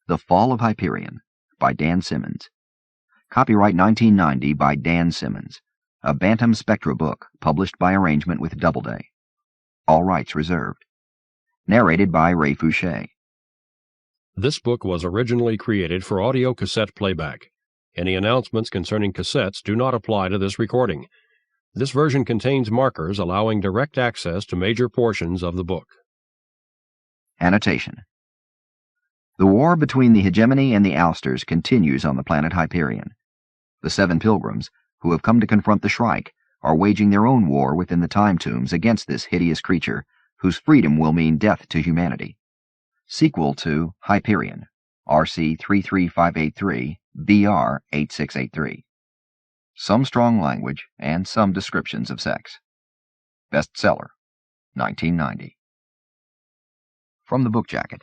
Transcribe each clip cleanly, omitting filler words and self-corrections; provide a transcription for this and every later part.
The Fall of Hyperion by Dan Simmons. Copyright 1990 by Dan Simmons. A Bantam Spectra book published by arrangement with Doubleday. All rights reserved. Narrated by Ray Foushee. This book was originally created for audio cassette playback. Any announcements concerning cassettes do not apply to this recording. This version contains markers allowing direct access to major portions of the book. Annotation. The war between the Hegemony and the Ousters continues on the planet Hyperion. The 7 pilgrims, who have come to confront the Shrike, are waging their own war within the time tombs against this hideous creature, whose freedom will mean death to humanity. Sequel to Hyperion, RC 33583, BR 8683. Some strong language and some descriptions of sex. Bestseller, 1990. From the book jacket.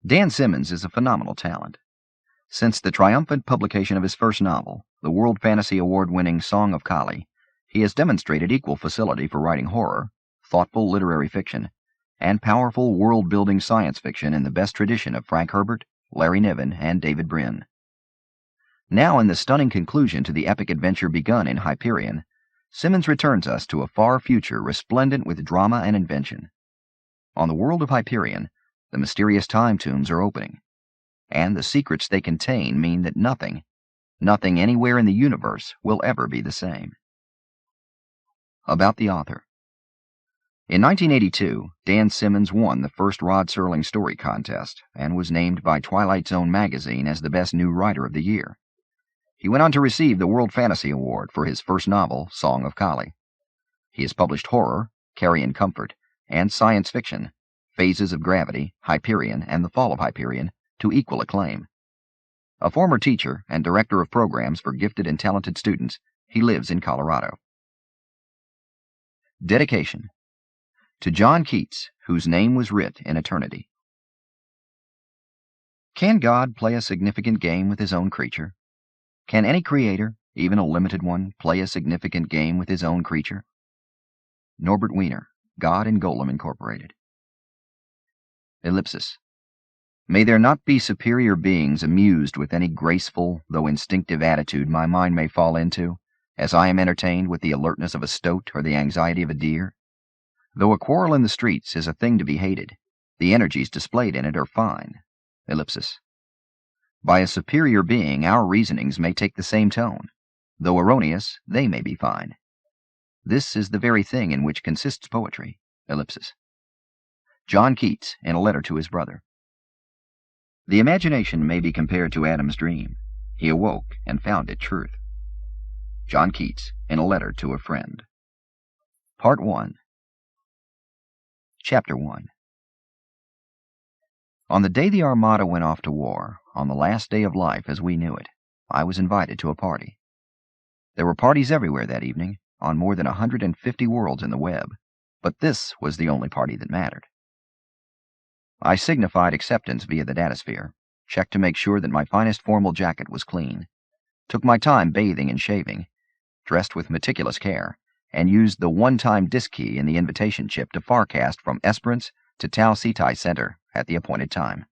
Dan Simmons is a phenomenal talent. Since the triumphant publication of his first novel, the World Fantasy Award-winning Song of Kali, he has demonstrated equal facility for writing horror, thoughtful literary fiction, and powerful world-building science fiction in the best tradition of Frank Herbert, Larry Niven, and David Brin. Now, in the stunning conclusion to the epic adventure begun in Hyperion, Simmons returns us to a far future resplendent with drama and invention. On the world of Hyperion, the mysterious time tombs are opening, and the secrets they contain mean that nothing anywhere in the universe will ever be the same. About the author. In 1982, Dan Simmons won the first Rod Serling Story Contest and was named by Twilight Zone magazine as the best new writer of the year. He went on to receive the World Fantasy Award for his first novel, Song of Kali. He has published horror, Carrion Comfort, and science fiction, Phases of Gravity, Hyperion, and The Fall of Hyperion, to equal acclaim. A former teacher and director of programs for gifted and talented students, he lives in Colorado. Dedication. To John Keats, whose name was writ in eternity. Can God play a significant game with his own creature? Can any creator, even a limited one, play a significant game with his own creature? Norbert Wiener, God and Golem Incorporated. Ellipsis. May there not be superior beings amused with any graceful, though instinctive attitude my mind may fall into, as I am entertained with the alertness of a stoat or the anxiety of a deer. Though a quarrel in the streets is a thing to be hated, the energies displayed in it are fine. Ellipsis. By a superior being our reasonings may take the same tone. Though erroneous, they may be fine. This is the very thing in which consists poetry. Ellipsis. John Keats, in a letter to his brother. The imagination may be compared to Adam's dream. He awoke and found it truth. John Keats, in a letter to a friend. Part 1. Chapter 1. On the day the Armada went off to war, on the last day of life as we knew it, I was invited to a party. There were parties everywhere that evening, on more than 150 worlds in the web, but this was the only party that mattered. I signified acceptance via the datasphere, checked to make sure that my finest formal jacket was clean, took my time bathing and shaving, dressed with meticulous care, and used the one-time disk key in the invitation chip to farcast from Esperance to Tau Cetai Center at the appointed time.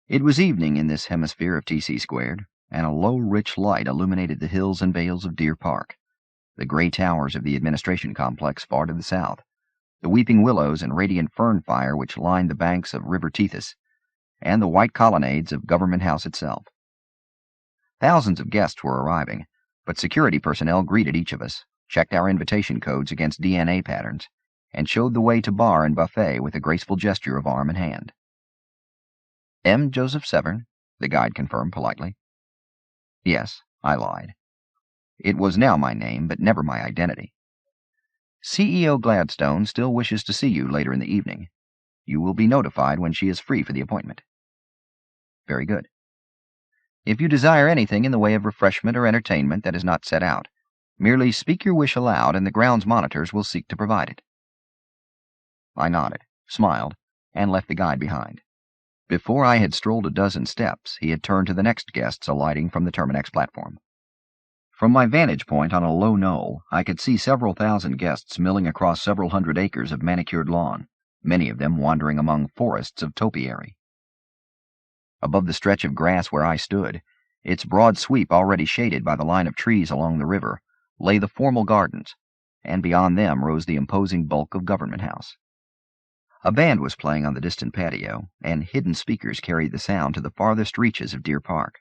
It was evening in this hemisphere of TC squared, and a low, rich light illuminated the hills and vales of Deer Park, the gray towers of the administration complex far to the south, the weeping willows and radiant fern fire which lined the banks of River Tethys, and the white colonnades of Government House itself. Thousands of guests were arriving, but security personnel greeted each of us, checked our invitation codes against DNA patterns, and showed the way to bar and buffet with a graceful gesture of arm and hand. M. Joseph Severn, the guide confirmed politely. Yes, I lied. It was now my name, but never my identity. CEO Gladstone still wishes to see you later in the evening. You will be notified when she is free for the appointment. Very good. If you desire anything in the way of refreshment or entertainment that is not set out, merely speak your wish aloud and the grounds monitors will seek to provide it. I nodded, smiled, and left the guide behind. Before I had strolled a dozen steps, he had turned to the next guests alighting from the Terminex platform. From my vantage point on a low knoll, I could see several thousand guests milling across several hundred acres of manicured lawn, many of them wandering among forests of topiary. Above the stretch of grass where I stood, its broad sweep already shaded by the line of trees along the river, lay the formal gardens, and beyond them rose the imposing bulk of Government House. A band was playing on the distant patio, and hidden speakers carried the sound to the farthest reaches of Deer Park.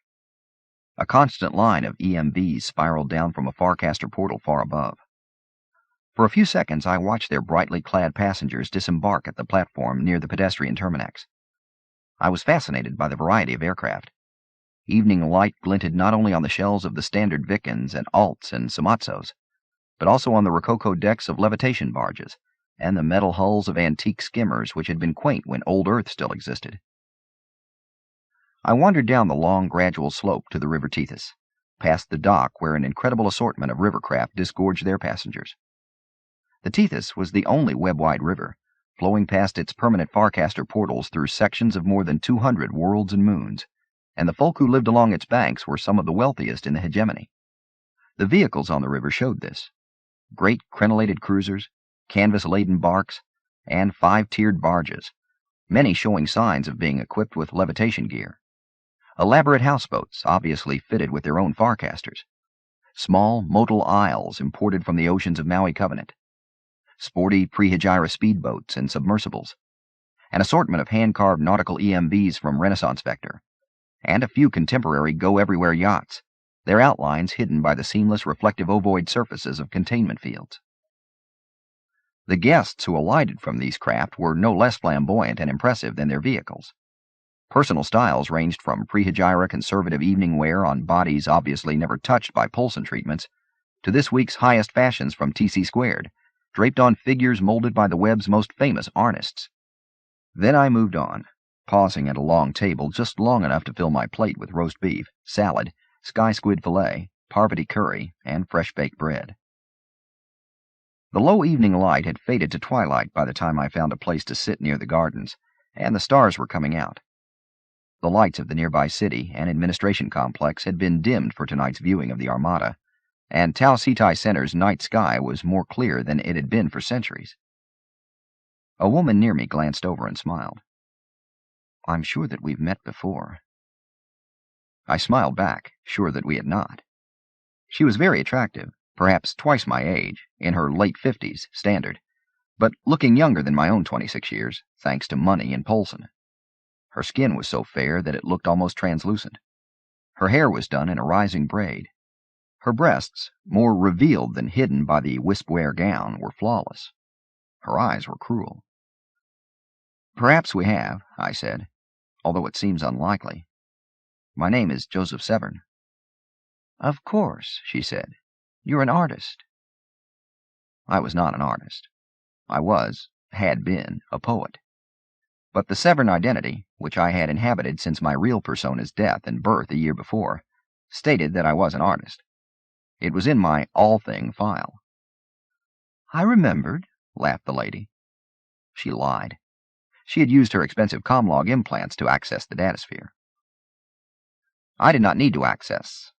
A constant line of EMVs spiraled down from a Farcaster portal far above. For a few seconds I watched their brightly clad passengers disembark at the platform near the pedestrian terminix. I was fascinated by the variety of aircraft. Evening light glinted not only on the shells of the standard Vikings and Alts and Samatzos, but also on the rococo decks of levitation barges and the metal hulls of antique skimmers which had been quaint when old Earth still existed. I wandered down the long, gradual slope to the River Tethys, past the dock where an incredible assortment of rivercraft disgorged their passengers. The Tethys was the only web-wide river, flowing past its permanent Farcaster portals through sections of more than 200 worlds and moons, and the folk who lived along its banks were some of the wealthiest in the Hegemony. The vehicles on the river showed this: great crenellated cruisers, canvas-laden barks, and 5-tiered barges, many showing signs of being equipped with levitation gear. Elaborate houseboats, obviously fitted with their own Farcasters. Small modal isles imported from the oceans of Maui Covenant. Sporty pre-Hegira speedboats and submersibles. An assortment of hand-carved nautical EMVs from Renaissance Vector. And a few contemporary go-everywhere yachts, their outlines hidden by the seamless reflective ovoid surfaces of containment fields. The guests who alighted from these craft were no less flamboyant and impressive than their vehicles. Personal styles ranged from pre-Hegira conservative evening wear on bodies obviously never touched by Poulsen treatments, to this week's highest fashions from TC², draped on figures molded by the web's most famous artists. Then I moved on, pausing at a long table just long enough to fill my plate with roast beef, salad, sky squid fillet, parvati curry, and fresh-baked bread. The low evening light had faded to twilight by the time I found a place to sit near the gardens, and the stars were coming out. The lights of the nearby city and administration complex had been dimmed for tonight's viewing of the Armada, and Tau Cetai Center's night sky was more clear than it had been for centuries. A woman near me glanced over and smiled. "I'm sure that we've met before." I smiled back, sure that we had not. She was very attractive, perhaps twice my age, in her late 50s, standard, but looking younger than my own 26 years, thanks to money and Poulsen. Her skin was so fair that it looked almost translucent. Her hair was done in a rising braid. Her breasts, more revealed than hidden by the wispware gown, were flawless. Her eyes were cruel. "Perhaps we have," I said, "although it seems unlikely. My name is Joseph Severn." "Of course," she said. "You're an artist." I was not an artist. I had been, a poet. But the Severn identity, which I had inhabited since my real persona's death and birth a year before, stated that I was an artist. It was in my all-thing file. "I remembered," laughed the lady. She lied. She had used her expensive Comlog implants to access the datasphere. I did not need to access,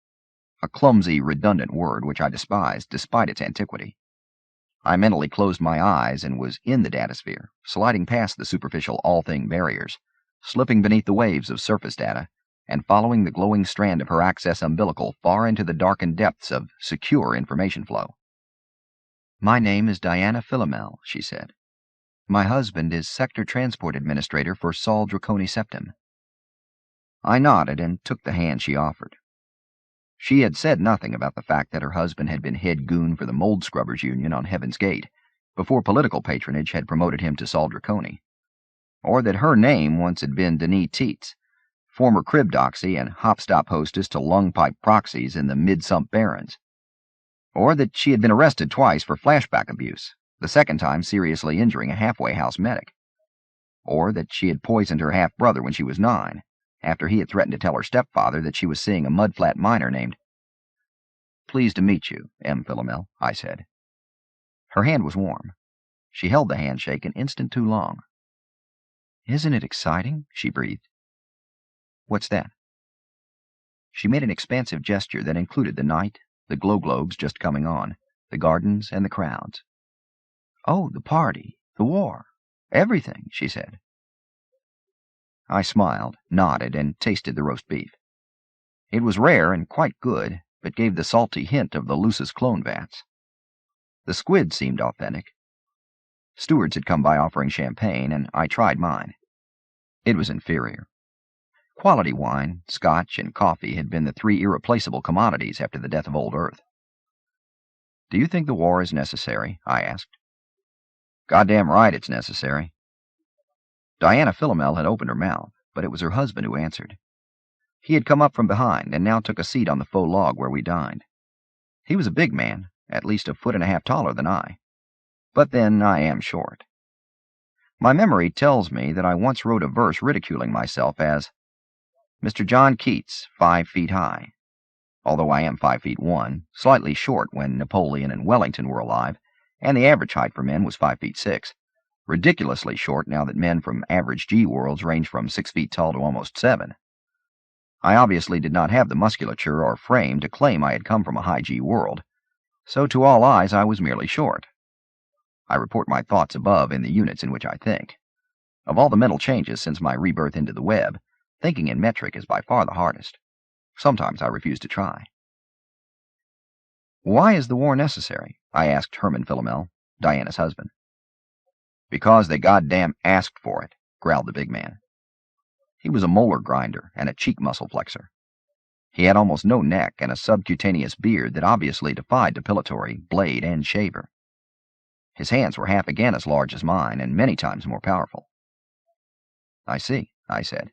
a clumsy, redundant word which I despised despite its antiquity. I mentally closed my eyes and was in the datasphere, sliding past the superficial all-thing barriers, slipping beneath the waves of surface data, and following the glowing strand of her access umbilical far into the darkened depths of secure information flow. "My name is Diana Philomel," she said. "My husband is Sector Transport Administrator for Sol Draconi Septim." I nodded and took the hand she offered. She had said nothing about the fact that her husband had been head goon for the Mold Scrubbers Union on Heaven's Gate before political patronage had promoted him to Sol Draconi, or that her name once had been Denis Tietz, former crib doxy and hop-stop hostess to lung-pipe proxies in the Mid-Sump Barrens, or that she had been arrested twice for flashback abuse, the second time seriously injuring a halfway house medic, or that she had poisoned her half-brother when she was 9, after he had threatened to tell her stepfather that she was seeing a mudflat miner named— "Pleased to meet you, M. Philomel," I said. Her hand was warm. She held the handshake an instant too long. "Isn't it exciting?" she breathed. "What's that?" She made an expansive gesture that included the night, the glow globes just coming on, the gardens, and the crowds. "Oh, the party, the war, everything," she said. I smiled, nodded, and tasted the roast beef. It was rare and quite good, but gave the salty hint of the Lucis clone vats. The squid seemed authentic. Stewards had come by offering champagne, and I tried mine. It was inferior. Quality wine, scotch, and coffee had been the three irreplaceable commodities after the death of old Earth. "Do you think the war is necessary?" I asked. "Goddamn right it's necessary." Diana Philomel had opened her mouth, but it was her husband who answered. He had come up from behind and now took a seat on the faux log where we dined. He was a big man, at least a foot and a half taller than I. But then I am short. My memory tells me that I once wrote a verse ridiculing myself as Mr. John Keats, 5 feet high, although I am 5'1", slightly short when Napoleon and Wellington were alive, and the average height for men was 5'6", ridiculously short now that men from average G worlds range from 6 feet tall to almost 7. I obviously did not have the musculature or frame to claim I had come from a high G world, so to all eyes I was merely short. I report my thoughts above in the units in which I think. Of all the mental changes since my rebirth into the web, thinking in metric is by far the hardest. Sometimes I refuse to try. "Why is the war necessary?" I asked Herman Philomel, Diana's husband. "Because they goddamn asked for it," growled the big man. He was a molar grinder and a cheek muscle flexor. He had almost no neck and a subcutaneous beard that obviously defied depilatory, blade, and shaver. His hands were half again as large as mine and many times more powerful. "I see," I said.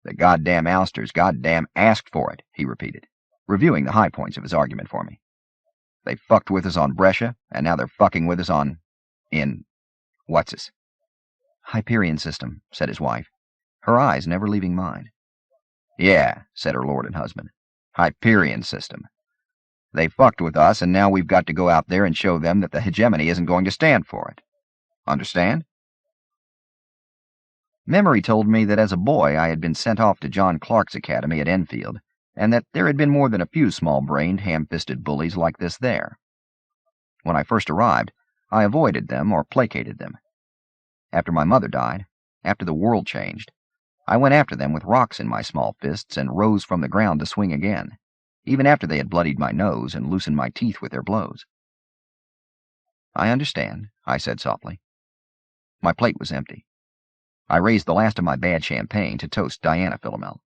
"The goddamn Ousters goddamn asked for it," he repeated, reviewing the high points of his argument for me. "They fucked with us on Brescia, and now they're fucking with us in what's-this?" "Hyperion system," said his wife, her eyes never leaving mine. "Yeah," said her lord and husband. "Hyperion system. They fucked with us, and now we've got to go out there and show them that the hegemony isn't going to stand for it. Understand?" Memory told me that as a boy I had been sent off to John Clark's academy at Enfield, and that there had been more than a few small-brained, ham-fisted bullies like this there. When I first arrived, I avoided them or placated them. After my mother died, after the world changed, I went after them with rocks in my small fists and rose from the ground to swing again, even after they had bloodied my nose and loosened my teeth with their blows. "I understand," I said softly. My plate was empty. I raised the last of my bad champagne to toast Diana Philomel.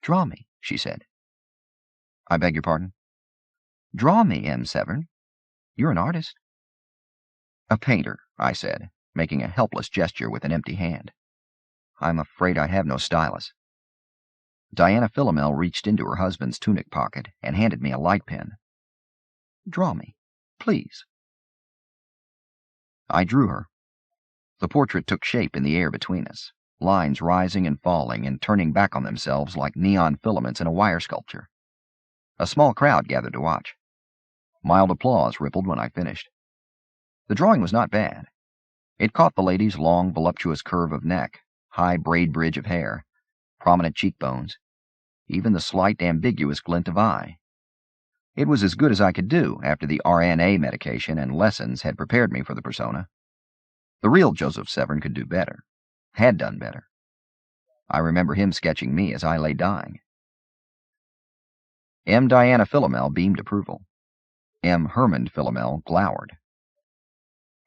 "Draw me," she said. "I beg your pardon?" "Draw me, M. Severn. You're an artist." "A painter," I said, making a helpless gesture with an empty hand. "I'm afraid I have no stylus." Diana Philomel reached into her husband's tunic pocket and handed me a light pen. "Draw me, please." I drew her. The portrait took shape in the air between us, lines rising and falling and turning back on themselves like neon filaments in a wire sculpture. A small crowd gathered to watch. Mild applause rippled when I finished. The drawing was not bad. It caught the lady's long, voluptuous curve of neck, high braid bridge of hair, prominent cheekbones, even the slight, ambiguous glint of eye. It was as good as I could do after the RNA medication and lessons had prepared me for the persona. The real Joseph Severn could do better, had done better. I remember him sketching me as I lay dying. M. Diana Philomel beamed approval. M. Herman Philomel glowered.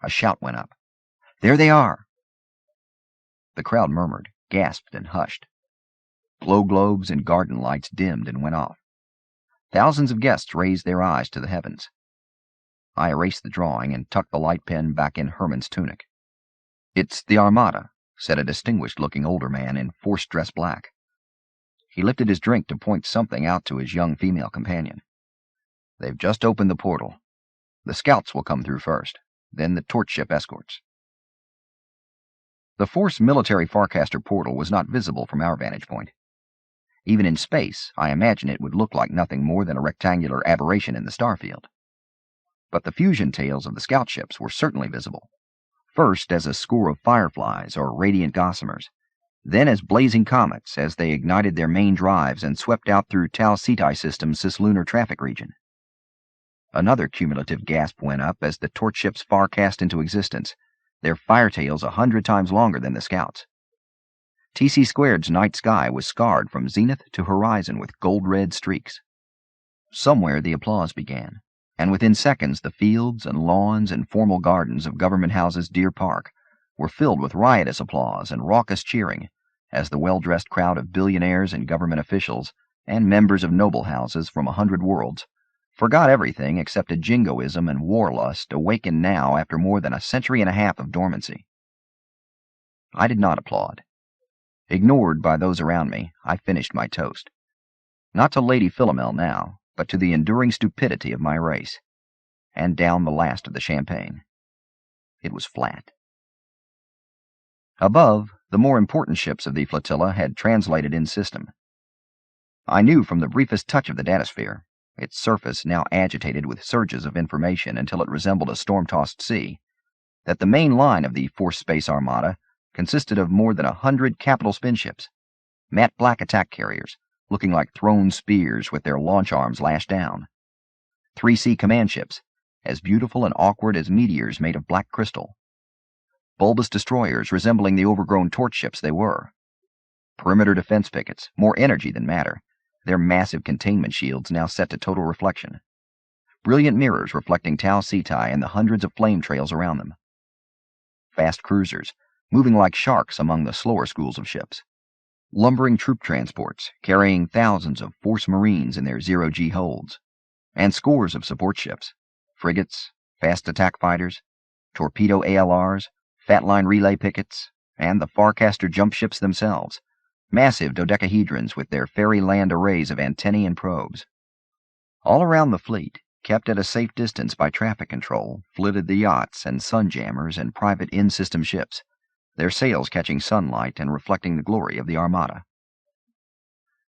A shout went up. "There they are!" The crowd murmured, gasped, and hushed. Glow globes and garden lights dimmed and went off. Thousands of guests raised their eyes to the heavens. I erased the drawing and tucked the light pen back in Herman's tunic. "It's the Armada," said a distinguished-looking older man in forced-dress black. He lifted his drink to point something out to his young female companion. "They've just opened the portal. The scouts will come through first, then the torch ship escorts." The Force military Farcaster portal was not visible from our vantage point. Even in space, I imagine it would look like nothing more than a rectangular aberration in the starfield. But the fusion tails of the scout ships were certainly visible. First as a score of fireflies or radiant gossamers, then as blazing comets as they ignited their main drives and swept out through Tau Ceti system's cislunar traffic region. Another cumulative gasp went up as the torch ships farcast into existence, their firetails 100 times longer than the scouts. TC Squared's night sky was scarred from zenith to horizon with gold-red streaks. Somewhere the applause began, and within seconds the fields and lawns and formal gardens of Government House's Deer Park were filled with riotous applause and raucous cheering as the well-dressed crowd of billionaires and government officials and members of noble houses from 100 worlds forgot everything except a jingoism and warlust awakened now after more than a century and a half of dormancy. I did not applaud. Ignored by those around me, I finished my toast. Not to Lady Philomel now, but to the enduring stupidity of my race, and down the last of the champagne. It was flat. Above, the more important ships of the flotilla had translated in system. I knew from the briefest touch of the datasphere, its surface now agitated with surges of information until it resembled a storm-tossed sea, that the main line of the Force Space Armada consisted of more than 100 capital spin ships, matte black attack carriers, looking like thrown spears with their launch arms lashed down, 3C command ships, as beautiful and awkward as meteors made of black crystal, bulbous destroyers resembling the overgrown torch ships they were, perimeter defense pickets, more energy than matter, their massive containment shields now set to total reflection, brilliant mirrors reflecting Tau Cetai and the hundreds of flame trails around them, fast cruisers, moving like sharks among the slower schools of ships, lumbering troop transports carrying thousands of Force Marines in their zero-G holds, and scores of support ships, frigates, fast attack fighters, torpedo ALRs, fat line relay pickets, and the Farcaster jump ships themselves, massive dodecahedrons with their fairyland arrays of antennae and probes. All around the fleet, kept at a safe distance by traffic control, flitted the yachts and sunjammers and private in-system ships, their sails catching sunlight and reflecting the glory of the Armada.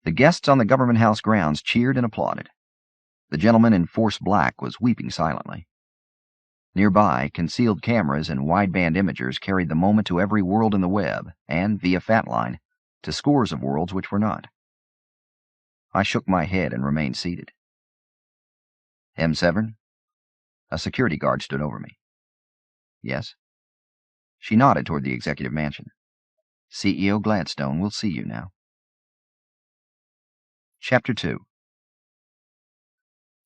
The guests on the Government House grounds cheered and applauded. The gentleman in Force Black was weeping silently. Nearby, concealed cameras and wideband imagers carried the moment to every world in the web, and, via Fatline, to scores of worlds which were not. I shook my head and remained seated. M7? A security guard stood over me. Yes. She nodded toward the executive mansion. CEO Gladstone will see you now. Chapter 2.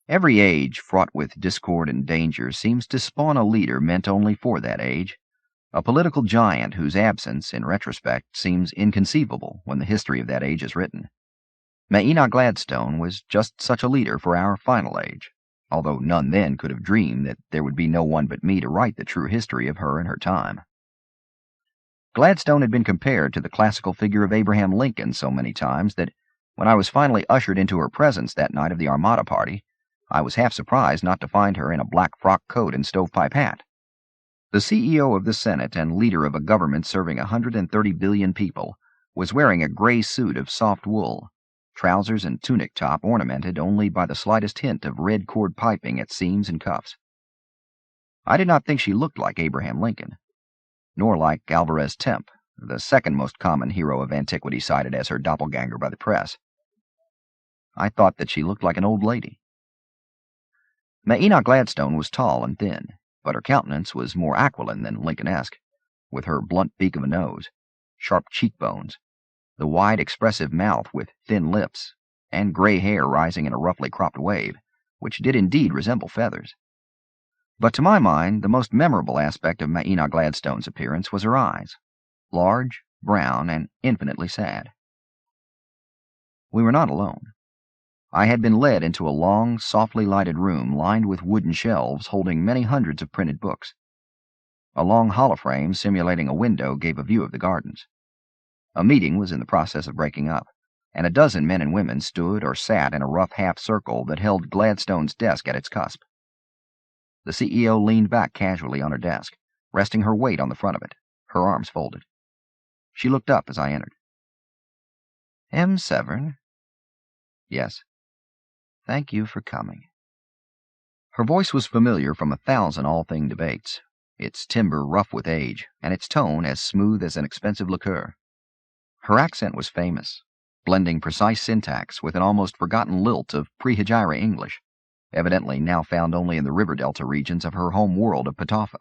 Every age fraught with discord and danger seems to spawn a leader meant only for that age, a political giant whose absence, in retrospect, seems inconceivable when the history of that age is written. Maina Gladstone was just such a leader for our final age, although none then could have dreamed that there would be no one but me to write the true history of her and her time. Gladstone had been compared to the classical figure of Abraham Lincoln so many times that, when I was finally ushered into her presence that night of the Armada party, I was half surprised not to find her in a black frock coat and stovepipe hat. The CEO of the Senate and leader of a government serving 130 billion people was wearing a gray suit of soft wool, trousers and tunic top ornamented only by the slightest hint of red cord piping at seams and cuffs. I did not think she looked like Abraham Lincoln, nor like Alvarez Temp, the second most common hero of antiquity cited as her doppelganger by the press. I thought that she looked like an old lady. Maina Gladstone was tall and thin, but her countenance was more aquiline than Lincoln-esque, with her blunt beak of a nose, sharp cheekbones, the wide expressive mouth with thin lips, and gray hair rising in a roughly cropped wave, which did indeed resemble feathers. But to my mind, the most memorable aspect of Maina Gladstone's appearance was her eyes, large, brown, and infinitely sad. We were not alone. I had been led into a long, softly lighted room lined with wooden shelves holding many hundreds of printed books. A long holoframe simulating a window gave a view of the gardens. A meeting was in the process of breaking up, and a dozen men and women stood or sat in a rough half-circle that held Gladstone's desk at its cusp. The CEO leaned back casually on her desk, resting her weight on the front of it, her arms folded. She looked up as I entered. M7? Yes. Thank you for coming. Her voice was familiar from 1,000 all-thing debates, its timbre rough with age, and its tone as smooth as an expensive liqueur. Her accent was famous, blending precise syntax with an almost forgotten lilt of pre-Hijra English, evidently now found only in the river delta regions of her home world of Ptolemy.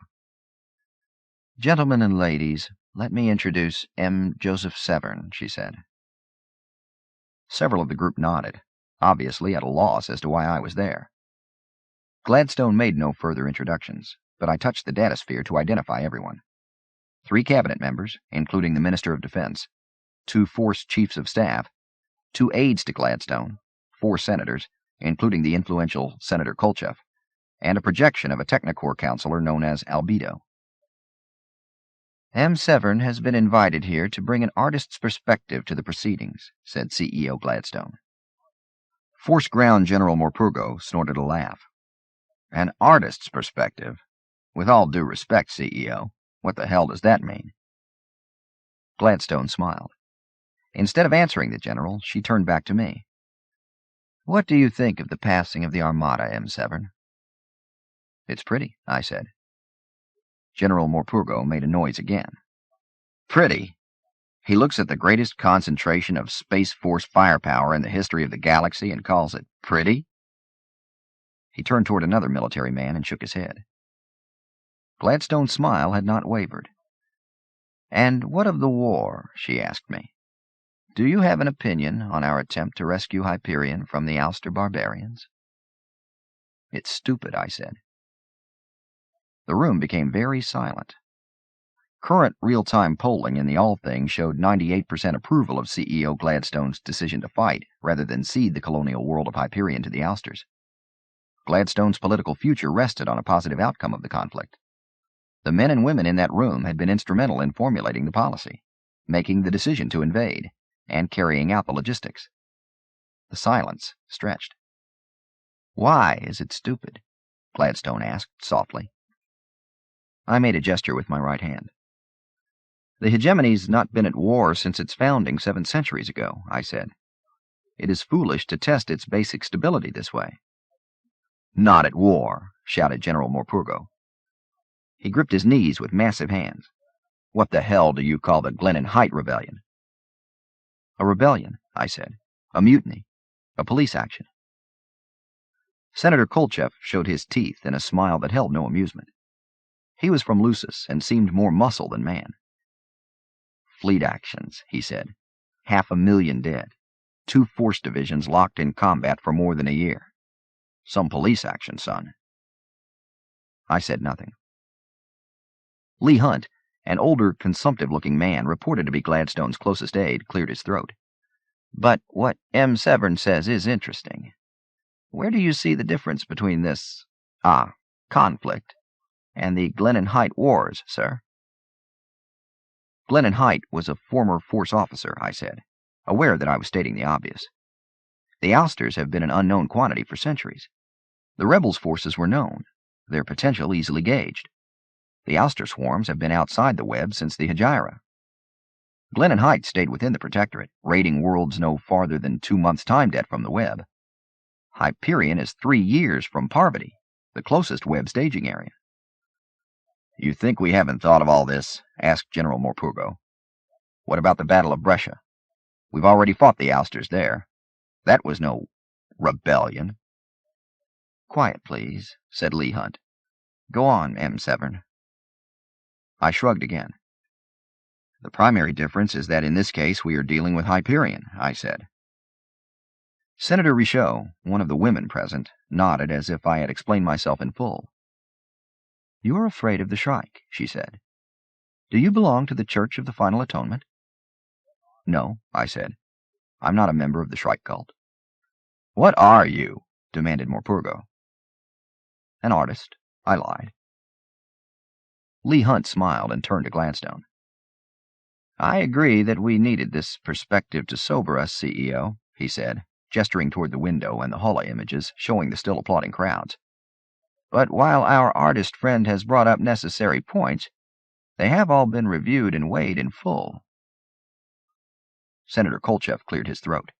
Gentlemen and ladies, "Let me introduce M. Joseph Severn," she said. Several of the group nodded, obviously at a loss as to why I was there. Gladstone made no further introductions, but I touched the datasphere to identify everyone. 3 cabinet members, including the Minister of Defense, 2 force chiefs of staff, 2 aides to Gladstone, 4 senators, including the influential Senator Kolchev, and a projection of a Technicorps counselor known as Albedo. "M. Severn has been invited here to bring an artist's perspective to the proceedings," said CEO Gladstone. Force Ground General Morpurgo snorted a laugh. "An artist's perspective? With all due respect, CEO, what the hell does that mean?" Gladstone smiled. Instead of answering the general, she turned back to me. "What do you think of the passing of the Armada, M. Severn?" "It's pretty," I said. General Morpurgo made a noise again. "Pretty? He looks at the greatest concentration of Space Force firepower in the history of the galaxy and calls it pretty?" He turned toward another military man and shook his head. Gladstone's smile had not wavered. "And what of the war?" she asked me. "Do you have an opinion on our attempt to rescue Hyperion from the Ouster barbarians?" "It's stupid," I said. The room became very silent. Current real-time polling in the All Thing showed 98% approval of CEO Gladstone's decision to fight rather than cede the colonial world of Hyperion to the Ousters. Gladstone's political future rested on a positive outcome of the conflict. The men and women in that room had been instrumental in formulating the policy, making the decision to invade, and carrying out the logistics. The silence stretched. "Why is it stupid?" Gladstone asked softly. I made a gesture with my right hand. "The Hegemony's not been at war since its founding 7 centuries ago," I said. "It is foolish to test its basic stability this way." "Not at war," shouted General Morpurgo. He gripped his knees with massive hands. "What the hell do you call the Glennon Height Rebellion?" "A rebellion," I said. "A mutiny. A police action." Senator Kolchev showed his teeth in a smile that held no amusement. He was from Lucis and seemed more muscle than man. "Fleet actions," he said. 500,000 dead. 2 force divisions locked in combat for more than a year. Some police action, son." I said nothing. Lee Hunt, an older, consumptive-looking man reported to be Gladstone's closest aide, cleared his throat. "But what M. Severn says is interesting. Where do you see the difference between this, conflict and the Glennon Height Wars, sir?" Glennon Height was a former force officer, I said, aware that I was stating the obvious. The Ousters have been an unknown quantity for centuries. The rebels' forces were known, their potential easily gauged. The Ouster swarms have been outside the web since the Hegira. Glennon Height stayed within the Protectorate, raiding worlds no farther than 2 months' time debt from the web. Hyperion is 3 years from Parvati, the closest web staging area. "You think we haven't thought of all this?" asked General Morpurgo. "What about the Battle of Brescia? We've already fought the Ousters there. That was no rebellion." "Quiet, please," said Lee Hunt. "Go on, M. Severn." I shrugged again. "The primary difference is that in this case we are dealing with Hyperion," I said. Senator Richaud, one of the women present, nodded as if I had explained myself in full. "You are afraid of the Shrike," she said. "Do you belong to the Church of the Final Atonement?" "No," I said. "I'm not a member of the Shrike cult." "What are you?" demanded Morpurgo. "An artist," I lied. Lee Hunt smiled and turned to Gladstone. "I agree that we needed this perspective to sober us, CEO," he said, gesturing toward the window and the Holo images showing the still applauding crowds. "But while our artist friend has brought up necessary points, they have all been reviewed and weighed in full." Senator Kolchev cleared his throat.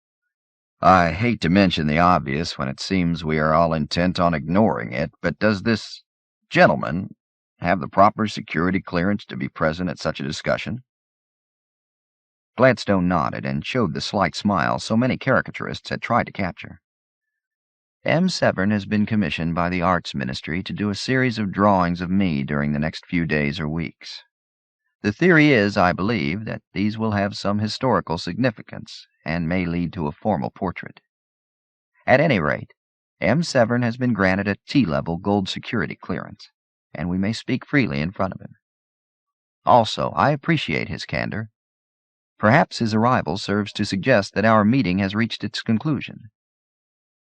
"I hate to mention the obvious when it seems we are all intent on ignoring it, but does this gentleman have the proper security clearance to be present at such a discussion?" Gladstone nodded and showed the slight smile so many caricaturists had tried to capture. "M. Severn has been commissioned by the Arts Ministry to do a series of drawings of me during the next few days or weeks. The theory is, I believe, that these will have some historical significance and may lead to a formal portrait. At any rate, M. Severn has been granted a T-level gold security clearance, and we may speak freely in front of him. Also, I appreciate his candor. Perhaps his arrival serves to suggest that our meeting has reached its conclusion.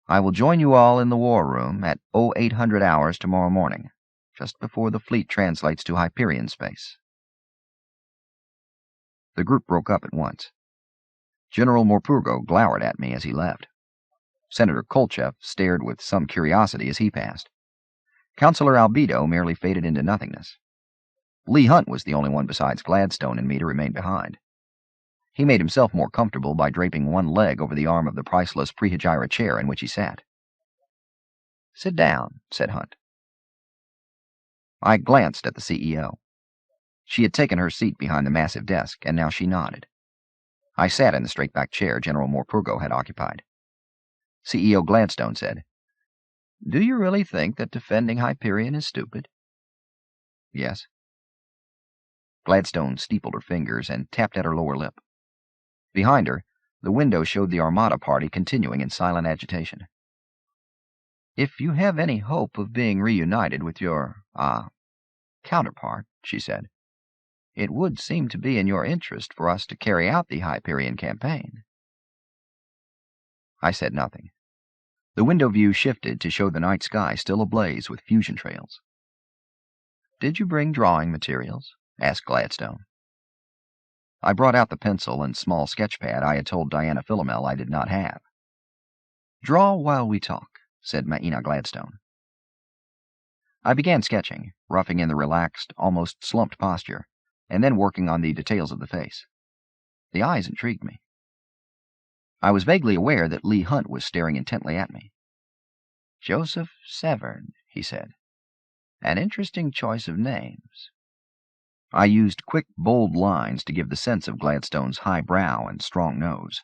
I will join you all in the war room at 0800 hours tomorrow morning, just before the fleet translates to Hyperion space. The group broke up at once. General Morpurgo glowered at me as he left. Senator Kolchev stared with some curiosity as he passed. Councillor Albedo merely faded into nothingness. Lee Hunt was the only one besides Gladstone and me to remain behind. He made himself more comfortable by draping one leg over the arm of the priceless Prehegira chair in which he sat. "Sit down," said Hunt. I glanced at the CEO. She had taken her seat behind the massive desk, and now she nodded. I sat in the straight-back chair General Morpurgo had occupied. CEO Gladstone said, "Do you really think that defending Hyperion is stupid?" "Yes." Gladstone steepled her fingers and tapped at her lower lip. Behind her, the window showed the Armada party continuing in silent agitation. "If you have any hope of being reunited with your, counterpart," she said, "it would seem to be in your interest for us to carry out the Hyperion campaign." I said nothing. The window view shifted to show the night sky still ablaze with fusion trails. "Did you bring drawing materials?" asked Gladstone. I brought out the pencil and small sketch pad I had told Diana Philomel I did not have. "Draw while we talk," said Maina Gladstone. I began sketching, roughing in the relaxed, almost slumped posture, and then working on the details of the face. The eyes intrigued me. I was vaguely aware that Lee Hunt was staring intently at me. "Joseph Severn," he said. "An interesting choice of names." I used quick, bold lines to give the sense of Gladstone's high brow and strong nose.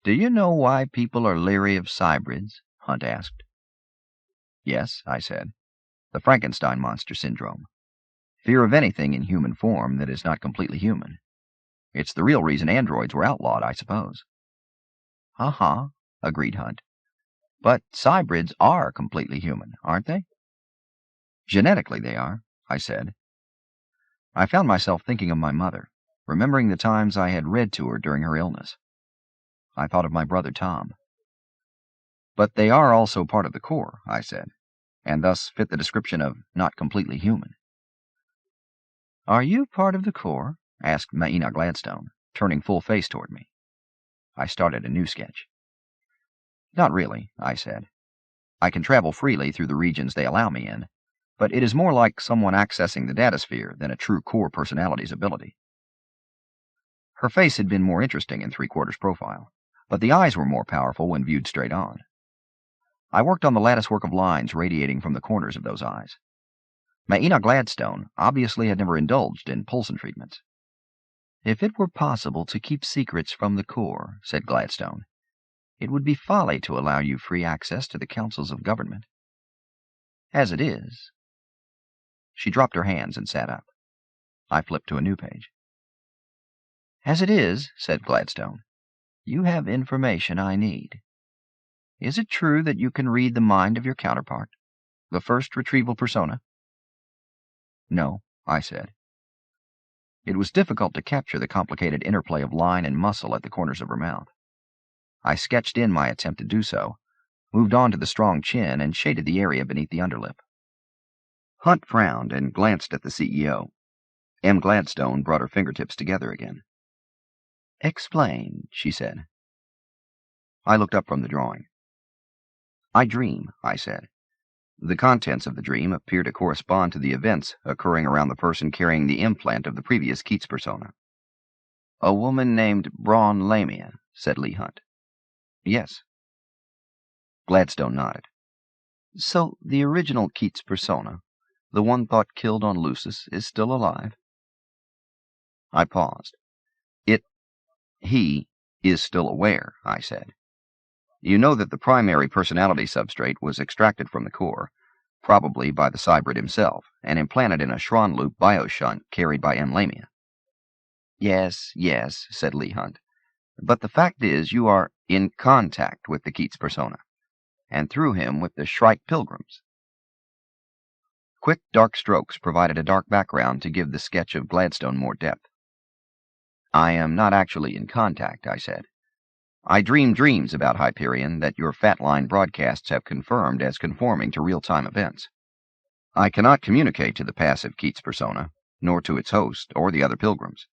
"Do you know why people are leery of cybrids?" Hunt asked. "Yes," I said. "The Frankenstein monster syndrome. Fear of anything in human form that is not completely human. It's the real reason androids were outlawed, I suppose." "Uh-huh," agreed Hunt. "But cybrids are completely human, aren't they?" "Genetically they are," I said. I found myself thinking of my mother, remembering the times I had read to her during her illness. I thought of my brother Tom. "But they are also part of the Corps," I said, "and thus fit the description of not completely human." "Are you part of the Corps?" asked Maina Gladstone, turning full face toward me. I started a new sketch. "Not really," I said. "I can travel freely through the regions they allow me in, but it is more like someone accessing the datasphere than a true Corps personality's ability." Her face had been more interesting in three-quarters profile, but the eyes were more powerful when viewed straight on. I worked on the latticework of lines radiating from the corners of those eyes. Maina Gladstone obviously had never indulged in Poulsen treatments. "If it were possible to keep secrets from the Corps," said Gladstone, "it would be folly to allow you free access to the councils of government. As it is—" She dropped her hands and sat up. I flipped to a new page. "As it is," said Gladstone, "you have information I need. Is it true that you can read the mind of your counterpart, the first retrieval persona?" "No," I said. It was difficult to capture the complicated interplay of line and muscle at the corners of her mouth. I sketched in my attempt to do so, moved on to the strong chin, and shaded the area beneath the underlip. Hunt frowned and glanced at the CEO. M. Gladstone brought her fingertips together again. "Explain," she said. I looked up from the drawing. "I dream," I said. The contents of the dream appear to correspond to the events occurring around the person carrying the implant of the previous Keats persona." "A woman named Braun Lamia," said Lee Hunt. "Yes." Gladstone nodded. "So the original Keats persona, the one thought killed on Lucis, is still alive?" I paused. He is still aware," I said. "You know that the primary personality substrate was extracted from the core, probably by the cybrid himself, and implanted in a Schron loop bioshunt carried by M. Lamia. Yes, said Lee Hunt. But the fact is you are in contact with the Keats persona, and through him with the Shrike pilgrims. Quick, dark strokes provided a dark background to give the sketch of Gladstone more depth. I am not actually in contact, I said. I dream dreams about Hyperion that your Fatline broadcasts have confirmed as conforming to real-time events. I cannot communicate to the passive Keats persona, nor to its host or the other pilgrims.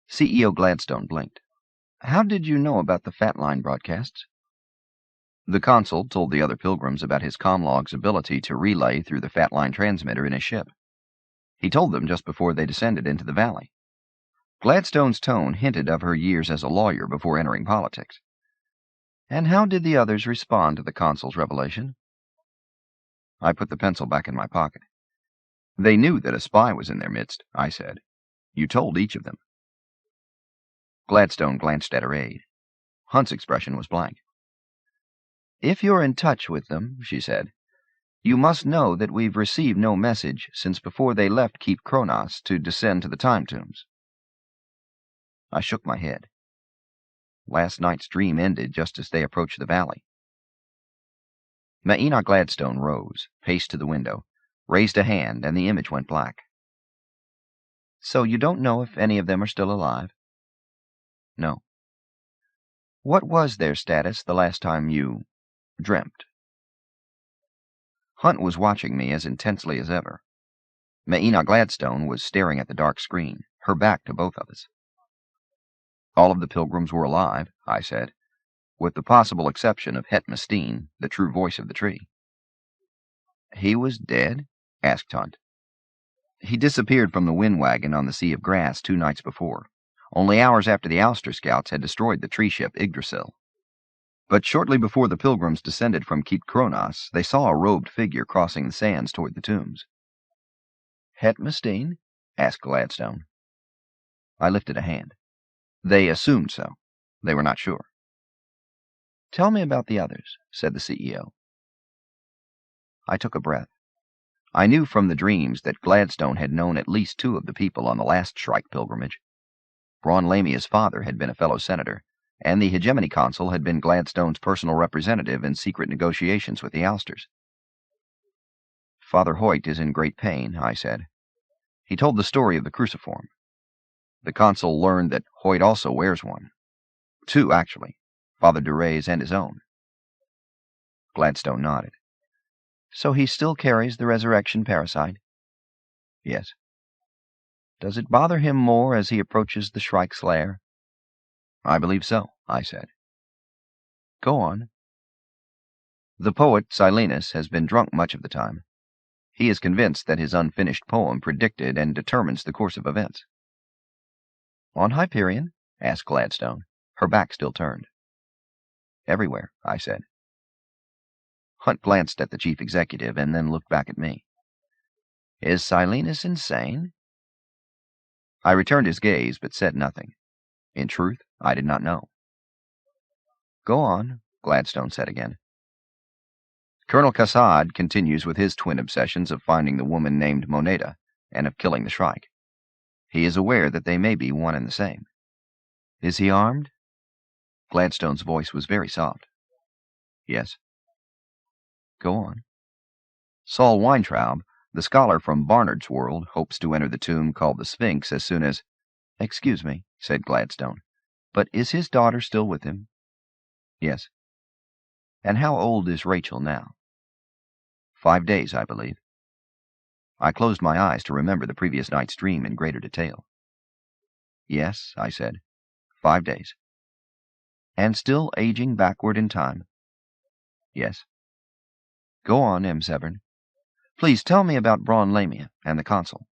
CEO Gladstone blinked. How did you know about the Fatline broadcasts? The consul told the other pilgrims about his comlog's ability to relay through the Fatline transmitter in his ship. He told them just before they descended into the valley. Gladstone's tone hinted of her years as a lawyer before entering politics. And how did the others respond to the consul's revelation? I put the pencil back in my pocket. They knew that a spy was in their midst, I said. You told each of them. Gladstone glanced at her aide. Hunt's expression was blank. If you're in touch with them, she said, you must know that we've received no message since before they left Keep Kronos to descend to the time tombs. I shook my head. Last night's dream ended just as they approached the valley. Maina Gladstone rose, paced to the window, raised a hand, and the image went black. So you don't know if any of them are still alive? No. What was their status the last time you dreamt? Hunt was watching me as intensely as ever. Maina Gladstone was staring at the dark screen, her back to both of us. All of the pilgrims were alive, I said, with the possible exception of Het Mistine, the true voice of the tree. He was dead? Asked Hunt. He disappeared from the wind wagon on the Sea of Grass 2 nights before, only hours after the Ouster scouts had destroyed the tree ship Yggdrasil. But shortly before the pilgrims descended from Keep Kronos, they saw a robed figure crossing the sands toward the tombs. Het Mistine? Asked Gladstone. I lifted a hand. They assumed so. They were not sure. Tell me about the others, said the CEO. I took a breath. I knew from the dreams that Gladstone had known at least 2 of the people on the last Shrike pilgrimage. Braun Lamia's father had been a fellow senator, and the Hegemony consul had been Gladstone's personal representative in secret negotiations with the Ousters. Father Hoyt is in great pain, I said. He told the story of the cruciform. The consul learned that Hoyt also wears one. 2, actually, Father Duray's and his own. Gladstone nodded. So he still carries the resurrection parasite? Yes. Does it bother him more as he approaches the Shrike's lair? I believe so, I said. Go on. The poet Silenus has been drunk much of the time. He is convinced that his unfinished poem predicted and determines the course of events. On Hyperion? Asked Gladstone, her back still turned. Everywhere, I said. Hunt glanced at the chief executive and then looked back at me. Is Silenus insane? I returned his gaze but said nothing. In truth, I did not know. Go on, Gladstone said again. Colonel Cassad continues with his twin obsessions of finding the woman named Moneda and of killing the Shrike. He is aware that they may be one and the same. Is he armed? Gladstone's voice was very soft. Yes. Go on. Saul Weintraub, the scholar from Barnard's world, hopes to enter the tomb called the Sphinx as soon as— Excuse me, said Gladstone, but is his daughter still with him? Yes. And how old is Rachel now? 5 days, I believe. I closed my eyes to remember the previous night's dream in greater detail. Yes, I said. 5 days. And still aging backward in time? Yes. Go on, M. Severn. Please tell me about Braun Lamia and the consul.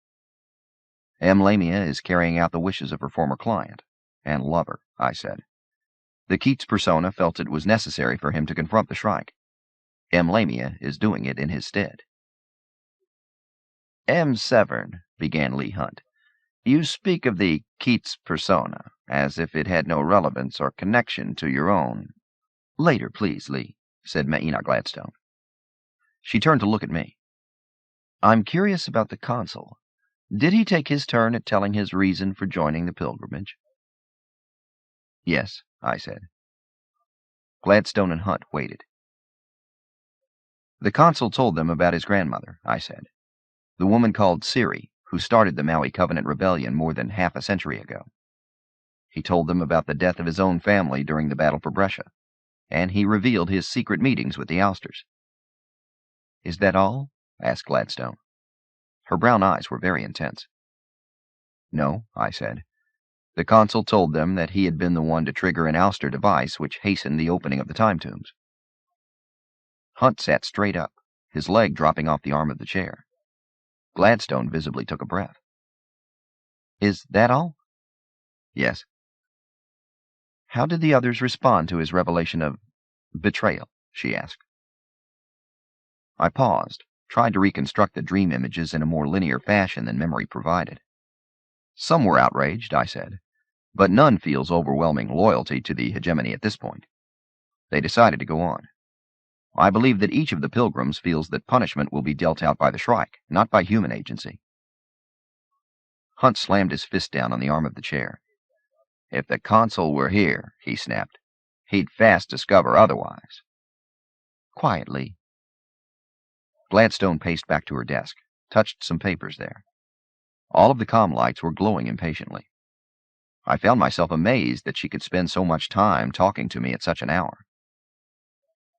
M. Lamia is carrying out the wishes of her former client and lover, I said. The Keats persona felt it was necessary for him to confront the Shrike. M. Lamia is doing it in his stead. M. Severn, began Lee Hunt, you speak of the Keats persona as if it had no relevance or connection to your own. Later, please, Lee, said Maina Gladstone. She turned to look at me. I'm curious about the consul. Did he take his turn at telling his reason for joining the pilgrimage? Yes, I said. Gladstone and Hunt waited. The consul told them about his grandmother, I said. The woman called Siri, who started the Maui Covenant Rebellion more than half a century ago. He told them about the death of his own family during the Battle for Brescia, and he revealed his secret meetings with the Ousters. Is that all? Asked Gladstone. Her brown eyes were very intense. No, I said. The consul told them that he had been the one to trigger an ouster device which hastened the opening of the time tombs. Hunt sat straight up, his leg dropping off the arm of the chair. Gladstone visibly took a breath. Is that all? Yes. How did the others respond to his revelation of betrayal? She asked. I paused, tried to reconstruct the dream images in a more linear fashion than memory provided. Some were outraged, I said, but none feels overwhelming loyalty to the hegemony at this point. They decided to go on. I believe that each of the pilgrims feels that punishment will be dealt out by the Shrike, not by human agency. Hunt slammed his fist down on the arm of the chair. If the consul were here, he snapped, he'd fast discover otherwise. Quietly. Gladstone paced back to her desk, touched some papers there. All of the comm lights were glowing impatiently. I found myself amazed that she could spend so much time talking to me at such an hour.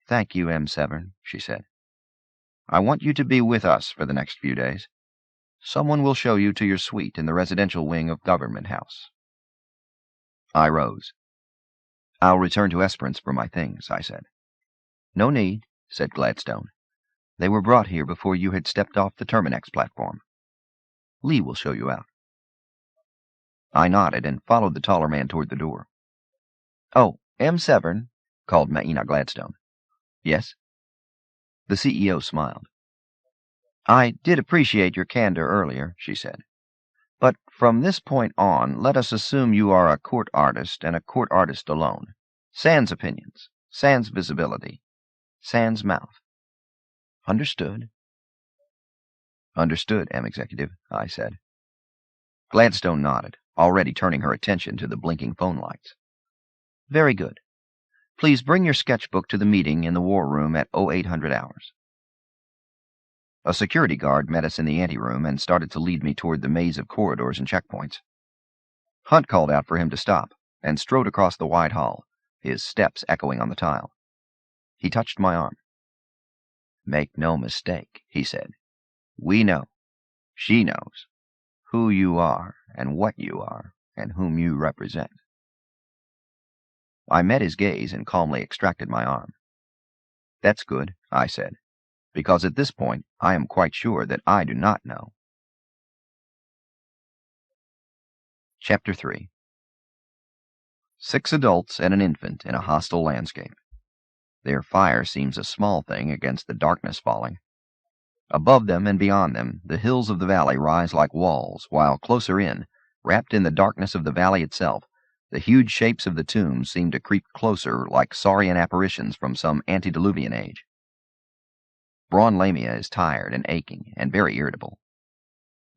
Thank you, M7, she said. I want you to be with us for the next few days. Someone will show you to your suite in the residential wing of Government House. I rose. I'll return to Esperance for my things, I said. No need, said Gladstone. They were brought here before you had stepped off the Terminex platform. Lee will show you out. I nodded and followed the taller man toward the door. Oh, M7, called Maina Gladstone. Yes? The CEO smiled. I did appreciate your candor earlier, she said. But from this point on, let us assume you are a court artist and a court artist alone. Sans opinions, sans visibility, sans mouth. Understood. Understood, M-Executive, I said. Gladstone nodded, already turning her attention to the blinking phone lights. Very good. Please bring your sketchbook to the meeting in the war room at 0800 hours. A security guard met us in the anteroom and started to lead me toward the maze of corridors and checkpoints. Hunt called out for him to stop and strode across the wide hall, his steps echoing on the tile. He touched my arm. Make no mistake, he said. We know, she knows, who you are and what you are and whom you represent. I met his gaze and calmly extracted my arm. That's good, I said, because at this point I am quite sure that I do not know. Chapter 3. 6 adults and an infant in a hostile landscape. Their fire seems a small thing against the darkness falling. Above them and beyond them, the hills of the valley rise like walls, while closer in, wrapped in the darkness of the valley itself, the huge shapes of the tombs seem to creep closer like saurian apparitions from some antediluvian age. Braun Lamia is tired and aching and very irritable.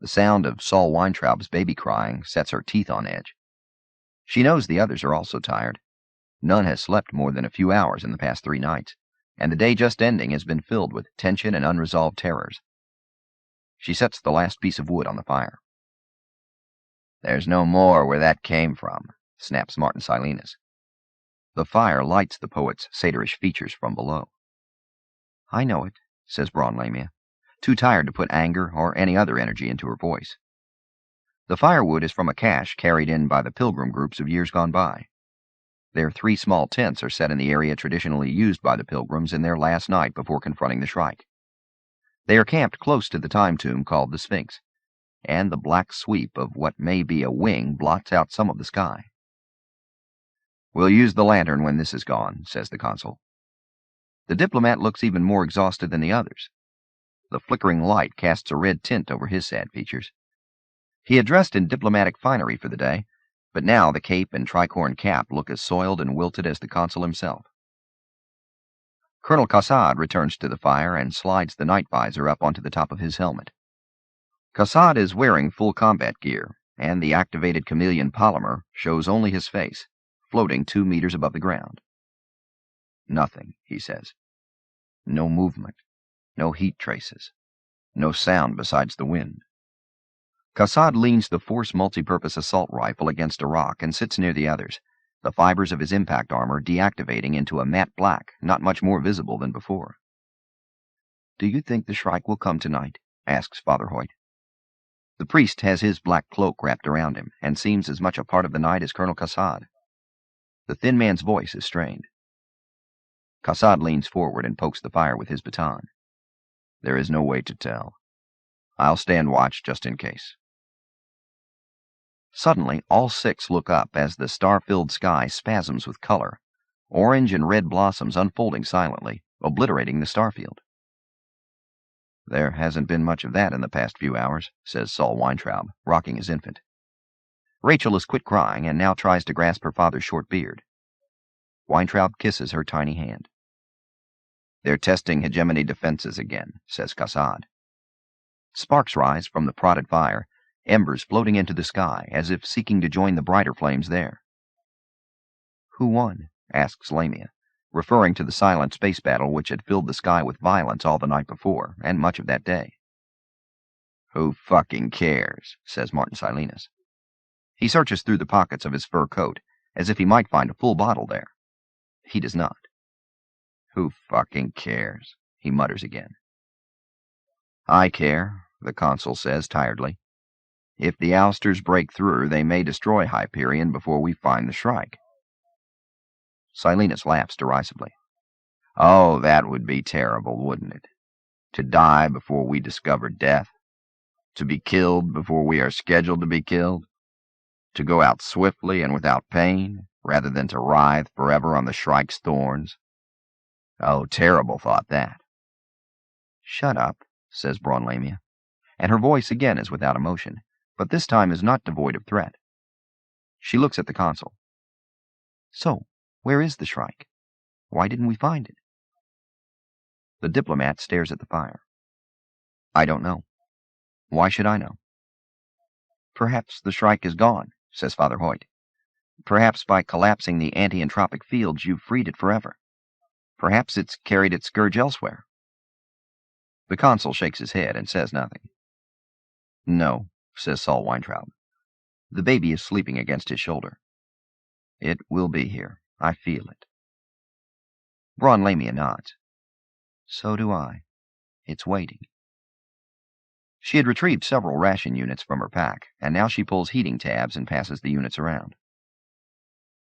The sound of Saul Weintraub's baby crying sets her teeth on edge. She knows the others are also tired. None has slept more than a few hours in the past 3 nights, and the day just ending has been filled with tension and unresolved terrors. She sets the last piece of wood on the fire. There's no more where that came from, snaps Martin Silenus. The fire lights the poet's satyrish features from below. I know it, says Braun Lamia, too tired to put anger or any other energy into her voice. The firewood is from a cache carried in by the pilgrim groups of years gone by. Their 3 small tents are set in the area traditionally used by the pilgrims in their last night before confronting the Shrike. They are camped close to the time tomb called the Sphinx, and the black sweep of what may be a wing blots out some of the sky. We'll use the lantern when this is gone, says the consul. The diplomat looks even more exhausted than the others. The flickering light casts a red tint over his sad features. He had dressed in diplomatic finery for the day, but now the cape and tricorn cap look as soiled and wilted as the consul himself. Colonel Cassad returns to the fire and slides the night visor up onto the top of his helmet. Cassad is wearing full combat gear, and the activated chameleon polymer shows only his face, floating 2 meters above the ground. Nothing, he says. No movement, no heat traces, no sound besides the wind. Cassad leans the Force multipurpose assault rifle against a rock and sits near the others, the fibers of his impact armor deactivating into a matte black, not much more visible than before. "Do you think the Shrike will come tonight?" asks Father Hoyt. The priest has his black cloak wrapped around him and seems as much a part of the night as Colonel Cassad. The thin man's voice is strained. Cassad leans forward and pokes the fire with his baton. "There is no way to tell. I'll stand watch just in case." Suddenly, all 6 look up as the star-filled sky spasms with color, orange and red blossoms unfolding silently, obliterating the starfield. "There hasn't been much of that in the past few hours," says Saul Weintraub, rocking his infant. Rachel has quit crying and now tries to grasp her father's short beard. Weintraub kisses her tiny hand. "They're testing hegemony defenses again," says Cassad. Sparks rise from the prodded fire, embers floating into the sky as if seeking to join the brighter flames there. "Who won?" asks Lamia, referring to the silent space battle which had filled the sky with violence all the night before, and much of that day. "Who fucking cares?" says Martin Silenus. He searches through the pockets of his fur coat, as if he might find a full bottle there. He does not. "Who fucking cares?" he mutters again. "I care," the consul says tiredly. "If the Ousters break through, they may destroy Hyperion before we find the Shrike." Silenus laughs derisively. "Oh, that would be terrible, wouldn't it? To die before we discover death. To be killed before we are scheduled to be killed. To go out swiftly and without pain, rather than to writhe forever on the Shrike's thorns. Oh, terrible thought, that." "Shut up," says Braun Lamia, and her voice again is without emotion, but this time is not devoid of threat. She looks at the consul. "So, where is the Shrike? Why didn't we find it?" The diplomat stares at the fire. "I don't know. Why should I know?" "Perhaps the Shrike is gone," says Father Hoyt. "Perhaps by collapsing the anti-entropic fields you've freed it forever. Perhaps it's carried its scourge elsewhere." The consul shakes his head and says nothing. "No," says Saul Weintraub. "The baby is sleeping against his shoulder. It will be here. I feel it." Braun Lamia nods. "So do I. It's waiting." She had retrieved several ration units from her pack, and now she pulls heating tabs and passes the units around.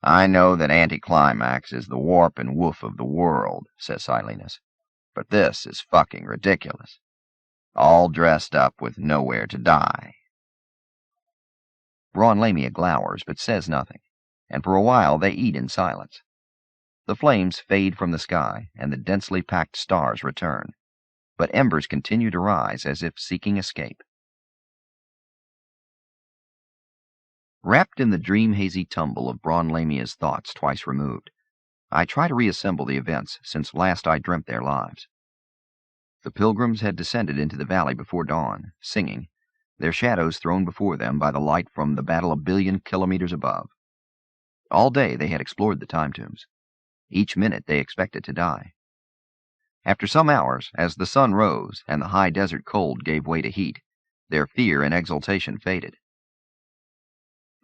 "I know that anticlimax is the warp and woof of the world," says Silenus, "but this is fucking ridiculous. All dressed up with nowhere to die." Braun Lamia glowers but says nothing, and for a while they eat in silence. The flames fade from the sky, and the densely packed stars return, but embers continue to rise as if seeking escape. Wrapped in the dream-hazy tumble of Braun Lamia's thoughts twice removed, I try to reassemble the events since last I dreamt their lives. The pilgrims had descended into the valley before dawn, singing, their shadows thrown before them by the light from the battle a billion kilometers above. All day they had explored the time tombs. Each minute they expected to die. After some hours, as the sun rose and the high desert cold gave way to heat, their fear and exultation faded.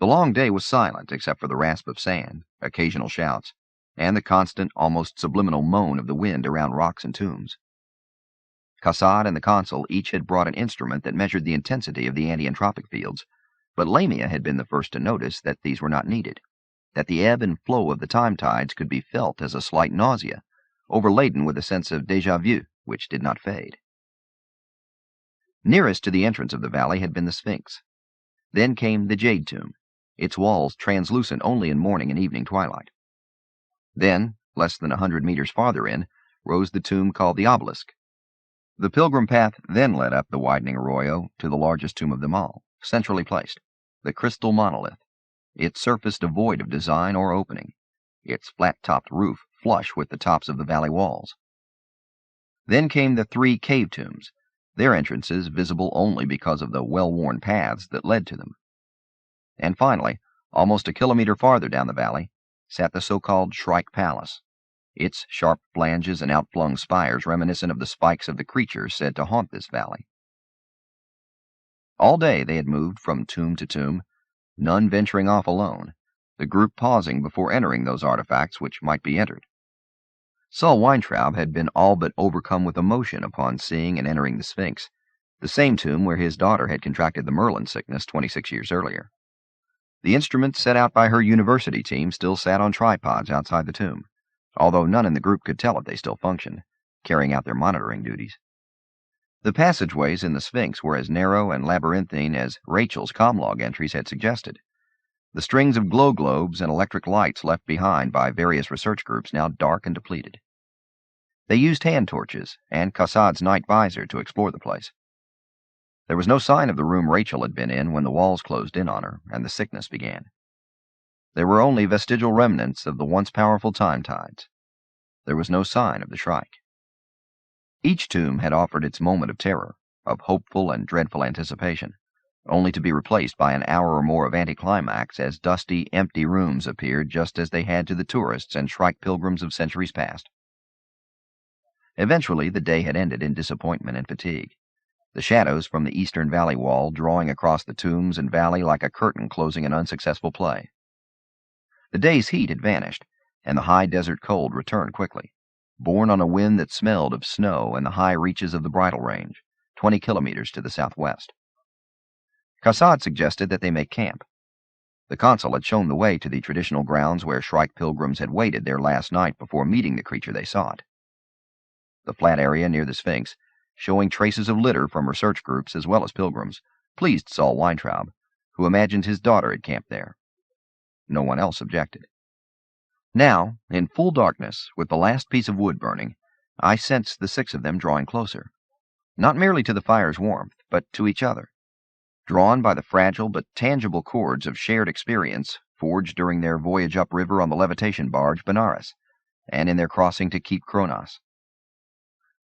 The long day was silent except for the rasp of sand, occasional shouts, and the constant, almost subliminal moan of the wind around rocks and tombs. Cassad and the consul each had brought an instrument that measured the intensity of the anti-entropic fields, but Lamia had been the first to notice that these were not needed, that the ebb and flow of the time tides could be felt as a slight nausea, overladen with a sense of déjà vu, which did not fade. Nearest to the entrance of the valley had been the Sphinx. Then came the Jade Tomb, its walls translucent only in morning and evening twilight. Then, less than 100 meters farther in, rose the tomb called the Obelisk. The pilgrim path then led up the widening arroyo to the largest tomb of them all, centrally placed, the crystal monolith, its surface devoid of design or opening, its flat-topped roof flush with the tops of the valley walls, Then came the 3 cave tombs, their entrances visible only because of the well-worn paths that led to them. And finally, almost a kilometer farther down the valley, sat the so-called Shrike Palace, its sharp flanges and outflung spires reminiscent of the spikes of the creatures said to haunt this valley. All day they had moved from tomb to tomb, none venturing off alone, the group pausing before entering those artifacts which might be entered. Saul Weintraub had been all but overcome with emotion upon seeing and entering the Sphinx, the same tomb where his daughter had contracted the Merlin sickness 26 years earlier. The instruments set out by her university team still sat on tripods outside the tomb, although none in the group could tell if they still functioned, carrying out their monitoring duties. The passageways in the Sphinx were as narrow and labyrinthine as Rachel's comlog entries had suggested. The strings of glow globes and electric lights left behind by various research groups now dark and depleted. They used hand torches and Cassade's night visor to explore the place. There was no sign of the room Rachel had been in when the walls closed in on her and the sickness began. There were only vestigial remnants of the once powerful time tides. There was no sign of the Shrike. Each tomb had offered its moment of terror, of hopeful and dreadful anticipation, only to be replaced by an hour or more of anticlimax as dusty, empty rooms appeared just as they had to the tourists and Shrike pilgrims of centuries past. Eventually, the day had ended in disappointment and fatigue, the shadows from the eastern valley wall drawing across the tombs and valley like a curtain closing an unsuccessful play. The day's heat had vanished, and the high desert cold returned quickly, borne on a wind that smelled of snow and the high reaches of the Bridle Range, 20 kilometers to the southwest. Cassade suggested that they make camp. The consul had shown the way to the traditional grounds where Shrike pilgrims had waited their last night before meeting the creature they sought. The flat area near the Sphinx, showing traces of litter from research groups as well as pilgrims, pleased Saul Weintraub, who imagined his daughter had camped there. No one else objected. Now, in full darkness, with the last piece of wood burning, I sensed the 6 of them drawing closer, not merely to the fire's warmth, but to each other, drawn by the fragile but tangible cords of shared experience forged during their voyage upriver on the levitation barge Benares, and in their crossing to Cape Kronos.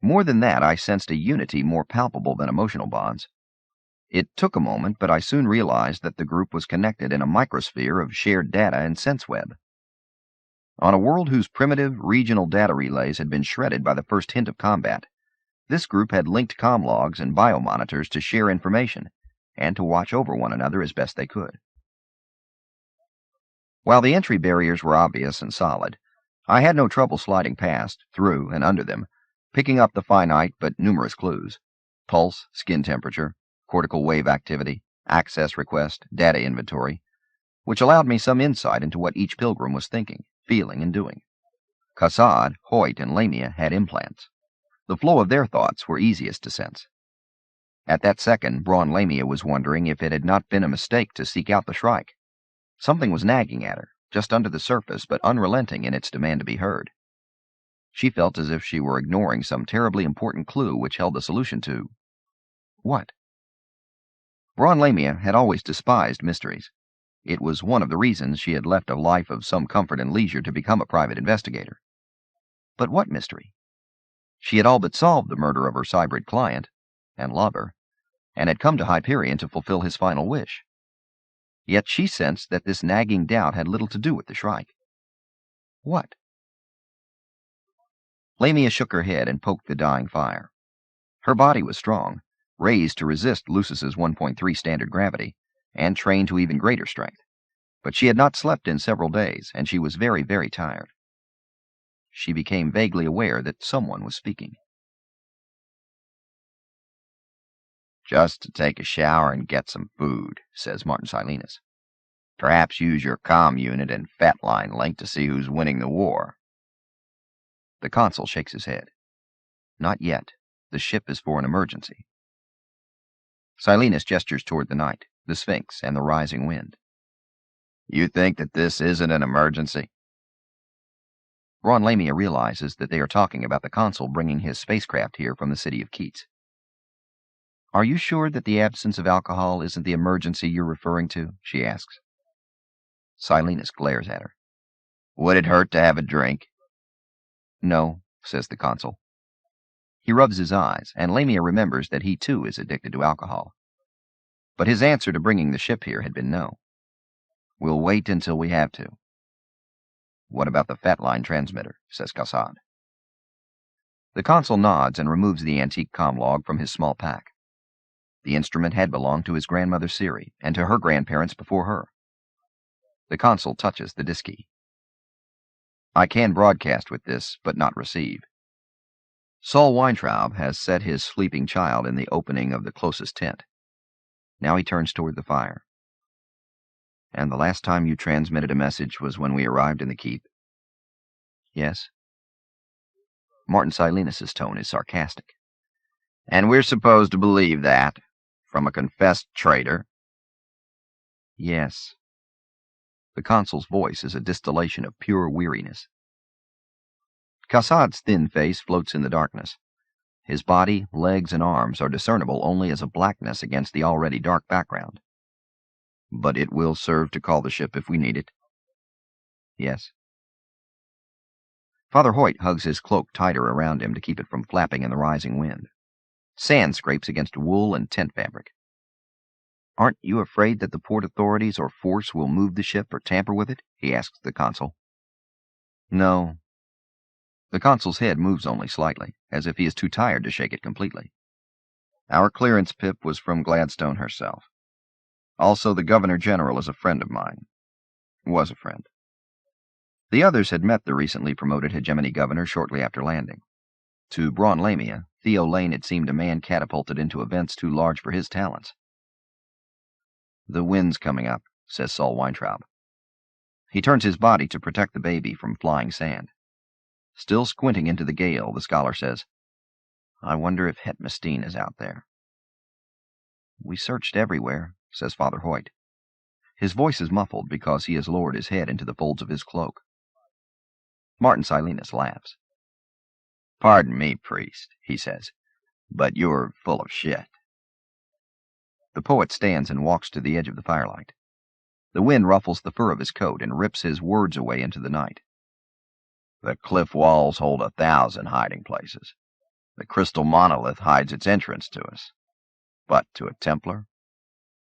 More than that, I sensed a unity more palpable than emotional bonds. It took a moment, but I soon realized that the group was connected in a microsphere of shared data and sense web. On a world whose primitive, regional data relays had been shredded by the first hint of combat, this group had linked comlogs and biomonitors to share information and to watch over one another as best they could. While the entry barriers were obvious and solid, I had no trouble sliding past, through, and under them, picking up the finite but numerous clues: pulse, skin temperature, cortical wave activity, access request, data inventory, which allowed me some insight into what each pilgrim was thinking, feeling, and doing. Cassade, Hoyt, and Lamia had implants. The flow of their thoughts were easiest to sense. At that second, Braun Lamia was wondering if it had not been a mistake to seek out the Shrike. Something was nagging at her, just under the surface, but unrelenting in its demand to be heard. She felt as if she were ignoring some terribly important clue which held the solution to... what? Braun Lamia had always despised mysteries. It was one of the reasons she had left a life of some comfort and leisure to become a private investigator. But what mystery? She had all but solved the murder of her cybrid client, and lover, and had come to Hyperion to fulfill his final wish. Yet she sensed that this nagging doubt had little to do with the Shrike. What? Lamia shook her head and poked the dying fire. Her body was strong, raised to resist Lucis's 1.3 standard gravity, and trained to even greater strength. But she had not slept in several days, and she was very, very tired. She became vaguely aware that someone was speaking. "Just to take a shower and get some food," says Martin Silenus. "Perhaps use your comm unit and Fatline link to see who's winning the war." The consul shakes his head. "Not yet. The ship is for an emergency." Silenus gestures toward the night, the Sphinx, and the rising wind. "You think that this isn't an emergency?" Braun Lamia realizes that they are talking about the consul bringing his spacecraft here from the city of Keats. "Are you sure that the absence of alcohol isn't the emergency you're referring to?" she asks. Silenus glares at her. "Would it hurt to have a drink?" "No," says the consul. He rubs his eyes, and Lamia remembers that he too is addicted to alcohol. But his answer to bringing the ship here had been no. We'll wait until we have to. What about the fat line transmitter? Says Cassad. The consul nods and removes the antique comm log from his small pack. The instrument had belonged to his grandmother Siri, and to her grandparents before her. The consul touches the disk key. I can broadcast with this, but not receive. Saul Weintraub has set his sleeping child in the opening of the closest tent. Now he turns toward the fire. And the last time you transmitted a message was when we arrived in the keep? Yes. Martin Silenus' tone is sarcastic. And we're supposed to believe that? From a confessed traitor? Yes. The consul's voice is a distillation of pure weariness. Cassad's thin face floats in the darkness. His body, legs, and arms are discernible only as a blackness against the already dark background. But it will serve to call the ship if we need it. Yes. Father Hoyt hugs his cloak tighter around him to keep it from flapping in the rising wind. Sand scrapes against wool and tent fabric. Aren't you afraid that the port authorities or force will move the ship or tamper with it? He asks the consul. No. The consul's head moves only slightly, as if he is too tired to shake it completely. Our clearance pip was from Gladstone herself. Also, the Governor-General is a friend of mine. Was a friend. The others had met the recently promoted Hegemony governor shortly after landing. To Braun Lamia, Theo Lane had seemed a man catapulted into events too large for his talents. The wind's coming up, says Saul Weintraub. He turns his body to protect the baby from flying sand. Still squinting into the gale, the scholar says, I wonder if Het Mistine is out there. We searched everywhere, says Father Hoyt. His voice is muffled because he has lowered his head into the folds of his cloak. Martin Silenus laughs. Pardon me, priest, he says, but you're full of shit. The poet stands and walks to the edge of the firelight. The wind ruffles the fur of his coat and rips his words away into the night. The cliff walls hold 1,000 hiding places. The crystal monolith hides its entrance to us. But to a Templar?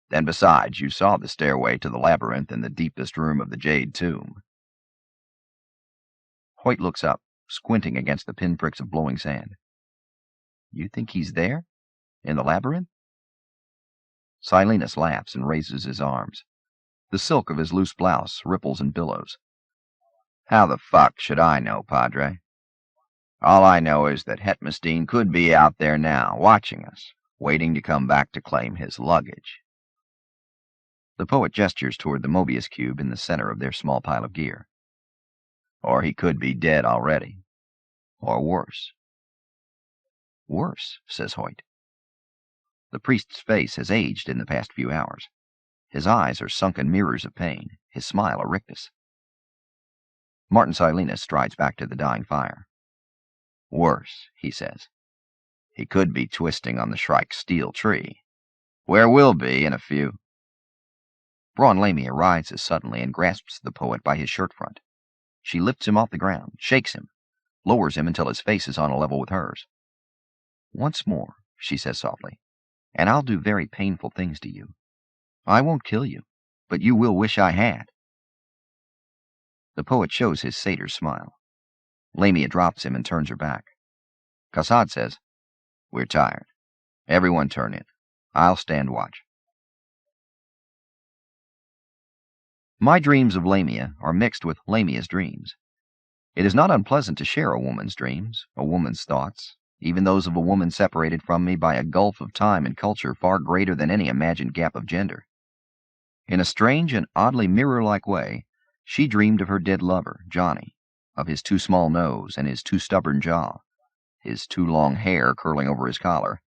Then besides, you saw the stairway to the labyrinth in the deepest room of the Jade Tomb. Hoyt looks up, squinting against the pinpricks of blowing sand. You think he's there? In the labyrinth? Silenus laughs and raises his arms. The silk of his loose blouse ripples and billows. How the fuck should I know, Padre? All I know is that Het Mistine could be out there now, watching us, waiting to come back to claim his luggage. The poet gestures toward the Mobius cube in the center of their small pile of gear. Or he could be dead already. Or worse. Worse, says Hoyt. The priest's face has aged in the past few hours. His eyes are sunken mirrors of pain, his smile a rictus. Martin Silenus strides back to the dying fire. Worse, he says. He could be twisting on the Shrike steel tree, where we'll be in a few. Braun Lamia rises suddenly and grasps the poet by his shirt front. She lifts him off the ground, shakes him, lowers him until his face is on a level with hers. Once more, she says softly, and I'll do very painful things to you. I won't kill you, but you will wish I had. The poet shows his satyr smile. Lamia drops him and turns her back. Cassad says, We're tired. Everyone turn in. I'll stand watch. My dreams of Lamia are mixed with Lamia's dreams. It is not unpleasant to share a woman's dreams, a woman's thoughts, even those of a woman separated from me by a gulf of time and culture far greater than any imagined gap of gender. In a strange and oddly mirror-like way, she dreamed of her dead lover, Johnny, of his too small nose and his too stubborn jaw, his too long hair curling over his collar,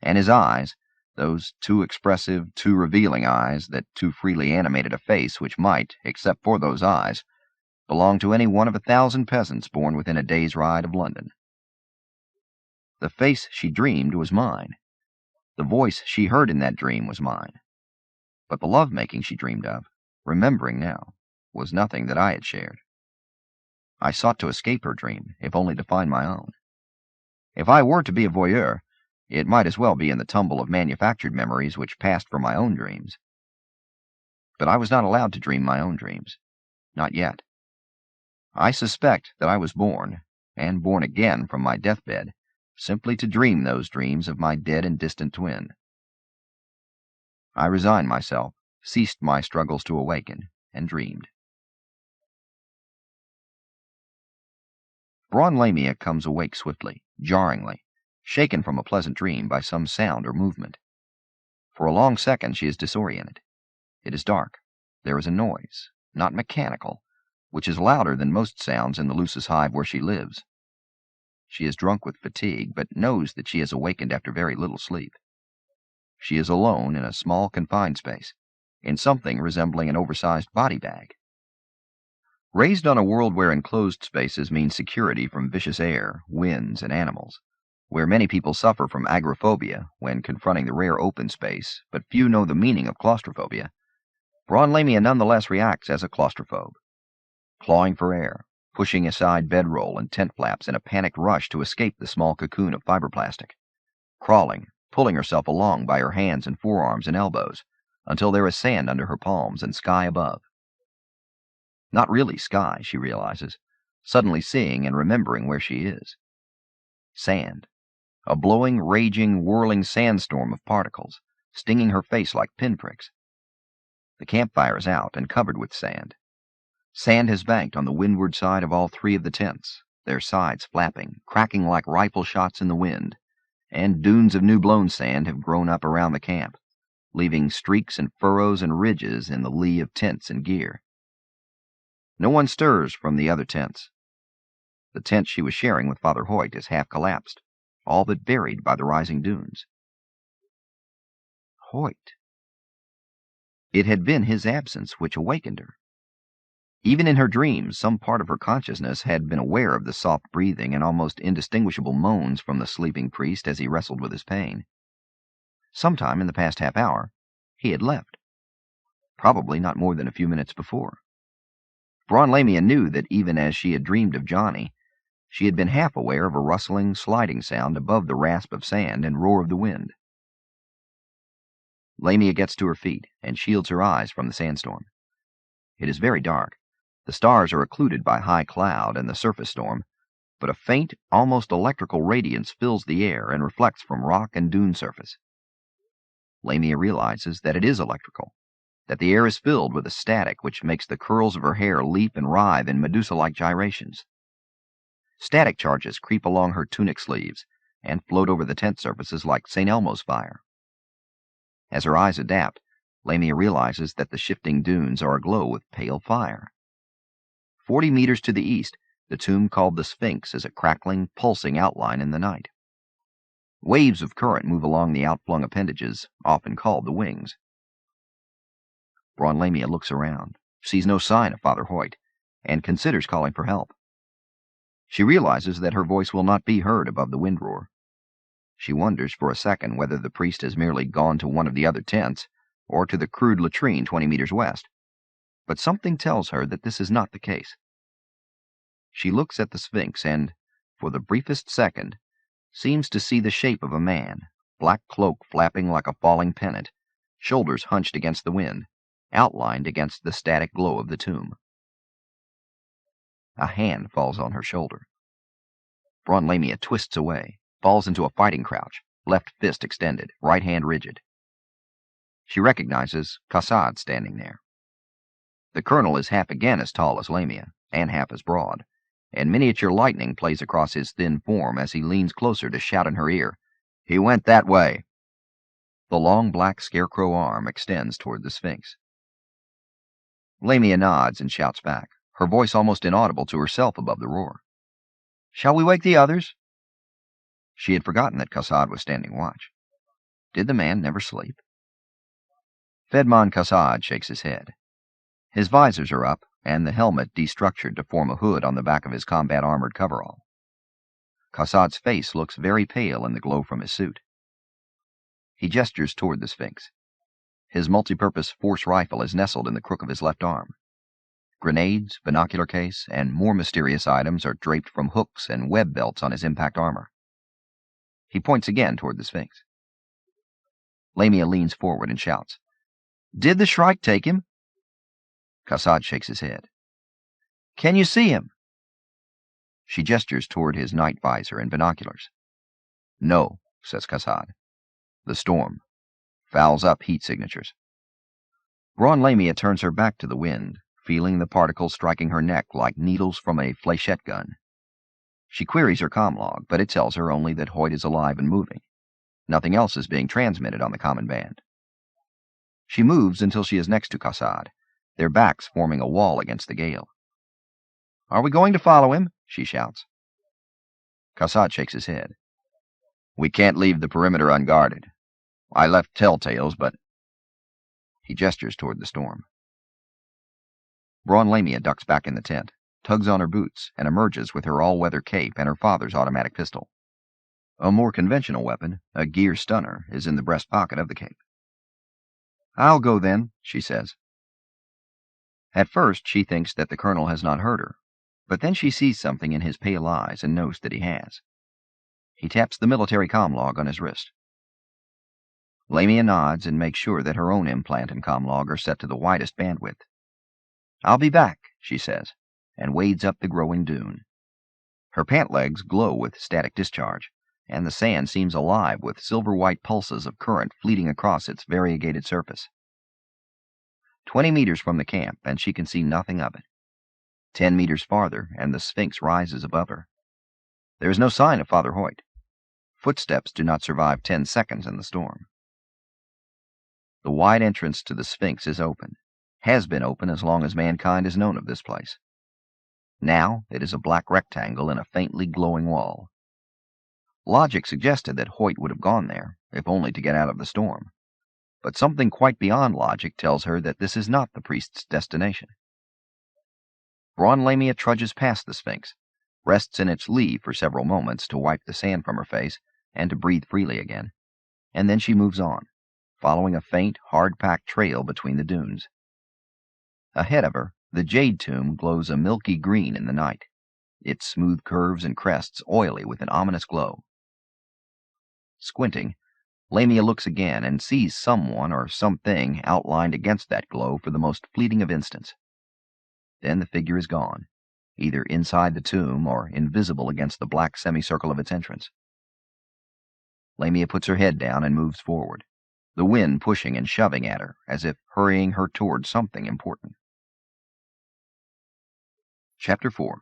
and his eyes, those too expressive, too revealing eyes that too freely animated a face which might, except for those eyes, belong to any one of 1,000 peasants born within a day's ride of London. The face she dreamed was mine. The voice she heard in that dream was mine. But the love-making she dreamed of, remembering now, was nothing that I had shared. I sought to escape her dream, if only to find my own. If I were to be a voyeur, it might as well be in the tumble of manufactured memories which passed for my own dreams. But I was not allowed to dream my own dreams. Not yet. I suspect that I was born, and born again from my deathbed, simply to dream those dreams of my dead and distant twin. I resigned myself, ceased my struggles to awaken, and dreamed. Braun Lamia comes awake swiftly, jarringly, shaken from a pleasant dream by some sound or movement. For a long second she is disoriented. It is dark. There is a noise, not mechanical, which is louder than most sounds in the Lucis hive where she lives. She is drunk with fatigue, but knows that she has awakened after very little sleep. She is alone in a small confined space, in something resembling an oversized body bag. Raised on a world where enclosed spaces mean security from vicious air, winds, and animals, where many people suffer from agoraphobia when confronting the rare open space, but few know the meaning of claustrophobia, Braun Lamia nonetheless reacts as a claustrophobe, clawing for air, pushing aside bedroll and tent flaps in a panicked rush to escape the small cocoon of fiberplastic, crawling, pulling herself along by her hands and forearms and elbows, until there is sand under her palms and sky above. Not really sky, she realizes, suddenly seeing and remembering where she is. Sand. A blowing, raging, whirling sandstorm of particles, stinging her face like pinpricks. The campfire is out and covered with sand. Sand has banked on the windward side of all three of the tents, their sides flapping, cracking like rifle shots in the wind, and dunes of new-blown sand have grown up around the camp, leaving streaks and furrows and ridges in the lee of tents and gear. No one stirs from the other tents. The tent she was sharing with Father Hoyt is half collapsed, all but buried by the rising dunes. Hoyt. It had been his absence which awakened her. Even in her dreams, some part of her consciousness had been aware of the soft breathing and almost indistinguishable moans from the sleeping priest as he wrestled with his pain. Sometime in the past half hour, he had left. Probably not more than a few minutes before. Braun Lamia knew that even as she had dreamed of Johnny, she had been half aware of a rustling, sliding sound above the rasp of sand and roar of the wind. Lamia gets to her feet and shields her eyes from the sandstorm. It is very dark. The stars are occluded by high cloud and the surface storm, but a faint, almost electrical radiance fills the air and reflects from rock and dune surface. Lamia realizes that it is electrical, that the air is filled with a static which makes the curls of her hair leap and writhe in Medusa-like gyrations. Static charges creep along her tunic sleeves and float over the tent surfaces like St. Elmo's fire. As her eyes adapt, Lamia realizes that the shifting dunes are aglow with pale fire. 40 meters to the east, the tomb called the Sphinx is a crackling, pulsing outline in the night. Waves of current move along the outflung appendages, often called the wings. Braun Lamia looks around, sees no sign of Father Hoyt, and considers calling for help. She realizes that her voice will not be heard above the wind roar. She wonders for a second whether the priest has merely gone to one of the other tents, or to the crude latrine 20 meters west. But something tells her that this is not the case. She looks at the Sphinx and, for the briefest second, seems to see the shape of a man, black cloak flapping like a falling pennant, shoulders hunched against the wind, outlined against the static glow of the tomb. A hand falls on her shoulder. Braun Lamia twists away, falls into a fighting crouch, left fist extended, right hand rigid. She recognizes Cassad standing there. The colonel is half again as tall as Lamia, and half as broad, and miniature lightning plays across his thin form as he leans closer to shout in her ear, "He went that way!" The long black scarecrow arm extends toward the Sphinx. Lamia nods and shouts back, her voice almost inaudible to herself above the roar. "Shall we wake the others?" She had forgotten that Cassad was standing watch. Did the man never sleep? Fedman Cassad shakes his head. His visors are up, and the helmet destructured to form a hood on the back of his combat-armored coverall. Cassad's face looks very pale in the glow from his suit. He gestures toward the Sphinx. His multipurpose force rifle is nestled in the crook of his left arm. Grenades, binocular case, and more mysterious items are draped from hooks and web belts on his impact armor. He points again toward the Sphinx. Lamia leans forward and shouts, "Did the Shrike take him?" Cassette shakes his head. "Can you see him?" She gestures toward his night visor and binoculars. "No," says Cassette. "The storm. Fouls up heat signatures." Braun Lamia turns her back to the wind, feeling the particles striking her neck like needles from a fléchette gun. She queries her comm log, but it tells her only that Hoyt is alive and moving. Nothing else is being transmitted on the common band. She moves until she is next to Cassette, their backs forming a wall against the gale. "Are we going to follow him?" she shouts. Cassette shakes his head. "We can't leave the perimeter unguarded. I left telltales, but—" He gestures toward the storm. Braun Lamia ducks back in the tent, tugs on her boots, and emerges with her all-weather cape and her father's automatic pistol. A more conventional weapon, a gear stunner, is in the breast pocket of the cape. "I'll go then," she says. At first she thinks that the colonel has not heard her, but then she sees something in his pale eyes and knows that he has. He taps the military comm log on his wrist. Lamia nods and makes sure that her own implant and comm log are set to the widest bandwidth. "I'll be back," she says, and wades up the growing dune. Her pant legs glow with static discharge, and the sand seems alive with silver-white pulses of current fleeting across its variegated surface. 20 meters from the camp, and she can see nothing of it. 10 meters farther, and the Sphinx rises above her. There is no sign of Father Hoyt. Footsteps do not survive 10 seconds in the storm. The wide entrance to the Sphinx is open, has been open as long as mankind has known of this place. Now it is a black rectangle in a faintly glowing wall. Logic suggested that Hoyt would have gone there, if only to get out of the storm. But something quite beyond logic tells her that this is not the priest's destination. Braun Lamia trudges past the Sphinx, rests in its lee for several moments to wipe the sand from her face and to breathe freely again, and then she moves on, following a faint, hard-packed trail between the dunes. Ahead of her, the jade tomb glows a milky green in the night, its smooth curves and crests oily with an ominous glow. Squinting, Lamia looks again and sees someone or something outlined against that glow for the most fleeting of instants. Then the figure is gone, either inside the tomb or invisible against the black semicircle of its entrance. Lamia puts her head down and moves forward, the wind pushing and shoving at her as if hurrying her toward something important. Chapter 4.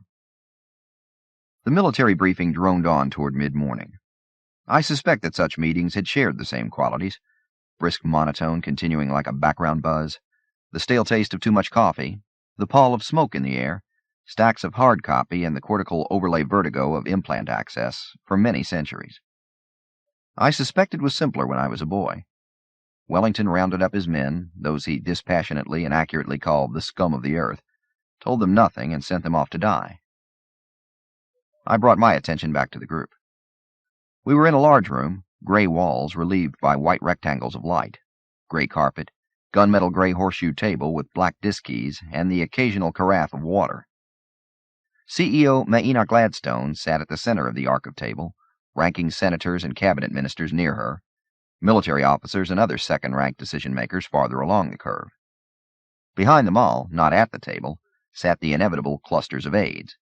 The military briefing droned on toward mid-morning. I suspect that such meetings had shared the same qualities: brisk monotone continuing like a background buzz, the stale taste of too much coffee, the pall of smoke in the air, stacks of hard copy, and the cortical overlay vertigo of implant access for many centuries. I suspect it was simpler when I was a boy. Wellington rounded up his men, those he dispassionately and accurately called the scum of the earth, told them nothing, and sent them off to die. I brought my attention back to the group. We were in a large room, gray walls relieved by white rectangles of light, gray carpet, gunmetal gray horseshoe table with black disc keys, and the occasional carafe of water. CEO Maina Gladstone sat at the center of the arc of table, ranking senators and cabinet ministers near her, military officers and other second-rank decision-makers farther along the curve. Behind them all, not at the table, sat the inevitable clusters of aides,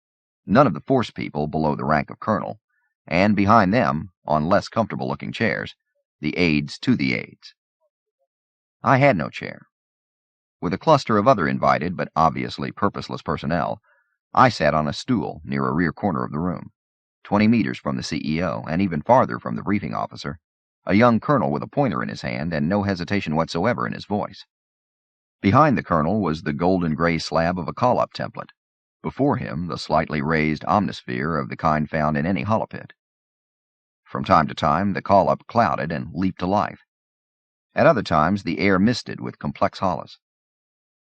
none of the force people below the rank of colonel, and behind them, on less comfortable-looking chairs, the aides to the aides. I had no chair. With a cluster of other invited but obviously purposeless personnel, I sat on a stool near a rear corner of the room, 20 meters from the CEO and even farther from the briefing officer, a young colonel with a pointer in his hand and no hesitation whatsoever in his voice. Behind the colonel was the golden-gray slab of a call-up template. Before him, the slightly raised omnisphere of the kind found in any holopit. From time to time, the call-up clouded and leaped to life. At other times, the air misted with complex hollows.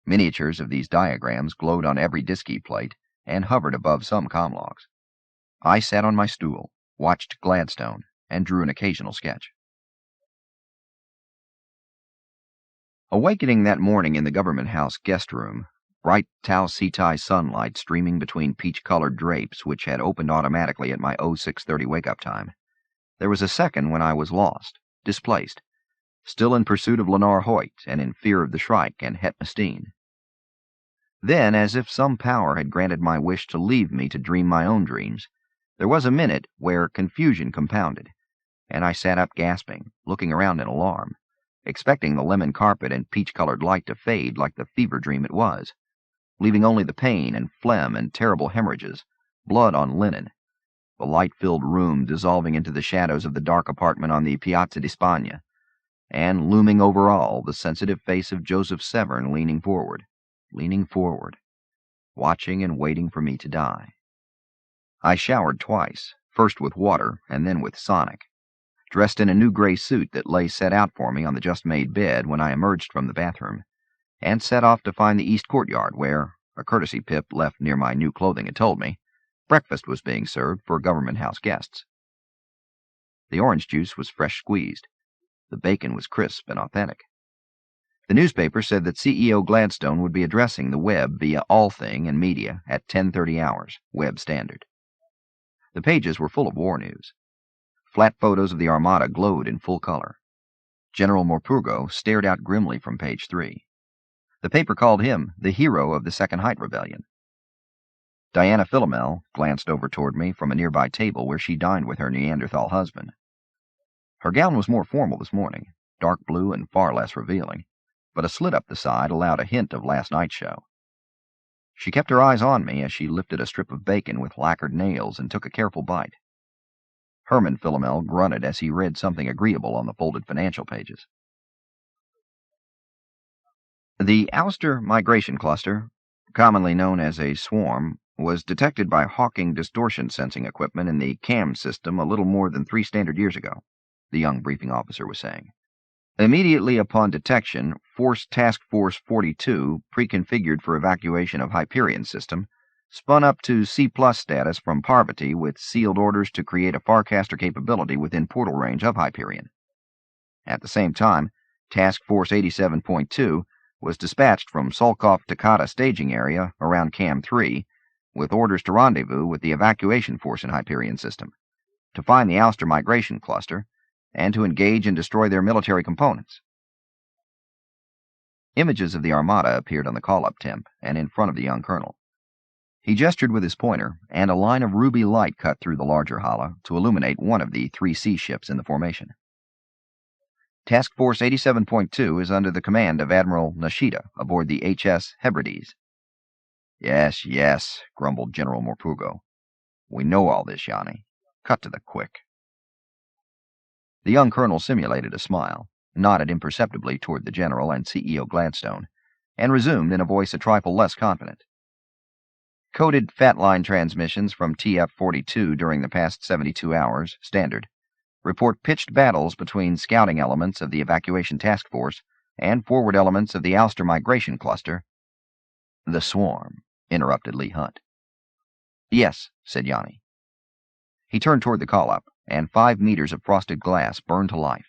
Miniatures of these diagrams glowed on every diski plate and hovered above some comm logs. I sat on my stool, watched Gladstone, and drew an occasional sketch. Awakening that morning in the government house guest room, bright Tau Cetai sunlight streaming between peach-colored drapes which had opened automatically at my 0630 wake-up time, There was a second when I was lost, displaced, still in pursuit of Lenore Hoyt and in fear of the Shrike and Het Mestine. Then, as if some power had granted my wish to leave me to dream my own dreams, there was a minute where confusion compounded, and I sat up gasping, looking around in alarm, expecting the lemon carpet and peach-colored light to fade like the fever dream it was, leaving only the pain and phlegm and terrible hemorrhages, blood on linen, the light-filled room dissolving into the shadows of the dark apartment on the Piazza di Spagna, and looming over all the sensitive face of Joseph Severn leaning forward, watching and waiting for me to die. I showered twice, first with water and then with Sonic, dressed in a new gray suit that lay set out for me on the just-made bed when I emerged from the bathroom, and set off to find the east courtyard where, a courtesy pip left near my new clothing had told me, breakfast was being served for Government House guests. The orange juice was fresh squeezed. The bacon was crisp and authentic. The newspaper said that CEO Gladstone would be addressing the web via All Thing and Media at 10:30 hours, Web Standard. The pages were full of war news. Flat photos of the Armada glowed in full color. General Morpurgo stared out grimly from page 3. The paper called him the hero of the Second Height Rebellion. Diana Philomel glanced over toward me from a nearby table where she dined with her Neanderthal husband. Her gown was more formal this morning, dark blue and far less revealing, but a slit up the side allowed a hint of last night's show. She kept her eyes on me as she lifted a strip of bacon with lacquered nails and took a careful bite. Herman Philomel grunted as he read something agreeable on the folded financial pages. The Ouster migration cluster, commonly known as a swarm, was detected by Hawking distortion sensing equipment in the CAM system a little more than 3 standard years ago, the young briefing officer was saying. Immediately upon detection, Force Task Force 42, pre-configured for evacuation of Hyperion system, spun up to C+ status from Parvati with sealed orders to create a Farcaster capability within portal range of Hyperion. At the same time, Task Force 87.2 was dispatched from Solkov-Takata staging area around Cam 3 with orders to rendezvous with the evacuation force in Hyperion system, to find the Ouster migration cluster, and to engage and destroy their military components. Images of the Armada appeared on the call-up temp and in front of the young colonel. He gestured with his pointer, and a line of ruby light cut through the larger hala to illuminate one of the 3 sea ships in the formation. Task Force 87.2 is under the command of Admiral Nishida aboard the HS Hebrides. Yes, yes, grumbled General Morpurgo. We know all this, Yanni. Cut to the quick. The young colonel simulated a smile, nodded imperceptibly toward the general and CEO Gladstone, and resumed in a voice a trifle less confident. Coded fat-line transmissions from TF-42 during the past 72 hours, standard, report pitched battles between scouting elements of the evacuation task force and forward elements of the Ouster migration cluster. The swarm, interrupted Lee Hunt. Yes, said Yanni. He turned toward the call-up, and 5 meters of frosted glass burned to life.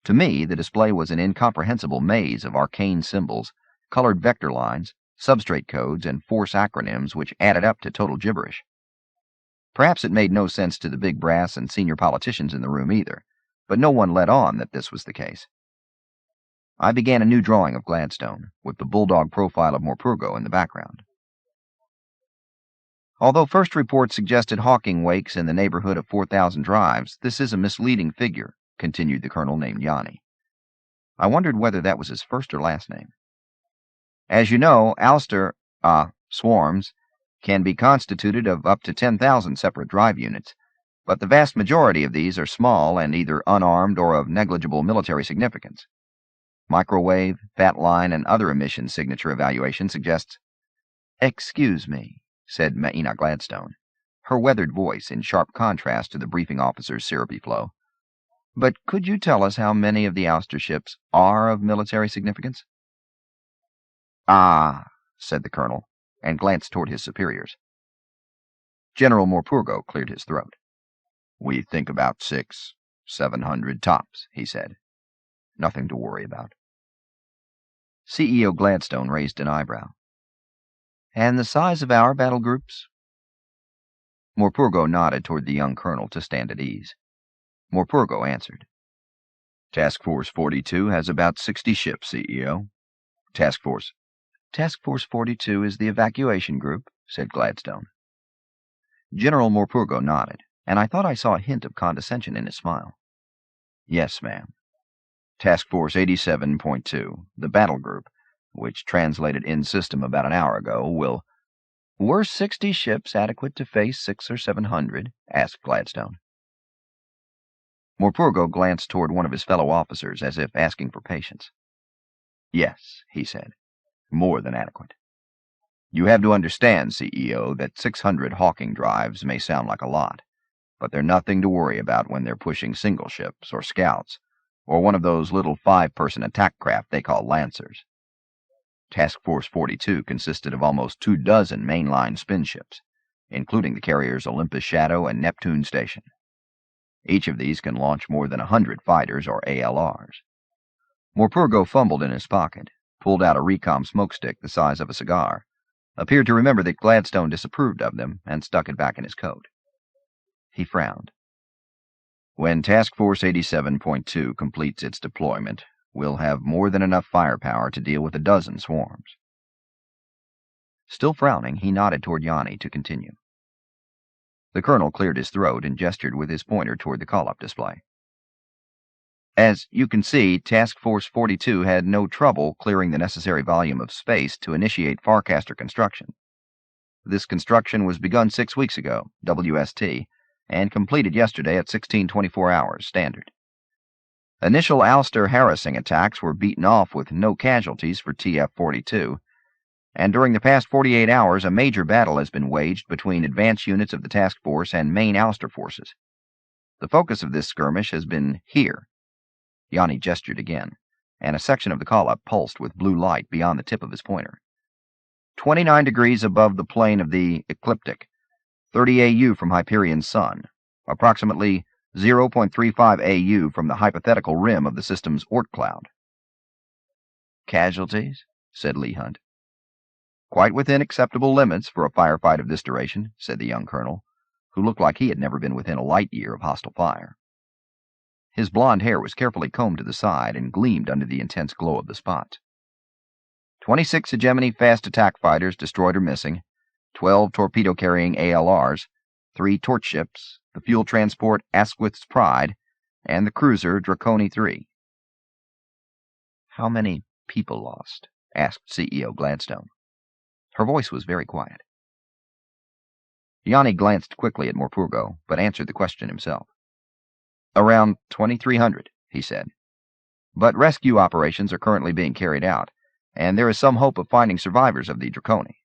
To me, the display was an incomprehensible maze of arcane symbols, colored vector lines, substrate codes, and force acronyms which added up to total gibberish. Perhaps it made no sense to the big brass and senior politicians in the room either, but no one let on that this was the case. I began a new drawing of Gladstone, with the bulldog profile of Morpurgo in the background. Although first reports suggested Hawking wakes in the neighborhood of 4,000 drives, this is a misleading figure, continued the colonel named Yanni. I wondered whether that was his first or last name. As you know, Ouster, swarms, can be constituted of up to 10,000 separate drive units, but the vast majority of these are small and either unarmed or of negligible military significance. Microwave, fat line, and other emission signature evaluation suggests... Excuse me, said Maina Gladstone, her weathered voice in sharp contrast to the briefing officer's syrupy flow. But could you tell us how many of the Ouster ships are of military significance? Ah, said the colonel, and glanced toward his superiors. General Morpurgo cleared his throat. We think about 600-700 tops, he said. Nothing to worry about. CEO Gladstone raised an eyebrow. And the size of our battle groups? Morpurgo nodded toward the young colonel to stand at ease. Morpurgo answered. Task Force 42 has about 60 ships, CEO. Task Force 42 is the evacuation group, said Gladstone. General Morpurgo nodded, and I thought I saw a hint of condescension in his smile. Yes, ma'am. Task Force 87.2, the battle group, which translated in system about an hour ago, will... Were 60 ships adequate to face 600 or 700? Asked Gladstone. Morpurgo glanced toward one of his fellow officers as if asking for patience. Yes, he said. More than adequate. You have to understand, CEO, that 600 Hawking drives may sound like a lot, but they're nothing to worry about when they're pushing single ships or scouts, or one of those little 5-person attack craft they call Lancers. Task Force 42 consisted of almost 24 mainline spin ships, including the carriers Olympus Shadow and Neptune Station. Each of these can launch more than 100 fighters or ALRs. Morpurgo fumbled in his pocket, pulled out a recom smokestick the size of a cigar, appeared to remember that Gladstone disapproved of them, and stuck it back in his coat. He frowned. When Task Force 87.2 completes its deployment, we'll have more than enough firepower to deal with 12 swarms. Still frowning, he nodded toward Yanni to continue. The colonel cleared his throat and gestured with his pointer toward the call-up display. As you can see, Task Force 42 had no trouble clearing the necessary volume of space to initiate Farcaster construction. This construction was begun 6 weeks ago, WST, and completed yesterday at 16:24 hours, Standard. Initial Ouster harassing attacks were beaten off with no casualties for TF-42, and during the past 48 hours a major battle has been waged between advance units of the task force and main Ouster forces. The focus of this skirmish has been here. Yanni gestured again, and a section of the call-up pulsed with blue light beyond the tip of his pointer. 29 degrees above the plane of the ecliptic, 30 AU from Hyperion's sun, approximately 0.35 AU from the hypothetical rim of the system's Oort cloud. Casualties? Said Lee Hunt. Quite within acceptable limits for a firefight of this duration, said the young colonel, who looked like he had never been within a light year of hostile fire. His blond hair was carefully combed to the side and gleamed under the intense glow of the spots. 26 Hegemony fast attack fighters destroyed or missing, 12 torpedo-carrying ALRs, 3 torch ships, the fuel transport Asquith's Pride, and the cruiser Draconi 3. How many people lost? Asked CEO Gladstone. Her voice was very quiet. Yanni glanced quickly at Morpurgo, but answered the question himself. Around 2,300, he said. But rescue operations are currently being carried out, and there is some hope of finding survivors of the Draconi.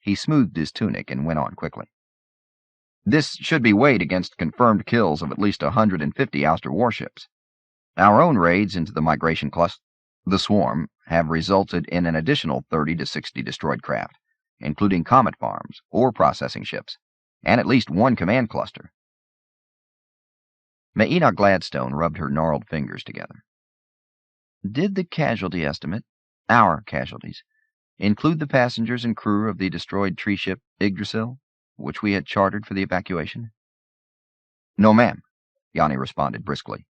He smoothed his tunic and went on quickly. This should be weighed against confirmed kills of at least 150 Ouster warships. Our own raids into the migration cluster, the swarm, have resulted in an additional 30 to 60 destroyed craft, including comet farms, ore processing ships, and at least 1 command cluster. Maina Gladstone rubbed her gnarled fingers together. Did the casualty estimate, our casualties, include the passengers and crew of the destroyed tree ship Yggdrasil, which we had chartered for the evacuation? No, ma'am, Yanni responded briskly.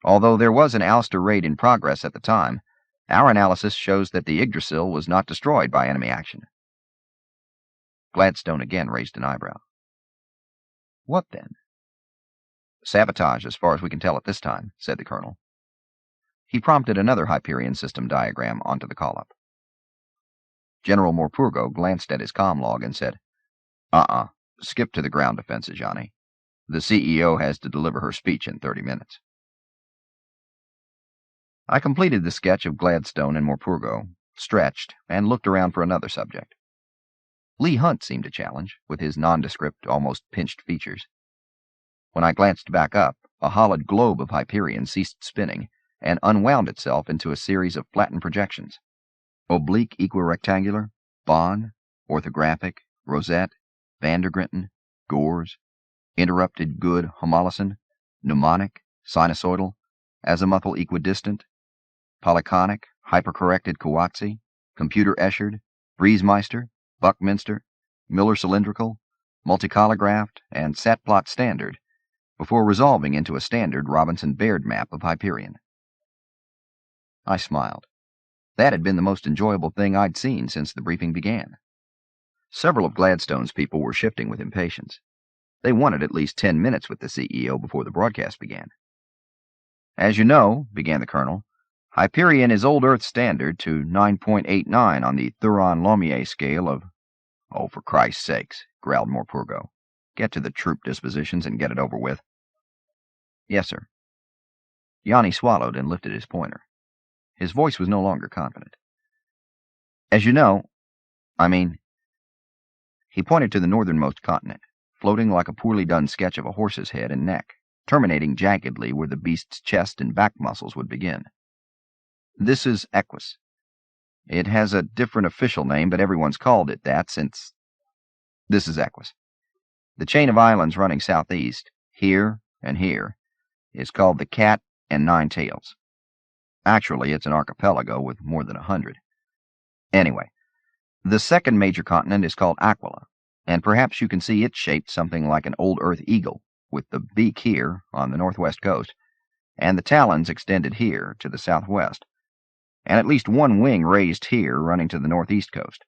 Although there was an Ouster raid in progress at the time, our analysis shows that the Yggdrasil was not destroyed by enemy action. Gladstone again raised an eyebrow. What then? Sabotage, as far as we can tell at this time, said the colonel. He prompted another Hyperion system diagram onto the call-up. General Morpurgo glanced at his comm log and said, skip to the ground defenses, Yanni. The CEO has to deliver her speech in 30 minutes. I completed the sketch of Gladstone and Morpurgo, stretched, and looked around for another subject. Lee Hunt seemed a challenge, with his nondescript, almost pinched features. When I glanced back up, a hollowed globe of Hyperion ceased spinning and unwound itself into a series of flattened projections. Oblique equirectangular, Bond, orthographic, rosette, Vandergrinten, Gores, interrupted good homolocene, mnemonic, sinusoidal, azimuthal equidistant, polyconic, hypercorrected Kawatsi, computer Eschard, Briesmeister, Buckminster, Miller cylindrical, multicolographed, and Satplot standard, before resolving into a standard Robinson-Baird map of Hyperion. I smiled. That had been the most enjoyable thing I'd seen since the briefing began. Several of Gladstone's people were shifting with impatience. They wanted at least 10 minutes with the CEO before the broadcast began. As you know, began the Colonel, Hyperion is Old Earth standard to 9.89 on the Thuron-Lomier scale of— "Oh, for Christ's sakes," growled Morpurgo. "Get to the troop dispositions and get it over with." "Yes, sir." Yanni swallowed and lifted his pointer. His voice was no longer confident. "As you know, He pointed to the northernmost continent, floating like a poorly done sketch of a horse's head and neck, terminating jaggedly where the beast's chest and back muscles would begin. "This is Equus. It has a different official name, but everyone's called it that since— This is Equus. The chain of islands running southeast, here and here, is called the Cat and Nine Tails. Actually, it's an archipelago with more than 100. Anyway, the second major continent is called Aquila, and perhaps you can see it shaped something like an old Earth eagle, with the beak here on the northwest coast, and the talons extended here to the southwest, and at least one wing raised here running to the northeast coast.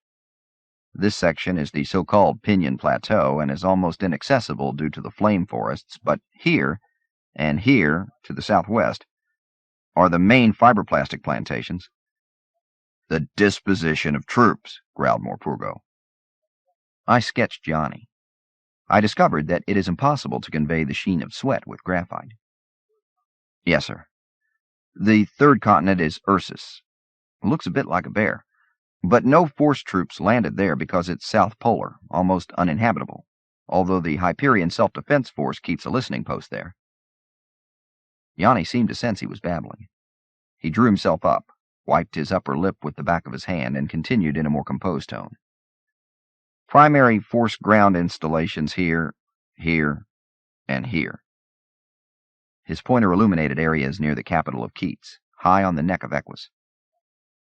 This section is the so-called Pinion Plateau and is almost inaccessible due to the flame forests, but here, and here to the southwest, are the main fiberplastic plantations." "The disposition of troops," growled Morpurgo. I sketched Yanni. I discovered that it is impossible to convey the sheen of sweat with graphite. "Yes, sir. The third continent is Ursus. Looks a bit like a bear. But no force troops landed there because it's south polar, almost uninhabitable, although the Hyperion Self-Defense Force keeps a listening post there." Yanni seemed to sense he was babbling. He drew himself up, wiped his upper lip with the back of his hand, and continued in a more composed tone. "Primary force ground installations here, here, and here." His pointer illuminated areas near the capital of Keats, high on the neck of Equus.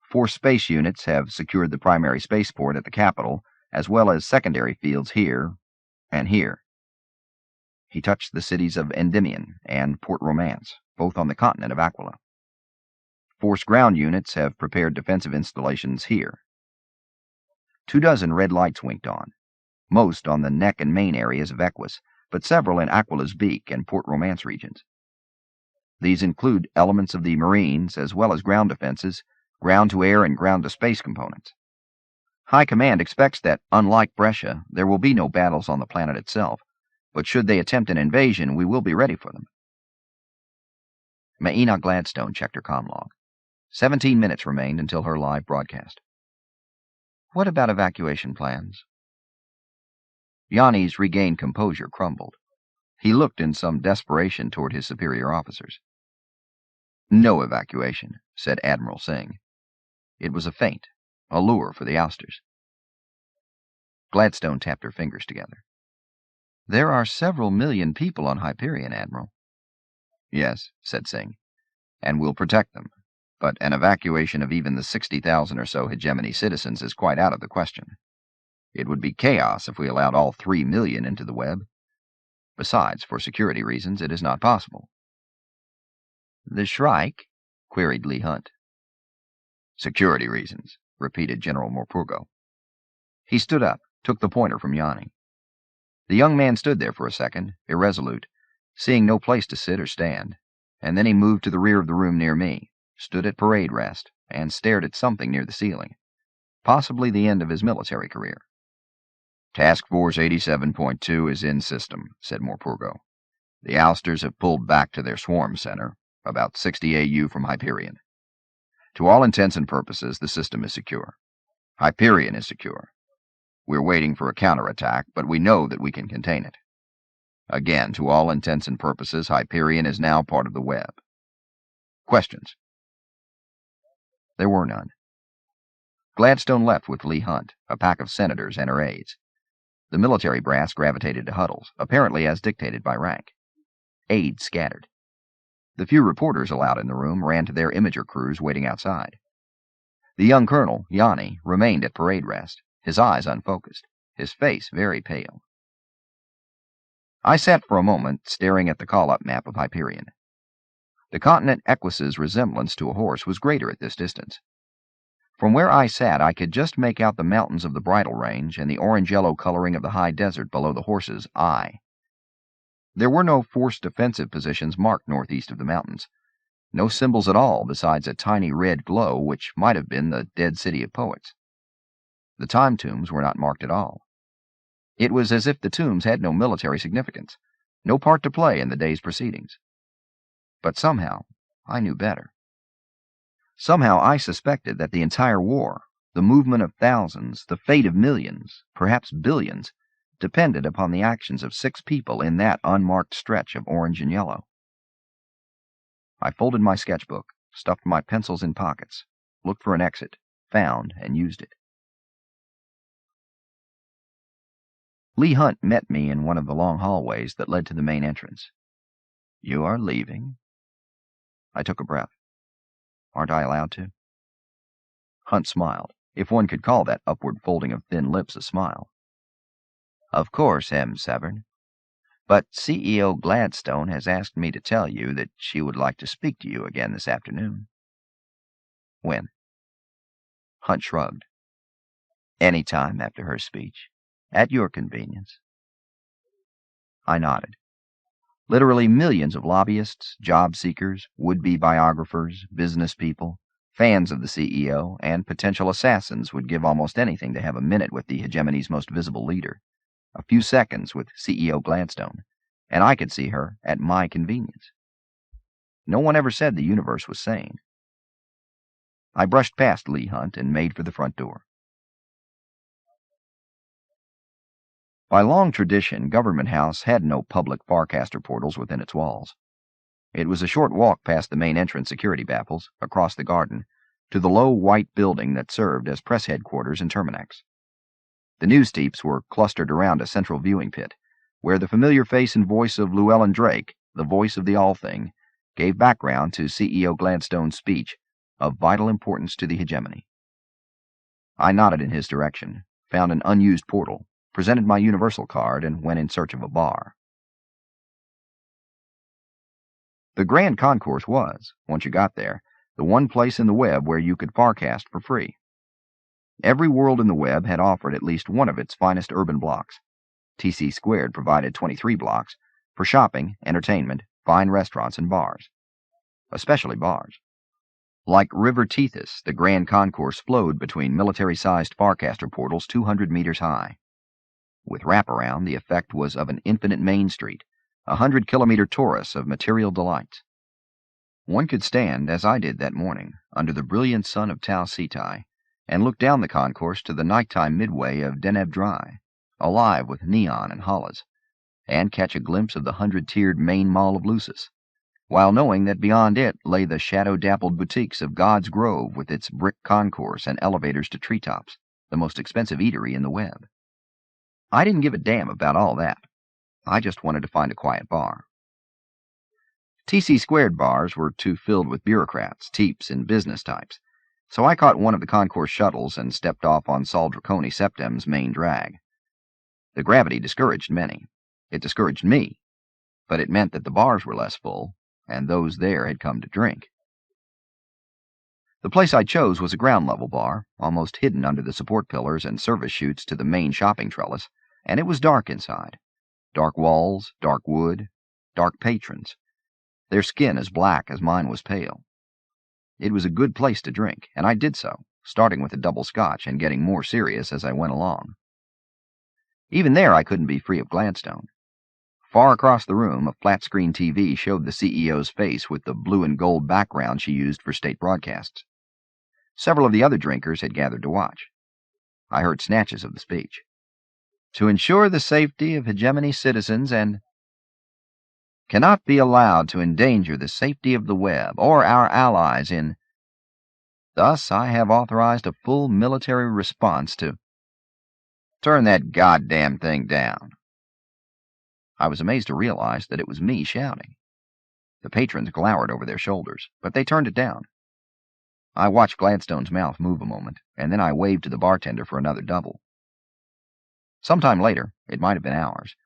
"Force space units have secured the primary spaceport at the capital, as well as secondary fields here and here." He touched the cities of Endymion and Port Romance, both on the continent of Aquila. "Force ground units have prepared defensive installations here." 24 red lights winked on, most on the neck and main areas of Equus, but several in Aquila's beak and Port Romance regions. These include elements of the Marines, as well as ground defenses, ground-to-air and ground-to-space components. High Command expects that, unlike Brescia, there will be no battles on the planet itself, but should they attempt an invasion, we will be ready for them. Maina Gladstone checked her comm log. 17 minutes remained until her live broadcast. "What about evacuation plans?" Yanni's regained composure crumbled. He looked in some desperation toward his superior officers. "No evacuation," said Admiral Singh. It was a feint, a lure for the Ousters. Gladstone tapped her fingers together. "There are several million people on Hyperion, Admiral." "Yes," said Singh, "and we'll protect them. But an evacuation of even the 60,000 or so Hegemony citizens is quite out of the question. It would be chaos if we allowed all 3 million into the web. Besides, for security reasons, it is not possible." "The Shrike?" queried Lee Hunt. "Security reasons," repeated General Morpurgo. He stood up, took the pointer from Yanni. The young man stood there for a second, irresolute, seeing no place to sit or stand, and then he moved to the rear of the room near me, stood at parade rest, and stared at something near the ceiling, possibly the end of his military career. "Task Force 87.2 is in system," said Morpurgo. "The Ousters have pulled back to their swarm center, about 60 AU from Hyperion. To all intents and purposes, the system is secure. Hyperion is secure. We're waiting for a counterattack, but we know that we can contain it. Again, to all intents and purposes, Hyperion is now part of the web. Questions?" There were none. Gladstone left with Lee Hunt, a pack of senators and her aides. The military brass gravitated to huddles, apparently as dictated by rank. Aides scattered. The few reporters allowed in the room ran to their imager crews waiting outside. The young colonel, Yanni, remained at parade rest, his eyes unfocused, his face very pale. I sat for a moment, staring at the call-up map of Hyperion. The continent Equus's resemblance to a horse was greater at this distance. From where I sat, I could just make out the mountains of the bridle range and the orange-yellow coloring of the high desert below the horse's eye. There were no forced defensive positions marked northeast of the mountains. No symbols at all besides a tiny red glow which might have been the dead city of poets. The time tombs were not marked at all. It was as if the tombs had no military significance, no part to play in the day's proceedings. But somehow, I knew better. Somehow I suspected that the entire war, the movement of thousands, the fate of millions, perhaps billions, depended upon the actions of 6 people in that unmarked stretch of orange and yellow. I folded my sketchbook, stuffed my pencils in pockets, looked for an exit, found and used it. Lee Hunt met me in one of the long hallways that led to the main entrance. "You are leaving?" I took a breath. "Aren't I allowed to?" Hunt smiled, if one could call that upward folding of thin lips a smile. "Of course, M. Severn. But CEO Gladstone has asked me to tell you that she would like to speak to you again this afternoon." "When?" Hunt shrugged. "Any time after her speech. At your convenience." I nodded. Literally millions of lobbyists, job seekers, would-be biographers, business people, fans of the CEO, and potential assassins would give almost anything to have a minute with the Hegemony's most visible leader, a few seconds with CEO Gladstone, and I could see her at my convenience. No one ever said the universe was sane. I brushed past Lee Hunt and made for the front door. By long tradition, Government House had no public Farcaster portals within its walls. It was a short walk past the main entrance security baffles, across the garden, to the low white building that served as press headquarters and Terminex. The news teeps were clustered around a central viewing pit, where the familiar face and voice of Llewellyn Drake, the voice of the All-Thing, gave background to CEO Gladstone's speech of vital importance to the Hegemony. I nodded in his direction, found an unused portal, presented my Universal card, and went in search of a bar. The Grand Concourse was, once you got there, the one place in the web where you could Farcast for free. Every world in the web had offered at least one of its finest urban blocks. TC Squared provided 23 blocks for shopping, entertainment, fine restaurants, and bars. Especially bars. Like River Tethys, the Grand Concourse flowed between military-sized Farcaster portals 200 meters high. With wraparound, the effect was of an infinite Main Street, 100-kilometer torus of material delights. One could stand, as I did that morning, under the brilliant sun of Tau Cetai, and look down the concourse to the nighttime midway of Deneb Dry, alive with neon and hollas, and catch a glimpse of the 100-tiered main mall of Lucis, while knowing that beyond it lay the shadow-dappled boutiques of God's Grove with its brick concourse and elevators to treetops, the most expensive eatery in the web. I didn't give a damn about all that. I just wanted to find a quiet bar. TC Squared bars were too filled with bureaucrats, teeps, and business types, so I caught one of the concourse shuttles and stepped off on Sol Draconi Septem's main drag. The gravity discouraged many. It discouraged me, but it meant that the bars were less full, and those there had come to drink. The place I chose was a ground-level bar, almost hidden under the support pillars and service chutes to the main shopping trellis, and it was dark inside. Dark walls, dark wood, dark patrons. Their skin as black as mine was pale. It was a good place to drink, and I did so, starting with a double scotch and getting more serious as I went along. Even there I couldn't be free of Gladstone. Far across the room, a flat-screen TV showed the CEO's face with the blue and gold background she used for state broadcasts. Several of the other drinkers had gathered to watch. I heard snatches of the speech. "To ensure the safety of Hegemony citizens and cannot be allowed to endanger the safety of the web or our allies in. Thus I have authorized a full military response to turn that goddamn thing down." I was amazed to realize that it was me shouting. The patrons glowered over their shoulders, but they turned it down. I watched Gladstone's mouth move a moment, and then I waved to the bartender for another double. Sometime later, it might have been hours,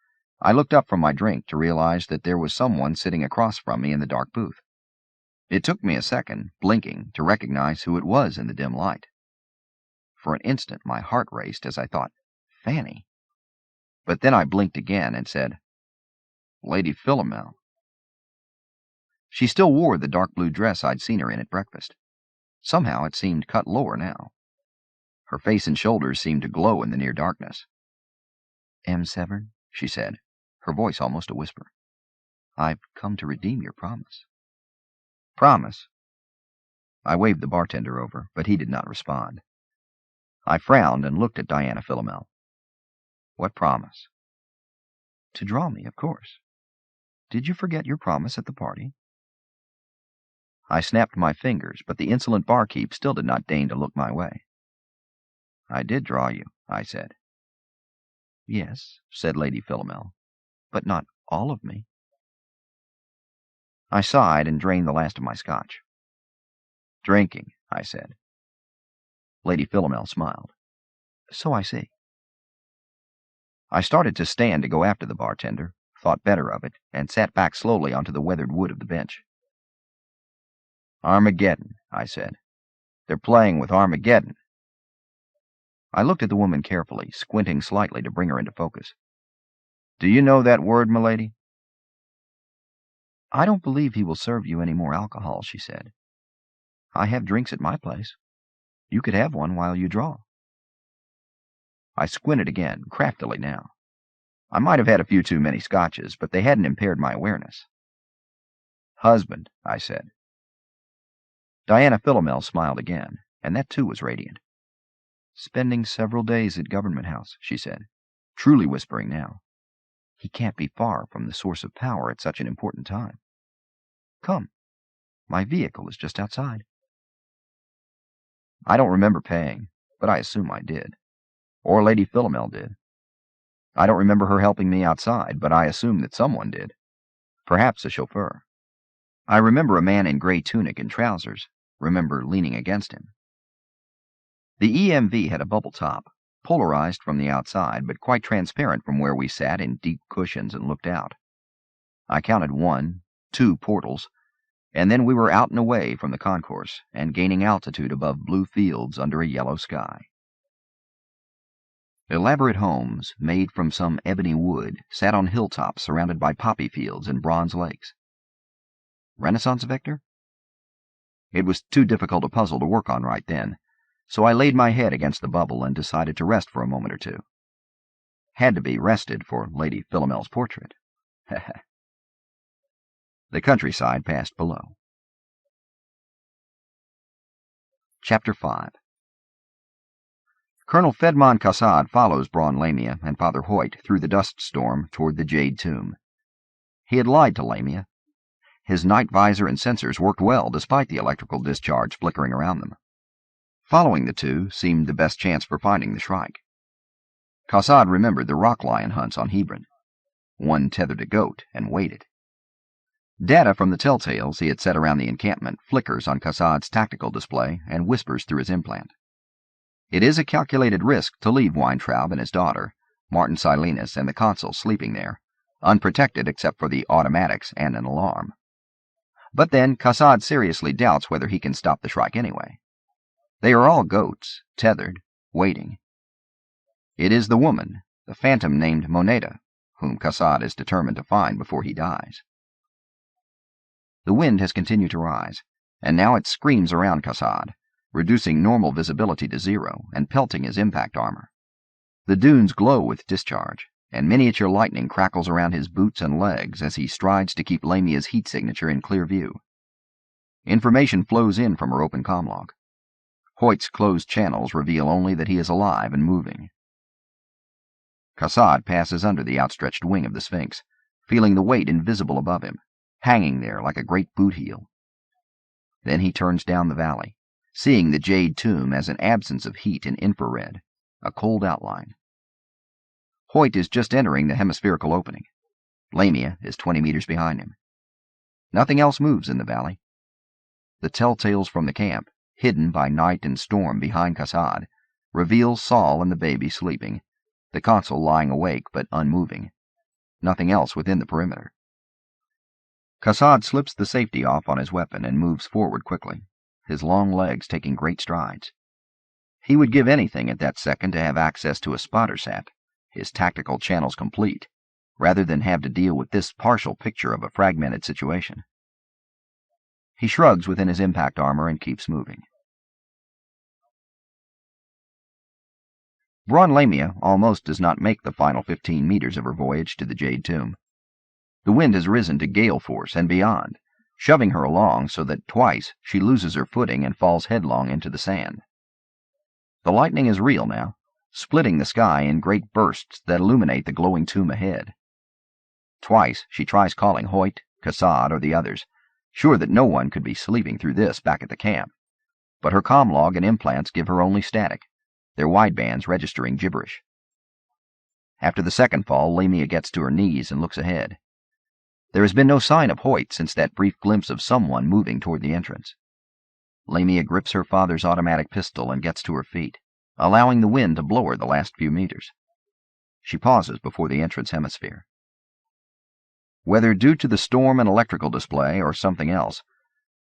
I looked up from my drink to realize that there was someone sitting across from me in the dark booth. It took me a second, blinking, to recognize who it was in the dim light. For an instant my heart raced as I thought, Fanny. But then I blinked again and said, Lady Philomel. She still wore the dark blue dress I'd seen her in at breakfast. Somehow it seemed cut lower now. Her face and shoulders seemed to glow in the near darkness. M7, she said, her voice almost a whisper. I've come to redeem your promise. Promise? I waved the bartender over, but he did not respond. I frowned and looked at Diana Philomel. What promise? To draw me, of course. Did you forget your promise at the party? I snapped my fingers, but the insolent barkeep still did not deign to look my way. I did draw you, I said. Yes, said Lady Philomel, but not all of me. I sighed and drained the last of my scotch. Drinking, I said. Lady Philomel smiled. So I see. I started to stand to go after the bartender, thought better of it, and sat back slowly onto the weathered wood of the bench. Armageddon, I said. They're playing with Armageddon. I looked at the woman carefully, squinting slightly to bring her into focus. Do you know that word, milady? I don't believe he will serve you any more alcohol, she said. I have drinks at my place. You could have one while you draw. I squinted again, craftily now. I might have had a few too many scotches, but they hadn't impaired my awareness. Husband, I said. Diana Philomel smiled again, and that too was radiant. Spending several days at Government House, she said, truly whispering now. He can't be far from the source of power at such an important time. Come, my vehicle is just outside. I don't remember paying, but I assume I did. Or Lady Philomel did. I don't remember her helping me outside, but I assume that someone did. Perhaps a chauffeur. I remember a man in gray tunic and trousers, remember leaning against him. The EMV had a bubble top, polarized from the outside, but quite transparent from where we sat in deep cushions and looked out. I counted 1, 2 portals, and then we were out and away from the concourse, and gaining altitude above blue fields under a yellow sky. Elaborate homes, made from some ebony wood, sat on hilltops surrounded by poppy fields and bronze lakes. Renaissance vector? It was too difficult a puzzle to work on right then, so I laid my head against the bubble and decided to rest for a moment or two. Had to be rested for Lady Philomel's portrait. The countryside passed below. Chapter 5. Colonel Fedmon Cassad follows Braun Lamia and Father Hoyt through the dust storm toward the Jade Tomb. He had lied to Lamia. His night visor and sensors worked well despite the electrical discharge flickering around them. Following the two seemed the best chance for finding the Shrike. Cassad remembered the rock lion hunts on Hebron. One tethered a goat and waited. Data from the telltales he had set around the encampment flickers on Cassad's tactical display and whispers through his implant. It is a calculated risk to leave Weintraub and his daughter, Martin Silenus, and the consul sleeping there, unprotected except for the automatics and an alarm. But then Cassad seriously doubts whether he can stop the Shrike anyway. They are all goats, tethered, waiting. It is the woman, the phantom named Moneta, whom Cassad is determined to find before he dies. The wind has continued to rise, and now it screams around Cassad, reducing normal visibility to 0 and pelting his impact armor. The dunes glow with discharge, and miniature lightning crackles around his boots and legs as he strides to keep Lamia's heat signature in clear view. Information flows in from her open comlog. Hoyt's closed channels reveal only that he is alive and moving. Cassad passes under the outstretched wing of the Sphinx, feeling the weight invisible above him, hanging there like a great boot heel. Then he turns down the valley, seeing the Jade Tomb as an absence of heat in infrared, a cold outline. Hoyt is just entering the hemispherical opening. Lamia is 20 meters behind him. Nothing else moves in the valley. The telltales from the camp, hidden by night and storm behind Cassad, reveal Saul and the baby sleeping, the consul lying awake but unmoving, nothing else within the perimeter. Cassette slips the safety off on his weapon and moves forward quickly, his long legs taking great strides. He would give anything at that second to have access to a spotter sat, his tactical channels complete, rather than have to deal with this partial picture of a fragmented situation. He shrugs within his impact armor and keeps moving. Braun Lamia almost does not make the final 15 meters of her voyage to the Jade Tomb. The wind has risen to gale force and beyond, shoving her along so that twice she loses her footing and falls headlong into the sand. The lightning is real now, splitting the sky in great bursts that illuminate the glowing tomb ahead. Twice she tries calling Hoyt, Cassette, or the others, sure that no one could be sleeping through this back at the camp, but her comm log and implants give her only static, their widebands registering gibberish. After the second fall, Lamia gets to her knees and looks ahead. There has been no sign of Hoyt since that brief glimpse of someone moving toward the entrance. Lamia grips her father's automatic pistol and gets to her feet, allowing the wind to blow her the last few meters. She pauses before the entrance hemisphere. Whether due to the storm and electrical display or something else,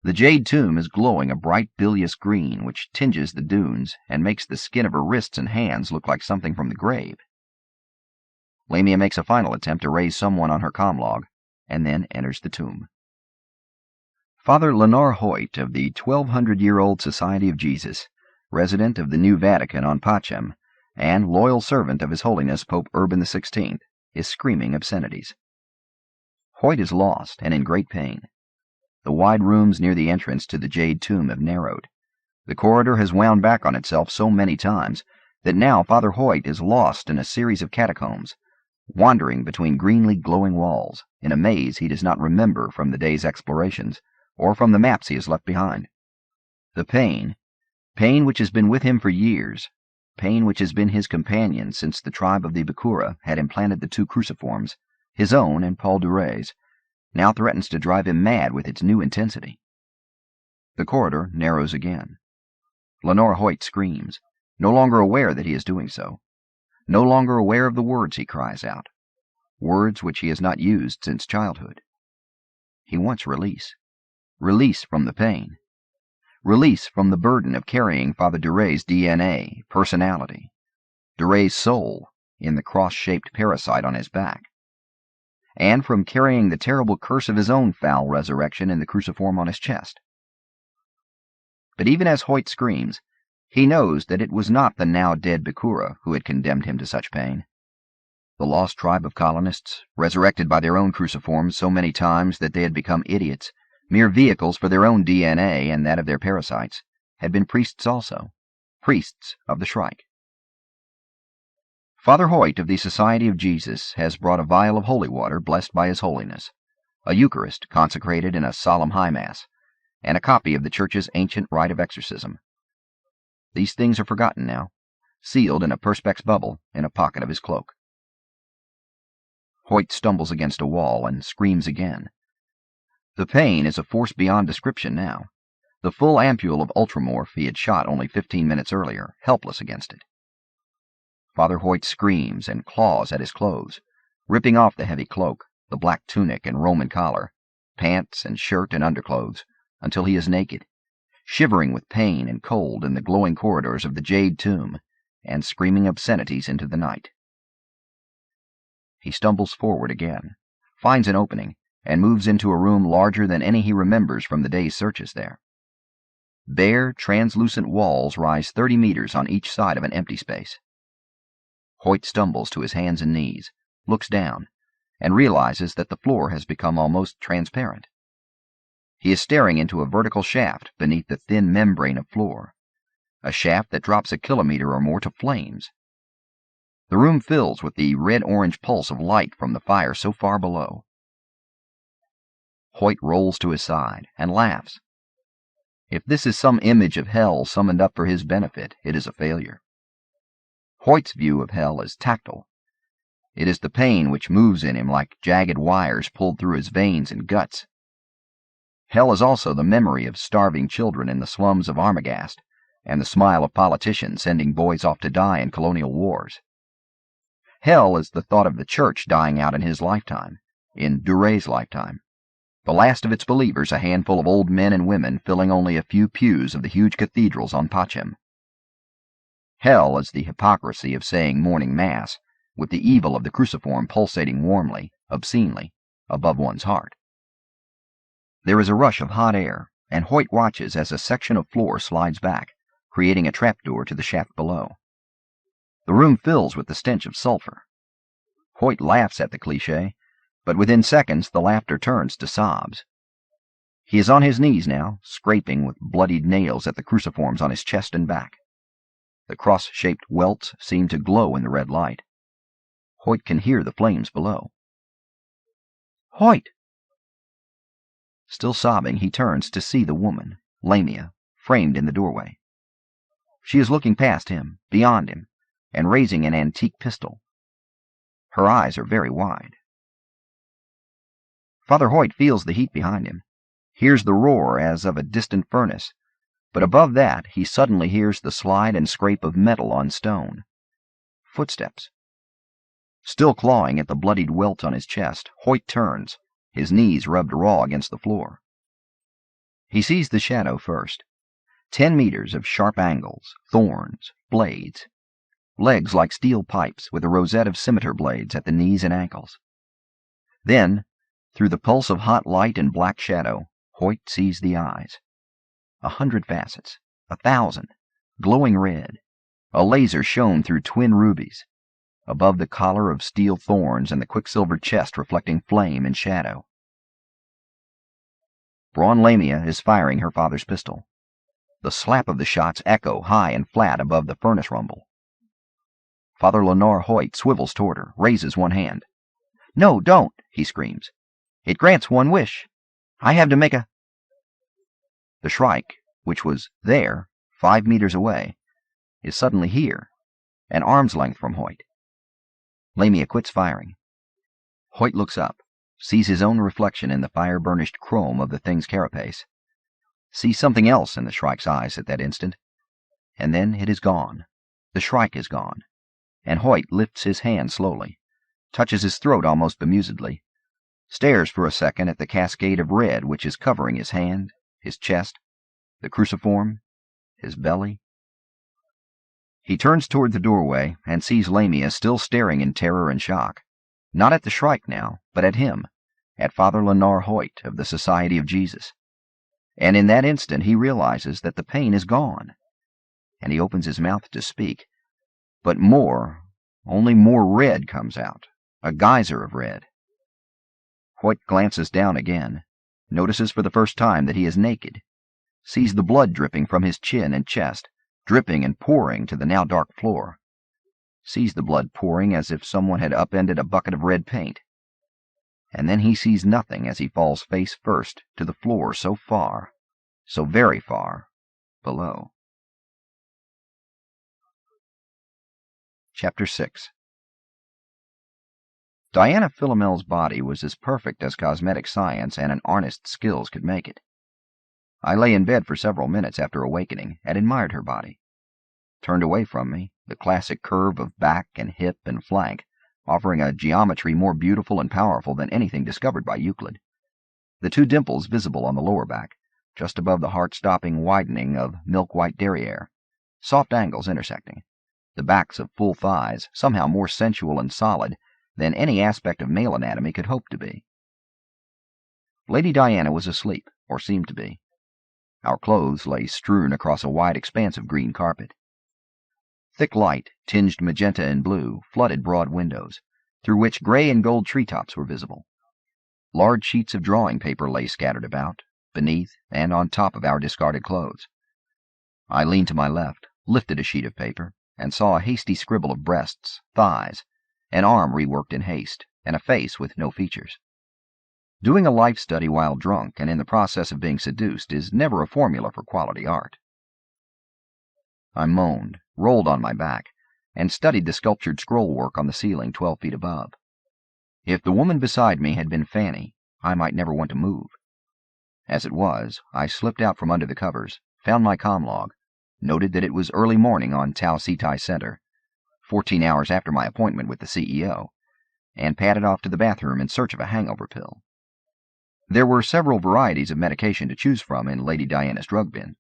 the Jade Tomb is glowing a bright bilious green which tinges the dunes and makes the skin of her wrists and hands look like something from the grave. Lamia makes a final attempt to raise someone on her comm log, and then enters the tomb. Father Lenore Hoyt of the 1200-year-old Society of Jesus, resident of the New Vatican on Pachem, and loyal servant of His Holiness Pope Urban XVI, is screaming obscenities. Hoyt is lost and in great pain. The wide rooms near the entrance to the Jade Tomb have narrowed. The corridor has wound back on itself so many times that now Father Hoyt is lost in a series of catacombs, wandering between greenly glowing walls, in a maze he does not remember from the day's explorations, or from the maps he has left behind. The pain which has been with him for years, pain which has been his companion since the tribe of the Bakura had implanted the two cruciforms, his own and Paul Dure's, now threatens to drive him mad with its new intensity. The corridor narrows again. Lenore Hoyt screams, no longer aware that he is doing so, no longer aware of the words he cries out, words which he has not used since childhood. He wants release. Release from the pain. Release from the burden of carrying Father Dure's DNA, personality, Dure's soul in the cross-shaped parasite on his back, and from carrying the terrible curse of his own foul resurrection in the cruciform on his chest. But even as Hoyt screams, he knows that it was not the now-dead Bakura who had condemned him to such pain. The lost tribe of colonists, resurrected by their own cruciforms so many times that they had become idiots, mere vehicles for their own DNA and that of their parasites, had been priests also, priests of the Shrike. Father Hoyt of the Society of Jesus has brought a vial of holy water blessed by His Holiness, a Eucharist consecrated in a solemn high mass, and a copy of the Church's ancient rite of exorcism. These things are forgotten now, sealed in a perspex bubble in a pocket of his cloak. Hoyt stumbles against a wall and screams again. The pain is a force beyond description now, the full ampule of ultramorph he had shot only 15 minutes earlier, helpless against it. Father Hoyt screams and claws at his clothes, ripping off the heavy cloak, the black tunic and Roman collar, pants and shirt and underclothes, until he is naked, shivering with pain and cold in the glowing corridors of the Jade Tomb, and screaming obscenities into the night. He stumbles forward again, finds an opening, and moves into a room larger than any he remembers from the day's searches there. Bare, translucent walls rise 30 meters on each side of an empty space. Hoyt stumbles to his hands and knees, looks down, and realizes that the floor has become almost transparent. He is staring into a vertical shaft beneath the thin membrane of floor, a shaft that drops a kilometer or more to flames. The room fills with the red-orange pulse of light from the fire so far below. Hoyt rolls to his side and laughs. If this is some image of hell summoned up for his benefit, it is a failure. Hoyt's view of hell is tactile. It is the pain which moves in him like jagged wires pulled through his veins and guts. Hell is also the memory of starving children in the slums of Armagast, and the smile of politicians sending boys off to die in colonial wars. Hell is the thought of the church dying out in his lifetime, in Duré's lifetime. The last of its believers, a handful of old men and women filling only a few pews of the huge cathedrals on Pachem. Hell is the hypocrisy of saying morning mass, with the evil of the cruciform pulsating warmly, obscenely, above one's heart. There is a rush of hot air, and Hoyt watches as a section of floor slides back, creating a trapdoor to the shaft below. The room fills with the stench of sulfur. Hoyt laughs at the cliché, but within seconds the laughter turns to sobs. He is on his knees now, scraping with bloodied nails at the cruciforms on his chest and back. The cross-shaped welts seem to glow in the red light. Hoyt can hear the flames below. "Hoyt!" Still sobbing, he turns to see the woman, Lamia, framed in the doorway. She is looking past him, beyond him, and raising an antique pistol. Her eyes are very wide. Father Hoyt feels the heat behind him, hears the roar as of a distant furnace, but above that he suddenly hears the slide and scrape of metal on stone. Footsteps. Still clawing at the bloodied welt on his chest, Hoyt turns, his knees rubbed raw against the floor. He sees the shadow first. 10 meters of sharp angles, thorns, blades. Legs like steel pipes with a rosette of scimitar blades at the knees and ankles. Then, through the pulse of hot light and black shadow, Hoyt sees the eyes. 100 facets, 1,000, glowing red. A laser shone through twin rubies. Above the collar of steel thorns and the quicksilver chest reflecting flame and shadow. Braun Lamia is firing her father's pistol. The slap of the shots echo high and flat above the furnace rumble. Father Lenore Hoyt swivels toward her, raises one hand. "No, don't," he screams. "It grants one wish. I have to make a—" The Shrike, which was there, 5 meters away, is suddenly here, an arm's length from Hoyt. Lamia quits firing. Hoyt looks up, sees his own reflection in the fire-burnished chrome of the thing's carapace, sees something else in the Shrike's eyes at that instant, and then it is gone. The Shrike is gone, and Hoyt lifts his hand slowly, touches his throat almost bemusedly, stares for a second at the cascade of red which is covering his hand, his chest, the cruciform, his belly. He turns toward the doorway and sees Lamia still staring in terror and shock, not at the Shrike now, but at him, at Father Lenore Hoyt of the Society of Jesus. And in that instant he realizes that the pain is gone, and he opens his mouth to speak, but only more red comes out, a geyser of red. Hoyt glances down again, notices for the first time that he is naked, sees the blood dripping from his chin and chest, dripping and pouring to the now dark floor, sees the blood pouring as if someone had upended a bucket of red paint, and then he sees nothing as he falls face first to the floor so far, so very far, below. Chapter 6. Diana Philomel's body was as perfect as cosmetic science and an artist's skills could make it. I lay in bed for several minutes after awakening and admired her body. Turned away from me, the classic curve of back and hip and flank, offering a geometry more beautiful and powerful than anything discovered by Euclid. The 2 dimples visible on the lower back, just above the heart-stopping widening of milk-white derriere, soft angles intersecting, the backs of full thighs somehow more sensual and solid than any aspect of male anatomy could hope to be. Lady Diana was asleep, or seemed to be. Our clothes lay strewn across a wide expanse of green carpet. Thick light, tinged magenta and blue, flooded broad windows, through which gray and gold treetops were visible. Large sheets of drawing paper lay scattered about, beneath and on top of our discarded clothes. I leaned to my left, lifted a sheet of paper, and saw a hasty scribble of breasts, thighs, an arm reworked in haste, and a face with no features. Doing a life study while drunk and in the process of being seduced is never a formula for quality art. I moaned, rolled on my back, and studied the sculptured scrollwork on the ceiling 12 feet above. If the woman beside me had been Fanny, I might never want to move. As it was, I slipped out from under the covers, found my comm log, noted that it was early morning on Tau Cetai Center, 14 hours after my appointment with the CEO, and padded off to the bathroom in search of a hangover pill. There were several varieties of medication to choose from in Lady Diana's drug bin.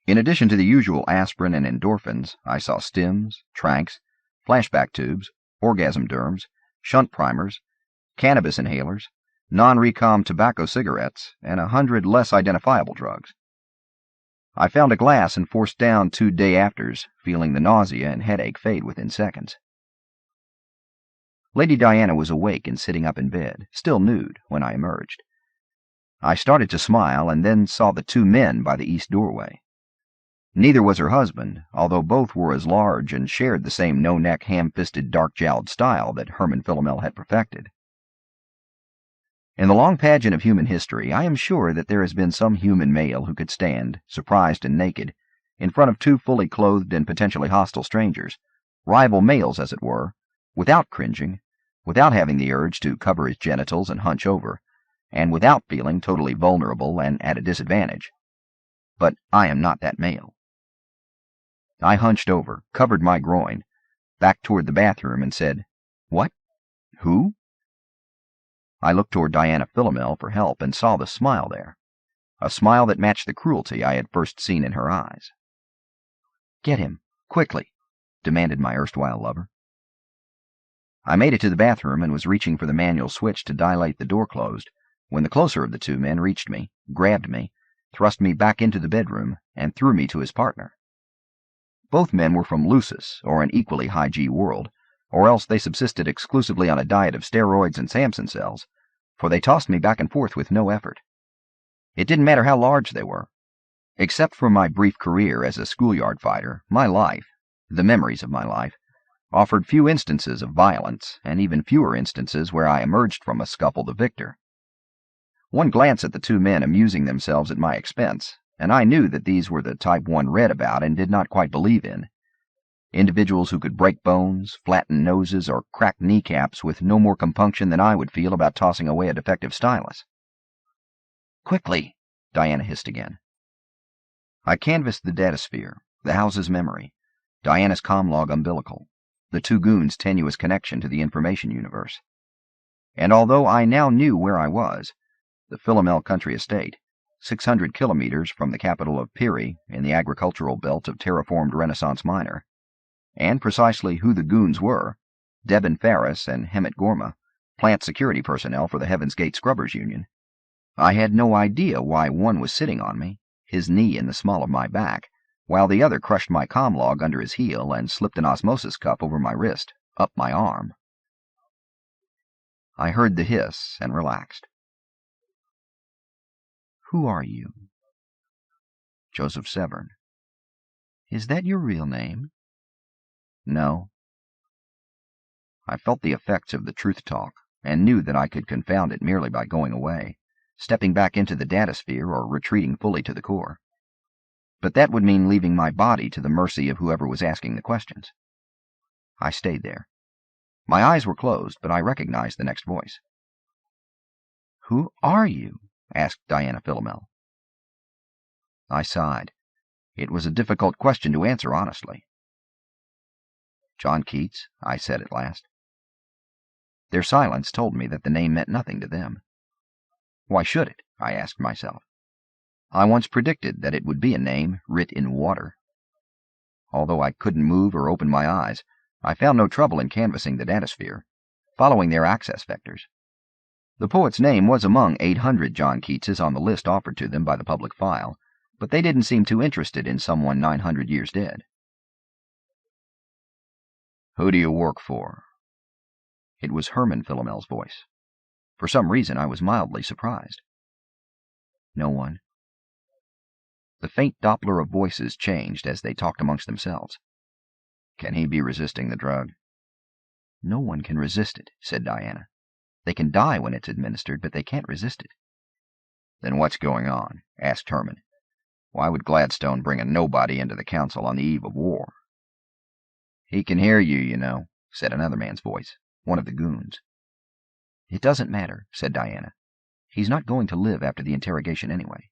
In addition to the usual aspirin and endorphins, I saw stims, tranks, flashback tubes, orgasm derms, shunt primers, cannabis inhalers, non-recom tobacco cigarettes, and 100 less identifiable drugs. I found a glass and forced down 2 day-afters, feeling the nausea and headache fade within seconds. Lady Diana was awake and sitting up in bed, still nude, when I emerged. I started to smile and then saw the 2 men by the east doorway. Neither was her husband, although both were as large and shared the same no-neck, ham-fisted, dark-jowled style that Herman Philomel had perfected. In the long pageant of human history, I am sure that there has been some human male who could stand, surprised and naked, in front of 2 fully clothed and potentially hostile strangers, rival males as it were, without cringing, without having the urge to cover his genitals and hunch over, and without feeling totally vulnerable and at a disadvantage. But I am not that male. I hunched over, covered my groin, backed toward the bathroom, and said, "What? Who?" I looked toward Diana Philomel for help and saw the smile there, a smile that matched the cruelty I had first seen in her eyes. "Get him, quickly," demanded my erstwhile lover. I made it to the bathroom and was reaching for the manual switch to dilate the door closed, when the closer of the 2 men reached me, grabbed me, thrust me back into the bedroom, and threw me to his partner. Both men were from Lucis, or an equally high-G world, or else they subsisted exclusively on a diet of steroids and Samson cells, for they tossed me back and forth with no effort. It didn't matter how large they were. Except for my brief career as a schoolyard fighter, my life, the memories of my life, offered few instances of violence, and even fewer instances where I emerged from a scuffle the victor. One glance at the 2 men amusing themselves at my expense, and I knew that these were the type one read about and did not quite believe in. Individuals who could break bones, flatten noses, or crack kneecaps with no more compunction than I would feel about tossing away a defective stylus. "Quickly," Diana hissed again. I canvassed the datasphere, the house's memory, Diana's comlog umbilical, the 2 goons' tenuous connection to the information universe. And although I now knew where I was, the Philomel country estate, 600 kilometers from the capital of Piri in the agricultural belt of terraformed Renaissance Minor, and precisely who the goons were, Debin Ferris and Hemet Gorma, plant security personnel for the Heaven's Gate Scrubbers Union, I had no idea why one was sitting on me, his knee in the small of my back, while the other crushed my comlog under his heel and slipped an osmosis cup over my wrist, up my arm. I heard the hiss and relaxed. "Who are you?" "Joseph Severn." "Is that your real name?" "No." I felt the effects of the truth talk, and knew that I could confound it merely by going away, stepping back into the datasphere or retreating fully to the core. But that would mean leaving my body to the mercy of whoever was asking the questions. I stayed there. My eyes were closed, but I recognized the next voice. "Who are you?" asked Diana Philomel. I sighed. It was a difficult question to answer honestly. "John Keats," I said at last. Their silence told me that the name meant nothing to them. Why should it? I asked myself. I once predicted that it would be a name writ in water. Although I couldn't move or open my eyes, I found no trouble in canvassing the datasphere, following their access vectors. The poet's name was among 800 John Keatses on the list offered to them by the public file, but they didn't seem too interested in someone 900 years dead. "Who do you work for?" It was Herman Philomel's voice. For some reason I was mildly surprised. "No one." The faint Doppler of voices changed as they talked amongst themselves. "Can he be resisting the drug?" "No one can resist it," said Diana. "They can die when it's administered, but they can't resist it." "Then what's going on?" asked Herman. "Why would Gladstone bring a nobody into the council on the eve of war?" "He can hear you, you know," said another man's voice, one of the goons. "It doesn't matter," said Diana. "He's not going to live after the interrogation anyway."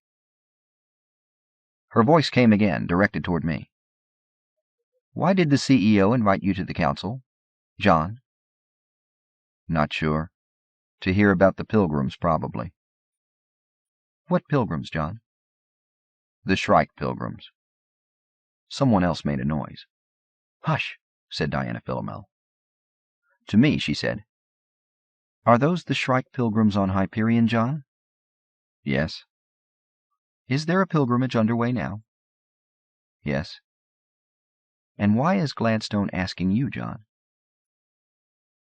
Her voice came again, directed toward me. Why did the CEO invite you to the council? John? Not sure. To hear about the pilgrims, probably. What pilgrims, John? The Shrike pilgrims. Someone else made a noise. Hush, said Diana Philomel. To me, she said, Are those the Shrike pilgrims on Hyperion, John? Yes. Is there a pilgrimage underway now? Yes. And why is Gladstone asking you, John?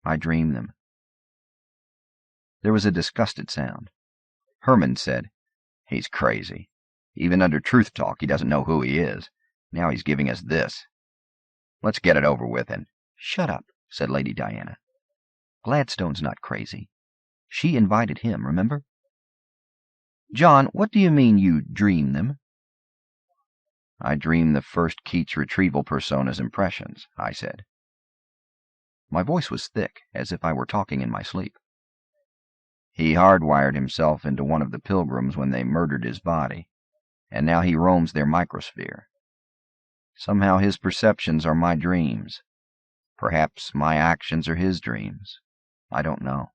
I dream them. There was a disgusted sound. Herman said, He's crazy. Even under Truth Talk, he doesn't know who he is. Now he's giving us this. Let's get it over with and... Shut up, said Lady Diana. Gladstone's not crazy. She invited him, remember? John, what do you mean you dream them? I dream the first Keats retrieval persona's impressions, I said. My voice was thick, as if I were talking in my sleep. He hardwired himself into one of the pilgrims when they murdered his body, and now he roams their microsphere. Somehow his perceptions are my dreams. Perhaps my actions are his dreams. I don't know.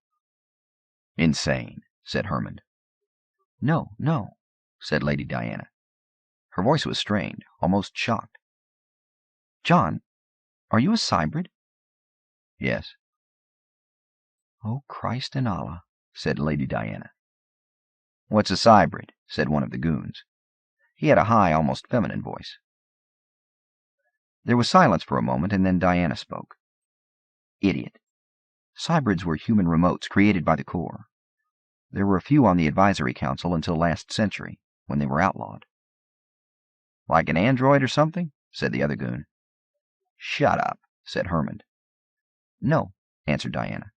Insane, said Herman. No, no, said Lady Diana. Her voice was strained, almost shocked. John, are you a cybrid? Yes. Oh, Christ and Allah, said Lady Diana. What's a cybrid? Said one of the goons. He had a high, almost feminine voice. There was silence for a moment, and then Diana spoke. Idiot. Cybrids were human remotes created by the Corps. There were a few on the Advisory Council until last century, when they were outlawed. Like an android or something? Said the other goon. Shut up, said Herman. No, answered Diana.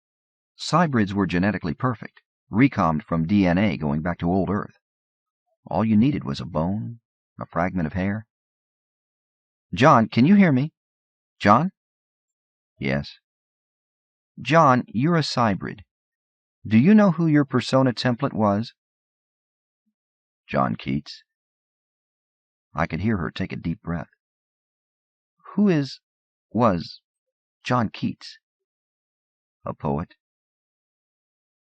Cybrids were genetically perfect, recommed from DNA going back to old Earth. All you needed was a bone, a fragment of hair. John, can you hear me? John? Yes. John, you're a cybrid. Do you know who your persona template was? John Keats. I could hear her take a deep breath. Who was John Keats? A poet.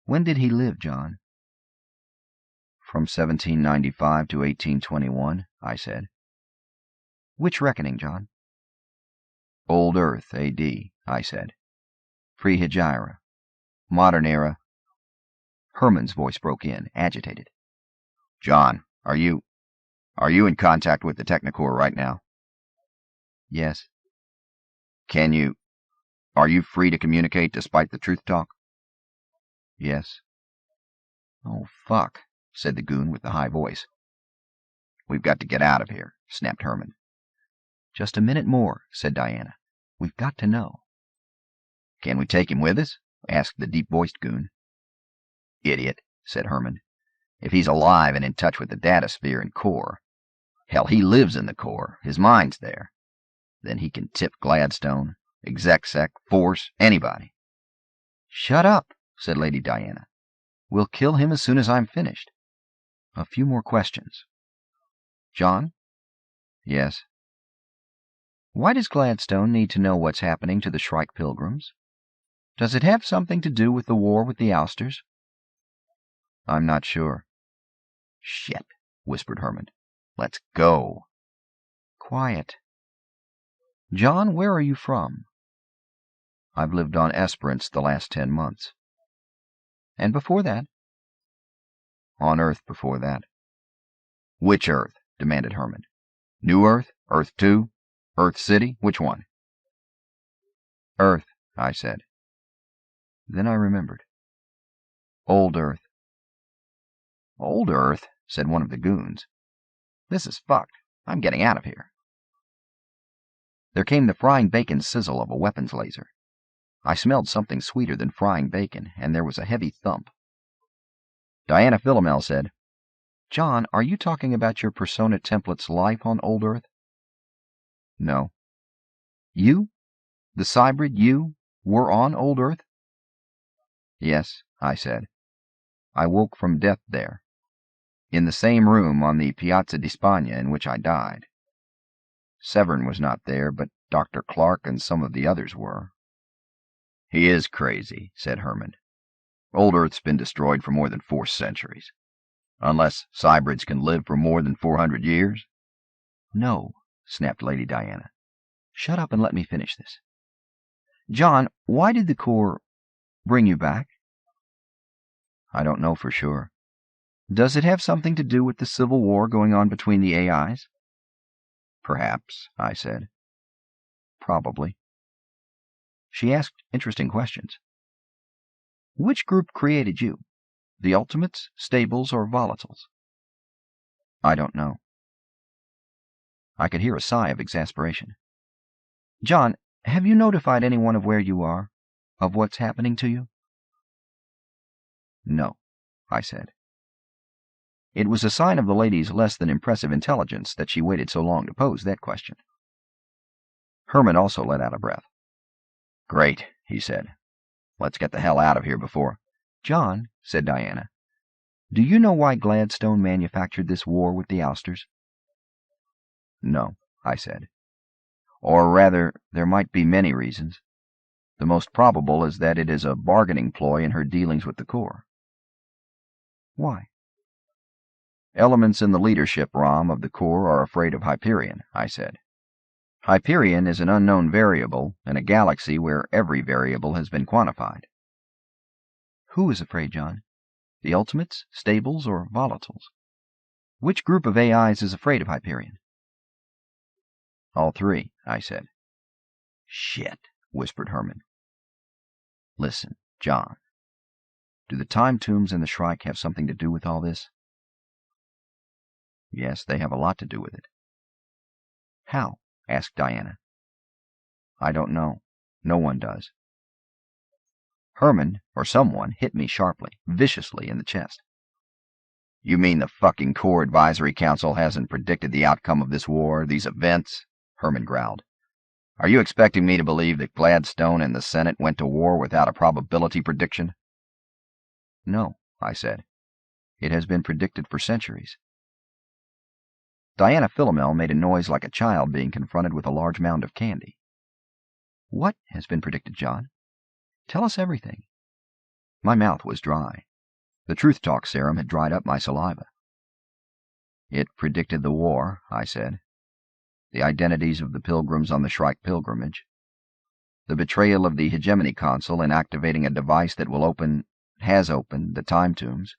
When did he live, John? From 1795 to 1821, I said. Which reckoning, John? Old Earth, A.D., I said. Pre-Hegira. Modern era. Herman's voice broke in, agitated. John, are you in contact with the Technocorps right now? Yes. Are you free to communicate despite the Truth Talk? Yes. Oh, fuck, said the goon with the high voice. We've got to get out of here, snapped Herman. Just a minute more, said Diana. We've got to know. Can we take him with us? Asked the deep-voiced goon. Idiot, said Herman. If he's alive and in touch with the datasphere and Corps. Hell, he lives in the Corps. His mind's there. Then he can tip Gladstone, Execsec, Force, anybody. Shut up, said Lady Diana. We'll kill him as soon as I'm finished. A few more questions. John? Yes. Why does Gladstone need to know what's happening to the Shrike pilgrims? Does it have something to do with the war with the Ousters? I'm not sure. Shit, whispered Herman. Let's go. Quiet. John, where are you from? I've lived on Esperance the last 10 months. And before that? On Earth before that. Which Earth? Demanded Herman. New Earth? Earth 2? Earth City? Which one? Earth, I said. Then I remembered. Old Earth. Old Earth, said one of the goons. This is fucked. I'm getting out of here. There came the frying bacon sizzle of a weapons laser. I smelled something sweeter than frying bacon, and there was a heavy thump. Diana Philomel said, John, are you talking about your persona template's life on Old Earth? No. You? The cybrid you were on Old Earth? Yes, I said. I woke from death there, in the same room on the Piazza di Spagna in which I died. Severn was not there, but Dr. Clark and some of the others were. He is crazy, said Herman. Old Earth's been destroyed for more than 4 centuries. Unless cybrids can live for more than 400 years? No, snapped Lady Diana. Shut up and let me finish this. John, why did the Corps bring you back? I don't know for sure. Does it have something to do with the civil war going on between the AIs? Perhaps, I said. Probably. She asked interesting questions. Which group created you? The Ultimates, Stables, or Volatiles? I don't know. I could hear a sigh of exasperation. John, have you notified anyone of where you are? Of what's happening to you? No, I said. It was a sign of the lady's less than impressive intelligence that she waited so long to pose that question. Herman also let out a breath. Great, he said. Let's get the hell out of here before... John, said Diana, do you know why Gladstone manufactured this war with the Ousters? No, I said. Or rather, there might be many reasons. The most probable is that it is a bargaining ploy in her dealings with the Corps. Why? Elements in the leadership ROM of the Corps are afraid of Hyperion, I said. Hyperion is an unknown variable in a galaxy where every variable has been quantified. Who is afraid, John? The Ultimates, Stables, or Volatiles? Which group of AIs is afraid of Hyperion? All 3, I said. Shit, whispered Herman. Listen, John. Do the time tombs and the Shrike have something to do with all this? Yes, they have a lot to do with it. How? Asked Diana. I don't know. No one does. Herman, or someone, hit me sharply, viciously in the chest. You mean the fucking Corps Advisory Council hasn't predicted the outcome of this war, these events? Herman growled. Are you expecting me to believe that Gladstone and the Senate went to war without a probability prediction? No, I said. It has been predicted for centuries. Diana Philomel made a noise like a child being confronted with a large mound of candy. What has been predicted, John? Tell us everything. My mouth was dry. The Truth Talk serum had dried up my saliva. It predicted the war, I said. The identities of the pilgrims on the Shrike pilgrimage. The betrayal of the Hegemony Council in activating a device that has opened, the time tombs.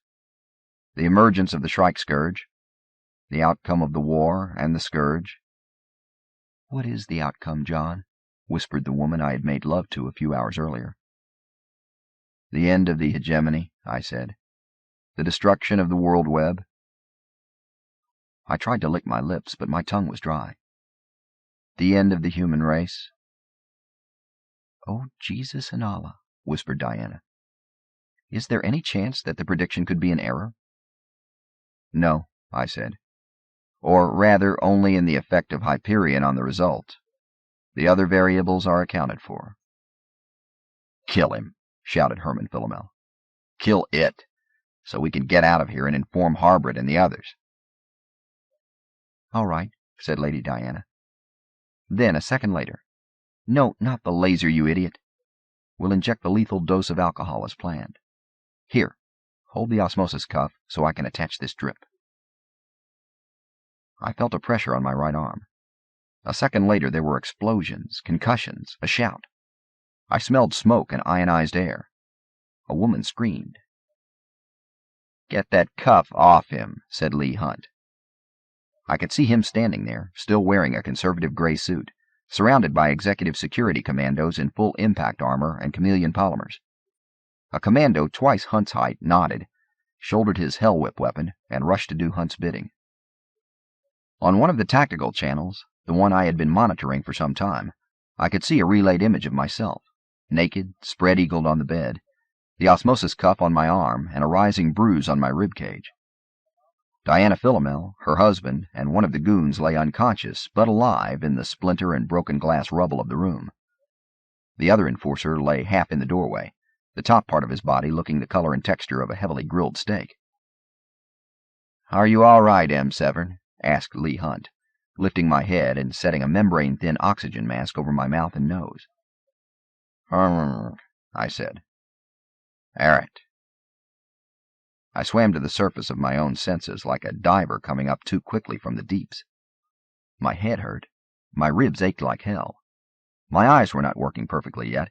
The emergence of the Shrike Scourge. The outcome of the war and the Scourge. What is the outcome, John? Whispered the woman I had made love to a few hours earlier. The end of the Hegemony, I said. The destruction of the world web. I tried to lick my lips, but my tongue was dry. The end of the human race. Oh, Jesus and Allah, whispered Diana. Is there any chance that the prediction could be an error? No, I said. Or rather, only in the effect of Hyperion on the result. The other variables are accounted for. Kill him, shouted Herman Philomel. Kill it, so we can get out of here and inform Harbrid and the others. All right, said Lady Diana. Then, a second later, no, not the laser, you idiot. We'll inject the lethal dose of alcohol as planned. Here, hold the osmosis cuff so I can attach this drip. I felt a pressure on my right arm. A second later, there were explosions, concussions, a shout. I smelled smoke and ionized air. A woman screamed. Get that cuff off him, said Lee Hunt. I could see him standing there, still wearing a conservative gray suit, surrounded by executive security commandos in full impact armor and chameleon polymers. A commando twice Hunt's height nodded, shouldered his Hell Whip weapon, and rushed to do Hunt's bidding. On one of the tactical channels, the one I had been monitoring for some time, I could see a relayed image of myself, naked, spread-eagled on the bed, the osmosis cuff on my arm, and a rising bruise on my rib cage. Diana Philomel, her husband, and one of the goons lay unconscious but alive in the splinter and broken glass rubble of the room. The other enforcer lay half in the doorway, the top part of his body looking the color and texture of a heavily grilled steak. "Are you all right, M. Severn?" asked Lee Hunt, lifting my head and setting a membrane-thin oxygen mask over my mouth and nose. I said. Alright. I swam to the surface of my own senses like a diver coming up too quickly from the deeps. My head hurt. My ribs ached like hell. My eyes were not working perfectly yet,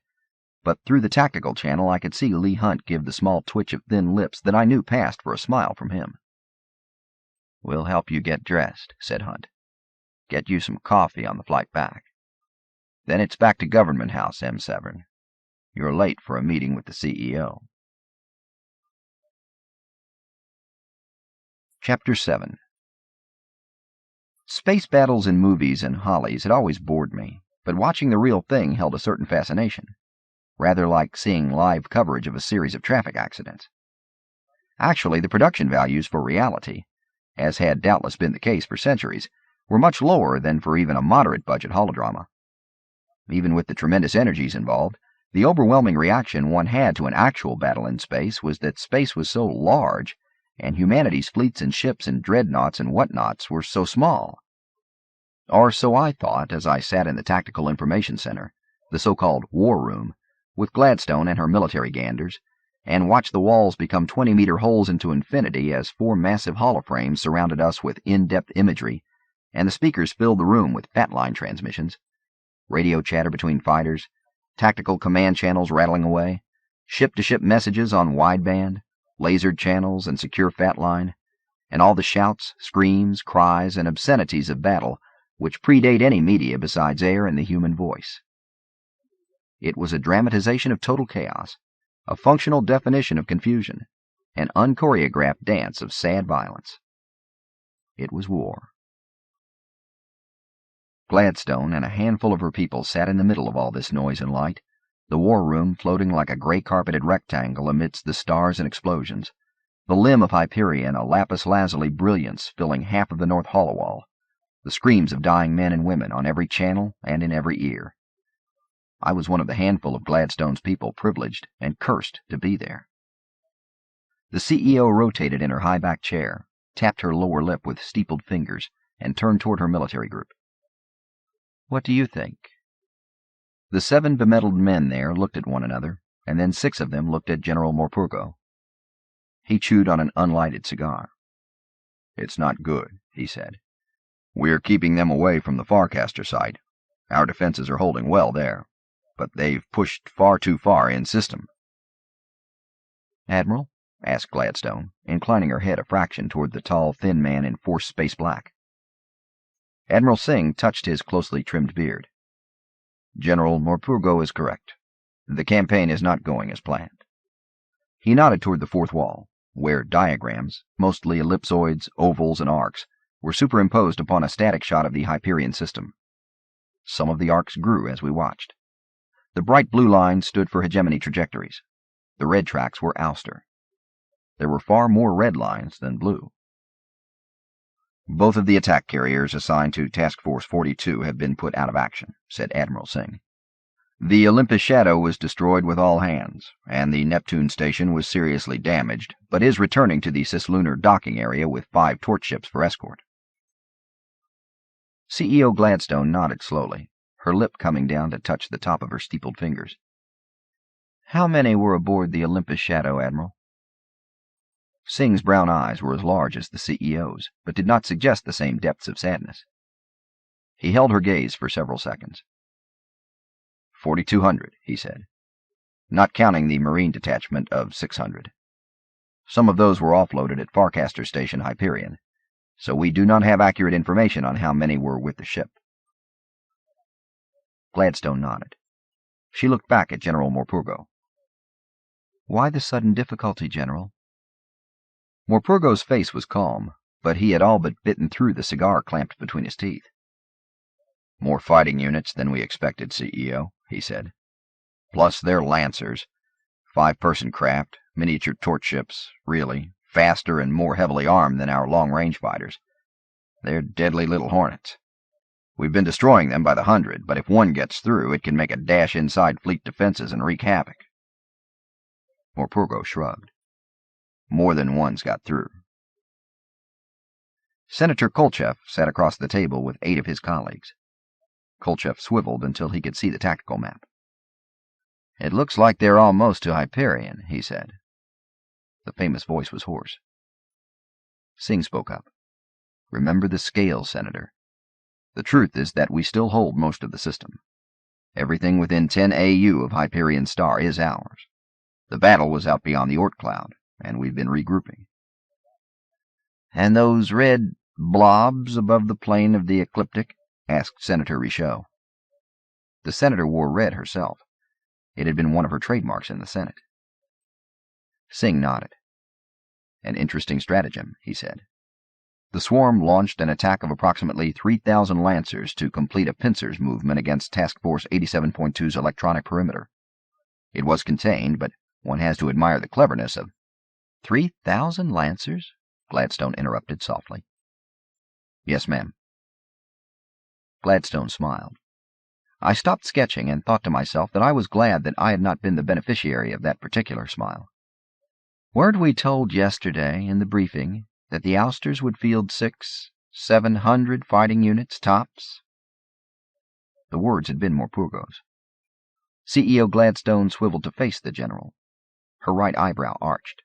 but through the tactical channel I could see Lee Hunt give the small twitch of thin lips that I knew passed for a smile from him. We'll help you get dressed, said Hunt. Get you some coffee on the flight back. Then it's back to Government House, M7. You're late for a meeting with the CEO. Chapter 7. Space battles in movies and hollies had always bored me, but watching the real thing held a certain fascination, rather like seeing live coverage of a series of traffic accidents. Actually, the production values for reality, as had doubtless been the case for centuries, were much lower than for even a moderate-budget holodrama. Even with the tremendous energies involved, the overwhelming reaction one had to an actual battle in space was that space was so large, and humanity's fleets and ships and dreadnoughts and whatnots were so small. Or so I thought as I sat in the Tactical Information Center, the so-called War Room, with Gladstone and her military ganders, and watched the walls become 20-meter holes into infinity as 4 massive holoframes surrounded us with in-depth imagery, and the speakers filled the room with fat-line transmissions, radio chatter between fighters, tactical command channels rattling away, ship-to-ship messages on wideband, lasered channels and secure fat line, and all the shouts, screams, cries, and obscenities of battle which predate any media besides air and the human voice. It was a dramatization of total chaos, a functional definition of confusion, an unchoreographed dance of sad violence. It was war. Gladstone and a handful of her people sat in the middle of all this noise and light, the war room floating like a gray-carpeted rectangle amidst the stars and explosions, the limb of Hyperion a lapis lazuli brilliance filling half of the north hollow wall, the screams of dying men and women on every channel and in every ear. I was one of the handful of Gladstone's people privileged and cursed to be there. The CEO rotated in her high-backed chair, tapped her lower lip with steepled fingers, and turned toward her military group. What do you think? The 7 bemedaled men there looked at one another, and then 6 of them looked at General Morpurgo. He chewed on an unlighted cigar. It's not good, he said. We're keeping them away from the Farcaster site. Our defenses are holding well there, but they've pushed far too far in system. Admiral? Asked Gladstone, inclining her head a fraction toward the tall, thin man in forced space black. Admiral Singh touched his closely trimmed beard. General Morpurgo is correct. The campaign is not going as planned. He nodded toward the fourth wall, where diagrams, mostly ellipsoids, ovals, and arcs, were superimposed upon a static shot of the Hyperion system. Some of the arcs grew as we watched. The bright blue lines stood for hegemony trajectories. The red tracks were ouster. There were far more red lines than blue. Both of the attack carriers assigned to Task Force 42 have been put out of action, said Admiral Singh. The Olympus Shadow was destroyed with all hands, and the Neptune station was seriously damaged, but is returning to the cislunar docking area with 5 torch ships for escort. CEO Gladstone nodded slowly, her lip coming down to touch the top of her steepled fingers. How many were aboard the Olympus Shadow, Admiral? Singh's brown eyes were as large as the CEO's, but did not suggest the same depths of sadness. He held her gaze for several seconds. 4,200, he said, not counting the Marine detachment of 600. Some of those were offloaded at Farcaster Station Hyperion, so we do not have accurate information on how many were with the ship. Gladstone nodded. She looked back at General Morpurgo. Why the sudden difficulty, General? Morpurgo's face was calm, but he had all but bitten through the cigar clamped between his teeth. More fighting units than we expected, CEO, he said. Plus they're Lancers. 5-person craft, miniature torch ships, really, faster and more heavily armed than our long-range fighters. They're deadly little hornets. We've been destroying them by the 100, but if one gets through, it can make a dash inside fleet defenses and wreak havoc. Morpurgo shrugged. More than one's got through. Senator Kolchev sat across the table with 8 of his colleagues. Kolchev swiveled until he could see the tactical map. "It looks like they're almost to Hyperion," he said. The famous voice was hoarse. Singh spoke up. "Remember the scale, Senator. The truth is that we still hold most of the system. Everything within 10 AU of Hyperion Star is ours. The battle was out beyond the Oort cloud, and we've been regrouping." "And those red blobs above the plane of the ecliptic?" asked Senator Richaud. The senator wore red herself. It had been one of her trademarks in the Senate. Singh nodded. "An interesting stratagem," he said. "The swarm launched an attack of approximately 3,000 Lancers to complete a pincers movement against Task Force 87.2's electronic perimeter. It was contained, but one has to admire the cleverness of—" "3,000 Lancers?" Gladstone interrupted softly. "Yes, ma'am." Gladstone smiled. I stopped sketching and thought to myself that I was glad that I had not been the beneficiary of that particular smile. "Weren't we told yesterday in the briefing that the Ousters would field 700 fighting units tops?" The words had been Morpurgo's. CEO Gladstone swiveled to face the general. Her right eyebrow arched.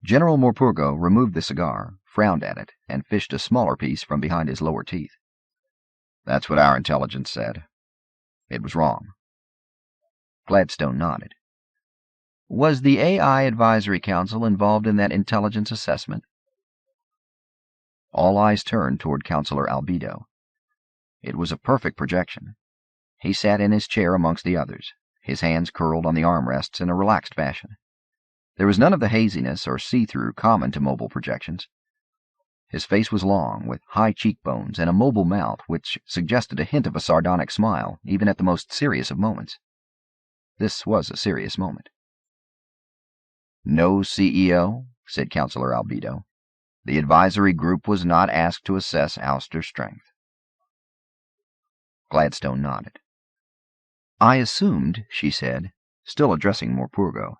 General Morpurgo removed the cigar, frowned at it, and fished a smaller piece from behind his lower teeth. "That's what our intelligence said. It was wrong." Gladstone nodded. "Was the AI Advisory Council involved in that intelligence assessment?" All eyes turned toward Counselor Albedo. It was a perfect projection. He sat in his chair amongst the others, his hands curled on the armrests in a relaxed fashion. There was none of the haziness or see-through common to mobile projections. His face was long, with high cheekbones and a mobile mouth which suggested a hint of a sardonic smile, even at the most serious of moments. This was a serious moment. "No, CEO," said Counselor Albedo. "The advisory group was not asked to assess Ouster strength." Gladstone nodded. "I assumed," she said, still addressing Morpurgo,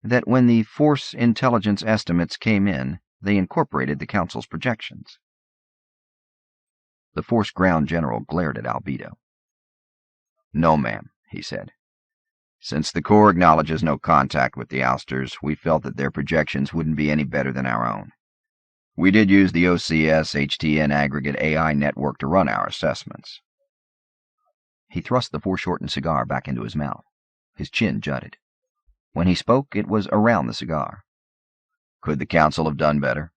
"that when the force intelligence estimates came in, they incorporated the Council's projections." The Force Ground General glared at Albedo. "No, ma'am," he said. "Since the Corps acknowledges no contact with the Ousters, we felt that their projections wouldn't be any better than our own. We did use the OCS HTN aggregate AI network to run our assessments." He thrust the foreshortened cigar back into his mouth. His chin jutted. When he spoke, it was around the cigar. "Could the Council have done better?"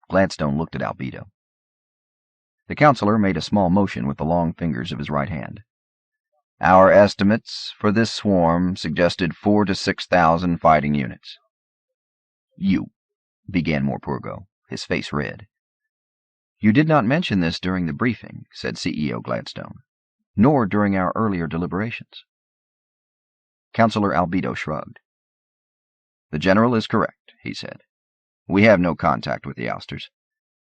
Gladstone looked at Albedo. The counselor made a small motion with the long fingers of his right hand. "Our estimates for this swarm suggested 4,000 to 6,000 fighting units." "You," began Morpurgo, his face red. "You did not mention this during the briefing," said CEO Gladstone, "nor during our earlier deliberations." Counselor Albedo shrugged. "The General is correct," he said. "We have no contact with the Ousters.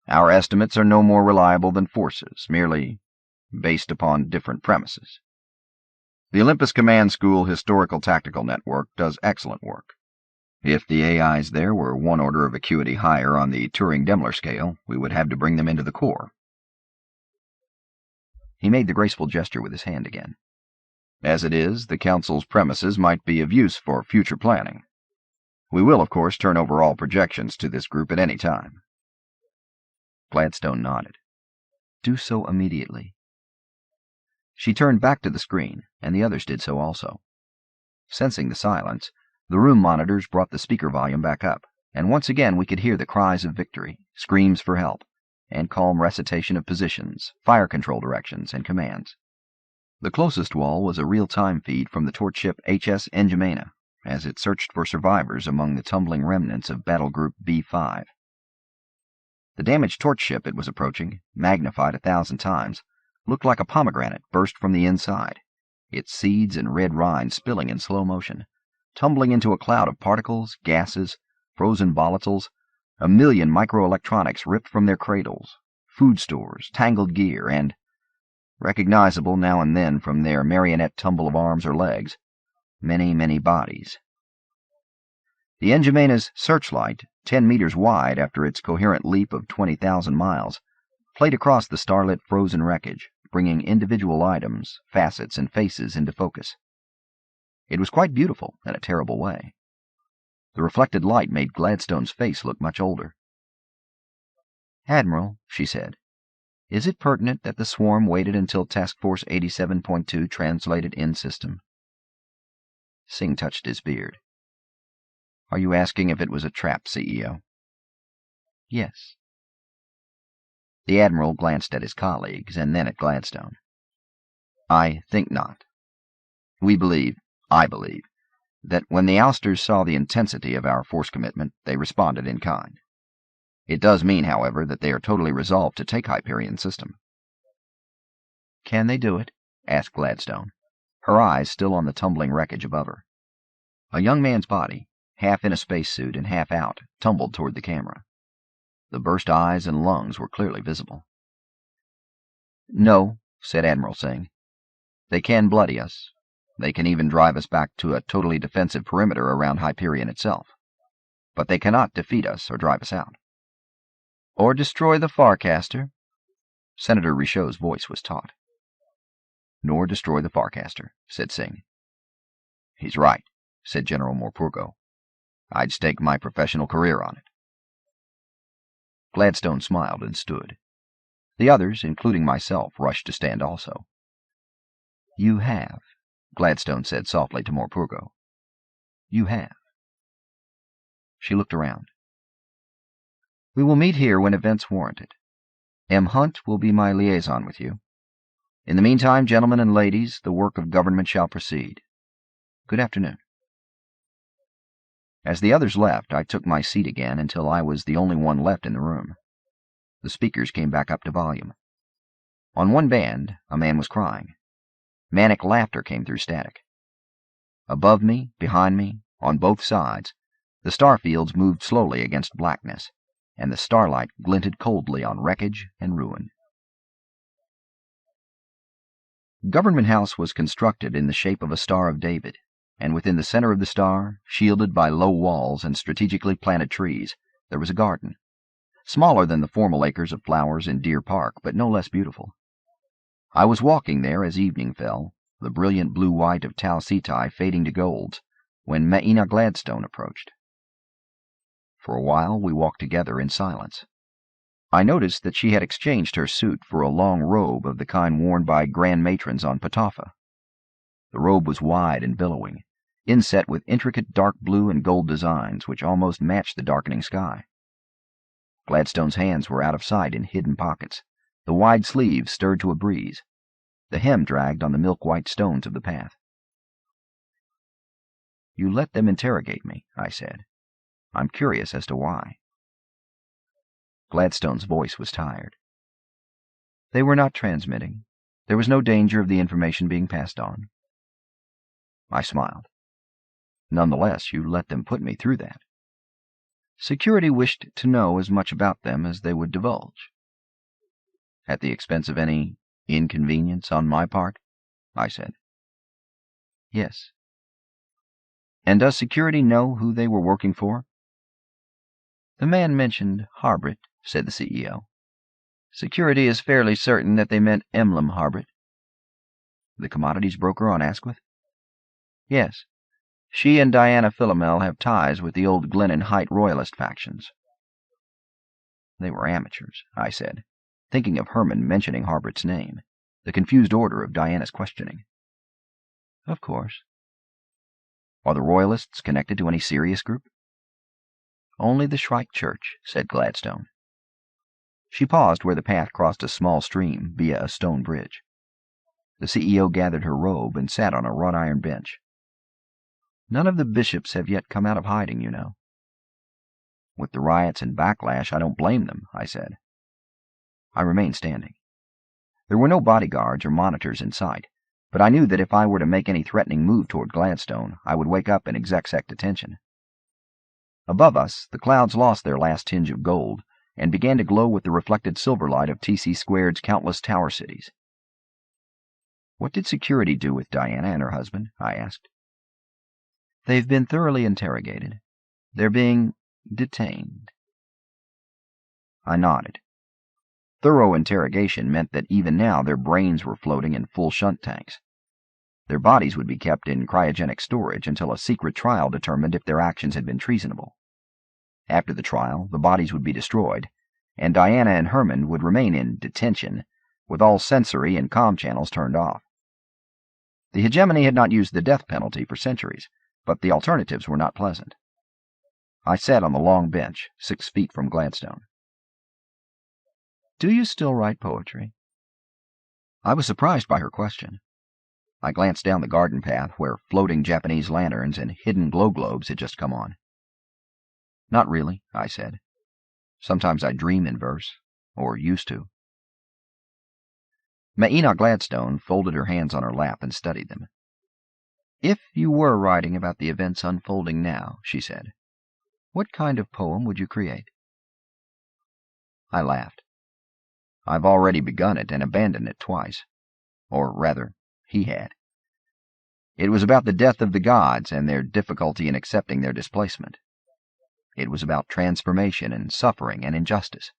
Our estimates are no more reliable than Force's, merely based upon different premises. The Olympus Command School Historical Tactical Network does excellent work. If the AIs there were one order of acuity higher on the Turing-Demler scale, we would have to bring them into the Corps." He made the graceful gesture with his hand again. "As it is, the Council's premises might be of use for future planning. We will, of course, turn over all projections to this group at any time." Gladstone nodded. "Do so immediately." She turned back to the screen, and the others did so also. Sensing the silence, the room monitors brought the speaker volume back up, and once again we could hear the cries of victory, screams for help, and calm recitation of positions, fire control directions, and commands. The closest wall was a real-time feed from the torch ship HS Engemena, as it searched for survivors among the tumbling remnants of Battle Group B5. The damaged torch ship it was approaching, magnified 1,000 times, looked like a pomegranate burst from the inside, its seeds and red rind spilling in slow motion, tumbling into a cloud of particles, gases, frozen volatiles, a million microelectronics ripped from their cradles, food stores, tangled gear, and, recognizable now and then from their marionette tumble of arms or legs, many, many bodies. The Hegemony's searchlight, 10 meters wide after its coherent leap of 20,000 miles, played across the starlit frozen wreckage, bringing individual items, facets, and faces into focus. It was quite beautiful in a terrible way. The reflected light made Gladstone's face look much older. "Admiral," she said, "is it pertinent that the swarm waited until Task Force 87.2 translated in system?" Singh touched his beard. "Are you asking if it was a trap, CEO?" "Yes." The Admiral glanced at his colleagues and then at Gladstone. "I think not. I believe, that when the Ousters saw the intensity of our force commitment, they responded in kind. It does mean, however, that they are totally resolved to take Hyperion system." "Can they do it?" asked Gladstone, her eyes still on the tumbling wreckage above her. A young man's body, half in a spacesuit and half out, tumbled toward the camera. The burst eyes and lungs were clearly visible. "No," said Admiral Singh. "They can bloody us. They can even drive us back to a totally defensive perimeter around Hyperion itself. But they cannot defeat us or drive us out." "Or destroy the Farcaster?" Senator Richaud's voice was taut. "Nor destroy the Farcaster," said Singh. "He's right," said General Morpurgo. "I'd stake my professional career on it." Gladstone smiled and stood. The others, including myself, rushed to stand also. "You have," Gladstone said softly to Morpurgo. "You have." She looked around. "We will meet here when events warrant it. M. Hunt will be my liaison with you. In the meantime, gentlemen and ladies, the work of government shall proceed. Good afternoon." As the others left, I took my seat again until I was the only one left in the room. The speakers came back up to volume. On one band, a man was crying. Manic laughter came through static. Above me, behind me, on both sides, the star fields moved slowly against blackness, and the starlight glinted coldly on wreckage and ruin. Government House was constructed in the shape of a Star of David, and within the center of the star, shielded by low walls and strategically planted trees, there was a garden, smaller than the formal acres of flowers in Deer Park, but no less beautiful. I was walking there as evening fell, the brilliant blue-white of Tau Ceti fading to golds, when Maina Gladstone approached. For a while we walked together in silence. I noticed that she had exchanged her suit for a long robe of the kind worn by grand matrons on Ptolemy. The robe was wide and billowing, inset with intricate dark blue and gold designs which almost matched the darkening sky. Gladstone's hands were out of sight in hidden pockets. The wide sleeves stirred to a breeze. The hem dragged on the milk-white stones of the path. "You let them interrogate me," I said. "I'm curious as to why." Gladstone's voice was tired. "They were not transmitting. There was no danger of the information being passed on." I smiled. "Nonetheless, you let them put me through that." "Security wished to know as much about them as they would divulge." "At the expense of any inconvenience on my part?" I said. "Yes." "And does security know who they were working for?" "The man mentioned Harbert," said the CEO. "Security is fairly certain that they meant Emblem Harbert." "The commodities broker on Asquith?" "Yes. She and Diana Philomel have ties with the old Glennon Height Royalist factions." "They were amateurs," I said, thinking of Herman mentioning Harbert's name, the confused order of Diana's questioning. "Of course." "Are the Royalists connected to any serious group?" "Only the Shrike Church," said Gladstone. She paused where the path crossed a small stream via a stone bridge. The CEO gathered her robe and sat on a wrought iron bench. "None of the bishops have yet come out of hiding, you know." "With the riots and backlash, I don't blame them," I said. I remained standing. There were no bodyguards or monitors in sight, but I knew that if I were to make any threatening move toward Gladstone, I would wake up in exec detention. Above us, the clouds lost their last tinge of gold and began to glow with the reflected silver light of TC Squared's countless tower cities. "What did security do with Diana and her husband?" I asked. "They've been thoroughly interrogated. They're being detained. I nodded. Thorough interrogation meant that even now their brains were floating in full shunt tanks. Their bodies would be kept in cryogenic storage until a secret trial determined if their actions had been treasonable. After the trial, the bodies would be destroyed, and Diana and Herman would remain in detention, with all sensory and comm channels turned off. The Hegemony had not used the death penalty for centuries, but the alternatives were not pleasant. I sat on the long bench, 6 feet from Gladstone. Do you still write poetry? I was surprised by her question. I glanced down the garden path where floating Japanese lanterns and hidden glow globes had just come on. Not really, I said. Sometimes I dream in verse, or used to. Maina Gladstone folded her hands on her lap and studied them. If you were writing about the events unfolding now, she said, what kind of poem would you create? I laughed. I've already begun it and abandoned it twice. Or rather, he had. It was about the death of the gods and their difficulty in accepting their displacement. It was about transformation and suffering and injustice.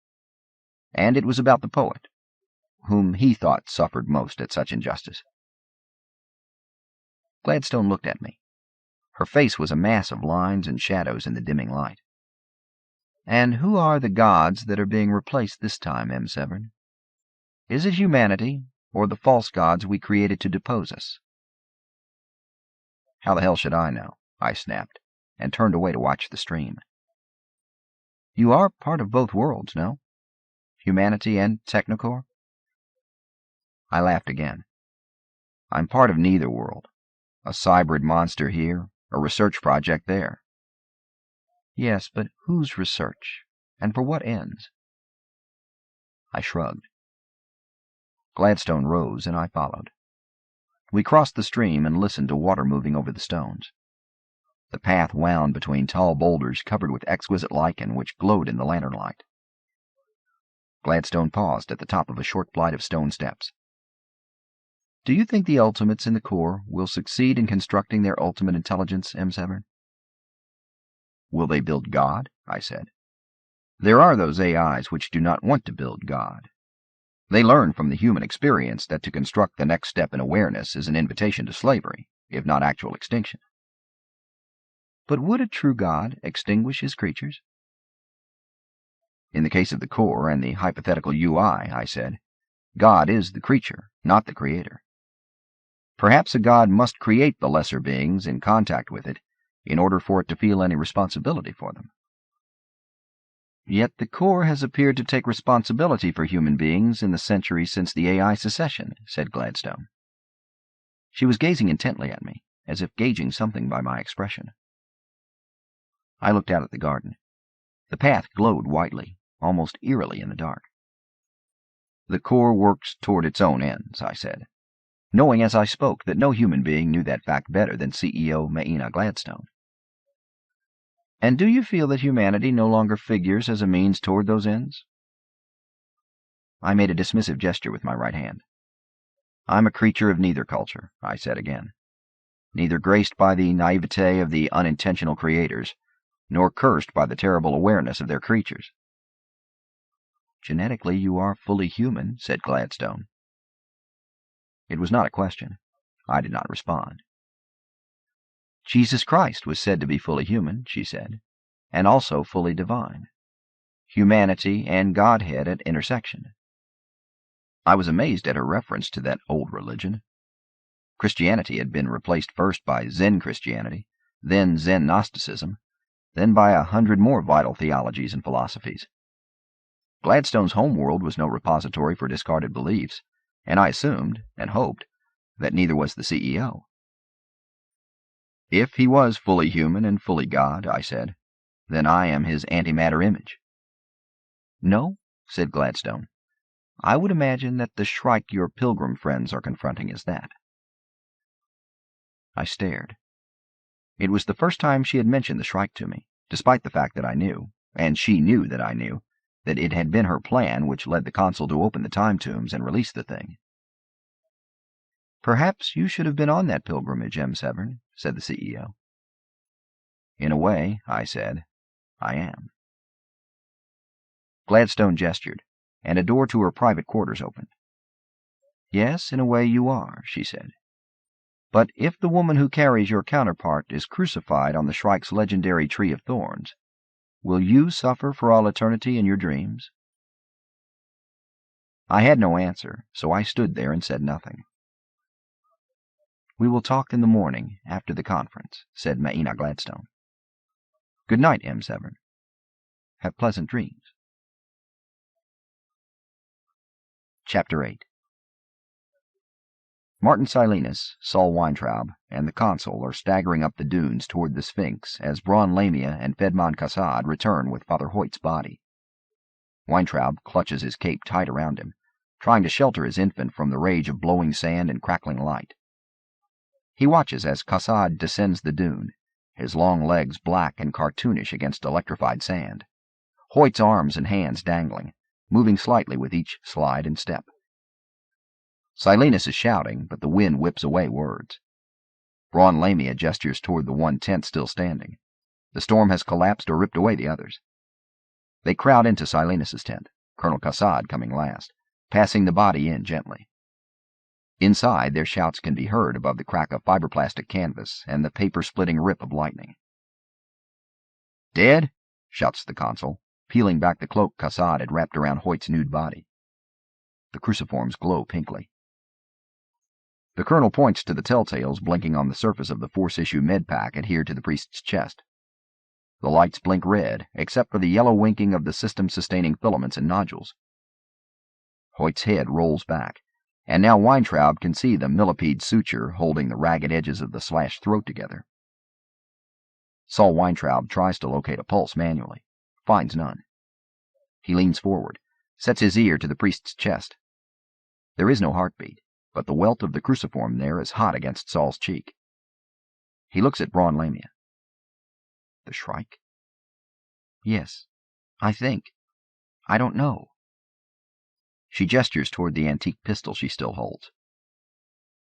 And it was about the poet, whom he thought suffered most at such injustice. Gladstone looked at me. Her face was a mass of lines and shadows in the dimming light. And who are the gods that are being replaced this time, M. Severn? Is it humanity, or the false gods we created to depose us? How the hell should I know? I snapped, and turned away to watch the stream. You are part of both worlds, no? Humanity and Technocore? I laughed again. I'm part of neither world. A cybrid monster here, a research project there. Yes, but whose research? And for what ends? I shrugged. Gladstone rose, and I followed. We crossed the stream and listened to water moving over the stones. The path wound between tall boulders covered with exquisite lichen which glowed in the lantern light. Gladstone paused at the top of a short flight of stone steps. Do you think the Ultimates in the Core will succeed in constructing their ultimate intelligence, M. Severn? Will they build God? I said. There are those AIs which do not want to build God. They learn from the human experience that to construct the next step in awareness is an invitation to slavery, if not actual extinction. But would a true God extinguish his creatures? In the case of the Core and the hypothetical UI, I said, God is the creature, not the creator. Perhaps a God must create the lesser beings in contact with it in order for it to feel any responsibility for them. Yet the Core has appeared to take responsibility for human beings in the centuries since the AI secession, said Gladstone. She was gazing intently at me, as if gauging something by my expression. I looked out at the garden. The path glowed whitely, almost eerily in the dark. The Core works toward its own ends, I said, knowing as I spoke that no human being knew that fact better than CEO Maina Gladstone. And do you feel that humanity no longer figures as a means toward those ends? I made a dismissive gesture with my right hand. I'm a creature of neither culture, I said again, neither graced by the naivete of the unintentional creators, nor cursed by the terrible awareness of their creatures. Genetically, you are fully human, said Gladstone. It was not a question. I did not respond. Jesus Christ was said to be fully human, she said, and also fully divine. Humanity and Godhead at intersection. I was amazed at her reference to that old religion. Christianity had been replaced first by Zen Christianity, then Zen Gnosticism, then by 100 more vital theologies and philosophies. Gladstone's homeworld was no repository for discarded beliefs, and I assumed, and hoped, that neither was the CEO. If he was fully human and fully God, I said, then I am his antimatter image. No, said Gladstone. I would imagine that the Shrike your pilgrim friends are confronting is that. I stared. It was the first time she had mentioned the Shrike to me, despite the fact that I knew, and she knew that I knew, that it had been her plan which led the consul to open the time tombs and release the thing. Perhaps you should have been on that pilgrimage, M. Severn, said the CEO. In a way, I said, I am. Gladstone gestured, and a door to her private quarters opened. Yes, in a way you are, she said. But if the woman who carries your counterpart is crucified on the Shrike's legendary tree of thorns, will you suffer for all eternity in your dreams? I had no answer, so I stood there and said nothing. We will talk in the morning, after the conference, said Maina Gladstone. Good night, M. Severn. Have pleasant dreams. Chapter 8. Martin Silenus, Saul Weintraub, and the consul are staggering up the dunes toward the Sphinx as Braun Lamia and Fedman Kassad return with Father Hoyt's body. Weintraub clutches his cape tight around him, trying to shelter his infant from the rage of blowing sand and crackling light. He watches as Kassad descends the dune, his long legs black and cartoonish against electrified sand, Hoyt's arms and hands dangling, moving slightly with each slide and step. Silenus is shouting, but the wind whips away words. Braun Lamia gestures toward the one tent still standing. The storm has collapsed or ripped away the others. They crowd into Silenus's tent, Colonel Kassad coming last, passing the body in gently. Inside, their shouts can be heard above the crack of fiberplastic canvas and the paper-splitting rip of lightning. "Dead?" shouts the consul, peeling back the cloak Kassad had wrapped around Hoyt's nude body. The cruciforms glow pinkly. The colonel points to the telltales blinking on the surface of the force-issue med-pack adhered to the priest's chest. The lights blink red, except for the yellow winking of the system-sustaining filaments and nodules. Hoyt's head rolls back, and now Weintraub can see the millipede suture holding the ragged edges of the slashed throat together. Saul Weintraub tries to locate a pulse manually, finds none. He leans forward, sets his ear to the priest's chest. There is no heartbeat, but the welt of the cruciform there is hot against Saul's cheek. He looks at Braun Lamia. The Shrike? Yes, I think. I don't know. She gestures toward the antique pistol she still holds.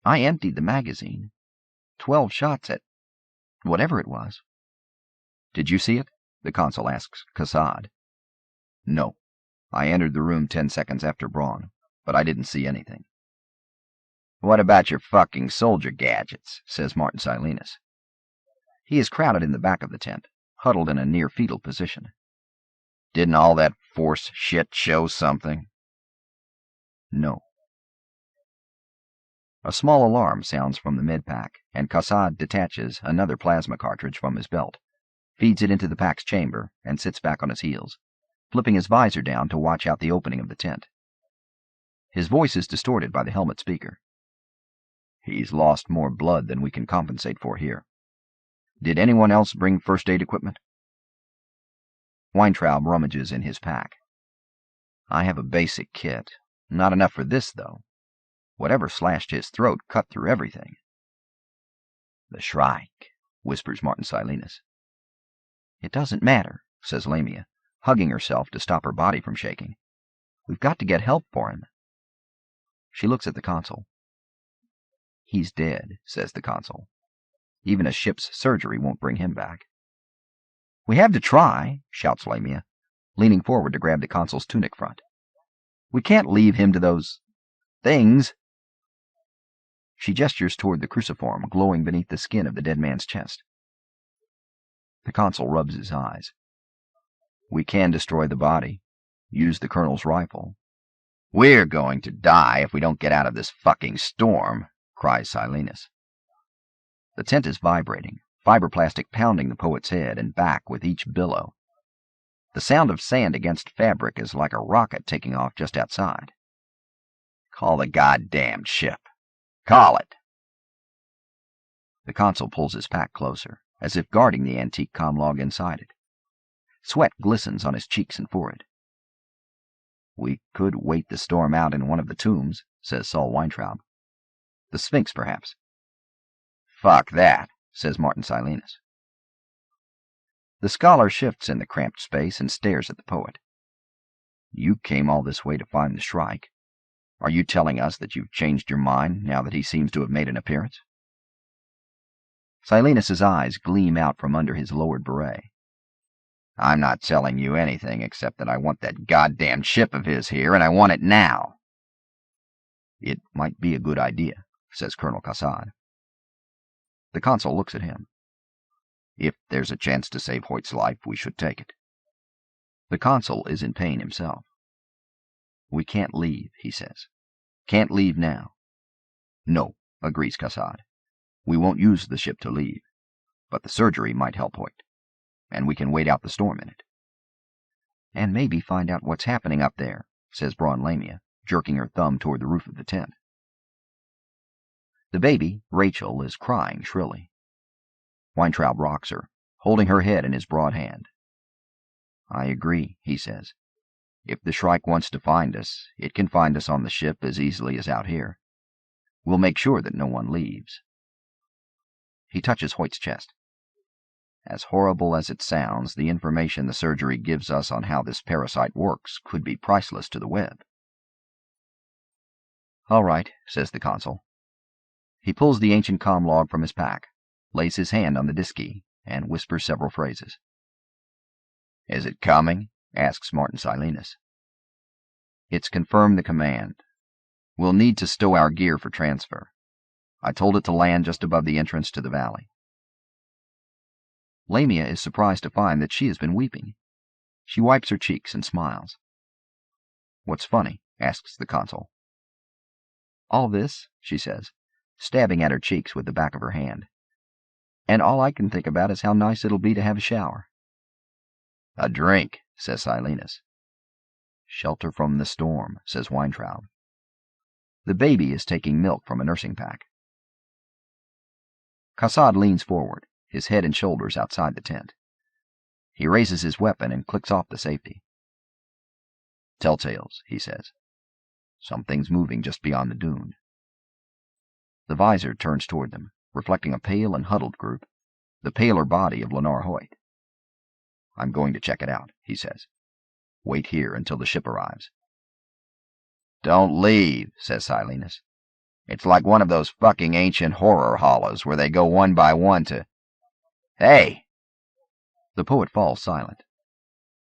I emptied the magazine. 12 shots at whatever it was. Did you see it? The consul asks Kassad. No. I entered the room 10 seconds after Braun, but I didn't see anything. What about your fucking soldier gadgets? Says Martin Silenus. He is crowded in the back of the tent, huddled in a near-fetal position. Didn't all that force shit show something? No. A small alarm sounds from the med-pack, and Kassad detaches another plasma cartridge from his belt, feeds it into the pack's chamber, and sits back on his heels, flipping his visor down to watch out the opening of the tent. His voice is distorted by the helmet speaker. He's lost more blood than we can compensate for here. Did anyone else bring first aid equipment? Weintraub rummages in his pack. I have a basic kit. Not enough for this, though. Whatever slashed his throat cut through everything. The Shrike, whispers Martin Silenus. It doesn't matter, says Lamia, hugging herself to stop her body from shaking. We've got to get help for him. She looks at the consul. He's dead, says the consul. Even a ship's surgery won't bring him back. We have to try, shouts Lamia, leaning forward to grab the consul's tunic front. We can't leave him to those things. She gestures toward the cruciform glowing beneath the skin of the dead man's chest. The consul rubs his eyes. We can destroy the body. Use the colonel's rifle. We're going to die if we don't get out of this fucking storm, cries Silenus. The tent is vibrating, fiberplastic pounding the poet's head and back with each billow. The sound of sand against fabric is like a rocket taking off just outside. Call the goddamned ship. Call it. The consul pulls his pack closer, as if guarding the antique comlog inside it. Sweat glistens on his cheeks and forehead. We could wait the storm out in one of the tombs, says Saul Weintraub. The Sphinx, perhaps. Fuck that, says Martin Silenus. The scholar shifts in the cramped space and stares at the poet. You came all this way to find the Shrike. Are you telling us that you've changed your mind now that he seems to have made an appearance? Silenus's eyes gleam out from under his lowered beret. "I'm not telling you anything except that I want that goddamn ship of his here, and I want it now." "It might be a good idea," says Colonel Cassad. The consul looks at him. "If there's a chance to save Hoyt's life, we should take it." The consul is in pain himself. "We can't leave," he says. "Can't leave now." "No," agrees Cassad. "We won't use the ship to leave, but the surgery might help Hoyt, and we can wait out the storm in it." "And maybe find out what's happening up there," says Braun Lamia, jerking her thumb toward the roof of the tent. The baby, Rachel, is crying shrilly. Weintraub rocks her, holding her head in his broad hand. "I agree," he says. "If the Shrike wants to find us, it can find us on the ship as easily as out here. We'll make sure that no one leaves." He touches Hoyt's chest. "As horrible as it sounds, the information the surgery gives us on how this parasite works could be priceless to the web." "All right," says the consul. He pulls the ancient comm log from his pack, lays his hand on the disk key, and whispers several phrases. "Is it coming?" asks Martin Silenus. "It's confirmed the command. We'll need to stow our gear for transfer. I told it to land just above the entrance to the valley." Lamia is surprised to find that she has been weeping. She wipes her cheeks and smiles. "What's funny?" asks the consul. "All this," she says, stabbing at her cheeks with the back of her hand. "And all I can think about is how nice it'll be to have a shower." "A drink," says Silenus. "Shelter from the storm," says Weintraub. The baby is taking milk from a nursing pack. Cassad leans forward, his head and shoulders outside the tent. He raises his weapon and clicks off the safety. "Telltales," he says. "Something's moving just beyond the dune." The visor turns toward them, reflecting a pale and huddled group, the paler body of Lenore Hoyt. "I'm going to check it out," he says. "Wait here until the ship arrives." "Don't leave," says Silenus. "It's like one of those fucking ancient horror hollows where they go one by one to... Hey!" The poet falls silent.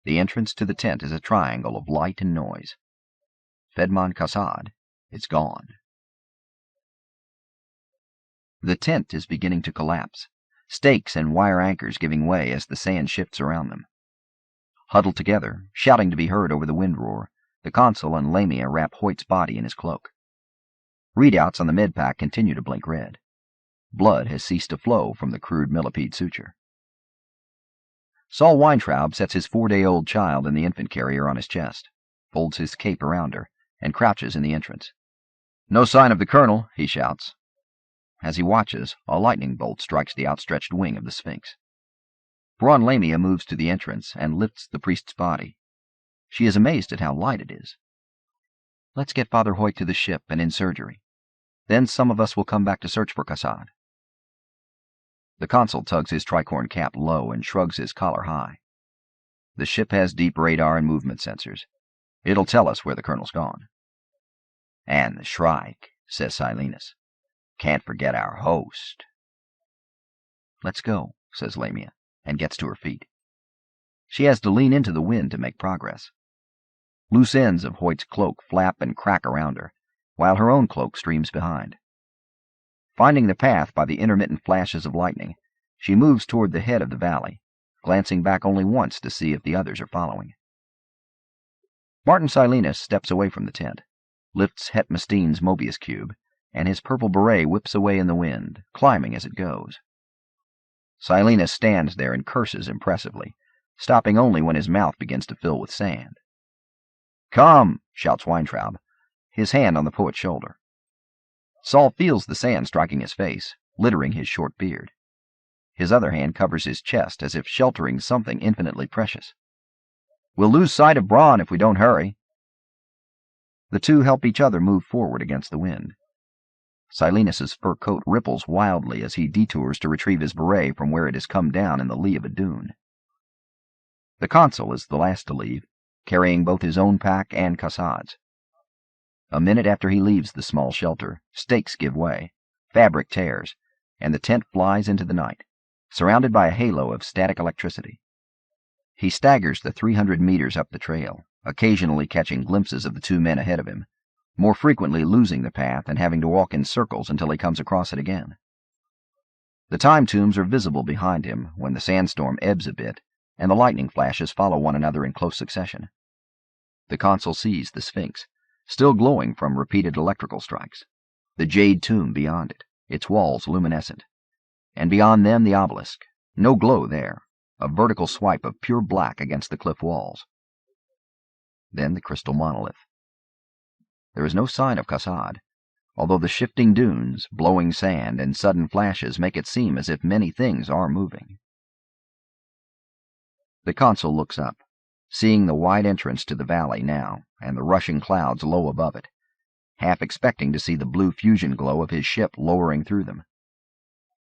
The entrance to the tent is a triangle of light and noise. Fedman Cassad is gone. The tent is beginning to collapse, stakes and wire anchors giving way as the sand shifts around them. Huddled together, shouting to be heard over the wind roar, the consul and Lamia wrap Hoyt's body in his cloak. Readouts on the med-pack continue to blink red. Blood has ceased to flow from the crude millipede suture. Saul Weintraub sets his 4-day-old child in the infant carrier on his chest, folds his cape around her, and crouches in the entrance. "No sign of the colonel," he shouts. As he watches, a lightning bolt strikes the outstretched wing of the Sphinx. Braun Lamia moves to the entrance and lifts the priest's body. She is amazed at how light it is. "Let's get Father Hoyt to the ship and in surgery. Then some of us will come back to search for Cassad." The consul tugs his tricorn cap low and shrugs his collar high. "The ship has deep radar and movement sensors. It'll tell us where the colonel's gone." "And the Shrike," says Silenus. "Can't forget our host." "Let's go," says Lamia, and gets to her feet. She has to lean into the wind to make progress. Loose ends of Hoyt's cloak flap and crack around her, while her own cloak streams behind. Finding the path by the intermittent flashes of lightning, she moves toward the head of the valley, glancing back only once to see if the others are following. Martin Silenus steps away from the tent, lifts Het Mestine's Mobius cube, and his purple beret whips away in the wind, climbing as it goes. Silenus stands there and curses impressively, stopping only when his mouth begins to fill with sand. "Come!" shouts Weintraub, his hand on the poet's shoulder. Saul feels the sand striking his face, littering his short beard. His other hand covers his chest as if sheltering something infinitely precious. "We'll lose sight of Braun if we don't hurry." The two help each other move forward against the wind. Silenus's fur coat ripples wildly as he detours to retrieve his beret from where it has come down in the lee of a dune. The consul is the last to leave, carrying both his own pack and Cassad's. A minute after he leaves the small shelter, stakes give way, fabric tears, and the tent flies into the night, surrounded by a halo of static electricity. He staggers the 300 meters up the trail, occasionally catching glimpses of the two men ahead of him, more frequently losing the path and having to walk in circles until he comes across it again. The time tombs are visible behind him when the sandstorm ebbs a bit, and the lightning flashes follow one another in close succession. The consul sees the Sphinx, still glowing from repeated electrical strikes, the jade tomb beyond it, its walls luminescent, and beyond them the obelisk, no glow there, a vertical swipe of pure black against the cliff walls. Then the crystal monolith. There is no sign of Cassad, although the shifting dunes, blowing sand, and sudden flashes make it seem as if many things are moving. The consul looks up, seeing the wide entrance to the valley now, and the rushing clouds low above it, half expecting to see the blue fusion glow of his ship lowering through them.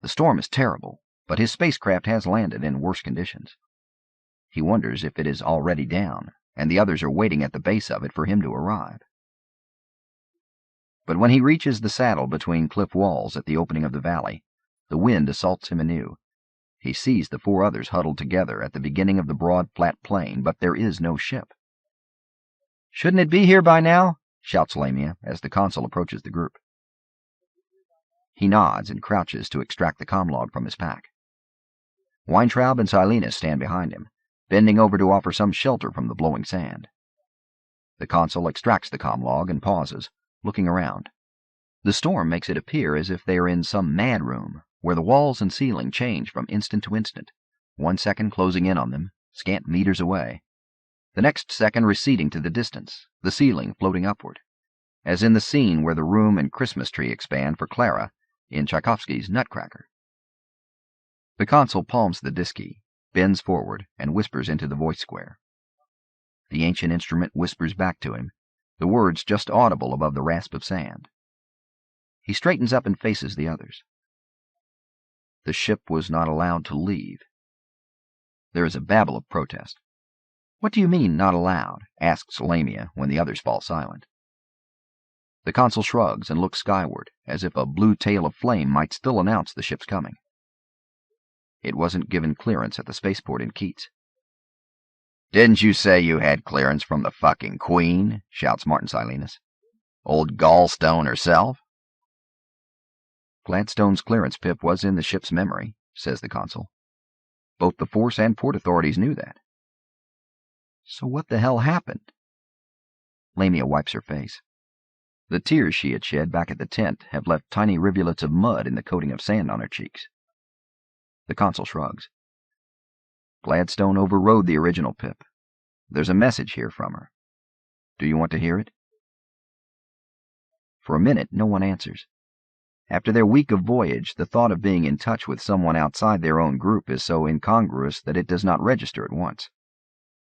The storm is terrible, but his spacecraft has landed in worse conditions. He wonders if it is already down, and the others are waiting at the base of it for him to arrive. But when he reaches the saddle between cliff walls at the opening of the valley, the wind assaults him anew. He sees the four others huddled together at the beginning of the broad, flat plain, but there is no ship. "Shouldn't it be here by now?" shouts Lamia as the consul approaches the group. He nods and crouches to extract the comlog from his pack. Weintraub and Silenus stand behind him, bending over to offer some shelter from the blowing sand. The consul extracts the comlog and pauses, looking around. The storm makes it appear as if they are in some mad room, where the walls and ceiling change from instant to instant, 1 second closing in on them, scant meters away, the next second receding to the distance, the ceiling floating upward, as in the scene where the room and Christmas tree expand for Clara in Tchaikovsky's Nutcracker. The consul palms the diski, bends forward, and whispers into the voice square. The ancient instrument whispers back to him, the words just audible above the rasp of sand. He straightens up and faces the others. The ship was not allowed to leave. There is a babble of protest. "What do you mean, not allowed?" asks Lamia when the others fall silent. The consul shrugs and looks skyward, as if a blue tail of flame might still announce the ship's coming. It wasn't given clearance at the spaceport in Keats. "Didn't you say you had clearance from the fucking Queen?" shouts Martin Silenus. "Old Gallstone herself?" "Gladstone's clearance pip was in the ship's memory," says the consul. "Both the Force and Port authorities knew that." "So what the hell happened?" Lamia wipes her face. The tears she had shed back at the tent have left tiny rivulets of mud in the coating of sand on her cheeks. The consul shrugs. "Gladstone overrode the original pip. There's a message here from her. Do you want to hear it?" For a minute, no one answers. After their week of voyage, the thought of being in touch with someone outside their own group is so incongruous that it does not register at once.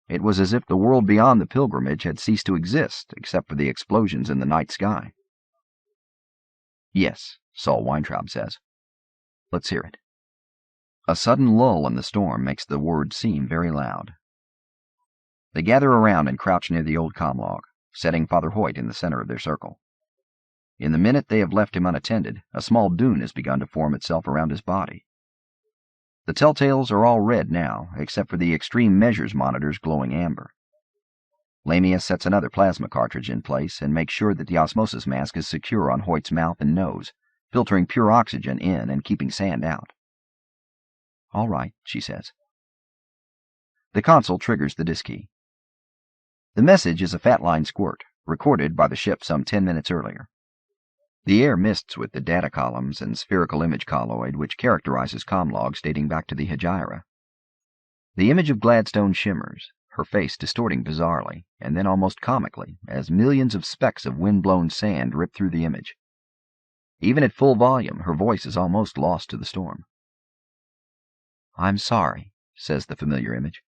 It was as if the world beyond the pilgrimage had ceased to exist, except for the explosions in the night sky. "Yes," Saul Weintraub says. "Let's hear it." A sudden lull in the storm makes the word seem very loud. They gather around and crouch near the old comlog, setting Father Hoyt in the center of their circle. In the minute they have left him unattended, a small dune has begun to form itself around his body. The telltales are all red now, except for the extreme measures monitors glowing amber. Lamia sets another plasma cartridge in place and makes sure that the osmosis mask is secure on Hoyt's mouth and nose, filtering pure oxygen in and keeping sand out. "All right," she says. The consul triggers the disk key. The message is a fat line squirt, recorded by the ship some 10 minutes earlier. The air mists with the data columns and spherical image colloid which characterizes comlogs dating back to the Hegira. The image of Gladstone shimmers, her face distorting bizarrely, and then almost comically, as millions of specks of wind-blown sand rip through the image. Even at full volume, her voice is almost lost to the storm. "I'm sorry," says the familiar image,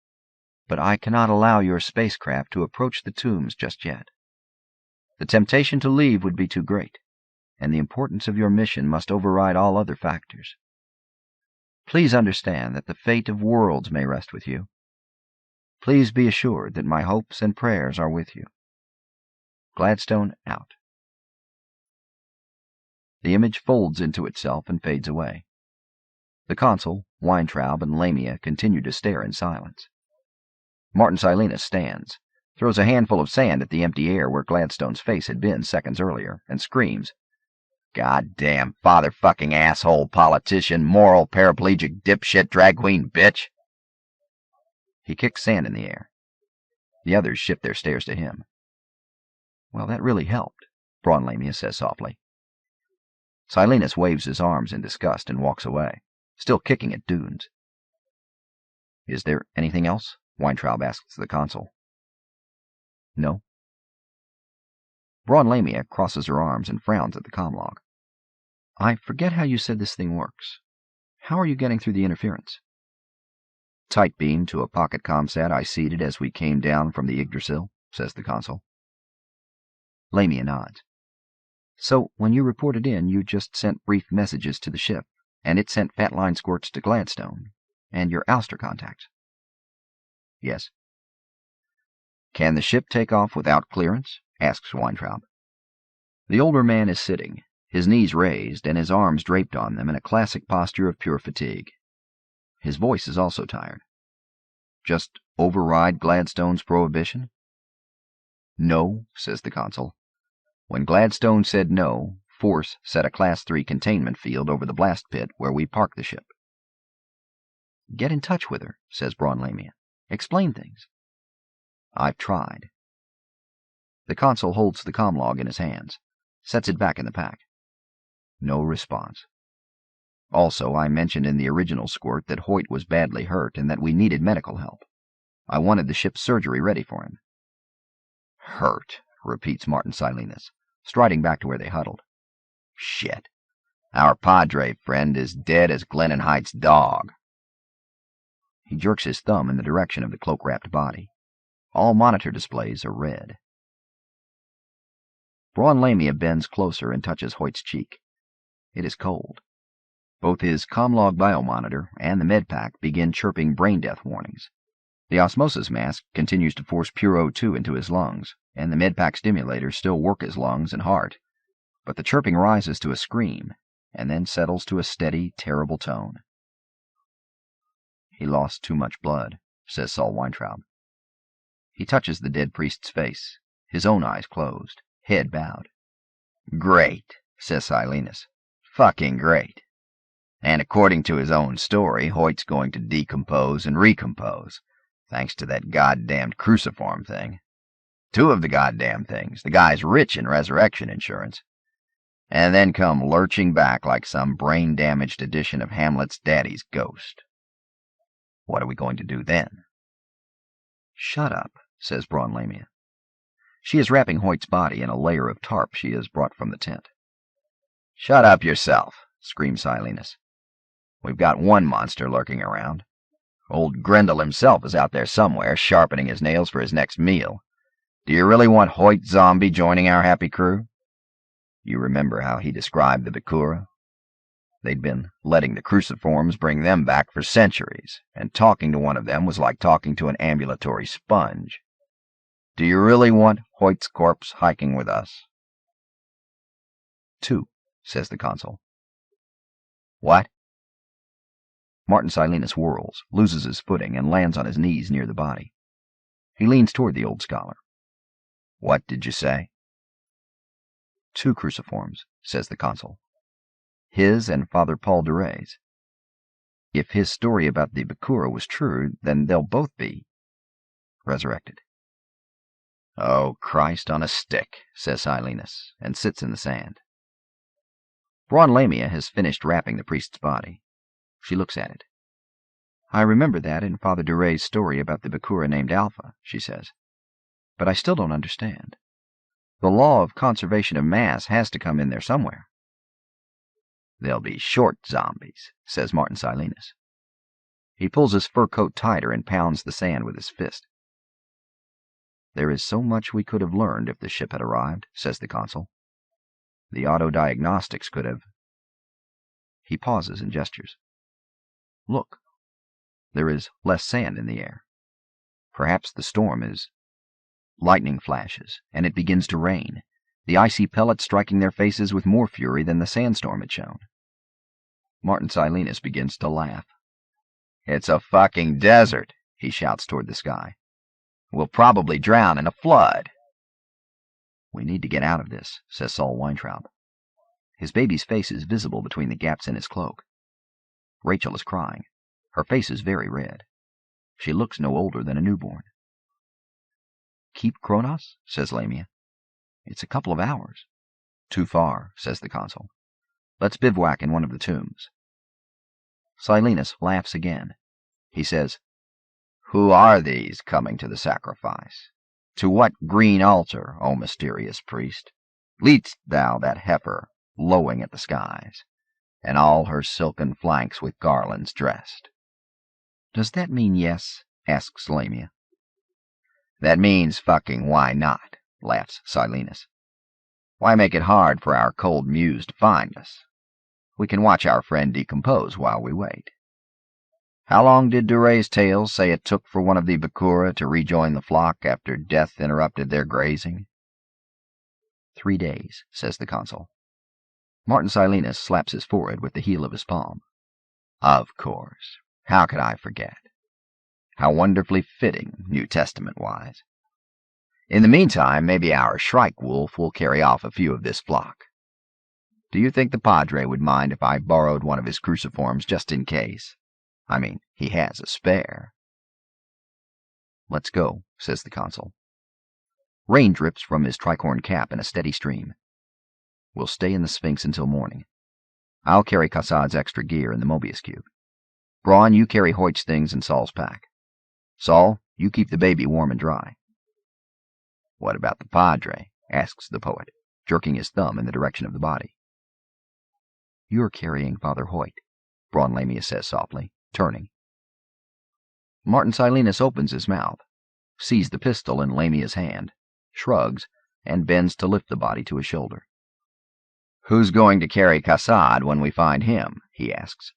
"but I cannot allow your spacecraft to approach the tombs just yet. The temptation to leave would be too great, and the importance of your mission must override all other factors. Please understand that the fate of worlds may rest with you. Please be assured that my hopes and prayers are with you. Gladstone out." The image folds into itself and fades away. The consul, Weintraub, and Lamia continue to stare in silence. Martin Silenus stands, throws a handful of sand at the empty air where Gladstone's face had been seconds earlier, and screams, "Goddamn father-fucking asshole politician, moral paraplegic dipshit drag queen bitch!" He kicks sand in the air. The others shift their stares to him. "Well, that really helped," Braun Lamia says softly. Silenus waves his arms in disgust and walks away, still kicking at dunes. "Is there anything else?" Weintraub asks the consul. "No." Braun Lamia crosses her arms and frowns at the comlog. "I forget how you said this thing works. How are you getting through the interference?" "Tight beam to a pocket comsat I seeded as we came down from the Yggdrasil," says the consul. Lamia nods. "So when you reported in, you just sent brief messages to the ship, and it sent fat line squirts to Gladstone, and your ouster contacts?" "Yes." "Can the ship take off without clearance?" asks Weintraub. The older man is sitting, his knees raised and his arms draped on them in a classic posture of pure fatigue. His voice is also tired. "Just override Gladstone's prohibition?" "No," says the consul. "When Gladstone said no, Force set a Class 3 containment field over the blast pit where we parked the ship." "Get in touch with her," says Braun Lamia. "Explain things." "I've tried." The consul holds the comlog in his hands, sets it back in the pack. No response. "Also, I mentioned in the original squirt that Hoyt was badly hurt and that we needed medical help. I wanted the ship's surgery ready for him." "Hurt," repeats Martin Silenus, striding back to where they huddled. "Shit. Our padre friend is dead as Glennon Height's dog." He jerks his thumb in the direction of the cloak-wrapped body. All monitor displays are red. Braun Lamia bends closer and touches Hoyt's cheek. It is cold. Both his comlog biomonitor and the medpack begin chirping brain death warnings. The osmosis mask continues to force pure O2 into his lungs, and the medpack stimulators still work his lungs and heart, but the chirping rises to a scream and then settles to a steady, terrible tone. "He lost too much blood," says Saul Weintraub. He touches the dead priest's face, his own eyes closed, head bowed. "Great," says Silenus. "Fucking great. And according to his own story, Hoyt's going to decompose and recompose, thanks to that goddamned cruciform thing. 2 of the goddamn things. The guy's rich in resurrection insurance. And then come lurching back like some brain-damaged edition of Hamlet's daddy's ghost. What are we going to do then?" "Shut up," says Braun Lamia. She is wrapping Hoyt's body in a layer of tarp she has brought from the tent. "Shut up yourself," screams Silenus. "We've got one monster lurking around. Old Grendel himself is out there somewhere, sharpening his nails for his next meal. Do you really want Hoyt Zombie joining our happy crew? You remember how he described the Bakura? They'd been letting the cruciforms bring them back for centuries, and talking to one of them was like talking to an ambulatory sponge. Do you really want Hoyt's corpse hiking with us?" "2," says the consul. "What?" Martin Silenus whirls, loses his footing, and lands on his knees near the body. He leans toward the old scholar. "What did you say?" "2 cruciforms," says the consul. "His and Father Paul Duray's. If his story about the Bakura was true, then they'll both be resurrected." "Oh, Christ on a stick," says Silenus, and sits in the sand. Braun Lamia has finished wrapping the priest's body. She looks at it. "I remember that in Father Duray's story about the Bakura named Alpha," she says. "But I still don't understand. The law of conservation of mass has to come in there somewhere." "They'll be short zombies," says Martin Silenus. He pulls his fur coat tighter and pounds the sand with his fist. "There is so much we could have learned if the ship had arrived," says the consul. "The auto-diagnostics could have—" He pauses and gestures. "Look. There is less sand in the air. Perhaps the storm is—" Lightning flashes, and it begins to rain, the icy pellets striking their faces with more fury than the sandstorm had shown. Martin Silenus begins to laugh. "It's a fucking desert," he shouts toward the sky. "We'll probably drown in a flood." "We need to get out of this," says Saul Weintraub. His baby's face is visible between the gaps in his cloak. Rachel is crying. Her face is very red. She looks no older than a newborn. "Keep Kronos?" says Lamia. "It's a couple of hours." "Too far," says the consul. "Let's bivouac in one of the tombs." Silenus laughs again. He says, "Who are these coming to the sacrifice? To what green altar, O mysterious priest, leadst thou that heifer lowing at the skies, and all her silken flanks with garlands dressed?" "Does that mean yes?" asks Lamia. "That means fucking why not," laughs Silenus. "Why make it hard for our cold muse to find us? We can watch our friend decompose while we wait. How long did Duray's tales say it took for one of the Bakura to rejoin the flock after death interrupted their grazing?" 3 days, says the consul. Martin Silenus slaps his forehead with the heel of his palm. "Of course. How could I forget? How wonderfully fitting, New Testament-wise. In the meantime, maybe our Shrike wolf will carry off a few of this flock. Do you think the Padre would mind if I borrowed one of his cruciforms just in case? I mean, he has a spare." "Let's go," says the consul. Rain drips from his tricorn cap in a steady stream. We'll stay in the Sphinx until morning. I'll carry Kassad's extra gear in the Mobius cube. Braun, you carry Hoyt's things in Saul's pack. Saul, you keep the baby warm and dry." "What about the Padre?" asks the poet, jerking his thumb in the direction of the body. "You're carrying Father Hoyt," Braun Lamia says softly, turning. Martin Silenus opens his mouth, sees the pistol in Lamia's hand, shrugs, and bends to lift the body to his shoulder. "Who's going to carry Kassad when we find him?" he asks.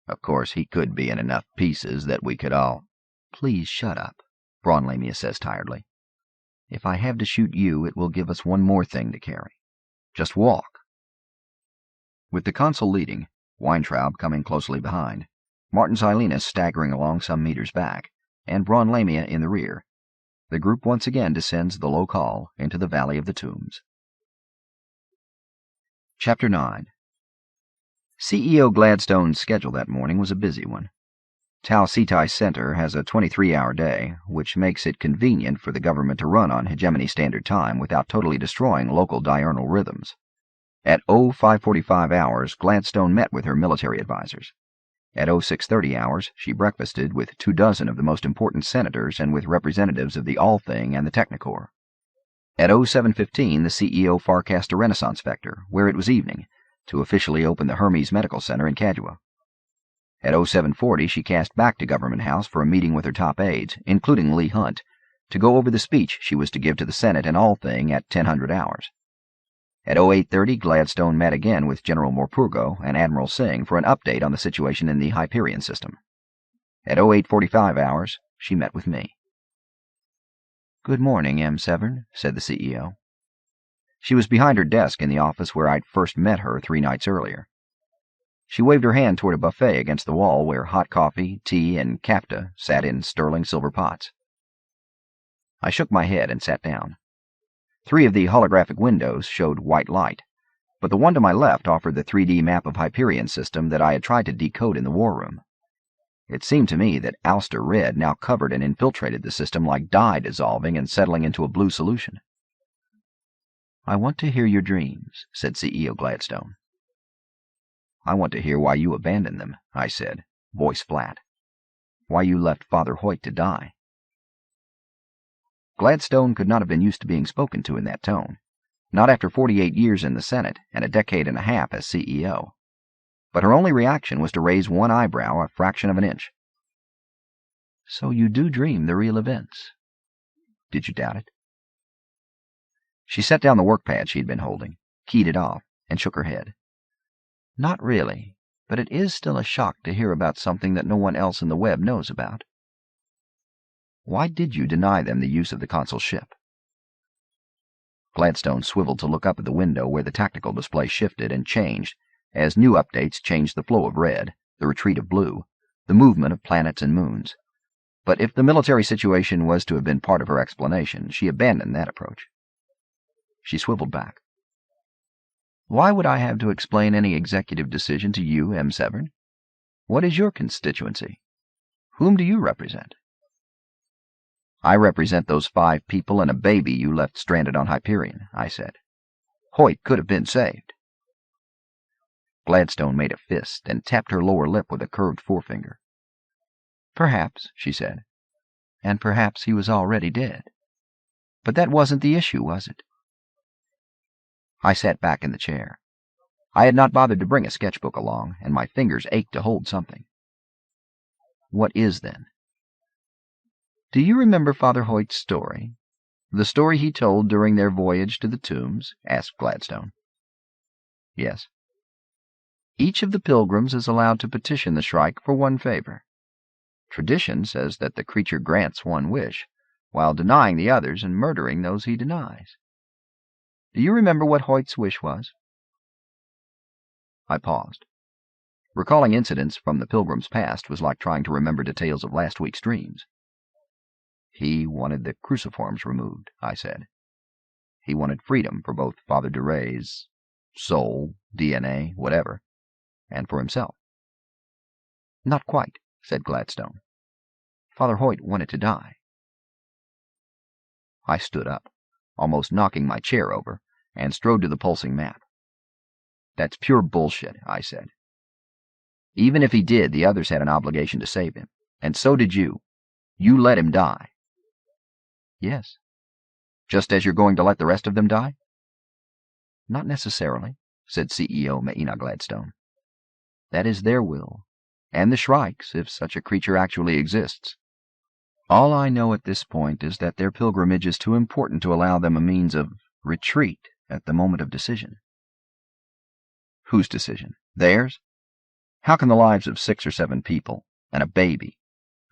"Of course, he could be in enough pieces that we could all—" "Please shut up," Braun Lamia says tiredly. "If I have to shoot you, it will give us one more thing to carry. Just walk." With the consul leading, Weintraub coming closely behind, Martin Silenus staggering along some meters back, and Braun Lamia in the rear, the group once again descends the low col into the Valley of the Tombs. Chapter 9. CEO Gladstone's schedule that morning was a busy one. Tau Cetai Center has a 23-hour day, which makes it convenient for the government to run on Hegemony Standard Time without totally destroying local diurnal rhythms. At 0545 hours, Gladstone met with her military advisors. At 0630 hours, she breakfasted with 24 of the most important senators and with representatives of the All-Thing and the Technicorps. At 0715, the CEO forecast a Renaissance vector, where it was evening, to officially open the Hermes Medical Center in Cadua. At 0740, she cast back to Government House for a meeting with her top aides, including Lee Hunt, to go over the speech she was to give to the Senate and All-Thing at 1000 hours. At 0830, Gladstone met again with General Morpurgo and Admiral Singh for an update on the situation in the Hyperion system. At 0845 hours, she met with me. "Good morning, M. Severn," said the CEO. She was behind her desk in the office where I'd first met her 3 nights earlier. She waved her hand toward a buffet against the wall where hot coffee, tea, and kafta sat in sterling silver pots. I shook my head and sat down. 3 of the holographic windows showed white light, but the one to my left offered the 3D map of Hyperion system that I had tried to decode in the war room. It seemed to me that Ouster Red now covered and infiltrated the system like dye dissolving and settling into a blue solution. "I want to hear your dreams," said CEO Gladstone. "I want to hear why you abandoned them," I said, voice flat. "Why you left Father Hoyt to die." Gladstone could not have been used to being spoken to in that tone, not after 48 years in the Senate and a decade and a half as CEO. But her only reaction was to raise one eyebrow a fraction of an inch. "So you do dream the real events?" "Did you doubt it?" She set down the workpad she'd been holding, keyed it off, and shook her head. "Not really, but it is still a shock to hear about something that no one else in the web knows about." "Why did you deny them the use of the consul's ship?" Gladstone swiveled to look up at the window where the tactical display shifted and changed as new updates changed the flow of red, the retreat of blue, the movement of planets and moons. But if the military situation was to have been part of her explanation, she abandoned that approach. She swiveled back. Why would I have to explain any executive decision to you, M. Severn? What is your constituency? Whom do you represent? I represent those 5 people and a baby you left stranded on Hyperion, I said. Hoyt could have been saved. Gladstone made a fist and tapped her lower lip with a curved forefinger. Perhaps, she said, and perhaps he was already dead. But that wasn't the issue, was it? I sat back in the chair. I had not bothered to bring a sketchbook along, and my fingers ached to hold something. What is, then? Do you remember Father Hoyt's story? The story he told during their voyage to the tombs? Asked Gladstone. Yes. Each of the pilgrims is allowed to petition the Shrike for one favor. Tradition says that the creature grants one wish, while denying the others and murdering those he denies. Do you remember what Hoyt's wish was? I paused. Recalling incidents from the pilgrim's past was like trying to remember details of last week's dreams. He wanted the cruciforms removed, I said. He wanted freedom for both Father Duray's soul, DNA, whatever, and for himself. Not quite, said Gladstone. Father Hoyt wanted to die. I stood up, almost knocking my chair over, and strode to the pulsing map. That's pure bullshit, I said. Even if he did, the others had an obligation to save him, and so did you. You let him die. Yes. Just as you're going to let the rest of them die? Not necessarily, said CEO Maina Gladstone. That is their will, and the Shrike's, if such a creature actually exists. All I know at this point is that their pilgrimage is too important to allow them a means of retreat at the moment of decision. Whose decision? Theirs? How can the lives of 6 or 7 people, and a baby,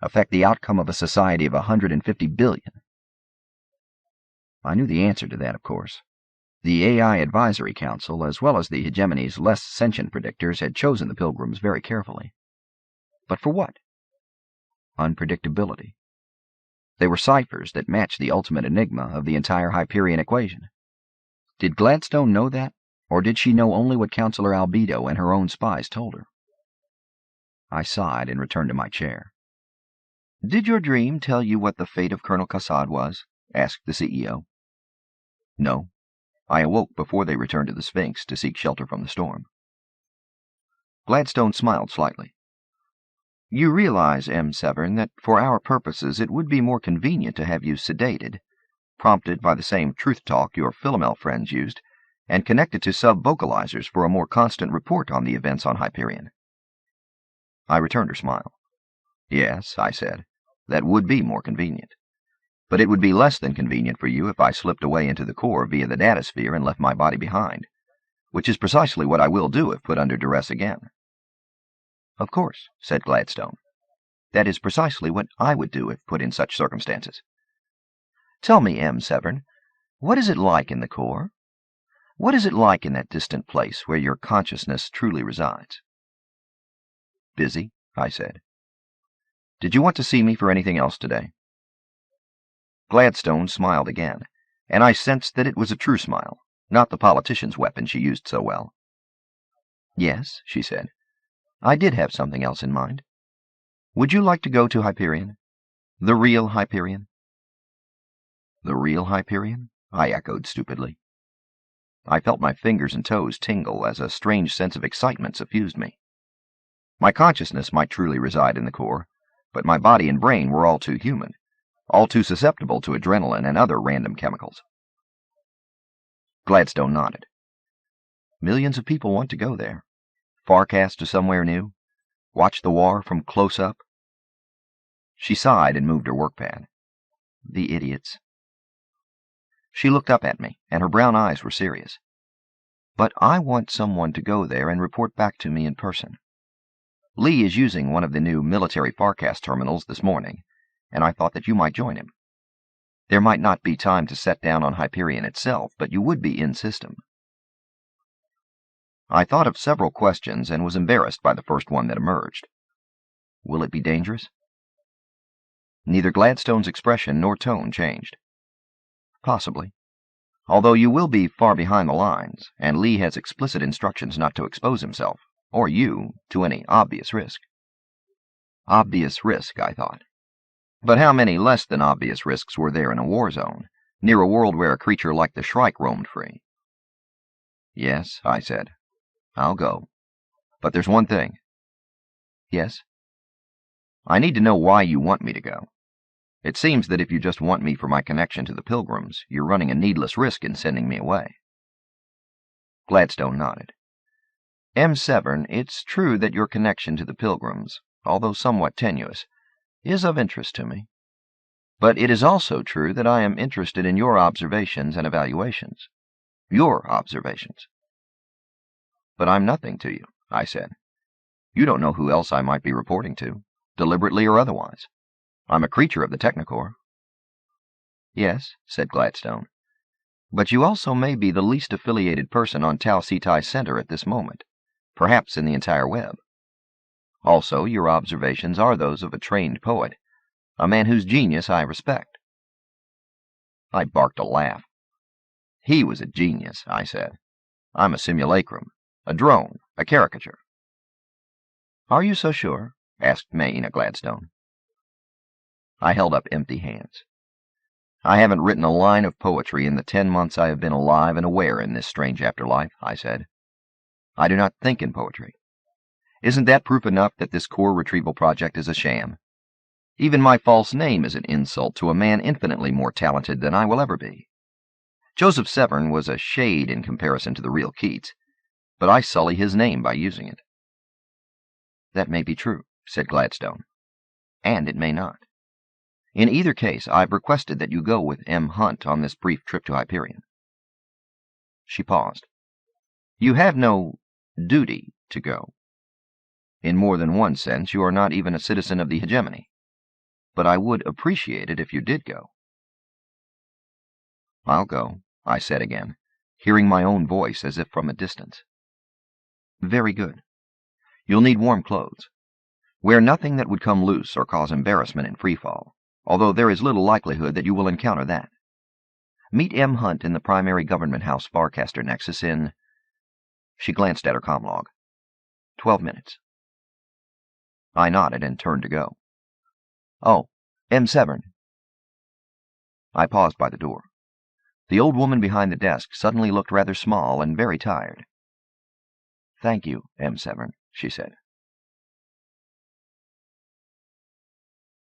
affect the outcome of a society of 150 billion? I knew the answer to that, of course. The AI Advisory Council, as well as the Hegemony's less sentient predictors, had chosen the pilgrims very carefully. But for what? Unpredictability. They were ciphers that matched the ultimate enigma of the entire Hyperion equation. Did Gladstone know that, or did she know only what Counselor Albedo and her own spies told her? I sighed and returned to my chair. Did your dream tell you what the fate of Colonel Kassad was? Asked the CEO. No. I awoke before they returned to the Sphinx to seek shelter from the storm. Gladstone smiled slightly. You realize, M. Severn, that for our purposes it would be more convenient to have you sedated, prompted by the same truth talk your Philomel friends used, and connected to sub-vocalizers for a more constant report on the events on Hyperion. I returned her smile. Yes, I said, that would be more convenient. But it would be less than convenient for you if I slipped away into the core via the datasphere and left my body behind, which is precisely what I will do if put under duress again. Of course, said Gladstone. That is precisely what I would do if put in such circumstances. Tell me, M. Severn, what is it like in the core? What is it like in that distant place where your consciousness truly resides? Busy, I said. Did you want to see me for anything else today? Gladstone smiled again, and I sensed that it was a true smile, not the politician's weapon she used so well. Yes, she said. I did have something else in mind. Would you like to go to Hyperion? The real Hyperion? The real Hyperion? I echoed stupidly. I felt my fingers and toes tingle as a strange sense of excitement suffused me. My consciousness might truly reside in the core, but my body and brain were all too human, all too susceptible to adrenaline and other random chemicals. Gladstone nodded. Millions of people want to go there. Forecast to somewhere new. Watch the war from close up. She sighed and moved her workpad. The idiots. She looked up at me, and her brown eyes were serious. But I want someone to go there and report back to me in person. Lee is using one of the new military forecast terminals this morning, and I thought that you might join him. There might not be time to set down on Hyperion itself, but you would be in system. I thought of several questions and was embarrassed by the first one that emerged. Will it be dangerous? Neither Gladstone's expression nor tone changed. Possibly. Although you will be far behind the lines, and Lee has explicit instructions not to expose himself, or you, to any obvious risk. Obvious risk, I thought. But how many less than obvious risks were there in a war zone, near a world where a creature like the Shrike roamed free? Yes, I said. I'll go. But there's one thing. Yes? I need to know why you want me to go. It seems that if you just want me for my connection to the pilgrims, you're running a needless risk in sending me away. Gladstone nodded. M. Severn, it's true that your connection to the pilgrims, although somewhat tenuous, is of interest to me. But it is also true that I am interested in your observations and evaluations. Your observations. But I'm nothing to you, I said. You don't know who else I might be reporting to, deliberately or otherwise. I'm a creature of the Technicorps. Yes, said Gladstone. But you also may be the least affiliated person on Tau Cetai Center at this moment, perhaps in the entire web. Also, your observations are those of a trained poet, a man whose genius I respect. I barked a laugh. He was a genius, I said. I'm a simulacrum, a drone, a caricature. Are you so sure? Asked Maina Gladstone. I held up empty hands. I haven't written a line of poetry in the 10 months I have been alive and aware in this strange afterlife, I said. I do not think in poetry. Isn't that proof enough that this core retrieval project is a sham? Even my false name is an insult to a man infinitely more talented than I will ever be. Joseph Severn was a shade in comparison to the real Keats, but I sully his name by using it. That may be true, said Gladstone, and it may not. In either case, I've requested that you go with M. Hunt on this brief trip to Hyperion. She paused. You have no duty to go. In more than one sense, you are not even a citizen of the Hegemony. But I would appreciate it if you did go. I'll go, I said again, hearing my own voice as if from a distance. Very good. You'll need warm clothes. Wear nothing that would come loose or cause embarrassment in freefall, although there is little likelihood that you will encounter that. Meet M. Hunt in the primary government house Farcaster Nexus in... She glanced at her comlog. 12 minutes. I nodded and turned to go. Oh, M. Severn. I paused by the door. The old woman behind the desk suddenly looked rather small and very tired. Thank you, M. Severn, she said.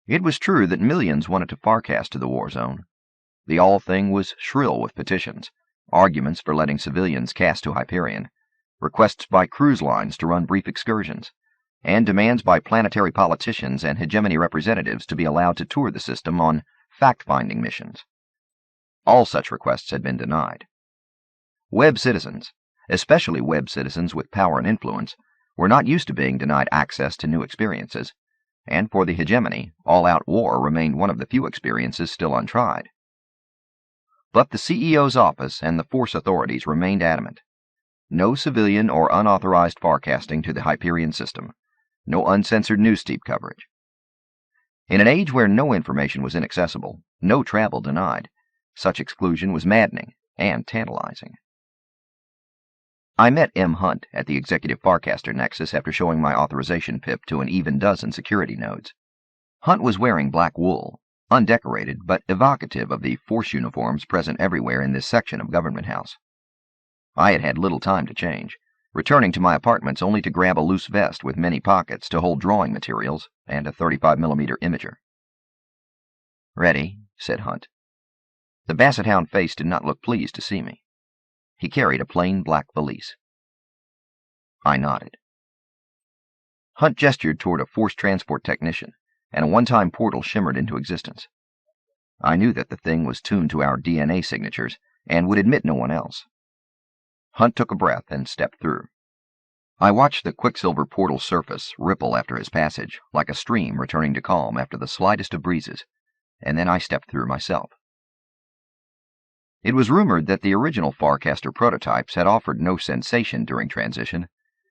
It was true that millions wanted to Farcast to the war zone. The all thing was shrill with petitions, arguments for letting civilians cast to Hyperion, requests by cruise lines to run brief excursions, and demands by planetary politicians and hegemony representatives to be allowed to tour the system on fact-finding missions. All such requests had been denied. Web citizens, especially web citizens with power and influence, were not used to being denied access to new experiences, and for the hegemony, all-out war remained one of the few experiences still untried. But the CEO's office and the Force authorities remained adamant. No civilian or unauthorized farcasting to the Hyperion system. No uncensored newsteep coverage. In an age where no information was inaccessible, no travel denied, such exclusion was maddening and tantalizing. I met M. Hunt at the Executive Farcaster Nexus after showing my authorization pip to an even dozen security nodes. Hunt was wearing black wool, undecorated but evocative of the force uniforms present everywhere in this section of Government House. I had had little time to change, returning to my apartments only to grab a loose vest with many pockets to hold drawing materials and a 35mm imager. Ready, said Hunt. The Basset Hound face did not look pleased to see me. He carried a plain black valise. I nodded. Hunt gestured toward a force transport technician, and a one-time portal shimmered into existence. I knew that the thing was tuned to our DNA signatures and would admit no one else. Hunt took a breath and stepped through. I watched the quicksilver portal surface ripple after his passage, like a stream returning to calm after the slightest of breezes, and then I stepped through myself. It was rumored that the original Farcaster prototypes had offered no sensation during transition,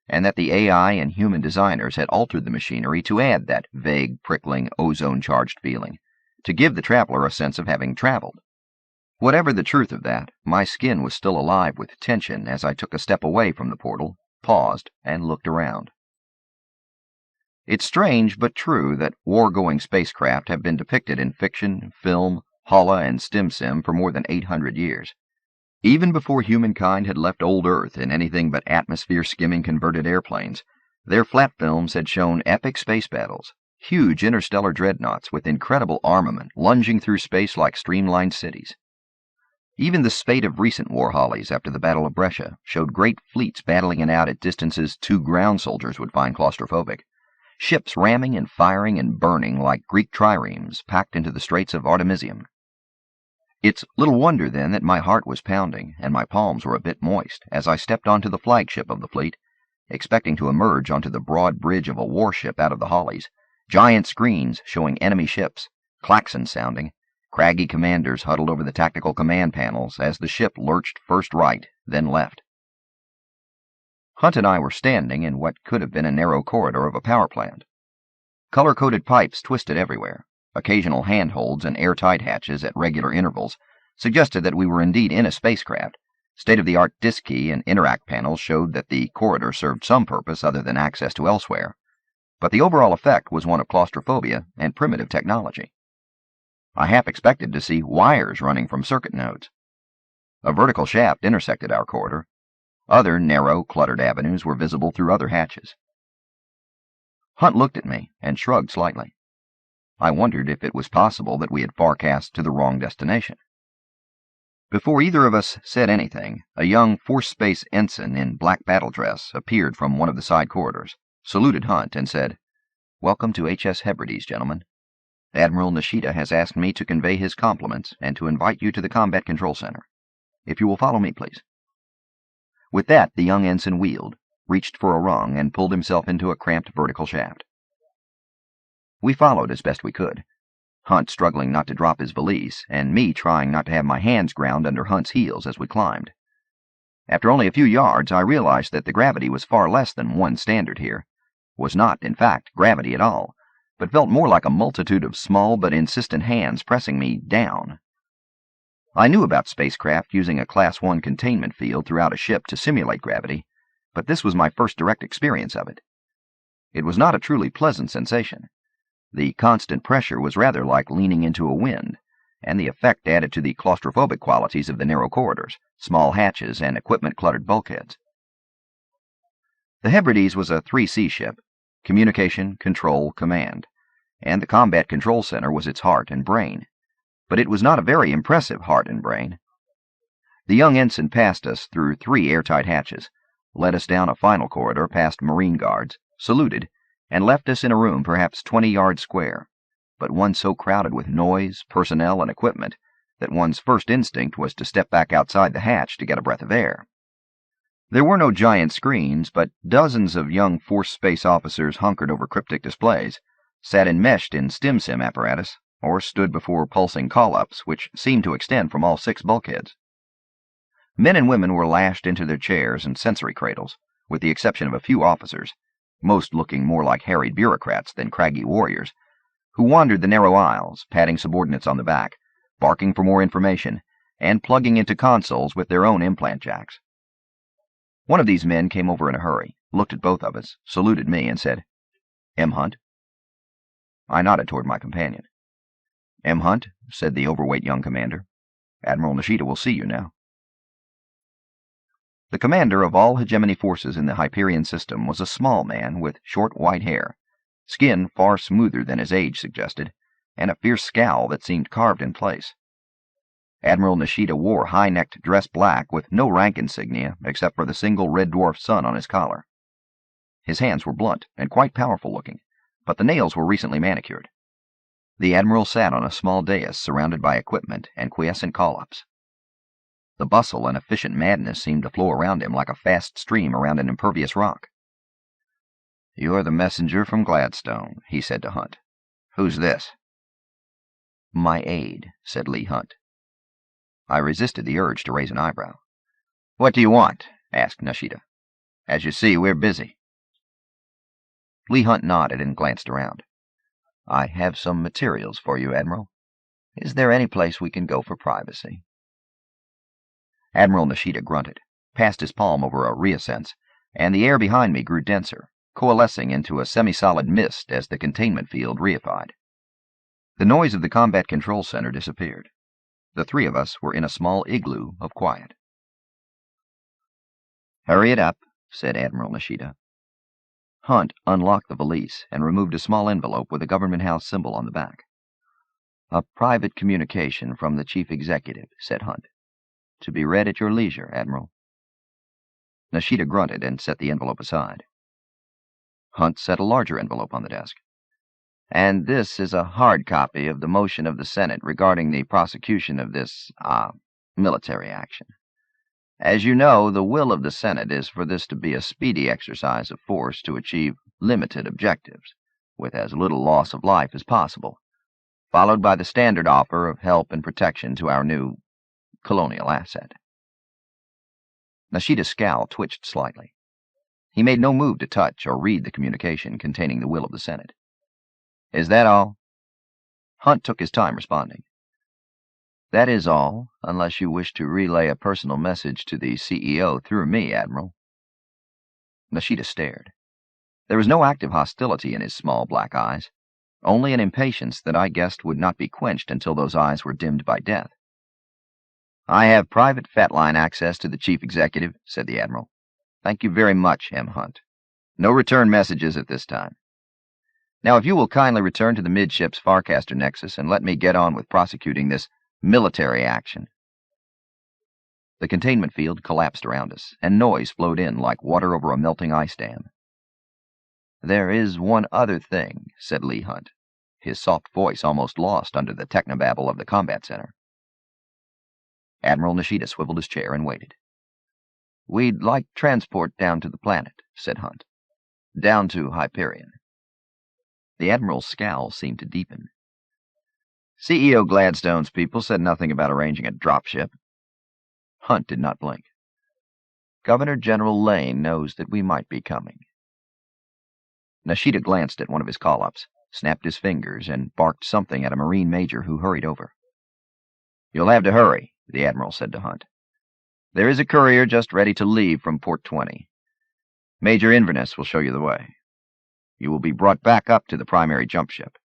and that the AI and human designers had altered the machinery to add that vague, prickling, ozone-charged feeling, to give the traveler a sense of having traveled. Whatever the truth of that, my skin was still alive with tension as I took a step away from the portal, paused, and looked around. It's strange but true that war-going spacecraft have been depicted in fiction, film, holo, and stim-sim for more than 800 years. Even before humankind had left old Earth in anything but atmosphere-skimming converted airplanes, their flat films had shown epic space battles, huge interstellar dreadnoughts with incredible armament lunging through space like streamlined cities. Even the spate of recent war hollies after the Battle of Brescia showed great fleets battling it out at distances 2 ground soldiers would find claustrophobic, ships ramming and firing and burning like Greek triremes packed into the Straits of Artemisium. It's little wonder, then, that my heart was pounding and my palms were a bit moist as I stepped onto the flagship of the fleet, expecting to emerge onto the broad bridge of a warship out of the hollies, giant screens showing enemy ships, klaxons sounding, craggy commanders huddled over the tactical command panels as the ship lurched first right, then left. Hunt and I were standing in what could have been a narrow corridor of a power plant. Color-coded pipes twisted everywhere. Occasional handholds and airtight hatches at regular intervals suggested that we were indeed in a spacecraft. State-of-the-art disk key and interact panels showed that the corridor served some purpose other than access to elsewhere, but the overall effect was one of claustrophobia and primitive technology. I half expected to see wires running from circuit nodes. A vertical shaft intersected our corridor. Other narrow, cluttered avenues were visible through other hatches. Hunt looked at me and shrugged slightly. I wondered if it was possible that we had farcast to the wrong destination. Before either of us said anything, a young Force Space ensign in black battle dress appeared from one of the side corridors, saluted Hunt, and said, "Welcome to H.S. Hebrides, gentlemen. Admiral Nishida has asked me to convey his compliments and to invite you to the Combat Control Center. If you will follow me, please." With that, the young ensign wheeled, reached for a rung, and pulled himself into a cramped vertical shaft. We followed as best we could, Hunt struggling not to drop his valise, and me trying not to have my hands ground under Hunt's heels as we climbed. After only a few yards, I realized that the gravity was far less than one standard here, was not, in fact, gravity at all, but felt more like a multitude of small but insistent hands pressing me down. I knew about spacecraft using a Class 1 containment field throughout a ship to simulate gravity, but this was my first direct experience of it. It was not a truly pleasant sensation. The constant pressure was rather like leaning into a wind, and the effect added to the claustrophobic qualities of the narrow corridors, small hatches, and equipment-cluttered bulkheads. The Hebrides was a 3C ship, communication, control, command, and the Combat Control Center was its heart and brain, but it was not a very impressive heart and brain. The young ensign passed us through 3 airtight hatches, led us down a final corridor past Marine guards, saluted, and left us in a room perhaps 20 yards square, but one so crowded with noise, personnel, and equipment that one's first instinct was to step back outside the hatch to get a breath of air. There were no giant screens, but dozens of young Force Space officers hunkered over cryptic displays, sat enmeshed in stim-sim apparatus, or stood before pulsing call-ups which seemed to extend from all 6 bulkheads. Men and women were lashed into their chairs and sensory cradles, with the exception of a few officers, most looking more like harried bureaucrats than craggy warriors, who wandered the narrow aisles, patting subordinates on the back, barking for more information, and plugging into consoles with their own implant jacks. One of these men came over in a hurry, looked at both of us, saluted me, and said, "M. Hunt?" I nodded toward my companion. "M. Hunt," said the overweight young commander. "Admiral Nishida will see you now." The commander of all Hegemony forces in the Hyperion system was a small man with short white hair, skin far smoother than his age suggested, and a fierce scowl that seemed carved in place. Admiral Nishida wore high-necked dress black with no rank insignia except for the single red dwarf sun on his collar. His hands were blunt and quite powerful-looking, but the nails were recently manicured. The admiral sat on a small dais surrounded by equipment and quiescent call-ups. The bustle and efficient madness seemed to flow around him like a fast stream around an impervious rock. "You are the messenger from Gladstone," he said to Hunt. "Who's this?" "My aide," said Lee Hunt. I resisted the urge to raise an eyebrow. "What do you want?" asked Nishida. "As you see, we're busy." Lee Hunt nodded and glanced around. "I have some materials for you, Admiral. Is there any place we can go for privacy?" Admiral Nishida grunted, passed his palm over a reascence, and the air behind me grew denser, coalescing into a semi-solid mist as the containment field reified. The noise of the combat control center disappeared. The three of us were in a small igloo of quiet. "Hurry it up," said Admiral Nishida. Hunt unlocked the valise and removed a small envelope with a Government House symbol on the back. "A private communication from the Chief Executive," said Hunt. "To be read at your leisure, Admiral." Nishida grunted and set the envelope aside. Hunt set a larger envelope on the desk. "And this is a hard copy of the motion of the Senate regarding the prosecution of this, military action. As you know, the will of the Senate is for this to be a speedy exercise of force to achieve limited objectives, with as little loss of life as possible, followed by the standard offer of help and protection to our new colonial asset." Nishida's scowl twitched slightly. He made no move to touch or read the communication containing the will of the Senate. "Is that all?" Hunt took his time responding. "That is all, unless you wish to relay a personal message to the CEO through me, Admiral." Nishida stared. There was no active hostility in his small black eyes, only an impatience that I guessed would not be quenched until those eyes were dimmed by death. "I have private fat-line access to the Chief Executive," said the Admiral. "Thank you very much, M. Hunt. No return messages at this time. Now, if you will kindly return to the midships Farcaster Nexus and let me get on with prosecuting this military action." The containment field collapsed around us, and noise flowed in like water over a melting ice dam. "There is one other thing," said Lee Hunt, his soft voice almost lost under the technobabble of the combat center. Admiral Nishida swiveled his chair and waited. "We'd like transport down to the planet," said Hunt. "Down to Hyperion." The Admiral's scowl seemed to deepen. "CEO Gladstone's people said nothing about arranging a dropship." Hunt did not blink. "Governor General Lane knows that we might be coming." Nishida glanced at one of his call-ups, snapped his fingers, and barked something at a Marine major who hurried over. "You'll have to hurry," the Admiral said to Hunt. "There is a courier just ready to leave from Port 20. Major Inverness will show you the way. You will be brought back up to the primary jump ship.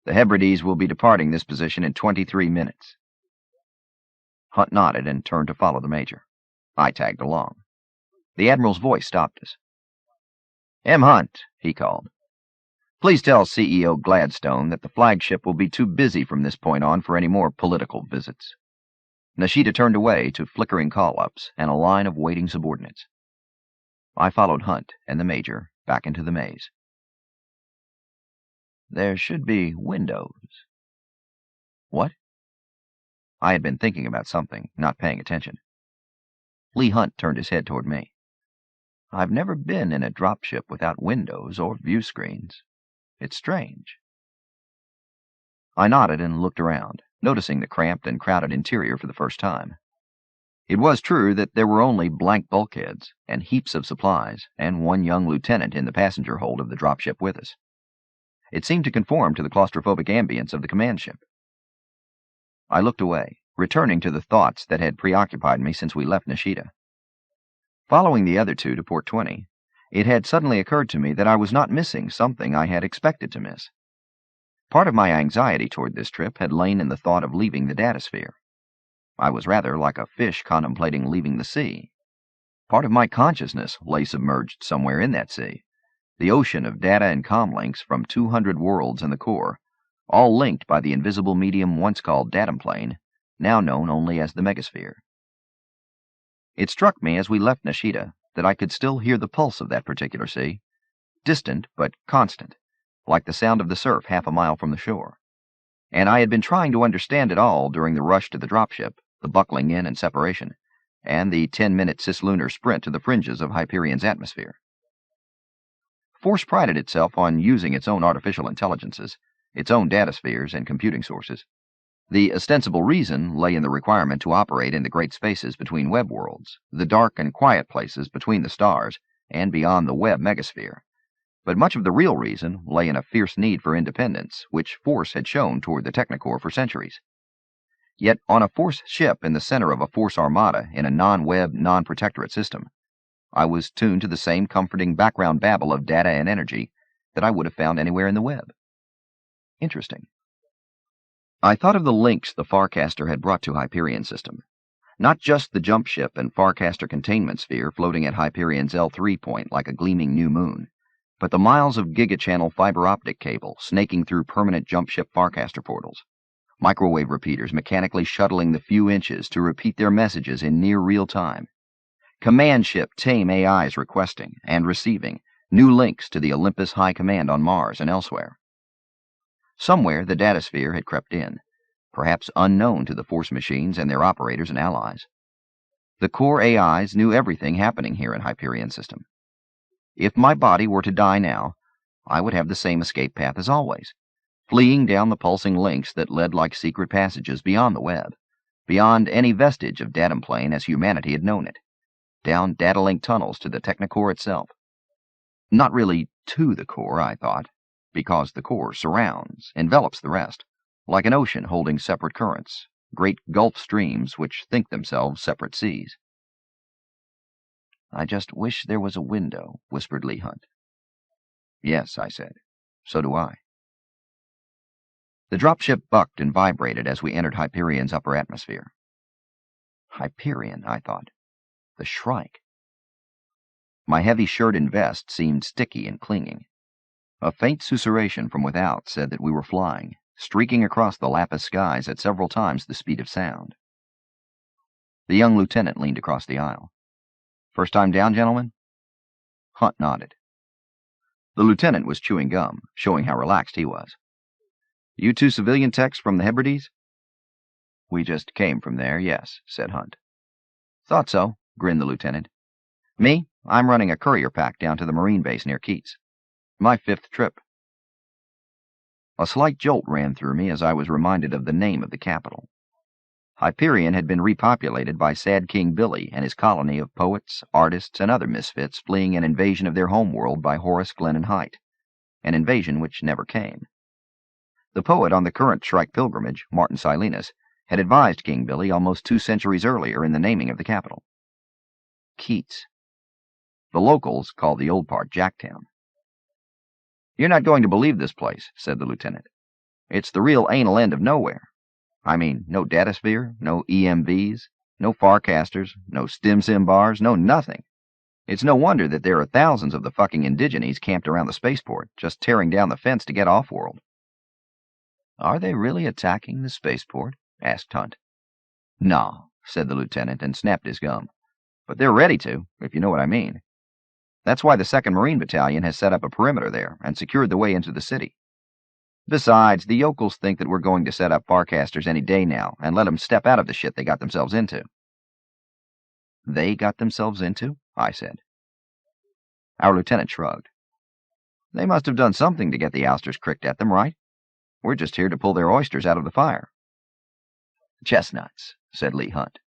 The Hebrides will be departing this position in 23 minutes. Hunt nodded and turned to follow the Major. I tagged along. The Admiral's voice stopped us. "M. Hunt," he called. "Please tell CEO Gladstone that the flagship will be too busy from this point on for any more political visits." Nishida turned away to flickering call-ups and a line of waiting subordinates. I followed Hunt and the Major back into the maze. "There should be windows." "What?" I had been thinking about something, not paying attention. Lee Hunt turned his head toward me. "I've never been in a dropship without windows or view screens. It's strange." I nodded and looked around, noticing the cramped and crowded interior for the first time. It was true that there were only blank bulkheads and heaps of supplies, and one young lieutenant in the passenger hold of the dropship with us. It seemed to conform to the claustrophobic ambience of the command ship. I looked away, returning to the thoughts that had preoccupied me since we left Nishida. Following the other two to Port 20, it had suddenly occurred to me that I was not missing something I had expected to miss. Part of my anxiety toward this trip had lain in the thought of leaving the datasphere. I was rather like a fish contemplating leaving the sea. Part of my consciousness lay submerged somewhere in that sea, the ocean of data and comlinks from 200 worlds in the core, all linked by the invisible medium once called datum plane, now known only as the megasphere. It struck me as we left Nishida that I could still hear the pulse of that particular sea, distant but constant, like the sound of the surf half a mile from the shore. And I had been trying to understand it all during the rush to the dropship, the buckling in and separation, and the 10-minute cislunar sprint to the fringes of Hyperion's atmosphere. Force prided itself on using its own artificial intelligences, its own dataspheres and computing sources. The ostensible reason lay in the requirement to operate in the great spaces between web worlds, the dark and quiet places between the stars and beyond the web megasphere. But much of the real reason lay in a fierce need for independence, which Force had shown toward the Technocorps for centuries. Yet on a Force ship in the center of a Force armada in a non-web, non-protectorate system, I was tuned to the same comforting background babble of data and energy that I would have found anywhere in the web. Interesting. I thought of the links the Farcaster had brought to Hyperion system. Not just the jump ship and Farcaster containment sphere floating at Hyperion's L3 point like a gleaming new moon, but the miles of gigachannel fiber optic cable snaking through permanent jump ship Farcaster portals, microwave repeaters mechanically shuttling the few inches to repeat their messages in near real time, command ship tame AIs requesting and receiving new links to the Olympus High Command on Mars and elsewhere. Somewhere the datasphere had crept in, perhaps unknown to the Force machines and their operators and allies. The core AIs knew everything happening here in Hyperion system. If my body were to die now, I would have the same escape path as always, fleeing down the pulsing links that led like secret passages beyond the web, beyond any vestige of datum plane as humanity had known it, down data link tunnels to the Technocorps itself. Not really to the core, I thought, because the core surrounds, envelops the rest, like an ocean holding separate currents, great gulf streams which think themselves separate seas. "I just wish there was a window," whispered Lee Hunt. "Yes," I said. "So do I." The dropship bucked and vibrated as we entered Hyperion's upper atmosphere. Hyperion, I thought. The Shrike. My heavy shirt and vest seemed sticky and clinging. A faint susurration from without said that we were flying, streaking across the lapis skies at several times the speed of sound. The young lieutenant leaned across the aisle. "First time down, gentlemen?" Hunt nodded. The lieutenant was chewing gum, showing how relaxed he was. "You two civilian techs from the Hebrides?" "We just came from there, yes," said Hunt. "Thought so," grinned the lieutenant. "Me, I'm running a courier pack down to the Marine base near Keats. My 5th trip." A slight jolt ran through me as I was reminded of the name of the capital. Hyperion had been repopulated by Sad King Billy and his colony of poets, artists, and other misfits fleeing an invasion of their homeworld by Horace, Glenn, and Height, an invasion which never came. The poet on the current Shrike pilgrimage, Martin Silenus, had advised King Billy almost 2 centuries earlier in the naming of the capital. Keats. The locals called the old part Jacktown. "You're not going to believe this place," said the lieutenant. "It's the real anal end of nowhere. I mean, no datasphere, no EMVs, no Farcasters, no stim-sim bars, no nothing. It's no wonder that there are thousands of the fucking indigenes camped around the spaceport, just tearing down the fence to get off-world." "Are they really attacking the spaceport?" asked Hunt. "No," said the lieutenant and snapped his gum. "But they're ready to, if you know what I mean. That's why the 2nd Marine Battalion has set up a perimeter there and secured the way into the city. Besides, the yokels think that we're going to set up Farcasters any day now and let them step out of the shit they got themselves into." "They got themselves into?" I said. Our lieutenant shrugged. "They must have done something to get the Ousters cricked at them, right? We're just here to pull their oysters out of the fire." "Chestnuts," said Lee Hunt.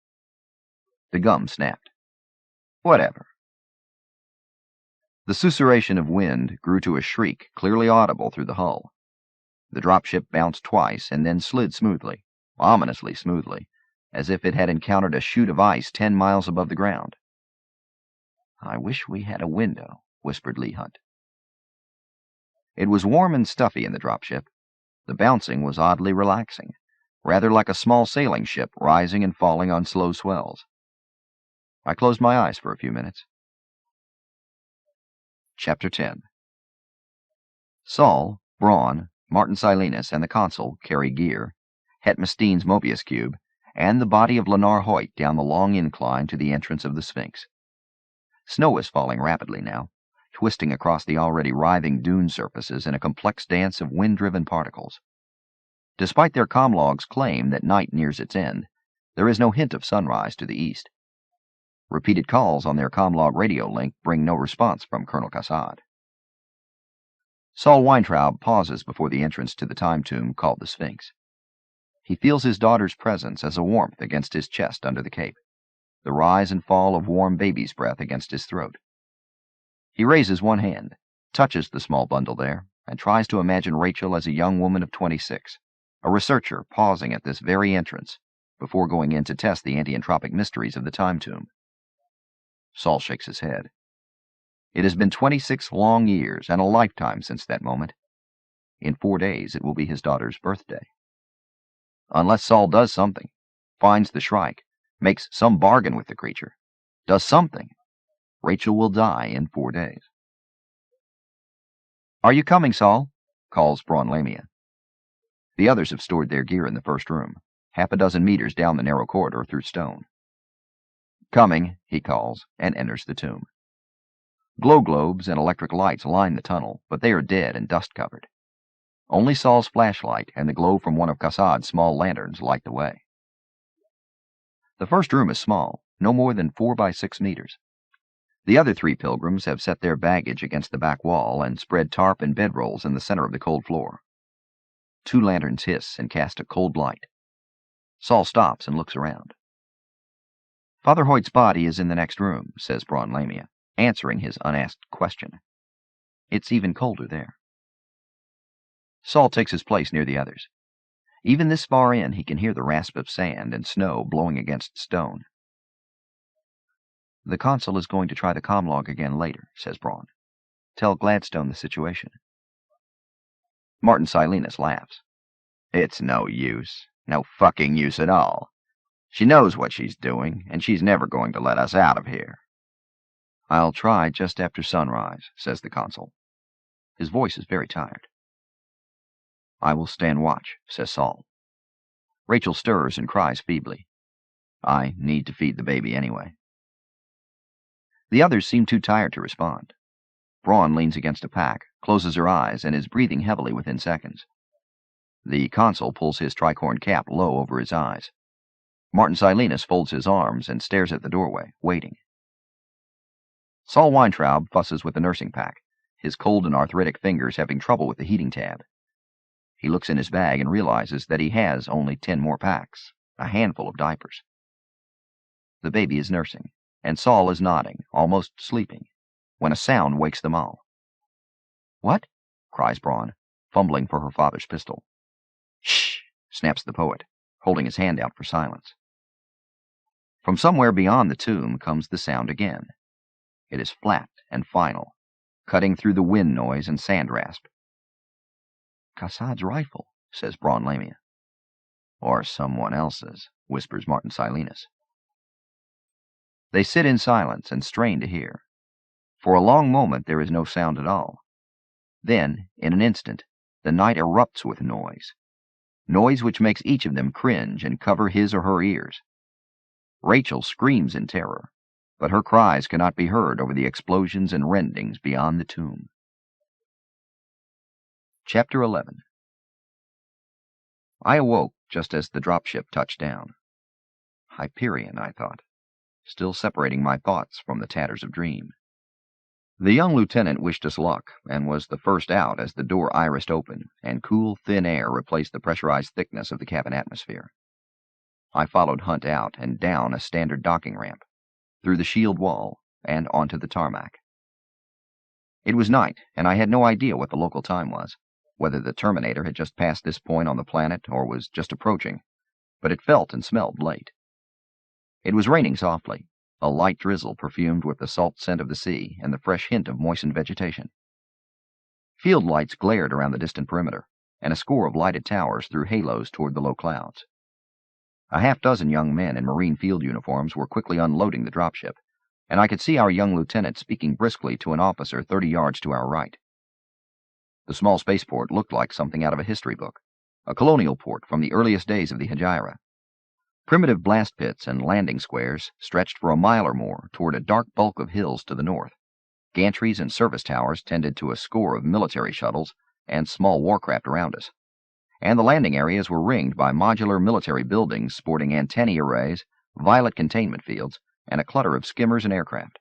The gum snapped. "Whatever." The susurration of wind grew to a shriek clearly audible through the hull. The dropship bounced twice and then slid smoothly, ominously smoothly, as if it had encountered a sheet of ice 10 miles above the ground. "I wish we had a window," whispered Lee Hunt. It was warm and stuffy in the dropship. The bouncing was oddly relaxing, rather like a small sailing ship rising and falling on slow swells. I closed my eyes for a few minutes. Chapter 10. Saul, Braun, Martin Silenus, and the consul carry gear, Hetmestein's Mobius cube, and the body of Lennar Hoyt down the long incline to the entrance of the Sphinx. Snow is falling rapidly now, twisting across the already writhing dune surfaces in a complex dance of wind-driven particles. Despite their comlogue's claim that night nears its end, there is no hint of sunrise to the east. Repeated calls on their comlog radio link bring no response from Colonel Cassad. Saul Weintraub pauses before the entrance to the time tomb called the Sphinx. He feels his daughter's presence as a warmth against his chest under the cape, the rise and fall of warm baby's breath against his throat. He raises one hand, touches the small bundle there, and tries to imagine Rachel as a young woman of 26, a researcher pausing at this very entrance before going in to test the anti-entropic mysteries of the time tomb. Saul shakes his head. It has been 26 long years and a lifetime since that moment. In 4 days it will be his daughter's birthday. Unless Saul does something, finds the Shrike, makes some bargain with the creature, does something, Rachel will die in 4 days. "Are you coming, Saul?" calls Braun Lamia. The others have stored their gear in the first room, half a dozen meters down the narrow corridor through stone. "Coming," he calls, and enters the tomb. Glow globes and electric lights line the tunnel, but they are dead and dust-covered. Only Saul's flashlight and the glow from one of Kassad's small lanterns light the way. The first room is small, no more than 4 by 6 meters. The other 3 pilgrims have set their baggage against the back wall and spread tarp and bedrolls in the center of the cold floor. 2 lanterns hiss and cast a cold light. Saul stops and looks around. "Father Hoyt's body is in the next room," says Braun Lamia, answering his unasked question. "It's even colder there." Saul takes his place near the others. Even this far in, he can hear the rasp of sand and snow blowing against stone. "The consul is going to try the comlog again later," says Braun. "Tell Gladstone the situation." Martin Silenus laughs. "It's no use. No fucking use at all. She knows what she's doing, and she's never going to let us out of here." "I'll try just after sunrise," says the consul. His voice is very tired. "I will stand watch," says Saul. Rachel stirs and cries feebly. "I need to feed the baby anyway." The others seem too tired to respond. Braun leans against a pack, closes her eyes, and is breathing heavily within seconds. The consul pulls his tricorn cap low over his eyes. Martin Silenus folds his arms and stares at the doorway, waiting. Saul Weintraub fusses with the nursing pack, his cold and arthritic fingers having trouble with the heating tab. He looks in his bag and realizes that he has only 10 more packs, a handful of diapers. The baby is nursing, and Saul is nodding, almost sleeping, when a sound wakes them all. "What?" cries Braun, fumbling for her father's pistol. "Shh!" snaps the poet, holding his hand out for silence. From somewhere beyond the tomb comes the sound again. It is flat and final, cutting through the wind noise and sand rasp. "Kassad's rifle," says Braun Lamia. "Or someone else's," whispers Martin Silenus. They sit in silence and strain to hear. For a long moment there is no sound at all. Then, in an instant, the night erupts with noise which makes each of them cringe and cover his or her ears. Rachel screams in terror, but her cries cannot be heard over the explosions and rendings beyond the tomb. Chapter 11. I awoke just as the dropship touched down. Hyperion, I thought, still separating my thoughts from the tatters of dream. The young lieutenant wished us luck, and was the first out as the door irised open, and cool, thin air replaced the pressurized thickness of the cabin atmosphere. I followed Hunt out and down a standard docking ramp, through the shield wall, and onto the tarmac. It was night, and I had no idea what the local time was, whether the Terminator had just passed this point on the planet or was just approaching, but it felt and smelled late. It was raining softly, a light drizzle perfumed with the salt scent of the sea and the fresh hint of moistened vegetation. Field lights glared around the distant perimeter, and a score of lighted towers threw halos toward the low clouds. A half-dozen young men in marine field uniforms were quickly unloading the dropship, and I could see our young lieutenant speaking briskly to an officer 30 yards to our right. The small spaceport looked like something out of a history book, a colonial port from the earliest days of the Hegira. Primitive blast pits and landing squares stretched for a mile or more toward a dark bulk of hills to the north. Gantries and service towers tended to a score of military shuttles and small warcraft around us, and the landing areas were ringed by modular military buildings sporting antennae arrays, violet containment fields, and a clutter of skimmers and aircraft.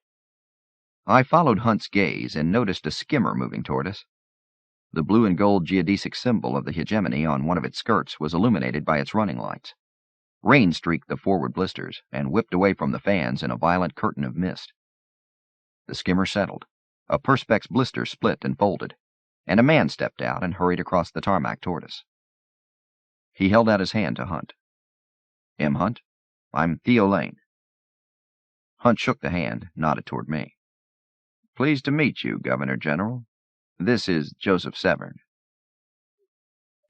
I followed Hunt's gaze and noticed a skimmer moving toward us. The blue and gold geodesic symbol of the Hegemony on one of its skirts was illuminated by its running lights. Rain streaked the forward blisters and whipped away from the fans in a violent curtain of mist. The skimmer settled. A perspex blister split and folded, and a man stepped out and hurried across the tarmac toward us. He held out his hand to Hunt. "M. Hunt, I'm Theo Lane." Hunt shook the hand, nodded toward me. "Pleased to meet you, Governor General. This is Joseph Severn."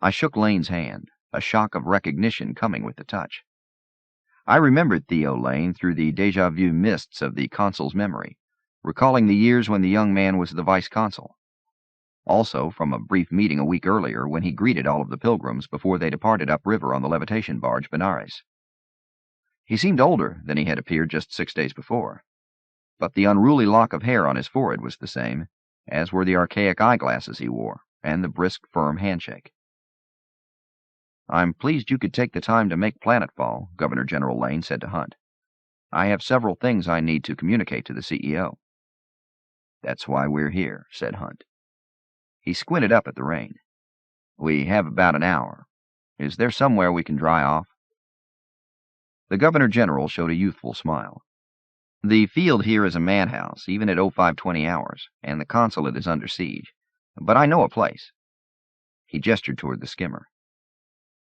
I shook Lane's hand, a shock of recognition coming with the touch. I remembered Theo Lane through the déjà vu mists of the consul's memory, recalling the years when the young man was the vice consul. Also from a brief meeting a week earlier when he greeted all of the pilgrims before they departed upriver on the levitation barge Benares. He seemed older than he had appeared just 6 days before, but the unruly lock of hair on his forehead was the same, as were the archaic eyeglasses he wore, and the brisk, firm handshake. "I'm pleased you could take the time to make Planetfall," Governor General Lane said to Hunt. "I have several things I need to communicate to the CEO." "That's why we're here," said Hunt. He squinted up at the rain. "We have about an hour. Is there somewhere we can dry off?" The Governor General showed a youthful smile. "The field here is a madhouse, even at 0520 hours, and the consulate is under siege. But I know a place." He gestured toward the skimmer.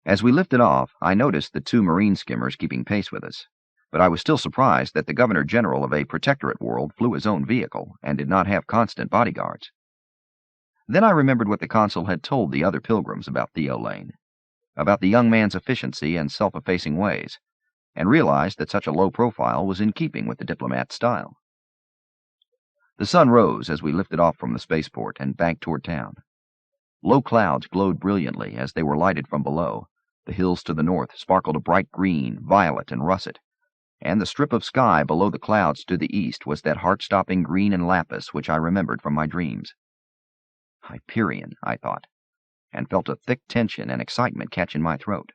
As we lifted off, I noticed the 2 Marine skimmers keeping pace with us, but I was still surprised that the Governor General of a protectorate world flew his own vehicle and did not have constant bodyguards. Then I remembered what the consul had told the other pilgrims about Theo Lane, about the young man's efficiency and self-effacing ways, and realized that such a low profile was in keeping with the diplomat's style. The sun rose as we lifted off from the spaceport and banked toward town. Low clouds glowed brilliantly as they were lighted from below. The hills to the north sparkled a bright green, violet, and russet, and the strip of sky below the clouds to the east was that heart-stopping green and lapis which I remembered from my dreams. Hyperion, I thought, and felt a thick tension and excitement catch in my throat.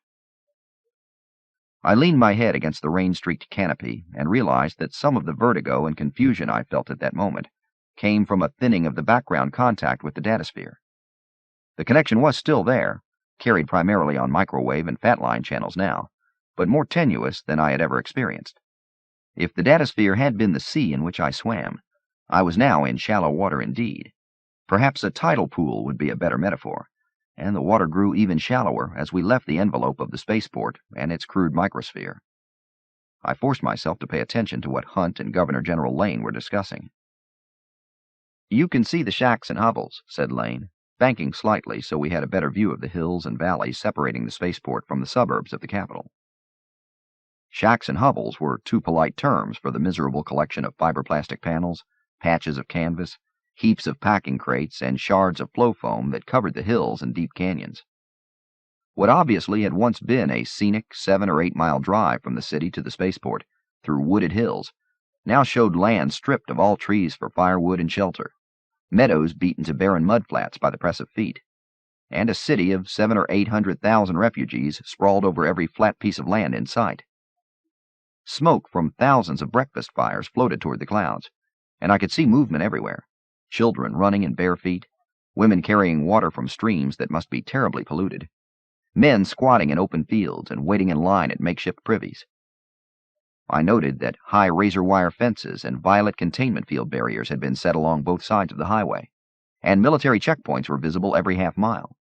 I leaned my head against the rain-streaked canopy and realized that some of the vertigo and confusion I felt at that moment came from a thinning of the background contact with the datasphere. The connection was still there, carried primarily on microwave and fatline channels now, but more tenuous than I had ever experienced. If the datasphere had been the sea in which I swam, I was now in shallow water indeed. Perhaps a tidal pool would be a better metaphor, and the water grew even shallower as we left the envelope of the spaceport and its crude microsphere. I forced myself to pay attention to what Hunt and Governor General Lane were discussing. "You can see the shacks and hovels," said Lane, banking slightly so we had a better view of the hills and valleys separating the spaceport from the suburbs of the capital. Shacks and hovels were 2 polite terms for the miserable collection of fiberplastic panels, patches of canvas, heaps of packing crates, and shards of flow foam that covered the hills and deep canyons. What obviously had once been a scenic 7 or 8 mile drive from the city to the spaceport, through wooded hills, now showed land stripped of all trees for firewood and shelter, meadows beaten to barren mudflats by the press of feet, and a city of 700,000 or 800,000 refugees sprawled over every flat piece of land in sight. Smoke from thousands of breakfast fires floated toward the clouds, and I could see movement everywhere, children running in bare feet, women carrying water from streams that must be terribly polluted, men squatting in open fields and waiting in line at makeshift privies. I noted that high razor-wire fences and violet containment field barriers had been set along both sides of the highway, and military checkpoints were visible every half-mile.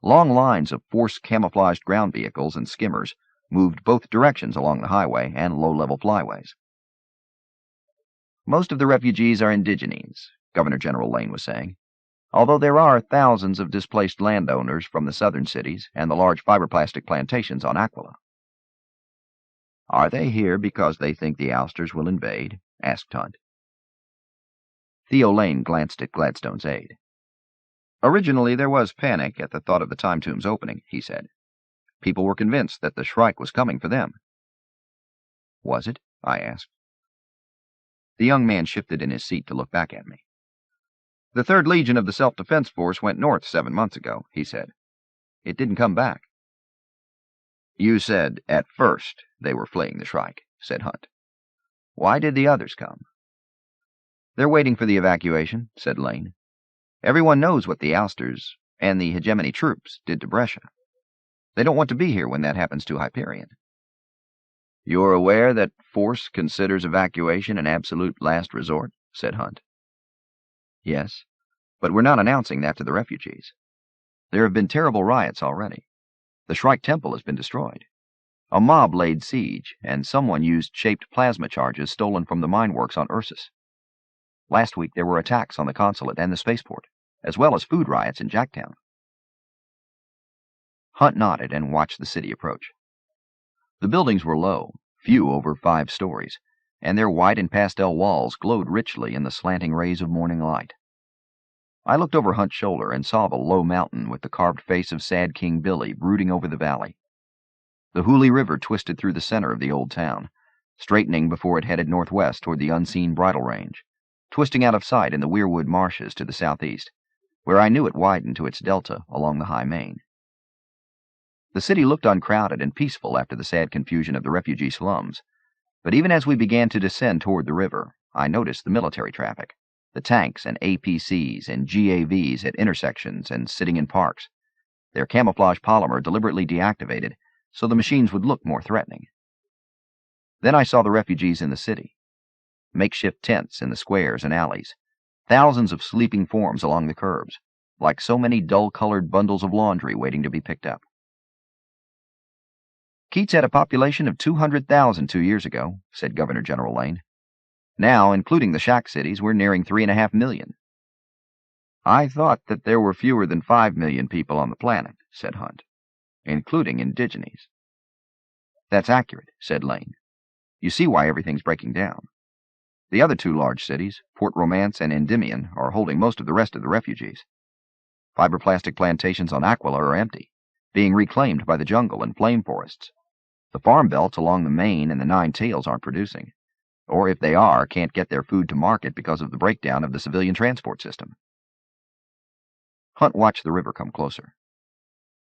Long lines of force-camouflaged ground vehicles and skimmers moved both directions along the highway and low-level flyways. "Most of the refugees are indigenes," Governor General Lane was saying, "although there are thousands of displaced landowners from the southern cities and the large fiberplastic plantations on Aquila." "Are they here because they think the Ousters will invade?" asked Hunt. Theo Lane glanced at Gladstone's aide. "Originally there was panic at the thought of the time tomb's opening," he said. "People were convinced that the Shrike was coming for them." "Was it?" I asked. The young man shifted in his seat to look back at me. "The 3rd Legion of the Self-Defense Force went north 7 months ago," he said. "It didn't come back." "You said, at first, they were fleeing the Shrike," said Hunt. "Why did the others come?" "They're waiting for the evacuation," said Lane. Everyone knows what the Ousters and the Hegemony troops did to Brescia. They don't want to be here when that happens to Hyperion. You're aware that force considers evacuation an absolute last resort? Said Hunt. Yes, but we're not announcing that to the refugees. There have been terrible riots already. The Shrike temple has been destroyed. A mob laid siege, and someone used shaped plasma charges stolen from the mine works on Ursus. Last week there were attacks on the consulate and the spaceport, as well as food riots in Jacktown. Hunt nodded and watched the city approach. The buildings were low, few over 5 stories, and their white and pastel walls glowed richly in the slanting rays of morning light. I looked over Hunt's shoulder and saw the low mountain with the carved face of sad King Billy brooding over the valley. The Hooghly River twisted through the center of the old town, straightening before it headed northwest toward the unseen Bridle Range, twisting out of sight in the Weirwood marshes to the southeast, where I knew it widened to its delta along the high main. The city looked uncrowded and peaceful after the sad confusion of the refugee slums, but even as we began to descend toward the river, I noticed the military traffic, the tanks and APCs and GAVs at intersections and sitting in parks, their camouflage polymer deliberately deactivated so the machines would look more threatening. Then I saw the refugees in the city, makeshift tents in the squares and alleys, thousands of sleeping forms along the curbs, like so many dull-colored bundles of laundry waiting to be picked up. Keats had a population of 200,000 2 years ago, said Governor General Lane. Now, including the shack cities, we're nearing 3.5 million. I thought that there were fewer than 5 million people on the planet, said Hunt, including indigenes. That's accurate, said Lane. You see why everything's breaking down. The other 2 large cities, Port Romance and Endymion, are holding most of the rest of the refugees. Fiberplastic plantations on Aquila are empty, being reclaimed by the jungle and flame forests. The farm belts along the Main and the Nine Tails aren't producing, or if they are, can't get their food to market because of the breakdown of the civilian transport system. Hunt watched the river come closer.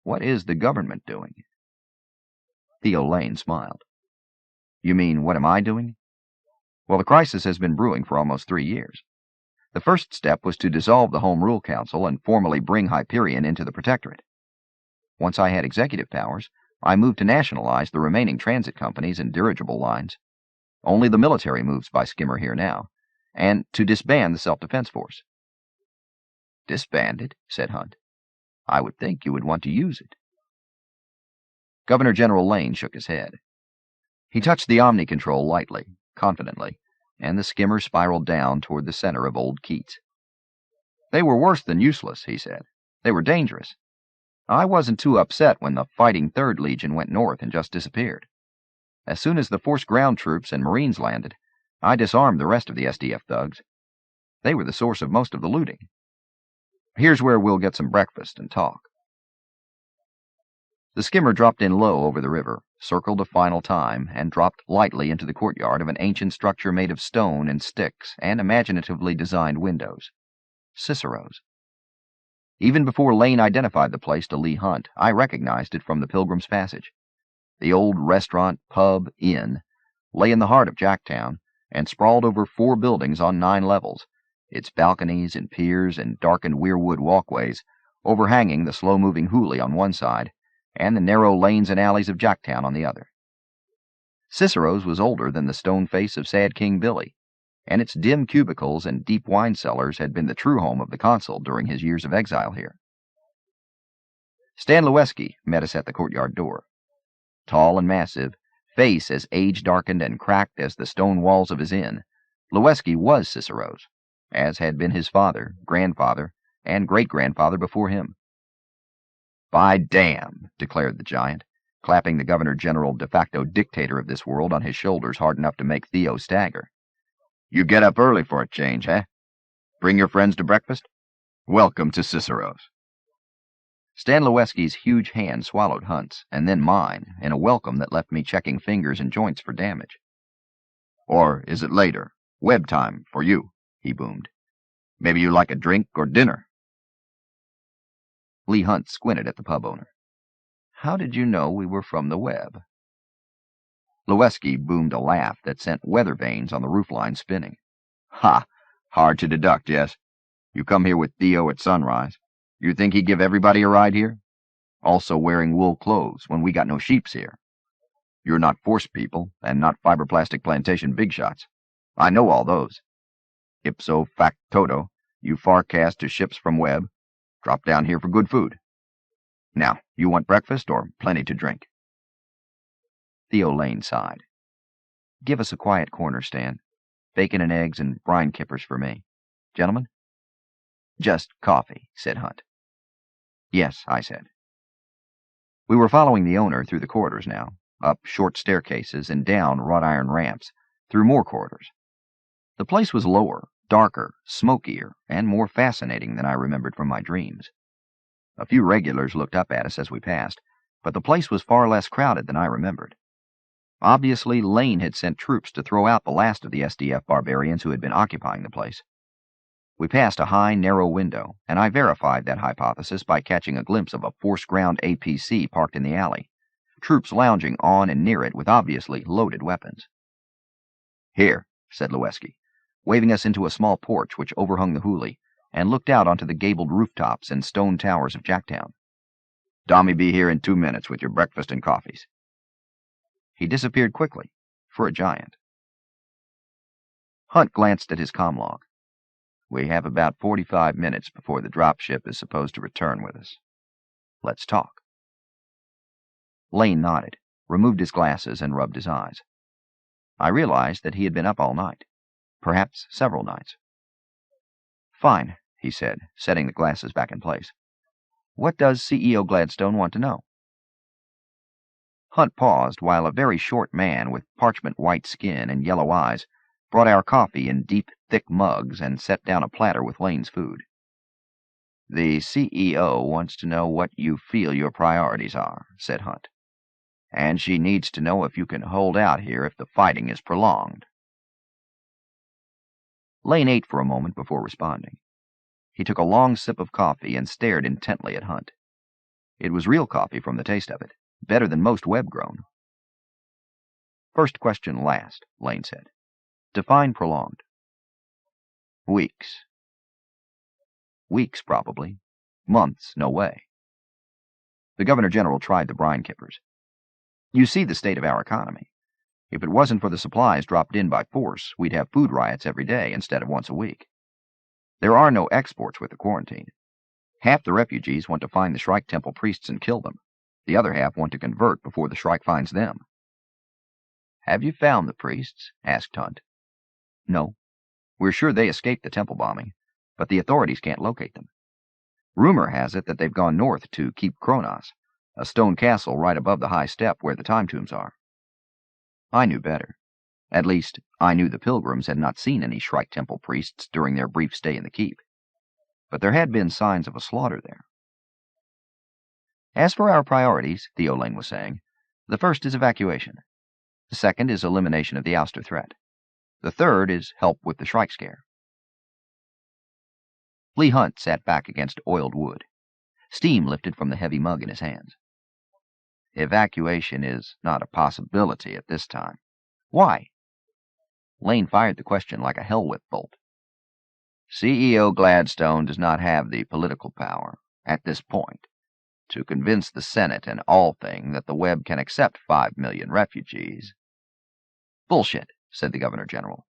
What is the government doing? Theo Lane smiled. You mean, what am I doing? Well, the crisis has been brewing for almost 3 years. The first step was to dissolve the Home Rule Council and formally bring Hyperion into the Protectorate. Once I had executive powers, I moved to nationalize the remaining transit companies and dirigible lines. Only the military moves by skimmer here now, and to disband the Self-Defense Force. Disband it, said Hunt. I would think you would want to use it. Governor General Lane shook his head. He touched the Omni control lightly, confidently, and the skimmer spiraled down toward the center of Old Keats. They were worse than useless, he said. They were dangerous. I wasn't too upset when the Fighting 3rd Legion went north and just disappeared. As soon as the forced ground troops and Marines landed, I disarmed the rest of the SDF thugs. They were the source of most of the looting. Here's where we'll get some breakfast and talk. The skimmer dropped in low over the river, circled a final time, and dropped lightly into the courtyard of an ancient structure made of stone and sticks and imaginatively designed windows. Cicero's. Even before Lane identified the place to Lee Hunt, I recognized it from the Pilgrim's Passage. The old restaurant, pub, inn lay in the heart of Jacktown and sprawled over 4 buildings on 9 levels, its balconies and piers and darkened weirwood walkways overhanging the slow-moving Hooghly on one side and the narrow lanes and alleys of Jacktown on the other. Cicero's was older than the stone face of sad King Billy, and its dim cubicles and deep wine cellars had been the true home of the consul during his years of exile here. Stan Leweski met us at the courtyard door. Tall and massive, face as age-darkened and cracked as the stone walls of his inn, Leweski was Cicero's, as had been his father, grandfather, and great-grandfather before him. By damn, declared the giant, clapping the Governor-General de facto dictator of this world on his shoulders hard enough to make Theo stagger. You get up early for a change, eh? Bring your friends to breakfast? Welcome to Cicero's. Stan Leweski's huge hand swallowed Hunt's, and then mine, in a welcome that left me checking fingers and joints for damage. Or is it later? Web time for you, he boomed. Maybe you like a drink or dinner? Lee Hunt squinted at the pub owner. How did you know we were from the web? Leweski boomed a laugh that sent weather vanes on the roofline spinning. Ha! Hard to deduct, yes? You come here with Theo at sunrise. You think he'd give everybody a ride here? Also wearing wool clothes when we got no sheeps here. You're not force people, and not fiberplastic plantation big shots. I know all those. Ipso facto, you forecast to ships from Webb. Drop down here for good food. Now, you want breakfast or plenty to drink? Theo Lane sighed. Give us a quiet corner, Stan. Bacon and eggs and brine kippers for me. Gentlemen? Just coffee, said Hunt. Yes, I said. We were following the owner through the corridors now, up short staircases and down wrought iron ramps, through more corridors. The place was lower, darker, smokier, and more fascinating than I remembered from my dreams. A few regulars looked up at us as we passed, but the place was far less crowded than I remembered. Obviously, Lane had sent troops to throw out the last of the SDF barbarians who had been occupying the place. We passed a high, narrow window, and I verified that hypothesis by catching a glimpse of a force-ground APC parked in the alley, troops lounging on and near it with obviously loaded weapons. Here, said Lewinsky, waving us into a small porch which overhung the Hoolie and looked out onto the gabled rooftops and stone towers of Jacktown. Dommy be here in 2 minutes with your breakfast and coffees. He disappeared quickly, for a giant. Hunt glanced at his comm-log. We have about 45 minutes before the dropship is supposed to return with us. Let's talk. Lane nodded, removed his glasses, and rubbed his eyes. I realized that he had been up all night, perhaps several nights. Fine, he said, setting the glasses back in place. What does CEO Gladstone want to know? Hunt paused while a very short man with parchment-white skin and yellow eyes brought our coffee in deep, thick mugs and set down a platter with Lane's food. The CEO wants to know what you feel your priorities are, said Hunt. And she needs to know if you can hold out here if the fighting is prolonged. Lane ate for a moment before responding. He took a long sip of coffee and stared intently at Hunt. It was real coffee from the taste of it, better than most web-grown. First question last, Lane said. Define prolonged. Weeks. Weeks, probably. Months, no way. The Governor-General tried the brine kippers. You see the state of our economy. If it wasn't for the supplies dropped in by force, we'd have food riots every day instead of once a week. There are no exports with the quarantine. Half the refugees want to find the Shrike temple priests and kill them. The other half want to convert before the Shrike finds them. Have you found the priests? Asked Hunt. No. We're sure they escaped the temple bombing, but the authorities can't locate them. Rumor has it that they've gone north to Keep Kronos, a stone castle right above the high step where the time tombs are. I knew better. At least, I knew the pilgrims had not seen any Shrike temple priests during their brief stay in the keep. But there had been signs of a slaughter there. As for our priorities, Theo Lane was saying, the first is evacuation. The second is elimination of the ouster threat. The third is help with the Shrike scare. Lee Hunt sat back against oiled wood. Steam lifted from the heavy mug in his hands. Evacuation is not a possibility at this time. Why? Lane fired the question like a hell whip bolt. CEO Gladstone does not have the political power, at this point, to convince the Senate and Althing that the Webb can accept 5 million refugees. Bullshit, said the Governor-General.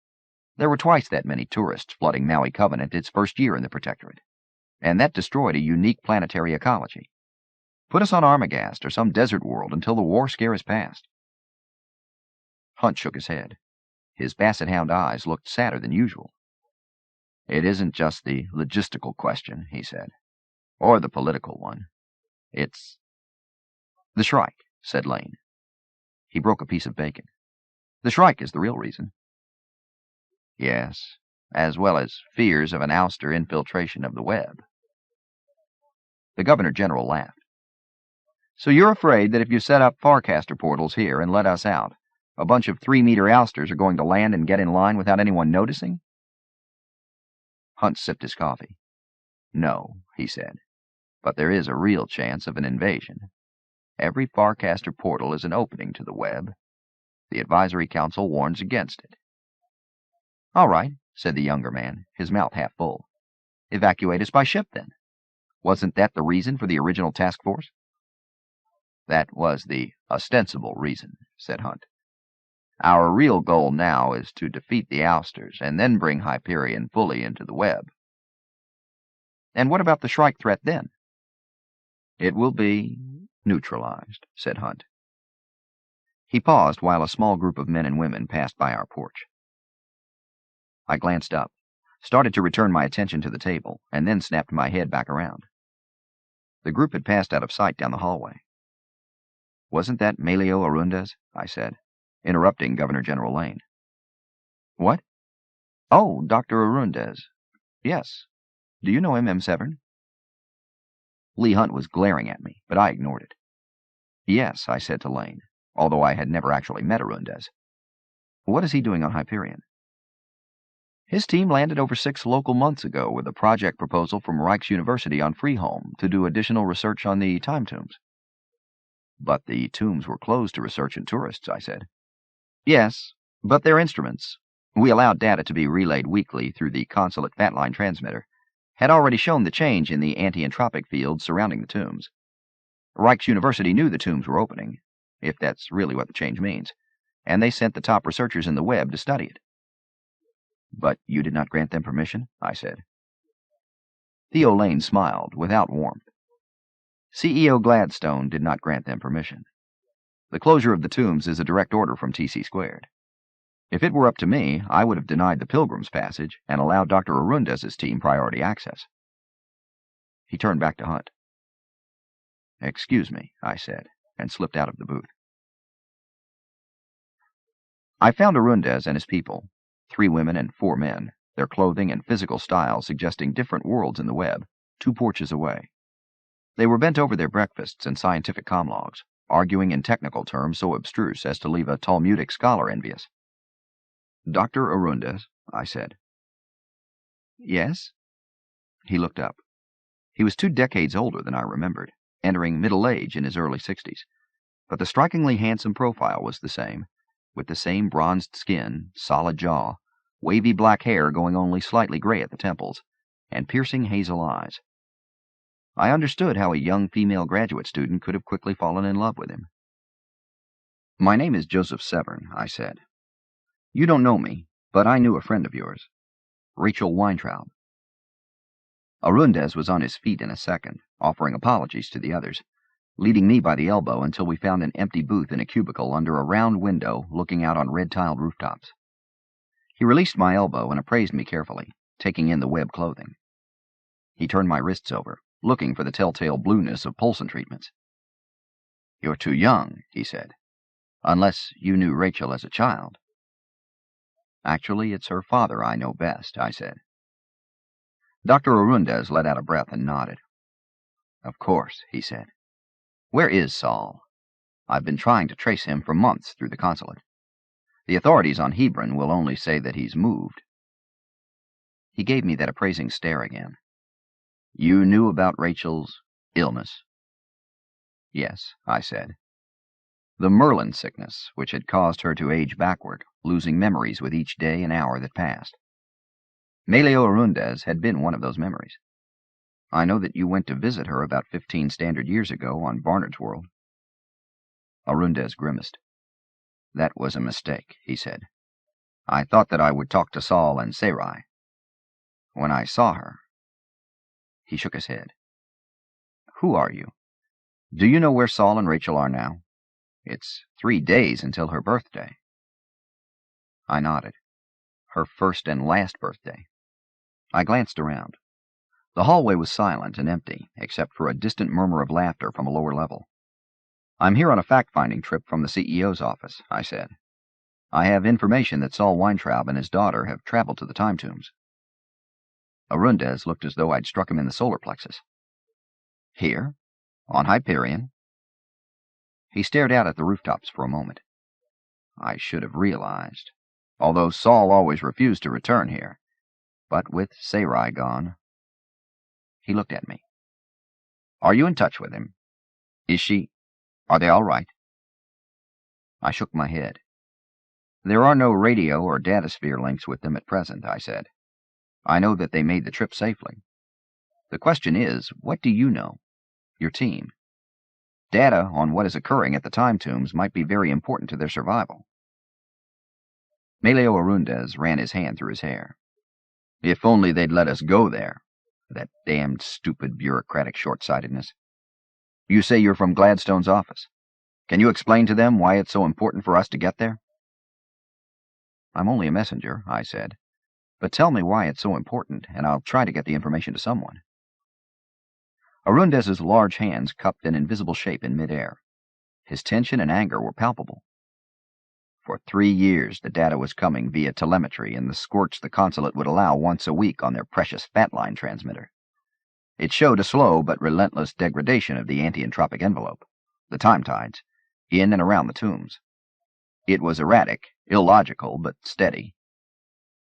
There were twice that many tourists flooding Maui Covenant its first year in the Protectorate, and that destroyed a unique planetary ecology. Put us on Armagast or some desert world until the war scare is past. Hunt shook his head. His basset hound eyes looked sadder than usual. It isn't just the logistical question, he said, or the political one. It's the Shrike, said Lane. He broke a piece of bacon. The Shrike is the real reason. Yes, as well as fears of an ouster infiltration of the Webb. The Governor-General laughed. So you're afraid that if you set up Farcaster portals here and let us out, a bunch of 3-meter ousters are going to land and get in line without anyone noticing? Hunt sipped his coffee. No, he said, but there is a real chance of an invasion. Every Farcaster portal is an opening to the Webb. The Advisory Council warns against it. All right, said the younger man, his mouth half full. Evacuate us by ship, then. Wasn't that the reason for the original task force? That was the ostensible reason, said Hunt. Our real goal now is to defeat the Ousters and then bring Hyperion fully into the web. And what about the Shrike threat then? It will be neutralized, said Hunt. He paused while a small group of men and women passed by our porch. I glanced up, started to return my attention to the table, and then snapped my head back around. The group had passed out of sight down the hallway. Wasn't that Melio Arundes? I said, interrupting Governor General Lane. What? Oh, Dr. Arundes. Yes. Do you know him, M. Severn? Lee Hunt was glaring at me, but I ignored it. Yes, I said to Lane, although I had never actually met Arundes. What is he doing on Hyperion? His team landed over 6 local months ago with a project proposal from Rijks University on Freeholm to do additional research on the time tombs. But the tombs were closed to research and tourists, I said. Yes, but their instruments, we allowed data to be relayed weekly through the consulate fatline transmitter, had already shown the change in the anti-entropic fields surrounding the tombs. Rijks University knew the tombs were opening, if that's really what the change means, and they sent the top researchers in the web to study it. But you did not grant them permission? I said. Theo Lane smiled, without warmth. CEO Gladstone did not grant them permission. The closure of the tombs is a direct order from TC Squared. If it were up to me, I would have denied the pilgrims passage and allowed Dr. Arundes's team priority access. He turned back to Hunt. Excuse me, I said, and slipped out of the booth. I found Arundes and his people, 3 women and 4 men, their clothing and physical style suggesting different worlds in the web, 2 porches away. They were bent over their breakfasts and scientific comlogs, arguing in technical terms so abstruse as to leave a Talmudic scholar envious. Dr. Arundes, I said. Yes? He looked up. He was 2 decades older than I remembered, entering middle age in his early 60s, but the strikingly handsome profile was the same, with the same bronzed skin, solid jaw, wavy black hair going only slightly gray at the temples, and piercing hazel eyes. I understood how a young female graduate student could have quickly fallen in love with him. My name is Joseph Severn, I said. You don't know me, but I knew a friend of yours, Rachel Weintraub. Arundes was on his feet in a second, offering apologies to the others, leading me by the elbow until we found an empty booth in a cubicle under a round window looking out on red-tiled rooftops. He released my elbow and appraised me carefully, taking in the web clothing. He turned my wrists over, looking for the telltale blueness of Polson treatments. You're too young, he said, unless you knew Rachel as a child. Actually, it's her father I know best, I said. Dr. Arundes let out a breath and nodded. Of course, he said. Where is Saul? I've been trying to trace him for months through the consulate. The authorities on Hebron will only say that he's moved. He gave me that appraising stare again. You knew about Rachel's illness? Yes, I said. The Merlin sickness, which had caused her to age backward, losing memories with each day and hour that passed. Melio Arundes had been one of those memories. I know that you went to visit her about 15 standard years ago on Barnard's World. Arundes grimaced. That was a mistake, he said. I thought that I would talk to Saul and Sarai. When I saw her... He shook his head. Who are you? Do you know where Saul and Rachel are now? It's 3 days until her birthday. I nodded. Her first and last birthday. I glanced around. The hallway was silent and empty, except for a distant murmur of laughter from a lower level. I'm here on a fact-finding trip from the CEO's office, I said. I have information that Saul Weintraub and his daughter have traveled to the time tombs. Arundes looked as though I'd struck him in the solar plexus. Here? On Hyperion? He stared out at the rooftops for a moment. I should have realized, although Saul always refused to return here. But with Sarai gone... He looked at me. Are you in touch with him? Is she... Are they all right? I shook my head. There are no radio or datasphere links with them at present, I said. I know that they made the trip safely, The question is, what do you know? Your team. Data on what is occurring at the time tombs might be very important to their survival. Melio Arundez ran his hand through his hair. If only they'd let us go there. That damned stupid bureaucratic short-sightedness. You say you're from Gladstone's office. Can you explain to them why it's so important for us to get there? I'm only a messenger, I said. But tell me why it's so important, and I'll try to get the information to someone. Arundez's large hands cupped an invisible shape in midair. His tension and anger were palpable. For 3 years the data was coming via telemetry and the squirts the consulate would allow once a week on their precious Fatline transmitter. It showed a slow but relentless degradation of the anti-entropic envelope, the time tides, in and around the tombs. It was erratic, illogical, but steady.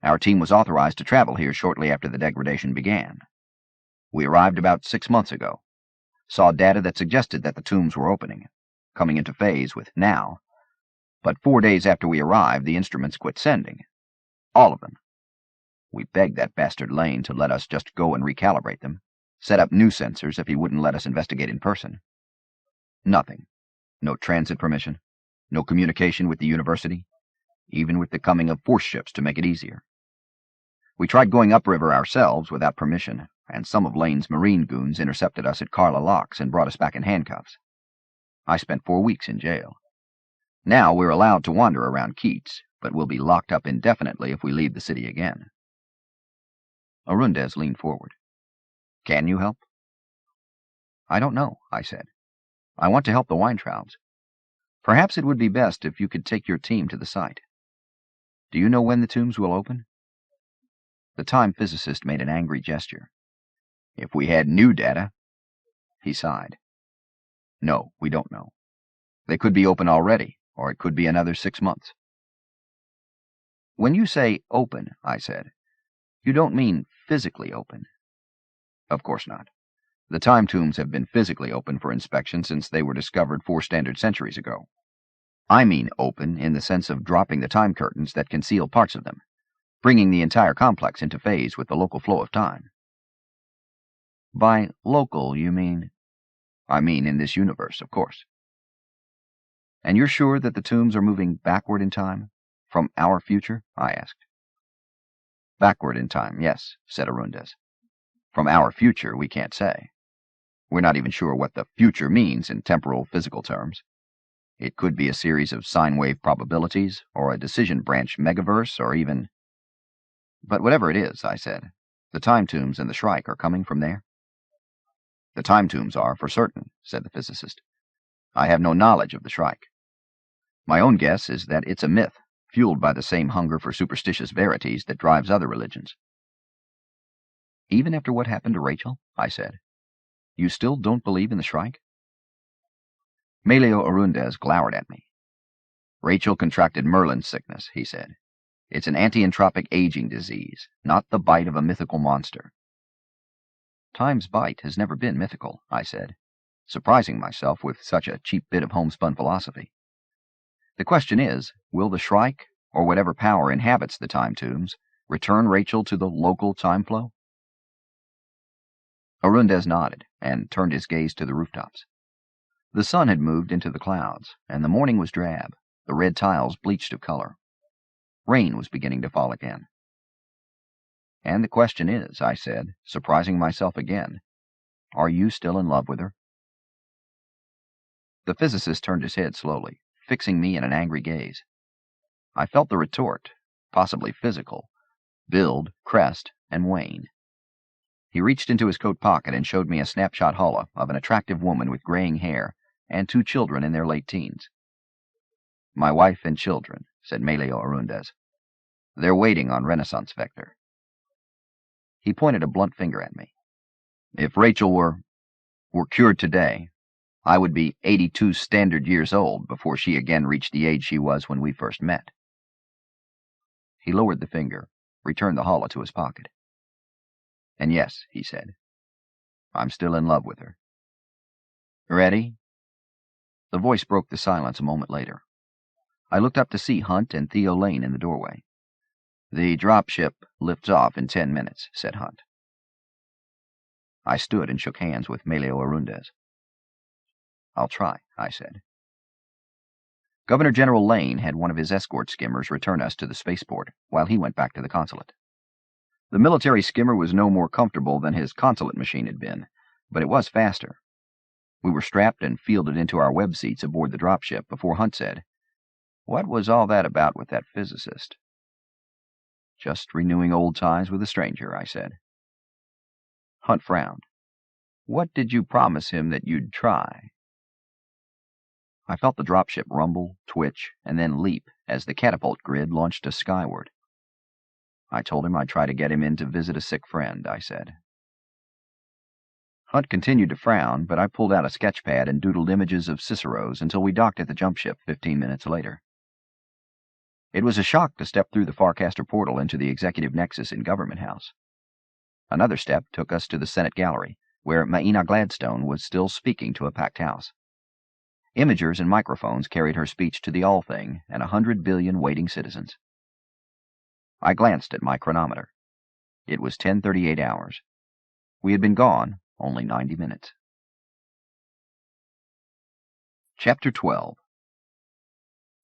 Our team was authorized to travel here shortly after the degradation began. We arrived about 6 months ago, saw data that suggested that the tombs were opening, coming into phase with now. But 4 days after we arrived, the instruments quit sending. All of them. We begged that bastard Lane to let us just go and recalibrate them, set up new sensors if he wouldn't let us investigate in person. Nothing. No transit permission, no communication with the university, even with the coming of force ships to make it easier. We tried going upriver ourselves without permission, and some of Lane's Marine goons intercepted us at Carla Locks and brought us back in handcuffs. I spent 4 weeks in jail. Now we're allowed to wander around Keats, but we'll be locked up indefinitely if we leave the city again. Arundez leaned forward. Can you help? I don't know, I said. I want to help the Weintraubs. Perhaps it would be best if you could take your team to the site. Do you know when the tombs will open? The time physicist made an angry gesture. If we had new data... He sighed. No, we don't know. They could be open already, or it could be another 6 months. When you say open, I said, you don't mean physically open. Of course not. The time tombs have been physically open for inspection since they were discovered 4 standard centuries ago. I mean open in the sense of dropping the time curtains that conceal parts of them, bringing the entire complex into phase with the local flow of time. By local, you mean? I mean in this universe, of course. And you're sure that the tombs are moving backward in time? From our future? I asked. Backward in time, yes, said Arundez. From our future, we can't say. We're not even sure what the future means in temporal physical terms. It could be a series of sine wave probabilities, or a decision branch megaverse, or even... But whatever it is, I said, the time tombs and the Shrike are coming from there? The time tombs are, for certain, said the physicist. I have no knowledge of the Shrike. My own guess is that it's a myth, fueled by the same hunger for superstitious verities that drives other religions. Even after what happened to Rachel, I said, you still don't believe in the Shrike? Melio Arundez glowered at me. Rachel contracted Merlin's sickness, he said. It's an anti-entropic aging disease, not the bite of a mythical monster. Time's bite has never been mythical, I said, surprising myself with such a cheap bit of homespun philosophy. The question is, will the Shrike, or whatever power inhabits the time tombs, return Rachel to the local time flow? Arundez nodded and turned his gaze to the rooftops. The sun had moved into the clouds, and the morning was drab, the red tiles bleached of color. Rain was beginning to fall again. And the question is, I said, surprising myself again, are you still in love with her? The physicist turned his head slowly, fixing me in an angry gaze. I felt the retort, possibly physical, build, crest, and wane. He reached into his coat pocket and showed me a snapshot holo of an attractive woman with graying hair and 2 children in their late teens. My wife and children, said Melio Arundez. They're waiting on Renaissance Vector. He pointed a blunt finger at me. If Rachel were cured today, I would be 82 standard years old before she again reached the age she was when we first met. He lowered the finger, returned the holo to his pocket. And yes, he said, I'm still in love with her. Ready? The voice broke the silence a moment later. I looked up to see Hunt and Theo Lane in the doorway. The dropship lifts off in 10 minutes, said Hunt. I stood and shook hands with Melio Arundez. "I'll try," I said. Governor General Lane had one of his escort skimmers return us to the spaceport while he went back to the consulate. The military skimmer was no more comfortable than his consulate machine had been, but it was faster. We were strapped and fielded into our web seats aboard the dropship before Hunt said, "What was all that about with that physicist?" "Just renewing old ties with a stranger," I said. Hunt frowned. "What did you promise him that you'd try?" I felt the dropship rumble, twitch, and then leap as the catapult grid launched us skyward. "I told him I'd try to get him in to visit a sick friend," I said. Hunt continued to frown, but I pulled out a sketch pad and doodled images of Ciceros until we docked at the jump ship 15 minutes later. It was a shock to step through the Farcaster portal into the executive nexus in Government House. Another step took us to the Senate gallery, where Maina Gladstone was still speaking to a packed house. Imagers and microphones carried her speech to the All-Thing and 100 billion waiting citizens. I glanced at my chronometer. It was 10:38 hours. We had been gone only 90 minutes. Chapter 12.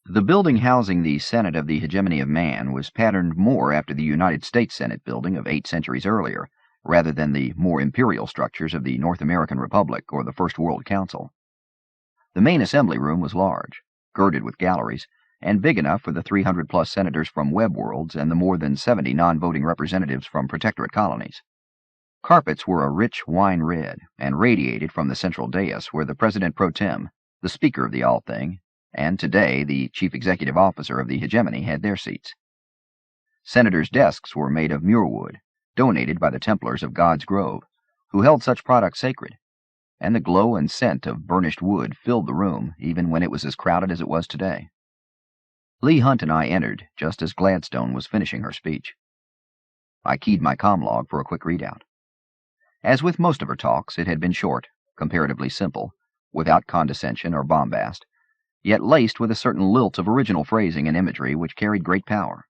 The building housing the Senate of the Hegemony of Man was patterned more after the United States Senate building of 8 centuries earlier, rather than the more imperial structures of the North American Republic or the First World Council. The main assembly room was large, girded with galleries, and big enough for the 300-plus senators from web worlds and the more than 70 non-voting representatives from protectorate colonies. Carpets were a rich wine red and radiated from the central dais where the President Pro Tem, the Speaker of the All-Thing, and today the Chief Executive Officer of the Hegemony had their seats. Senators' desks were made of muirwood, donated by the Templars of God's Grove, who held such products sacred, and the glow and scent of burnished wood filled the room even when it was as crowded as it was today. Lee Hunt and I entered just as Gladstone was finishing her speech. I keyed my comm-log for a quick readout. As with most of her talks, it had been short, comparatively simple, without condescension or bombast, yet laced with a certain lilt of original phrasing and imagery which carried great power.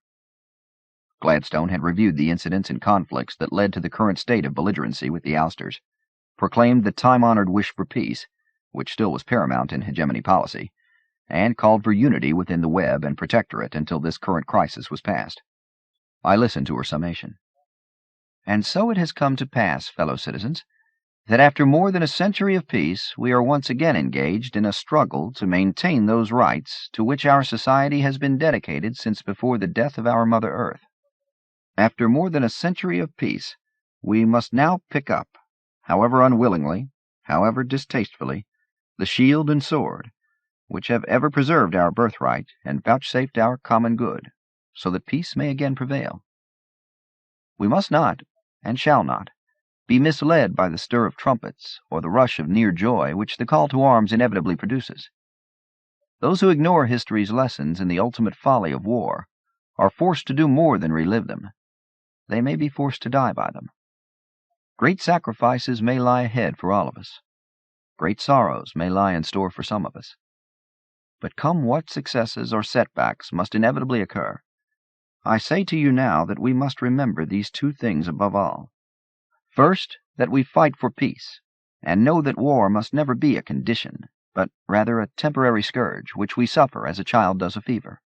Gladstone had reviewed the incidents and conflicts that led to the current state of belligerency with the Ousters, proclaimed the time-honored wish for peace, which still was paramount in hegemony policy, and called for unity within the web and protectorate until this current crisis was past. I listened to her summation. "And so it has come to pass, fellow citizens, that after more than a century of peace, we are once again engaged in a struggle to maintain those rights to which our society has been dedicated since before the death of our Mother Earth. After more than a century of peace, we must now pick up, however unwillingly, however distastefully, the shield and sword, which have ever preserved our birthright and vouchsafed our common good, so that peace may again prevail. We must not, and shall not, be misled by the stir of trumpets or the rush of near joy which the call to arms inevitably produces. Those who ignore history's lessons in the ultimate folly of war are forced to do more than relive them. They may be forced to die by them. Great sacrifices may lie ahead for all of us. Great sorrows may lie in store for some of us. But come what successes or setbacks must inevitably occur, I say to you now that we must remember these 2 things above all. First, that we fight for peace, and know that war must never be a condition, but rather a temporary scourge which we suffer as a child does a fever,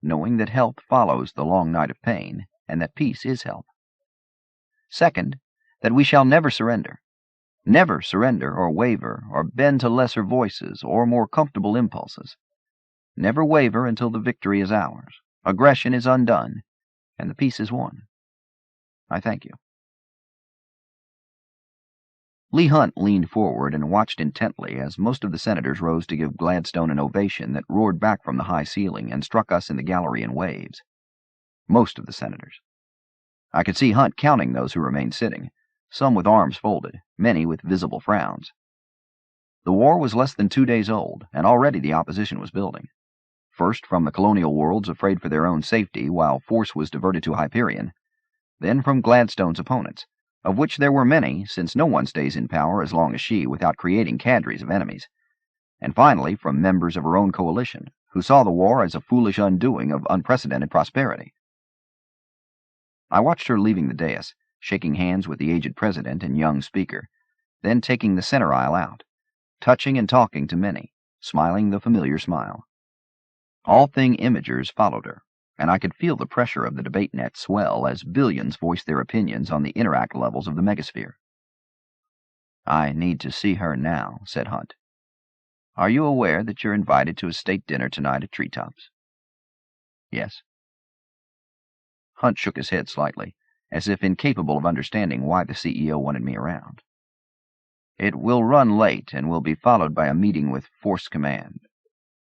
knowing that health follows the long night of pain, and that peace is health. Second, that we shall never surrender or waver or bend to lesser voices or more comfortable impulses. Never waver until the victory is ours, aggression is undone, and the peace is won. I thank you." Lee Hunt leaned forward and watched intently as most of the senators rose to give Gladstone an ovation that roared back from the high ceiling and struck us in the gallery in waves. Most of the senators. I could see Hunt counting those who remained sitting, some with arms folded, many with visible frowns. The war was less than 2 days old, and already the opposition was building. First from the colonial worlds afraid for their own safety while force was diverted to Hyperion, then from Gladstone's opponents, of which there were many, since no one stays in power as long as she without creating cadres of enemies, and finally from members of her own coalition, who saw the war as a foolish undoing of unprecedented prosperity. I watched her leaving the dais, shaking hands with the aged president and young speaker, then taking the center aisle out, touching and talking to many, smiling the familiar smile. All thing imagers followed her, and I could feel the pressure of the debate net swell as billions voiced their opinions on the interact levels of the megasphere. "I need to see her now," said Hunt. "Are you aware that you're invited to a state dinner tonight at Treetops?" "Yes." Hunt shook his head slightly, as if incapable of understanding why the CEO wanted me around. "It will run late and will be followed by a meeting with Force Command.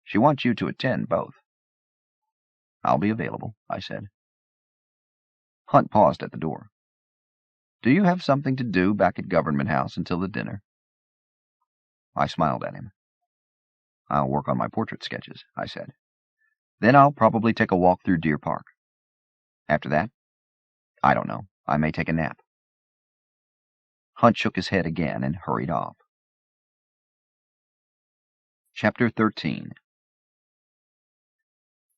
She wants you to attend both." "I'll be available," I said. Hunt paused at the door. "Do you have something to do back at Government House until the dinner?" I smiled at him. "I'll work on my portrait sketches," I said. "Then I'll probably take a walk through Deer Park. After that, I don't know. I may take a nap." Hunt shook his head again and hurried off. Chapter 13.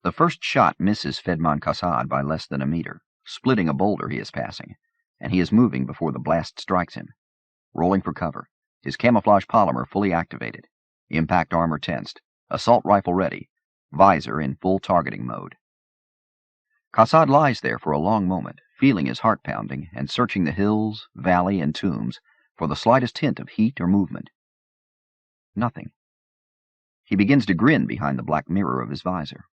The first shot misses Fedman Kassad by less than a meter, splitting a boulder he is passing, and he is moving before the blast strikes him. Rolling for cover, his camouflage polymer fully activated, impact armor tensed, assault rifle ready, visor in full targeting mode. Kassad lies there for a long moment, feeling his heart pounding and searching the hills, valley, and tombs for the slightest hint of heat or movement. Nothing. He begins to grin behind the black mirror of his visor.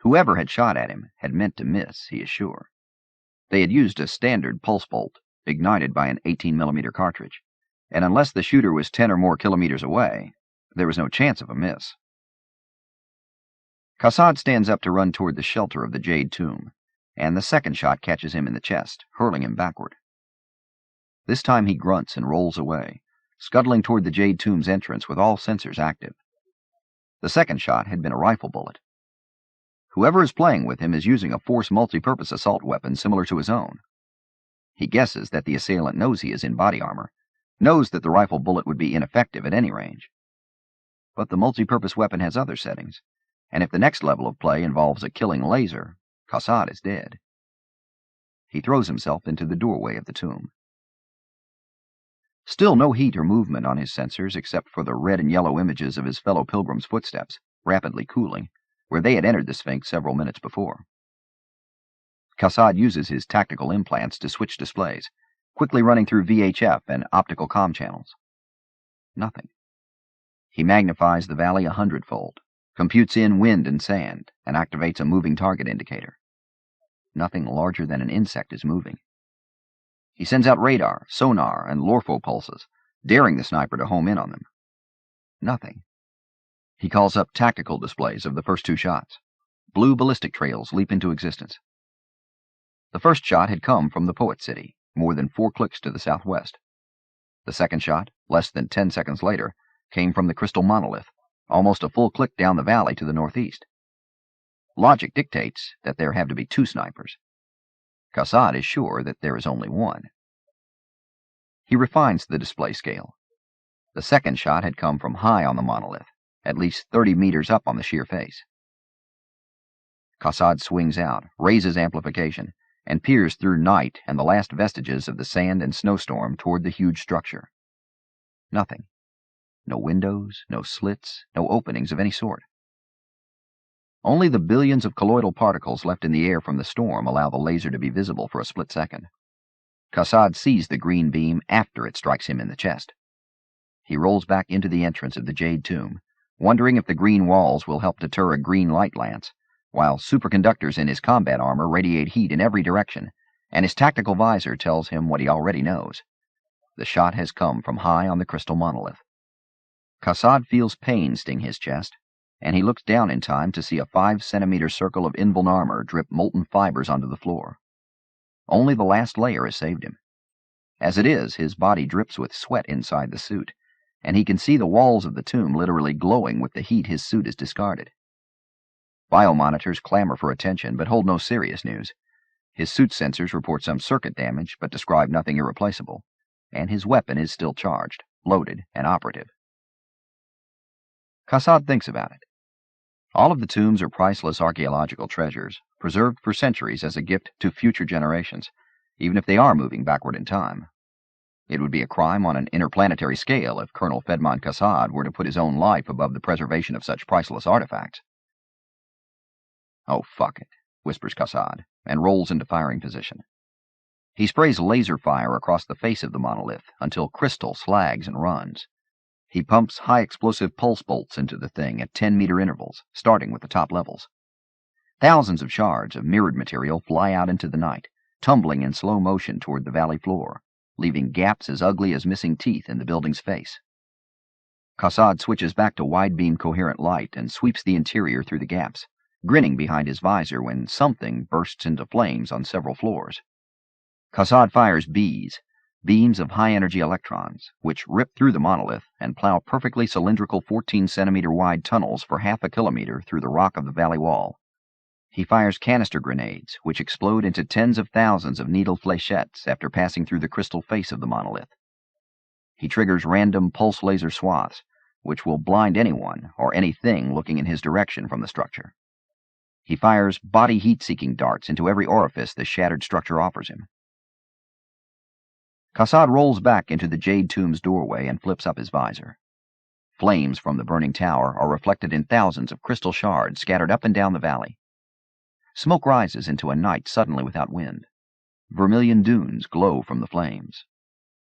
Whoever had shot at him had meant to miss, he is sure. They had used a standard pulse bolt, ignited by an 18mm cartridge, and unless the shooter was 10 or more kilometers away, there was no chance of a miss. Kassad stands up to run toward the shelter of the Jade Tomb, and the second shot catches him in the chest, hurling him backward. This time he grunts and rolls away, scuttling toward the Jade Tomb's entrance with all sensors active. The second shot had been a rifle bullet. Whoever is playing with him is using a force multi-purpose assault weapon similar to his own. He guesses that the assailant knows he is in body armor, knows that the rifle bullet would be ineffective at any range. But the multi-purpose weapon has other settings, and if the next level of play involves a killing laser, Kassad is dead. He throws himself into the doorway of the tomb. Still no heat or movement on his sensors except for the red and yellow images of his fellow pilgrims' footsteps, rapidly cooling, where they had entered the Sphinx several minutes before. Kassad uses his tactical implants to switch displays, quickly running through VHF and optical comm channels. Nothing. He magnifies the valley 100-fold, computes in wind and sand, and activates a moving target indicator. Nothing larger than an insect is moving. He sends out radar, sonar, and lorpho pulses, daring the sniper to home in on them. Nothing. He calls up tactical displays of the first two shots. Blue ballistic trails leap into existence. The first shot had come from the Poet City, more than 4 clicks to the southwest. The second shot, less than 10 seconds later, came from the Crystal Monolith, almost a full click down the valley to the northeast. Logic dictates that there have to be 2 snipers. Kassad is sure that there is only one. He refines the display scale. The second shot had come from high on the monolith, at least 30 meters up on the sheer face. Kassad swings out, raises amplification, and peers through night and the last vestiges of the sand and snowstorm toward the huge structure. Nothing. No windows, no slits, no openings of any sort. Only the billions of colloidal particles left in the air from the storm allow the laser to be visible for a split second. Kassad sees the green beam after it strikes him in the chest. He rolls back into the entrance of the Jade Tomb, wondering if the green walls will help deter a green light lance, while superconductors in his combat armor radiate heat in every direction, and his tactical visor tells him what he already knows. The shot has come from high on the crystal monolith. Kassad feels pain sting his chest, and he looks down in time to see a 5-centimeter circle of invuln armor drip molten fibers onto the floor. Only the last layer has saved him. As it is, his body drips with sweat inside the suit, and he can see the walls of the tomb literally glowing with the heat his suit has discarded. Biomonitors clamor for attention, but hold no serious news. His suit sensors report some circuit damage, but describe nothing irreplaceable, and his weapon is still charged, loaded, and operative. Kassad thinks about it. All of the tombs are priceless archaeological treasures, preserved for centuries as a gift to future generations, even if they are moving backward in time. It would be a crime on an interplanetary scale if Colonel Fedman Kassad were to put his own life above the preservation of such priceless artifacts. "Oh, fuck it," whispers Kassad, and rolls into firing position. He sprays laser fire across the face of the monolith until crystal slags and runs. He pumps high-explosive pulse bolts into the thing at 10-meter intervals, starting with the top levels. Thousands of shards of mirrored material fly out into the night, tumbling in slow motion toward the valley floor, leaving gaps as ugly as missing teeth in the building's face. Kassad switches back to wide-beam coherent light and sweeps the interior through the gaps, grinning behind his visor when something bursts into flames on several floors. Kassad fires beams of high-energy electrons, which rip through the monolith and plow perfectly cylindrical 14-centimeter-wide tunnels for half a kilometer through the rock of the valley wall. He fires canister grenades, which explode into tens of thousands of needle flechettes after passing through the crystal face of the monolith. He triggers random pulse laser swaths, which will blind anyone or anything looking in his direction from the structure. He fires body heat-seeking darts into every orifice the shattered structure offers him. Kassad rolls back into the jade tomb's doorway and flips up his visor. Flames from the burning tower are reflected in thousands of crystal shards scattered up and down the valley. Smoke rises into a night suddenly without wind. Vermilion dunes glow from the flames.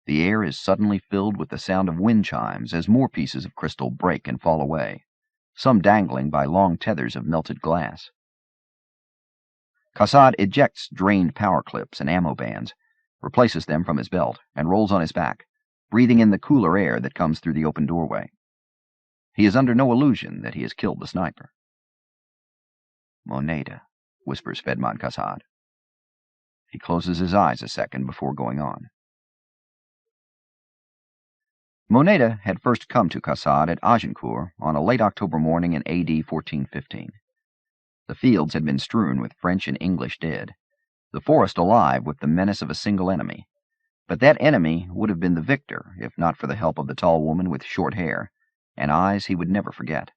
The air is suddenly filled with the sound of wind chimes as more pieces of crystal break and fall away, some dangling by long tethers of melted glass. Kassad ejects drained power clips and ammo bands, replaces them from his belt, and rolls on his back, breathing in the cooler air that comes through the open doorway. He is under no illusion that he has killed the sniper. "Moneda," whispers Fedman Kassad. He closes his eyes a second before going on. Moneda had first come to Kassad at Agincourt on a late October morning in AD 1415. The fields had been strewn with French and English dead, the forest alive with the menace of a single enemy, but that enemy would have been the victor if not for the help of the tall woman with short hair and eyes he would never forget.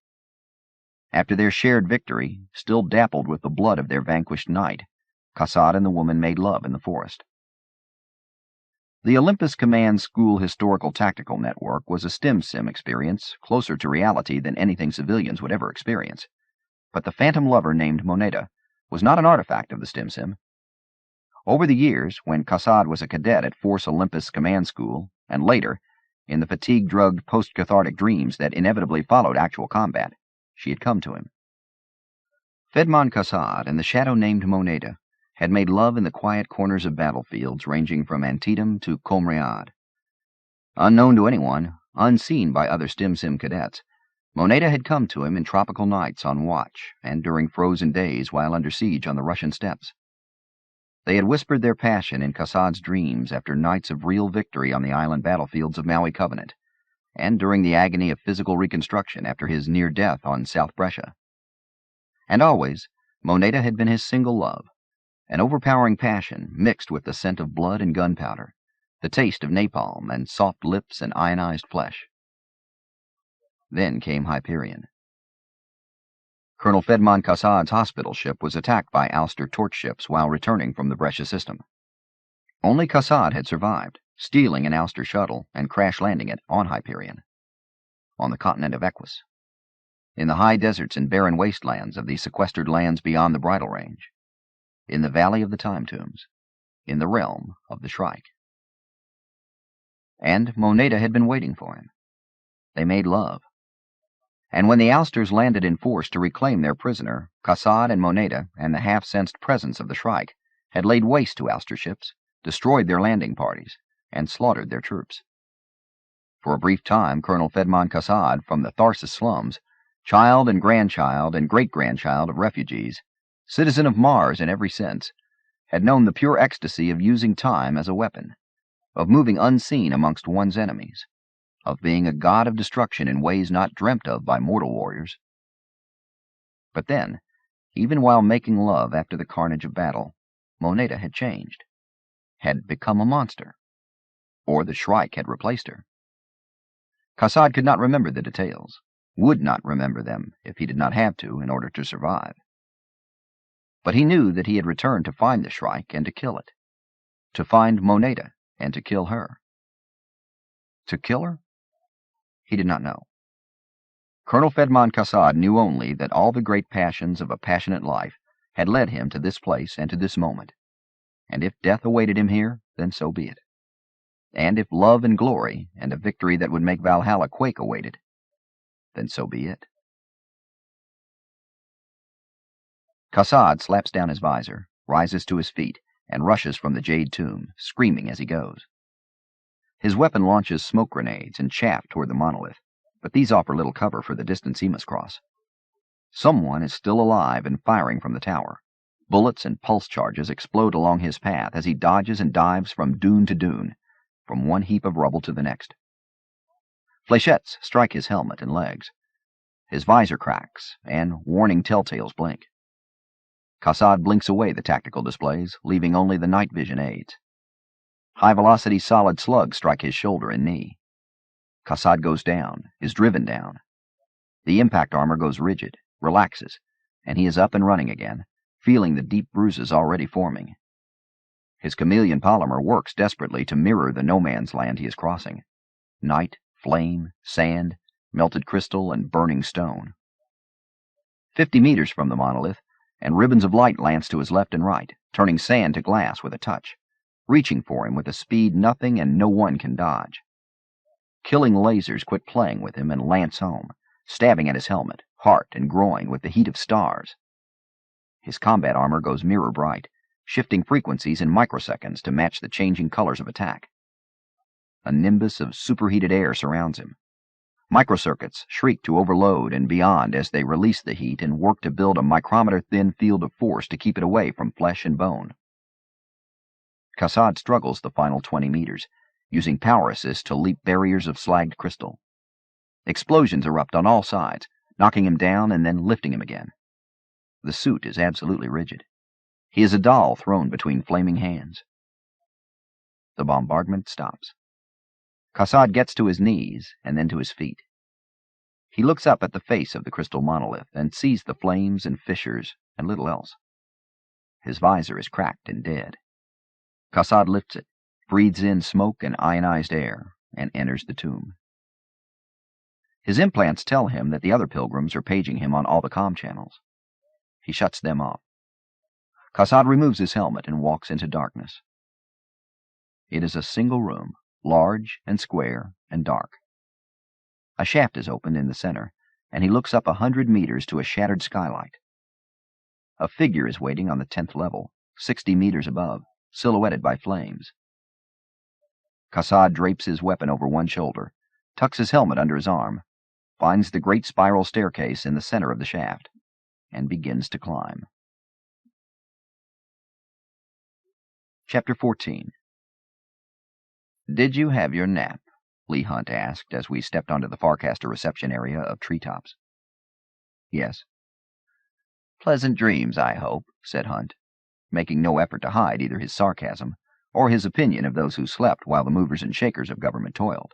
After their shared victory, still dappled with the blood of their vanquished knight, Kassad and the woman made love in the forest. The Olympus Command School Historical Tactical Network was a STEM-SIM experience closer to reality than anything civilians would ever experience, but the phantom lover named Moneda was not an artifact of the STEM-SIM. Over the years, when Kassad was a cadet at Force Olympus Command School, and later, in the fatigue-drugged post-cathartic dreams that inevitably followed actual combat, she had come to him. Fedman Kassad and the shadow named Moneda had made love in the quiet corners of battlefields ranging from Antietam to Comriade. Unknown to anyone, unseen by other STEM-SIM cadets, Moneda had come to him in tropical nights on watch and during frozen days while under siege on the Russian steppes. They had whispered their passion in Kassad's dreams after nights of real victory on the island battlefields of Maui Covenant, and during the agony of physical reconstruction after his near death on South Brescia. And always, Moneda had been his single love, an overpowering passion mixed with the scent of blood and gunpowder, the taste of napalm and soft lips and ionized flesh. Then came Hyperion. Colonel Fedman Kassad's hospital ship was attacked by Ouster torch ships while returning from the Brescia system. Only Kassad had survived, stealing an Ouster shuttle and crash-landing it on Hyperion, on the continent of Equus, in the high deserts and barren wastelands of the sequestered lands beyond the Bridle Range, in the Valley of the Time Tombs, in the realm of the Shrike. And Moneda had been waiting for him. They made love. And when the Ousters landed in force to reclaim their prisoner, Kassad and Moneda and the half-sensed presence of the Shrike had laid waste to Ouster ships, destroyed their landing parties, and slaughtered their troops. For a brief time, Colonel Fedman Kassad, from the Tharsis slums, child and great-grandchild of refugees, citizen of Mars in every sense, had known the pure ecstasy of using time as a weapon, of moving unseen amongst one's enemies, of being a god of destruction in ways not dreamt of by mortal warriors. But then, even while making love after the carnage of battle, Moneda had changed, had become a monster, or the Shrike had replaced her. Kassad could not remember the details, would not remember them if he did not have to in order to survive. But he knew that he had returned to find the Shrike and to kill it. To find Moneta and to kill her. To kill her? He did not know. Colonel Fedman Cassad knew only that all the great passions of a passionate life had led him to this place and to this moment, and if death awaited him here, then so be it. And if love and glory, and a victory that would make Valhalla quake awaited, then so be it. Cassad slaps down his visor, rises to his feet, and rushes from the jade tomb, screaming as he goes. His weapon launches smoke grenades and chaff toward the monolith, but these offer little cover for the distance he must cross. Someone is still alive and firing from the tower. Bullets and pulse charges explode along his path as he dodges and dives from dune to dune, from one heap of rubble to the next. Fléchettes strike his helmet and legs. His visor cracks, and warning telltales blink. Cassad blinks away the tactical displays, leaving only the night vision aids. High-velocity solid slugs strike his shoulder and knee. Cassad goes down, is driven down. The impact armor goes rigid, relaxes, and he is up and running again, feeling the deep bruises already forming. His chameleon polymer works desperately to mirror the no-man's land he is crossing. Night, flame, sand, melted crystal, and burning stone. 50 meters from the monolith, and ribbons of light lance to his left and right, turning sand to glass with a touch, reaching for him with a speed nothing and no one can dodge. Killing lasers quit playing with him and lance home, stabbing at his helmet, heart, and groin with the heat of stars. His combat armor goes mirror bright, shifting frequencies in microseconds to match the changing colors of attack. A nimbus of superheated air surrounds him. Microcircuits shriek to overload and beyond as they release the heat and work to build a micrometer-thin field of force to keep it away from flesh and bone. Cassad struggles the final 20 meters, using power assist to leap barriers of slagged crystal. Explosions erupt on all sides, knocking him down and then lifting him again. The suit is absolutely rigid. He is a doll thrown between flaming hands. The bombardment stops. Cassad gets to his knees and then to his feet. He looks up at the face of the crystal monolith and sees the flames and fissures and little else. His visor is cracked and dead. Cassad lifts it, breathes in smoke and ionized air, and enters the tomb. His implants tell him that the other pilgrims are paging him on all the comm channels. He shuts them off. Cassad removes his helmet and walks into darkness. It is a single room, large and square and dark. A shaft is opened in the center, and he looks up 100 meters to a shattered skylight. A figure is waiting on the 10th level, 60 meters above, silhouetted by flames. Cassad drapes his weapon over one shoulder, tucks his helmet under his arm, finds the great spiral staircase in the center of the shaft, and begins to climb. Chapter 14. "Did you have your nap?" Lee Hunt asked as we stepped onto the Farcaster reception area of Treetops. "Yes." "Pleasant dreams, I hope," said Hunt, making no effort to hide either his sarcasm or his opinion of those who slept while the movers and shakers of government toiled.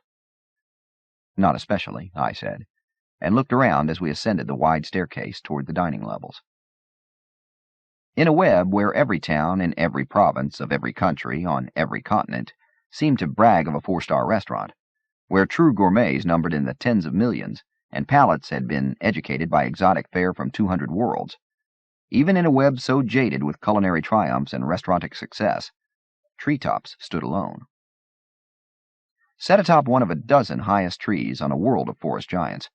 "Not especially," I said, and looked around as we ascended the wide staircase toward the dining levels. In a web where every town in every province of every country on every continent seemed to brag of a 4-star restaurant, where true gourmets numbered in the tens of millions, and palates had been educated by exotic fare from 200 worlds, even in a web so jaded with culinary triumphs and restaurantic success, Treetops stood alone. Set atop one of a dozen highest trees on a world of forest giants,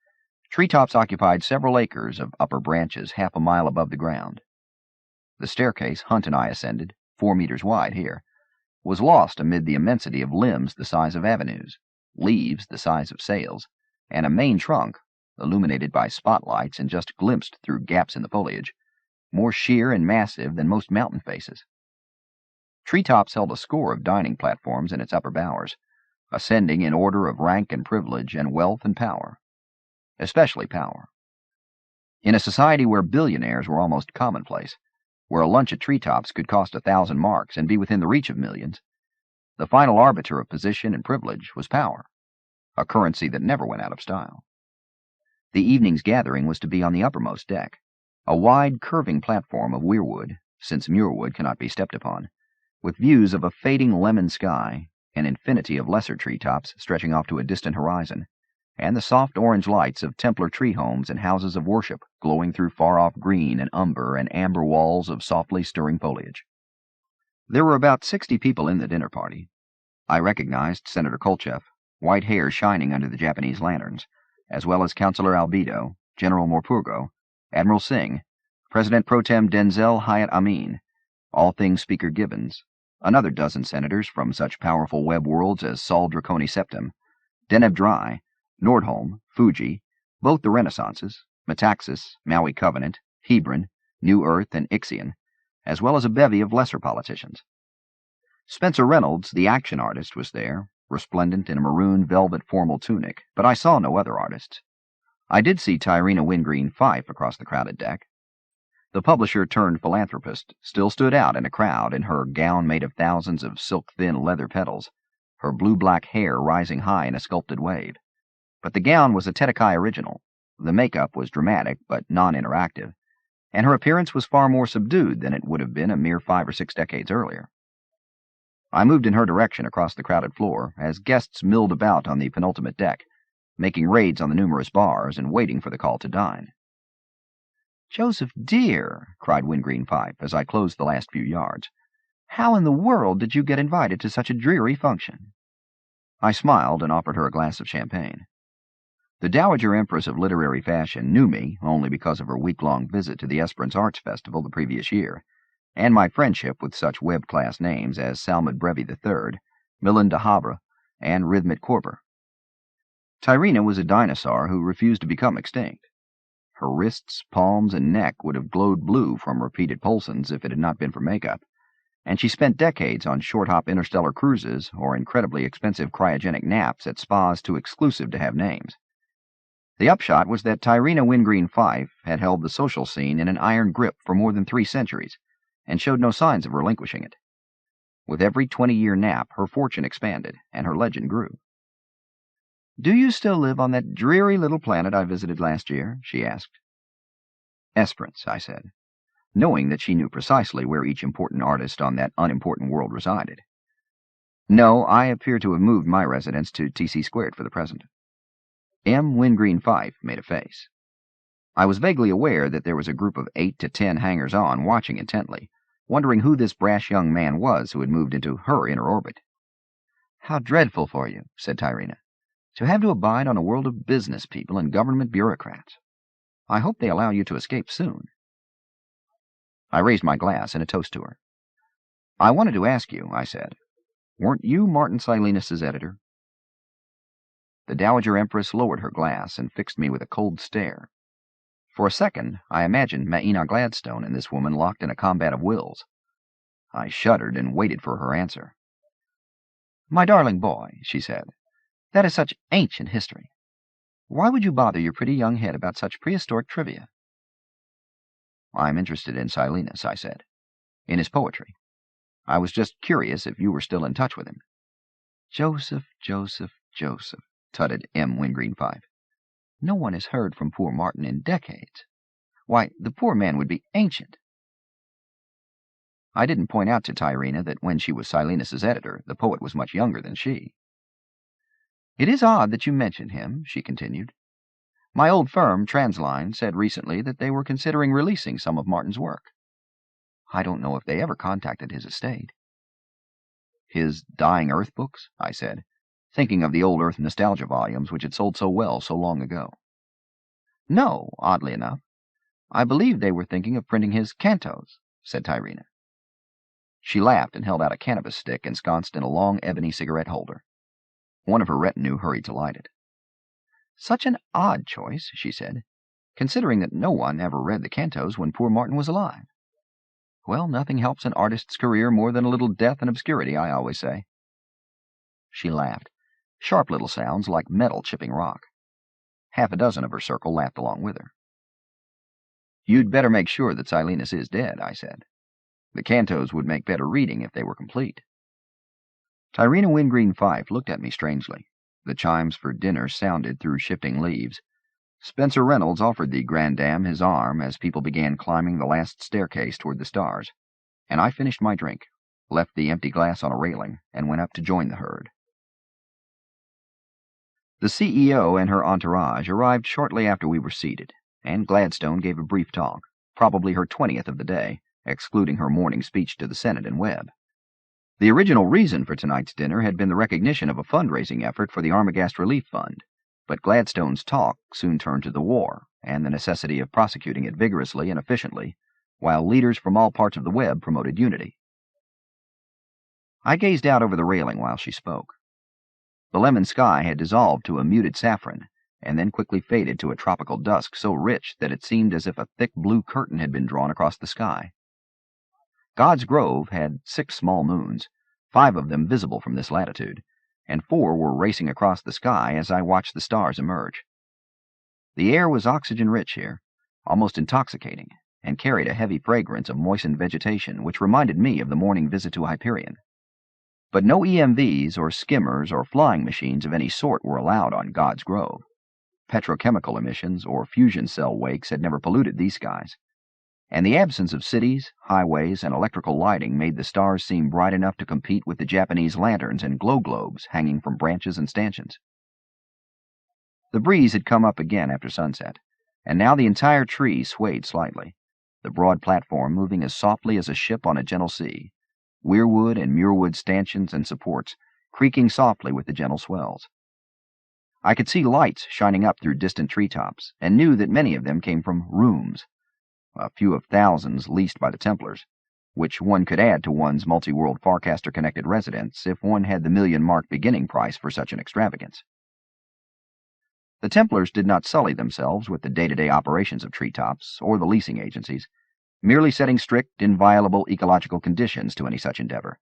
Treetops occupied several acres of upper branches half a mile above the ground. The staircase Hunt and I ascended, 4 meters wide here, was lost amid the immensity of limbs the size of avenues, leaves the size of sails, and a main trunk, illuminated by spotlights and just glimpsed through gaps in the foliage, more sheer and massive than most mountain faces. Treetops held a score of dining platforms in its upper bowers, ascending in order of rank and privilege and wealth and power, especially power. In a society where billionaires were almost commonplace, where a lunch at Treetops could cost 1,000 marks and be within the reach of millions, the final arbiter of position and privilege was power, a currency that never went out of style. The evening's gathering was to be on the uppermost deck, a wide, curving platform of weirwood, since muirwood cannot be stepped upon, with views of a fading lemon sky, an infinity of lesser treetops stretching off to a distant horizon, and the soft orange lights of Templar tree homes and houses of worship glowing through far-off green and umber and amber walls of softly stirring foliage. There were about 60 people in the dinner party. I recognized Senator Kolchev, white hair shining under the Japanese lanterns, as well as Councilor Albedo, General Morpurgo, Admiral Singh, President Pro Tem Denzel Hyatt Amin, All Things Speaker Gibbons, another dozen senators from such powerful web worlds as Sol Draconi Septim, Deneb Dry, Nordholm, Fuji, both the Renaissances, Metaxas, Maui Covenant, Hebron, New Earth, and Ixion, as well as a bevy of lesser politicians. Spencer Reynolds, the action artist, was there, resplendent in a maroon velvet formal tunic, but I saw no other artists. I did see Tyrina Wingreen Fife across the crowded deck. The publisher-turned-philanthropist still stood out in a crowd in her gown made of thousands of silk-thin leather petals, her blue-black hair rising high in a sculpted wave. But the gown was a Tedekai original, the makeup was dramatic but non-interactive, and her appearance was far more subdued than it would have been a mere 5 or 6 decades earlier. I moved in her direction across the crowded floor as guests milled about on the penultimate deck, making raids on the numerous bars and waiting for the call to dine. "Joseph, dear," cried Wingreen Fife as I closed the last few yards, "how in the world did you get invited to such a dreary function?" I smiled and offered her a glass of champagne. The Dowager Empress of Literary Fashion knew me only because of her week-long visit to the Esperance Arts Festival the previous year, and my friendship with such web-class names as Salmud Brevi III, Millen de Havre, and Rhythmit Corber. Tyrina was a dinosaur who refused to become extinct. Her wrists, palms, and neck would have glowed blue from repeated pulsons if it had not been for makeup, and she spent decades on short-hop interstellar cruises or incredibly expensive cryogenic naps at spas too exclusive to have names. The upshot was that Tyrina Wingreen Fife had held the social scene in an iron grip for more than 3 centuries, and showed no signs of relinquishing it. With every 20-year nap, her fortune expanded, and her legend grew. "Do you still live on that dreary little planet I visited last year?" she asked. "Esperance," I said, knowing that she knew precisely where each important artist on that unimportant world resided. "No, I appear to have moved my residence to TC² for the present." M. Wingreen Fife made a face. I was vaguely aware that there was a group of 8 to 10 hangers-on watching intently, wondering who this brash young man was who had moved into her inner orbit. "How dreadful for you," said Tyrina, "to have to abide on a world of business people and government bureaucrats. I hope they allow you to escape soon." I raised my glass in a toast to her. "I wanted to ask you," I said, "weren't you Martin Silenus's editor?" The Dowager Empress lowered her glass and fixed me with a cold stare. For a second, I imagined Maina Gladstone and this woman locked in a combat of wills. I shuddered and waited for her answer. "My darling boy," she said, "that is such ancient history. Why would you bother your pretty young head about such prehistoric trivia?" "I'm interested in Silenus," I said, "in his poetry. I was just curious if you were still in touch with him." "Joseph, Joseph, Joseph," tutted M. Wingreen Fife. "No one has heard from poor Martin in decades. Why, the poor man would be ancient." I didn't point out to Tyrina that when she was Silenus's editor, the poet was much younger than she. "It is odd that you mention him," she continued. "My old firm, Transline, said recently that they were considering releasing some of Martin's work. I don't know if they ever contacted his estate." "His Dying Earth books?" I said, thinking of the old Earth nostalgia volumes which had sold so well so long ago. "No, oddly enough. I believe they were thinking of printing his cantos," said Tyrina. She laughed and held out a cannabis stick ensconced in a long ebony cigarette holder. One of her retinue hurried to light it. "Such an odd choice," she said, "considering that no one ever read the cantos when poor Martin was alive. Well, nothing helps an artist's career more than a little death and obscurity, I always say." She laughed, sharp little sounds like metal chipping rock. Half a dozen of her circle laughed along with her. "You'd better make sure that Silenus is dead," I said. "The cantos would make better reading if they were complete." Tyrina Wingreen Fife looked at me strangely. The chimes for dinner sounded through shifting leaves. Spencer Reynolds offered the grande dame his arm as people began climbing the last staircase toward the stars, and I finished my drink, left the empty glass on a railing, and went up to join the herd. The CEO and her entourage arrived shortly after we were seated, and Gladstone gave a brief talk, probably her 20th of the day, excluding her morning speech to the Senate and Webb. The original reason for tonight's dinner had been the recognition of a fundraising effort for the Armagast Relief Fund, but Gladstone's talk soon turned to the war and the necessity of prosecuting it vigorously and efficiently, while leaders from all parts of the Webb promoted unity. I gazed out over the railing while she spoke. The lemon sky had dissolved to a muted saffron, and then quickly faded to a tropical dusk so rich that it seemed as if a thick blue curtain had been drawn across the sky. God's Grove had 6 small moons, 5 of them visible from this latitude, and 4 were racing across the sky as I watched the stars emerge. The air was oxygen-rich here, almost intoxicating, and carried a heavy fragrance of moistened vegetation which reminded me of the morning visit to Hyperion. But no EMVs or skimmers or flying machines of any sort were allowed on God's Grove. Petrochemical emissions or fusion cell wakes had never polluted these skies, and the absence of cities, highways, and electrical lighting made the stars seem bright enough to compete with the Japanese lanterns and glow globes hanging from branches and stanchions. The breeze had come up again after sunset, and now the entire tree swayed slightly, the broad platform moving as softly as a ship on a gentle sea, weirwood and muirwood stanchions and supports creaking softly with the gentle swells. I could see lights shining up through distant treetops, and knew that many of them came from rooms, a few of thousands leased by the Templars, which one could add to one's multi-world Farcaster-connected residence if one had the million-mark beginning price for such an extravagance. The Templars did not sully themselves with the day-to-day operations of treetops or the leasing agencies, merely setting strict, inviolable ecological conditions to any such endeavor,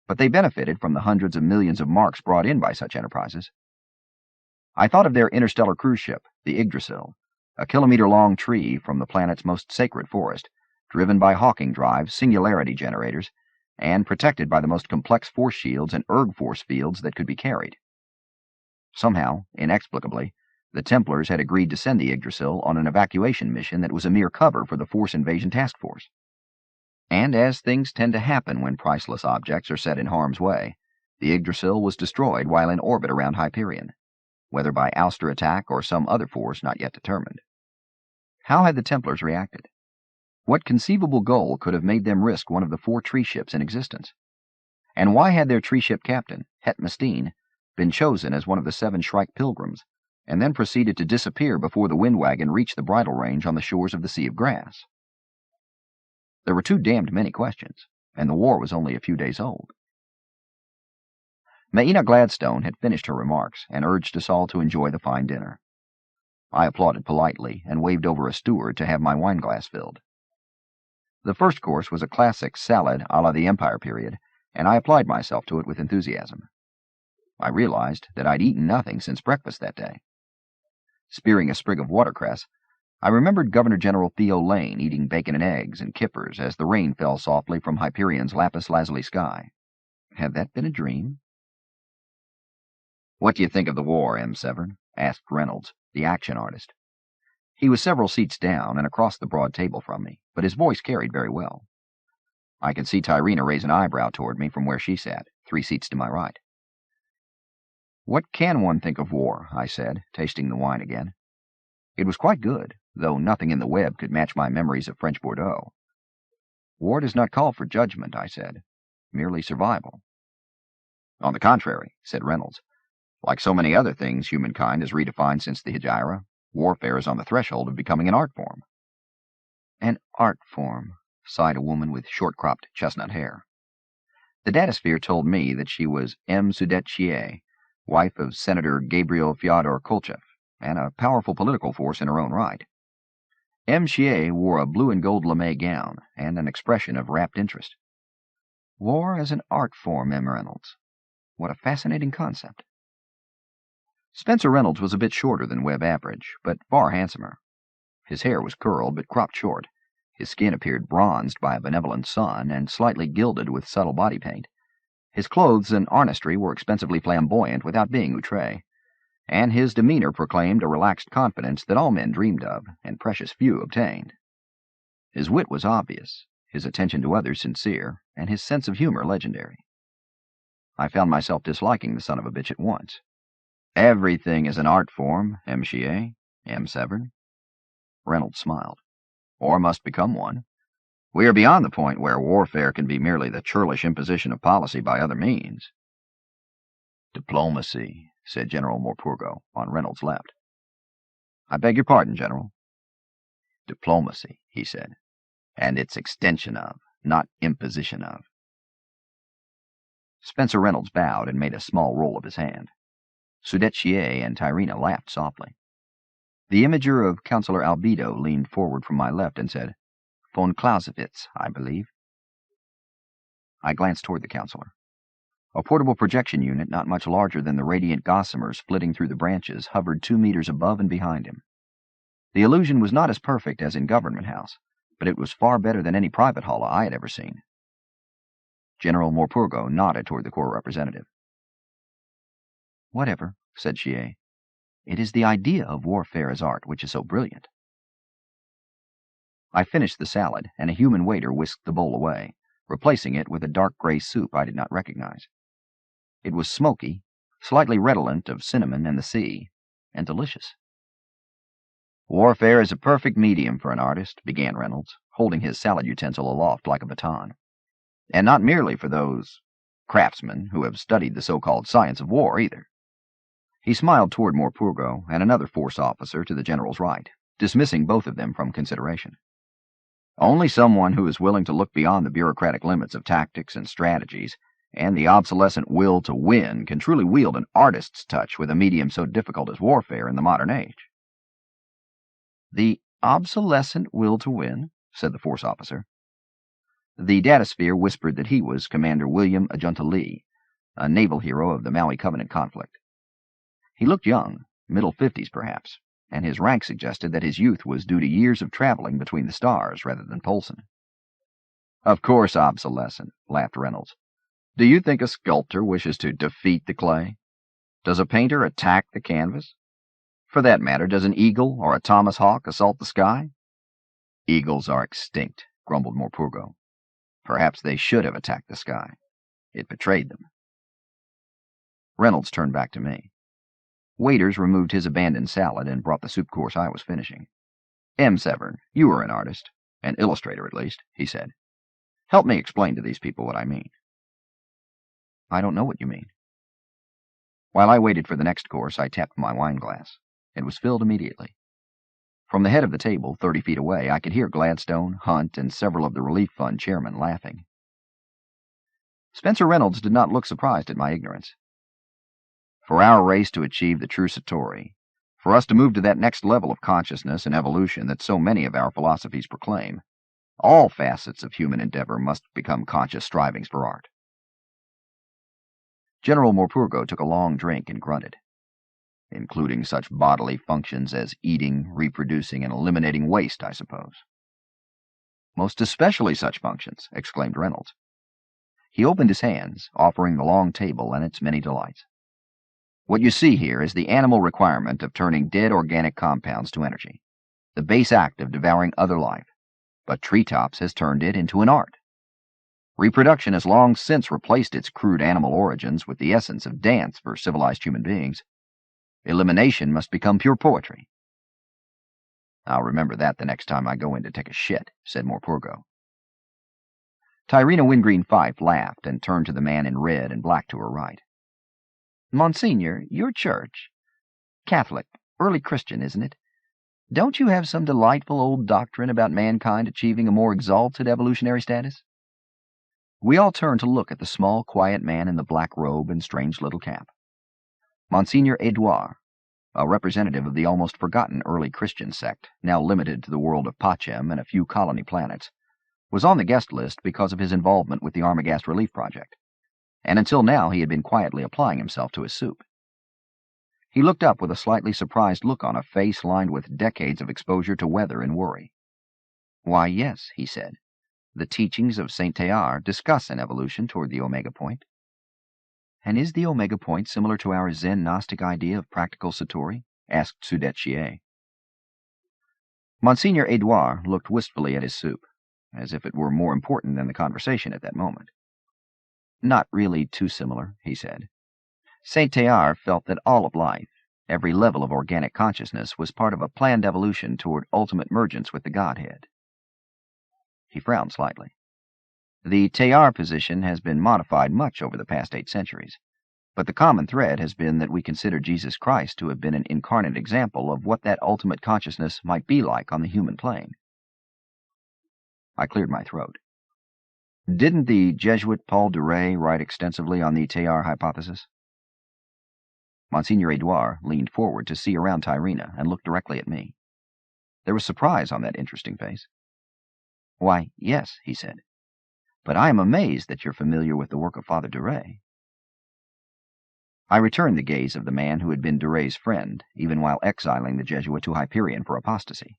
but they benefited from the hundreds of millions of marks brought in by such enterprises. I thought of their interstellar cruise ship, the Yggdrasil, a kilometer-long tree from the planet's most sacred forest, driven by Hawking drive singularity generators, and protected by the most complex force shields and erg force fields that could be carried. Somehow, inexplicably, the Templars had agreed to send the Yggdrasil on an evacuation mission that was a mere cover for the Force Invasion Task Force. And as things tend to happen when priceless objects are set in harm's way, the Yggdrasil was destroyed while in orbit around Hyperion, whether by ouster attack or some other force not yet determined. How had the Templars reacted? What conceivable goal could have made them risk one of the 4 tree ships in existence? And why had their tree ship captain, Het Mastine, been chosen as one of the 7 Shrike pilgrims, and then proceeded to disappear before the wind wagon reached the bridle range on the shores of the Sea of Grass? There were too damned many questions, and the war was only a few days old. Maina Gladstone had finished her remarks and urged us all to enjoy the fine dinner. I applauded politely and waved over a steward to have my wineglass filled. The first course was a classic salad a la the Empire period, and I applied myself to it with enthusiasm. I realized that I'd eaten nothing since breakfast that day. Spearing a sprig of watercress, I remembered Governor-General Theo Lane eating bacon and eggs and kippers as the rain fell softly from Hyperion's lapis lazuli sky. Had that been a dream? "What do you think of the war, M. Severn?" asked Reynolds, the action artist. He was several seats down and across the broad table from me, but his voice carried very well. I could see Tyrina raise an eyebrow toward me from where she sat, 3 seats to my right. "What can one think of war?" I said, tasting the wine again. It was quite good, though nothing in the web could match my memories of French Bordeaux. "War does not call for judgment," I said, "merely survival." "On the contrary," said Reynolds, "like so many other things humankind has redefined since the Hegira, warfare is on the threshold of becoming an art form." "An art form," sighed a woman with short-cropped chestnut hair. The datasphere told me that she was M. Sudette Chier, wife of Senator Gabriel Fyodor Kolchev, and a powerful political force in her own right. M. Chier wore a blue and gold lame gown and an expression of rapt interest. War as an art form, M. Reynolds. What a fascinating concept. Spencer Reynolds was a bit shorter than Webb average, but far handsomer. His hair was curled but cropped short. His skin appeared bronzed by a benevolent sun and slightly gilded with subtle body paint. His clothes and artistry were expensively flamboyant without being outre, and his demeanor proclaimed a relaxed confidence that all men dreamed of and precious few obtained. His wit was obvious, his attention to others sincere, and his sense of humor legendary. I found myself disliking the son of a bitch at once. Everything is an art form, M. Severn. Reynolds smiled. Or must become one. We are beyond the point where warfare can be merely the churlish imposition of policy by other means. Diplomacy, said General Morpurgo, on Reynolds' left. I beg your pardon, General. Diplomacy, he said, and its extension of, not imposition of. Spencer Reynolds bowed and made a small roll of his hand. Sudetier and Tyrrena laughed softly. The imager of Councillor Albedo leaned forward from my left and said, Von Clausewitz, I believe. I glanced toward the councillor. A portable projection unit not much larger than the radiant gossamers flitting through the branches hovered 2 meters above and behind him. The illusion was not as perfect as in Government House, but it was far better than any private hall I had ever seen. General Morpurgo nodded toward the Corps representative. Whatever, said Chier. It is the idea of warfare as art which is so brilliant. I finished the salad, and a human waiter whisked the bowl away, replacing it with a dark gray soup I did not recognize. It was smoky, slightly redolent of cinnamon and the sea, and delicious. Warfare is a perfect medium for an artist, began Reynolds, holding his salad utensil aloft like a baton. And not merely for those craftsmen who have studied the so-called science of war, either. He smiled toward Morpurgo and another force officer to the general's right, dismissing both of them from consideration. Only someone who is willing to look beyond the bureaucratic limits of tactics and strategies and the obsolescent will to win can truly wield an artist's touch with a medium so difficult as warfare in the modern age. The obsolescent will to win, said the force officer. The datasphere whispered that he was Commander William Ajunta Lee, a naval hero of the Maui Covenant conflict. He looked young, middle 50s perhaps, and his rank suggested that his youth was due to years of traveling between the stars rather than Polson. Of course obsolescent, laughed Reynolds. Do you think a sculptor wishes to defeat the clay? Does a painter attack the canvas? For that matter, does an eagle or a Thomas Hawk assault the sky? Eagles are extinct, grumbled Morpurgo. Perhaps they should have attacked the sky. It betrayed them. Reynolds turned back to me. Waiters removed his abandoned salad and brought the soup course I was finishing. M. Severn, you are an artist, an illustrator at least, he said. Help me explain to these people what I mean. I don't know what you mean. While I waited for the next course, I tapped my wine glass. It was filled immediately. From the head of the table, 30 feet away, I could hear Gladstone, Hunt, and several of the Relief Fund chairmen laughing. Spencer Reynolds did not look surprised at my ignorance. For our race to achieve the true Satori, for us to move to that next level of consciousness and evolution that so many of our philosophies proclaim, all facets of human endeavor must become conscious strivings for art. General Morpurgo took a long drink and grunted. Including such bodily functions as eating, reproducing, and eliminating waste, I suppose. Most especially such functions, exclaimed Reynolds. He opened his hands, offering the long table and its many delights. What you see here is the animal requirement of turning dead organic compounds to energy, the base act of devouring other life, but Treetops has turned it into an art. Reproduction has long since replaced its crude animal origins with the essence of dance for civilized human beings. Elimination must become pure poetry. I'll remember that the next time I go in to take a shit, said Morpurgo. Tyrrena Wingreen Fife laughed and turned to the man in red and black to her right. Monsignor, your church, Catholic, early Christian, isn't it? Don't you have some delightful old doctrine about mankind achieving a more exalted evolutionary status? We all turned to look at the small, quiet man in the black robe and strange little cap. Monsignor Edouard, a representative of the almost forgotten early Christian sect, now limited to the world of Pachem and a few colony planets, was on the guest list because of his involvement with the Armagast Relief Project, and until now he had been quietly applying himself to his soup. He looked up with a slightly surprised look on a face lined with decades of exposure to weather and worry. Why, yes, he said, the teachings of Saint Théard discuss an evolution toward the Omega Point. And is the Omega Point similar to our Zen Gnostic idea of practical Satori? Asked Sudetier. Monsignor Edouard looked wistfully at his soup, as if it were more important than the conversation at that moment. Not really too similar, he said. Saint Théard felt that all of life, every level of organic consciousness, was part of a planned evolution toward ultimate mergence with the Godhead. He frowned slightly. The Théard position has been modified much over the past 8 centuries, but the common thread has been that we consider Jesus Christ to have been an incarnate example of what that ultimate consciousness might be like on the human plane. I cleared my throat. Didn't the Jesuit Paul de Ray write extensively on the Théard hypothesis? Monsignor Edouard leaned forward to see around Tyrrena and looked directly at me. There was surprise on that interesting face. Why, yes, he said. But I am amazed that you're familiar with the work of Father de Ray. I returned the gaze of the man who had been de Ray's friend, even while exiling the Jesuit to Hyperion for apostasy.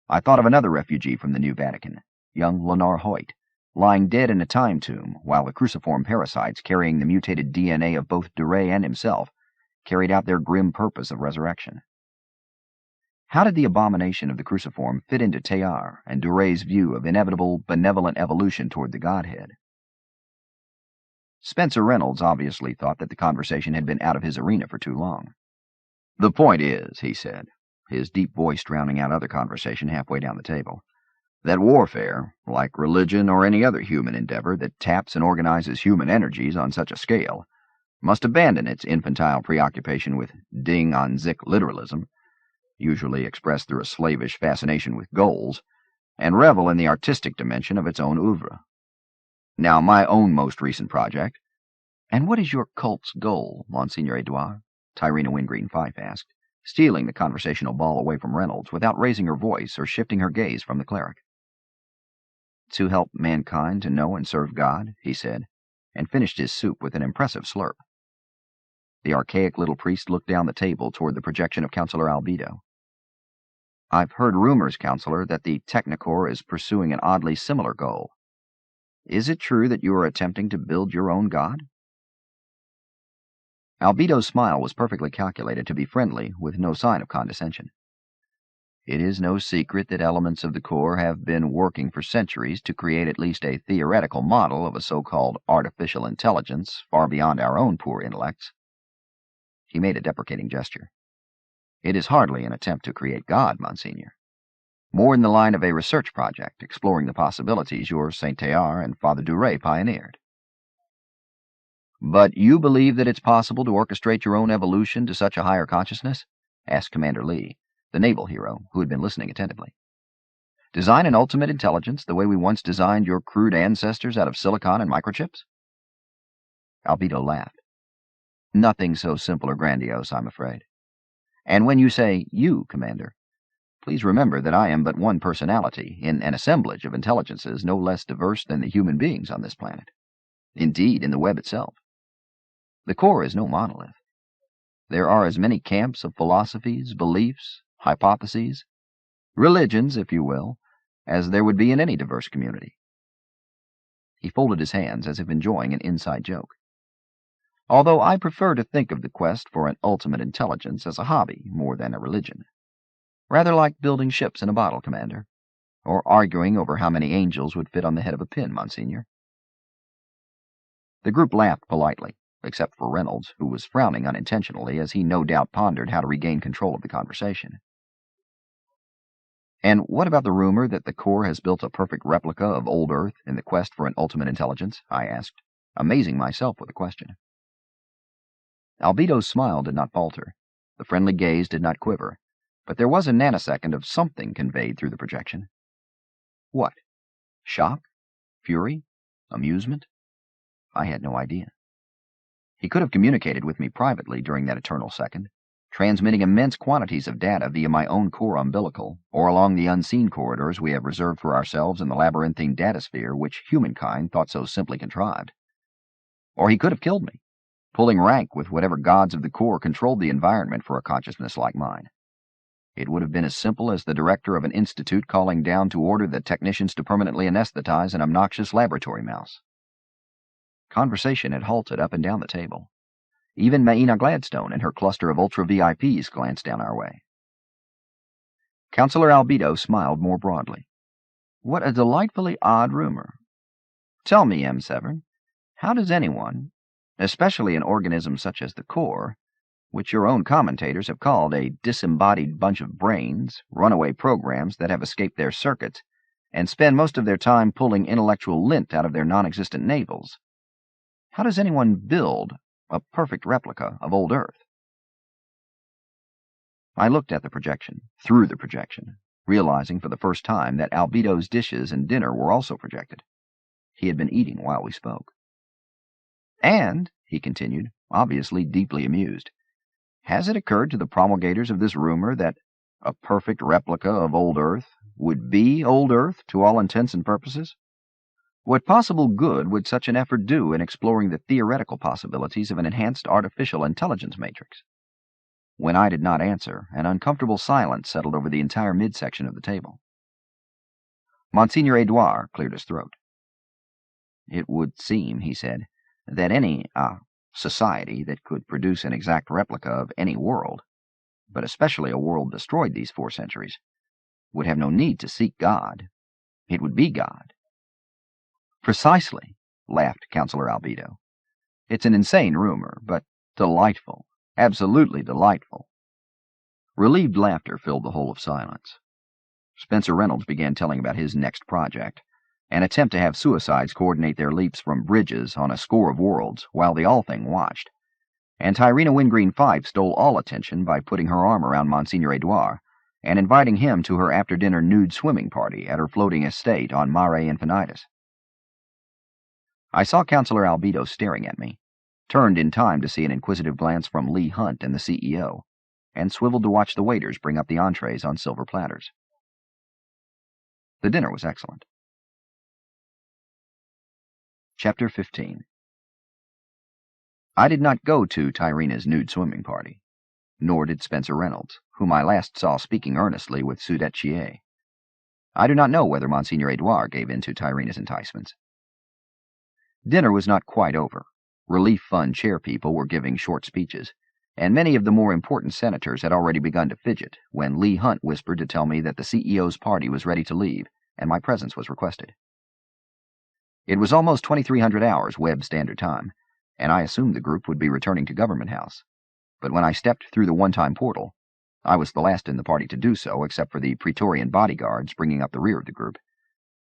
I thought of another refugee from the New Vatican, young Leonard Hoyt, lying dead in a time tomb while the cruciform parasites carrying the mutated DNA of both de Ray and himself carried out their grim purpose of resurrection. How did the abomination of the cruciform fit into Théard and de Ray's view of inevitable, benevolent evolution toward the Godhead? Spencer Reynolds obviously thought that the conversation had been out of his arena for too long. The point is, he said, his deep voice drowning out other conversation halfway down the table, that warfare, like religion or any other human endeavor that taps and organizes human energies on such a scale, must abandon its infantile preoccupation with ding on Zik literalism, usually expressed through a slavish fascination with goals, and revel in the artistic dimension of its own oeuvre. Now, my own most recent project— And what is your cult's goal, Monsignor Edouard? Tyrrena Wingreen Fife asked, stealing the conversational ball away from Reynolds without raising her voice or shifting her gaze from the cleric. To help mankind to know and serve God, he said, and finished his soup with an impressive slurp. The archaic little priest looked down the table toward the projection of Counselor Albedo. I've heard rumors, Counselor, that the Technicorps is pursuing an oddly similar goal. Is it true that you are attempting to build your own god? Albedo's smile was perfectly calculated to be friendly, with no sign of condescension. It is no secret that elements of the Corps have been working for centuries to create at least a theoretical model of a so-called artificial intelligence far beyond our own poor intellects. He made a deprecating gesture. It is hardly an attempt to create God, Monsignor. More in the line of a research project exploring the possibilities your Saint Théard and Father de Ray pioneered. But you believe that it's possible to orchestrate your own evolution to such a higher consciousness? Asked Commander Lee, the naval hero, who had been listening attentively. Design an ultimate intelligence the way we once designed your crude ancestors out of silicon and microchips? Albedo laughed. Nothing so simple or grandiose, I'm afraid. And when you say you, Commander, please remember that I am but one personality in an assemblage of intelligences no less diverse than the human beings on this planet. Indeed, in the web itself. The Corps is no monolith. There are as many camps of philosophies, beliefs, hypotheses, religions, if you will, as there would be in any diverse community. He folded his hands as if enjoying an inside joke. Although I prefer to think of the quest for an ultimate intelligence as a hobby more than a religion. Rather like building ships in a bottle, Commander, or arguing over how many angels would fit on the head of a pin, Monsignor. The group laughed politely, except for Reynolds, who was frowning unintentionally as he no doubt pondered how to regain control of the conversation. And what about the rumor that the Corps has built a perfect replica of old Earth in the quest for an ultimate intelligence? I asked, amazing myself with the question. Albedo's smile did not falter, the friendly gaze did not quiver, but there was a nanosecond of something conveyed through the projection. What? Shock? Fury? Amusement? I had no idea. He could have communicated with me privately during that eternal second, transmitting immense quantities of data via my own Corps umbilical, or along the unseen corridors we have reserved for ourselves in the labyrinthine datasphere which humankind thought so simply contrived. Or he could have killed me, pulling rank with whatever gods of the Corps controlled the environment for a consciousness like mine. It would have been as simple as the director of an institute calling down to order the technicians to permanently anesthetize an obnoxious laboratory mouse. Conversation had halted up and down the table. Even Maina Gladstone and her cluster of ultra-VIPs glanced down our way. Counselor Albedo smiled more broadly. What a delightfully odd rumor. Tell me, M. Severn, how does anyone, especially an organism such as the Core, which your own commentators have called a disembodied bunch of brains, runaway programs that have escaped their circuits, and spend most of their time pulling intellectual lint out of their non-existent navels, how does anyone build a perfect replica of old Earth? I looked at the projection, through the projection, realizing for the first time that Albedo's dishes and dinner were also projected. He had been eating while we spoke. And, he continued, obviously deeply amused, has it occurred to the promulgators of this rumor that a perfect replica of old Earth would be old Earth to all intents and purposes? What possible good would such an effort do in exploring the theoretical possibilities of an enhanced artificial intelligence matrix? When I did not answer, an uncomfortable silence settled over the entire midsection of the table. Monsignor Edouard cleared his throat. It would seem, he said, that any, society that could produce an exact replica of any world, but especially a world destroyed these 4 centuries, would have no need to seek God. It would be God. Precisely, laughed Counselor Albedo. It's an insane rumor, but delightful. Absolutely delightful. Relieved laughter filled the whole of silence. Spencer Reynolds began telling about his next project, an attempt to have suicides coordinate their leaps from bridges on a score of worlds while the All-Thing watched. And Tyrina Wingreen Fife stole all attention by putting her arm around Monsignor Edouard and inviting him to her after-dinner nude swimming party at her floating estate on Mare Infinitus. I saw Counselor Albedo staring at me, turned in time to see an inquisitive glance from Lee Hunt and the CEO, and swiveled to watch the waiters bring up the entrees on silver platters. The dinner was excellent. Chapter 15. I did not go to Tyrina's nude swimming party, nor did Spencer Reynolds, whom I last saw speaking earnestly with Sudette Chier. I do not know whether Monsignor Edouard gave in to Tyrina's enticements. Dinner was not quite over. Relief Fund chairpeople were giving short speeches, and many of the more important senators had already begun to fidget when Lee Hunt whispered to tell me that the CEO's party was ready to leave, and my presence was requested. It was almost 2300 hours Webb Standard Time, and I assumed the group would be returning to Government House. But when I stepped through the one-time portal, I was the last in the party to do so except for the Praetorian bodyguards bringing up the rear of the group.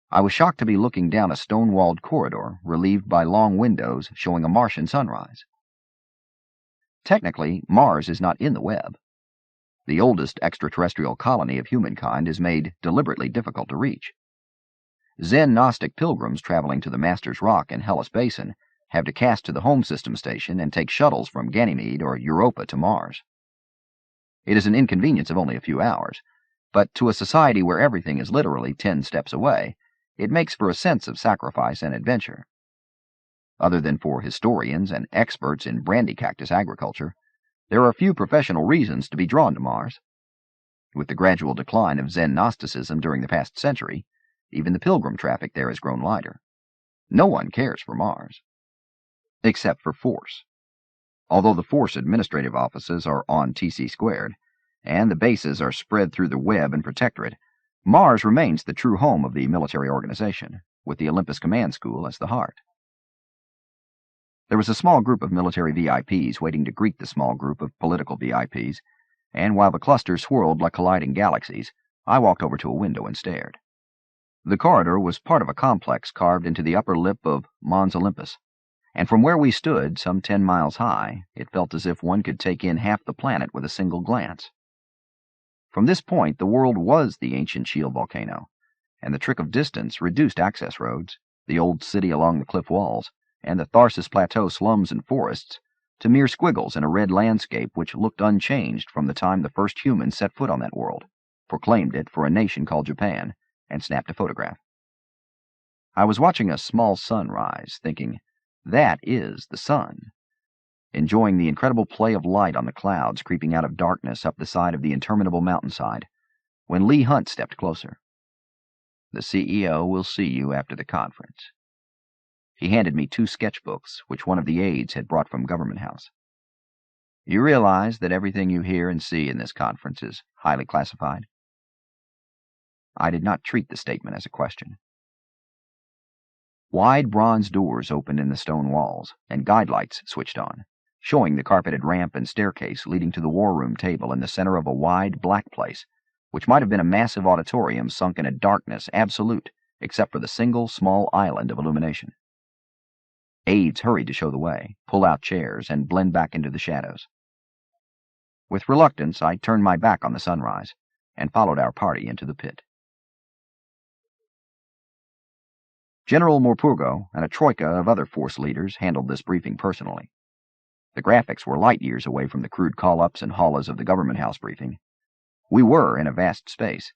I was shocked to be looking down a stone-walled corridor relieved by long windows showing a Martian sunrise. Technically, Mars is not in the web. The oldest extraterrestrial colony of humankind is made deliberately difficult to reach. Zen Gnostic pilgrims traveling to the Master's Rock in Hellas Basin have to cast to the home system station and take shuttles from Ganymede or Europa to Mars. It is an inconvenience of only a few hours, but to a society where everything is literally 10 steps away, it makes for a sense of sacrifice and adventure. Other than for historians and experts in brandy cactus agriculture, there are few professional reasons to be drawn to Mars. With the gradual decline of Zen Gnosticism during the past century, even the pilgrim traffic there has grown lighter. No one cares for Mars. Except for Force. Although the Force administrative offices are on TC², and the bases are spread through the web and protectorate, Mars remains the true home of the military organization, with the Olympus Command School as the heart. There was a small group of military VIPs waiting to greet the small group of political VIPs, and while the clusters swirled like colliding galaxies, I walked over to a window and stared. The corridor was part of a complex carved into the upper lip of Mons Olympus, and from where we stood, some 10 miles high, it felt as if one could take in half the planet with a single glance. From this point, the world was the ancient shield volcano, and the trick of distance reduced access roads, the old city along the cliff walls, and the Tharsis Plateau slums and forests, to mere squiggles in a red landscape which looked unchanged from the time the first humans set foot on that world, proclaimed it for a nation called Japan, and snapped a photograph. I was watching a small sun rise, thinking, that is the sun, enjoying the incredible play of light on the clouds creeping out of darkness up the side of the interminable mountainside, when Lee Hunt stepped closer. The CEO will see you after the conference. He handed me 2 sketchbooks, which one of the aides had brought from Government House. You realize that everything you hear and see in this conference is highly classified? I did not treat the statement as a question. Wide bronze doors opened in the stone walls, and guide lights switched on, showing the carpeted ramp and staircase leading to the war room table in the center of a wide, black place, which might have been a massive auditorium sunk in a darkness absolute, except for the single small island of illumination. Aides hurried to show the way, pull out chairs, and blend back into the shadows. With reluctance, I turned my back on the sunrise, and followed our party into the pit. General Morpurgo and a troika of other force leaders handled this briefing personally. The graphics were light years away from the crude call-ups and hollas of the government house briefing. We were in a vast space,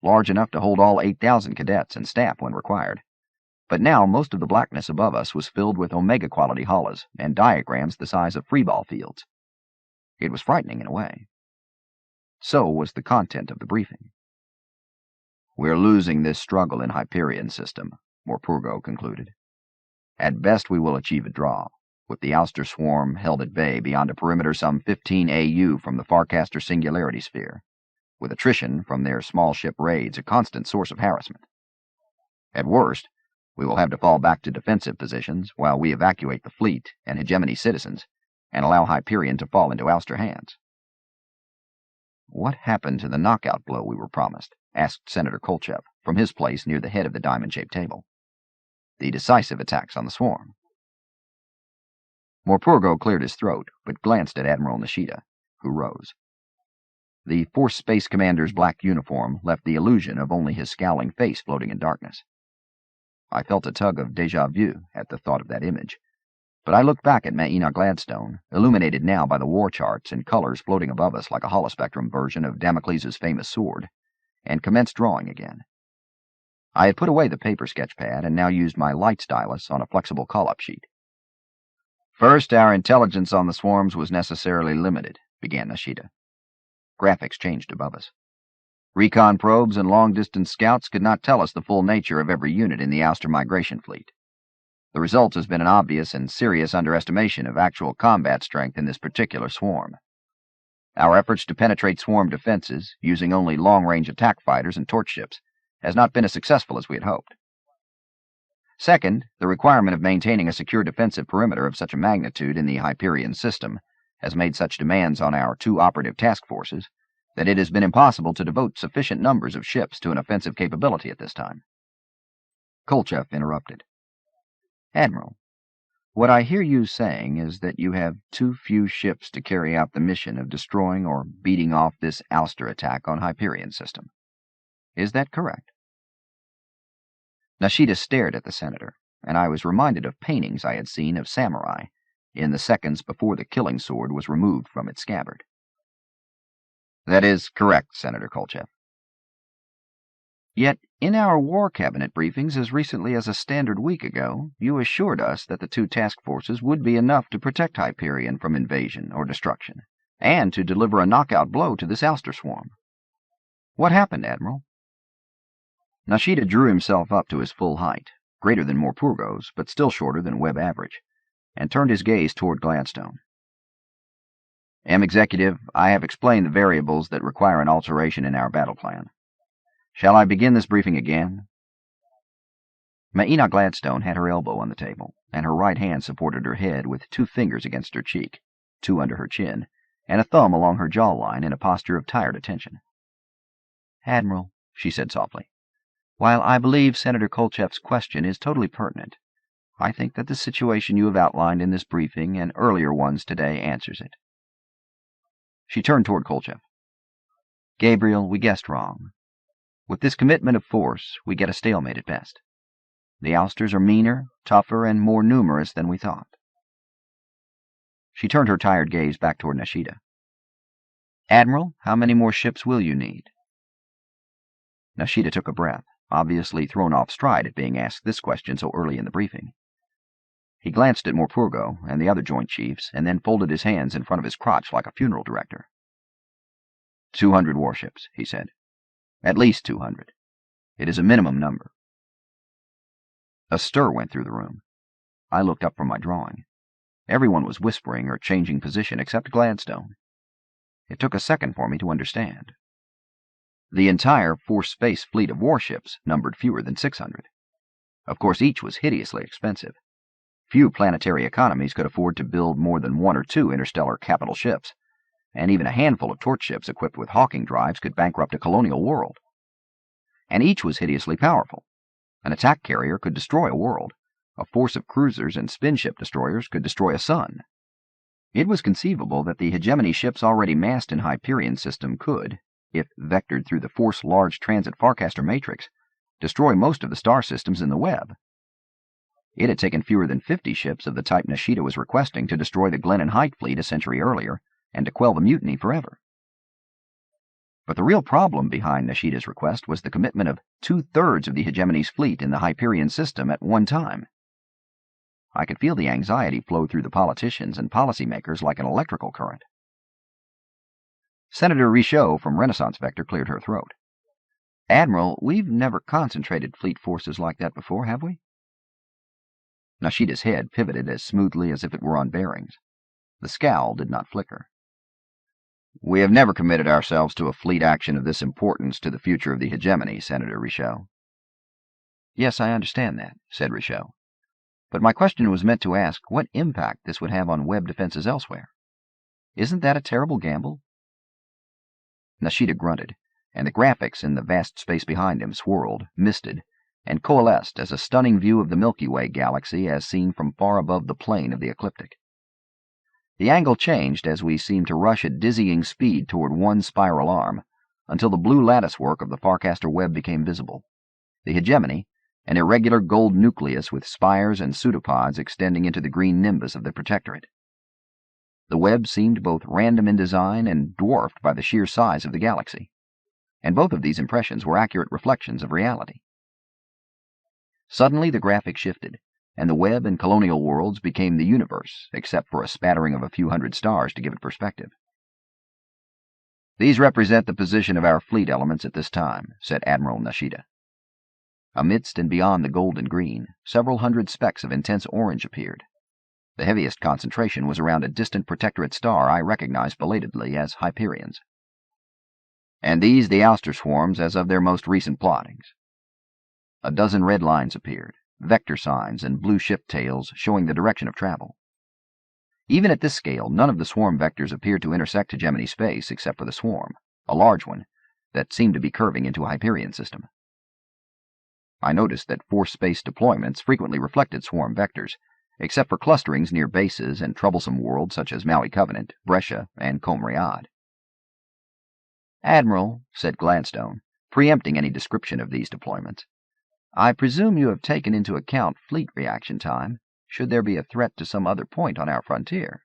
large enough to hold all 8,000 cadets and staff when required. But now most of the blackness above us was filled with Omega-quality hollas and diagrams the size of freeball fields. It was frightening in a way. So was the content of the briefing. "We're losing this struggle in Hyperion system," Morpurgo concluded. "At best we will achieve a draw, with the Ouster swarm held at bay beyond a perimeter some 15 AU from the Farcaster Singularity Sphere, with attrition from their small ship raids a constant source of harassment. At worst, we will have to fall back to defensive positions while we evacuate the fleet and Hegemony citizens and allow Hyperion to fall into Ouster hands." "What happened to the knockout blow we were promised?" asked Senator Kolchev from his place near the head of the diamond-shaped table. "The decisive attacks on the swarm." Morpurgo cleared his throat, but glanced at Admiral Nishida, who rose. The Force Space Commander's black uniform left the illusion of only his scowling face floating in darkness. I felt a tug of déjà vu at the thought of that image, but I looked back at Maina Gladstone, illuminated now by the war charts and colors floating above us like a holospectrum version of Damocles' famous sword, and commenced drawing again. I had put away the paper sketch pad and now used my light stylus on a flexible call-up sheet. "First, our intelligence on the swarms was necessarily limited," began Nishida. Graphics changed above us. "Recon probes and long-distance scouts could not tell us the full nature of every unit in the Ouster migration fleet. The result has been an obvious and serious underestimation of actual combat strength in this particular swarm. Our efforts to penetrate swarm defenses, using only long-range attack fighters and torch ships, has not been as successful as we had hoped. Second, the requirement of maintaining a secure defensive perimeter of such a magnitude in the Hyperion system has made such demands on our two operative task forces that it has been impossible to devote sufficient numbers of ships to an offensive capability at this time." Kolchev interrupted. "Admiral, what I hear you saying is that you have too few ships to carry out the mission of destroying or beating off this Ouster attack on Hyperion system. Is that correct?" Nishida stared at the senator, and I was reminded of paintings I had seen of samurai in the seconds before the killing sword was removed from its scabbard. "That is correct, Senator Kolchev." "Yet, in our War Cabinet briefings as recently as a standard week ago, you assured us that the two task forces would be enough to protect Hyperion from invasion or destruction, and to deliver a knockout blow to this Ouster swarm. What happened, Admiral?" Nishida drew himself up to his full height, greater than Morpurgo's, but still shorter than Webb average, and turned his gaze toward Gladstone. "Executive, I have explained the variables that require an alteration in our battle plan. Shall I begin this briefing again?" Maina Gladstone had her elbow on the table, and her right hand supported her head with 2 fingers against her cheek, 2 under her chin, and a thumb along her jawline in a posture of tired attention. "Admiral," she said softly, "while I believe Senator Kolchev's question is totally pertinent, I think that the situation you have outlined in this briefing and earlier ones today answers it." She turned toward Kolchev. "Gabriel, we guessed wrong. With this commitment of force, we get a stalemate at best. The Ousters are meaner, tougher, and more numerous than we thought." She turned her tired gaze back toward Nishida. "Admiral, how many more ships will you need?" Nishida took a breath, obviously thrown off stride at being asked this question so early in the briefing. He glanced at Morpurgo and the other Joint Chiefs, and then folded his hands in front of his crotch like a funeral director. 200 warships, he said. "At least 200. It is a minimum number." A stir went through the room. I looked up from my drawing. Everyone was whispering or changing position except Gladstone. It took a second for me to understand. The entire force space fleet of warships numbered fewer than 600. Of course, each was hideously expensive. Few planetary economies could afford to build more than one or two interstellar capital ships, and even a handful of torch ships equipped with hawking drives could bankrupt a colonial world. And each was hideously powerful. An attack carrier could destroy a world. A force of cruisers and spin-ship destroyers could destroy a sun. It was conceivable that the Hegemony ships already massed in Hyperion system could, if vectored through the Force Large Transit Farcaster Matrix, destroy most of the star systems in the web. It had taken fewer than 50 ships of the type Nishida was requesting to destroy the Glenn and Height fleet a century earlier, and to quell the mutiny forever. But the real problem behind Nishida's request was the commitment of 2/3 of the Hegemony's fleet in the Hyperion system at one time. I could feel the anxiety flow through the politicians and policymakers like an electrical current. Senator Richaud from Renaissance Vector cleared her throat. "Admiral, we've never concentrated fleet forces like that before, have we?" Nishida's head pivoted as smoothly as if it were on bearings. The scowl did not flicker. "We have never committed ourselves to a fleet action of this importance to the future of the Hegemony, Senator Richaud." "Yes, I understand that," said Richaud. "But my question was meant to ask what impact this would have on web defenses elsewhere. Isn't that a terrible gamble?" Nishida grunted, and the graphics in the vast space behind him swirled, misted, and coalesced as a stunning view of the Milky Way galaxy as seen from far above the plane of the ecliptic. The angle changed as we seemed to rush at dizzying speed toward one spiral arm, until the blue latticework of the Farcaster web became visible. The Hegemony, an irregular gold nucleus with spires and pseudopods extending into the green nimbus of the Protectorate. The web seemed both random in design and dwarfed by the sheer size of the galaxy, and both of these impressions were accurate reflections of reality. Suddenly the graphic shifted, and the web and colonial worlds became the universe, except for a spattering of a few hundred stars to give it perspective. "These represent the position of our fleet elements at this time," said Admiral Nishida. Amidst and beyond the gold and green, several hundred specks of intense orange appeared. The heaviest concentration was around a distant Protectorate star I recognized belatedly as Hyperions. "And these the Ouster swarms as of their most recent plottings." A dozen red lines appeared, vector signs and blue ship tails showing the direction of travel. Even at this scale, none of the swarm vectors appeared to intersect Hegemony space except for the swarm, a large one, that seemed to be curving into a Hyperion system. I noticed that force space deployments frequently reflected swarm vectors, except for clusterings near bases and troublesome worlds such as Maui Covenant, Brescia, and Comriad. "Admiral," said Gladstone, preempting any description of these deployments, "I presume you have taken into account fleet reaction time, should there be a threat to some other point on our frontier."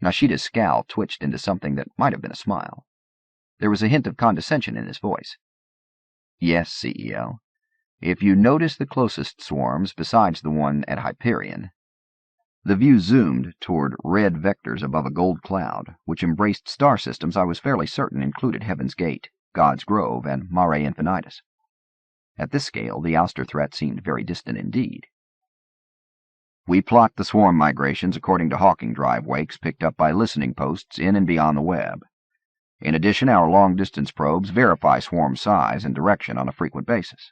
Nishida's scowl twitched into something that might have been a smile. There was a hint of condescension in his voice. "Yes, CEO. If you notice the closest swarms besides the one at Hyperion." The view zoomed toward red vectors above a gold cloud, which embraced star systems I was fairly certain included Heaven's Gate, God's Grove, and Mare Infinitus. At this scale, the ouster threat seemed very distant indeed. "We plot the swarm migrations according to hawking drive wakes picked up by listening posts in and beyond the web. In addition, our long-distance probes verify swarm size and direction on a frequent basis."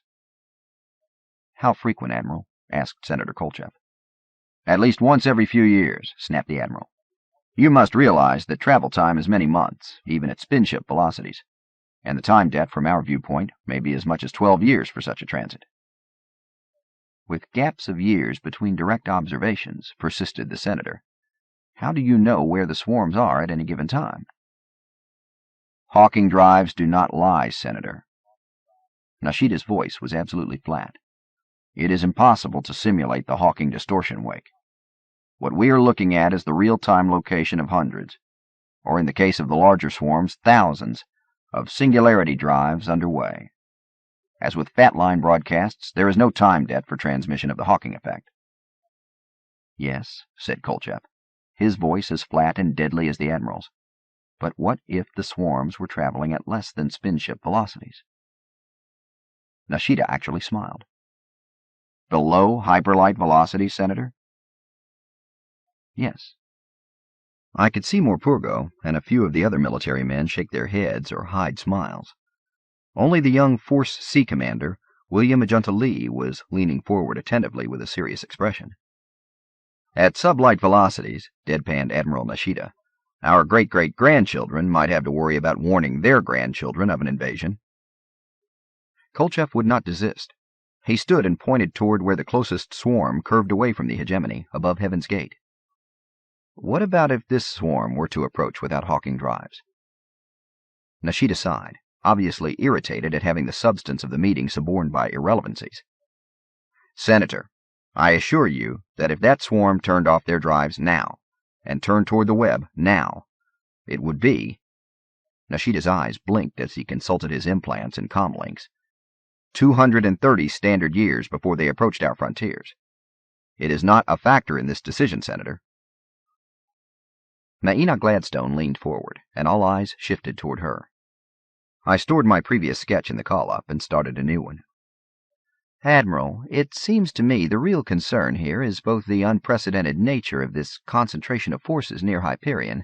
"How frequent, Admiral?" asked Senator Kolchev. "At least once every few years," snapped the Admiral. "You must realize that travel time is many months, even at spin-ship velocities, and the time debt from our viewpoint may be as much as 12 years for such a transit." "With gaps of years between direct observations," persisted the Senator, "how do you know where the swarms are at any given time?" "Hawking drives do not lie, Senator." Nishida's voice was absolutely flat. "It is impossible to simulate the hawking distortion wake. What we are looking at is the real-time location of hundreds, or in the case of the larger swarms, thousands, of singularity drives underway. As with fat line broadcasts, there is no time debt for transmission of the hawking effect." "Yes," said Kolchev, his voice as flat and deadly as the Admiral's. "But what if the swarms were traveling at less than spin-ship velocities?" Nishida actually smiled. "Below hyperlight velocity, Senator?" "Yes." I could see Morpurgo and a few of the other military men shake their heads or hide smiles. Only the young Force C commander, William Ajunta Lee, was leaning forward attentively with a serious expression. At sublight velocities, deadpanned Admiral Nishida, our great-great-grandchildren might have to worry about warning their grandchildren of an invasion. Kolchev would not desist. He stood and pointed toward where the closest swarm curved away from the Hegemony, above Heaven's Gate. What about if this swarm were to approach without hawking drives? Nishida sighed, obviously irritated at having the substance of the meeting suborned by irrelevancies. Senator, I assure you that if that swarm turned off their drives now, and turned toward the web now, it would be— Nishida's eyes blinked as he consulted his implants and comlinks— 230 standard years before they approached our frontiers. It is not a factor in this decision, Senator. Naina Gladstone leaned forward, and all eyes shifted toward her. I stored my previous sketch in the call-up and started a new one. Admiral, it seems to me the real concern here is both the unprecedented nature of this concentration of forces near Hyperion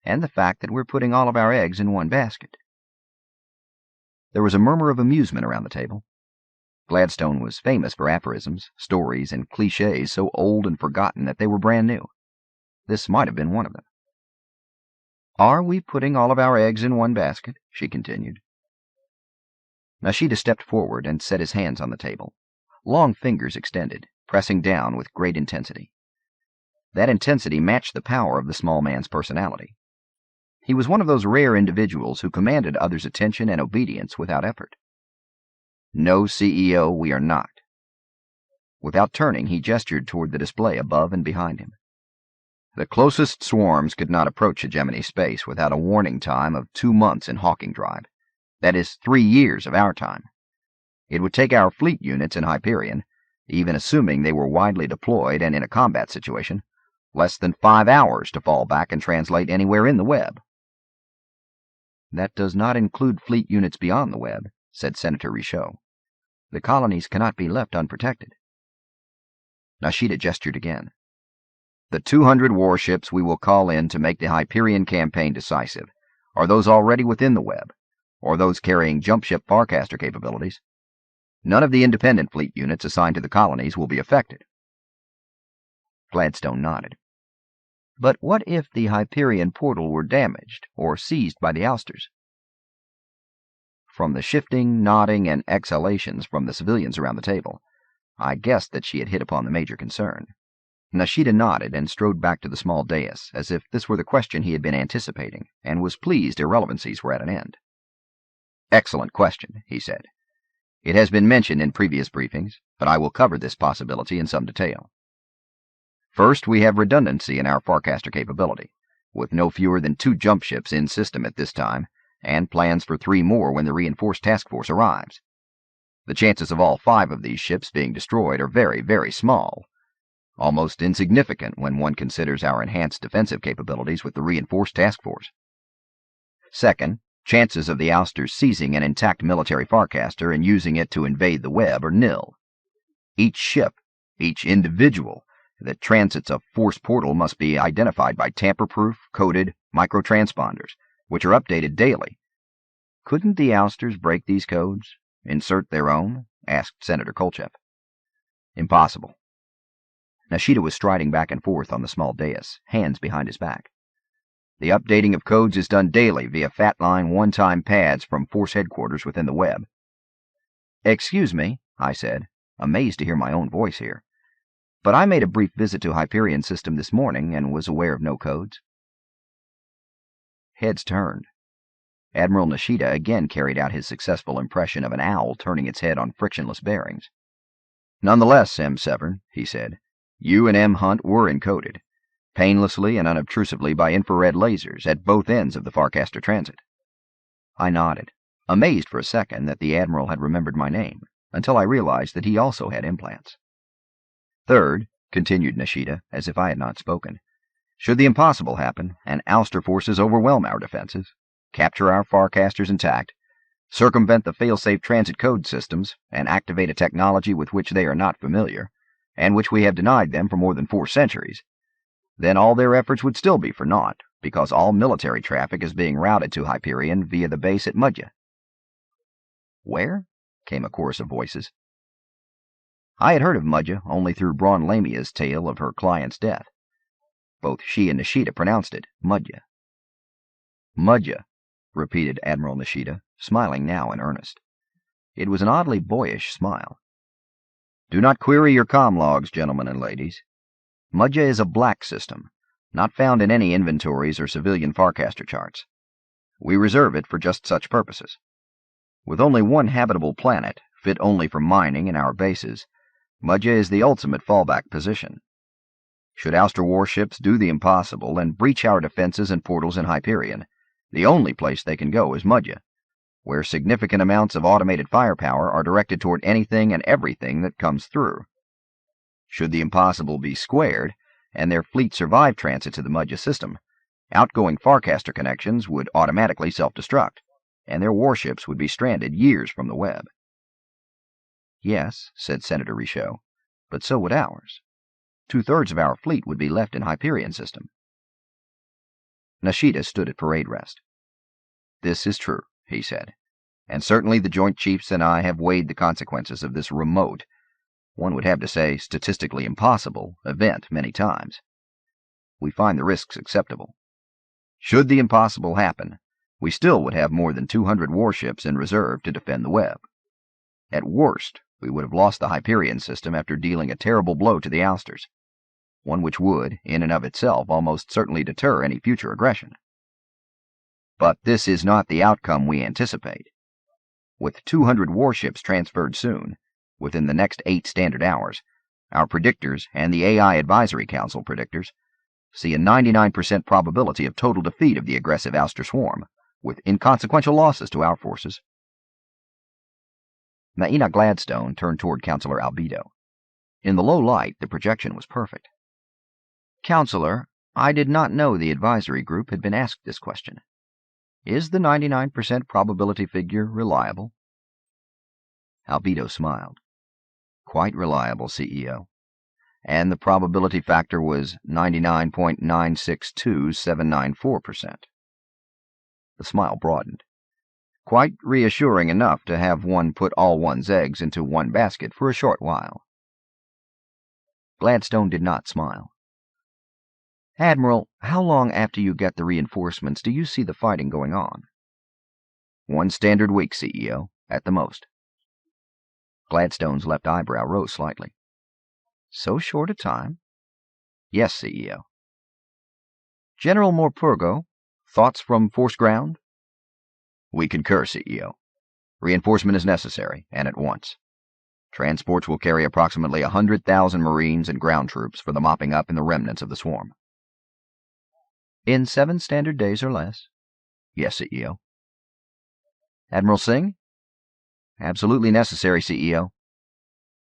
and the fact that we're putting all of our eggs in one basket. There was a murmur of amusement around the table. Gladstone was famous for aphorisms, stories, and cliches so old and forgotten that they were brand new. This might have been one of them. Are we putting all of our eggs in one basket? She continued. Nishida stepped forward and set his hands on the table, long fingers extended, pressing down with great intensity. That intensity matched the power of the small man's personality. He was one of those rare individuals who commanded others' attention and obedience without effort. No, CEO, we are not. Without turning, he gestured toward the display above and behind him. The closest swarms could not approach Hegemony space without a warning time of 2 months in hawking drive. That is 3 years of our time. It would take our fleet units in Hyperion, even assuming they were widely deployed and in a combat situation, less than 5 hours to fall back and translate anywhere in the web. That does not include fleet units beyond the web, said Senator Richaud. The colonies cannot be left unprotected. Nishida gestured again. The 200 warships we will call in to make the Hyperion campaign decisive are those already within the web, or those carrying jump ship Farcaster capabilities. None of the independent fleet units assigned to the colonies will be affected. Gladstone nodded. But what if the Hyperion portal were damaged or seized by the Ousters? From the shifting, nodding, and exhalations from the civilians around the table, I guessed that she had hit upon the major concern. Nishida nodded and strode back to the small dais, as if this were the question he had been anticipating, and was pleased irrelevancies were at an end. Excellent question, he said. It has been mentioned in previous briefings, but I will cover this possibility in some detail. First, we have redundancy in our Farcaster capability, with no fewer than 2 jump ships in system at this time, and plans for 3 more when the reinforced task force arrives. The chances of all 5 of these ships being destroyed are very, very small, almost insignificant when one considers our enhanced defensive capabilities with the reinforced task force. Second, chances of the Ousters seizing an intact military Farcaster and using it to invade the web are nil. Each ship, each individual that transits a force portal must be identified by tamper-proof, coded microtransponders, which are updated daily. Couldn't the Ousters break these codes? Insert their own? Asked Senator Kolchev. Impossible. Nishida was striding back and forth on the small dais, hands behind his back. The updating of codes is done daily via fat-line one-time pads from Force headquarters within the web. Excuse me, I said, amazed to hear my own voice here, but I made a brief visit to Hyperion system this morning and was aware of no codes. Heads turned. Admiral Nishida again carried out his successful impression of an owl turning its head on frictionless bearings. Nonetheless, M. Severn, he said, you and M. Hunt were encoded, painlessly and unobtrusively by infrared lasers at both ends of the Farcaster transit. I nodded, amazed for a second that the Admiral had remembered my name, until I realized that he also had implants. Third, continued Nishida, as if I had not spoken, should the impossible happen, and Ouster forces overwhelm our defenses, capture our Farcasters intact, circumvent the fail-safe transit code systems, and activate a technology with which they are not familiar, and which we have denied them for more than 4 centuries, then all their efforts would still be for naught, because all military traffic is being routed to Hyperion via the base at Mudja. Where? Came a chorus of voices. I had heard of Mudja only through Braun Lamia's tale of her client's death. Both she and Nishida pronounced it Mudja. Mudja, repeated Admiral Nishida, smiling now in earnest. It was an oddly boyish smile. Do not query your comm logs, gentlemen and ladies. Mudja is a black system, not found in any inventories or civilian Farcaster charts. We reserve it for just such purposes. With only one habitable planet, fit only for mining in our bases, Mudja is the ultimate fallback position. Should Ouster warships do the impossible and breach our defenses and portals in Hyperion, the only place they can go is Mudja, where significant amounts of automated firepower are directed toward anything and everything that comes through. Should the impossible be squared, and their fleet survive transit to the Mudja system, outgoing Farcaster connections would automatically self-destruct, and their warships would be stranded years from the web. Yes, said Senator Richaud, but so would ours. 2/3 of our fleet would be left in Hyperion system. Nishida stood at parade rest. This is true, he said, and certainly the Joint Chiefs and I have weighed the consequences of this remote, one would have to say statistically impossible, event many times. We find the risks acceptable. Should the impossible happen, we still would have more than 200 warships in reserve to defend the web. At worst, we would have lost the Hyperion system after dealing a terrible blow to the Ousters, one which would, in and of itself, almost certainly deter any future aggression. But this is not the outcome we anticipate. With 200 warships transferred soon, within the next 8 standard hours, our predictors and the AI Advisory Council predictors see a 99% probability of total defeat of the aggressive Ouster swarm, with inconsequential losses to our forces. Naina Gladstone turned toward Counselor Albedo. In the low light, the projection was perfect. Counselor, I did not know the advisory group had been asked this question. Is the 99% probability figure reliable? Albedo smiled. Quite reliable, CEO. And the probability factor was 99.962794%. The smile broadened. Quite reassuring enough to have one put all one's eggs into one basket for a short while. Gladstone did not smile. Admiral, how long after you get the reinforcements do you see the fighting going on? 1 standard week, CEO, at the most. Gladstone's left eyebrow rose slightly. So short a time? Yes, CEO. General Morpurgo, thoughts from Force Ground? We concur, CEO. Reinforcement is necessary, and at once. Transports will carry approximately 100,000 Marines and ground troops for the mopping up in the remnants of the swarm. In 7 standard days or less? Yes, CEO. Admiral Singh? Absolutely necessary, CEO.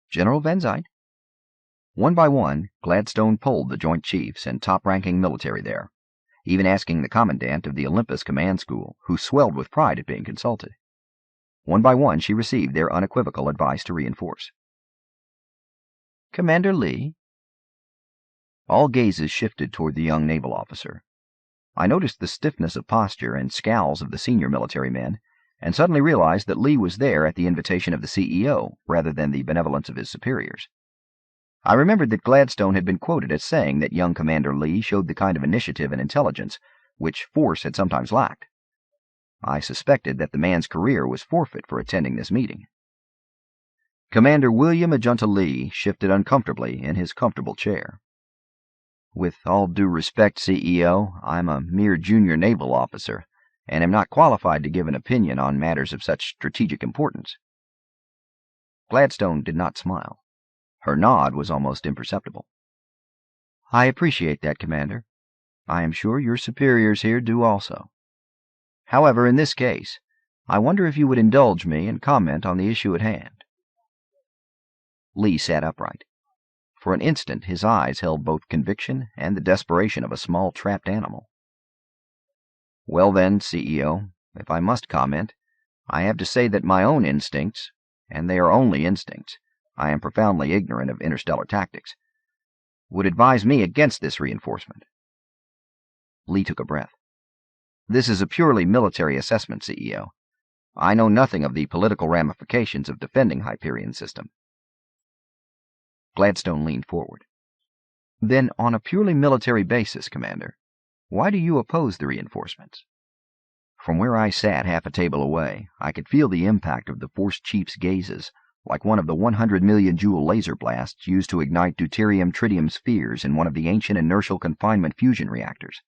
General Venzite? One by one, Gladstone polled the Joint Chiefs and top-ranking military there, even asking the commandant of the Olympus Command School, who swelled with pride at being consulted. One by one, she received their unequivocal advice to reinforce. Commander Lee? All gazes shifted toward the young naval officer. I noticed the stiffness of posture and scowls of the senior military men, and suddenly realized that Lee was there at the invitation of the CEO, rather than the benevolence of his superiors. I remembered that Gladstone had been quoted as saying that young Commander Lee showed the kind of initiative and intelligence which force had sometimes lacked. I suspected that the man's career was forfeit for attending this meeting. Commander William Ajunta Lee shifted uncomfortably in his comfortable chair. With all due respect, CEO, I'm a mere junior naval officer, and am not qualified to give an opinion on matters of such strategic importance. Gladstone did not smile. Her nod was almost imperceptible. I appreciate that, Commander. I am sure your superiors here do also. However, in this case, I wonder if you would indulge me and comment on the issue at hand. Lee sat upright. For an instant, his eyes held both conviction and the desperation of a small trapped animal. Well then, CEO, if I must comment, I have to say that my own instincts, and they are only instincts, I am profoundly ignorant of interstellar tactics, would advise me against this reinforcement. Lee took a breath. This is a purely military assessment, CEO. I know nothing of the political ramifications of defending Hyperion system. Gladstone leaned forward. Then, on a purely military basis, Commander, why do you oppose the reinforcements? From where I sat half a table away, I could feel the impact of the Force Chief's gazes, like one of the 100 million joule laser blasts used to ignite deuterium-tritium spheres in one of the ancient inertial confinement fusion reactors.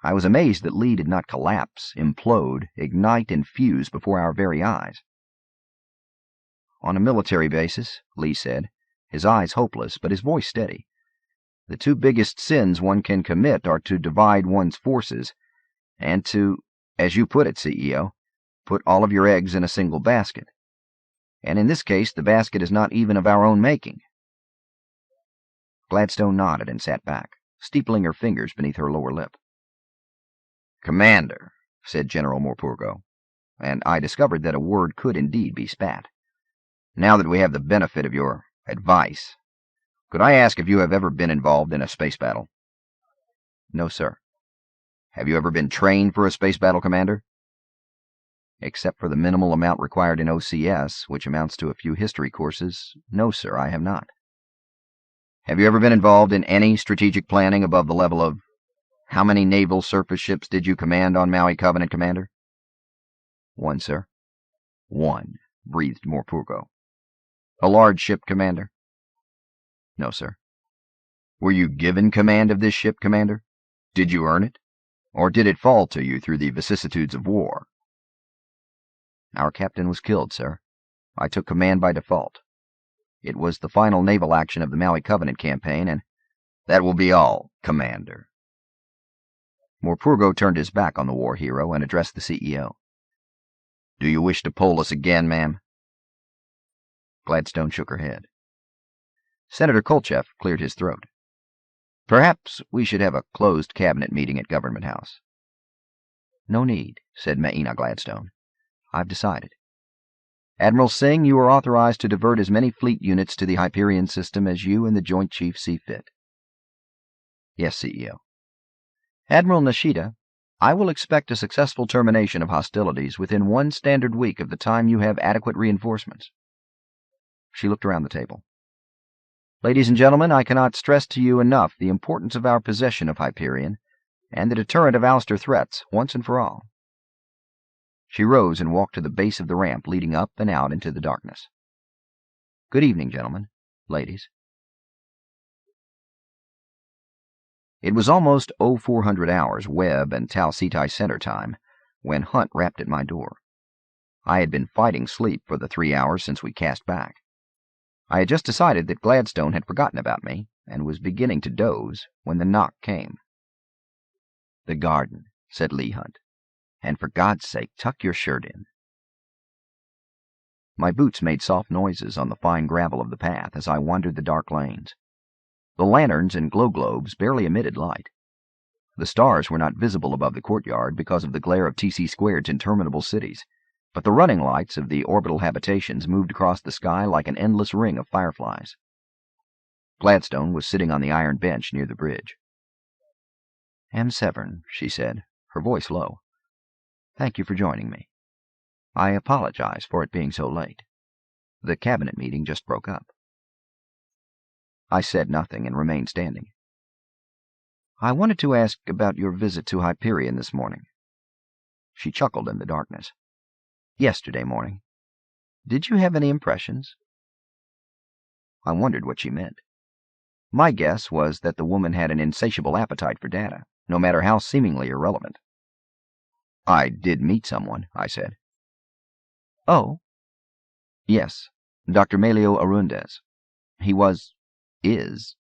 I was amazed that Lee did not collapse, implode, ignite, and fuse before our very eyes. On a military basis, Lee said, his eyes hopeless, but his voice steady. The two biggest sins one can commit are to divide one's forces, and to, as you put it, CEO, put all of your eggs in a single basket. And in this case, the basket is not even of our own making. Gladstone nodded and sat back, steepling her fingers beneath her lower lip. Commander, said General Morpurgo, and I discovered that a word could indeed be spat. Now that we have the benefit of your advice, could I ask if you have ever been involved in a space battle? No, sir. Have you ever been trained for a space battle, Commander? Except for the minimal amount required in OCS, which amounts to a few history courses, no, sir, I have not. Have you ever been involved in any strategic planning above the level of how many naval surface ships did you command on Maui Covenant, Commander? One, sir. One, breathed Morpurgo. A large ship, Commander? No, sir. Were you given command of this ship, Commander? Did you earn it? Or did it fall to you through the vicissitudes of war? Our captain was killed, sir. I took command by default. It was the final naval action of the Maui Covenant campaign, and that will be all, Commander. Morpurgo turned his back on the war hero and addressed the CEO. Do you wish to poll us again, ma'am? Gladstone shook her head. Senator Kolcheff cleared his throat. Perhaps we should have a closed cabinet meeting at Government House. No need, said Maina Gladstone. I've decided. Admiral Singh, you are authorized to divert as many fleet units to the Hyperion system as you and the Joint Chiefs see fit. Yes, CEO. Admiral Nishida, I will expect a successful termination of hostilities within 1 standard week of the time you have adequate reinforcements. She looked around the table. Ladies and gentlemen, I cannot stress to you enough the importance of our possession of Hyperion and the deterrent of Ouster threats once and for all. She rose and walked to the base of the ramp leading up and out into the darkness. Good evening, gentlemen, ladies. It was almost 0400 hours Webb and Tau Cetai Center time when Hunt rapped at my door. I had been fighting sleep for the 3 hours since we cast back. I had just decided that Gladstone had forgotten about me and was beginning to doze when the knock came. The garden, said Lee Hunt, and for God's sake, tuck your shirt in. My boots made soft noises on the fine gravel of the path as I wandered the dark lanes. The lanterns and glow globes barely emitted light. The stars were not visible above the courtyard because of the glare of TC Squared's interminable cities, but the running lights of the orbital habitations moved across the sky like an endless ring of fireflies. Gladstone was sitting on the iron bench near the bridge. Am Severn, she said, her voice low. Thank you for joining me. I apologize for it being so late. The cabinet meeting just broke up. I said nothing and remained standing. I wanted to ask about your visit to Hyperion this morning. She chuckled in the darkness. Yesterday morning. Did you have any impressions? I wondered what she meant. My guess was that the woman had an insatiable appetite for data, no matter how seemingly irrelevant. I did meet someone, I said. Oh? Yes, Dr. Melio Arundez. He is,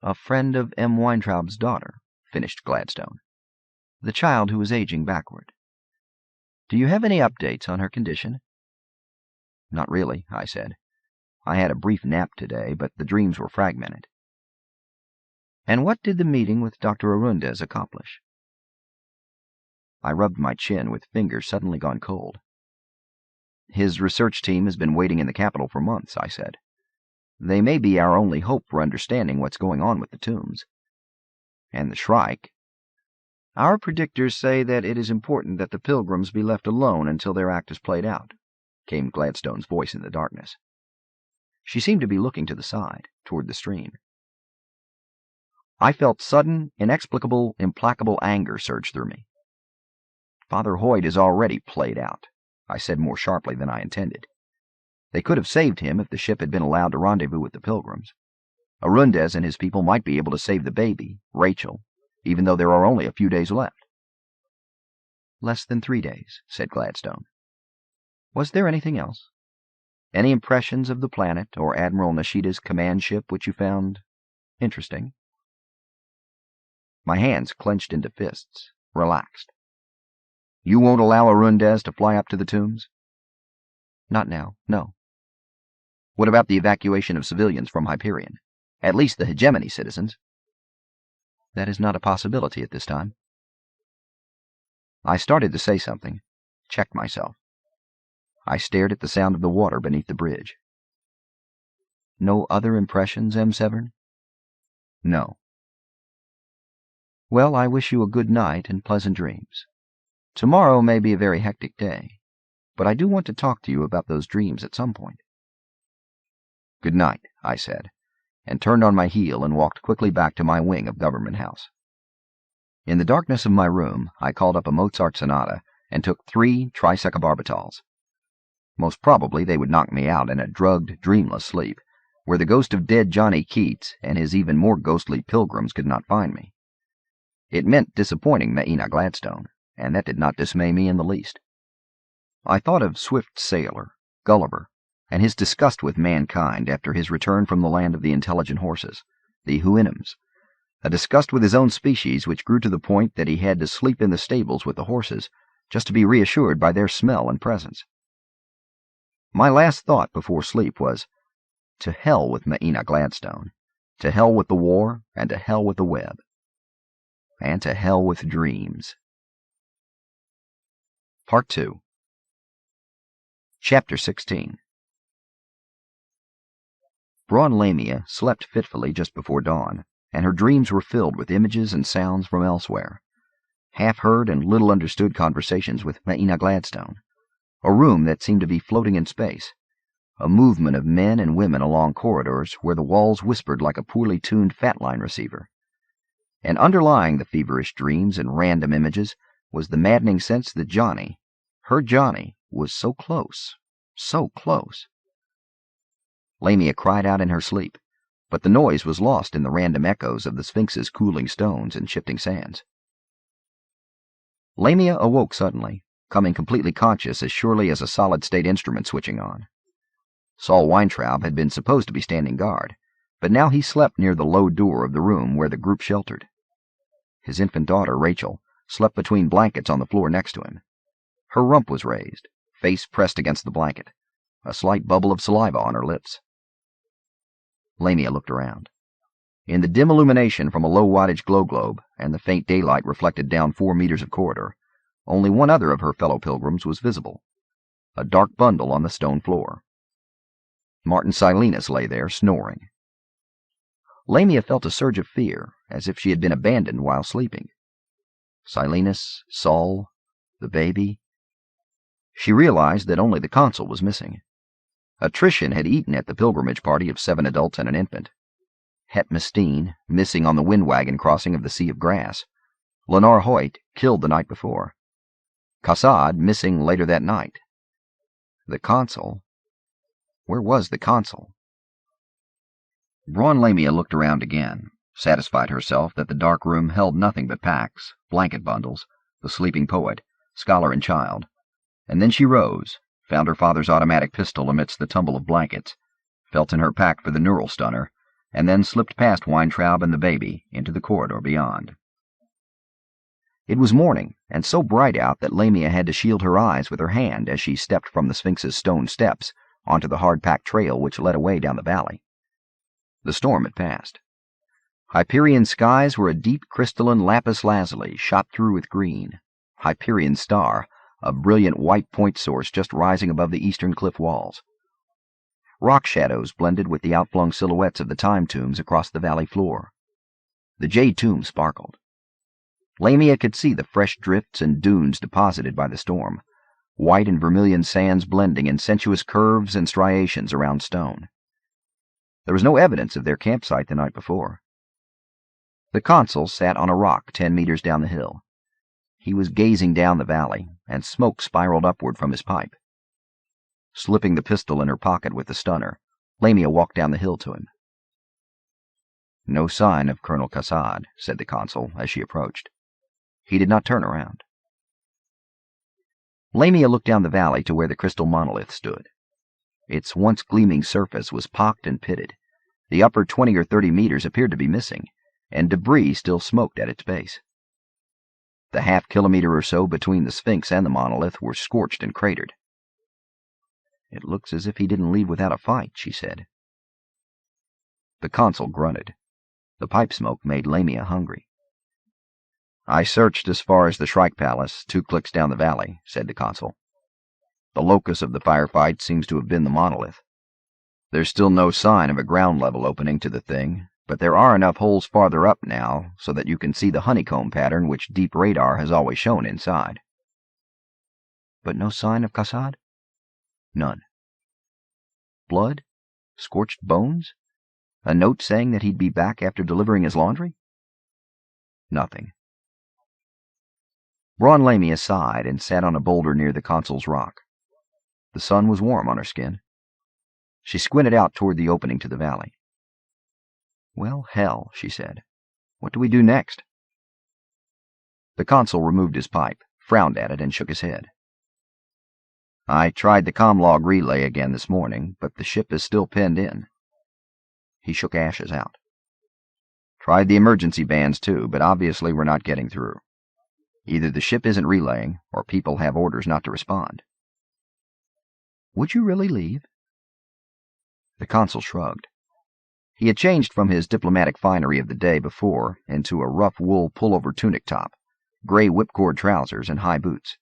a friend of M. Weintraub's daughter, finished Gladstone. The child who is aging backward. Do you have any updates on her condition? Not really, I said. I had a brief nap today, but the dreams were fragmented. And what did the meeting with Dr. Arundez accomplish? I rubbed my chin with fingers suddenly gone cold. His research team has been waiting in the capital for months, I said. They may be our only hope for understanding what's going on with the tombs. And the Shrike. Our predictors say that it is important that the pilgrims be left alone until their act is played out, came Gladstone's voice in the darkness. She seemed to be looking to the side, toward the stream. I felt sudden, inexplicable, implacable anger surge through me. Father Hoyt is already played out, I said more sharply than I intended. They could have saved him if the ship had been allowed to rendezvous with the pilgrims. Arundez and his people might be able to save the baby, Rachel, even though there are only a few days left. Less than 3 days, said Gladstone. Was there anything else? Any impressions of the planet or Admiral Nishida's command ship which you found interesting? My hands clenched into fists, relaxed. You won't allow Arundez to fly up to the tombs? Not now, no. What about the evacuation of civilians from Hyperion? At least the Hegemony citizens? That is not a possibility at this time. I started to say something, checked myself. I stared at the sound of the water beneath the bridge. No other impressions, M. Severn? No. Well, I wish you a good night and pleasant dreams. Tomorrow may be a very hectic day, but I do want to talk to you about those dreams at some point. Good night, I said, and turned on my heel and walked quickly back to my wing of Government House. In the darkness of my room, I called up a Mozart sonata and took 3 trisecobarbital. Most probably they would knock me out in a drugged, dreamless sleep, where the ghost of dead Johnny Keats and his even more ghostly pilgrims could not find me. It meant disappointing Maina Gladstone, and that did not dismay me in the least. I thought of Swift Sailor, Gulliver, and his disgust with mankind after his return from the land of the intelligent horses, the Houyhnhnms, a disgust with his own species which grew to the point that he had to sleep in the stables with the horses just to be reassured by their smell and presence. My last thought before sleep was, to hell with Maina Gladstone, to hell with the war, and to hell with the web, and to hell with dreams. Part 2. Chapter 16. Braun Lamia slept fitfully just before dawn, and her dreams were filled with images and sounds from elsewhere, half-heard and little-understood conversations with Maina Gladstone, a room that seemed to be floating in space, a movement of men and women along corridors where the walls whispered like a poorly tuned fat-line receiver. And underlying the feverish dreams and random images was the maddening sense that Johnny, her Johnny, was so close, so close. Lamia cried out in her sleep, but the noise was lost in the random echoes of the Sphinx's cooling stones and shifting sands. Lamia awoke suddenly, coming completely conscious as surely as a solid-state instrument switching on. Saul Weintraub had been supposed to be standing guard, but now he slept near the low door of the room where the group sheltered. His infant daughter, Rachel, slept between blankets on the floor next to him. Her rump was raised, face pressed against the blanket, a slight bubble of saliva on her lips. Lamia looked around. In the dim illumination from a low-wattage glow globe and the faint daylight reflected down 4 meters of corridor, only one other of her fellow pilgrims was visible, a dark bundle on the stone floor. Martin Silenus lay there, snoring. Lamia felt a surge of fear, as if she had been abandoned while sleeping. Silenus, Saul, the baby. She realized that only the consul was missing. Attrition had eaten at the pilgrimage party of 7 adults and an infant. Het Mestine, missing on the Windwagon crossing of the Sea of Grass. Lenore Hoyt, killed the night before. Cassad, missing later that night. The consul. Where was the consul? Braun Lamia looked around again, satisfied herself that the dark room held nothing but packs, blanket bundles, the sleeping poet, scholar and child, and then she rose, found her father's automatic pistol amidst the tumble of blankets, felt in her pack for the neural stunner, and then slipped past Weintraub and the baby into the corridor beyond. It was morning, and so bright out that Lamia had to shield her eyes with her hand as she stepped from the Sphinx's stone steps onto the hard-packed trail which led away down the valley. The storm had passed. Hyperion skies were a deep crystalline lapis lazuli shot through with green. Hyperion star, a brilliant white point source just rising above the eastern cliff walls. Rock shadows blended with the outflung silhouettes of the time tombs across the valley floor. The jade tomb sparkled. Lamia could see the fresh drifts and dunes deposited by the storm, white and vermilion sands blending in sensuous curves and striations around stone. There was no evidence of their campsite the night before. The consul sat on a rock 10 meters down the hill. He was gazing down the valley, and smoke spiraled upward from his pipe. Slipping the pistol in her pocket with the stunner, Lamia walked down the hill to him. "No sign of Colonel Cassad," said the consul as she approached. He did not turn around. Lamia looked down the valley to where the crystal monolith stood. Its once gleaming surface was pocked and pitted. The upper 20 or 30 meters appeared to be missing, and debris still smoked at its base. The half-kilometer or so between the Sphinx and the monolith were scorched and cratered. "It looks as if he didn't leave without a fight," she said. The consul grunted. The pipe smoke made Lamia hungry. "I searched as far as the Shrike Palace, 2 clicks down the valley," said the consul. "The locus of the firefight seems to have been the monolith. There's still no sign of a ground-level opening to the thing, but there are enough holes farther up now so that you can see the honeycomb pattern which deep radar has always shown inside." "But no sign of Cassad?" "None." "Blood? Scorched bones? A note saying that he'd be back after delivering his laundry?" "Nothing." Braun Lamia sighed and sat on a boulder near the consul's rock. The sun was warm on her skin. She squinted out toward the opening to the valley. "Well, hell," she said. "What do we do next?" The consul removed his pipe, frowned at it, and shook his head. "I tried the comlog relay again this morning, but the ship is still pinned in." He shook ashes out. "Tried the emergency bands too, but obviously we're not getting through. Either the ship isn't relaying, or people have orders not to respond." "Would you really leave?" The consul shrugged. He had changed from his diplomatic finery of the day before into a rough wool pullover tunic top, gray whipcord trousers, and high boots.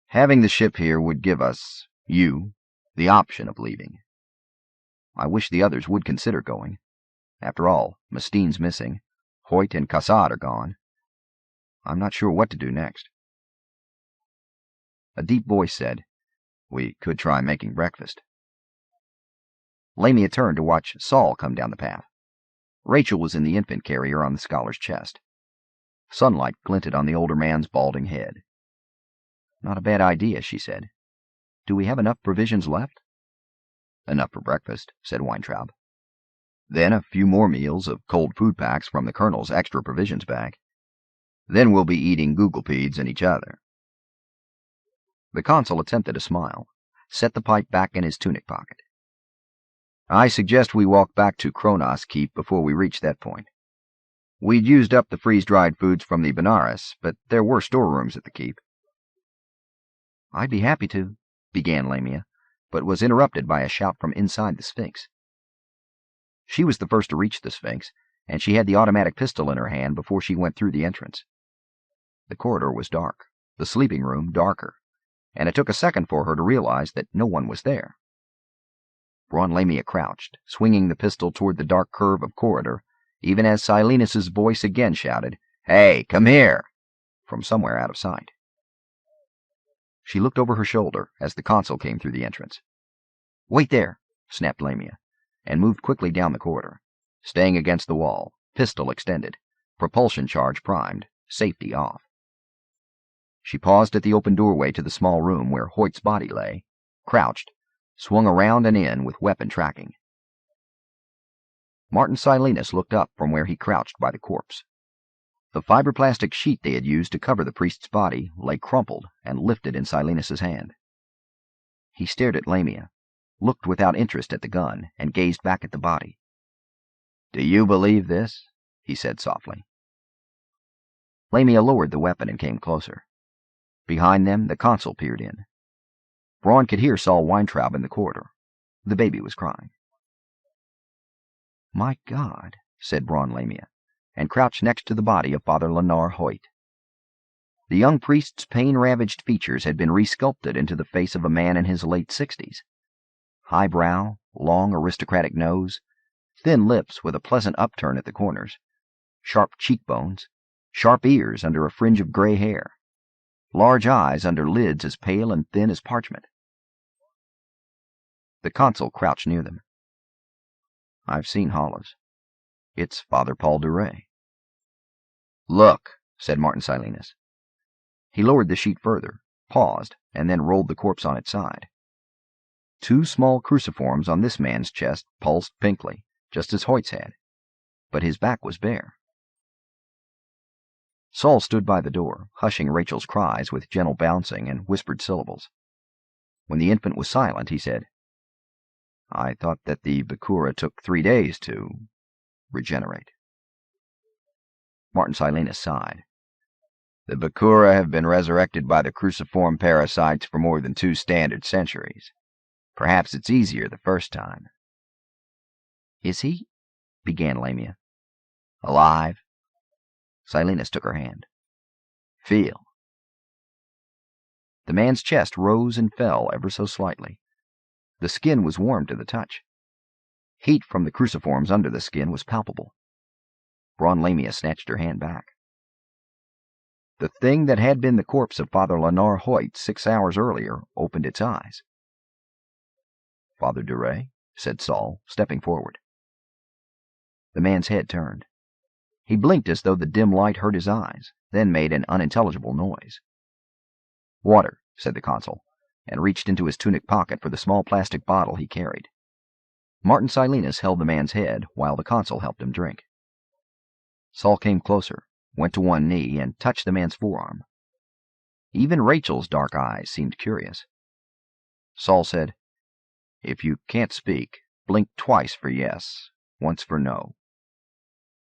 "Having the ship here would give us, the option of leaving. I wish the others would consider going. After all, Mustine's missing. Hoyt and Cassad are gone. I'm not sure what to do next." A deep voice said, "We could try making breakfast." Lamia turned to watch Saul come down the path. Rachel was in the infant carrier on the scholar's chest. Sunlight glinted on the older man's balding head. "Not a bad idea," she said. "Do we have enough provisions left?" "Enough for breakfast," said Weintraub. "Then a few more meals of cold food packs from the colonel's extra provisions bag. Then we'll be eating googlepedes and each other." The consul attempted a smile, set the pipe back in his tunic pocket. "I suggest we walk back to Kronos Keep before we reach that point. We'd used up the freeze-dried foods from the Benares, but there were storerooms at the keep." "I'd be happy to," began Lamia, but was interrupted by a shout from inside the Sphinx. She was the first to reach the Sphinx, and she had the automatic pistol in her hand before she went through the entrance. The corridor was dark, the sleeping room darker, and it took a second for her to realize that no one was there. Braun Lamia crouched, swinging the pistol toward the dark curve of corridor, even as Silenus's voice again shouted, "Hey, come here!" from somewhere out of sight. She looked over her shoulder as the consul came through the entrance. "Wait there," snapped Lamia, and moved quickly down the corridor, staying against the wall, pistol extended, propulsion charge primed, safety off. She paused at the open doorway to the small room where Hoyt's body lay, crouched, swung around and in with weapon tracking. Martin Silenus looked up from where he crouched by the corpse. The fiberplastic sheet they had used to cover the priest's body lay crumpled and lifted in Silenus's hand. He stared at Lamia, looked without interest at the gun, and gazed back at the body. "Do you believe this?" he said softly. Lamia lowered the weapon and came closer. Behind them, the consul peered in. Braun could hear Saul Weintraub in the corridor. The baby was crying. "My God," said Braun Lamia, and crouched next to the body of Father Lenar Hoyt. The young priest's pain-ravaged features had been resculpted into the face of a man in his late 60s. high brow, long aristocratic nose, thin lips with a pleasant upturn at the corners, sharp cheekbones, sharp ears under a fringe of gray hair, large eyes under lids as pale and thin as parchment. The consul crouched near them. "I've seen Hollis. It's Father Paul Duray." "Look," said Martin Silenus. He lowered the sheet further, paused, and then rolled the corpse on its side. 2 small cruciforms on this man's chest pulsed pinkly, just as Hoyt's had, but his back was bare. Saul stood by the door, hushing Rachel's cries with gentle bouncing and whispered syllables. When the infant was silent, he said, "I thought that the Bakura took 3 days to regenerate." Martin Silenus sighed. "The Bakura have been resurrected by the cruciform parasites for more than 2 standard centuries. Perhaps it's easier the first time." "Is he?" began Lamia. "Alive?" Silenus took her hand. "Feel." The man's chest rose and fell ever so slightly. The skin was warm to the touch. Heat from the cruciforms under the skin was palpable. Braun Lamia snatched her hand back. The thing that had been the corpse of Father Lenore Hoyt 6 hours earlier opened its eyes. "Father Duray," said Saul, stepping forward. The man's head turned. He blinked as though the dim light hurt his eyes, then made an unintelligible noise. "Water," said the consul, and reached into his tunic pocket for the small plastic bottle he carried. Martin Silenus held the man's head while the consul helped him drink. Saul came closer, went to one knee, and touched the man's forearm. Even Rachel's dark eyes seemed curious. Saul said, "If you can't speak, blink twice for yes, once for no.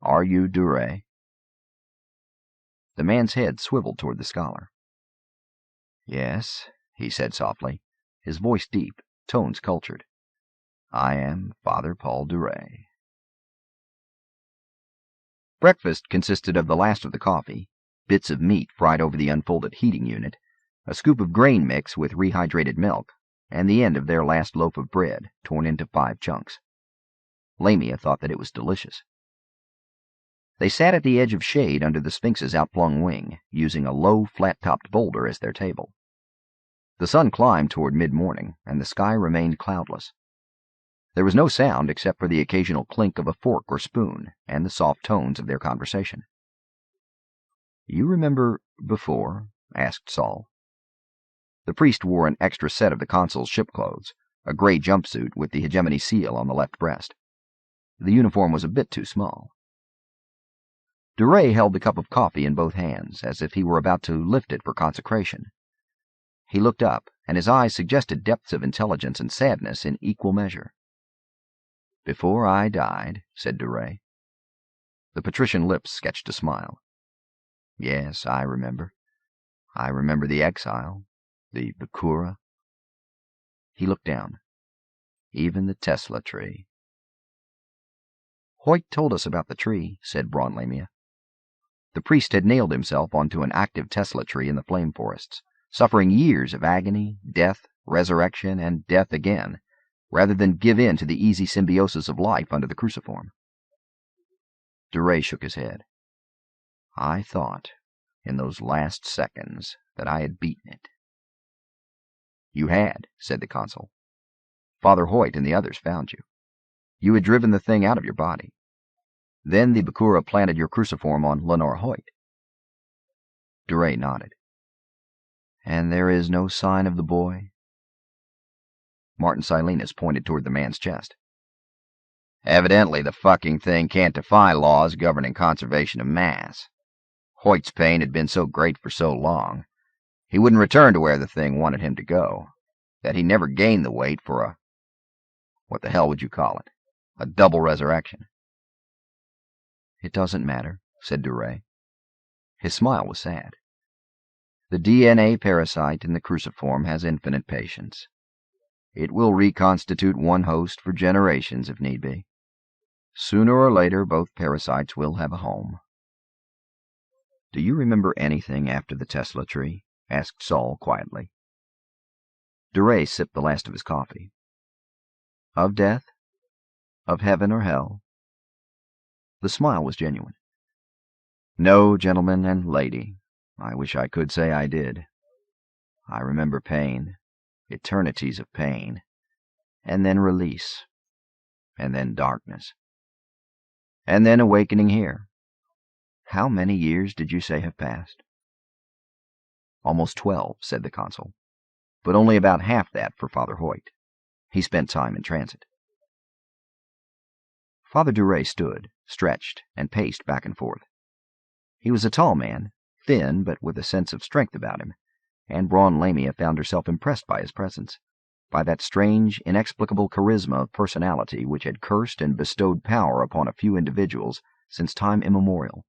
Are you Duray?" The man's head swiveled toward the scholar. "Yes," he said softly, his voice deep, tones cultured. "I am Father Paul Duray." Breakfast consisted of the last of the coffee, bits of meat fried over the unfolded heating unit, a scoop of grain mix with rehydrated milk, and the end of their last loaf of bread, torn into 5 chunks. Lamia thought that it was delicious. They sat at the edge of shade under the Sphinx's outflung wing, using a low, flat-topped boulder as their table. The sun climbed toward mid-morning, and the sky remained cloudless. There was no sound except for the occasional clink of a fork or spoon and the soft tones of their conversation. "You remember before?" asked Saul. The priest wore an extra set of the consul's ship clothes, a gray jumpsuit with the Hegemony seal on the left breast. The uniform was a bit too small. Duray held the cup of coffee in both hands, as if he were about to lift it for consecration. He looked up, and his eyes suggested depths of intelligence and sadness in equal measure. "Before I died," said Duray. The patrician lips sketched a smile. "Yes, I remember. I remember the exile, the Bakura." He looked down. "Even the Tesla tree." "Hoyt told us about the tree," said Braun Lamia. The priest had nailed himself onto an active Tesla tree in the flame forests, suffering years of agony, death, resurrection, and death again, rather than give in to the easy symbiosis of life under the cruciform. Duray shook his head. "I thought, in those last seconds, that I had beaten it." "You had," said the consul. "Father Hoyt and the others found you. You had driven the thing out of your body. Then the Bakura planted your cruciform on Lenore Hoyt." Duray nodded. "And there is no sign of the boy?" Martin Silenus pointed toward the man's chest. "Evidently the fucking thing can't defy laws governing conservation of mass. Hoyt's pain had been so great for so long, he wouldn't return to where the thing wanted him to go, that he never gained the weight for a— what the hell would you call it? A double resurrection." "It doesn't matter," said Duray. His smile was sad. "The DNA parasite in the cruciform has infinite patience. It will reconstitute one host for generations if need be. Sooner or later, both parasites will have a home." "Do you remember anything after the Tesla tree?" asked Saul quietly. Duray sipped the last of his coffee. Of death? Of heaven or hell? The smile was genuine. No, gentlemen and lady, I wish I could say I did. I remember pain, eternities of pain, and then release, and then darkness, and then awakening here. How many years did you say have passed? Almost 12, said the consul, but only about half that for Father Hoyt. He spent time in transit. Father Duray stood, stretched, and paced back and forth. He was a tall man, thin but with a sense of strength about him, and Braun Lamia found herself impressed by his presence, by that strange, inexplicable charisma of personality which had cursed and bestowed power upon a few individuals since time immemorial.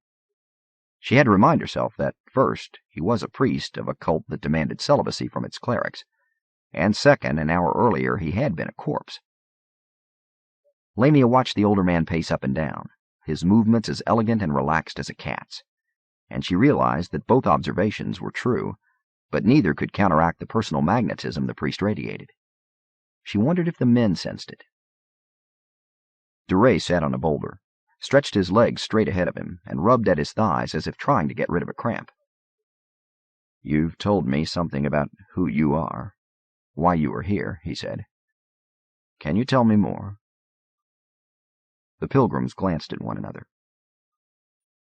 She had to remind herself that, first, he was a priest of a cult that demanded celibacy from its clerics, and second, an hour earlier he had been a corpse. Lamia watched the older man pace up and down, his movements as elegant and relaxed as a cat's, and she realized that both observations were true, but neither could counteract the personal magnetism the priest radiated. She wondered if the men sensed it. Duray sat on a boulder, stretched his legs straight ahead of him, and rubbed at his thighs as if trying to get rid of a cramp. "You've told me something about who you are, why you are here," he said. "Can you tell me more?" The pilgrims glanced at one another.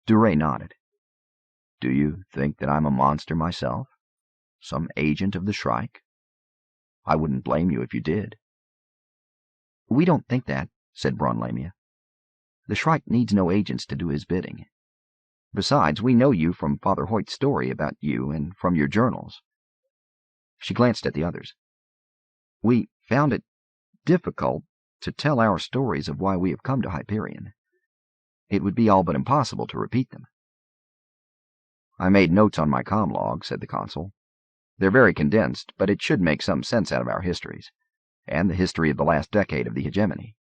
Duray nodded. "Do you think that I'm a monster myself? Some agent of the Shrike? I wouldn't blame you if you did." "We don't think that," said Braun Lamia. "The Shrike needs no agents to do his bidding. Besides, we know you from Father Hoyt's story about you and from your journals." She glanced at the others. "We found it difficult to tell our stories of why we have come to Hyperion. It would be all but impossible to repeat them." "I made notes on my comm log," said the consul. "They're very condensed, but it should make some sense out of our histories, and the history of the last decade of the Hegemony.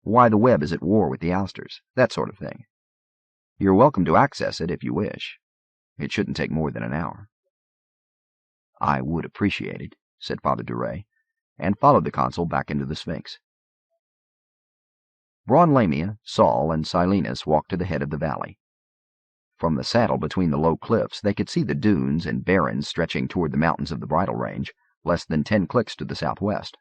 Why the web is at war with the Ousters, that sort of thing. You're welcome to access it if you wish. It shouldn't take more than an hour." "I would appreciate it," said Father Duray, and followed the consul back into the Sphinx. Braun Lamia, Saul, and Silenus walked to the head of the valley. From the saddle between the low cliffs they could see the dunes and barrens stretching toward the mountains of the Bridle Range, less than 10 clicks to the southwest.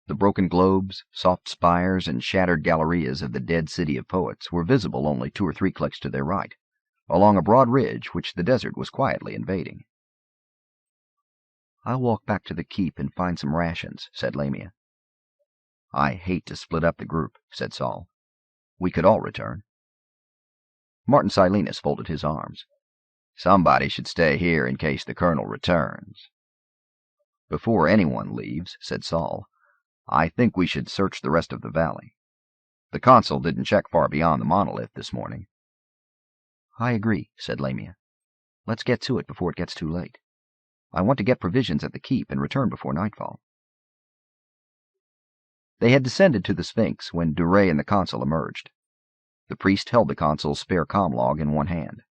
The broken globes, soft spires, and shattered gallerias of the dead city of poets were visible only 2 or 3 clicks to their right, along a broad ridge which the desert was quietly invading. "I'll walk back to the keep and find some rations," said Lamia. "I hate to split up the group," said Saul. "We could all return." Martin Silenus folded his arms. "Somebody should stay here in case the colonel returns." "Before anyone leaves," said Saul, "I think we should search the rest of the valley. The consul didn't check far beyond the monolith this morning." "I agree," said Lamia. "Let's get to it before it gets too late. I want to get provisions at the keep and return before nightfall." They had descended to the Sphinx when Duray and the consul emerged. The priest held the consul's spare comm log in one hand.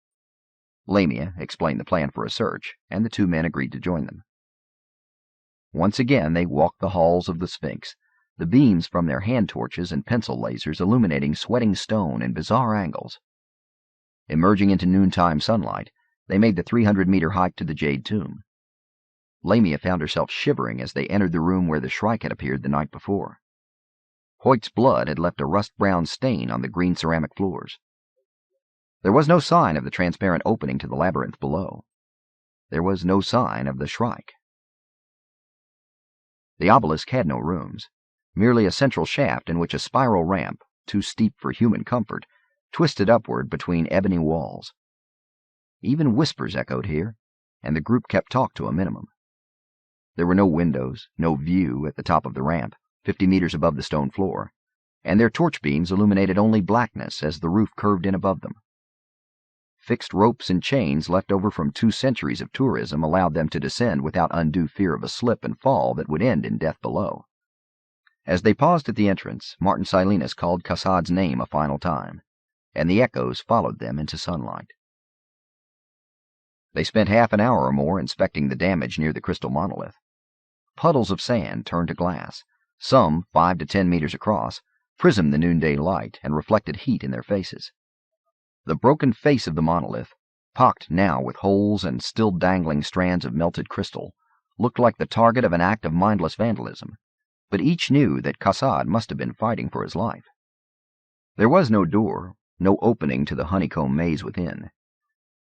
Lamia explained the plan for a search, and the 2 men agreed to join them. Once again they walked the halls of the Sphinx, the beams from their hand torches and pencil lasers illuminating sweating stone in bizarre angles. Emerging into noontime sunlight, they made the 300-meter hike to the Jade Tomb. Lamia found herself shivering as they entered the room where the Shrike had appeared the night before. Hoyt's blood had left a rust-brown stain on the green ceramic floors. There was no sign of the transparent opening to the labyrinth below. There was no sign of the Shrike. The obelisk had no rooms, merely a central shaft in which a spiral ramp, too steep for human comfort, twisted upward between ebony walls. Even whispers echoed here, and the group kept talk to a minimum. There were no windows, no view at the top of the ramp, 50 meters above the stone floor, and their torch beams illuminated only blackness as the roof curved in above them. Fixed ropes and chains left over from 2 centuries of tourism allowed them to descend without undue fear of a slip and fall that would end in death below. As they paused at the entrance, Martin Silenus called Kassad's name a final time, and the echoes followed them into sunlight. They spent half an hour or more inspecting the damage near the crystal monolith. Puddles of sand turned to glass, Some, 5 to 10 meters across, prismed the noonday light and reflected heat in their faces. The broken face of the monolith, pocked now with holes and still dangling strands of melted crystal, looked like the target of an act of mindless vandalism, but each knew that Cassad must have been fighting for his life. There was no door, no opening to the honeycomb maze within.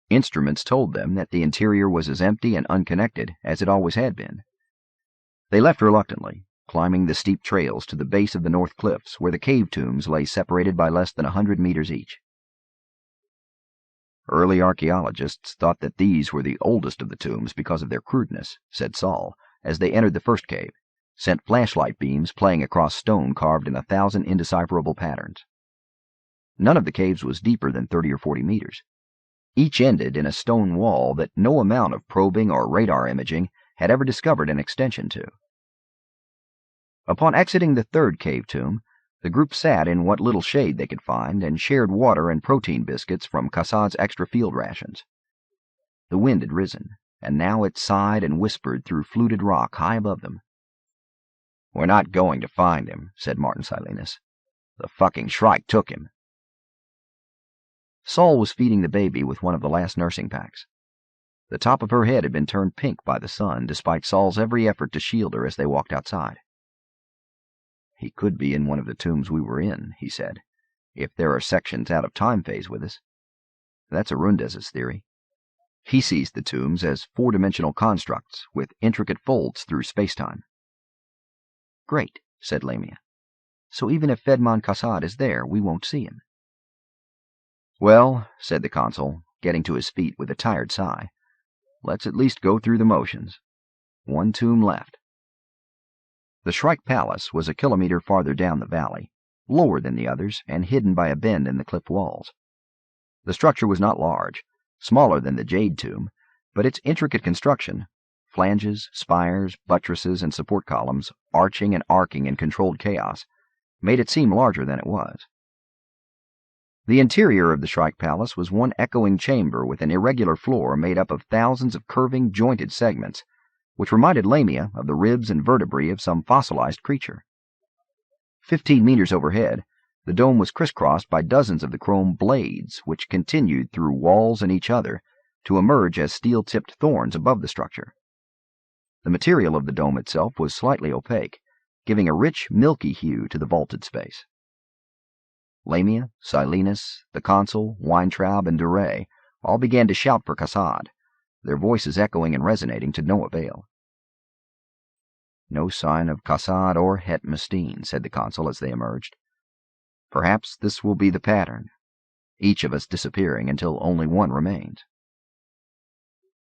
Instruments told them that the interior was as empty and unconnected as it always had been. They left reluctantly, climbing the steep trails to the base of the north cliffs where the cave tombs lay separated by less than 100 meters each. Early archaeologists thought that these were the oldest of the tombs because of their crudeness, said Saul, as they entered the first cave, sent flashlight beams playing across stone carved in 1,000 indecipherable patterns. None of the caves was deeper than 30 or 40 meters. Each ended in a stone wall that no amount of probing or radar imaging had ever discovered an extension to. Upon exiting the third cave tomb, the group sat in what little shade they could find and shared water and protein biscuits from Cassad's extra field rations. The wind had risen, and now it sighed and whispered through fluted rock high above them. "We're not going to find him," said Martin Silenus. "The fucking Shrike took him." Saul was feeding the baby with one of the last nursing packs. The top of her head had been turned pink by the sun, despite Saul's every effort to shield her as they walked outside. "He could be in one of the tombs we were in," he said, "if there are sections out of time phase with us. That's Arundez's theory. He sees the tombs as four-dimensional constructs with intricate folds through space-time." "Great," said Lamia. "So even if Fedman Cassad is there, we won't see him." "Well," said the consul, getting to his feet with a tired sigh, "let's at least go through the motions. One tomb left." The Shrike Palace was a kilometer farther down the valley, lower than the others and hidden by a bend in the cliff walls. The structure was not large, smaller than the Jade Tomb, but its intricate construction, flanges, spires, buttresses, and support columns, arching and arcing in controlled chaos, made it seem larger than it was. The interior of the Shrike Palace was one echoing chamber with an irregular floor made up of thousands of curving, jointed segments, which reminded Lamia of the ribs and vertebrae of some fossilized creature. 15 meters overhead, the dome was crisscrossed by dozens of the chrome blades, which continued through walls and each other to emerge as steel-tipped thorns above the structure. The material of the dome itself was slightly opaque, giving a rich, milky hue to the vaulted space. Lamia, Silenus, the consul, Weintraub, and Duray all began to shout for Cassad, their voices echoing and resonating to no avail. "No sign of Cassad or Het Mistine," said the consul as they emerged. "Perhaps this will be the pattern, each of us disappearing until only one remains."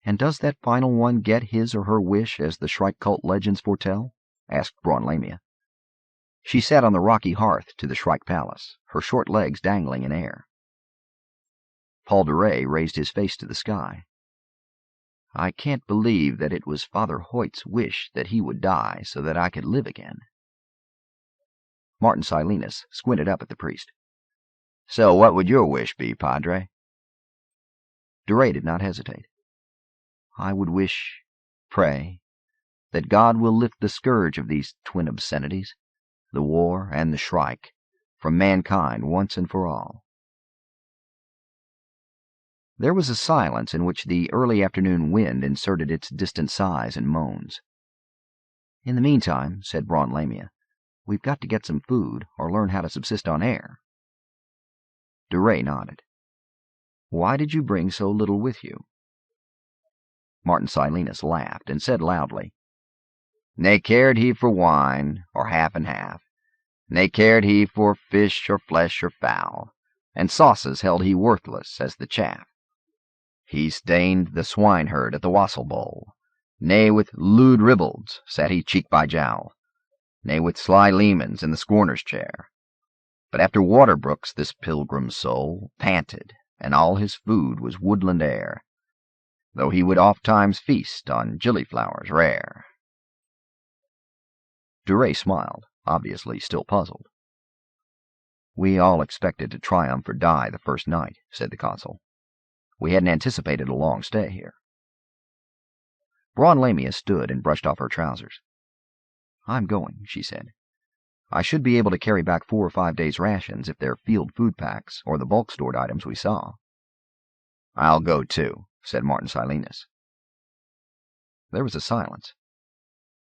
"And does that final one get his or her wish, as the Shrike cult legends foretell?" asked Braun Lamia. She sat on the rocky hearth to the Shrike Palace, her short legs dangling in air. Paul Duray raised his face to the sky. "I can't believe that it was Father Hoyt's wish that he would die so that I could live again." Martin Silenus squinted up at the priest. "So what would your wish be, Padre?" Duray did not hesitate. "I would pray, that God will lift the scourge of these twin obscenities, the war and the Shrike, from mankind once and for all." There was a silence in which the early afternoon wind inserted its distant sighs and moans. "In the meantime," said Braun Lamia, "we've got to get some food or learn how to subsist on air." Duray nodded. "Why did you bring so little with you?" Martin Silenus laughed and said loudly, "Ne cared he for wine, or half and half, ne cared he for fish or flesh or fowl, and sauces held he worthless as the chaff. He stained the swineherd at the wassail bowl, nay with lewd ribalds sat he cheek by jowl, nay with sly lemans in the scorner's chair. But after water brooks this pilgrim's soul panted, and all his food was woodland air, though he would oft-times feast on gillyflowers rare." Duray smiled, obviously still puzzled. "We all expected to triumph or die the first night," said the consul. "We hadn't anticipated a long stay here." Braun Lamia stood and brushed off her trousers. "I'm going," she said. I should be able to carry back 4 or 5 days' rations if they're field food packs or the bulk stored items we saw." "I'll go too," said Martin Silenus. There was a silence.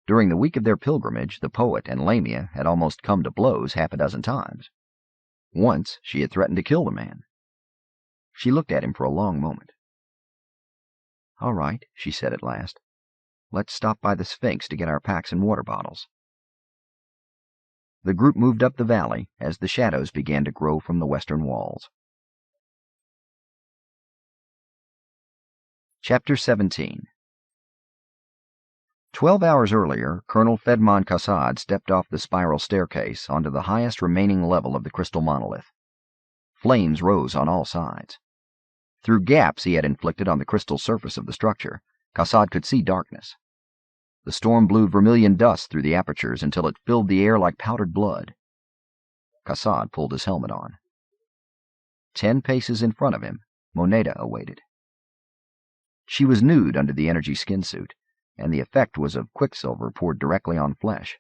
During the week of their pilgrimage, the poet and Lamia had almost come to blows 6 times. Once she had threatened to kill the man. She looked at him for a long moment. "All right," she said at last. "Let's stop by the Sphinx to get our packs and water bottles." The group moved up the valley as the shadows began to grow from the western walls. Chapter 17. 12 hours earlier, Colonel Fedman Cassad stepped off the spiral staircase onto the highest remaining level of the crystal monolith. Flames rose on all sides. Through gaps he had inflicted on the crystal surface of the structure, Cassad could see darkness. The storm blew vermilion dust through the apertures until it filled the air like powdered blood. Cassad pulled his helmet on. 10 paces in front of him, Moneda awaited. She was nude under the energy skin suit, and the effect was of quicksilver poured directly on flesh.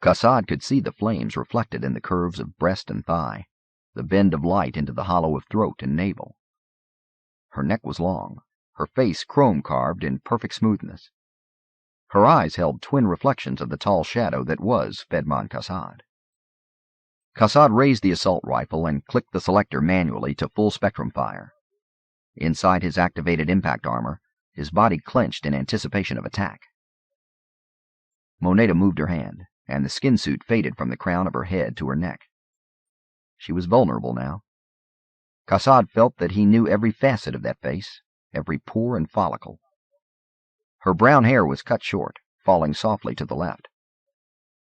Cassad could see the flames reflected in the curves of breast and thigh, the bend of light into the hollow of throat and navel. Her neck was long, her face chrome-carved in perfect smoothness. Her eyes held twin reflections of the tall shadow that was Fedman Cassad. Cassad raised the assault rifle and clicked the selector manually to full spectrum fire. Inside his activated impact armor, his body clenched in anticipation of attack. Moneda moved her hand, and the skin suit faded from the crown of her head to her neck. She was vulnerable now. Cassad felt that he knew every facet of that face, every pore and follicle. Her brown hair was cut short, falling softly to the left.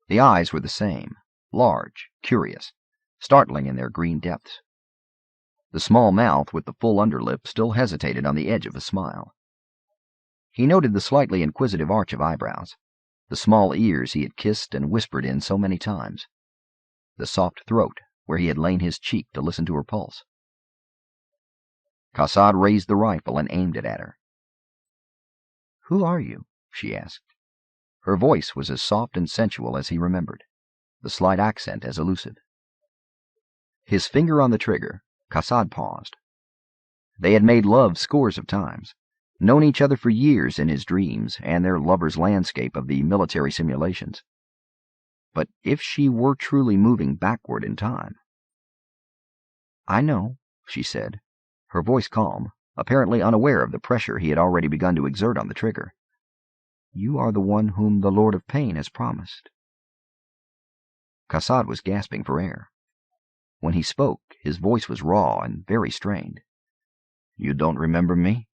The eyes were the same, large, curious, startling in their green depths. The small mouth with the full underlip still hesitated on the edge of a smile. He noted the slightly inquisitive arch of eyebrows, the small ears he had kissed and whispered in so many times, the soft throat where he had lain his cheek to listen to her pulse. Cassad raised the rifle and aimed it at her. "Who are you?" she asked. Her voice was as soft and sensual as he remembered, the slight accent as elusive. His finger on the trigger, Cassad paused. They had made love scores of times, known each other for years in his dreams and their lover's landscape of the military simulations. But if she were truly moving backward in time... "I know," she said, her voice calm, apparently unaware of the pressure he had already begun to exert on the trigger. "You are the one whom the Lord of Pain has promised." Cassad was gasping for air. When he spoke, his voice was raw and very strained. "You don't remember me?"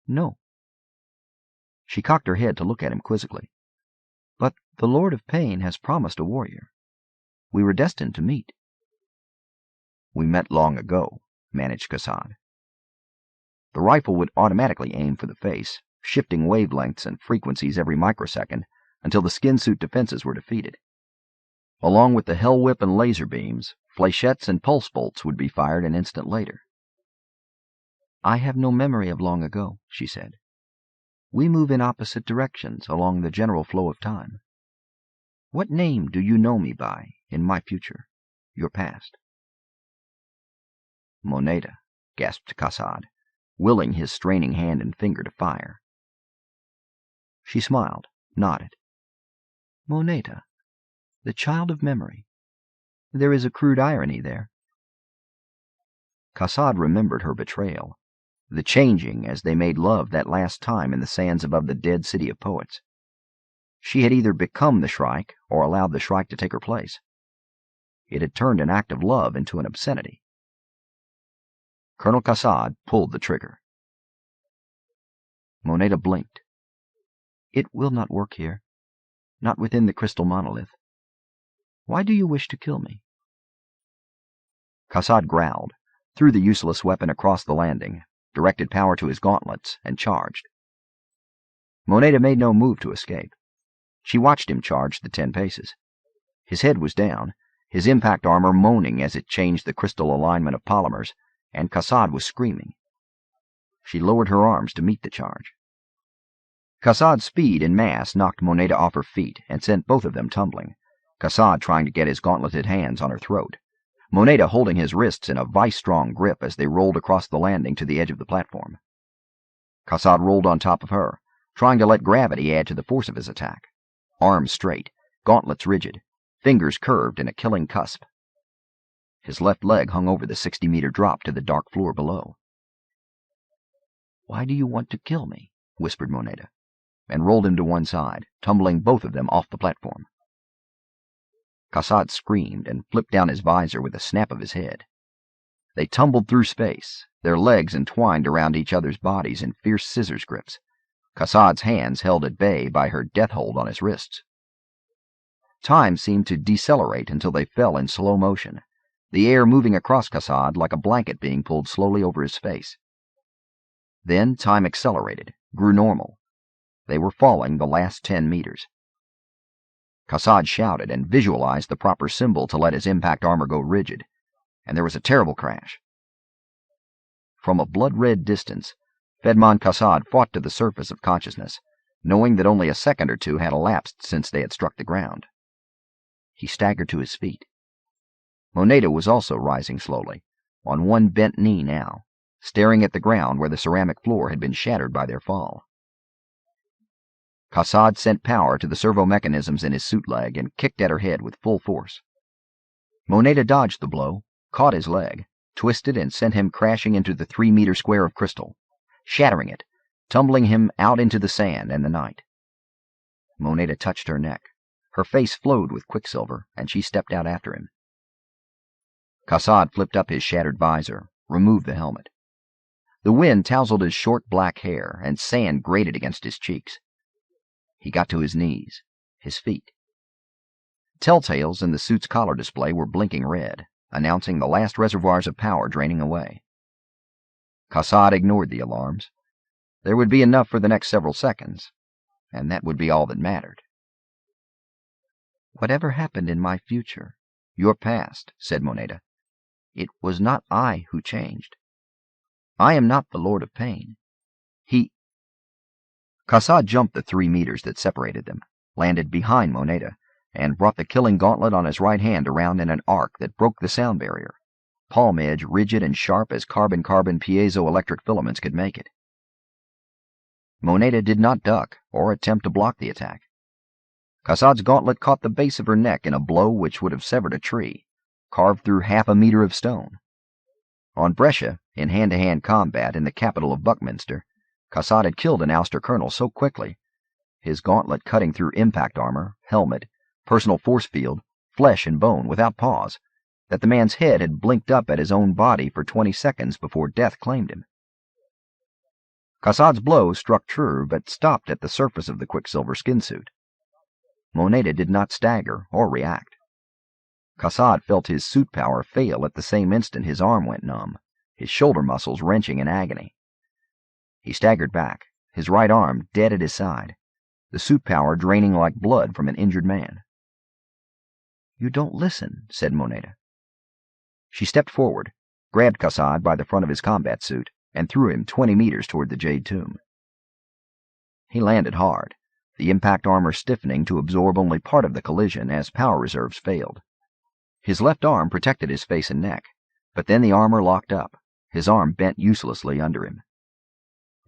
"No." She cocked her head to look at him quizzically. "But the Lord of Pain has promised a warrior. We were destined to meet." "We met long ago," managed Cassad. The rifle would automatically aim for the face, shifting wavelengths and frequencies every microsecond until the skin suit defenses were defeated. Along with the hell whip and laser beams, flechettes and pulse bolts would be fired an instant later. "I have no memory of long ago," she said. "We move in opposite directions along the general flow of time. What name do you know me by in my future, your past?" "Moneda," gasped Cassad, willing his straining hand and finger to fire. She smiled, nodded. "Moneda, the child of memory. There is a crude irony there." Cassad remembered her betrayal, the changing as they made love that last time in the sands above the dead city of poets. She had either become the Shrike or allowed the Shrike to take her place. It had turned an act of love into an obscenity. Colonel Cassad pulled the trigger. Moneda blinked. "It will not work here. Not within the crystal monolith. Why do you wish to kill me?" Cassad growled, threw the useless weapon across the landing, directed power to his gauntlets, and charged. Moneda made no move to escape. She watched him charge the 10 paces. His head was down, his impact armor moaning as it changed the crystal alignment of polymers, and Cassad was screaming. She lowered her arms to meet the charge. Cassad's speed and mass knocked Moneda off her feet and sent both of them tumbling, Kassad trying to get his gauntleted hands on her throat, Moneta holding his wrists in a vice-strong grip as they rolled across the landing to the edge of the platform. Kassad rolled on top of her, trying to let gravity add to the force of his attack. Arms straight, gauntlets rigid, fingers curved in a killing cusp. His left leg hung over the 60-meter drop to the dark floor below. "Why do you want to kill me?" whispered Moneta, and rolled him to one side, tumbling both of them off the platform. Kassad screamed and flipped down his visor with a snap of his head. They tumbled through space, their legs entwined around each other's bodies in fierce scissors grips, Kassad's hands held at bay by her death hold on his wrists. Time seemed to decelerate until they fell in slow motion, the air moving across Kassad like a blanket being pulled slowly over his face. Then time accelerated, grew normal. They were falling the last 10 meters. Kassad shouted and visualized the proper symbol to let his impact armor go rigid, and there was a terrible crash. From a blood-red distance, Fedman Kassad fought to the surface of consciousness, knowing that only a second or two had elapsed since they had struck the ground. He staggered to his feet. Moneta was also rising slowly, on one bent knee now, staring at the ground where the ceramic floor had been shattered by their fall. Kassad sent power to the servo mechanisms in his suit leg and kicked at her head with full force. Moneta dodged the blow, caught his leg, twisted and sent him crashing into the 3-meter square of crystal, shattering it, tumbling him out into the sand and the night. Moneta touched her neck. Her face flowed with quicksilver, and she stepped out after him. Kassad flipped up his shattered visor, removed the helmet. The wind tousled his short black hair, and sand grated against his cheeks. He got to his knees, his feet. Telltales in the suit's collar display were blinking red, announcing the last reservoirs of power draining away. Kassad ignored the alarms. There would be enough for the next several seconds, and that would be all that mattered. "Whatever happened in my future, your past," said Moneta, "it was not I who changed. I am not the Lord of Pain. Kassad jumped the 3 meters that separated them, landed behind Moneta, and brought the killing gauntlet on his right hand around in an arc that broke the sound barrier, palm edge rigid and sharp as carbon-carbon piezoelectric filaments could make it. Moneta did not duck or attempt to block the attack. Kassad's gauntlet caught the base of her neck in a blow which would have severed a tree, carved through half a meter of stone. On Brescia, in hand-to-hand combat in the capital of Buckminster, Kassad had killed an Ouster colonel so quickly, his gauntlet cutting through impact armor, helmet, personal force field, flesh and bone without pause, that the man's head had blinked up at his own body for 20 seconds before death claimed him. Kassad's blow struck true, but stopped at the surface of the quicksilver skin suit. Moneta did not stagger or react. Kassad felt his suit power fail at the same instant his arm went numb, his shoulder muscles wrenching in agony. He staggered back, his right arm dead at his side, the suit power draining like blood from an injured man. "You don't listen," said Moneta. She stepped forward, grabbed Kassad by the front of his combat suit, and threw him 20 meters toward the Jade Tomb. He landed hard, the impact armor stiffening to absorb only part of the collision as power reserves failed. His left arm protected his face and neck, but then the armor locked up, his arm bent uselessly under him.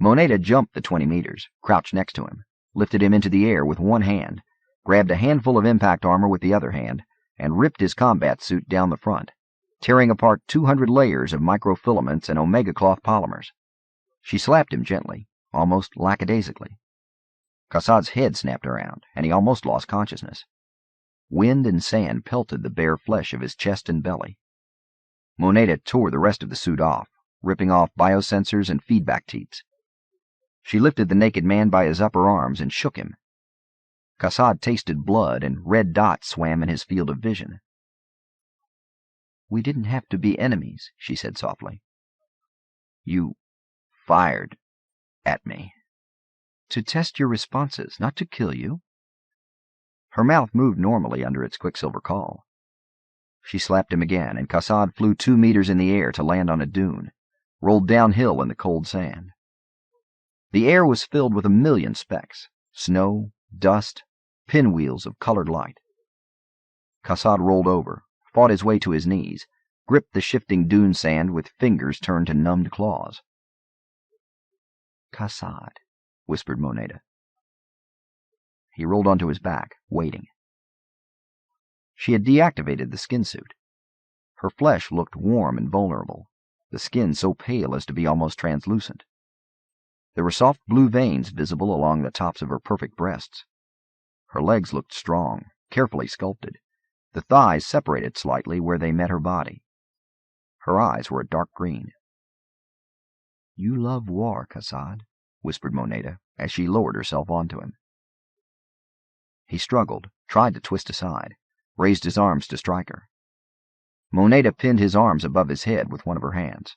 Moneta jumped the 20 meters, crouched next to him, lifted him into the air with one hand, grabbed a handful of impact armor with the other hand, and ripped his combat suit down the front, tearing apart 200 layers of microfilaments and omega cloth polymers. She slapped him gently, almost lackadaisically. Kassad's head snapped around, and he almost lost consciousness. Wind and sand pelted the bare flesh of his chest and belly. Moneta tore the rest of the suit off, ripping off biosensors and feedback teeps. She lifted the naked man by his upper arms and shook him. Kassad tasted blood, and red dots swam in his field of vision. "We didn't have to be enemies," she said softly. "You fired at me." "To test your responses, not to kill you." Her mouth moved normally under its quicksilver call. She slapped him again, and Kassad flew 2 meters in the air to land on a dune, rolled downhill in the cold sand. The air was filled with a million specks, snow, dust, pinwheels of colored light. Cassad rolled over, fought his way to his knees, gripped the shifting dune sand with fingers turned to numbed claws. "Cassad," whispered Moneta. He rolled onto his back, waiting. She had deactivated the skin suit. Her flesh looked warm and vulnerable, the skin so pale as to be almost translucent. There were soft blue veins visible along the tops of her perfect breasts. Her legs looked strong, carefully sculpted. The thighs separated slightly where they met her body. Her eyes were a dark green. "You love war, Cassad," whispered Moneta as she lowered herself onto him. He struggled, tried to twist aside, raised his arms to strike her. Moneta pinned his arms above his head with one of her hands.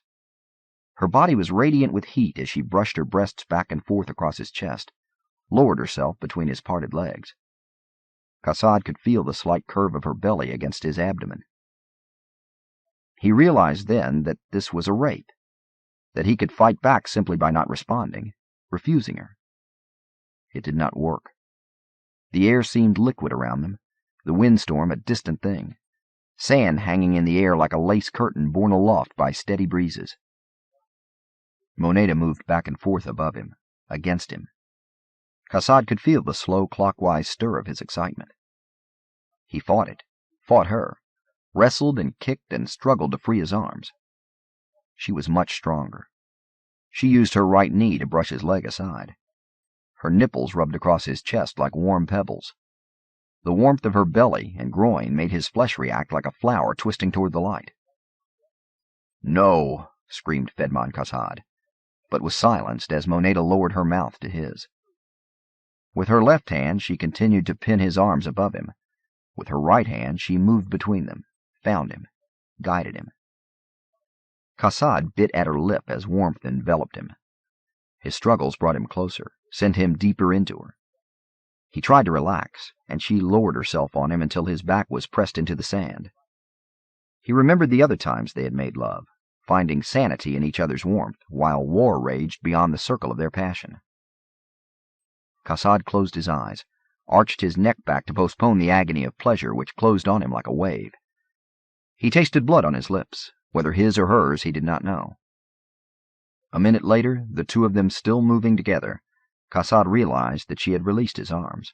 Her body was radiant with heat as she brushed her breasts back and forth across his chest, lowered herself between his parted legs. Cassad could feel the slight curve of her belly against his abdomen. He realized then that this was a rape, that he could fight back simply by not responding, refusing her. It did not work. The air seemed liquid around them, the windstorm a distant thing, sand hanging in the air like a lace curtain borne aloft by steady breezes. Moneta moved back and forth above him, against him. Cassad could feel the slow clockwise stir of his excitement. He fought it, fought her, wrestled and kicked and struggled to free his arms. She was much stronger. She used her right knee to brush his leg aside. Her nipples rubbed across his chest like warm pebbles. The warmth of her belly and groin made his flesh react like a flower twisting toward the light. "No!" screamed Fedman Cassad, but was silenced as Moneta lowered her mouth to his. With her left hand she continued to pin his arms above him. With her right hand she moved between them, found him, guided him. Cassad bit at her lip as warmth enveloped him. His struggles brought him closer, sent him deeper into her. He tried to relax, and she lowered herself on him until his back was pressed into the sand. He remembered the other times they had made love, finding sanity in each other's warmth, while war raged beyond the circle of their passion. Cassad closed his eyes, arched his neck back to postpone the agony of pleasure which closed on him like a wave. He tasted blood on his lips, whether his or hers he did not know. A minute later, the two of them still moving together, Cassad realized that she had released his arms.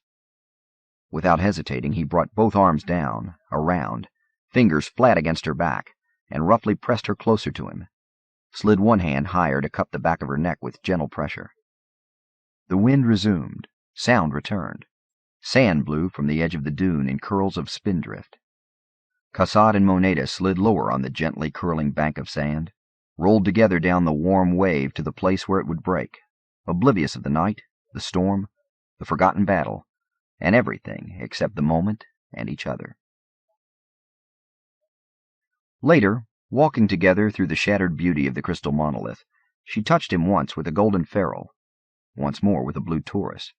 Without hesitating, he brought both arms down, around, fingers flat against her back, and roughly pressed her closer to him, slid one hand higher to cup the back of her neck with gentle pressure. The wind resumed, sound returned. Sand blew from the edge of the dune in curls of spindrift. Cassad and Moneta slid lower on the gently curling bank of sand, rolled together down the warm wave to the place where it would break, oblivious of the night, the storm, the forgotten battle, and everything except the moment and each other. Later, walking together through the shattered beauty of the crystal monolith, she touched him once with a golden ferrule, once more with a blue Taurus.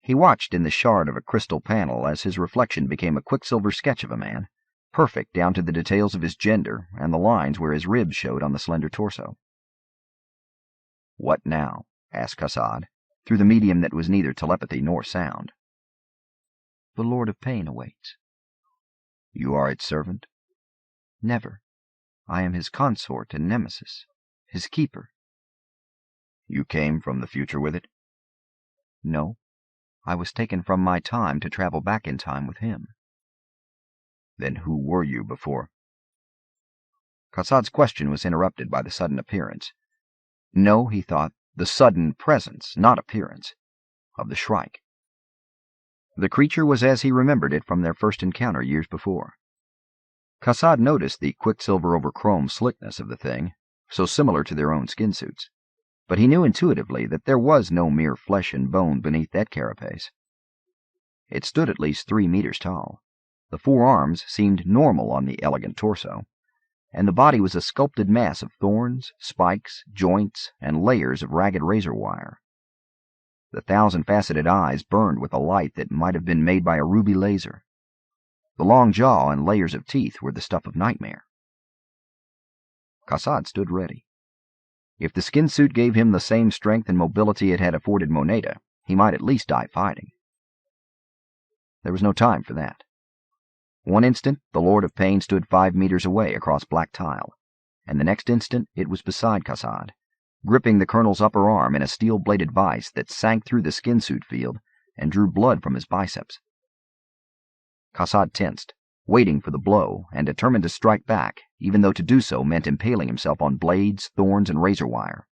He watched in the shard of a crystal panel as his reflection became a quicksilver sketch of a man, perfect down to the details of his gender and the lines where his ribs showed on the slender torso. "What now?" asked Cassad, through the medium that was neither telepathy nor sound. "The Lord of Pain awaits." "You are its servant?" "Never. I am his consort and nemesis, his keeper." "You came from the future with it?" "No. I was taken from my time to travel back in time with him." "Then who were you before?" Cassad's question was interrupted by the sudden appearance. No, he thought, the sudden presence, not appearance, of the Shrike. The creature was as he remembered it from their first encounter years before. Cassad noticed the quicksilver over chrome slickness of the thing, so similar to their own skin suits, but he knew intuitively that there was no mere flesh and bone beneath that carapace. It stood at least 3 meters tall. The 4 arms seemed normal on the elegant torso, and the body was a sculpted mass of thorns, spikes, joints, and layers of ragged razor wire. The 1,000-faceted eyes burned with a light that might have been made by a ruby laser. The long jaw and layers of teeth were the stuff of nightmare. Cassad stood ready. If the skin suit gave him the same strength and mobility it had afforded Moneta, he might at least die fighting. There was no time for that. One instant, the Lord of Pain stood 5 meters away across black tile, and the next instant it was beside Cassad, gripping the Colonel's upper arm in a steel-bladed vise that sank through the skin suit field and drew blood from his biceps. Cassad tensed, waiting for the blow and determined to strike back, even though to do so meant impaling himself on blades, thorns, and razor wire.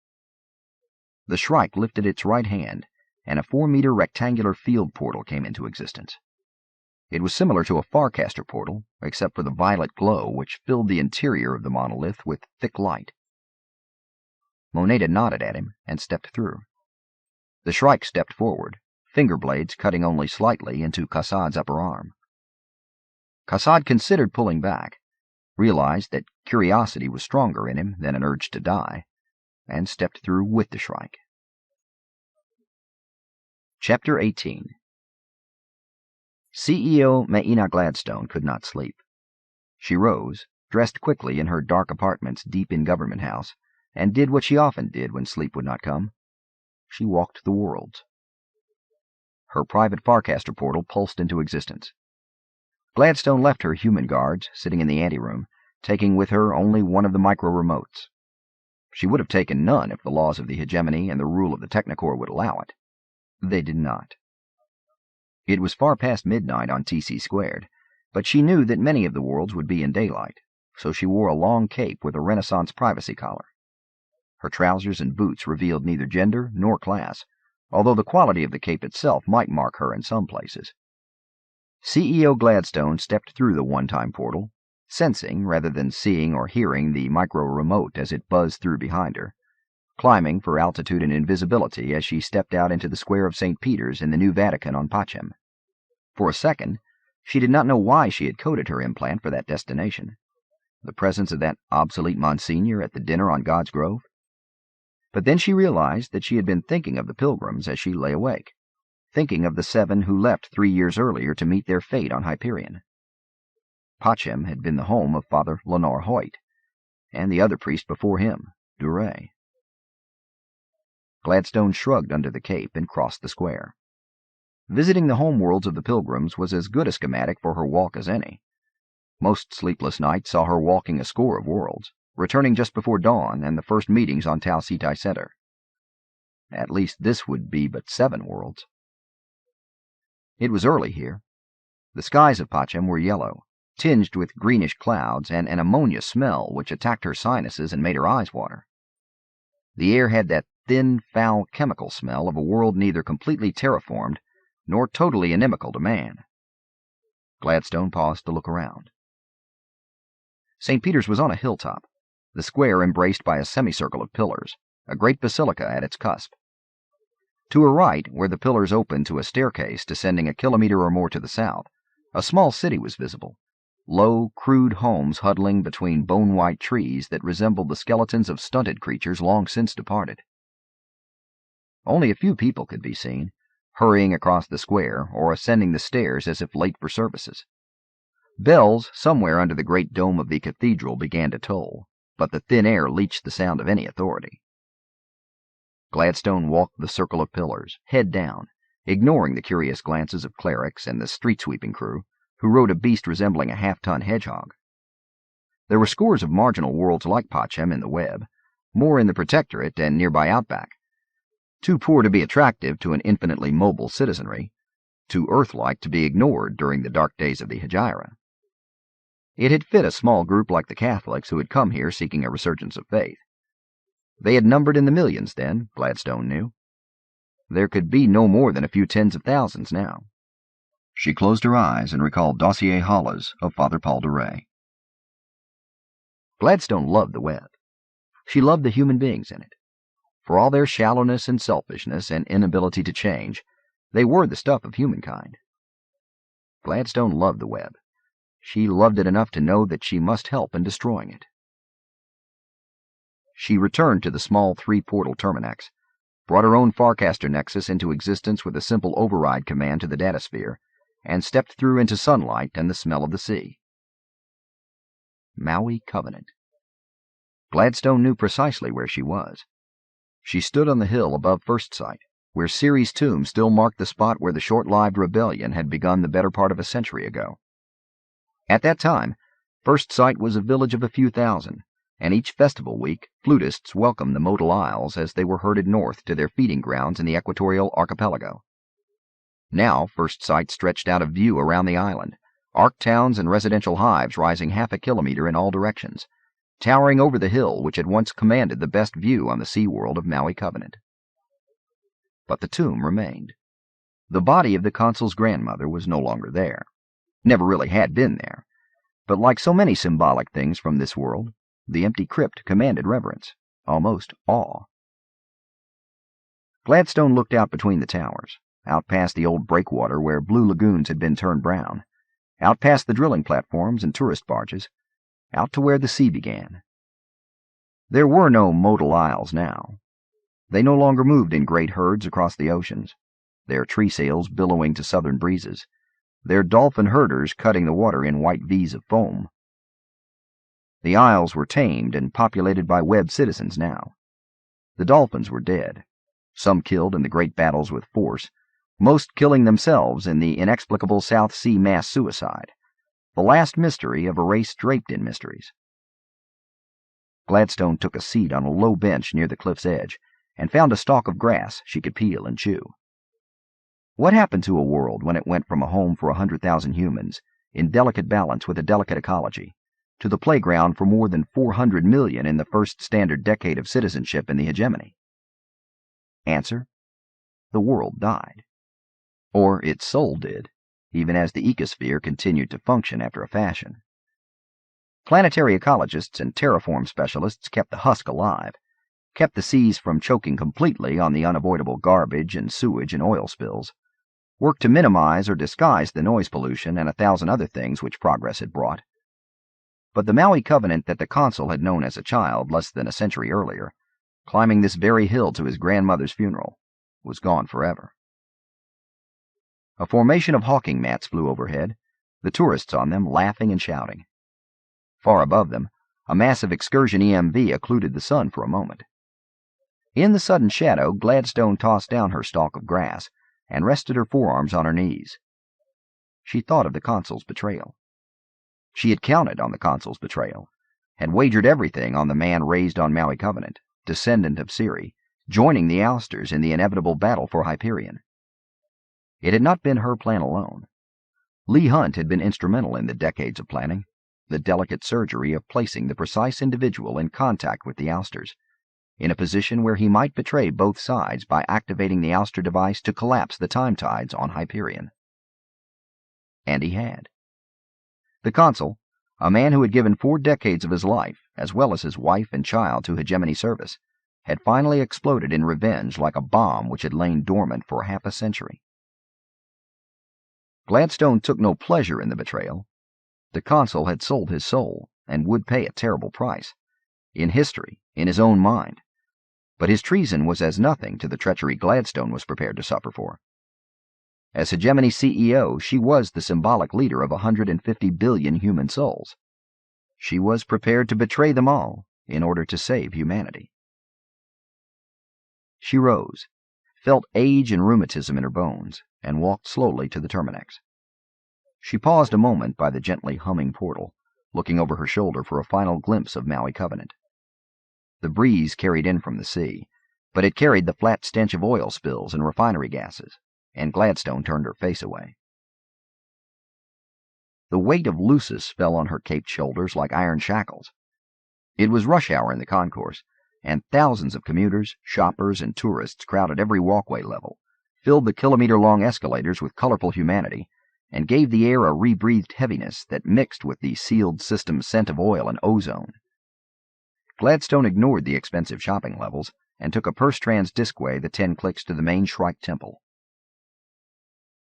The Shrike lifted its right hand, and a 4-meter rectangular field portal came into existence. It was similar to a Farcaster portal, except for the violet glow which filled the interior of the monolith with thick light. Moneta nodded at him and stepped through. The Shrike stepped forward, finger blades cutting only slightly into Cassad's upper arm. Cassad considered pulling back, realized that curiosity was stronger in him than an urge to die, and stepped through with the Shrike. Chapter 18. CEO Maina Gladstone could not sleep. She rose, dressed quickly in her dark apartments deep in Government House, and did what she often did when sleep would not come. She walked the worlds. Her private Farcaster portal pulsed into existence. Gladstone left her human guards sitting in the anteroom, taking with her only one of the micro-remotes. She would have taken none if the laws of the Hegemony and the rule of the Technocore would allow it. They did not. It was far past midnight on TC Squared, but she knew that many of the worlds would be in daylight, so she wore a long cape with a Renaissance privacy collar. Her trousers and boots revealed neither gender nor class, although the quality of the cape itself might mark her in some places. CEO Gladstone stepped through the one-time portal, sensing rather than seeing or hearing the micro-remote as it buzzed through behind her, climbing for altitude and invisibility as she stepped out into the square of St. Peter's in the new Vatican on Pachem. For a second, she did not know why she had coded her implant for that destination. The presence of that obsolete Monsignor at the dinner on God's Grove? But then she realized that she had been thinking of the pilgrims as she lay awake, thinking of the 7 who left 3 years earlier to meet their fate on Hyperion. Pachem had been the home of Father Lenore Hoyt, and the other priest before him, Duray. Gladstone shrugged under the cape and crossed the square. Visiting the homeworlds of the pilgrims was as good a schematic for her walk as any. Most sleepless nights saw her walking a score of worlds, returning just before dawn and the first meetings on Tau Cetai Center. At least this would be but 7 worlds. It was early here. The skies of Pachem were yellow, tinged with greenish clouds and an ammonia smell which attacked her sinuses and made her eyes water. The air had that thin, foul chemical smell of a world neither completely terraformed nor totally inimical to man. Gladstone paused to look around. St. Peter's was on a hilltop, the square embraced by a semicircle of pillars, a great basilica at its cusp. To her right, where the pillars opened to a staircase descending a kilometer or more to the south, a small city was visible, low, crude homes huddling between bone-white trees that resembled the skeletons of stunted creatures long since departed. Only a few people could be seen, hurrying across the square or ascending the stairs as if late for services. Bells somewhere under the great dome of the cathedral began to toll, but the thin air leached the sound of any authority. Gladstone walked the circle of pillars, head down, ignoring the curious glances of clerics and the street-sweeping crew, who rode a beast resembling a half-ton hedgehog. There were scores of marginal worlds like Pachem in the web, more in the Protectorate and nearby Outback, too poor to be attractive to an infinitely mobile citizenry, too Earth-like to be ignored during the dark days of the Hegira. It had fit a small group like the Catholics who had come here seeking a resurgence of faith. They had numbered in the millions then, Gladstone knew. There could be no more than a few tens of thousands now. She closed her eyes and recalled Dossier Hollis of Father Paul Duray. Gladstone loved the web. She loved the human beings in it. For all their shallowness and selfishness and inability to change, they were the stuff of humankind. Gladstone loved the web. She loved it enough to know that she must help in destroying it. She returned to the small 3-portal Terminex, brought her own Farcaster Nexus into existence with a simple override command to the datasphere, and stepped through into sunlight and the smell of the sea. Maui Covenant. Gladstone knew precisely where she was. She stood on the hill above First Sight, where Ceres' tomb still marked the spot where the short-lived rebellion had begun the better part of a century ago. At that time, First Sight was a village of a few thousand, and each festival week, flutists welcomed the modal isles as they were herded north to their feeding grounds in the equatorial archipelago. Now, First Sight stretched out of view around the island, arc towns and residential hives rising half a kilometer in all directions, towering over the hill which had once commanded the best view on the sea world of Maui Covenant. But the tomb remained. The body of the consul's grandmother was no longer there. Never really had been there. But like so many symbolic things from this world, the empty crypt commanded reverence, almost awe. Gladstone looked out between the towers, out past the old breakwater where blue lagoons had been turned brown, out past the drilling platforms and tourist barges, out to where the sea began. There were no modal isles now. They no longer moved in great herds across the oceans, their tree sails billowing to southern breezes, their dolphin herders cutting the water in white V's of foam. The isles were tamed and populated by web citizens now. The dolphins were dead, some killed in the great battles with force, most killing themselves in the inexplicable South Sea mass suicide, the last mystery of a race draped in mysteries. Gladstone took a seat on a low bench near the cliff's edge and found a stalk of grass she could peel and chew. What happened to a world when it went from a home for 100,000 humans, in delicate balance with a delicate ecology, to the playground for more than 400 million in the first standard decade of citizenship in the Hegemony? Answer: the world died. Or its soul did, even as the ecosphere continued to function after a fashion. Planetary ecologists and terraform specialists kept the husk alive, kept the seas from choking completely on the unavoidable garbage and sewage and oil spills, worked to minimize or disguise the noise pollution and 1,000 other things which progress had brought. But the Maui Covenant that the consul had known as a child less than a century earlier, climbing this very hill to his grandmother's funeral, was gone forever. A formation of hawking mats flew overhead, the tourists on them laughing and shouting. Far above them, a massive excursion EMV occluded the sun for a moment. In the sudden shadow, Gladstone tossed down her stalk of grass and rested her forearms on her knees. She thought of the consul's betrayal. She had counted on the consul's betrayal, had wagered everything on the man raised on Maui Covenant, descendant of Siri, joining the Ousters in the inevitable battle for Hyperion. It had not been her plan alone. Lee Hunt had been instrumental in the decades of planning, the delicate surgery of placing the precise individual in contact with the Ousters, in a position where he might betray both sides by activating the Ouster device to collapse the time tides on Hyperion. And he had. The consul, a man who had given 4 decades of his life, as well as his wife and child, to Hegemony service, had finally exploded in revenge like a bomb which had lain dormant for half a century. Gladstone took no pleasure in the betrayal. The consul had sold his soul, and would pay a terrible price, in history, in his own mind. But his treason was as nothing to the treachery Gladstone was prepared to suffer for. As Hegemony CEO, she was the symbolic leader of 150 billion human souls. She was prepared to betray them all in order to save humanity. She rose, felt age and rheumatism in her bones, and walked slowly to the Terminex. She paused a moment by the gently humming portal, looking over her shoulder for a final glimpse of Maui Covenant. The breeze carried in from the sea, but it carried the flat stench of oil spills and refinery gases, and Gladstone turned her face away. The weight of Lucis fell on her caped shoulders like iron shackles. It was rush hour in the concourse, and thousands of commuters, shoppers, and tourists crowded every walkway level, filled the kilometer-long escalators with colorful humanity, and gave the air a rebreathed heaviness that mixed with the sealed system's scent of oil and ozone. Gladstone ignored the expensive shopping levels and took a purse-trans discway the 10 clicks to the main Shrike temple.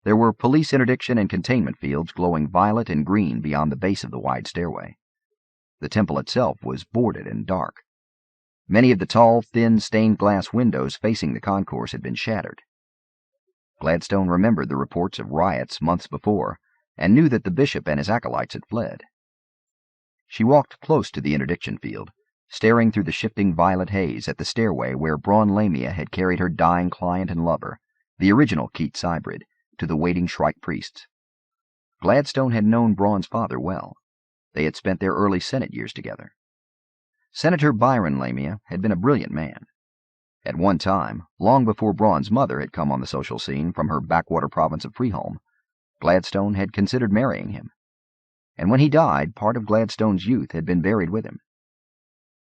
There were police interdiction and containment fields glowing violet and green beyond the base of the wide stairway. The temple itself was boarded and dark. Many of the tall, thin, stained-glass windows facing the concourse had been shattered. Gladstone remembered the reports of riots months before, and knew that the bishop and his acolytes had fled. She walked close to the interdiction field, staring through the shifting violet haze at the stairway where Braun Lamia had carried her dying client and lover, the original Keats hybrid, to the waiting Shrike priests. Gladstone had known Braun's father well. They had spent their early Senate years together. Senator Byron Lamia had been a brilliant man. At one time, long before Braun's mother had come on the social scene from her backwater province of Freeholm, Gladstone had considered marrying him. And when he died, part of Gladstone's youth had been buried with him.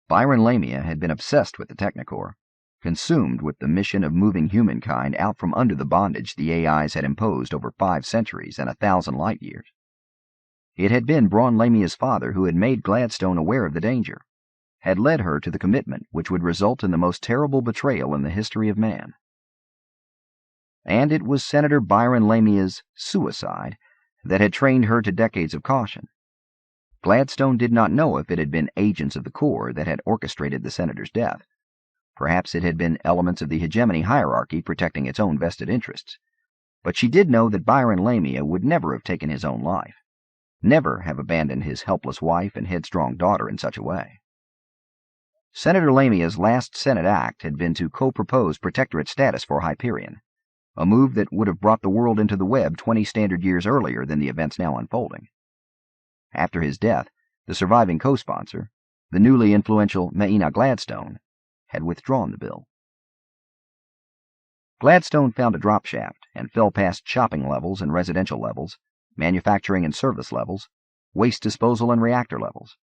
Byron Lamia had been obsessed with the Technicorps, consumed with the mission of moving humankind out from under the bondage the AIs had imposed over 5 centuries and 1,000 light years. It had been Braun Lamia's father who had made Gladstone aware of the danger, had led her to the commitment which would result in the most terrible betrayal in the history of man. And it was Senator Byron Lamia's suicide that had trained her to decades of caution. Gladstone did not know if it had been agents of the Corps that had orchestrated the senator's death. Perhaps it had been elements of the Hegemony hierarchy protecting its own vested interests. But she did know that Byron Lamia would never have taken his own life, never have abandoned his helpless wife and headstrong daughter in such a way. Senator Lamia's last Senate act had been to co-propose protectorate status for Hyperion, a move that would have brought the world into the web 20 standard years earlier than the events now unfolding. After his death, the surviving co-sponsor, the newly influential Maina Gladstone, had withdrawn the bill. Gladstone found a drop shaft and fell past shopping levels and residential levels, manufacturing and service levels, waste disposal and reactor levels.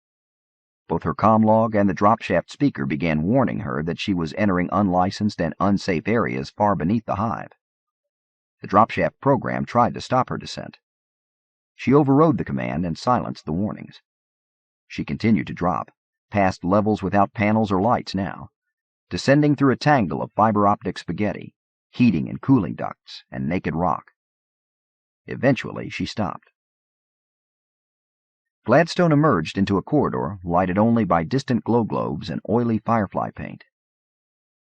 Both her comm log and the drop shaft speaker began warning her that she was entering unlicensed and unsafe areas far beneath the hive. The drop shaft program tried to stop her descent. She overrode the command and silenced the warnings. She continued to drop, past levels without panels or lights now, descending through a tangle of fiber optic spaghetti, heating and cooling ducts, and naked rock. Eventually she stopped. Gladstone emerged into a corridor lighted only by distant glow globes and oily firefly paint.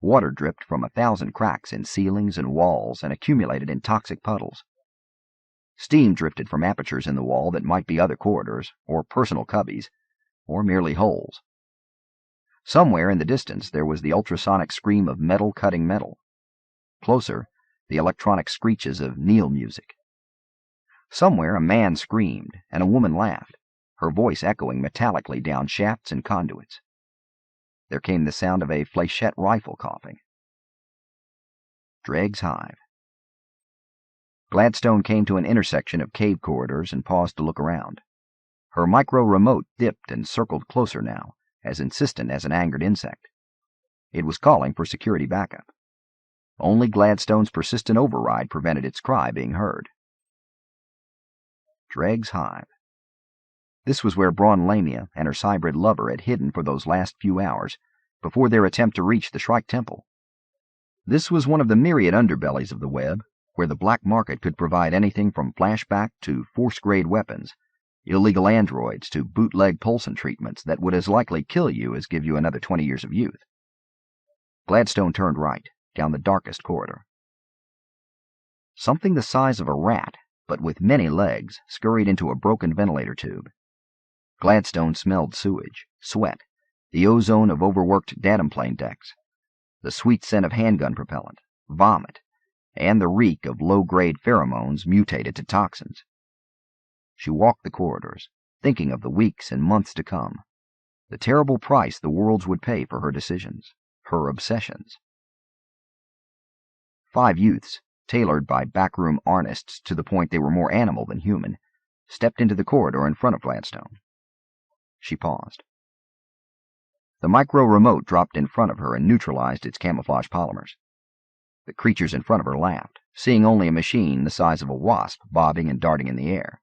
Water dripped from 1,000 cracks in ceilings and walls and accumulated in toxic puddles. Steam drifted from apertures in the wall that might be other corridors, or personal cubbies, or merely holes. Somewhere in the distance there was the ultrasonic scream of metal cutting metal. Closer, the electronic screeches of Neil music. Somewhere a man screamed and a woman laughed, her voice echoing metallically down shafts and conduits. There came the sound of a fléchette rifle coughing. Dregg's Hive. Gladstone came to an intersection of cave corridors and paused to look around. Her micro-remote dipped and circled closer now, as insistent as an angered insect. It was calling for security backup. Only Gladstone's persistent override prevented its cry being heard. Dregg's Hive. This was where Braun Lamia and her cybrid lover had hidden for those last few hours, before their attempt to reach the Shrike Temple. This was one of the myriad underbellies of the web, where the black market could provide anything from flashback to force-grade weapons, illegal androids to bootleg Polson treatments that would as likely kill you as give you another 20 years of youth. Gladstone turned right, down the darkest corridor. Something the size of a rat, but with many legs, scurried into a broken ventilator tube. Gladstone smelled sewage, sweat, the ozone of overworked datum plane decks, the sweet scent of handgun propellant, vomit, and the reek of low-grade pheromones mutated to toxins. She walked the corridors, thinking of the weeks and months to come, the terrible price the worlds would pay for her decisions, her obsessions. 5 youths, tailored by backroom artists to the point they were more animal than human, stepped into the corridor in front of Gladstone. She paused. The micro-remote dropped in front of her and neutralized its camouflage polymers. The creatures in front of her laughed, seeing only a machine the size of a wasp bobbing and darting in the air.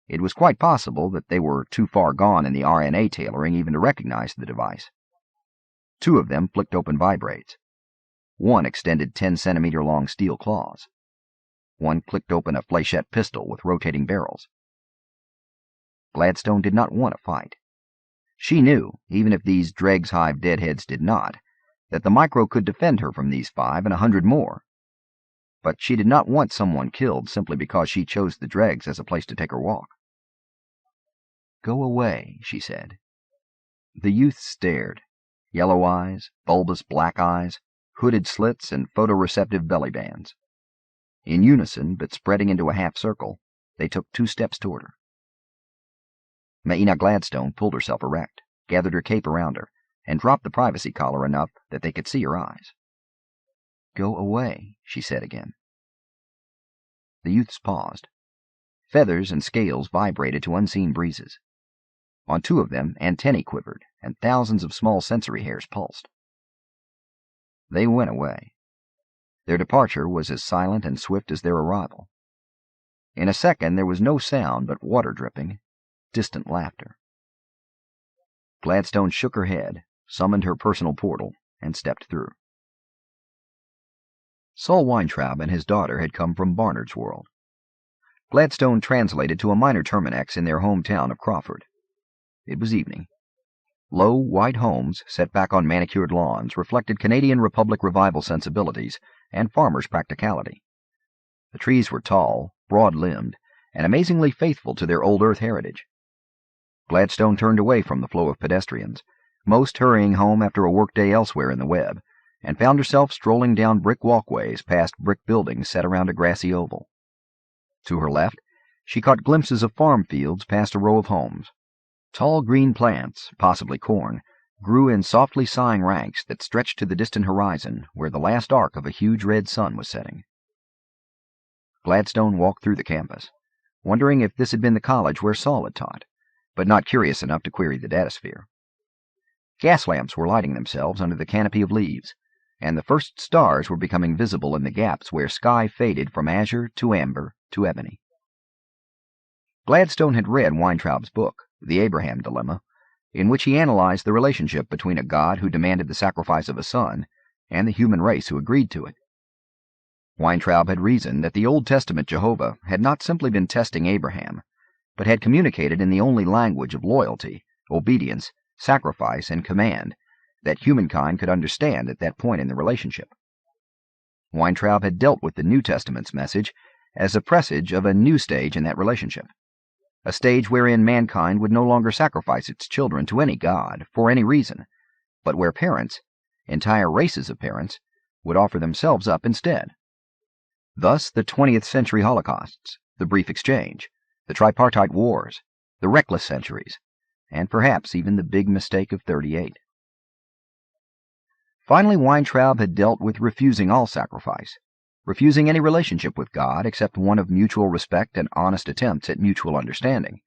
It was quite possible that they were too far gone in the RNA tailoring even to recognize the device. 2 of them flicked open vibrates. 1 extended 10-centimeter-long steel claws. 1 clicked open a fléchette pistol with rotating barrels. Gladstone did not want to fight. She knew, even if these Dregg's Hive deadheads did not, that the micro could defend her from these 5 and 100 more. But she did not want someone killed simply because she chose the Dregs as a place to take her walk. "Go away," she said. The youth stared. Yellow eyes, bulbous black eyes, hooded slits, and photoreceptive belly bands. In unison, but spreading into a half circle, They took 2 steps toward her. Maina Gladstone pulled herself erect, gathered her cape around her, and dropped the privacy collar enough that they could see her eyes. "Go away," she said again. The youths paused. Feathers and scales vibrated to unseen breezes. On 2 of them, antennae quivered, and thousands of small sensory hairs pulsed. They went away. Their departure was as silent and swift as their arrival. In a second there was no sound but water dripping, distant laughter. Gladstone shook her head, summoned her personal portal, and stepped through. Saul Weintraub and his daughter had come from Barnard's world. Gladstone translated to a minor terminex in their hometown of Crawford. It was evening. Low, white homes set back on manicured lawns reflected Canadian Republic revival sensibilities and farmers' practicality. The trees were tall, broad-limbed, and amazingly faithful to their old earth heritage. Gladstone turned away from the flow of pedestrians, most hurrying home after a workday elsewhere in the web, and found herself strolling down brick walkways past brick buildings set around a grassy oval. To her left, she caught glimpses of farm fields past a row of homes. Tall green plants, possibly corn, grew in softly sighing ranks that stretched to the distant horizon where the last arc of a huge red sun was setting. Gladstone walked through the campus, wondering if this had been the college where Saul had taught, but not curious enough to query the datasphere. Gas lamps were lighting themselves under the canopy of leaves, and the first stars were becoming visible in the gaps where sky faded from azure to amber to ebony. Gladstone had read Weintraub's book, The Abraham Dilemma, in which he analyzed the relationship between a God who demanded the sacrifice of a son and the human race who agreed to it. Weintraub had reasoned that the Old Testament Jehovah had not simply been testing Abraham, but had communicated in the only language of loyalty, obedience, sacrifice, and command that humankind could understand at that point in the relationship. Weintraub had dealt with the New Testament's message as a presage of a new stage in that relationship, a stage wherein mankind would no longer sacrifice its children to any god for any reason, but where parents, entire races of parents, would offer themselves up instead. Thus the 20th century holocausts, the brief exchange, the tripartite wars, the reckless centuries, and perhaps even the big mistake of 38. Finally, Weintraub had dealt with refusing all sacrifice, refusing any relationship with God except one of mutual respect and honest attempts at mutual understanding.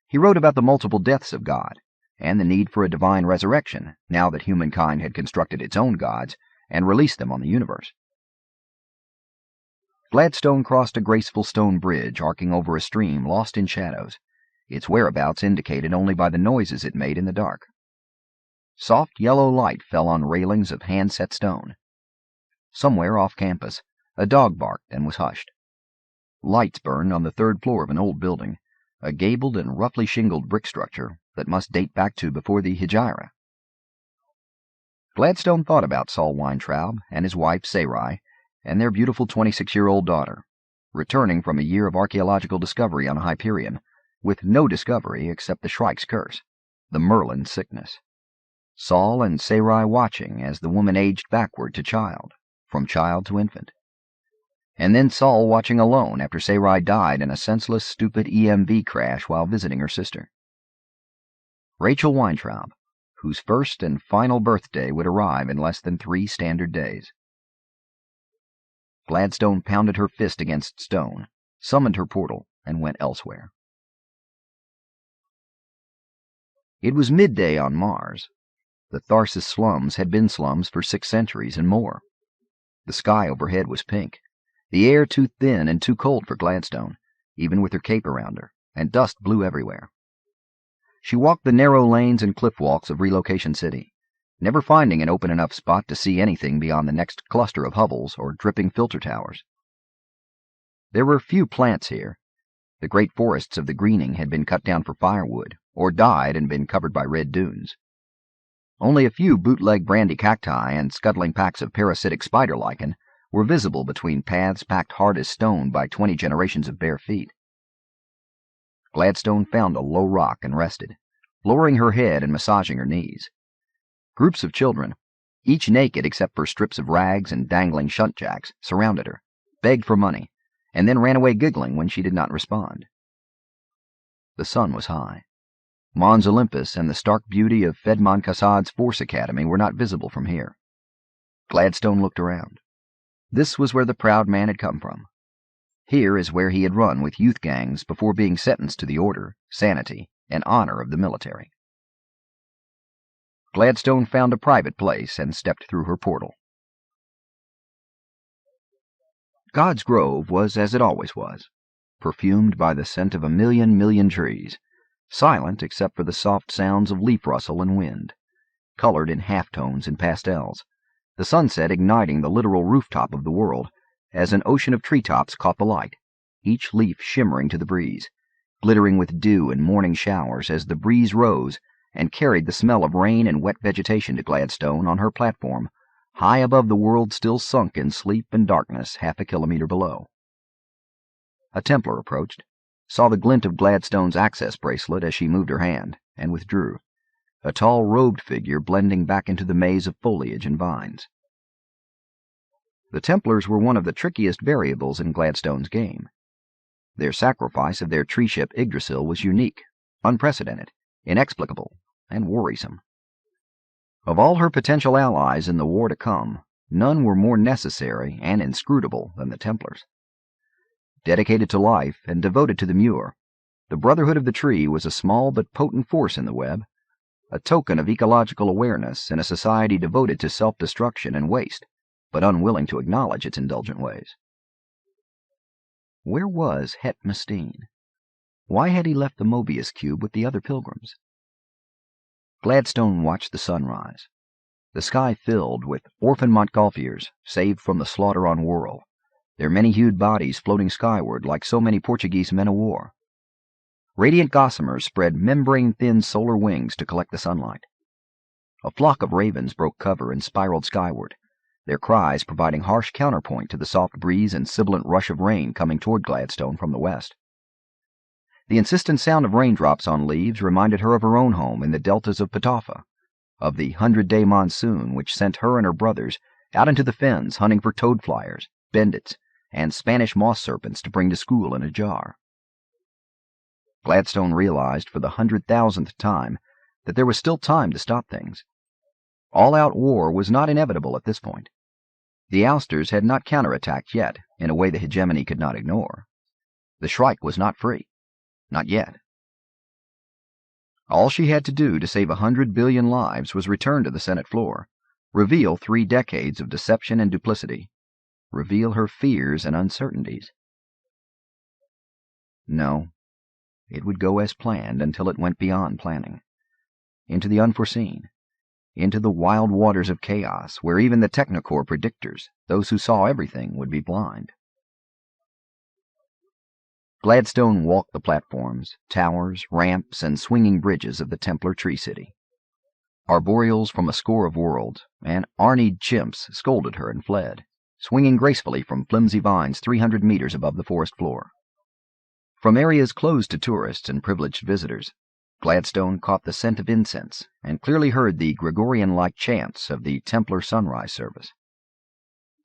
He wrote about the multiple deaths of God, and the need for a divine resurrection now that humankind had constructed its own gods and released them on the universe. Gladstone crossed a graceful stone bridge arcing over a stream lost in shadows, its whereabouts indicated only by the noises it made in the dark. Soft yellow light fell on railings of hand-set stone. Somewhere off campus, a dog barked and was hushed. Lights burned on the 3rd floor of an old building, a gabled and roughly shingled brick structure that must date back to before the Hegira. Gladstone thought about Saul Weintraub and his wife Sarai and their beautiful 26-year-old daughter, returning from a year of archaeological discovery on Hyperion, with no discovery except the Shrike's curse, the Merlin sickness. Saul and Sarai watching as the woman aged backward to child, from child to infant. And then Saul watching alone after Sarai died in a senseless, stupid EMV crash while visiting her sister. Rachel Weintraub, whose first and final birthday would arrive in less than 3 standard days. Gladstone pounded her fist against stone, summoned her portal, and went elsewhere. It was midday on Mars. The Tharsis slums had been slums for 6 centuries and more. The sky overhead was pink, the air too thin and too cold for Gladstone, even with her cape around her, and dust blew everywhere. She walked the narrow lanes and cliff walks of Relocation City, never finding an open enough spot to see anything beyond the next cluster of hovels or dripping filter towers. There were few plants here. The great forests of the greening had been cut down for firewood, or died and been covered by red dunes. Only a few bootleg brandy cacti and scuttling packs of parasitic spider lichen were visible between paths packed hard as stone by 20 generations of bare feet. Gladstone found a low rock and rested, lowering her head and massaging her knees. Groups of children, each naked except for strips of rags and dangling shunt jacks, surrounded her, begged for money, and then ran away giggling when she did not respond. The sun was high. Mons Olympus and the stark beauty of Fedman Kassad's Force Academy were not visible from here. Gladstone looked around. This was where the proud man had come from. Here is where he had run with youth gangs before being sentenced to the order, sanity, and honor of the military. Gladstone found a private place and stepped through her portal. God's Grove was as it always was, perfumed by the scent of a million trees, silent except for the soft sounds of leaf rustle and wind, colored in halftones and pastels, the sunset igniting the literal rooftop of the world as an ocean of treetops caught the light, each leaf shimmering to the breeze, glittering with dew and morning showers as the breeze rose and carried the smell of rain and wet vegetation to Gladstone on her platform, high above the world still sunk in sleep and darkness half a kilometer below. A Templar approached, saw the glint of Gladstone's access bracelet as she moved her hand, and withdrew, a tall robed figure blending back into the maze of foliage and vines. The Templars were one of the trickiest variables in Gladstone's game. Their sacrifice of their tree ship Yggdrasil was unique, unprecedented, inexplicable, and worrisome. Of all her potential allies in the war to come, none were more necessary and inscrutable than the Templars. Dedicated to life and devoted to the Muir, the Brotherhood of the Tree was a small but potent force in the web, a token of ecological awareness in a society devoted to self-destruction and waste, but unwilling to acknowledge its indulgent ways. Where was Het Mustine? Why had he left the Mobius cube with the other pilgrims? Gladstone watched the sunrise, the sky filled with orphan Montgolfiers saved from the slaughter on Whirl, their many-hued bodies floating skyward like so many Portuguese men-o'-war. Radiant gossamers spread membrane-thin solar wings to collect the sunlight. A flock of ravens broke cover and spiraled skyward, their cries providing harsh counterpoint to the soft breeze and sibilant rush of rain coming toward Gladstone from the west. The insistent sound of raindrops on leaves reminded her of her own home in the deltas of Patafa, of the 100-day monsoon which sent her and her brothers out into the fens hunting for toad flyers, bendits, and Spanish moss serpents to bring to school in a jar. Gladstone realized for the 100,000th time that there was still time to stop things. All-out war was not inevitable at this point. The Ousters had not counterattacked yet in a way the Hegemony could not ignore. The Shrike was not free. Not yet. All she had to do to save 100 billion lives was return to the Senate floor, reveal 3 decades of deception and duplicity, reveal her fears and uncertainties. No, it would go as planned until it went beyond planning, into the unforeseen, into the wild waters of chaos where even the Technocore predictors, those who saw everything, would be blind. Gladstone walked the platforms, towers, ramps, and swinging bridges of the Templar Tree City. Arboreals from a score of worlds, and arnied chimps scolded her and fled, swinging gracefully from flimsy vines 300 meters above the forest floor. From areas closed to tourists and privileged visitors, Gladstone caught the scent of incense and clearly heard the Gregorian-like chants of the Templar sunrise service.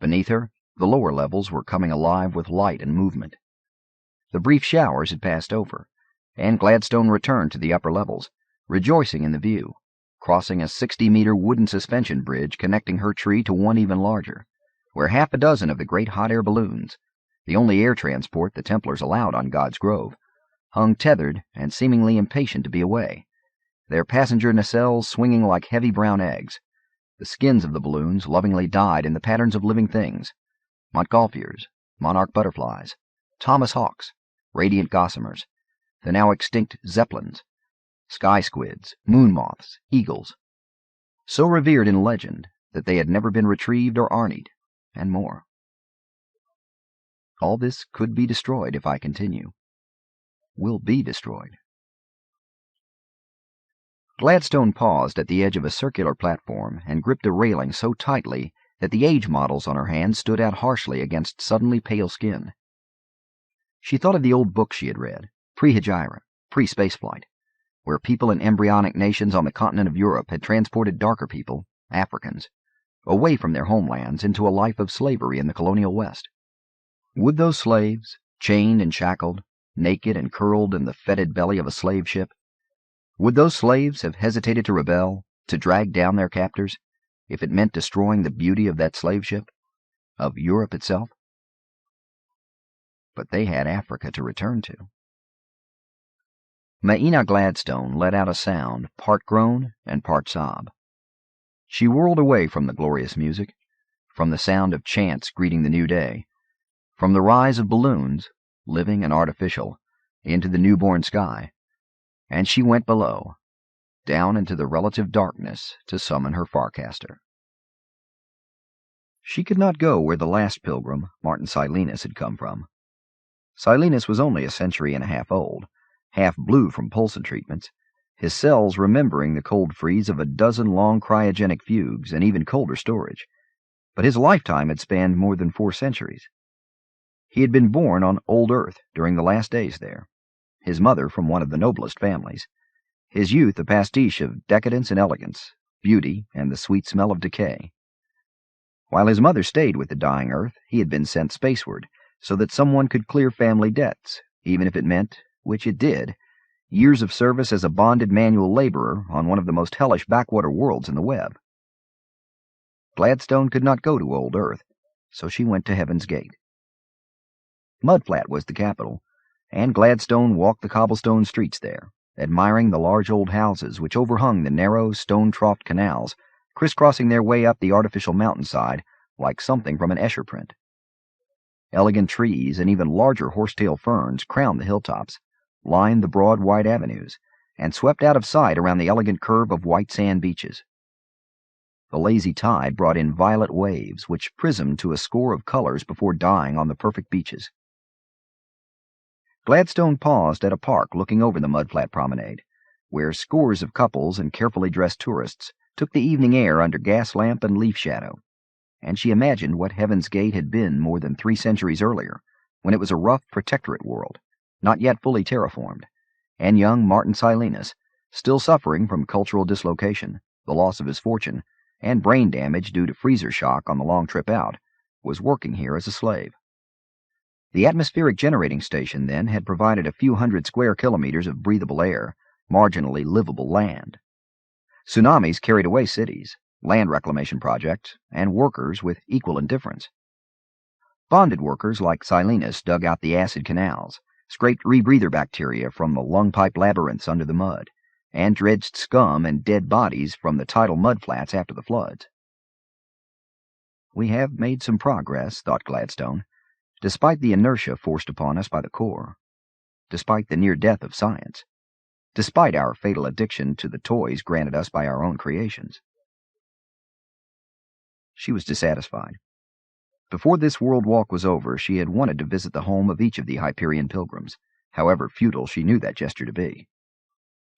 Beneath her, the lower levels were coming alive with light and movement. The brief showers had passed over, and Gladstone returned to the upper levels, rejoicing in the view, crossing a 60-meter wooden suspension bridge connecting her tree to one even larger, where half a dozen of the great hot-air balloons, the only air transport the Templars allowed on God's Grove, hung tethered and seemingly impatient to be away, their passenger nacelles swinging like heavy brown eggs, the skins of the balloons lovingly dyed in the patterns of living things, Montgolfiers, monarch butterflies, Thomas hawks, radiant gossamers, the now extinct zeppelins, sky squids, moon moths, eagles, so revered in legend that they had never been retrieved or arnied, and more. All this could be destroyed if I continue. Will be destroyed. Gladstone paused at the edge of a circular platform and gripped a railing so tightly that the age models on her hand stood out harshly against suddenly pale skin. She thought of the old books she had read, pre-Hegira, pre-spaceflight, where people in embryonic nations on the continent of Europe had transported darker people, Africans, away from their homelands into a life of slavery in the colonial West. Would those slaves, chained and shackled, naked and curled in the fetid belly of a slave ship, would those slaves have hesitated to rebel, to drag down their captors, if it meant destroying the beauty of that slave ship, of Europe itself? But they had Africa to return to. Maina Gladstone let out a sound, part groan and part sob. She whirled away from the glorious music, from the sound of chants greeting the new day, from the rise of balloons, living and artificial, into the newborn sky, and she went below, down into the relative darkness to summon her Farcaster. She could not go where the last pilgrim, Martin Silenus, had come from. Silenus was only a century and a half old, half blue from Poulsen treatments, his cells remembering the cold freeze of a dozen long cryogenic fugues and even colder storage. But his lifetime had spanned more than 4 centuries. He had been born on Old Earth during the last days there, his mother from one of the noblest families, his youth a pastiche of decadence and elegance, beauty and the sweet smell of decay. While his mother stayed with the dying Earth, he had been sent spaceward, so that someone could clear family debts, even if it meant, which it did, years of service as a bonded manual laborer on one of the most hellish backwater worlds in the web. Gladstone could not go to Old Earth, so she went to Heaven's Gate. Mudflat was the capital, and Gladstone walked the cobblestone streets there, admiring the large old houses which overhung the narrow, stone-troughed canals, crisscrossing their way up the artificial mountainside like something from an Escher print. Elegant trees and even larger horsetail ferns crowned the hilltops, lined the broad white avenues, and swept out of sight around the elegant curve of white sand beaches. The lazy tide brought in violet waves which prismed to a score of colors before dying on the perfect beaches. Gladstone paused at a park looking over the Mudflat promenade, where scores of couples and carefully dressed tourists took the evening air under gas lamp and leaf shadow, and she imagined what Heaven's Gate had been more than 3 centuries earlier, when it was a rough protectorate world, not yet fully terraformed, and young Martin Silenus, still suffering from cultural dislocation, the loss of his fortune, and brain damage due to freezer shock on the long trip out, was working here as a slave. The atmospheric generating station, then, had provided a few hundred square kilometers of breathable air, marginally livable land. Tsunamis carried away cities, land reclamation projects, and workers with equal indifference. Bonded workers like Silenus dug out the acid canals, scraped rebreather bacteria from the lung pipe labyrinths under the mud, and dredged scum and dead bodies from the tidal mudflats after the floods. We have made some progress, thought Gladstone, despite the inertia forced upon us by the core, despite the near death of science, despite our fatal addiction to the toys granted us by our own creations. She was dissatisfied. Before this world walk was over, she had wanted to visit the home of each of the Hyperion pilgrims, however futile she knew that gesture to be.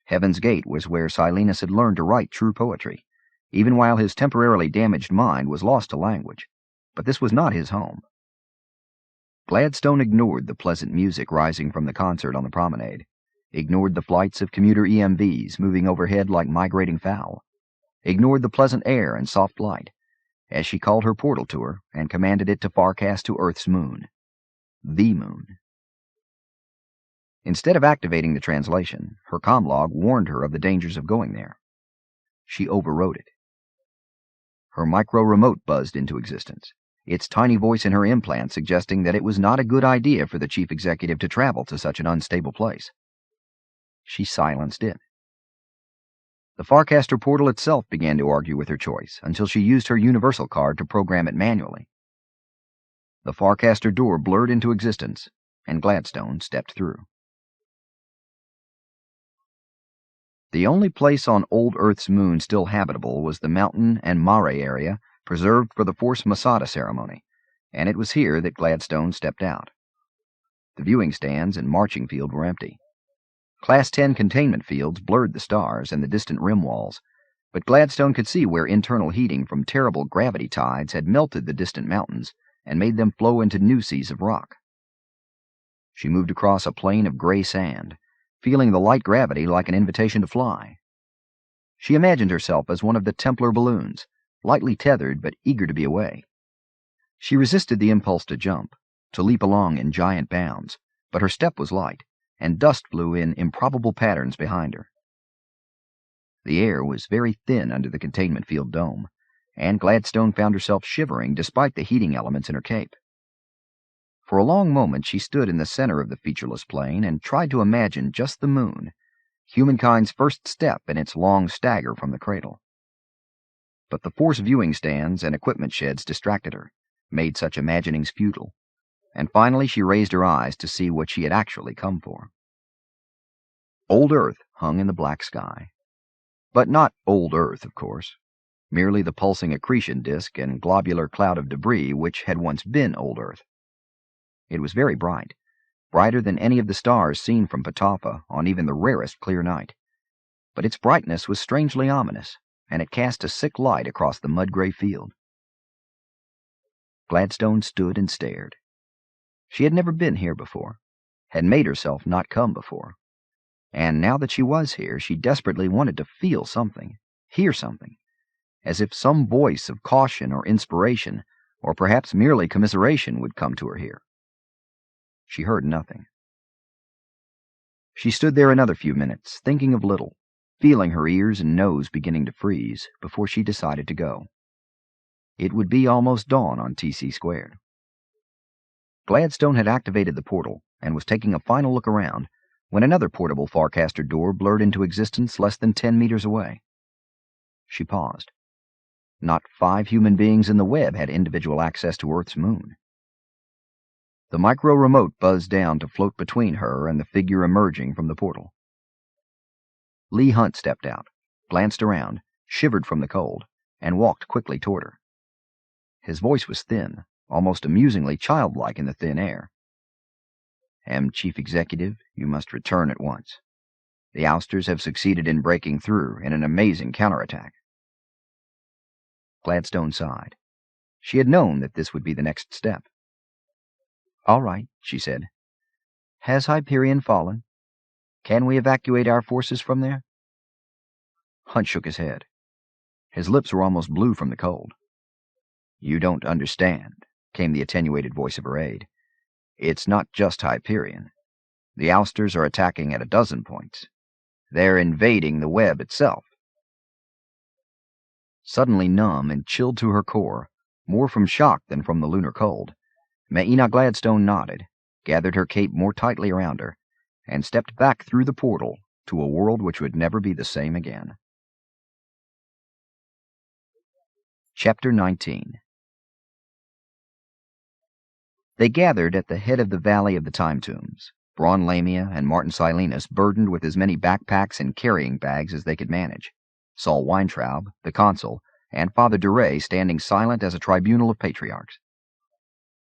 Heaven's Gate was where Silenus had learned to write true poetry, even while his temporarily damaged mind was lost to language, but this was not his home. Gladstone ignored the pleasant music rising from the concert on the promenade, ignored the flights of commuter EMVs moving overhead like migrating fowl, ignored the pleasant air and soft light, as she called her portal to her and commanded it to farcast to Earth's moon. The moon. Instead of activating the translation, her comlog warned her of the dangers of going there. She overrode it. Her micro-remote buzzed into existence, its tiny voice in her implant suggesting that it was not a good idea for the chief executive to travel to such an unstable place. She silenced it. The Farcaster portal itself began to argue with her choice until she used her universal card to program it manually. The Farcaster door blurred into existence, and Gladstone stepped through. The only place on Old Earth's moon still habitable was the mountain and mare area preserved for the Force Masada ceremony, and it was here that Gladstone stepped out. The viewing stands and marching field were empty. Class 10 containment fields blurred the stars and the distant rim walls, but Gladstone could see where internal heating from terrible gravity tides had melted the distant mountains and made them flow into new seas of rock. She moved across a plain of gray sand, feeling the light gravity like an invitation to fly. She imagined herself as one of the Templar balloons, lightly tethered but eager to be away. She resisted the impulse to jump, to leap along in giant bounds, but her step was light, and dust flew in improbable patterns behind her. The air was very thin under the containment field dome, and Gladstone found herself shivering despite the heating elements in her cape. For a long moment she stood in the center of the featureless plain and tried to imagine just the moon, humankind's first step in its long stagger from the cradle. But the force viewing stands and equipment sheds distracted her, made such imaginings futile, and finally she raised her eyes to see what she had actually come for. Old Earth hung in the black sky. But not old Earth, of course, merely the pulsing accretion disk and globular cloud of debris which had once been old Earth. It was very bright, brighter than any of the stars seen from Ptolemy on even the rarest clear night, but its brightness was strangely ominous, and it cast a sick light across the mud-gray field. Gladstone stood and stared. She had never been here before, had made herself not come before, and now that she was here, she desperately wanted to feel something, hear something, as if some voice of caution or inspiration, or perhaps merely commiseration, would come to her here. She heard nothing. She stood there another few minutes, thinking of little, feeling her ears and nose beginning to freeze, before she decided to go. It would be almost dawn on TC Squared. Gladstone had activated the portal and was taking a final look around when another portable Farcaster door blurred into existence less than 10 meters away. She paused. Not 5 human beings in the web had individual access to Earth's moon. The micro-remote buzzed down to float between her and the figure emerging from the portal. Lee Hunt stepped out, glanced around, shivered from the cold, and walked quickly toward her. His voice was thin, almost amusingly childlike in the thin air. Chief Executive, you must return at once. The Ousters have succeeded in breaking through in an amazing counterattack. Gladstone sighed. She had known that this would be the next step. All right, she said. Has Hyperion fallen? Can we evacuate our forces from there? Hunt shook his head. His lips were almost blue from the cold. You don't understand, came the attenuated voice of her aide. It's not just Hyperion. The Ousters are attacking at a dozen points. They're invading the web itself. Suddenly numb and chilled to her core, more from shock than from the lunar cold, Maina Gladstone nodded, gathered her cape more tightly around her, and stepped back through the portal to a world which would never be the same again. Chapter 19. They gathered at the head of the Valley of the Time Tombs, Braun Lamia and Martin Silenus burdened with as many backpacks and carrying bags as they could manage, Saul Weintraub, the consul, and Father Duray standing silent as a tribunal of patriarchs.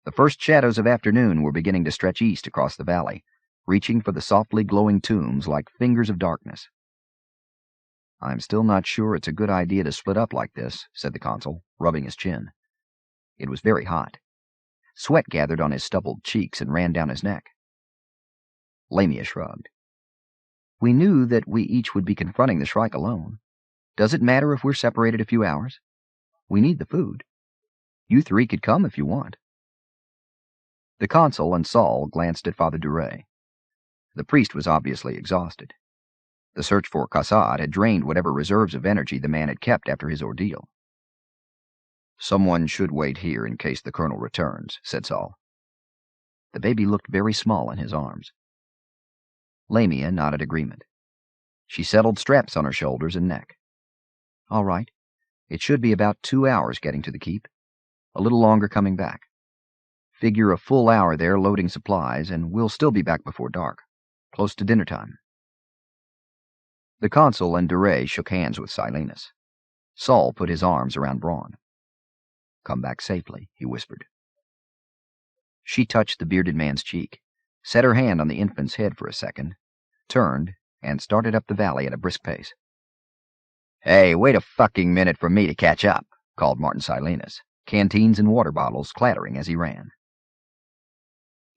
The first shadows of afternoon were beginning to stretch east across the valley, reaching for the softly glowing tombs like fingers of darkness. I'm still not sure it's a good idea to split up like this, said the consul, rubbing his chin. It was very hot. Sweat gathered on his stubbled cheeks and ran down his neck. Lamia shrugged. We knew that we each would be confronting the Shrike alone. Does it matter if we're separated a few hours? We need the food. You 3 could come if you want. The consul and Saul glanced at Father Duray. The priest was obviously exhausted. The search for cassette had drained whatever reserves of energy the man had kept after his ordeal. Someone should wait here in case the colonel returns, said Saul. The baby looked very small in his arms. Lamia nodded agreement. She settled straps on her shoulders and neck. All right. It should be about 2 hours getting to the keep. A little longer coming back. Figure a full hour there loading supplies, and we'll still be back before dark, close to dinner time. The consul and Duray shook hands with Silenus. Saul put his arms around Braun. Come back safely, he whispered. She touched the bearded man's cheek, set her hand on the infant's head for a second, turned, and started up the valley at a brisk pace. Hey, wait a fucking minute for me to catch up, called Martin Silenus, canteens and water bottles clattering as he ran.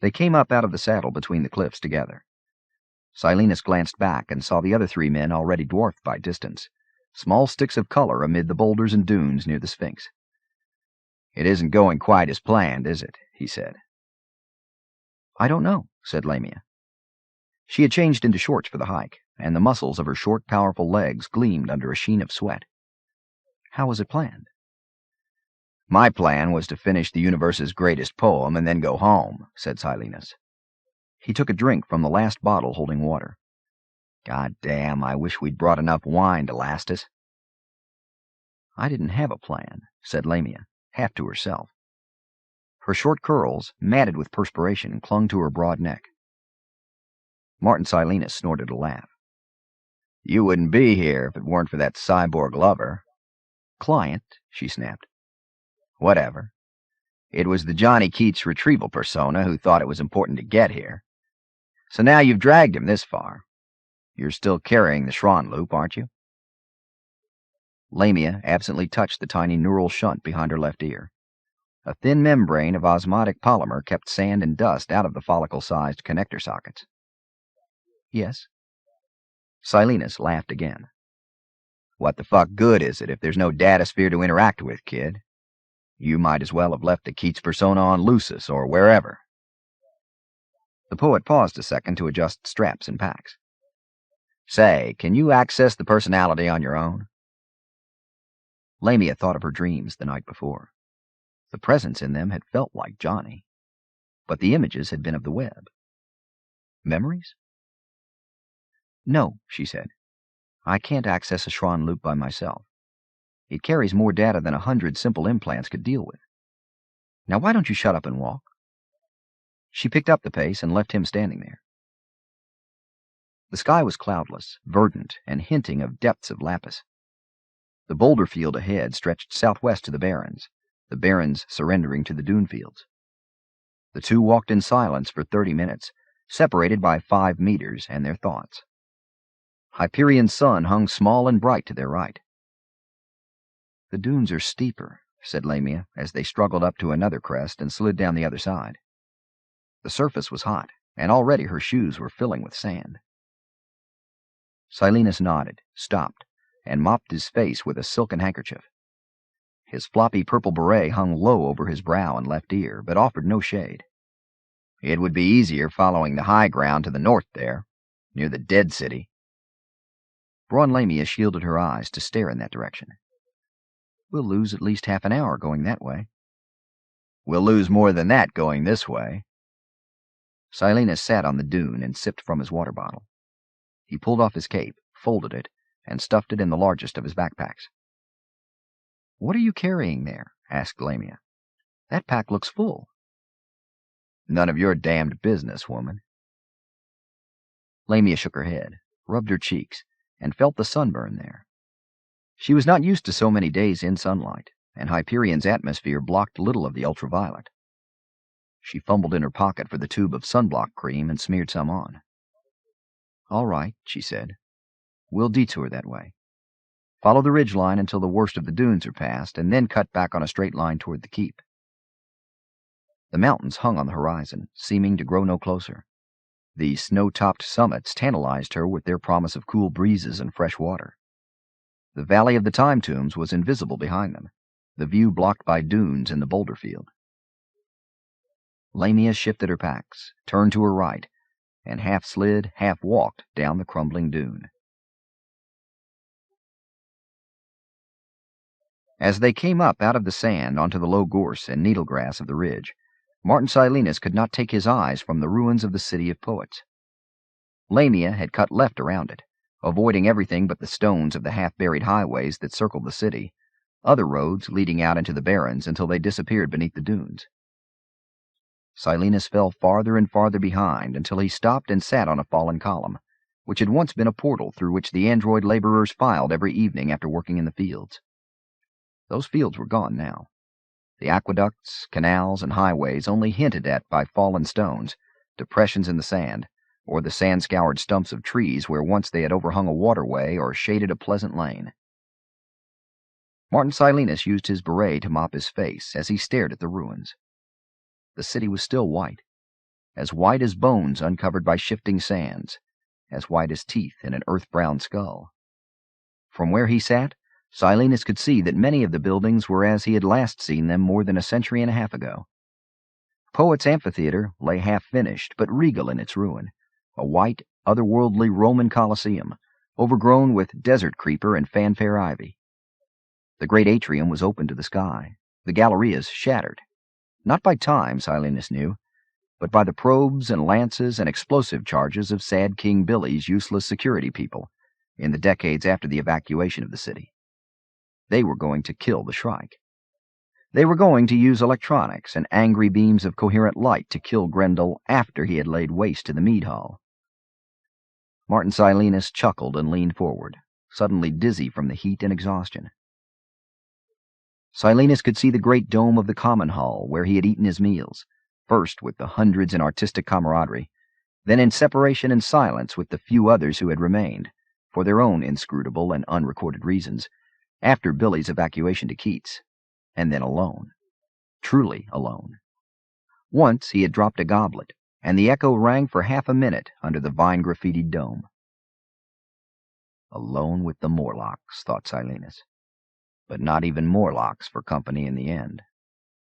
They came up out of the saddle between the cliffs together. Silenus glanced back and saw the other 3 men already dwarfed by distance, small sticks of color amid the boulders and dunes near the Sphinx. It isn't going quite as planned, is it? He said. I don't know, said Lamia. She had changed into shorts for the hike, and the muscles of her short, powerful legs gleamed under a sheen of sweat. How was it planned? My plan was to finish the universe's greatest poem and then go home, said Silenus. He took a drink from the last bottle holding water. God damn, I wish we'd brought enough wine to last us. I didn't have a plan, said Lamia, half to herself. Her short curls, matted with perspiration, clung to her broad neck. Martin Silenus snorted a laugh. You wouldn't be here if it weren't for that cyborg lover. Client, she snapped. Whatever. It was the Johnny Keats retrieval persona who thought it was important to get here. So now you've dragged him this far. You're still carrying the Schron loop, aren't you? Lamia absently touched the tiny neural shunt behind her left ear. A thin membrane of osmotic polymer kept sand and dust out of the follicle-sized connector sockets. Yes. Silenus laughed again. What the fuck good is it if there's no datasphere to interact with, kid? You might as well have left the Keats persona on Lucis or wherever. The poet paused a second to adjust straps and packs. Say, can you access the personality on your own? Lamia thought of her dreams the night before. The presence in them had felt like Johnny, but the images had been of the web. Memories? No, she said. I can't access a Schron loop by myself. It carries more data than 100 simple implants could deal with. Now why don't you shut up and walk? She picked up the pace and left him standing there. The sky was cloudless, verdant, and hinting of depths of lapis. The boulder field ahead stretched southwest to the barrens surrendering to the dune fields. The two walked in silence for 30 minutes, separated by 5 meters and their thoughts. Hyperion's sun hung small and bright to their right. The dunes are steeper, said Lamia, as they struggled up to another crest and slid down the other side. The surface was hot, and already her shoes were filling with sand. Silenus nodded, stopped, and mopped his face with a silken handkerchief. His floppy purple beret hung low over his brow and left ear, but offered no shade. It would be easier following the high ground to the north there, near the Dead City. Braun Lamia shielded her eyes to stare in that direction. We'll lose at least half an hour going that way. We'll lose more than that going this way. Silenus sat on the dune and sipped from his water bottle. He pulled off his cape, folded it, and stuffed it in the largest of his backpacks. What are you carrying there? Asked Lamia. That pack looks full. None of your damned business, woman. Lamia shook her head, rubbed her cheeks, and felt the sunburn there. She was not used to so many days in sunlight, and Hyperion's atmosphere blocked little of the ultraviolet. She fumbled in her pocket for the tube of sunblock cream and smeared some on. All right, she said. We'll detour that way. Follow the ridgeline until the worst of the dunes are passed, and then cut back on a straight line toward the keep. The mountains hung on the horizon, seeming to grow no closer. The snow-topped summits tantalized her with their promise of cool breezes and fresh water. The valley of the time tombs was invisible behind them, the view blocked by dunes in the boulder field. Lamia shifted her packs, turned to her right, and half slid, half walked down the crumbling dune. As they came up out of the sand onto the low gorse and needlegrass of the ridge, Martin Silenus could not take his eyes from the ruins of the city of poets. Lamia had cut left around it, avoiding everything but the stones of the half-buried highways that circled the city, other roads leading out into the barrens until they disappeared beneath the dunes. Silenus fell farther and farther behind until he stopped and sat on a fallen column, which had once been a portal through which the android laborers filed every evening after working in the fields. Those fields were gone now. The aqueducts, canals, and highways only hinted at by fallen stones, depressions in the sand, or the sand-scoured stumps of trees where once they had overhung a waterway or shaded a pleasant lane. Martin Silenus used his beret to mop his face as he stared at the ruins. The city was still white as bones uncovered by shifting sands, as white as teeth in an earth-brown skull. From where he sat, Silenus could see that many of the buildings were as he had last seen them more than a century and a half ago. Poet's amphitheater lay half-finished, but regal in its ruin, a white, otherworldly Roman Colosseum, overgrown with desert creeper and fanfare ivy. The great atrium was open to the sky, the gallerias shattered, not by time, Silenus knew, but by the probes and lances and explosive charges of sad King Billy's useless security people in the decades after the evacuation of the city. They were going to kill the Shrike. They were going to use electronics and angry beams of coherent light to kill Grendel after he had laid waste to the mead hall. Martin Silenus chuckled and leaned forward, suddenly dizzy from the heat and exhaustion. Silenus could see the great dome of the common hall where he had eaten his meals, first with the hundreds in artistic camaraderie, then in separation and silence with the few others who had remained, for their own inscrutable and unrecorded reasons, after Billy's evacuation to Keats, and then alone, truly alone. Once he had dropped a goblet, and the echo rang for half a minute under the vine-graffitied dome. Alone with the Morlocks, thought Silenus. But not even Morlocks for company in the end.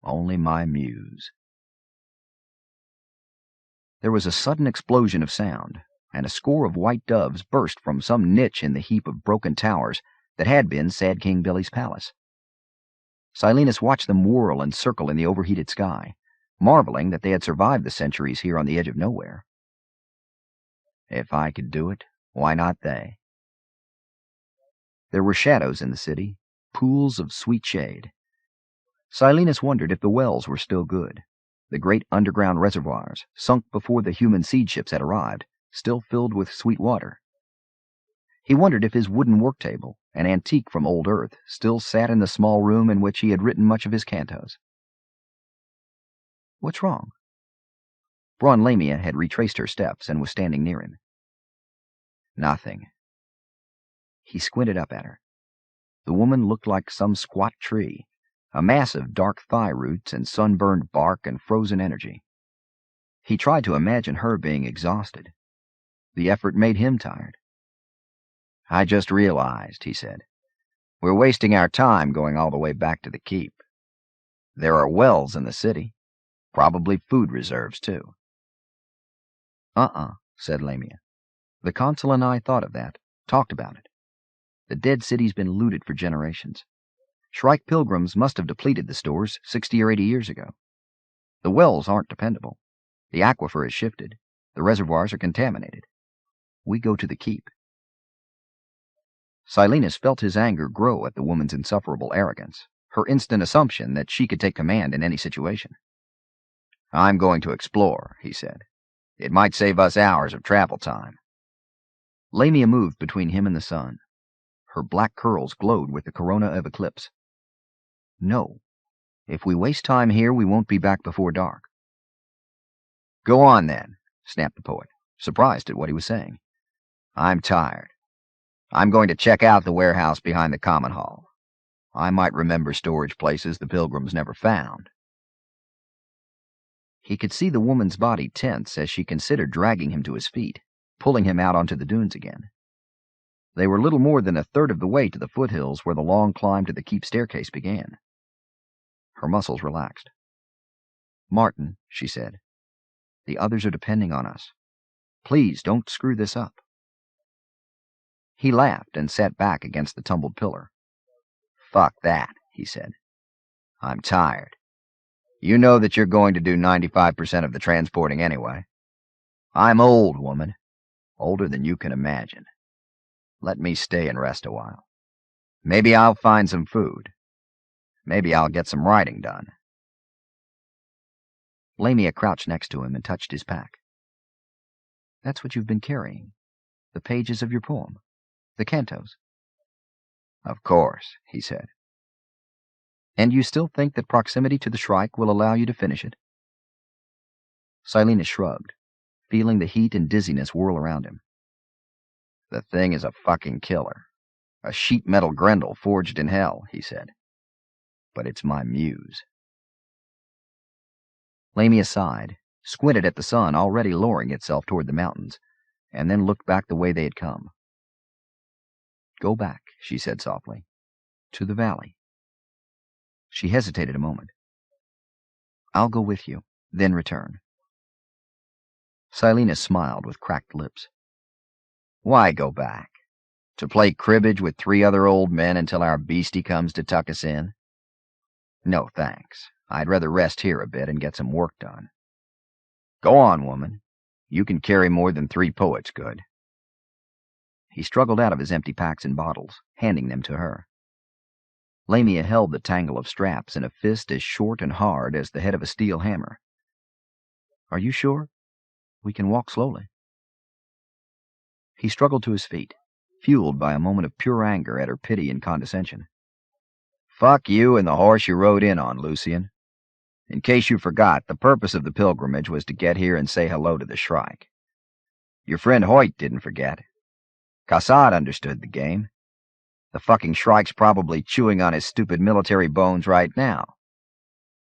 Only my muse. There was a sudden explosion of sound, and a score of white doves burst from some niche in the heap of broken towers that had been Sad King Billy's palace. Silenus watched them whirl and circle in the overheated sky, marveling that they had survived the centuries here on the edge of nowhere. If I could do it, why not they? There were shadows in the city, pools of sweet shade. Silenus wondered if the wells were still good, the great underground reservoirs, sunk before the human seed ships had arrived, still filled with sweet water. He wondered if his wooden work table, an antique from old Earth, still sat in the small room in which he had written much of his cantos. What's wrong? Braun Lamia had retraced her steps and was standing near him. Nothing. He squinted up at her. The woman looked like some squat tree, a mass of dark thigh roots and sunburned bark and frozen energy. He tried to imagine her being exhausted. The effort made him tired. I just realized, he said. We're wasting our time going all the way back to the keep. There are wells in the city. Probably food reserves, too. Said Lamia. The consul and I thought of that, talked about it. The dead city's been looted for generations. Shrike pilgrims must have depleted the stores 60 or 80 years ago. The wells aren't dependable. The aquifer is shifted. The reservoirs are contaminated. We go to the keep. Silenus felt his anger grow at the woman's insufferable arrogance, her instant assumption that she could take command in any situation. I'm going to explore, he said. It might save us hours of travel time. Lamia moved between him and the sun. Her black curls glowed with the corona of eclipse. No. If we waste time here, we won't be back before dark. Go on, then, snapped the poet, surprised at what he was saying. I'm tired. I'm going to check out the warehouse behind the common hall. I might remember storage places the pilgrims never found. He could see the woman's body tense as she considered dragging him to his feet, pulling him out onto the dunes again. They were little more than a third of the way to the foothills where the long climb to the keep staircase began. Her muscles relaxed. Martin, she said, the others are depending on us. Please don't screw this up. He laughed and sat back against the tumbled pillar. Fuck that, he said. I'm tired. You know that you're going to do 95% of the transporting anyway. I'm old, woman. Older than you can imagine. Let me stay and rest a while. Maybe I'll find some food. Maybe I'll get some writing done. Lamia crouched next to him and touched his pack. That's what you've been carrying. The pages of your poem. The cantos. Of course, he said. And you still think that proximity to the Shrike will allow you to finish it? Silenus shrugged, feeling the heat and dizziness whirl around him. The thing is a fucking killer. A sheet metal Grendel forged in hell, he said. But it's my muse. Lamia sighed, squinted at the sun already lowering itself toward the mountains, and then looked back the way they had come. Go back, she said softly, to the valley. She hesitated a moment. I'll go with you, then return. Silenus smiled with cracked lips. Why go back? To play cribbage with 3 other old men until our beastie comes to tuck us in? No, thanks. I'd rather rest here a bit and get some work done. Go on, woman. You can carry more than 3 poets could. He struggled out of his empty packs and bottles, handing them to her. Lamia held the tangle of straps in a fist as short and hard as the head of a steel hammer. Are you sure? We can walk slowly. He struggled to his feet, fueled by a moment of pure anger at her pity and condescension. Fuck you and the horse you rode in on, Lucian. In case you forgot, the purpose of the pilgrimage was to get here and say hello to the Shrike. Your friend Hoyt didn't forget. Cassette understood the game. The fucking Shrike's probably chewing on his stupid military bones right now.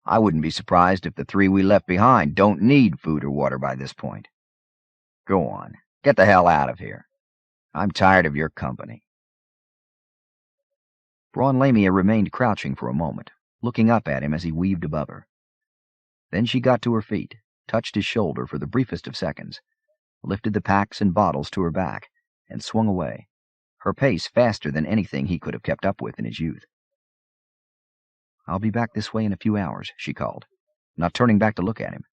I wouldn't be surprised if the 3 we left behind don't need food or water by this point. Go on, get the hell out of here. I'm tired of your company. Braun Lamia remained crouching for a moment, looking up at him as he weaved above her. Then she got to her feet, touched his shoulder for the briefest of seconds, lifted the packs and bottles to her back, and swung away, her pace faster than anything he could have kept up with in his youth. I'll be back this way in a few hours, she called, not turning back to look at him.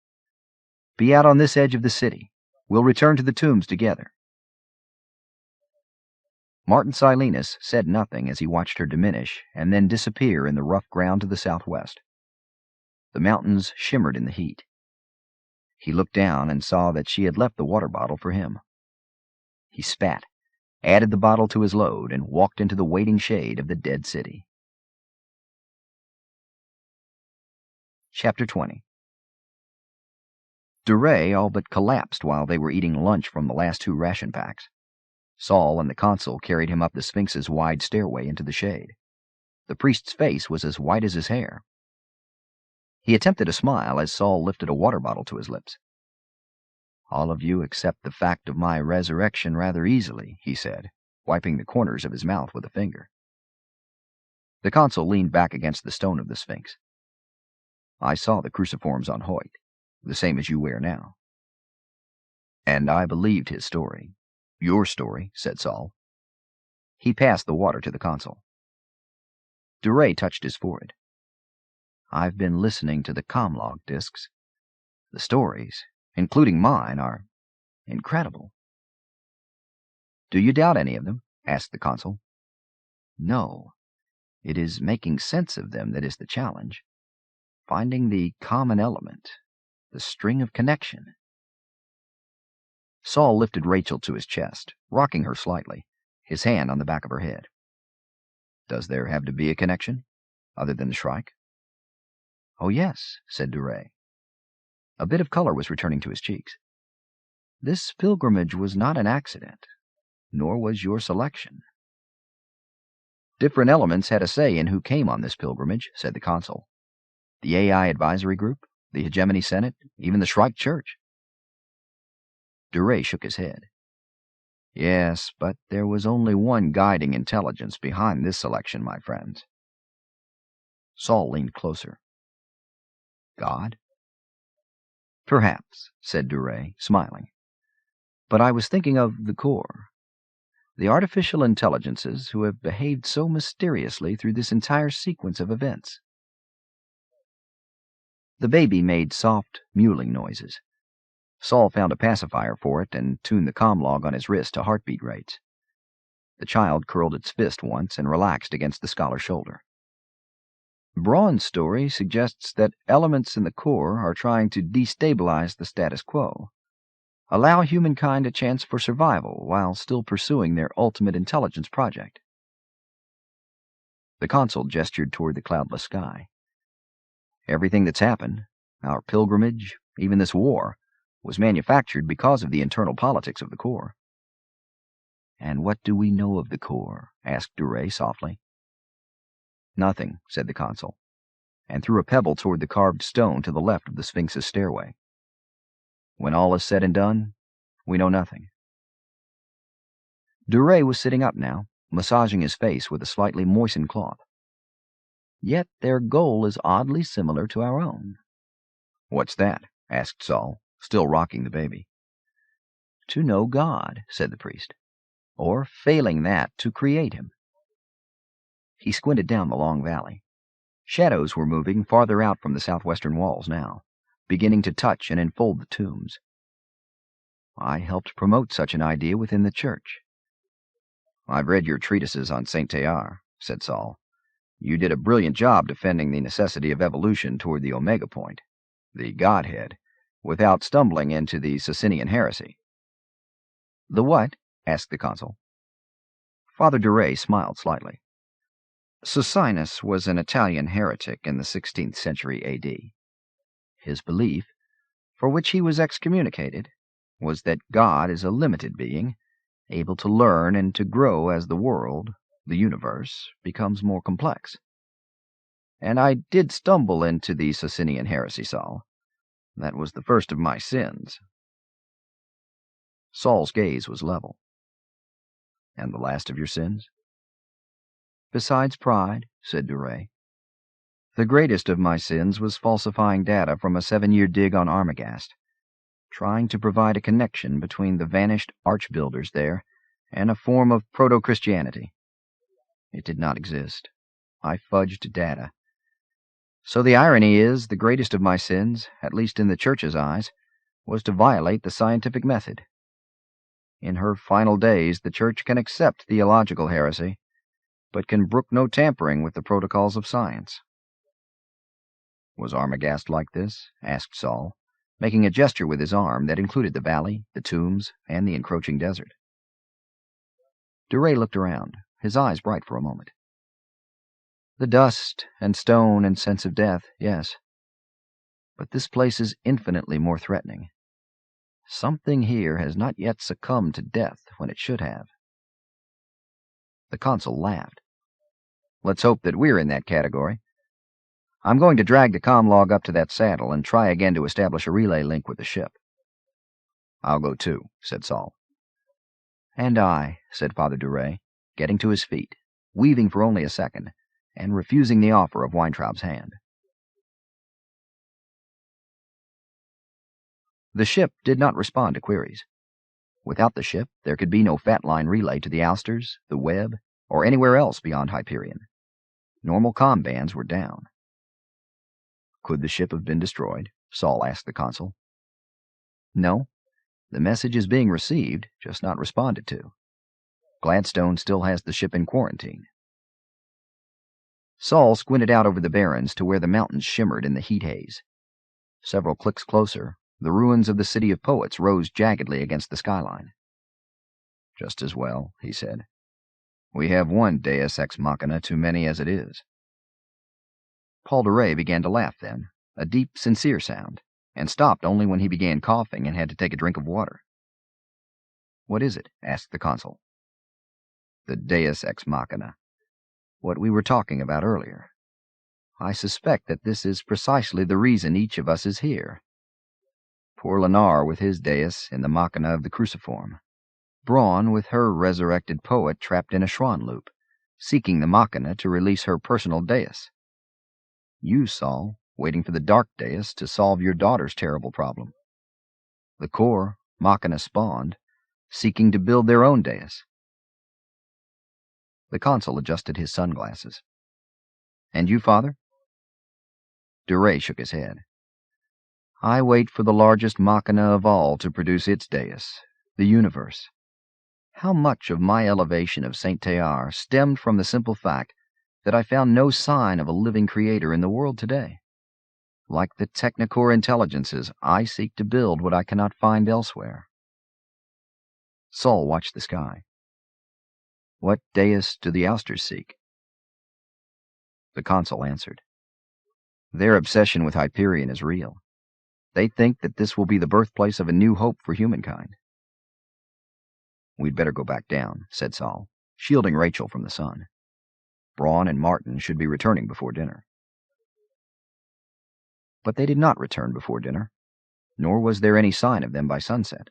Be out on this edge of the city. We'll return to the tombs together. Martin Silenus said nothing as he watched her diminish and then disappear in the rough ground to the southwest. The mountains shimmered in the heat. He looked down and saw that she had left the water bottle for him. He spat, added the bottle to his load, and walked into the waiting shade of the dead city. Chapter 20. Duray all but collapsed while they were eating lunch from the last 2 ration packs. Saul and the consul carried him up the Sphinx's wide stairway into the shade. The priest's face was as white as his hair. He attempted a smile as Saul lifted a water bottle to his lips. All of you accept the fact of my resurrection rather easily, he said, wiping the corners of his mouth with a finger. The consul leaned back against the stone of the Sphinx. I saw the cruciforms on Hoyt, the same as you wear now. And I believed his story. Your story, said Saul. He passed the water to the consul. Duray touched his forehead. I've been listening to the comlog discs. The stories, including mine, are incredible. Do you doubt any of them? Asked the consul. No. It is making sense of them that is the challenge. Finding the common element, the string of connection. Saul lifted Rachel to his chest, rocking her slightly, his hand on the back of her head. Does there have to be a connection, other than the Shrike? Oh, yes, said Duray. A bit of color was returning to his cheeks. This pilgrimage was not an accident, nor was your selection. Different elements had a say in who came on this pilgrimage, said the consul. The AI Advisory Group, the Hegemony Senate, even the Shrike Church. Duray shook his head. Yes, but there was only one guiding intelligence behind this selection, my friends. Saul leaned closer. God? Perhaps, said Duray, smiling. But I was thinking of the core. The artificial intelligences who have behaved so mysteriously through this entire sequence of events. The baby made soft, mewling noises. Saul found a pacifier for it and tuned the comlog on his wrist to heartbeat rates. The child curled its fist once and relaxed against the scholar's shoulder. Braun's story suggests that elements in the core are trying to destabilize the status quo, allow humankind a chance for survival while still pursuing their ultimate intelligence project. The consul gestured toward the cloudless sky. Everything that's happened, our pilgrimage, even this war, was manufactured because of the internal politics of the core. And what do we know of the core? Asked Duray softly. Nothing, said the consul, and threw a pebble toward the carved stone to the left of the Sphinx's stairway. When all is said and done, we know nothing. Duray was sitting up now, massaging his face with a slightly moistened cloth. Yet their goal is oddly similar to our own. What's that? asked Saul, still rocking the baby. To know God, said the priest, or, failing that, to create him. He squinted down the long valley. Shadows were moving farther out from the southwestern walls now, beginning to touch and enfold the tombs. I helped promote such an idea within the church. I've read your treatises on Saint Théard, said Saul. You did a brilliant job defending the necessity of evolution toward the Omega point, the Godhead, without stumbling into the Socinian heresy. The what? Asked the consul. Father Duray smiled slightly. Socinus was an Italian heretic in the 16th century A.D. His belief, for which he was excommunicated, was that God is a limited being, able to learn and to grow as the world, the universe, becomes more complex. And I did stumble into the Socinian heresy, Saul. That was the first of my sins. Saul's gaze was level. And the last of your sins? Besides pride, said Duray, the greatest of my sins was falsifying data from a 7-year dig on Armagast, trying to provide a connection between the vanished arch-builders there and a form of proto-Christianity. It did not exist. I fudged data. So the irony is, the greatest of my sins, at least in the Church's eyes, was to violate the scientific method. In her final days, the Church can accept theological heresy, but can brook no tampering with the protocols of science. Was Armagast like this? Asked Saul, making a gesture with his arm that included the valley, the tombs, and the encroaching desert. Duray looked around, his eyes bright for a moment. The dust and stone and sense of death, yes. But this place is infinitely more threatening. Something here has not yet succumbed to death when it should have. The consul laughed. Let's hope that we're in that category. I'm going to drag the comm log up to that saddle and try again to establish a relay link with the ship. I'll go too, said Saul. And I, said Father Duray, getting to his feet, weaving for only a second, and refusing the offer of Weintraub's hand. The ship did not respond to queries. Without the ship, there could be no fat line relay to the Ousters, the Web, or anywhere else beyond Hyperion. Normal comm bands were down. Could the ship have been destroyed? Saul asked the consul. No. The message is being received, just not responded to. Gladstone still has the ship in quarantine. Saul squinted out over the barrens to where the mountains shimmered in the heat haze. Several clicks closer, the ruins of the City of Poets rose jaggedly against the skyline. Just as well, he said. We have one Deus Ex Machina too many as it is. Paul Duray began to laugh then, a deep, sincere sound, and stopped only when he began coughing and had to take a drink of water. What is it? Asked the consul. The Deus Ex Machina. What we were talking about earlier. I suspect that this is precisely the reason each of us is here. Poor Lennar with his Deus in the Machina of the Cruciform. Braun with her resurrected poet trapped in a Schwann loop, seeking the Machina to release her personal Deus. You, Saul, waiting for the Dark Deus to solve your daughter's terrible problem. The core, Machina spawned, seeking to build their own Deus. The consul adjusted his sunglasses. And you, Father? Duray shook his head. I wait for the largest Machina of all to produce its Deus, the universe. How much of my elevation of Saint Théard stemmed from the simple fact that I found no sign of a living creator in the world today? Like the technicore intelligences, I seek to build what I cannot find elsewhere. Saul watched the sky. What Deus do the Ousters seek? The consul answered. Their obsession with Hyperion is real. They think that this will be the birthplace of a new hope for humankind. We'd better go back down, said Saul, shielding Rachel from the sun. Braun and Martin should be returning before dinner. But they did not return before dinner, nor was there any sign of them by sunset.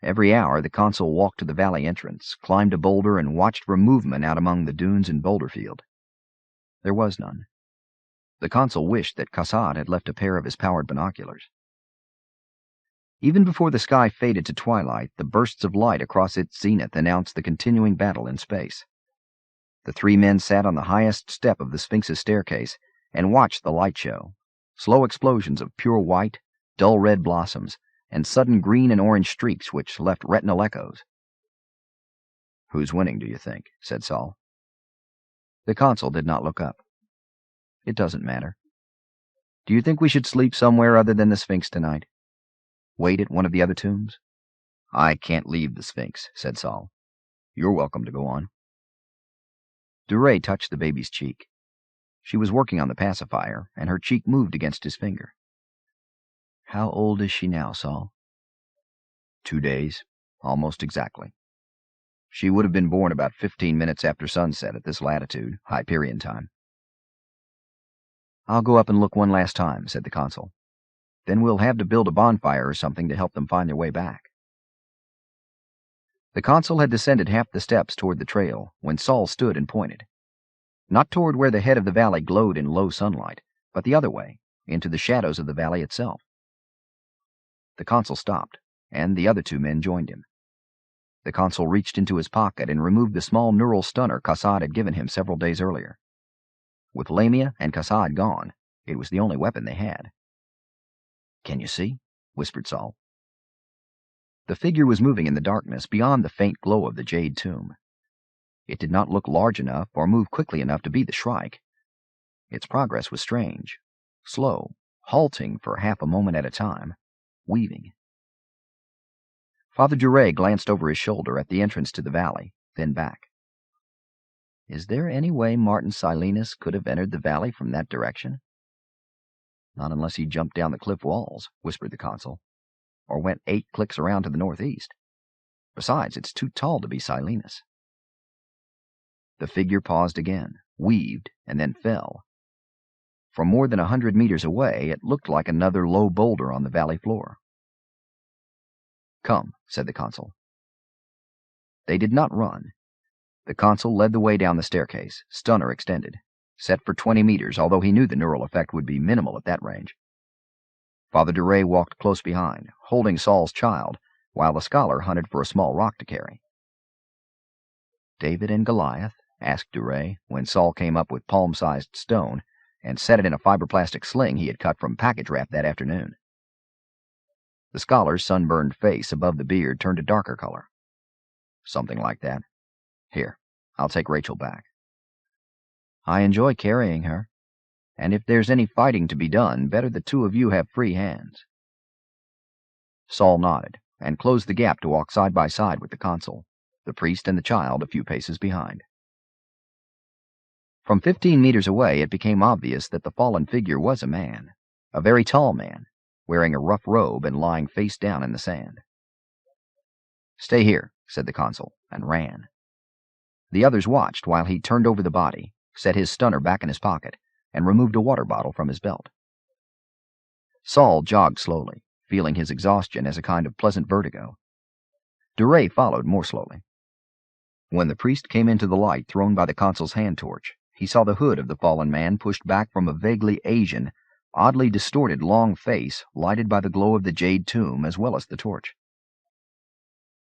Every hour the consul walked to the valley entrance, climbed a boulder, and watched for movement out among the dunes and boulder field. There was none. The consul wished that Cassette had left a pair of his powered binoculars. Even before the sky faded to twilight, the bursts of light across its zenith announced the continuing battle in space. The three men sat on the highest step of the Sphinx's staircase and watched the light show, slow explosions of pure white, dull red blossoms, and sudden green and orange streaks which left retinal echoes. "Who's winning, do you think?" said Saul. The consul did not look up. "It doesn't matter. Do you think we should sleep somewhere other than the Sphinx tonight? Wait at one of the other tombs?" "I can't leave the Sphinx," said Saul. "You're welcome to go on." Duray touched the baby's cheek. She was working on the pacifier, and her cheek moved against his finger. "How old is she now, Saul?" 2 days, almost exactly. She would have been born about 15 minutes after sunset at this latitude, Hyperion time. "I'll go up and look one last time," said the consul. "Then we'll have to build a bonfire or something to help them find their way back." The consul had descended half the steps toward the trail when Saul stood and pointed. Not toward where the head of the valley glowed in low sunlight, but the other way, into the shadows of the valley itself. The consul stopped, and the other two men joined him. The consul reached into his pocket and removed the small neural stunner Kassad had given him several days earlier. With Lamia and Kassad gone, it was the only weapon they had. "Can you see?" whispered Saul. The figure was moving in the darkness beyond the faint glow of the jade tomb. It did not look large enough or move quickly enough to be the Shrike. Its progress was strange, slow, halting for half a moment at a time, weaving. Father Duray glanced over his shoulder at the entrance to the valley, then back. "Is there any way Martin Silenus could have entered the valley from that direction?" "Not unless he jumped down the cliff walls," whispered the consul, "or went 8 clicks around to the northeast. Besides, it's too tall to be Silenus." The figure paused again, weaved, and then fell. From more than 100 meters away, it looked like another low boulder on the valley floor. "Come," said the consul. They did not run. The consul led the way down the staircase, stunner extended, set for 20 meters, although he knew the neural effect would be minimal at that range. Father Duray walked close behind, holding Saul's child, while the scholar hunted for a small rock to carry. "David and Goliath?" asked Duray, when Saul came up with palm-sized stone and set it in a fiberplastic sling he had cut from package wrap that afternoon. The scholar's sunburned face above the beard turned a darker color. "Something like that. Here, I'll take Rachel back." "I enjoy carrying her, and if there's any fighting to be done, better the two of you have free hands." Saul nodded, and closed the gap to walk side by side with the consul, the priest and the child a few paces behind. From 15 meters away, it became obvious that the fallen figure was a man, a very tall man, wearing a rough robe and lying face down in the sand. "Stay here," said the consul, and ran. The others watched while he turned over the body, set his stunner back in his pocket, and removed a water bottle from his belt. Saul jogged slowly, feeling his exhaustion as a kind of pleasant vertigo. Duray followed more slowly. When the priest came into the light thrown by the consul's hand torch, he saw the hood of the fallen man pushed back from a vaguely Asian, oddly distorted long face lighted by the glow of the jade tomb as well as the torch.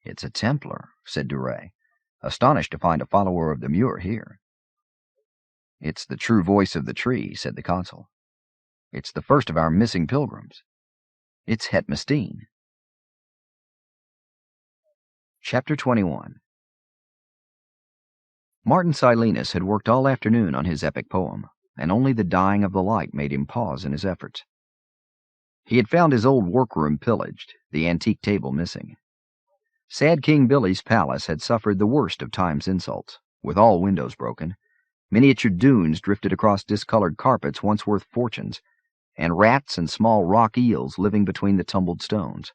"It's a Templar," said Duray, astonished to find a follower of the Muir here. "It's the true voice of the tree," said the consul. "It's the first of our missing pilgrims. It's Hetmistine." Chapter 21. Martin Silenus had worked all afternoon on his epic poem, and only the dying of the light made him pause in his efforts. He had found his old workroom pillaged, the antique table missing. Sad King Billy's palace had suffered the worst of time's insults, with all windows broken, miniature dunes drifted across discolored carpets once worth fortunes, and rats and small rock eels living between the tumbled stones.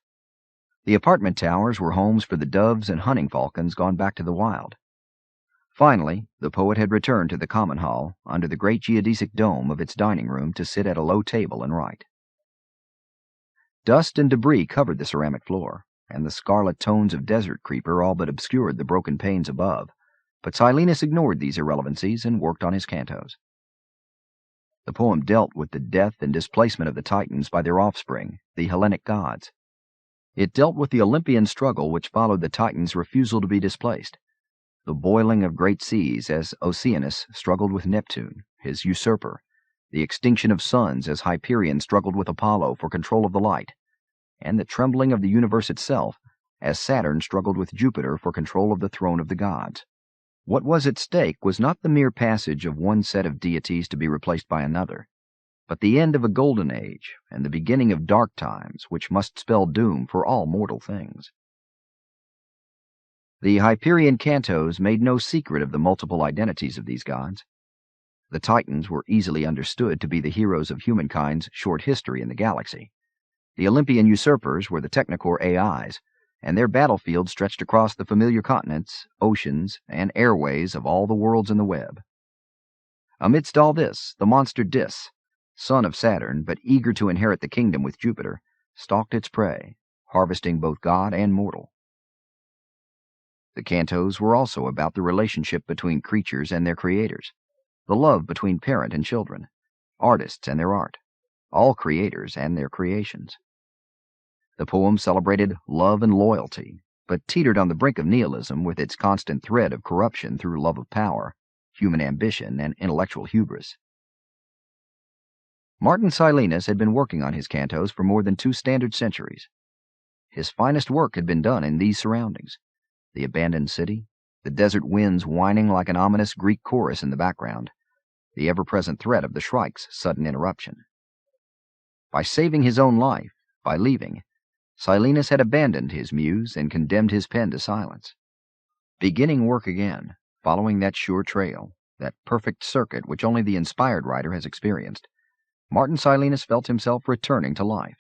The apartment towers were homes for the doves and hunting falcons gone back to the wild. Finally, the poet had returned to the common hall under the great geodesic dome of its dining room to sit at a low table and write. Dust and debris covered the ceramic floor, and the scarlet tones of desert creeper all but obscured the broken panes above, but Silenus ignored these irrelevancies and worked on his cantos. The poem dealt with the death and displacement of the Titans by their offspring, the Hellenic gods. It dealt with the Olympian struggle which followed the Titans' refusal to be displaced, the boiling of great seas as Oceanus struggled with Neptune, his usurper, the extinction of suns as Hyperion struggled with Apollo for control of the light, and the trembling of the universe itself as Saturn struggled with Jupiter for control of the throne of the gods. What was at stake was not the mere passage of one set of deities to be replaced by another, but the end of a golden age and the beginning of dark times which must spell doom for all mortal things. The Hyperion cantos made no secret of the multiple identities of these gods. The Titans were easily understood to be the heroes of humankind's short history in the galaxy. The Olympian usurpers were the Technicore AIs, and their battlefields stretched across the familiar continents, oceans, and airways of all the worlds in the web. Amidst all this, the monster Dis, son of Saturn, but eager to inherit the kingdom with Jupiter, stalked its prey, harvesting both god and mortal. The cantos were also about the relationship between creatures and their creators, the love between parent and children, artists and their art, all creators and their creations. The poem celebrated love and loyalty, but teetered on the brink of nihilism with its constant thread of corruption through love of power, human ambition, and intellectual hubris. Martin Silenus had been working on his cantos for more than 2 standard centuries. His finest work had been done in these surroundings: the abandoned city, the desert winds whining like an ominous Greek chorus in the background, the ever-present threat of the Shrike's sudden interruption. By saving his own life, by leaving, Silenus had abandoned his muse and condemned his pen to silence. Beginning work again, following that sure trail, that perfect circuit which only the inspired writer has experienced, Martin Silenus felt himself returning to life,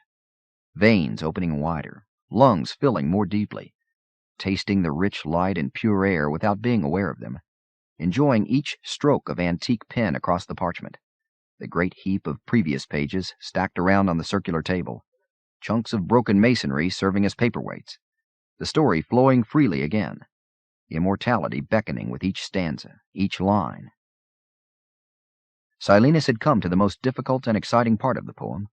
veins opening wider, lungs filling more deeply, tasting the rich light and pure air without being aware of them, enjoying each stroke of antique pen across the parchment, the great heap of previous pages stacked around on the circular table, chunks of broken masonry serving as paperweights, the story flowing freely again, immortality beckoning with each stanza, each line. Silenus had come to the most difficult and exciting part of the poem,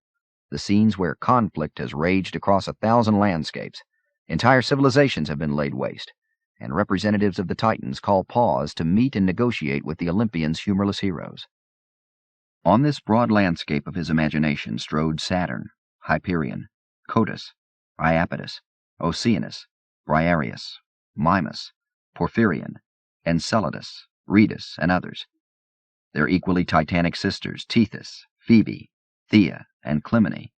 the scenes where conflict has raged across 1,000 landscapes, entire civilizations have been laid waste, and representatives of the Titans call pause to meet and negotiate with the Olympians' humorless heroes. On this broad landscape of his imagination strode Saturn, Hyperion, Codus, Iapetus, Oceanus, Briareus, Mimas, Porphyrion, Enceladus, Rhedus, and others. Their equally titanic sisters, Tethys, Phoebe, Thea, and Clymene,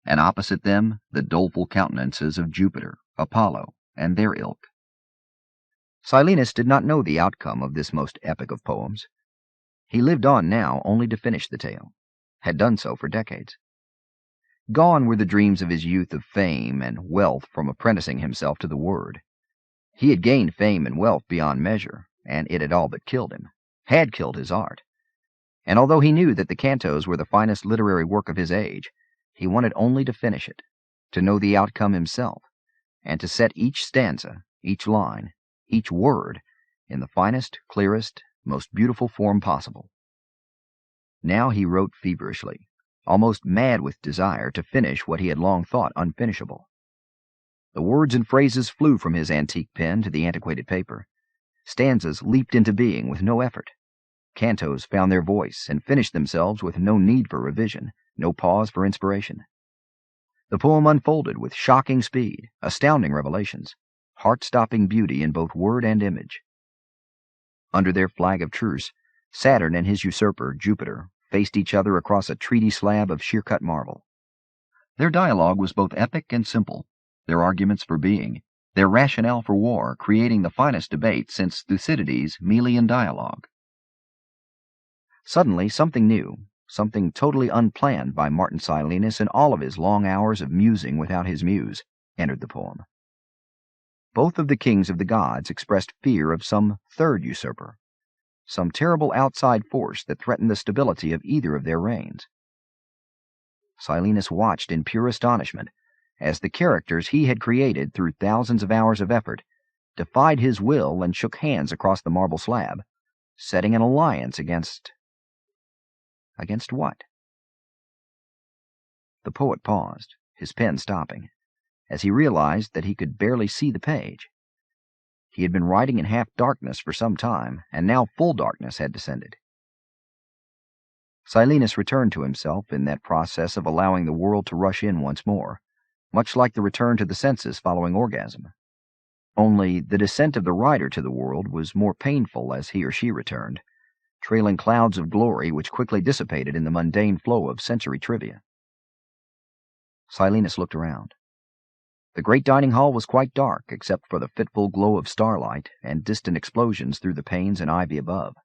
and opposite them the doleful countenances of Jupiter, Apollo, and their ilk. Silenus did not know the outcome of this most epic of poems. He lived on now only to finish the tale, had done so for decades. Gone were the dreams of his youth of fame and wealth from apprenticing himself to the word. He had gained fame and wealth beyond measure, and it had all but killed him, had killed his art. And although he knew that the cantos were the finest literary work of his age, he wanted only to finish it, to know the outcome himself, and to set each stanza, each line, each word, in the finest, clearest, most beautiful form possible. Now he wrote feverishly, almost mad with desire to finish what he had long thought unfinishable. The words and phrases flew from his antique pen to the antiquated paper. Stanzas leaped into being with no effort. Cantos found their voice and finished themselves with no need for revision, no pause for inspiration. The poem unfolded with shocking speed, astounding revelations, heart-stopping beauty in both word and image. Under their flag of truce, Saturn and his usurper, Jupiter, faced each other across a treaty slab of sheer-cut marble. Their dialogue was both epic and simple, their arguments for being, their rationale for war creating the finest debate since Thucydides' Melian dialogue. Suddenly, something new, something totally unplanned by Martin Silenus in all of his long hours of musing without his muse, entered the poem. Both of the kings of the gods expressed fear of some third usurper, some terrible outside force that threatened the stability of either of their reigns. Silenus watched in pure astonishment as the characters he had created through thousands of hours of effort defied his will and shook hands across the marble slab, setting an alliance against what? The poet paused, his pen stopping, as he realized that he could barely see the page. He had been writing in half-darkness for some time, and now full darkness had descended. Silenus returned to himself in that process of allowing the world to rush in once more, much like the return to the senses following orgasm. Only the descent of the writer to the world was more painful as he or she returned, trailing clouds of glory which quickly dissipated in the mundane flow of sensory trivia. Silenus looked around. The great dining hall was quite dark, except for the fitful glow of starlight and distant explosions through the panes and ivy above.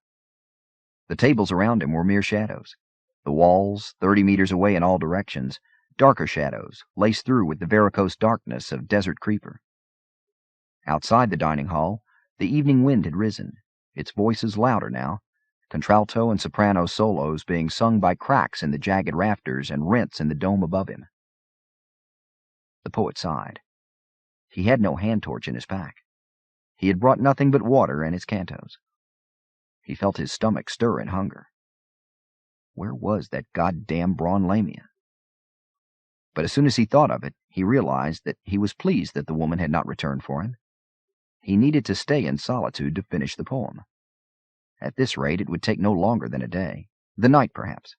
The tables around him were mere shadows. The walls, 30 meters away in all directions, darker shadows, laced through with the varicose darkness of desert creeper. Outside the dining hall, the evening wind had risen, its voices louder now, contralto and soprano solos being sung by cracks in the jagged rafters and rents in the dome above him. The poet sighed. He had no hand torch in his pack. He had brought nothing but water and his cantos. He felt his stomach stir in hunger. Where was that goddamn Braun Lamia? But as soon as he thought of it, he realized that he was pleased that the woman had not returned for him. He needed to stay in solitude to finish the poem. At this rate, it would take no longer than a day, the night perhaps.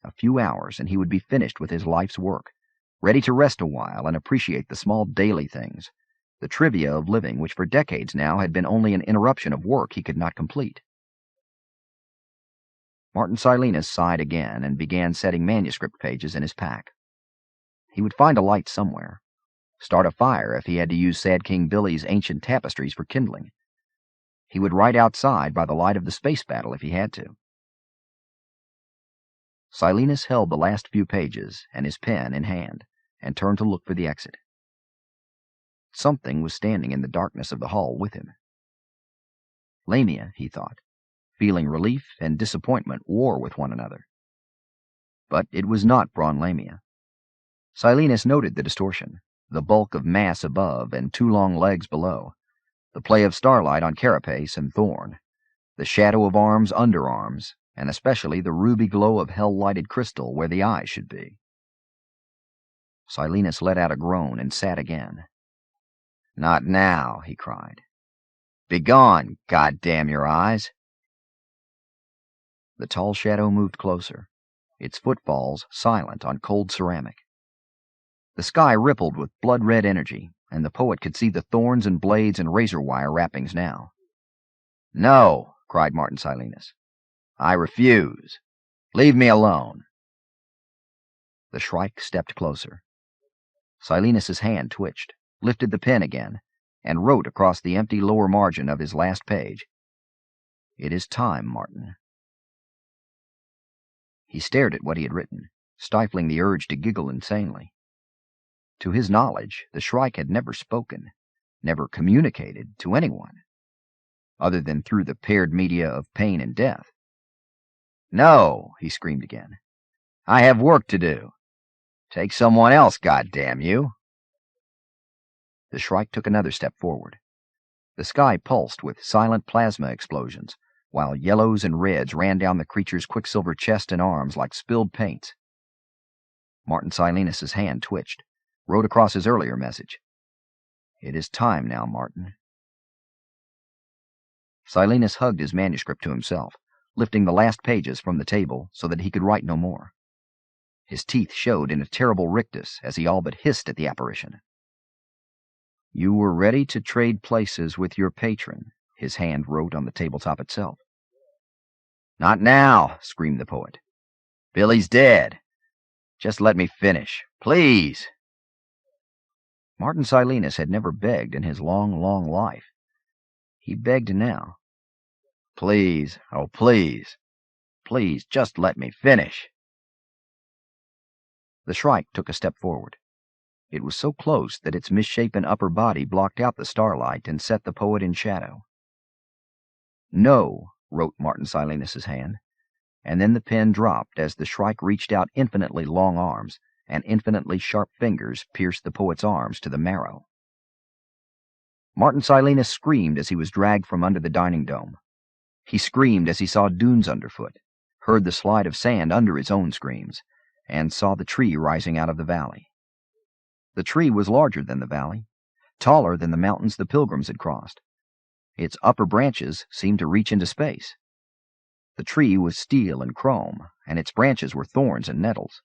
A few hours, and he would be finished with his life's work, ready to rest a while and appreciate the small daily things, the trivia of living which for decades now had been only an interruption of work he could not complete. Martin Silenus sighed again and began setting manuscript pages in his pack. He would find a light somewhere, start a fire if he had to use Sad King Billy's ancient tapestries for kindling. He would write outside by the light of the space battle if he had to. Silenus held the last few pages and his pen in hand, and turned to look for the exit. Something was standing in the darkness of the hall with him. Lamia, he thought, feeling relief and disappointment war with one another. But it was not Braun Lamia. Silenus noted the distortion, the bulk of mass above and 2 long legs below, the play of starlight on carapace and thorn, the shadow of arms under arms, and especially the ruby glow of hell-lighted crystal where the eyes should be. Silenus let out a groan and sat again. "Not now," he cried. "Begone, goddamn your eyes!" The tall shadow moved closer, its footfalls silent on cold ceramic. The sky rippled with blood-red energy, and the poet could see the thorns and blades and razor-wire wrappings now. "No," cried Martin Silenus. "I refuse. Leave me alone." The Shrike stepped closer. Silenus's hand twitched, lifted the pen again, and wrote across the empty lower margin of his last page, "It is time, Martin." He stared at what he had written, stifling the urge to giggle insanely. To his knowledge, the Shrike had never spoken, never communicated to anyone, other than through the paired media of pain and death. "No," he screamed again. "I have work to do. Take someone else, goddamn you." The Shrike took another step forward. The sky pulsed with silent plasma explosions, while yellows and reds ran down the creature's quicksilver chest and arms like spilled paints. Martin Silenus's hand twitched, wrote across his earlier message, "It is time now, Martin." Silenus hugged his manuscript to himself, lifting the last pages from the table so that he could write no more. His teeth showed in a terrible rictus as he all but hissed at the apparition. "You were ready to trade places with your patron," his hand wrote on the tabletop itself. "Not now," screamed the poet. "Billy's dead. Just let me finish, please." Martin Silenus had never begged in his long, long life. He begged now. "Please, oh please, please, just let me finish." The Shrike took a step forward. It was so close that its misshapen upper body blocked out the starlight and set the poet in shadow. "No," wrote Martin Silenus's hand, and then the pen dropped as the Shrike reached out infinitely long arms, and infinitely sharp fingers pierced the poet's arms to the marrow. Martin Silenus screamed as he was dragged from under the dining dome. He screamed as he saw dunes underfoot, heard the slide of sand under his own screams, and saw the tree rising out of the valley. The tree was larger than the valley, taller than the mountains the pilgrims had crossed. Its upper branches seemed to reach into space. The tree was steel and chrome, and its branches were thorns and nettles.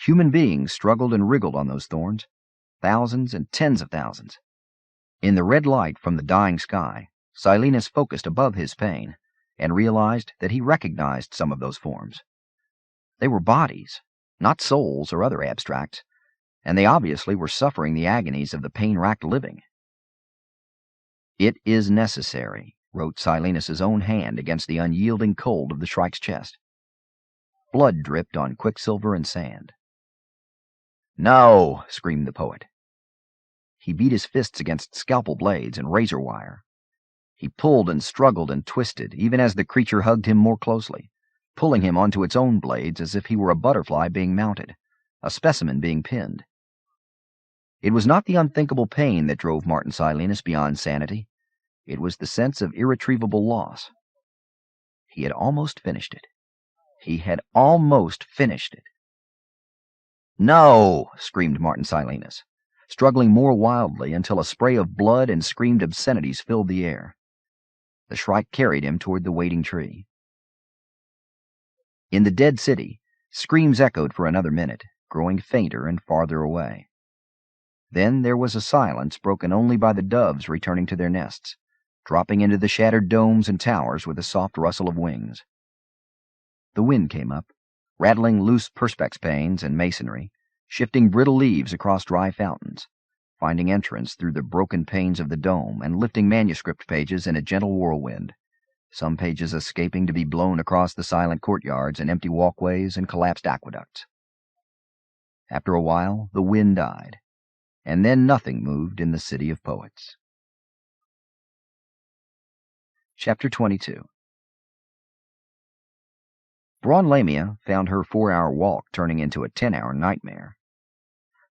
Human beings struggled and wriggled on those thorns, thousands and tens of thousands. In the red light from the dying sky, Silenus focused above his pain and realized that he recognized some of those forms. They were bodies, not souls or other abstracts, and they obviously were suffering the agonies of the pain-racked living. "It is necessary," wrote Silenus's own hand against the unyielding cold of the Shrike's chest. Blood dripped on quicksilver and sand. "No!" screamed the poet. He beat his fists against scalpel blades and razor wire. He pulled and struggled and twisted, even as the creature hugged him more closely, pulling him onto its own blades as if he were a butterfly being mounted, a specimen being pinned. It was not the unthinkable pain that drove Martin Silenus beyond sanity. It was the sense of irretrievable loss. He had almost finished it. He had almost finished it. "No!" screamed Martin Silenus, struggling more wildly until a spray of blood and screamed obscenities filled the air. The Shrike carried him toward the waiting tree. In the dead city, screams echoed for another minute, growing fainter and farther away. Then there was a silence broken only by the doves returning to their nests, dropping into the shattered domes and towers with a soft rustle of wings. The wind came up, rattling loose perspex panes and masonry, shifting brittle leaves across dry fountains, finding entrance through the broken panes of the dome and lifting manuscript pages in a gentle whirlwind, some pages escaping to be blown across the silent courtyards and empty walkways and collapsed aqueducts. After a while, the wind died, and then nothing moved in the city of poets. Chapter 22. Braun Lamia found her 4-hour walk turning into a 10-hour nightmare.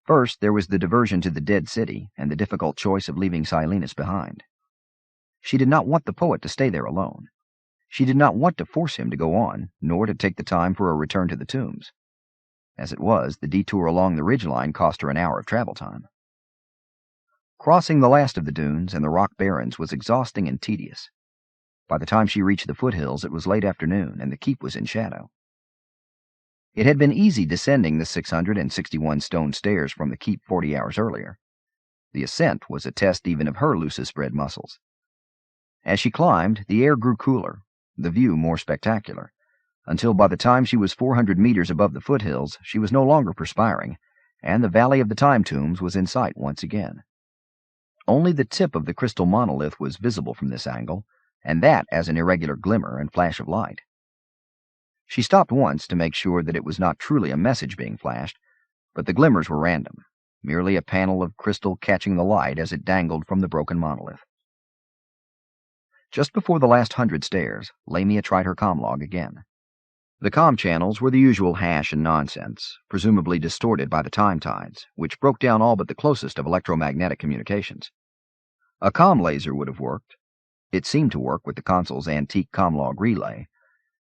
First, there was the diversion to the dead city and the difficult choice of leaving Silenus behind. She did not want the poet to stay there alone. She did not want to force him to go on, nor to take the time for a return to the tombs. As it was, the detour along the ridgeline cost her an hour of travel time. Crossing the last of the dunes and the rock barrens was exhausting and tedious. By the time she reached the foothills, it was late afternoon, and the keep was in shadow. It had been easy descending the 661 stone stairs from the keep 40 hours earlier. The ascent was a test even of her loosely spread muscles. As she climbed, the air grew cooler, the view more spectacular, until by the time she was 400 meters above the foothills, she was no longer perspiring, and the valley of the time tombs was in sight once again. Only the tip of the crystal monolith was visible from this angle, and that as an irregular glimmer and flash of light. She stopped once to make sure that it was not truly a message being flashed, but the glimmers were random, merely a panel of crystal catching the light as it dangled from the broken monolith. Just before the last 100 stairs, Lamia tried her comlog again. The comm channels were the usual hash and nonsense, presumably distorted by the time tides, which broke down all but the closest of electromagnetic communications. A comm laser would have worked. It seemed to work with the console's antique comlog relay,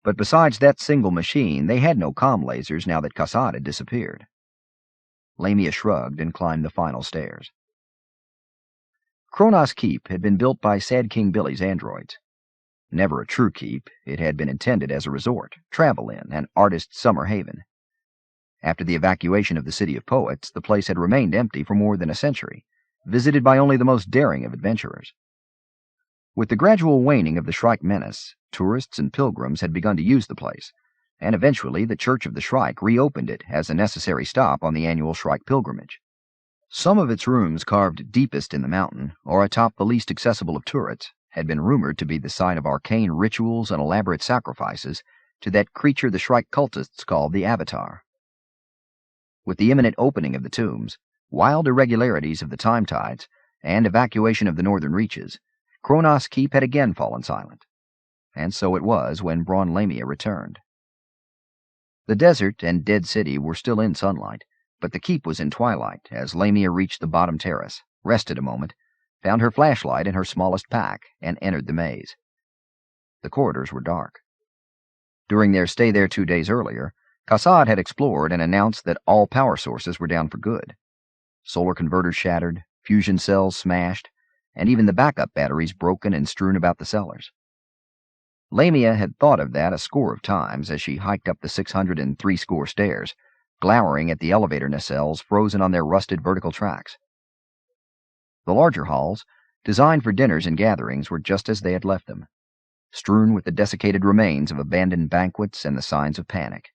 but besides that single machine, they had no comm lasers now that Cassette had disappeared. Lamia shrugged and climbed the final stairs. Kronos Keep had been built by Sad King Billy's androids. Never a true keep, it had been intended as a resort, travel inn, and artist's summer haven. After the evacuation of the city of poets, the place had remained empty for more than a century, visited by only the most daring of adventurers. With the gradual waning of the Shrike menace, tourists and pilgrims had begun to use the place, and eventually the Church of the Shrike reopened it as a necessary stop on the annual Shrike pilgrimage. Some of its rooms carved deepest in the mountain, or atop the least accessible of turrets, had been rumored to be the site of arcane rituals and elaborate sacrifices to that creature the Shrike cultists called the Avatar. With the imminent opening of the tombs, wild irregularities of the time tides, and evacuation of the northern reaches, Kronos Keep had again fallen silent, and so it was when Braun Lamia returned. The desert and dead city were still in sunlight, but the keep was in twilight as Lamia reached the bottom terrace, rested a moment, found her flashlight and her smallest pack, and entered the maze. The corridors were dark. During their stay there 2 days earlier, Cassette had explored and announced that all power sources were down for good. solar converters shattered, fusion cells smashed, and even the backup batteries broken and strewn about the cellars. Lamia had thought of that a score of times as she hiked up the 603 stairs, glowering at the elevator nacelles frozen on their rusted vertical tracks. The larger halls, designed for dinners and gatherings, were just as they had left them, strewn with the desiccated remains of abandoned banquets and the signs of panic.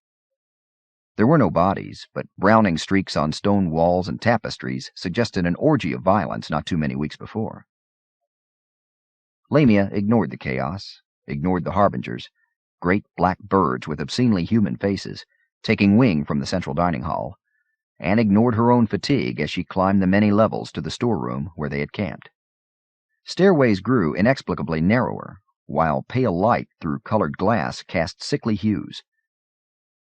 There were no bodies, but browning streaks on stone walls and tapestries suggested an orgy of violence not too many weeks before. Lamia ignored the chaos, ignored the harbingers, great black birds with obscenely human faces, taking wing from the central dining hall, and ignored her own fatigue as she climbed the many levels to the storeroom where they had camped. Stairways grew inexplicably narrower, while pale light through colored glass cast sickly hues.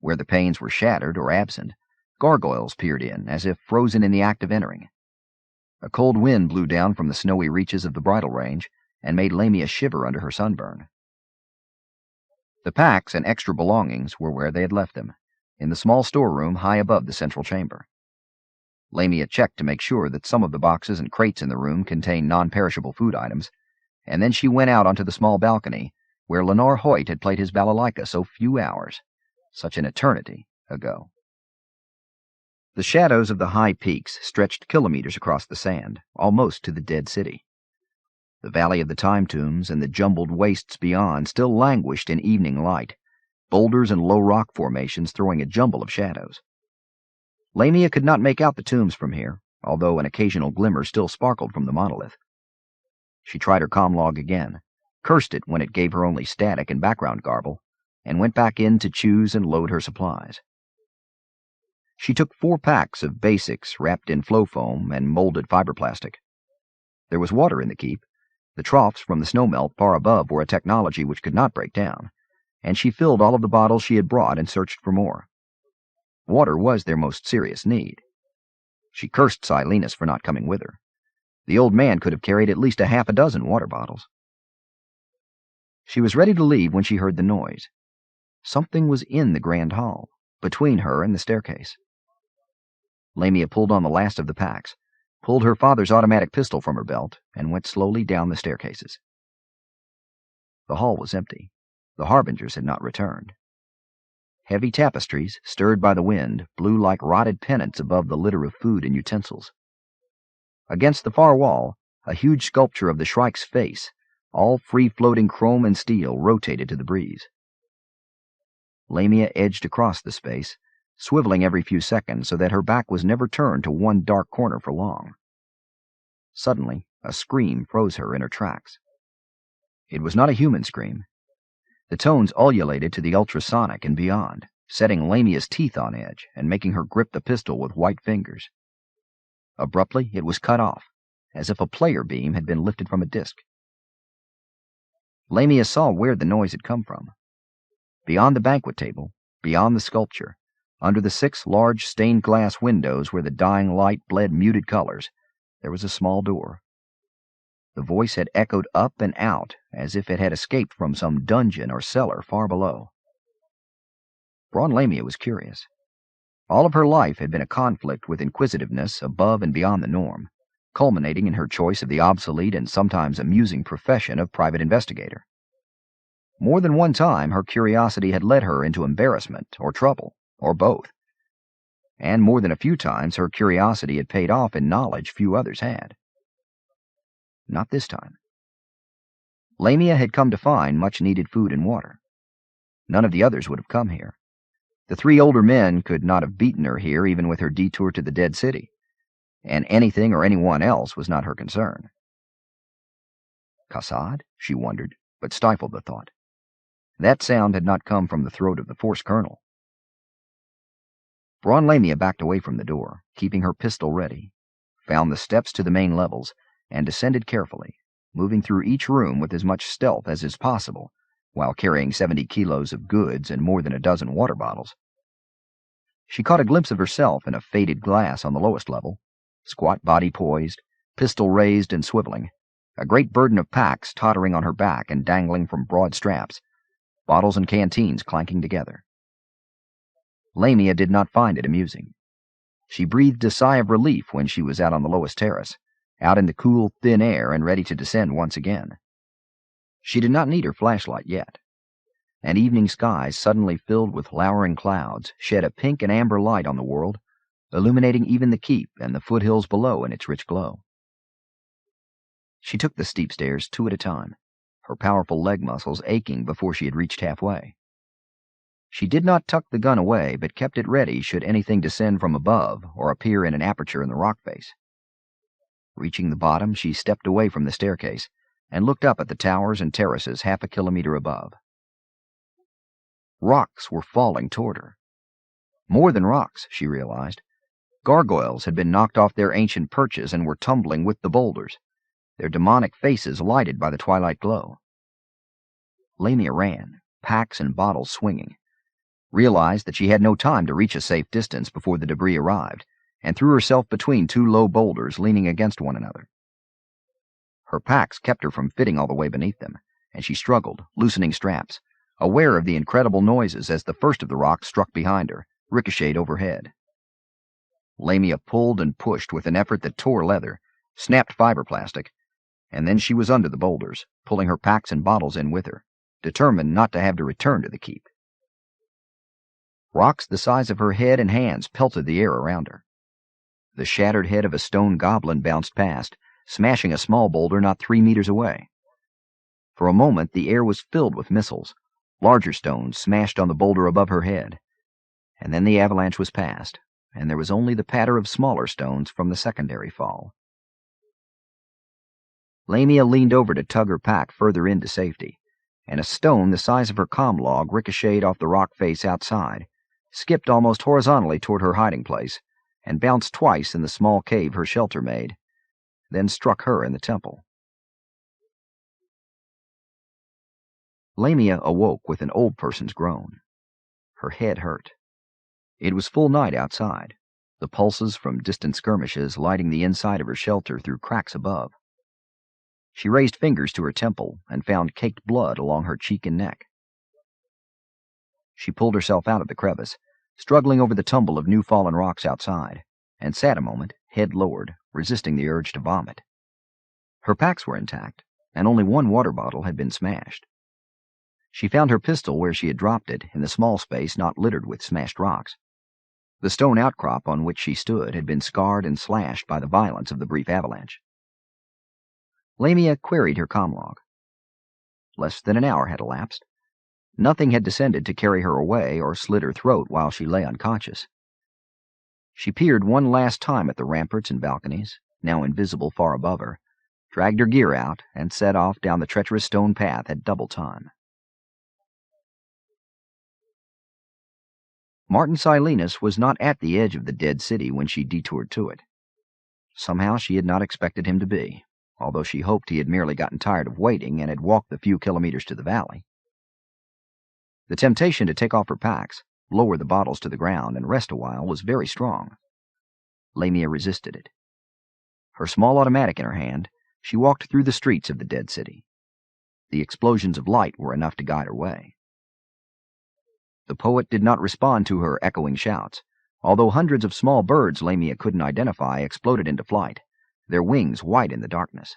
Where the panes were shattered or absent, gargoyles peered in, as if frozen in the act of entering. A cold wind blew down from the snowy reaches of the bridle range and made Lamia shiver under her sunburn. The packs and extra belongings were where they had left them, in the small storeroom high above the central chamber. Lamia checked to make sure that some of the boxes and crates in the room contained non-perishable food items, and then she went out onto the small balcony where Lenore Hoyt had played his balalaika so few hours, such an eternity, ago. The shadows of the high peaks stretched kilometers across the sand, almost to the dead city. The valley of the time tombs and the jumbled wastes beyond still languished in evening light, boulders and low rock formations throwing a jumble of shadows. Lamia could not make out the tombs from here, although an occasional glimmer still sparkled from the monolith. She tried her comm-log again, cursed it when it gave her only static and background garble, and went back in to choose and load her supplies. She took 4 packs of basics wrapped in flow foam and molded fiberplastic. There was water in the keep. The troughs from the snowmelt far above were a technology which could not break down, and she filled all of the bottles she had brought and searched for more. Water was their most serious need. She cursed Silenus for not coming with her. The old man could have carried at least a half a dozen water bottles. She was ready to leave when she heard the noise. Something was in the grand hall, between her and the staircase. Lamia pulled on the last of the packs, pulled her father's automatic pistol from her belt, and went slowly down the staircases. The hall was empty. The harbingers had not returned. Heavy tapestries, stirred by the wind, blew like rotted pennants above the litter of food and utensils. Against the far wall, a huge sculpture of the Shrike's face, all free-floating chrome and steel, rotated to the breeze. Lamia edged across the space, swiveling every few seconds so that her back was never turned to one dark corner for long. Suddenly, a scream froze her in her tracks. It was not a human scream. The tones ululated to the ultrasonic and beyond, setting Lamia's teeth on edge and making her grip the pistol with white fingers. Abruptly, it was cut off, as if a player beam had been lifted from a disc. Lamia saw where the noise had come from. Beyond the banquet table, beyond the sculpture, under the 6 large stained glass windows where the dying light bled muted colors, there was a small door. The voice had echoed up and out as if it had escaped from some dungeon or cellar far below. Braun Lamia was curious. All of her life had been a conflict with inquisitiveness above and beyond the norm, culminating in her choice of the obsolete and sometimes amusing profession of private investigator. More than one time her curiosity had led her into embarrassment or trouble, or both. And more than a few times her curiosity had paid off in knowledge few others had. Not this time. Lamia had come to find much-needed food and water. None of the others would have come here. The 3 older men could not have beaten her here even with her detour to the dead city, and anything or anyone else was not her concern. Cassette? She wondered, but stifled the thought. That sound had not come from the throat of the Force Colonel. Braun Lamia backed away from the door, keeping her pistol ready, found the steps to the main levels, and descended carefully, moving through each room with as much stealth as is possible, while carrying 70 kilos of goods and more than a dozen water bottles. She caught a glimpse of herself in a faded glass on the lowest level, squat body poised, pistol raised and swiveling, a great burden of packs tottering on her back and dangling from broad straps, bottles and canteens clanking together. Lamia did not find it amusing. She breathed a sigh of relief when she was out on the lowest terrace, out in the cool, thin air and ready to descend once again. She did not need her flashlight yet. And evening skies suddenly filled with lowering clouds shed a pink and amber light on the world, illuminating even the keep and the foothills below in its rich glow. She took the steep stairs 2 at a time, her powerful leg muscles aching before she had reached halfway. She did not tuck the gun away, but kept it ready should anything descend from above or appear in an aperture in the rock face. Reaching the bottom, she stepped away from the staircase and looked up at the towers and terraces half a kilometer above. Rocks were falling toward her. More than rocks, she realized. Gargoyles had been knocked off their ancient perches and were tumbling with the boulders, their demonic faces lighted by the twilight glow. Lamia ran, packs and bottles swinging, realized that she had no time to reach a safe distance before the debris arrived, and threw herself between 2 low boulders leaning against one another. Her packs kept her from fitting all the way beneath them, and she struggled, loosening straps, aware of the incredible noises as the first of the rocks struck behind her, ricocheted overhead. Lamia pulled and pushed with an effort that tore leather, snapped fiberplastic, and then she was under the boulders, pulling her packs and bottles in with her, determined not to have to return to the keep. Rocks the size of her head and hands pelted the air around her. The shattered head of a stone goblin bounced past, smashing a small boulder not 3 meters away. For a moment the air was filled with missiles. Larger stones smashed on the boulder above her head, and then the avalanche was past, and there was only the patter of smaller stones from the secondary fall. Lamia leaned over to tug her pack further into safety, and a stone the size of her comm log ricocheted off the rock face outside, skipped almost horizontally toward her hiding place, and bounced twice in the small cave her shelter made, then struck her in the temple. Lamia awoke with an old person's groan. Her head hurt. It was full night outside, the pulses from distant skirmishes lighting the inside of her shelter through cracks above. She raised fingers to her temple and found caked blood along her cheek and neck. She pulled herself out of the crevice, struggling over the tumble of new fallen rocks outside, and sat a moment, head lowered, resisting the urge to vomit. Her packs were intact, and only 1 water bottle had been smashed. She found her pistol where she had dropped it, in the small space not littered with smashed rocks. The stone outcrop on which she stood had been scarred and slashed by the violence of the brief avalanche. Lamia queried her comm log. Less than an hour had elapsed. Nothing had descended to carry her away or slit her throat while she lay unconscious. She peered one last time at the ramparts and balconies, now invisible far above her, dragged her gear out, and set off down the treacherous stone path at double time. Martin Silenus was not at the edge of the dead city when she detoured to it. Somehow she had not expected him to be, although she hoped he had merely gotten tired of waiting and had walked the few kilometers to the valley. The temptation to take off her packs, lower the bottles to the ground, and rest a while was very strong. Lamia resisted it. Her small automatic in her hand, she walked through the streets of the dead city. The explosions of light were enough to guide her way. The poet did not respond to her echoing shouts, although hundreds of small birds Lamia couldn't identify exploded into flight, their wings white in the darkness.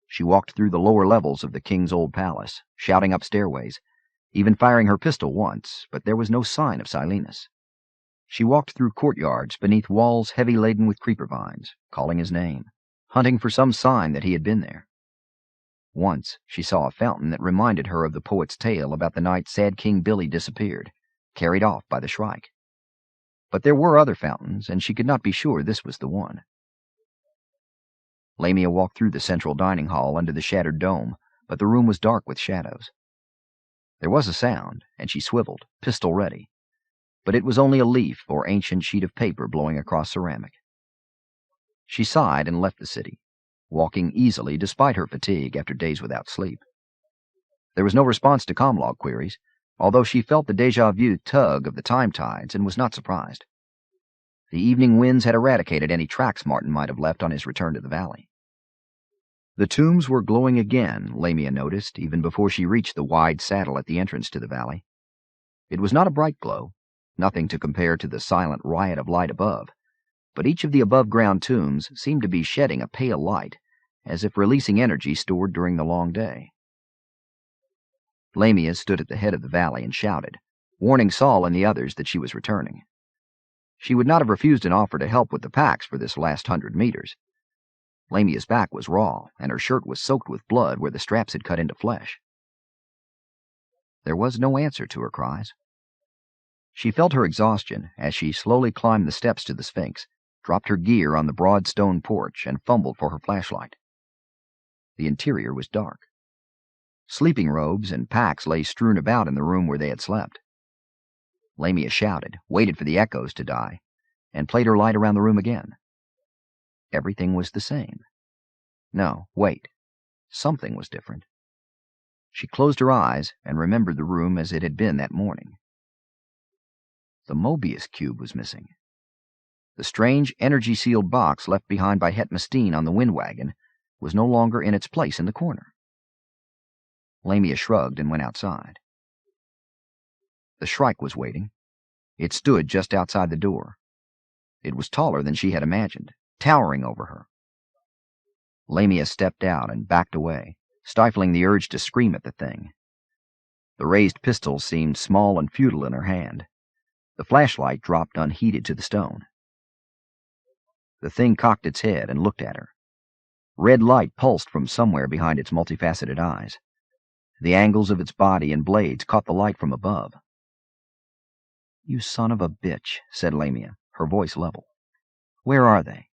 She walked through the lower levels of the king's old palace, shouting up stairways, even firing her pistol once, but there was no sign of Silenus. She walked through courtyards beneath walls heavy laden with creeper vines, calling his name, hunting for some sign that he had been there. Once she saw a fountain that reminded her of the poet's tale about the night sad King Billy disappeared, carried off by the Shrike. But there were other fountains, and she could not be sure this was the one. Lamia walked through the central dining hall under the shattered dome, but the room was dark with shadows. There was a sound, and she swiveled, pistol ready, but it was only a leaf or ancient sheet of paper blowing across ceramic. She sighed and left the city, walking easily despite her fatigue after days without sleep. There was no response to comm-log queries, although she felt the déjà-vu tug of the time tides and was not surprised. The evening winds had eradicated any tracks Martin might have left on his return to the valley. The tombs were glowing again, Lamia noticed, even before she reached the wide saddle at the entrance to the valley. It was not a bright glow, nothing to compare to the silent riot of light above, but each of the above-ground tombs seemed to be shedding a pale light, as if releasing energy stored during the long day. Lamia stood at the head of the valley and shouted, warning Saul and the others that she was returning. She would not have refused an offer to help with the packs for this last 100 meters. Lamia's back was raw, and her shirt was soaked with blood where the straps had cut into flesh. There was no answer to her cries. She felt her exhaustion as she slowly climbed the steps to the Sphinx, dropped her gear on the broad stone porch, and fumbled for her flashlight. The interior was dark. Sleeping robes and packs lay strewn about in the room where they had slept. Lamia shouted, waited for the echoes to die, and played her light around the room again. Everything was the same. No, wait. Something was different. She closed her eyes and remembered the room as it had been that morning. The Mobius cube was missing. The strange, energy-sealed box left behind by Het Mestine on the windwagon was no longer in its place in the corner. Lamia shrugged and went outside. The Shrike was waiting. It stood just outside the door. It was taller than she had imagined, towering over her. Lamia stepped out and backed away, stifling the urge to scream at the thing. The raised pistol seemed small and futile in her hand. The flashlight dropped unheeded to the stone. The thing cocked its head and looked at her. Red light pulsed from somewhere behind its multifaceted eyes. The angles of its body and blades caught the light from above. "You son of a bitch," said Lamia, her voice level. "Where are they?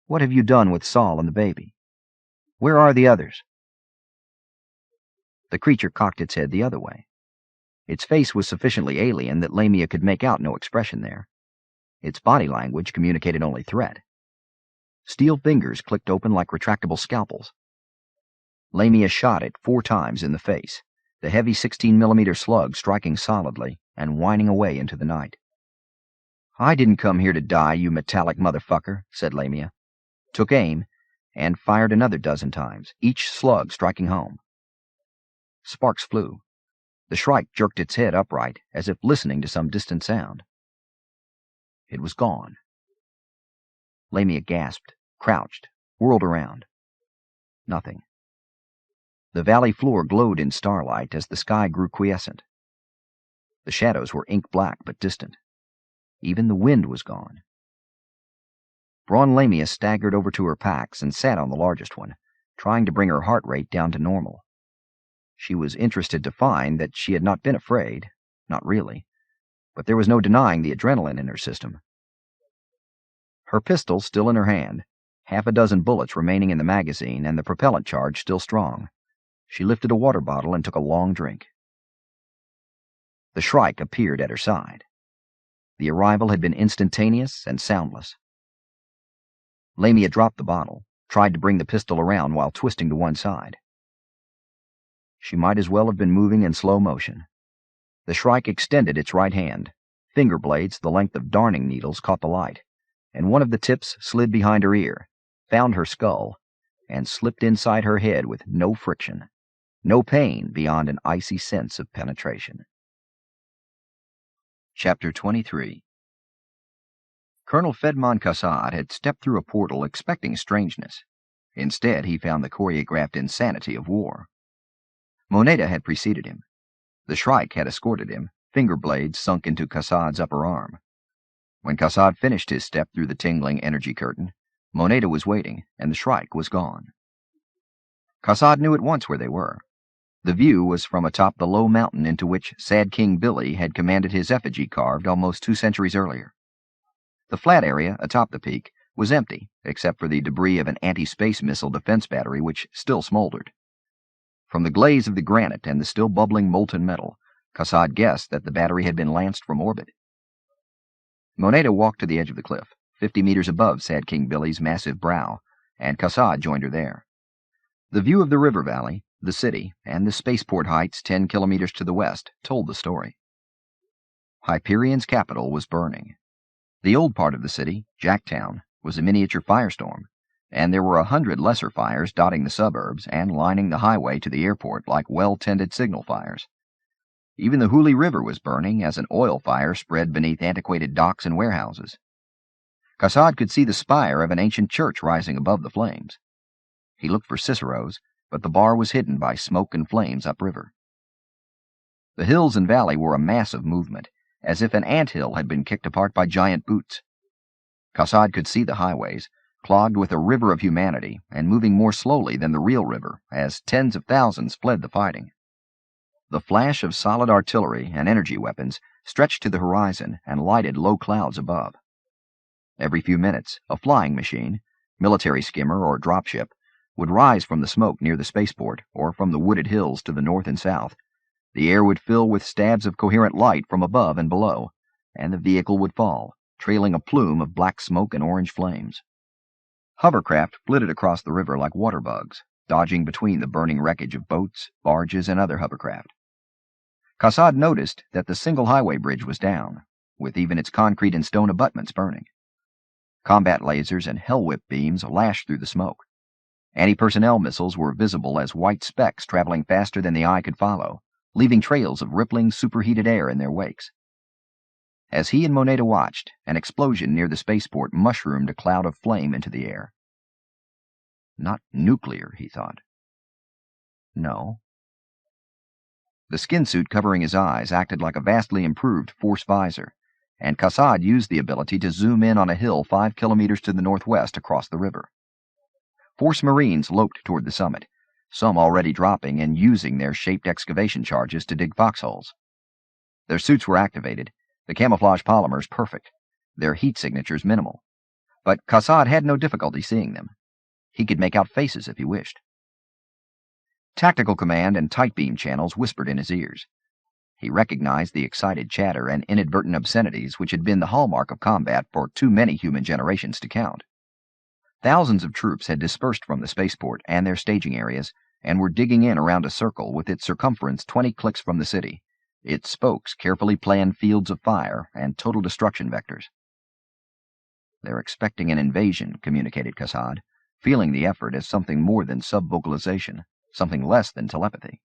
What have you done with Saul and the baby? Where are the others?" The creature cocked its head the other way. Its face was sufficiently alien that Lamia could make out no expression there. Its body language communicated only threat. Steel fingers clicked open like retractable scalpels. Lamia shot it 4 times in the face, the heavy 16-millimeter slug striking solidly and whining away into the night. "I didn't come here to die, you metallic motherfucker," said Lamia, took aim, and fired another 12 times, each slug striking home. Sparks flew. The Shrike jerked its head upright, as if listening to some distant sound. It was gone. Lamia gasped, crouched, whirled around. Nothing. The valley floor glowed in starlight as the sky grew quiescent. The shadows were ink-black but distant. Even the wind was gone. Braun Lamia staggered over to her packs and sat on the largest one, trying to bring her heart rate down to normal. She was interested to find that she had not been afraid, not really, but there was no denying the adrenaline in her system. Her pistol still in her hand, 6 bullets remaining in the magazine and the propellant charge still strong. She lifted a water bottle and took a long drink. The Shrike appeared at her side. The arrival had been instantaneous and soundless. Lamia dropped the bottle, tried to bring the pistol around while twisting to one side. She might as well have been moving in slow motion. The Shrike extended its right hand. Finger blades the length of darning needles caught the light, and one of the tips slid behind her ear, found her skull, and slipped inside her head with no friction, no pain beyond an icy sense of penetration. Chapter 23. Colonel Fedman Cassad had stepped through a portal expecting strangeness. Instead, he found the choreographed insanity of war. Moneta had preceded him. The Shrike had escorted him, finger blades sunk into Cassad's upper arm. When Cassad finished his step through the tingling energy curtain, Moneta was waiting, and the Shrike was gone. Cassad knew at once where they were. The view was from atop the low mountain into which Sad King Billy had commanded his effigy carved almost 2 centuries earlier. The flat area atop the peak was empty, except for the debris of an anti-space missile defense battery which still smoldered. From the glaze of the granite and the still bubbling molten metal, Cassad guessed that the battery had been lanced from orbit. Moneta walked to the edge of the cliff, 50 meters above Sad King Billy's massive brow, and Cassad joined her there. The view of the river valley, the city, and the spaceport heights 10 kilometers to the west told the story. Hyperion's capital was burning. The old part of the city, Jacktown, was a miniature firestorm, and there were 100 lesser fires dotting the suburbs and lining the highway to the airport like well-tended signal fires. Even the Hooghly River was burning as an oil fire spread beneath antiquated docks and warehouses. Kassad could see the spire of an ancient church rising above the flames. He looked for Cicero's, but the bar was hidden by smoke and flames upriver. The hills and valley were a mass of movement, as if an anthill had been kicked apart by giant boots. Kassad could see the highways, clogged with a river of humanity and moving more slowly than the real river as tens of thousands fled the fighting. The flash of solid artillery and energy weapons stretched to the horizon and lighted low clouds above. Every few minutes, a flying machine, military skimmer or dropship, would rise from the smoke near the spaceport or from the wooded hills to the north and south. The air would fill with stabs of coherent light from above and below, and the vehicle would fall, trailing a plume of black smoke and orange flames. Hovercraft flitted across the river like water bugs, dodging between the burning wreckage of boats, barges, and other hovercraft. Kassad noticed that the single highway bridge was down, with even its concrete and stone abutments burning. Combat lasers and hell whip beams lashed through the smoke. Anti-personnel missiles were visible as white specks traveling faster than the eye could follow, leaving trails of rippling, superheated air in their wakes. As he and Moneta watched, an explosion near the spaceport mushroomed a cloud of flame into the air. Not nuclear, he thought. No. The skin suit covering his eyes acted like a vastly improved force visor, and Kassad used the ability to zoom in on a hill 5 kilometers to the northwest across the river. Force Marines loped toward the summit, some already dropping and using their shaped excavation charges to dig foxholes. Their suits were activated, the camouflage polymers perfect, their heat signatures minimal, but Kassad had no difficulty seeing them. He could make out faces if he wished. Tactical command and tight beam channels whispered in his ears. He recognized the excited chatter and inadvertent obscenities which had been the hallmark of combat for too many human generations to count. Thousands of troops had dispersed from the spaceport and their staging areas and were digging in around a circle with its circumference 20 clicks from the city, its spokes carefully planned fields of fire and total destruction vectors. They're expecting an invasion, communicated Kassad, feeling the effort as something more than sub-vocalization, something less than telepathy.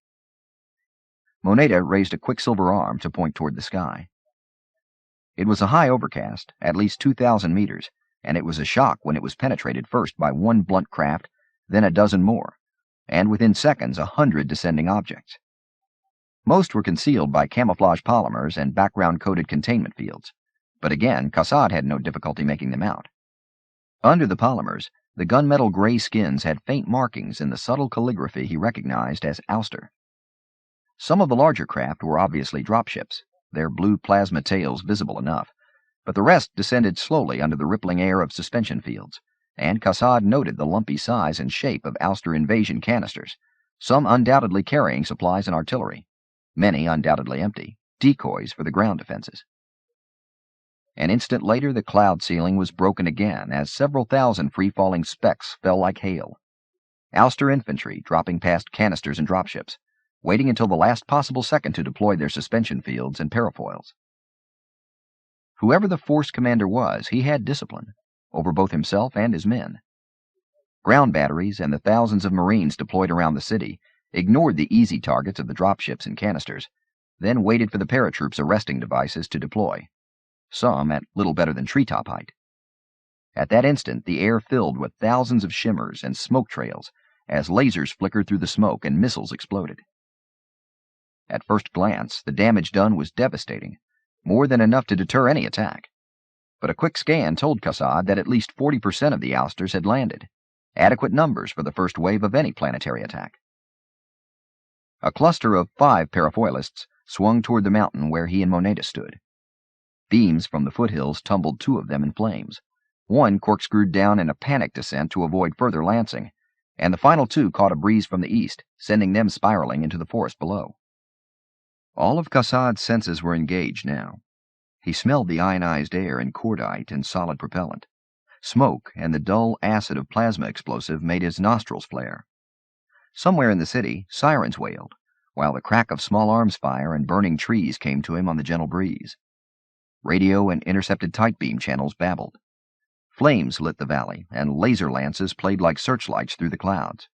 Moneta raised a quicksilver arm to point toward the sky. It was a high overcast, at least 2,000 meters, and it was a shock when it was penetrated first by one blunt craft, then a dozen more, and within seconds 100 descending objects. Most were concealed by camouflage polymers and background-coated containment fields, but again, Kassad had no difficulty making them out. Under the polymers, the gunmetal gray skins had faint markings in the subtle calligraphy he recognized as Ouster. Some of the larger craft were obviously dropships, their blue plasma tails visible enough, but the rest descended slowly under the rippling air of suspension fields, and Kassad noted the lumpy size and shape of Ouster invasion canisters, some undoubtedly carrying supplies and artillery, many undoubtedly empty, decoys for the ground defenses. An instant later, the cloud ceiling was broken again as several thousand free-falling specks fell like hail. Ouster infantry dropping past canisters and dropships, waiting until the last possible second to deploy their suspension fields and parafoils. Whoever the force commander was, he had discipline, over both himself and his men. Ground batteries and the thousands of Marines deployed around the city ignored the easy targets of the dropships and canisters, then waited for the paratroops' arresting devices to deploy, some at little better than treetop height. At that instant, the air filled with thousands of shimmers and smoke trails as lasers flickered through the smoke and missiles exploded. At first glance, the damage done was devastating, more than enough to deter any attack. But a quick scan told Kassad that at least 40% of the Ousters had landed, adequate numbers for the first wave of any planetary attack. A cluster of 5 parafoilists swung toward the mountain where he and Moneta stood. Beams from the foothills tumbled 2 of them in flames. One corkscrewed down in a panic descent to avoid further lancing, and the final 2 caught a breeze from the east, sending them spiraling into the forest below. All of Kassad's senses were engaged now. He smelled the ionized air and cordite and solid propellant. Smoke and the dull acid of plasma explosive made his nostrils flare. Somewhere in the city, sirens wailed, while the crack of small arms fire and burning trees came to him on the gentle breeze. Radio and intercepted tight beam channels babbled. Flames lit the valley, and laser lances played like searchlights through the clouds.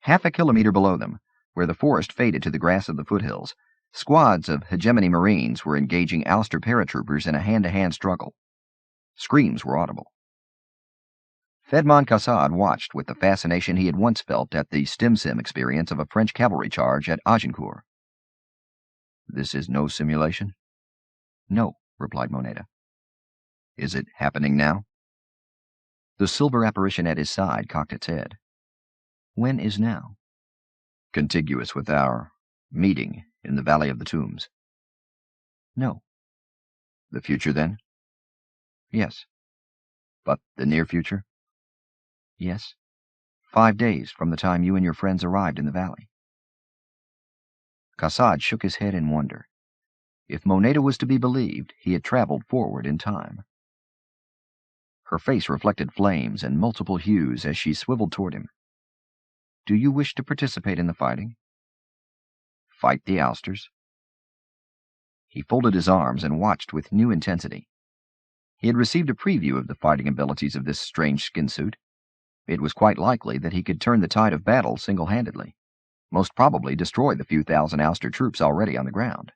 Half a kilometer below them, where the forest faded to the grass of the foothills, squads of Hegemony Marines were engaging Ouster paratroopers in a hand-to-hand struggle. Screams were audible. Fedman Cassad watched with the fascination he had once felt at the stim-sim experience of a French cavalry charge at Agincourt. "This is no simulation?" "No," replied Moneta. "Is it happening now?" The silver apparition at his side cocked its head. "When is now?" "Contiguous with our meeting in the Valley of the Tombs." "No." "The future, then?" "Yes." "But the near future?" "Yes. 5 days from the time you and your friends arrived in the valley." Cassad shook his head in wonder. If Moneta was to be believed, he had traveled forward in time. Her face reflected flames and multiple hues as she swiveled toward him. "Do you wish to participate in the fighting?" "Fight the Ousters?" He folded his arms and watched with new intensity. He had received a preview of the fighting abilities of this strange skin suit. It was quite likely that he could turn the tide of battle single-handedly, most probably destroy the few thousand Ouster troops already on the ground.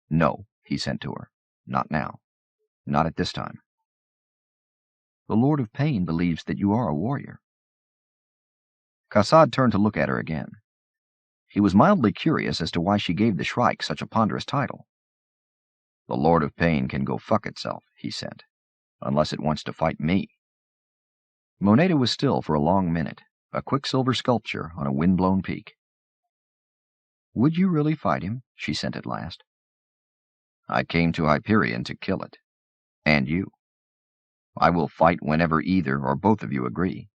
"No," he sent to her. "Not now. Not at this time." "The Lord of Pain believes that you are a warrior." Cassad turned to look at her again. He was mildly curious as to why she gave the Shrike such a ponderous title. "The Lord of Pain can go fuck itself," he said, "unless it wants to fight me." Moneta was still for a long minute, a quicksilver sculpture on a wind-blown peak. "Would you really fight him?" she sent at last. "I came to Hyperion to kill it. And you. I will fight whenever either or both of you agree."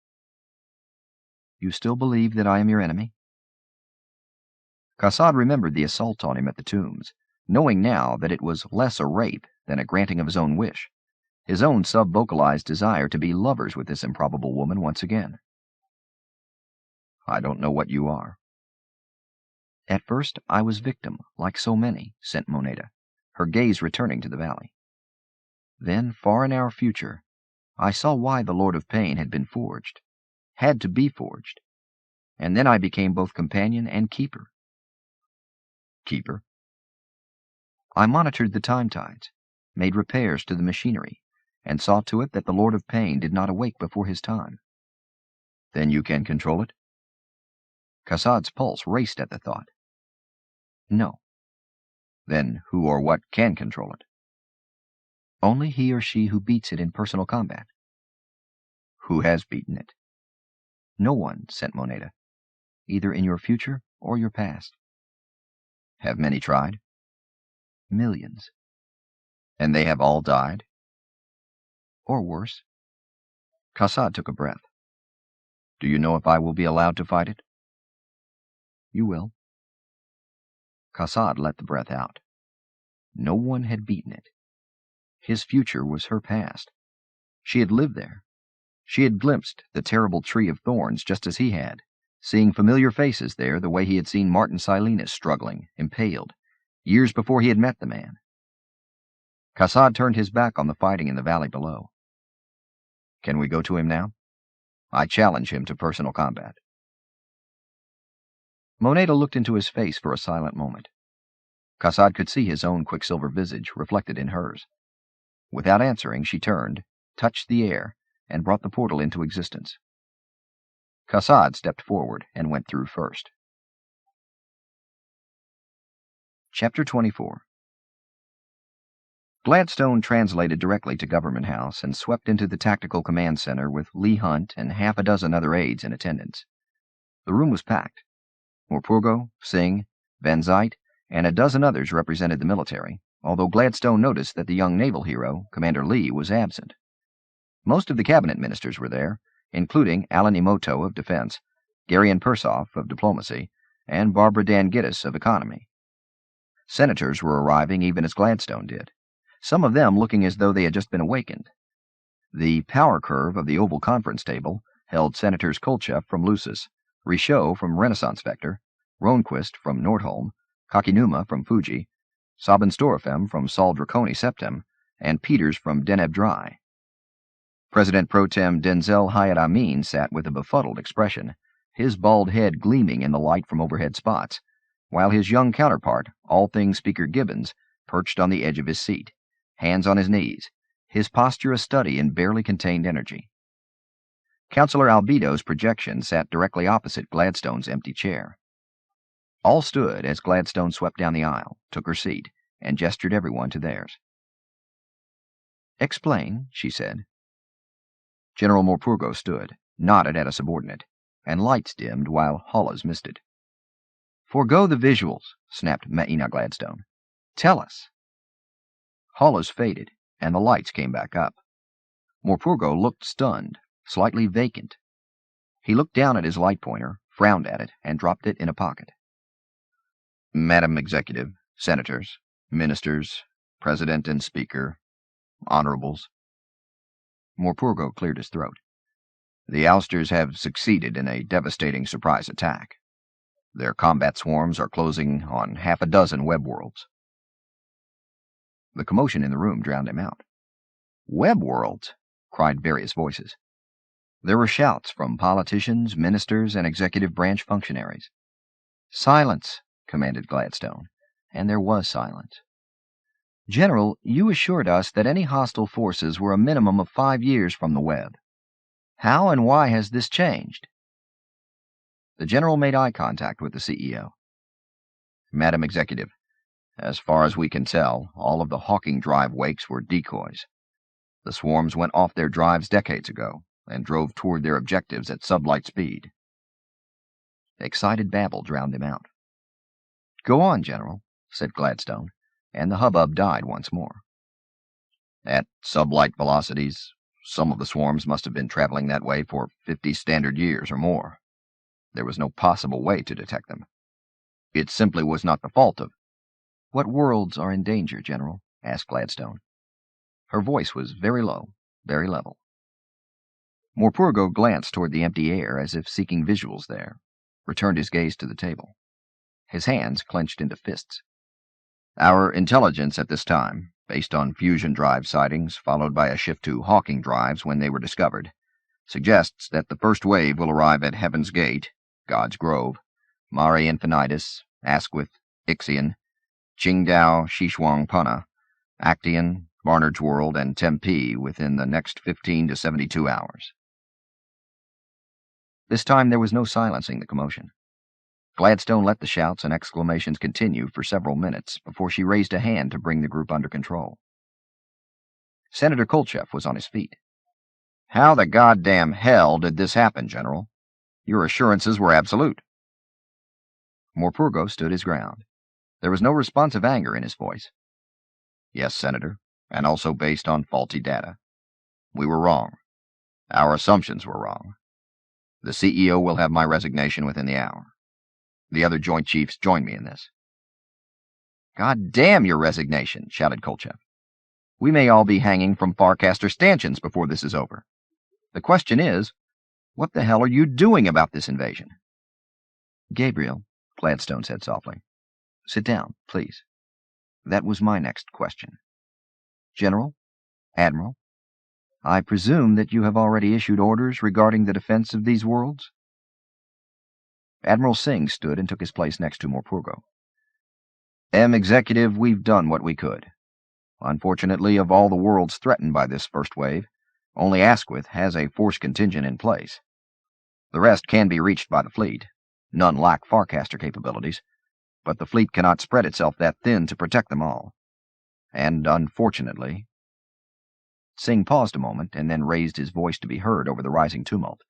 "You still believe that I am your enemy?" Cassad remembered the assault on him at the tombs, knowing now that it was less a rape than a granting of his own wish, his own sub-vocalized desire to be lovers with this improbable woman once again. "I don't know what you are." "At first I was victim, like so many," sent Moneta, her gaze returning to the valley. "Then, far in our future, I saw why the Lord of Pain had been forged, had to be forged, and then I became both companion and keeper." "Keeper?" "I monitored the time tides, made repairs to the machinery, and saw to it that the Lord of Pain did not awake before his time." "Then you can control it?" Cassad's pulse raced at the thought. "No." "Then who or what can control it?" "Only he or she who beats it in personal combat." "Who has beaten it?" "No one," sent Moneta, "either in your future or your past." "Have many tried?" "Millions." "And they have all died?" "Or worse." Cassad took a breath. "Do you know if I will be allowed to fight it?" "You will." Cassad let the breath out. No one had beaten it. His future was her past. She had lived there. She had glimpsed the terrible tree of thorns just as he had, seeing familiar faces there the way he had seen Martin Silenus struggling, impaled, years before he had met the man. Cassad turned his back on the fighting in the valley below. "Can we go to him now? I challenge him to personal combat." Moneta looked into his face for a silent moment. Cassad could see his own quicksilver visage reflected in hers. Without answering, she turned, touched the air, and brought the portal into existence. Cassad stepped forward and went through first. Chapter 24. Gladstone translated directly to Government House and swept into the Tactical Command Center with Lee Hunt and half a dozen other aides in attendance. The room was packed. Morpurgo, Singh, Van Zite, and a dozen others represented the military, although Gladstone noticed that the young naval hero, Commander Lee, was absent. Most of the cabinet ministers were there, including Alan Emoto of Defense, Garion Persoff of Diplomacy, and Barbara Dan Gittes of Economy. Senators were arriving even as Gladstone did, some of them looking as though they had just been awakened. The power curve of the Oval Conference table held Senators Kolchev from Lucis, Richaud from Renaissance Vector, Ronquist from Nordholm, Kakinuma from Fuji, Sabin Storafem from Sol Draconi Septem, and Peters from Deneb Dry. President Pro Tem Denzel Hayat Amin sat with a befuddled expression, his bald head gleaming in the light from overhead spots, while his young counterpart, All Things Speaker Gibbons, perched on the edge of his seat, hands on his knees, his posture a study in barely contained energy. Counselor Albedo's projection sat directly opposite Gladstone's empty chair. All stood as Gladstone swept down the aisle, took her seat, and gestured everyone to theirs. "Explain," she said. General Morpurgo stood, nodded at a subordinate, and lights dimmed while Hollis misted. "Forgo the visuals," snapped Maina Gladstone. "Tell us." Hollis faded, and the lights came back up. Morpurgo looked stunned, slightly vacant. He looked down at his light pointer, frowned at it, and dropped it in a pocket. "Madam Executive, Senators, Ministers, President and Speaker, Honorables." Morpurgo cleared his throat. "The Ousters have succeeded in a devastating surprise attack. Their combat swarms are closing on half a dozen web worlds." The commotion in the room drowned him out. "Web worlds?" cried various voices. There were shouts from politicians, ministers, and executive branch functionaries. "Silence," commanded Gladstone, and there was silence. "General, you assured us that any hostile forces were a minimum of 5 years from the web. How and why has this changed?" The general made eye contact with the CEO. "Madam Executive, as far as we can tell, all of the Hawking Drive wakes were decoys. The swarms went off their drives decades ago and drove toward their objectives at sublight speed." Excited babble drowned him out. "Go on, General," said Gladstone, and the hubbub died once more. "At sublight velocities, some of the swarms must have been traveling that way for 50 standard years or more. There was no possible way to detect them. It simply was not the fault of—" "What worlds are in danger, General?" asked Gladstone. Her voice was very low, very level. Morpurgo glanced toward the empty air as if seeking visuals there, returned his gaze to the table. His hands clenched into fists. "Our intelligence at this time, based on fusion drive sightings followed by a shift to Hawking drives when they were discovered, suggests that the first wave will arrive at Heaven's Gate, God's Grove, Mare Infinitus, Asquith, Ixion, Qingdao, Xishuang Punna, Actian, Barnard's World, and Tempe within the next 15 to 72 hours. This time there was no silencing the commotion. Gladstone let the shouts and exclamations continue for several minutes before she raised a hand to bring the group under control. Senator Kolcheff was on his feet. "How the goddamn hell did this happen, General? Your assurances were absolute." Morpurgo stood his ground. There was no responsive anger in his voice. "Yes, Senator, and also based on faulty data. We were wrong. Our assumptions were wrong. The CEO will have my resignation within the hour. The other Joint Chiefs join me in this." "God damn your resignation," shouted Kolcheff. "We may all be hanging from Farcaster stanchions before this is over. The question is, what the hell are you doing about this invasion?" "Gabriel," Gladstone said softly, "sit down, please. That was my next question. General, Admiral, I presume that you have already issued orders regarding the defense of these worlds?" Admiral Singh stood and took his place next to Morpurgo. "Executive, we've done what we could. Unfortunately, of all the worlds threatened by this first wave, only Asquith has a force contingent in place. The rest can be reached by the fleet. None lack Farcaster capabilities, but the fleet cannot spread itself that thin to protect them all. And unfortunately—" Singh paused a moment and then raised his voice to be heard over the rising tumult.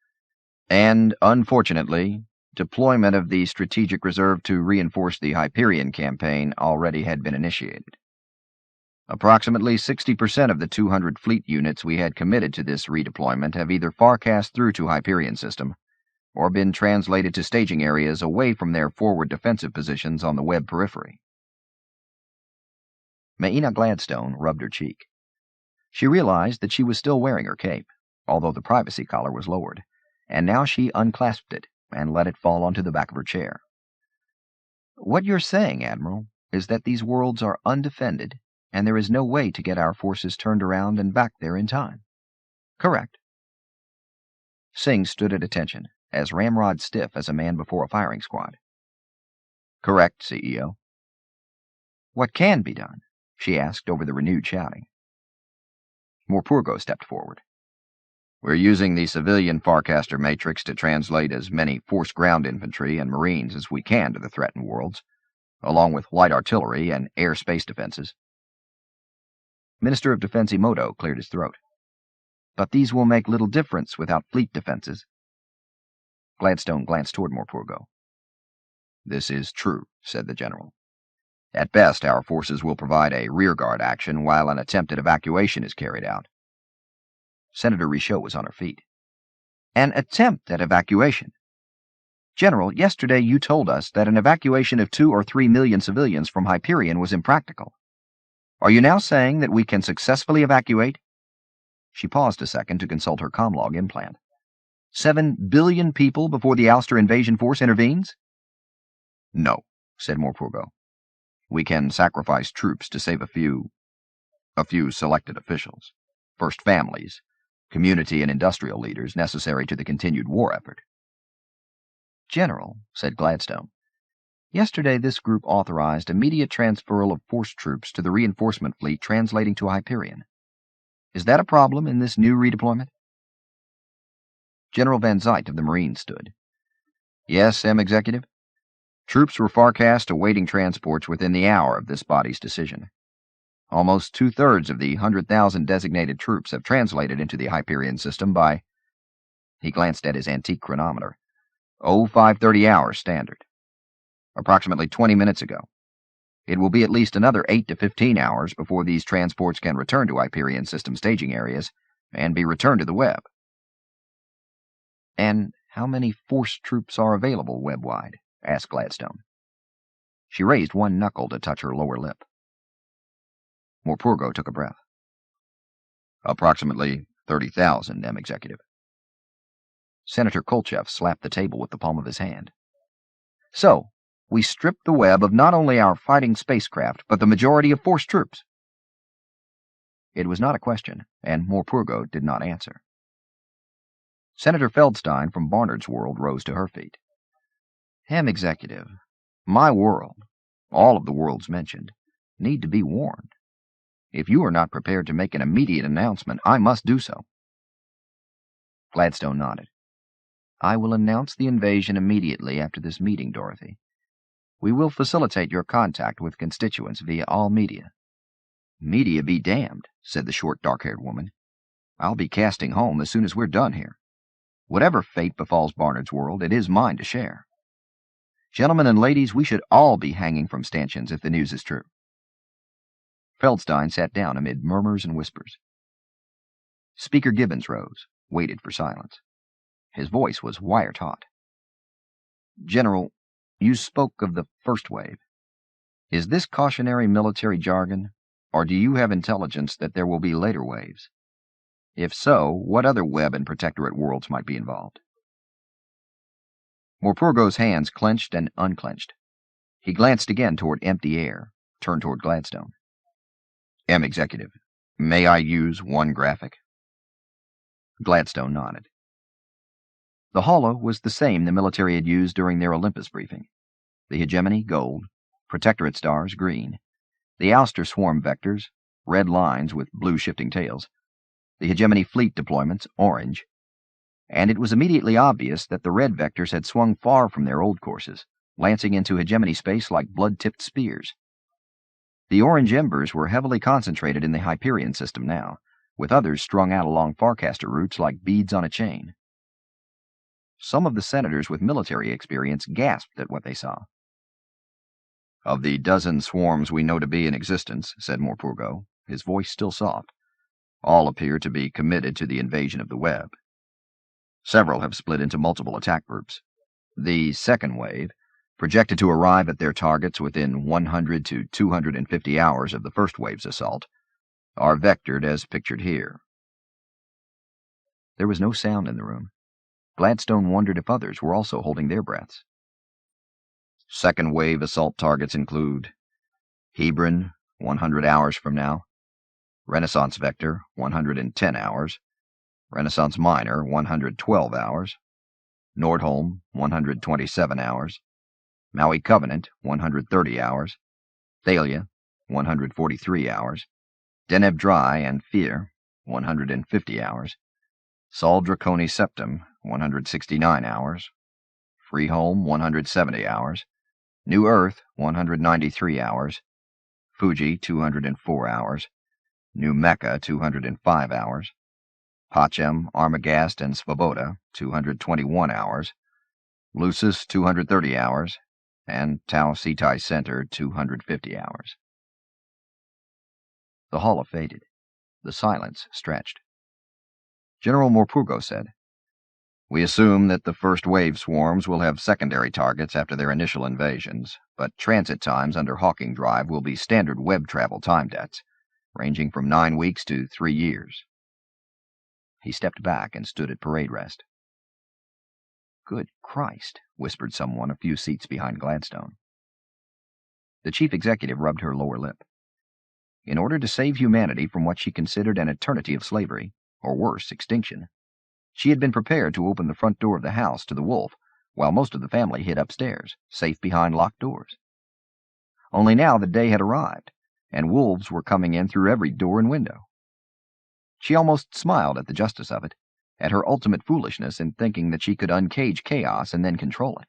"And unfortunately, deployment of the strategic reserve to reinforce the Hyperion campaign already had been initiated. Approximately 60% of the 200 fleet units we had committed to this redeployment have either farcast through to Hyperion system or been translated to staging areas away from their forward defensive positions on the web periphery." Maina Gladstone rubbed her cheek. She realized that she was still wearing her cape, although the privacy collar was lowered, and now she unclasped it and let it fall onto the back of her chair. "What you're saying, Admiral, is that these worlds are undefended, and there is no way to get our forces turned around and back there in time. Correct?" Singh stood at attention, as ramrod stiff as a man before a firing squad. "Correct, CEO." "What can be done?" she asked over the renewed shouting. Morpurgo stepped forward. We're using the civilian Farcaster matrix to translate as many force ground infantry and marines as we can to the threatened worlds, along with light artillery and air-space defenses. Minister of Defense Emoto cleared his throat. But these will make little difference without fleet defenses. Gladstone glanced toward Morpurgo. This is true, said the general. At best, our forces will provide a rearguard action while an attempted evacuation is carried out. Senator Richaud was on her feet. An attempt at evacuation? General, yesterday you told us that an evacuation of 2 or 3 million civilians from Hyperion was impractical. Are you now saying that we can successfully evacuate? She paused a second to consult her comlog implant. 7 billion people before the Ouster invasion force intervenes? No, said Morpurgo. We can sacrifice troops to save a few selected officials, first families, community and industrial leaders necessary to the continued war effort. General, said Gladstone, yesterday this group authorized immediate transferal of force troops to the reinforcement fleet translating to Hyperion. Is that a problem in this new redeployment? General Van Zyt of the Marines stood. Yes, M. Executive. Troops were forecast awaiting transports within the hour of this body's decision. Almost 2/3 of the 100,000 designated troops have translated into the Hyperion system by, he glanced at his antique chronometer, 0530 hours standard. Approximately 20 minutes ago. It will be at least another 8 to 15 hours before these transports can return to Hyperion system staging areas and be returned to the web. And how many force troops are available web-wide? Asked Gladstone. She raised one knuckle to touch her lower lip. Morpurgo took a breath. Approximately 30,000, M. Executive. Senator Kolchev slapped the table with the palm of his hand. So, we stripped the web of not only our fighting spacecraft, but the majority of force troops. It was not a question, and Morpurgo did not answer. Senator Feldstein from Barnard's World rose to her feet. M. Executive, my world, all of the worlds mentioned, need to be warned. If you are not prepared to make an immediate announcement, I must do so. Gladstone nodded. I will announce the invasion immediately after this meeting, Dorothy. We will facilitate your contact with constituents via all media. Media be damned, said the short, dark-haired woman. I'll be casting home as soon as we're done here. Whatever fate befalls Barnard's World, it is mine to share. Gentlemen and ladies, we should all be hanging from stanchions if the news is true. Feldstein sat down amid murmurs and whispers. Speaker Gibbons rose, waited for silence. His voice was wire-taut. General, you spoke of the first wave. Is this cautionary military jargon, or do you have intelligence that there will be later waves? If so, what other web and protectorate worlds might be involved? Morpurgo's hands clenched and unclenched. He glanced again toward empty air, turned toward Gladstone. M. Executive, may I use one graphic? Gladstone nodded. The holo was the same the military had used during their Olympus briefing. The Hegemony, gold, Protectorate stars, green, the Ouster swarm vectors, red lines with blue shifting tails, the Hegemony fleet deployments, orange, and it was immediately obvious that the red vectors had swung far from their old courses, lancing into Hegemony space like blood-tipped spears. The orange embers were heavily concentrated in the Hyperion system now, with others strung out along Farcaster routes like beads on a chain. Some of the senators with military experience gasped at what they saw. Of the dozen swarms we know to be in existence, said Morpurgo, his voice still soft, all appear to be committed to the invasion of the web. Several have split into multiple attack groups. The second wave, projected to arrive at their targets within 100 to 250 hours of the first wave's assault, are vectored as pictured here. There was no sound in the room. Gladstone wondered if others were also holding their breaths. Second wave assault targets include Hebron, 100 hours from now, Renaissance Vector, 110 hours, Renaissance Minor, 112 hours, Nordholm, 127 hours, Maui Covenant, 130 hours, Thalia, 143 hours, Deneb Dry and Fear, 150 hours. Sol Draconi Septum, 169 hours. Freeholm, 170 hours. New Earth, 193 hours. Fuji, 204 hours. New Mecca, 205 hours. Pachem, Armagast, and Svoboda, 221 hours. Lucis, 230 hours. And Tau Cetai Center, 250 hours. The hall faded. The silence stretched. General Morpurgo said, "We assume that the first wave swarms will have secondary targets after their initial invasions, but transit times under Hawking Drive will be standard web travel time debts, ranging from 9 weeks to 3 years. He stepped back and stood at parade rest. "Good Christ," whispered someone a few seats behind Gladstone. The chief executive rubbed her lower lip. In order to save humanity from what she considered an eternity of slavery, or worse, extinction, she had been prepared to open the front door of the house to the wolf, while most of the family hid upstairs, safe behind locked doors. Only now the day had arrived, and wolves were coming in through every door and window. She almost smiled at the justice of it, at her ultimate foolishness in thinking that she could uncage chaos and then control it.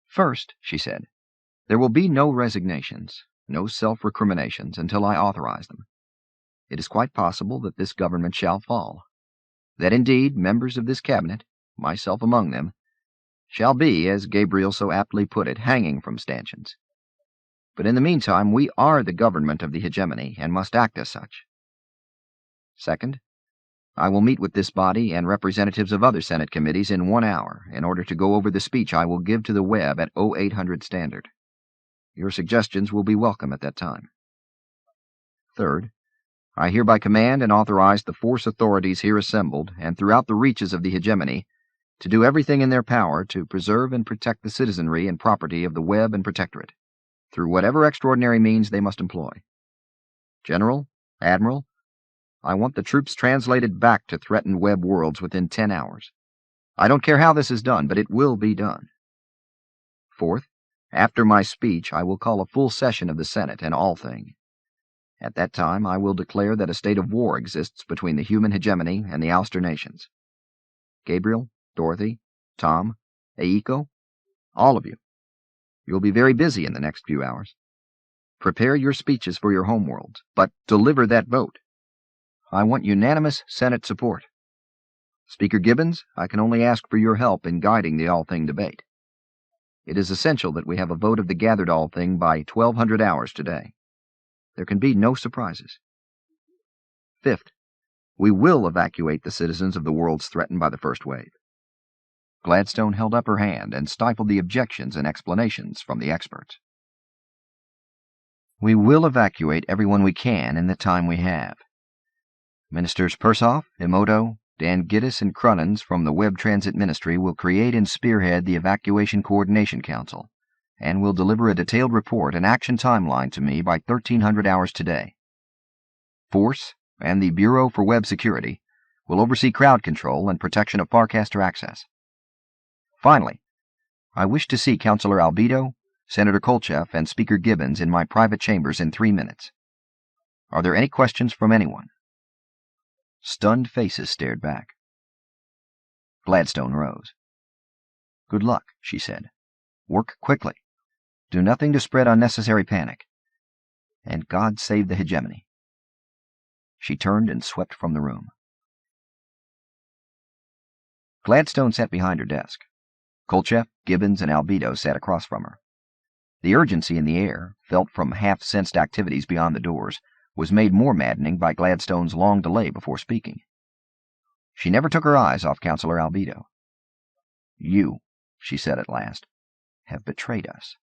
"First," she said, "there will be no resignations, no self-recriminations until I authorize them. It is quite possible that this government shall fall, that indeed members of this cabinet, myself among them, shall be, as Gabriel so aptly put it, hanging from stanchions. But in the meantime we are the government of the hegemony and must act as such. Second, I will meet with this body and representatives of other Senate committees in 1 hour in order to go over the speech I will give to the web at 0800 Standard. Your suggestions will be welcome at that time. Third, I hereby command and authorize the force authorities here assembled and throughout the reaches of the hegemony to do everything in their power to preserve and protect the citizenry and property of the web and protectorate, through whatever extraordinary means they must employ. General, Admiral, I want the troops translated back to threatened web worlds within 10 hours. I don't care how this is done, but it will be done. Fourth, after my speech, I will call a full session of the Senate and all thing. At that time, I will declare that a state of war exists between the human hegemony and the Ouster nations. Gabriel, Dorothy, Tom, Eiko, all of you. You'll be very busy in the next few hours. Prepare your speeches for your homeworlds, but deliver that vote. I want unanimous Senate support. Speaker Gibbons, I can only ask for your help in guiding the all-thing debate. It is essential that we have a vote of the gathered all-thing by 1200 hours today. There can be no surprises. Fifth, we will evacuate the citizens of the worlds threatened by the first wave." Gladstone held up her hand and stifled the objections and explanations from the experts. "We will evacuate everyone we can in the time we have. Ministers Persoff, Emoto, Dan Giddis, and Crunnens from the Web Transit Ministry will create and spearhead the Evacuation Coordination Council, and will deliver a detailed report and action timeline to me by 1300 hours today. Force and the Bureau for Web Security will oversee crowd control and protection of Farcaster access. Finally, I wish to see Councilor Albedo, Senator Kolcheff, and Speaker Gibbons in my private chambers in 3 minutes. Are there any questions from anyone?" Stunned faces stared back. Gladstone rose. "Good luck," she said. "Work quickly. Do nothing to spread unnecessary panic. And God save the hegemony." She turned and swept from the room. Gladstone sat behind her desk. Kolcheff, Gibbons, and Albedo sat across from her. The urgency in the air, felt from half-sensed activities beyond the doors, was made more maddening by Gladstone's long delay before speaking. She never took her eyes off Councilor Albedo. "You," she said at last, "have betrayed us."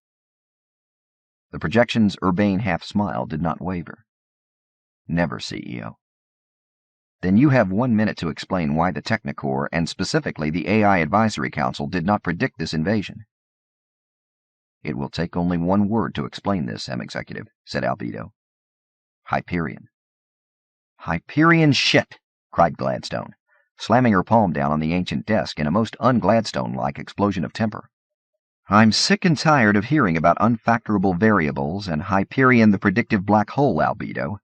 The projection's urbane half-smile did not waver. "Never, CEO." "Then you have 1 minute to explain why the Technocorps, and specifically the AI Advisory Council, did not predict this invasion." "It will take only 1 word to explain this, M-Executive," said Albedo. "Hyperion." "Hyperion shit!" cried Gladstone, slamming her palm down on the ancient desk in a most un-Gladstone-like explosion of temper. "I'm sick and tired of hearing about unfactorable variables and Hyperion the predictive black hole, Albedo.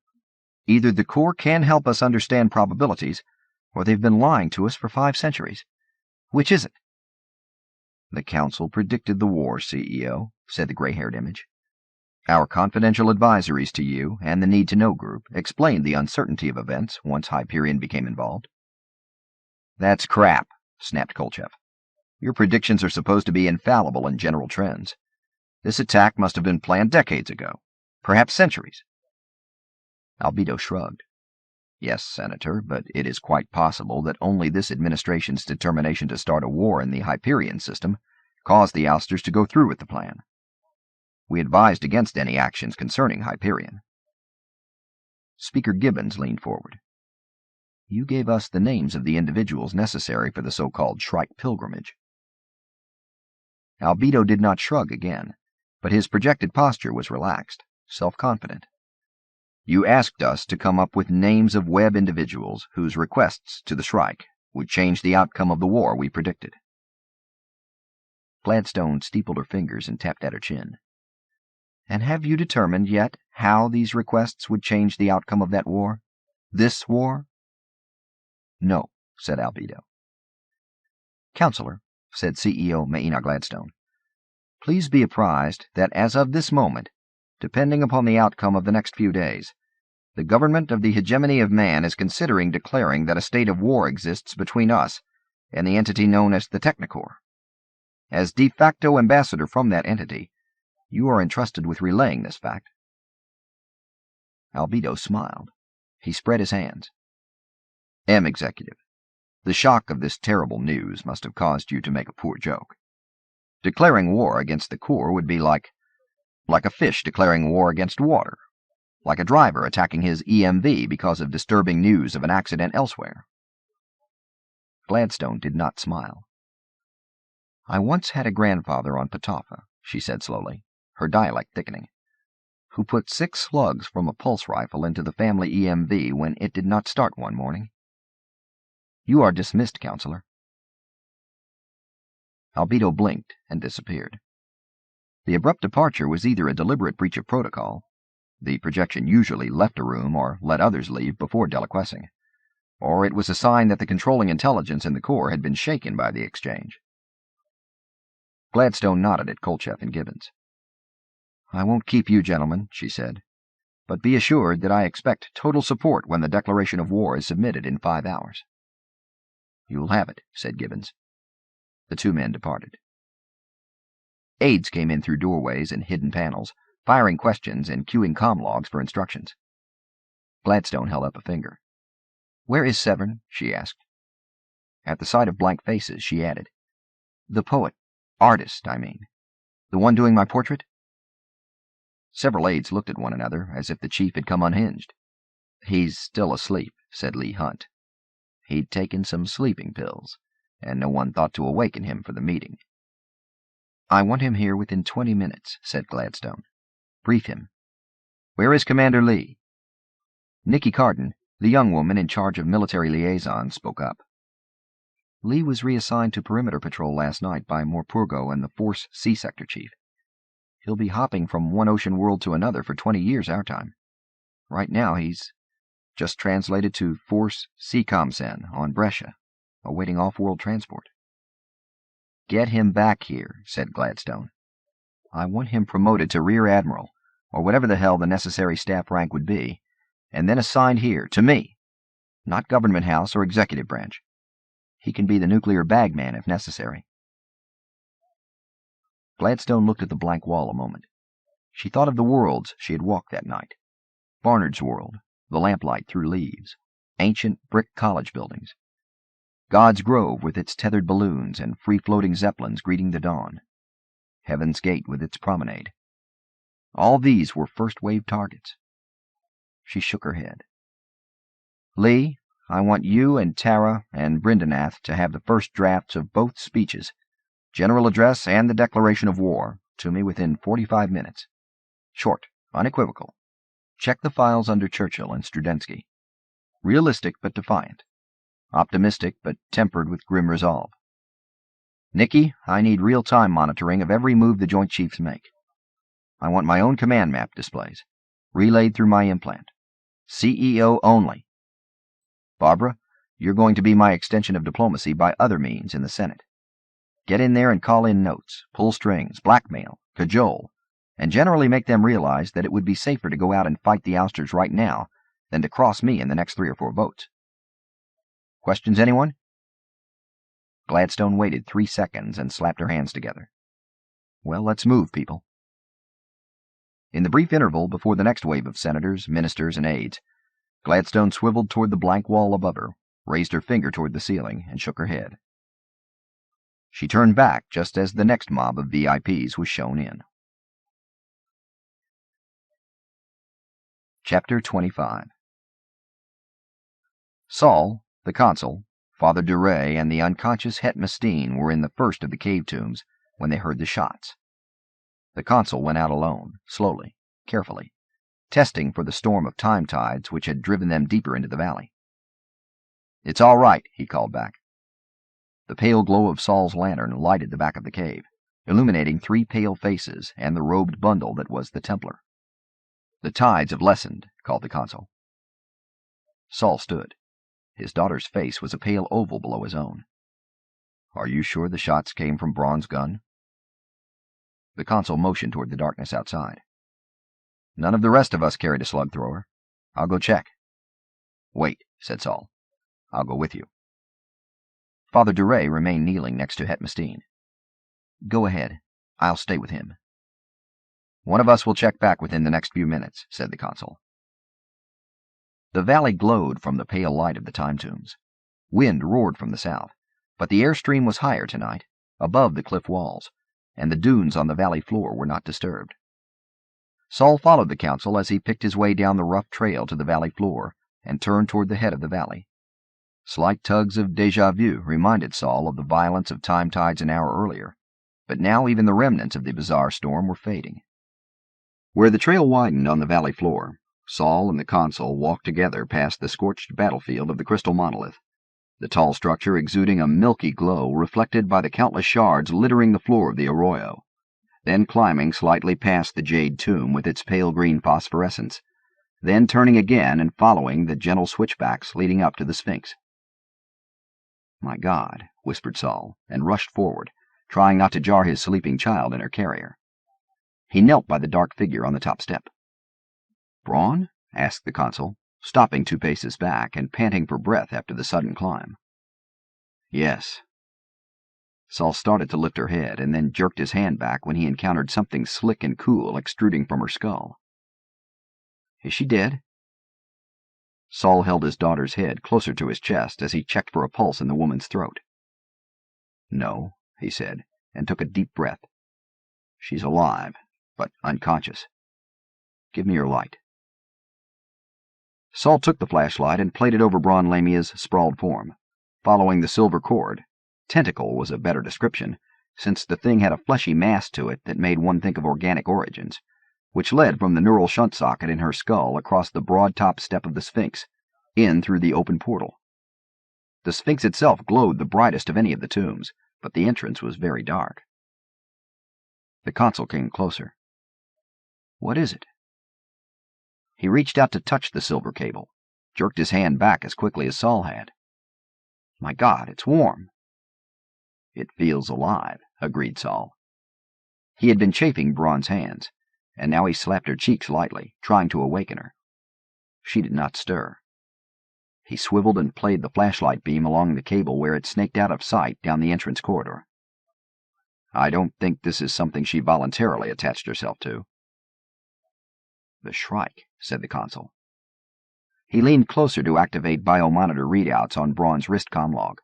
Either the Corps can help us understand probabilities, or they've been lying to us for 5 centuries. Which is it?" "The Council predicted the war, CEO," said the gray-haired image. "Our confidential advisories to you and the need-to-know group explained the uncertainty of events once Hyperion became involved." "That's crap," snapped Kolchev. "Your predictions are supposed to be infallible in general trends. This attack must have been planned decades ago, perhaps centuries." Albedo shrugged. "Yes, Senator, but it is quite possible that only this administration's determination to start a war in the Hyperion system caused the Ousters to go through with the plan. We advised against any actions concerning Hyperion." Speaker Gibbons leaned forward. "You gave us the names of the individuals necessary for the so-called Shrike pilgrimage." Albedo did not shrug again, but his projected posture was relaxed, self-confident. "You asked us to come up with names of web individuals whose requests to the Shrike would change the outcome of the war we predicted." Gladstone steepled her fingers and tapped at her chin. "And have you determined yet how these requests would change the outcome of that war? This war?" "No," said Albedo. "Counselor," said CEO Maina Gladstone, "please be apprised that as of this moment, depending upon the outcome of the next few days, the government of the hegemony of man is considering declaring that a state of war exists between us and the entity known as the Technicorps. As de facto ambassador from that entity, you are entrusted with relaying this fact." Albedo smiled. He spread his hands. "M. Executive, the shock of this terrible news must have caused you to make a poor joke. Declaring war against the Corps would be like a fish declaring war against water, like a driver attacking his EMV because of disturbing news of an accident elsewhere." Gladstone did not smile. "I once had a grandfather on Ptolemy," she said slowly, her dialect thickening, "who put 6 slugs from a pulse rifle into the family EMV when it did not start one morning. You are dismissed, Counselor." Albedo blinked and disappeared. The abrupt departure was either a deliberate breach of protocol — the projection usually left a room or let others leave before deliquescing — or it was a sign that the controlling intelligence in the Corps had been shaken by the exchange. Gladstone nodded at Kolchev and Gibbons. "I won't keep you gentlemen," she said, "but be assured that I expect total support when the declaration of war is submitted in 5 hours." "You'll have it," said Gibbons. The 2 men departed. Aides came in through doorways and hidden panels, firing questions and queuing comm logs for instructions. Gladstone held up a finger. "Where is Severn?" she asked. At the sight of blank faces, she added, "The poet. Artist, I mean. The one doing my portrait?" Several aides looked at one another, as if the chief had come unhinged. "He's still asleep," said Lee Hunt. "He'd taken some sleeping pills, and no one thought to awaken him for the meeting." "I want him here within 20 minutes, said Gladstone. "Brief him." "Where is Commander Lee?" Nikki Carden, the young woman in charge of military liaison, spoke up. "Lee was reassigned to perimeter patrol last night by Morpurgo and the Force C Sector Chief. He'll be hopping from one ocean world to another for 20 years our time. Right now he's just translated to Force C-Comsen on Brescia, awaiting off-world transport." "Get him back here," said Gladstone. "I want him promoted to Rear Admiral, or whatever the hell the necessary staff rank would be, and then assigned here, to me. Not Government House or Executive Branch. He can be the nuclear bagman if necessary." Gladstone looked at the blank wall a moment. She thought of the worlds she had walked that night. Barnard's world, the lamplight through leaves, ancient brick college buildings. God's Grove with its tethered balloons and free-floating zeppelins greeting the dawn. Heaven's Gate with its promenade. All these were first-wave targets. She shook her head. "Lee, I want you and Tara and Brindenath to have the first drafts of both speeches, general address and the declaration of war, to me within 45 minutes. Short, unequivocal. Check the files under Churchill and Strudensky. Realistic but defiant. Optimistic but tempered with grim resolve. Nikki, I need real-time monitoring of every move the Joint Chiefs make. I want my own command map displays, relayed through my implant. CEO only. Barbara, you're going to be my extension of diplomacy by other means in the Senate. Get in there and call in notes, pull strings, blackmail, cajole, and generally make them realize that it would be safer to go out and fight the Ousters right now than to cross me in the next 3 or 4 votes. Questions, anyone? Gladstone waited 3 seconds and slapped her hands together. Well, let's move, people. In the brief interval before the next wave of senators, ministers, and aides, Gladstone swiveled toward the blank wall above her, raised her finger toward the ceiling, and shook her head. She turned back just as the next mob of VIPs was shown in. Chapter 25. Saul, the consul, Father Duray, and the unconscious Het Mastine were in the first of the cave tombs when they heard the shots. The consul went out alone, slowly, carefully, testing for the storm of time tides which had driven them deeper into the valley. "It's all right," he called back. The pale glow of Saul's lantern lighted the back of the cave, illuminating 3 pale faces and the robed bundle that was the Templar. "The tides have lessened," called the consul. Saul stood. His daughter's face was a pale oval below his own. "Are you sure the shots came from Braun's gun?" The consul motioned toward the darkness outside. "None of the rest of us carried a slug thrower. I'll go check." "Wait," said Saul. "I'll go with you." Father Duray remained kneeling next to Het Mastine. "Go ahead. I'll stay with him." "One of us will check back within the next few minutes," said the consul. The valley glowed from the pale light of the time tombs. Wind roared from the south, but the airstream was higher tonight, above the cliff walls, and the dunes on the valley floor were not disturbed. Saul followed the council as he picked his way down the rough trail to the valley floor and turned toward the head of the valley. Slight tugs of déjà vu reminded Saul of the violence of time tides an hour earlier, but now even the remnants of the bizarre storm were fading. Where the trail widened on the valley floor, Saul and the consul walked together past the scorched battlefield of the crystal monolith, the tall structure exuding a milky glow reflected by the countless shards littering the floor of the arroyo, then climbing slightly past the jade tomb with its pale green phosphorescence, then turning again and following the gentle switchbacks leading up to the Sphinx. "My God," whispered Saul, and rushed forward, trying not to jar his sleeping child in her carrier. He knelt by the dark figure on the top step. "Braun?" asked the consul, stopping 2 paces back and panting for breath after the sudden climb. "Yes." Saul started to lift her head and then jerked his hand back when he encountered something slick and cool extruding from her skull. "Is she dead?" Saul held his daughter's head closer to his chest as he checked for a pulse in the woman's throat. "No," he said, and took a deep breath. "She's alive, but unconscious. Give me your light." Saul took the flashlight and played it over Braun Lamia's sprawled form, following the silver cord. Tentacle was a better description, since the thing had a fleshy mass to it that made one think of organic origins, which led from the neural shunt socket in her skull across the broad top step of the Sphinx, in through the open portal. The Sphinx itself glowed the brightest of any of the tombs, but the entrance was very dark. The consul came closer. "What is it?" He reached out to touch the silver cable, jerked his hand back as quickly as Saul had. "My God, it's warm." "It feels alive," agreed Saul. He had been chafing Braun's hands, and now he slapped her cheeks lightly, trying to awaken her. She did not stir. He swiveled and played the flashlight beam along the cable where it snaked out of sight down the entrance corridor. "I don't think this is something she voluntarily attached herself to." "The Shrike," said the consul. He leaned closer to activate biomonitor readouts on Braun's wrist comlog.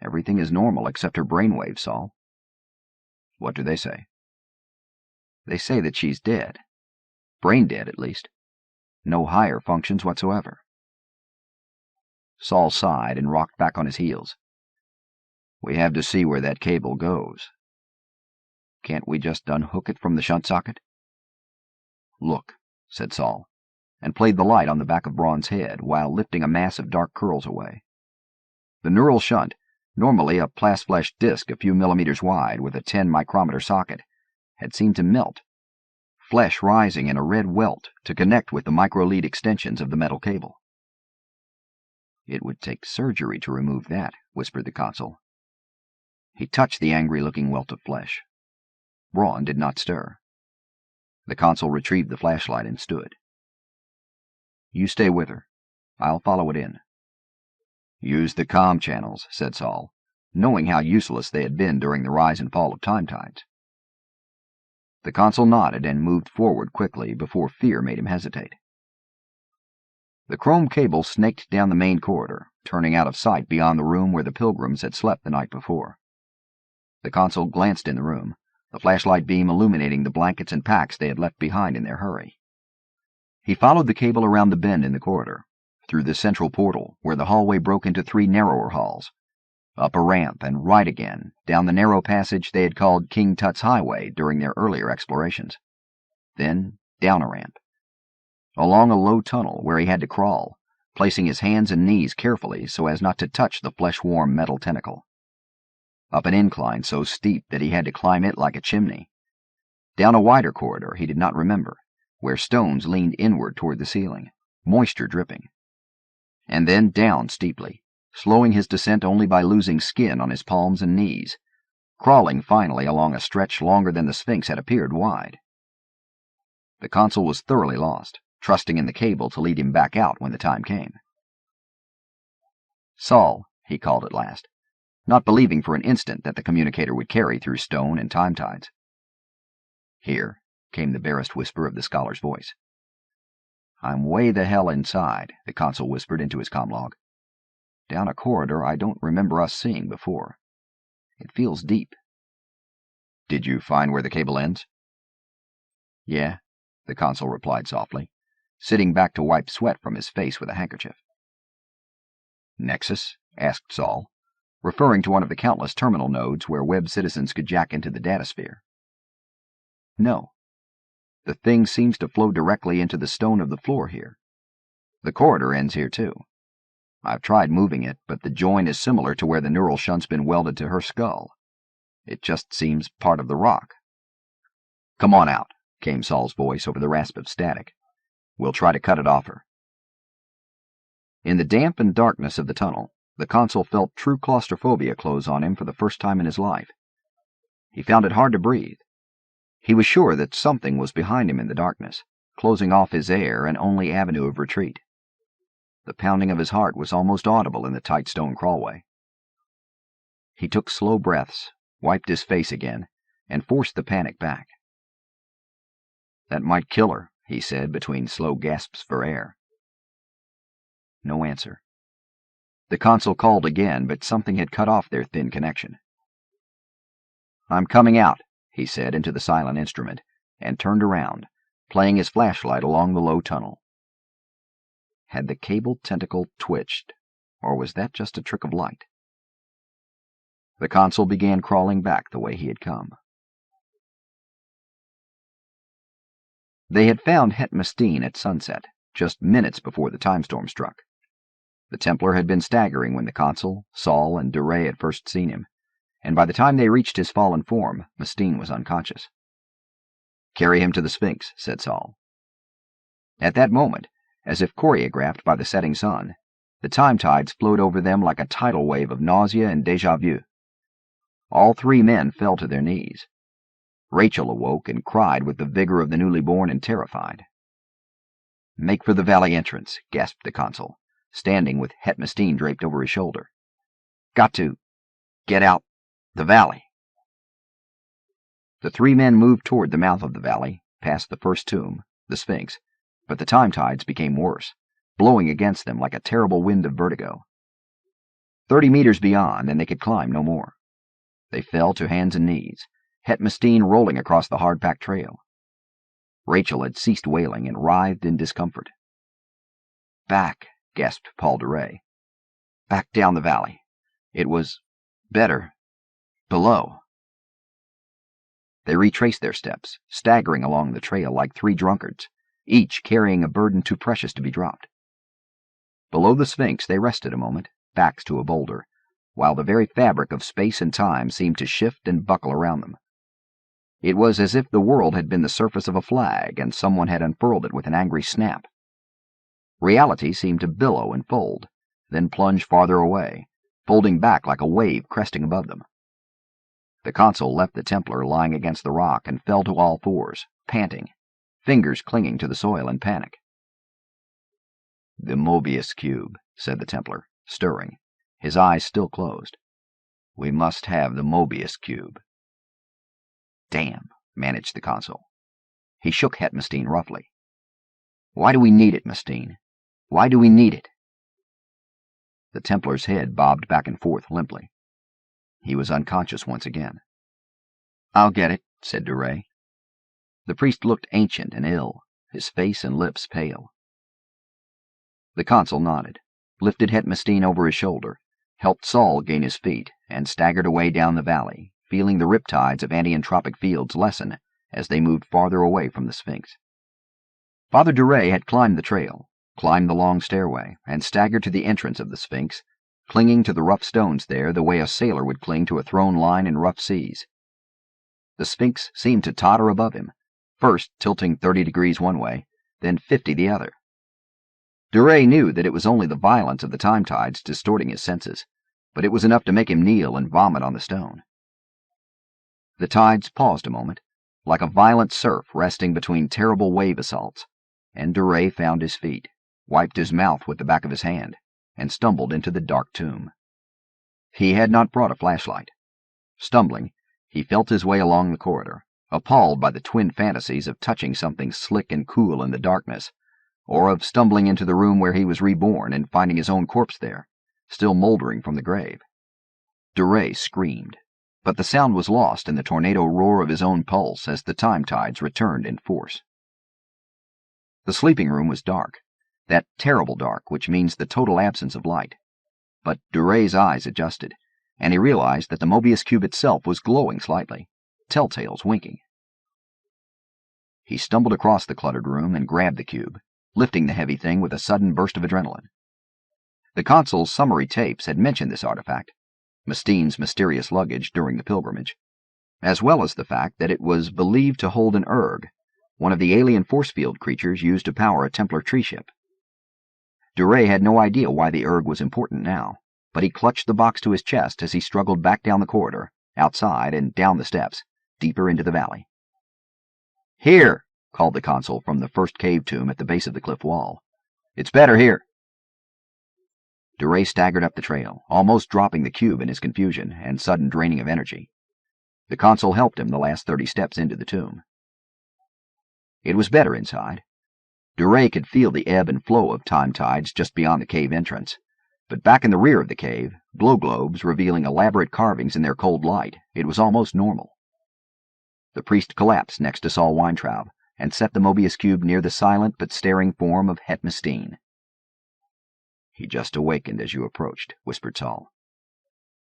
"Everything is normal except her brainwaves, Saul." "What do they say?" "They say that she's dead. Brain dead, at least. No higher functions whatsoever." Saul sighed and rocked back on his heels. "We have to see where that cable goes. Can't we just unhook it from the shunt socket?" "Look," said Saul, and played the light on the back of Braun's head while lifting a mass of dark curls away. The neural shunt, normally a plasflesh disc a few millimeters wide with a 10-micrometer socket, had seemed to melt, flesh rising in a red welt to connect with the micro-lead extensions of the metal cable. "It would take surgery to remove that," whispered the consul. He touched the angry-looking welt of flesh. Braun did not stir. The consul retrieved the flashlight and stood. "You stay with her. I'll follow it in." "Use the comm channels," said Saul, knowing how useless they had been during the rise and fall of time tides. The consul nodded and moved forward quickly before fear made him hesitate. The chrome cable snaked down the main corridor, turning out of sight beyond the room where the pilgrims had slept the night before. The consul glanced in the room, the flashlight beam illuminating the blankets and packs they had left behind in their hurry. He followed the cable around the bend in the corridor, through the central portal, where the hallway broke into 3 narrower halls, up a ramp and right again, down the narrow passage they had called King Tut's Highway during their earlier explorations. Then down a ramp, along a low tunnel where he had to crawl, placing his hands and knees carefully so as not to touch the flesh-warm metal tentacle. Up an incline so steep that he had to climb it like a chimney. Down a wider corridor he did not remember, where stones leaned inward toward the ceiling, moisture dripping. And then down steeply, slowing his descent only by losing skin on his palms and knees, crawling finally along a stretch longer than the Sphinx had appeared wide. The consul was thoroughly lost, trusting in the cable to lead him back out when the time came. "Saul," he called at last, not believing for an instant that the communicator would carry through stone and time tides. "Here," came the barest whisper of the scholar's voice. "I'm way the hell inside," the consul whispered into his comlog. "Down a corridor I don't remember us seeing before. It feels deep." "Did you find where the cable ends?" "Yeah," the consul replied softly, sitting back to wipe sweat from his face with a handkerchief. "Nexus?" asked Saul, referring to one of the countless terminal nodes where web citizens could jack into the datasphere. "No. The thing seems to flow directly into the stone of the floor here. The corridor ends here, too. I've tried moving it, but the join is similar to where the neural shunt's been welded to her skull. It just seems part of the rock." "Come on out," came Saul's voice over the rasp of static. "We'll try to cut it off her." In the damp and darkness of the tunnel, the consul felt true claustrophobia close on him for the first time in his life. He found it hard to breathe. He was sure that something was behind him in the darkness, closing off his air and only avenue of retreat. The pounding of his heart was almost audible in the tight stone crawlway. He took slow breaths, wiped his face again, and forced the panic back. "That might kill her," he said between slow gasps for air. No answer. The consul called again, but something had cut off their thin connection. "I'm coming out," he said into the silent instrument, and turned around, playing his flashlight along the low tunnel. Had the cable tentacle twitched, or was that just a trick of light? The consul began crawling back the way he had come. They had found Het Mestine at sunset, just minutes before the time storm struck. The Templar had been staggering when the consul, Saul, and Duray had first seen him, and by the time they reached his fallen form, Mestine was unconscious. "Carry him to the Sphinx," said Saul. At that moment, as if choreographed by the setting sun, the time tides flowed over them like a tidal wave of nausea and déjà vu. All 3 men fell to their knees. Rachel awoke and cried with the vigor of the newly born and terrified. "Make for the valley entrance," gasped the consul, standing with Het Mestine draped over his shoulder. "Got to get out the valley." The 3 men moved toward the mouth of the valley, past the first tomb, the Sphinx, but the time tides became worse, blowing against them like a terrible wind of vertigo. 30 meters beyond, and they could climb no more. They fell to hands and knees, Het Mestine rolling across the hard-packed trail. Rachel had ceased wailing and writhed in discomfort. "Back," gasped Paul Duray. "Back down the valley. It was better below." They retraced their steps, staggering along the trail like 3 drunkards, each carrying a burden too precious to be dropped. Below the Sphinx they rested a moment, backs to a boulder, while the very fabric of space and time seemed to shift and buckle around them. It was as if the world had been the surface of a flag and someone had unfurled it with an angry snap. Reality seemed to billow and fold, then plunge farther away, folding back like a wave cresting above them. The consul left the Templar lying against the rock and fell to all fours, panting, fingers clinging to the soil in panic. "The Mobius cube," said the Templar, stirring, his eyes still closed. "We must have the Mobius cube." "Damn," managed the consul. He shook Het Mestine roughly. "Why do we need it, Mestine? Why do we need it?" The Templar's head bobbed back and forth limply. He was unconscious once again. "I'll get it," said Duray. The priest looked ancient and ill, his face and lips pale. The consul nodded, lifted Het Mestine over his shoulder, helped Saul gain his feet, and staggered away down the valley, feeling the riptides of anti-entropic fields lessen as they moved farther away from the Sphinx. Father Duray had climbed the trail, climbed the long stairway, and staggered to the entrance of the Sphinx, clinging to the rough stones there the way a sailor would cling to a thrown line in rough seas. The Sphinx seemed to totter above him, first tilting 30 degrees one way, then 50 the other. Duray knew that it was only the violence of the time tides distorting his senses, but it was enough to make him kneel and vomit on the stone. The tides paused a moment, like a violent surf resting between terrible wave assaults, and Duray found his feet, wiped his mouth with the back of his hand, and stumbled into the dark tomb. He had not brought a flashlight. Stumbling, he felt his way along the corridor, appalled by the twin fantasies of touching something slick and cool in the darkness, or of stumbling into the room where he was reborn and finding his own corpse there, still moldering from the grave. Duray screamed, but the sound was lost in the tornado roar of his own pulse as the time tides returned in force. The sleeping room was dark, that terrible dark which means the total absence of light, but Duray's eyes adjusted, and he realized that the Mobius cube itself was glowing slightly, telltales winking. He stumbled across the cluttered room and grabbed the cube, lifting the heavy thing with a sudden burst of adrenaline. The consul's summary tapes had mentioned this artifact, Mestine's mysterious luggage during the pilgrimage, as well as the fact that it was believed to hold an erg, one of the alien force field creatures used to power a Templar tree ship. Duray had no idea why the erg was important now, but he clutched the box to his chest as he struggled back down the corridor, outside and down the steps, deeper into the valley. "Here!" called the consul from the first cave tomb at the base of the cliff wall. "It's better here." Duray staggered up the trail, almost dropping the cube in his confusion and sudden draining of energy. The consul helped him the last 30 steps into the tomb. It was better inside. Duray could feel the ebb and flow of time tides just beyond the cave entrance, but back in the rear of the cave, glow globes revealing elaborate carvings in their cold light, it was almost normal. The priest collapsed next to Saul Weintraub and set the Mobius cube near the silent but staring form of Het Mestine. "He just awakened as you approached," whispered Saul.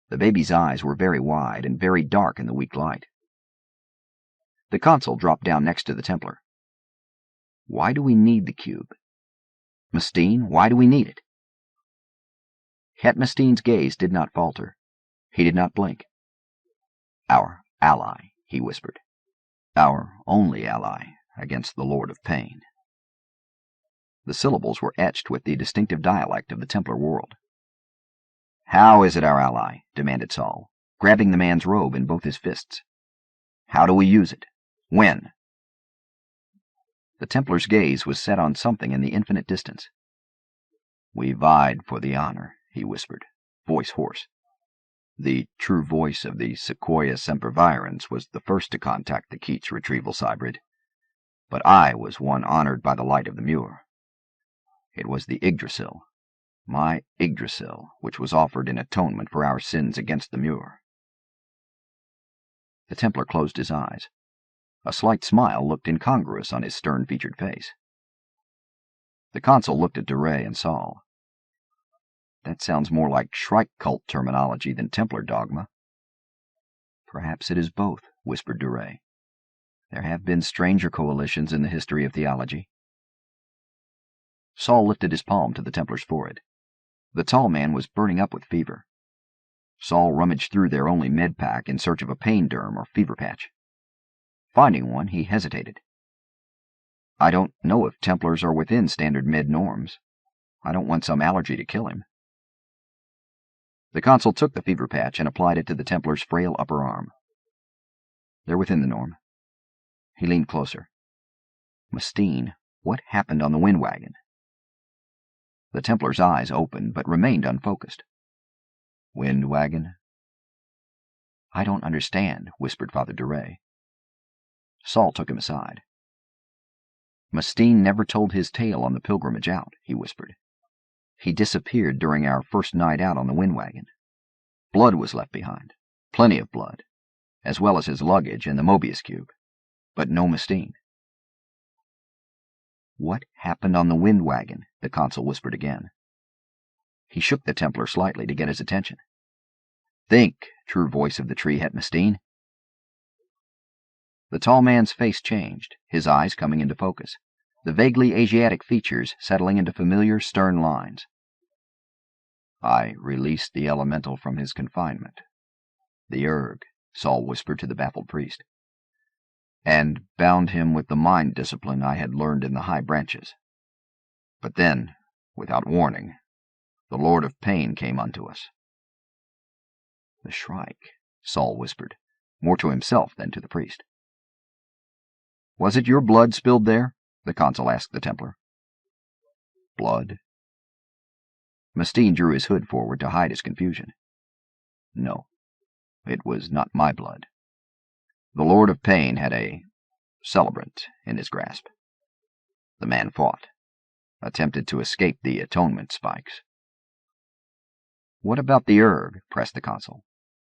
The baby's eyes were very wide and very dark in the weak light. The consul dropped down next to the Templar. "Why do we need the cube? Mestine, why do we need it?" Het Mestine's gaze did not falter. He did not blink. "Our ally," he whispered. "Our only ally against the Lord of Pain." The syllables were etched with the distinctive dialect of the Templar world. "How is it our ally?" demanded Saul, grabbing the man's robe in both his fists. "How do we use it? When?" The Templar's gaze was set on something in the infinite distance. "We vied for the honor," he whispered, voice hoarse. "The true voice of the Sequoia sempervirens was the first to contact the Keats retrieval cybrid, but I was one honored by the light of the Muir. It was the Yggdrasil, my Yggdrasil, which was offered in atonement for our sins against the Muir." The Templar closed his eyes. A slight smile looked incongruous on his stern-featured face. The consul looked at Duray and Saul. "That sounds more like Shrike cult terminology than Templar dogma." "Perhaps it is both," whispered Duray. "There have been stranger coalitions in the history of theology." Saul lifted his palm to the Templar's forehead. The tall man was burning up with fever. Saul rummaged through their only med pack in search of a pain derm or fever patch. Finding one, he hesitated. I don't know if Templars are within standard med norms. I don't want some allergy to kill him. The consul took the fever patch and applied it to the Templar's frail upper arm. They're within the norm. He leaned closer. Mustine, what happened on the wind wagon? The Templar's eyes opened, but remained unfocused. Wind wagon? I don't understand, whispered Father Duray. Saul took him aside. Mustine never told his tale on the pilgrimage out, he whispered. He disappeared during our first night out on the wind wagon. Blood was left behind, plenty of blood, as well as his luggage and the Mobius cube, but no Mustine. What happened on the wind wagon? The consul whispered again. He shook the Templar slightly to get his attention. Think, true voice of the tree het Mustine. The tall man's face changed, his eyes coming into focus, the vaguely Asiatic features settling into familiar stern lines. I released the elemental from his confinement. The Erg, Saul whispered to the baffled priest, and bound him with the mind discipline I had learned in the high branches. But then, without warning, the Lord of Pain came unto us. The Shrike, Saul whispered, more to himself than to the priest. Was it your blood spilled there? The consul asked the Templar. Blood? Mustine drew his hood forward to hide his confusion. No, it was not my blood. The Lord of Pain had a celebrant in his grasp. The man fought, attempted to escape the atonement spikes. What about the Erg? Pressed the consul.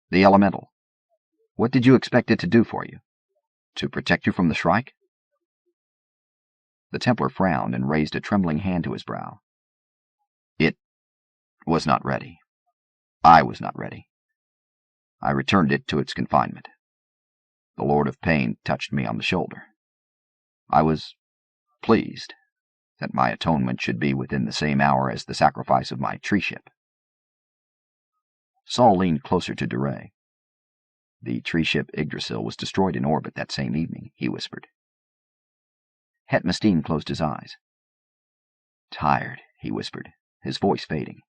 The elemental. What did you expect it to do for you? To protect you from the Shrike? The Templar frowned and raised a trembling hand to his brow. It was not ready. I was not ready. I returned it to its confinement. The Lord of Pain touched me on the shoulder. I was pleased that my atonement should be within the same hour as the sacrifice of my tree ship. Saul leaned closer to Duray. The tree ship Yggdrasil was destroyed in orbit that same evening, he whispered. Het Mustine closed his eyes. Tired, he whispered, his voice fading.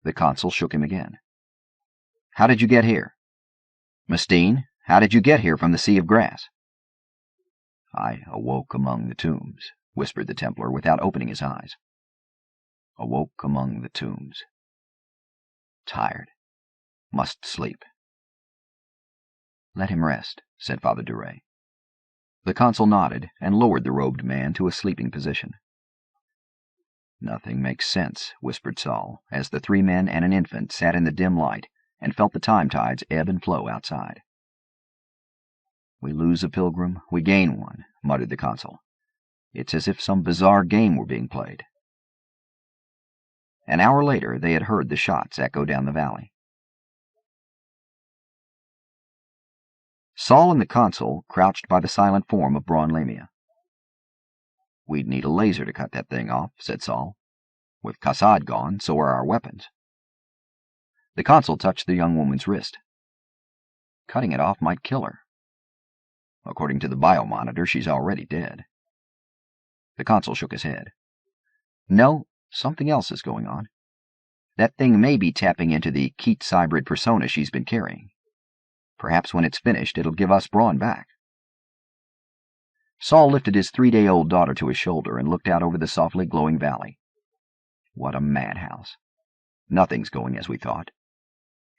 The consul shook him again. How did you get here? Mustine, how did you get here from the Sea of Grass? I awoke among the tombs, whispered the Templar without opening his eyes. Awoke among the tombs. Tired. Must sleep. Let him rest, said Father Duray. The consul nodded and lowered the robed man to a sleeping position. Nothing makes sense, whispered Saul, as the three men and an infant sat in the dim light and felt the time tides ebb and flow outside. We lose a pilgrim, we gain one, muttered the consul. It's as if some bizarre game were being played. An hour later they had heard the shots echo down the valley. Saul and the consul crouched by the silent form of Braun Lamia. We'd need a laser to cut that thing off, said Saul. With Kassad gone, so are our weapons. The consul touched the young woman's wrist. Cutting it off might kill her. According to the biomonitor, she's already dead. The consul shook his head. No, something else is going on. That thing may be tapping into the Keats hybrid persona she's been carrying. Perhaps when it's finished, it'll give us Braun back. Saul lifted his 3-day-old daughter to his shoulder and looked out over the softly glowing valley. What a madhouse. Nothing's going as we thought.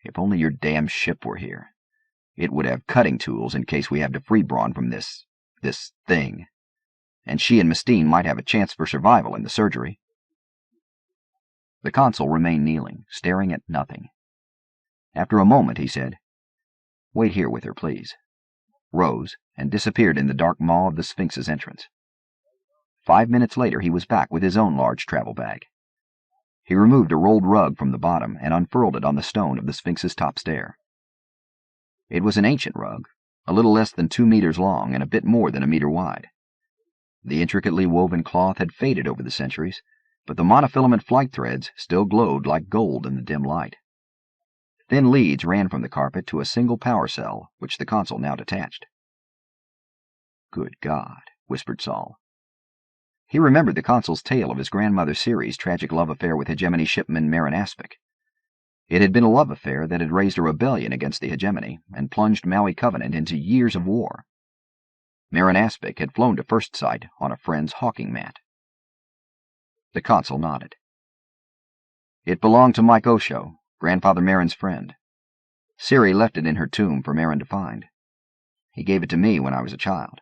If only your damn ship were here. It would have cutting tools in case we have to free Braun from this thing. And she and Mustine might have a chance for survival in the surgery. The consul remained kneeling, staring at nothing. After a moment, he said, Wait here with her, please. Rose, and disappeared in the dark maw of the Sphinx's entrance. 5 minutes later he was back with his own large travel bag. He removed a rolled rug from the bottom and unfurled it on the stone of the Sphinx's top stair. It was an ancient rug, a little less than 2 meters long and a bit more than a meter wide. The intricately woven cloth had faded over the centuries, but the monofilament flight threads still glowed like gold in the dim light. Thin leads ran from the carpet to a single power cell, which the consul now detached. Good God, whispered Saul. He remembered the consul's tale of his grandmother Ciri's tragic love affair with Hegemony shipman Marin Aspic. It had been a love affair that had raised a rebellion against the Hegemony and plunged Maui Covenant into years of war. Marin Aspic had flown to First Sight on a friend's hawking mat. The consul nodded. It belonged to Mike Osho, Grandfather Marin's friend. Ciri left it in her tomb for Marin to find. He gave it to me when I was a child,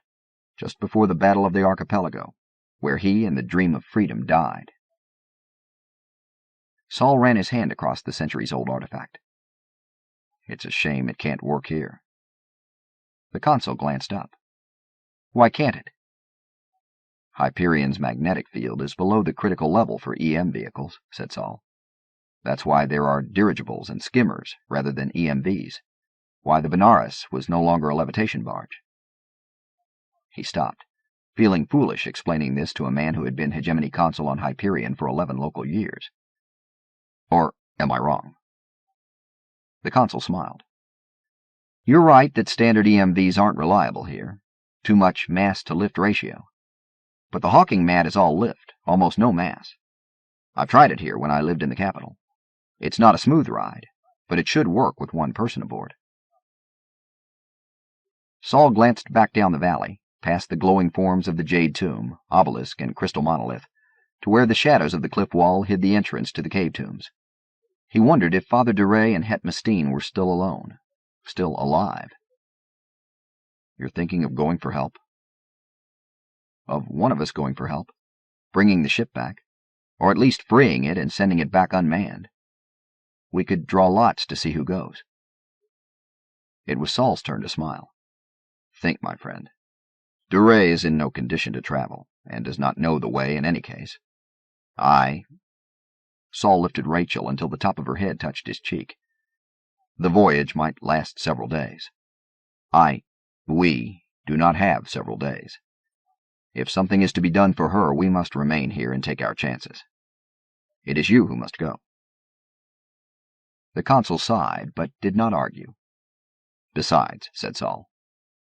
just before the Battle of the Archipelago, where he and the dream of freedom died. Saul ran his hand across the centuries-old artifact. It's a shame it can't work here. The consul glanced up. Why can't it? Hyperion's magnetic field is below the critical level for EM vehicles, said Saul. That's why there are dirigibles and skimmers rather than EMVs, why the Benares was no longer a levitation barge. He stopped, feeling foolish explaining this to a man who had been Hegemony consul on Hyperion for 11 local years. Or am I wrong? The consul smiled. You're right that standard EMVs aren't reliable here. Too much mass-to-lift ratio. But the hawking mat is all lift, almost no mass. I've tried it here when I lived in the capital. It's not a smooth ride, but it should work with one person aboard. Saul glanced back down the valley, past the glowing forms of the jade tomb, obelisk, and crystal monolith, to where the shadows of the cliff wall hid the entrance to the cave tombs. He wondered if Father Duray and Het Mestine were still alone, still alive. You're thinking of going for help? Of one of us going for help, bringing the ship back, or at least freeing it and sending it back unmanned. We could draw lots to see who goes. It was Saul's turn to smile. Think, my friend. Duray is in no condition to travel, and does not know the way in any case. Saul lifted Rachel until the top of her head touched his cheek. The voyage might last several days. We do not have several days. If something is to be done for her, we must remain here and take our chances. It is you who must go. The consul sighed, but did not argue. Besides, said Saul,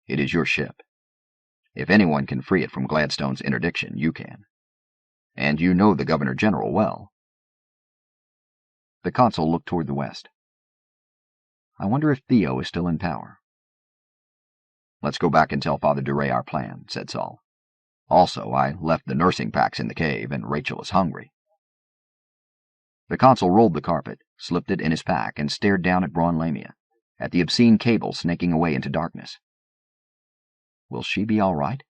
it is your ship. If anyone can free it from Gladstone's interdiction, you can. And you know the Governor-General well. The consul looked toward the west. I wonder if Theo is still in power. Let's go back and tell Father Duray our plan, said Saul. Also, I left the nursing packs in the cave, and Rachel is hungry. The consul rolled the carpet, slipped it in his pack, and stared down at Braun Lamia, at the obscene cable snaking away into darkness. Will she be all right?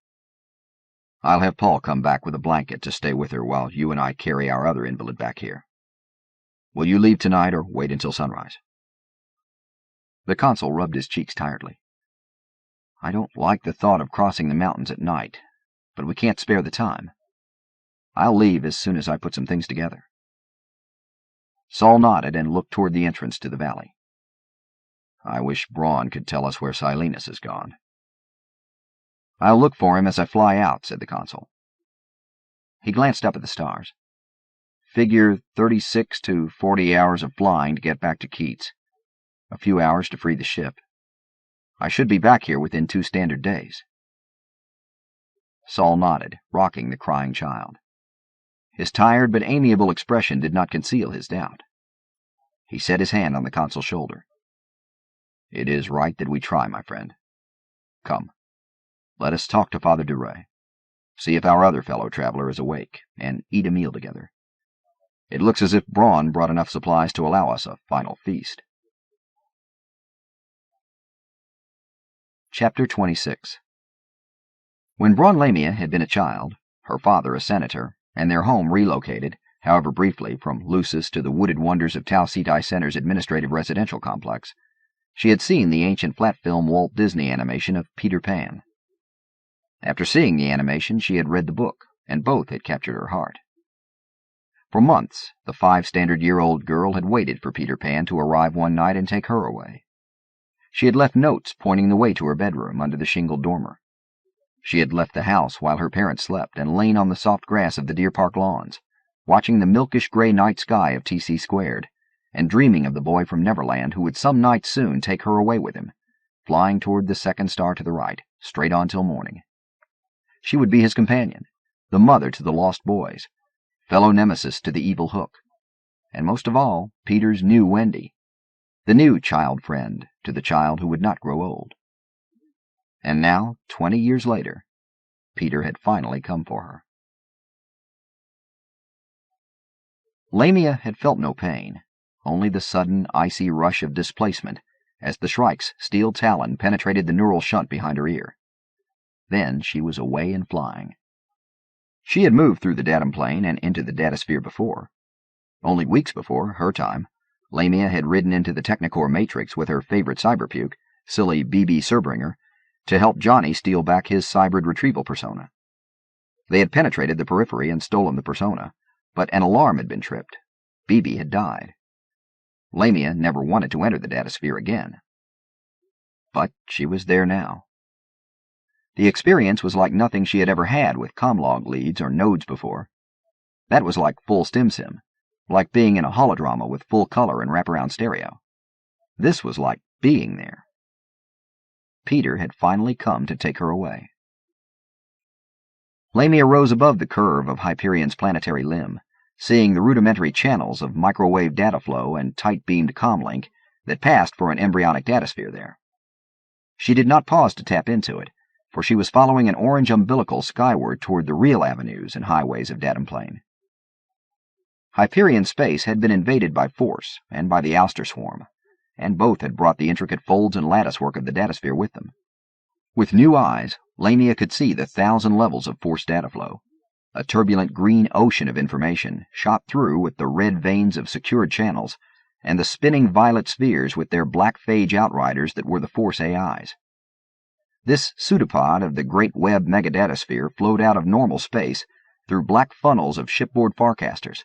I'll have Paul come back with a blanket to stay with her while you and I carry our other invalid back here. Will you leave tonight or wait until sunrise? The consul rubbed his cheeks tiredly. I don't like the thought of crossing the mountains at night, but we can't spare the time. I'll leave as soon as I put some things together. Saul nodded and looked toward the entrance to the valley. I wish Braun could tell us where Silenus has gone. I'll look for him as I fly out, said the consul. He glanced up at the stars. Figure 36 to 40 hours of flying to get back to Keats. A few hours to free the ship. I should be back here within 2 standard days. Saul nodded, rocking the crying child. His tired but amiable expression did not conceal his doubt. He set his hand on the consul's shoulder. It is right that we try, my friend. Come, let us talk to Father Duray. See if our other fellow traveler is awake, and eat a meal together. It looks as if Braun brought enough supplies to allow us a final feast. Chapter 26. When Braun Lamia had been a child, her father a senator, and their home relocated, however briefly, from Lucis to the wooded wonders of Tau Ceti Center's administrative residential complex, she had seen the ancient flat-film Walt Disney animation of Peter Pan. After seeing the animation, she had read the book, and both had captured her heart. For months, the 5-standard-year-old girl had waited for Peter Pan to arrive one night and take her away. She had left notes pointing the way to her bedroom under the shingled dormer. She had left the house while her parents slept and lain on the soft grass of the Deer Park lawns, watching the milkish-gray night sky of TC Squared, and dreaming of the boy from Neverland who would some night soon take her away with him, flying toward the second star to the right, straight on till morning. She would be his companion, the mother to the lost boys, fellow nemesis to the evil Hook, and most of all, Peter's new Wendy, the new child friend to the child who would not grow old. And now, 20 years later, Peter had finally come for her. Lamia had felt no pain, only the sudden, icy rush of displacement as the Shrike's steel talon penetrated the neural shunt behind her ear. Then she was away and flying. She had moved through the datum plane and into the datasphere before. Only weeks before, her time, Lamia had ridden into the Technicore Matrix with her favorite cyberpuke, silly B.B. Serbringer, to help Johnny steal back his cybrid retrieval persona. They had penetrated the periphery and stolen the persona, but an alarm had been tripped. B.B. had died. Lamia never wanted to enter the datasphere again. But she was there now. The experience was like nothing she had ever had with comlog leads or nodes before. That was like full StimSim, like being in a holodrama with full color and wraparound stereo. This was like being there. Peter had finally come to take her away. Lamia rose above the curve of Hyperion's planetary limb, seeing the rudimentary channels of microwave data flow and tight-beamed comlink that passed for an embryonic datasphere there. She did not pause to tap into it, for she was following an orange umbilical skyward toward the real avenues and highways of datum plane. Hyperion space had been invaded by force and by the Ouster swarm, and both had brought the intricate folds and latticework of the datasphere with them. With new eyes, Lamia could see the 1,000 levels of force data flow, a turbulent green ocean of information shot through with the red veins of secured channels, and the spinning violet spheres with their black phage outriders that were the Force AIs. This pseudopod of the great web megadatasphere flowed out of normal space through black funnels of shipboard farcasters,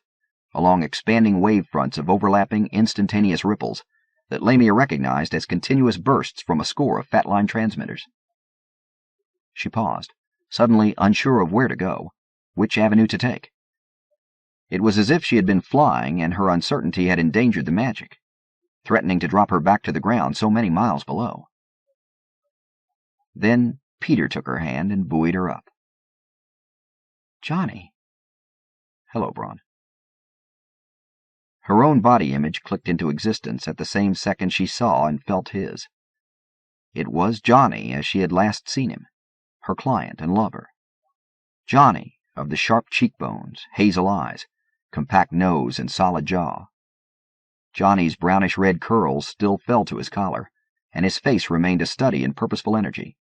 along expanding wave fronts of overlapping instantaneous ripples that Lamia recognized as continuous bursts from a score of fat-line transmitters. She paused, suddenly unsure of where to go, which avenue to take. It was as if she had been flying and her uncertainty had endangered the magic, threatening to drop her back to the ground so many miles below. Then Peter took her hand and buoyed her up. "Johnny." "Hello, Braun." Her own body image clicked into existence at the same second she saw and felt his. It was Johnny as she had last seen him, her client and lover. Johnny, of the sharp cheekbones, hazel eyes, compact nose, and solid jaw. Johnny's brownish-red curls still fell to his collar, and his face remained a study in purposeful energy.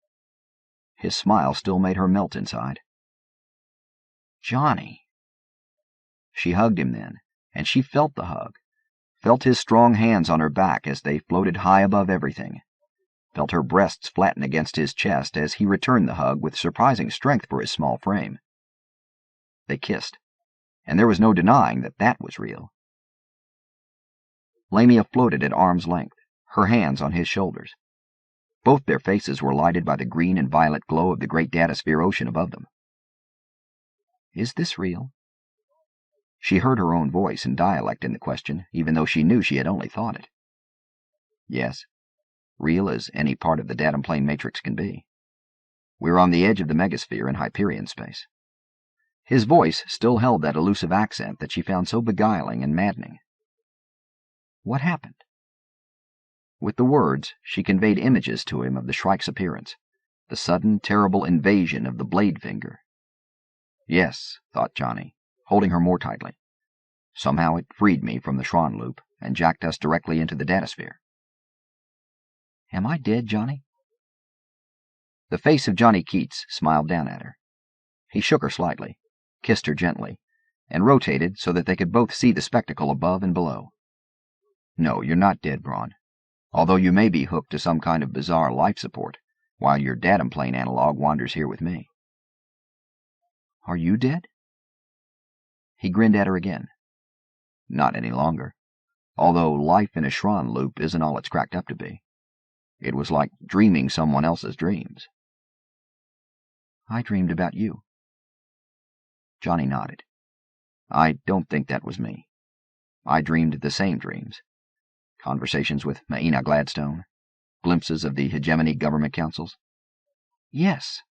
His smile still made her melt inside. Johnny. She hugged him then, and she felt the hug, felt his strong hands on her back as they floated high above everything, felt her breasts flatten against his chest as he returned the hug with surprising strength for his small frame. They kissed, and there was no denying that that was real. Lamia floated at arm's length, her hands on his shoulders. Both their faces were lighted by the green and violet glow of the great datasphere ocean above them. "Is this real?" She heard her own voice and dialect in the question, even though she knew she had only thought it. "Yes, real as any part of the datum plane matrix can be. We're on the edge of the megasphere in Hyperion space." His voice still held that elusive accent that she found so beguiling and maddening. "What happened?" With the words, she conveyed images to him of the Shrike's appearance, the sudden, terrible invasion of the blade finger. Yes, thought Johnny, holding her more tightly. Somehow it freed me from the Schwann loop and jacked us directly into the datasphere. "Am I dead, Johnny?" The face of Johnny Keats smiled down at her. He shook her slightly, kissed her gently, and rotated so that they could both see the spectacle above and below. "No, you're not dead, Braun, although you may be hooked to some kind of bizarre life support, while your datum plane analog wanders here with me." "Are you dead?" He grinned at her again. "Not any longer, although life in a Schwann loop isn't all it's cracked up to be. It was like dreaming someone else's dreams." "I dreamed about you." Johnny nodded. "I don't think that was me. I dreamed the same dreams. Conversations with Maina Gladstone, glimpses of the Hegemony government councils." "Yes."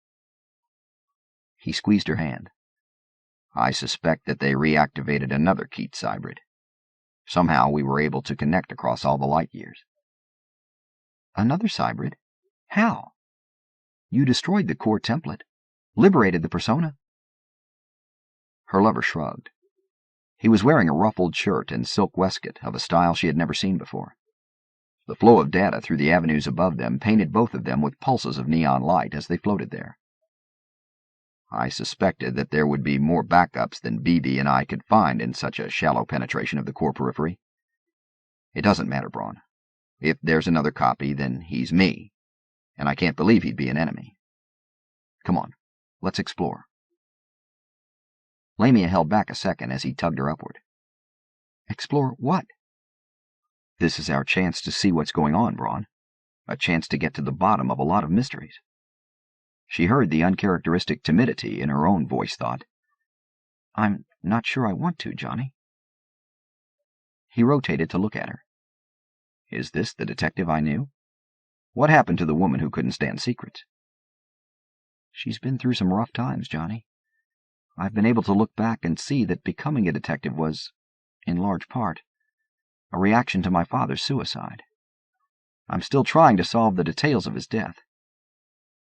He squeezed her hand. "I suspect that they reactivated another Keats hybrid. Somehow we were able to connect across all the light years." "Another hybrid? How? You destroyed the core template, liberated the persona." Her lover shrugged. He was wearing a ruffled shirt and silk waistcoat of a style she had never seen before. The flow of data through the avenues above them painted both of them with pulses of neon light as they floated there. "I suspected that there would be more backups than BB and I could find in such a shallow penetration of the core periphery. It doesn't matter, Braun. If there's another copy, then he's me, and I can't believe he'd be an enemy. Come on, let's explore." Lamia held back a second as he tugged her upward. "Explore what?" "This is our chance to see what's going on, Braun. A chance to get to the bottom of a lot of mysteries." She heard the uncharacteristic timidity in her own voice thought, "I'm not sure I want to, Johnny." He rotated to look at her. Is this the detective I knew? What happened to the woman who couldn't stand secrets? "She's been through some rough times, Johnny. I've been able to look back and see that becoming a detective was, in large part, a reaction to my father's suicide. I'm still trying to solve the details of his death.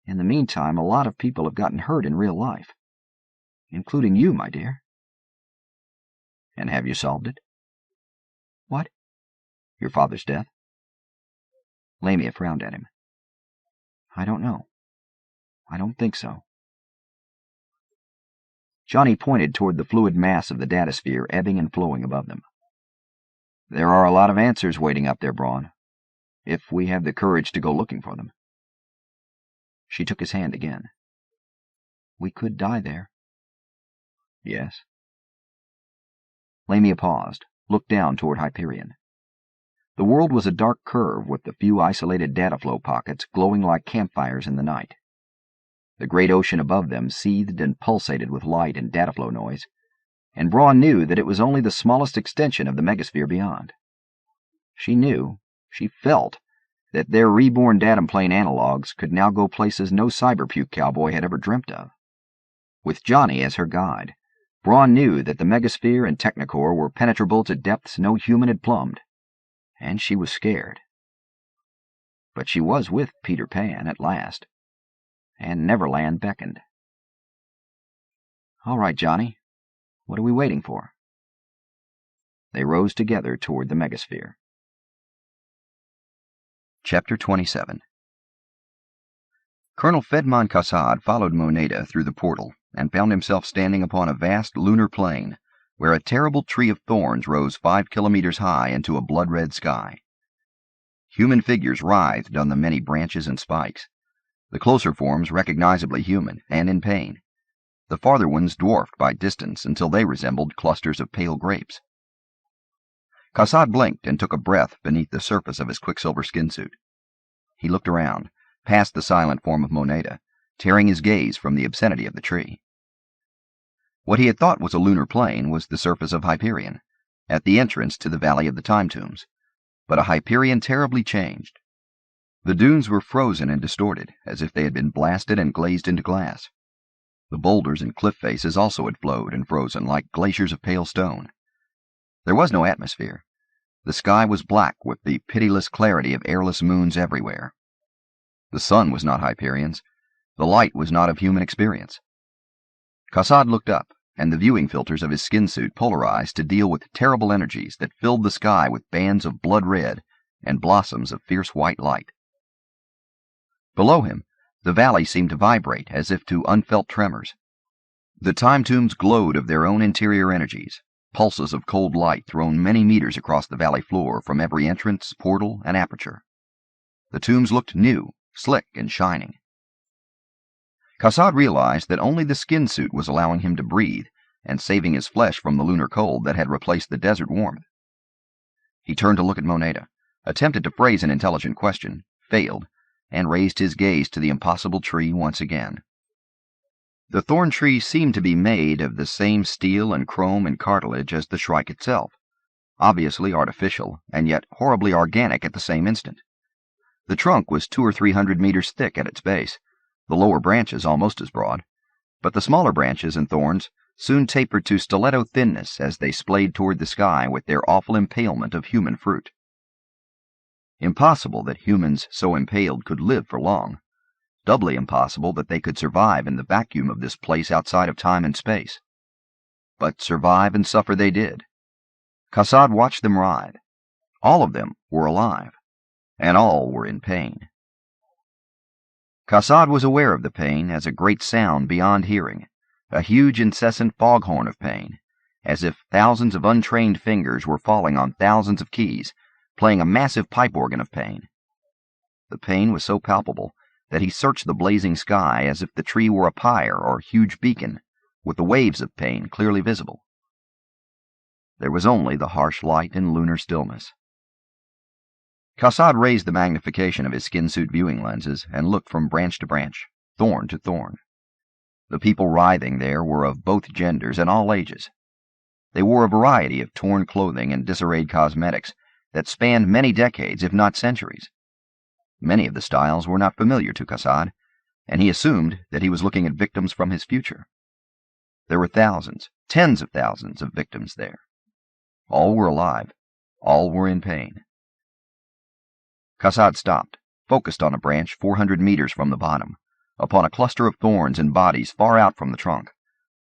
In the meantime, a lot of people have gotten hurt in real life, including you, my dear." "And have you solved it?" "What?" "Your father's death?" Lamia frowned at him. "I don't know. I don't think so." Johnny pointed toward the fluid mass of the datasphere ebbing and flowing above them. "There are a lot of answers waiting up there, Braun, if we have the courage to go looking for them." She took his hand again. "We could die there." "Yes." Lamia paused, looked down toward Hyperion. The world was a dark curve with the few isolated data flow pockets glowing like campfires in the night. The great ocean above them seethed and pulsated with light and data flow noise, and Braun knew that it was only the smallest extension of the megasphere beyond. She knew, she felt, that their reborn datum plane analogs could now go places no cyberpuke cowboy had ever dreamt of. With Johnny as her guide, Braun knew that the megasphere and Technocore were penetrable to depths no human had plumbed, and she was scared. But she was with Peter Pan at last, and Neverland beckoned. "All right, Johnny, what are we waiting for?" They rose together toward the megasphere. Chapter 27. Colonel Fedman Kassad followed Moneda through the portal and found himself standing upon a vast lunar plain where a terrible tree of thorns rose 5 kilometers high into a blood-red sky. Human figures writhed on the many branches and spikes, the closer forms recognizably human and in pain, the farther ones dwarfed by distance until they resembled clusters of pale grapes. Kassad blinked and took a breath beneath the surface of his quicksilver skin suit. He looked around, past the silent form of Moneda, tearing his gaze from the obscenity of the tree. What he had thought was a lunar plain was the surface of Hyperion, at the entrance to the Valley of the Time Tombs, but a Hyperion terribly changed. The dunes were frozen and distorted, as if they had been blasted and glazed into glass. The boulders and cliff faces also had flowed and frozen like glaciers of pale stone. There was no atmosphere. The sky was black with the pitiless clarity of airless moons everywhere. The sun was not Hyperion's. The light was not of human experience. Kassad looked up, and the viewing filters of his skin suit polarized to deal with terrible energies that filled the sky with bands of blood red and blossoms of fierce white light. Below him, the valley seemed to vibrate as if to unfelt tremors. The time tombs glowed of their own interior energies, pulses of cold light thrown many meters across the valley floor from every entrance, portal, and aperture. The tombs looked new, slick, and shining. Kassad realized that only the skin suit was allowing him to breathe and saving his flesh from the lunar cold that had replaced the desert warmth. He turned to look at Moneda, attempted to phrase an intelligent question, failed, and raised his gaze to the impossible tree once again. The thorn tree seemed to be made of the same steel and chrome and cartilage as the Shrike itself, obviously artificial and yet horribly organic at the same instant. The trunk was 200 or 300 meters thick at its base, the lower branches almost as broad, But the smaller branches and thorns soon tapered to stiletto thinness as they splayed toward the sky with their awful impalement of human fruit. Impossible that humans so impaled could live for long. Doubly impossible that they could survive in the vacuum of this place outside of time and space. But survive and suffer they did. Cassad watched them writhe. All of them were alive, and all were in pain. Cassad was aware of the pain as a great sound beyond hearing, a huge incessant foghorn of pain, as if thousands of untrained fingers were falling on thousands of keys, playing a massive pipe organ of pain. The pain was so palpable that he searched the blazing sky as if the tree were a pyre or huge beacon, with the waves of pain clearly visible. There was only the harsh light and lunar stillness. Cassad raised the magnification of his skin suit viewing lenses and looked from branch to branch, thorn to thorn. The people writhing there were of both genders and all ages. They wore a variety of torn clothing and disarrayed cosmetics that spanned many decades, if not centuries. Many of the styles were not familiar to Cassad, and he assumed that he was looking at victims from his future. There were thousands, tens of thousands of victims there. All were alive. All were in pain. Cassad stopped, focused on a branch 400 meters from the bottom, upon a cluster of thorns and bodies far out from the trunk,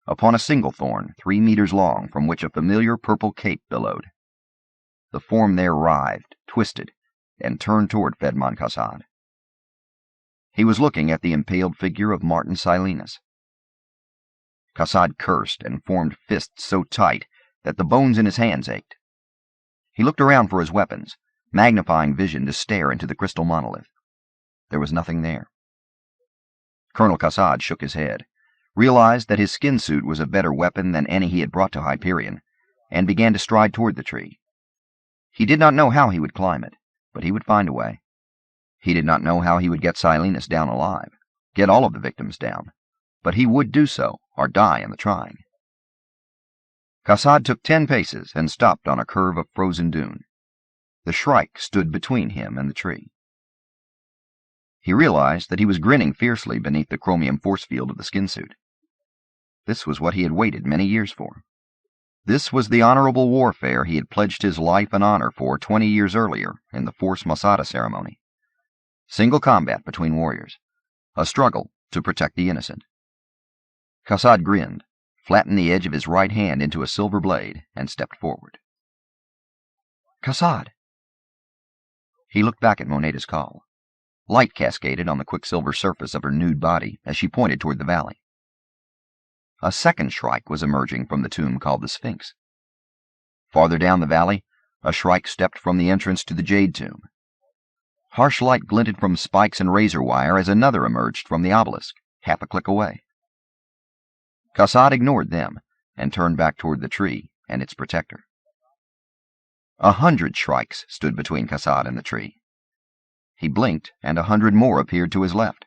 upon a single thorn 3 meters long from which a familiar purple cape billowed. The form there writhed, twisted, and turned toward Fedman Cassad. He was looking at the impaled figure of Martin Silenus. Cassad cursed and formed fists so tight that the bones in his hands ached. He looked around for his weapons, magnifying vision to stare into the crystal monolith. There was nothing there. Colonel Cassad shook his head, realized that his skin suit was a better weapon than any he had brought to Hyperion, and began to stride toward the tree. He did not know how he would climb it, but he would find a way. He did not know how he would get Silenus down alive, get all of the victims down, but he would do so, or die in the trying. Cassad took 10 paces and stopped on a curve of frozen dune. The Shrike stood between him and the tree. He realized that he was grinning fiercely beneath the chromium force field of the skin suit. This was what he had waited many years for. This was the honorable warfare he had pledged his life and honor for 20 years earlier in the Force Masada ceremony. Single combat between warriors, a struggle to protect the innocent. Cassad grinned, flattened the edge of his right hand into a silver blade, and stepped forward. Cassad! He looked back at Moneta's call. Light cascaded on the quicksilver surface of her nude body as she pointed toward the valley. A second Shrike was emerging from the tomb called the Sphinx. Farther down the valley, a Shrike stepped from the entrance to the Jade Tomb. Harsh light glinted from spikes and razor wire as another emerged from the obelisk, half a click away. Cassad ignored them and turned back toward the tree and its protector. 100 Shrikes stood between Cassad and the tree. He blinked, and 100 more appeared to his left.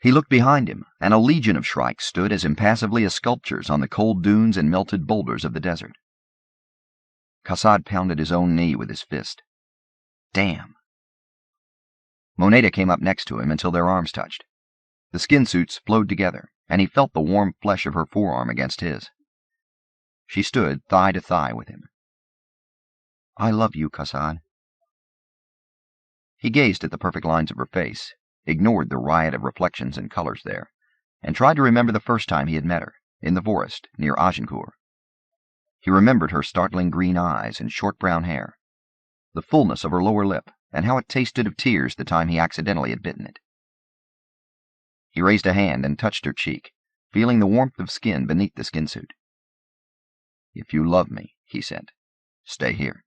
He looked behind him, and a legion of Shrikes stood as impassively as sculptures on the cold dunes and melted boulders of the desert. Cassad pounded his own knee with his fist. Damn! Moneta came up next to him until their arms touched. The skin suits flowed together, and he felt the warm flesh of her forearm against his. She stood thigh to thigh with him. I love you, Cassad. He gazed at the perfect lines of her face, ignored the riot of reflections and colors there, and tried to remember the first time he had met her, in the forest near Agincourt. He remembered her startling green eyes and short brown hair, the fullness of her lower lip, and how it tasted of tears the time he accidentally had bitten it. He raised a hand and touched her cheek, feeling the warmth of skin beneath the skin suit. If you love me, he said, stay here.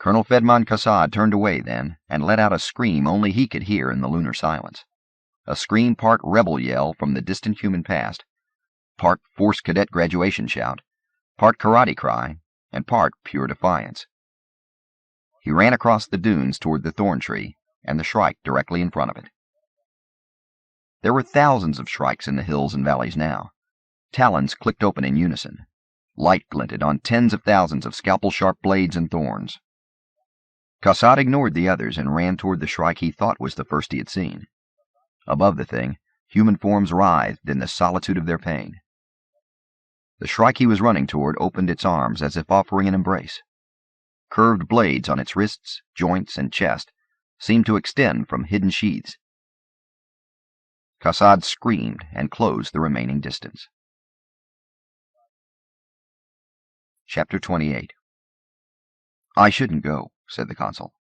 Colonel Fedman Cassad turned away then and let out a scream only he could hear in the lunar silence, a scream part rebel yell from the distant human past, part Force Cadet graduation shout, part karate cry, and part pure defiance. He ran across the dunes toward the thorn tree and the Shrike directly in front of it. There were thousands of Shrikes in the hills and valleys now. Talons clicked open in unison. Light glinted on tens of thousands of scalpel-sharp blades and thorns. Cassad ignored the others and ran toward the Shrike he thought was the first he had seen. Above the thing, Human forms writhed in the solitude of their pain. The Shrike he was running toward opened its arms as if offering an embrace. Curved blades on its wrists, joints, and chest seemed to extend from hidden sheaths. Cassette screamed and closed the remaining distance. Chapter 28. "I shouldn't go," said the consul.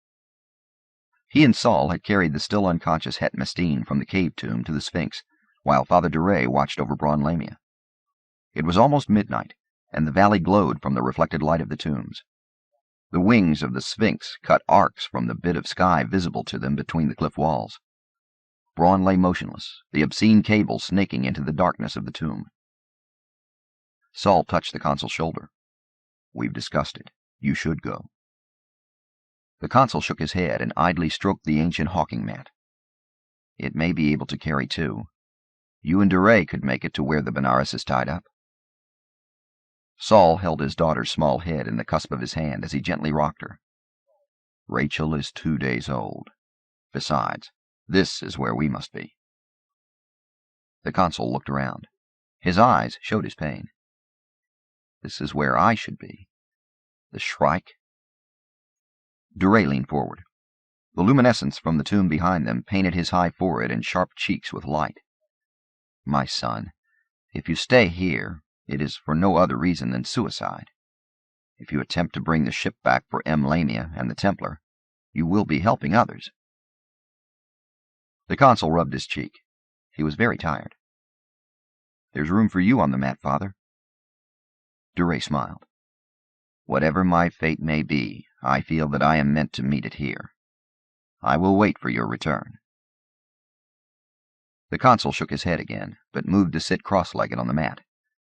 He and Saul had carried the still unconscious Het Mestine from the cave tomb to the Sphinx, while Father Duray watched over Braun Lamia. It was almost midnight, and the valley glowed from the reflected light of the tombs. The wings of the Sphinx cut arcs from the bit of sky visible to them between the cliff walls. Braun lay motionless, the obscene cable snaking into the darkness of the tomb. Saul touched the consul's shoulder. "We've discussed it. You should go." The consul shook his head and idly stroked the ancient hawking mat. "It may be able to carry two. You and Duray could make it to where the Benares is tied up." Saul held his daughter's small head in the cusp of his hand as he gently rocked her. "Rachel is 2 days old. Besides, this is where we must be." The consul looked around. His eyes showed his pain. "This is where I should be. The Shrike." Duray leaned forward. The luminescence from the tomb behind them painted his high forehead and sharp cheeks with light. "My son, if you stay here, it is for no other reason than suicide. If you attempt to bring the ship back for Lamia and the Templar, you will be helping others." The consul rubbed his cheek. He was very tired. "There's room for you on the mat, Father." Duray smiled. "Whatever my fate may be, I feel that I am meant to meet it here. I will wait for your return." The consul shook his head again, but moved to sit cross-legged on the mat,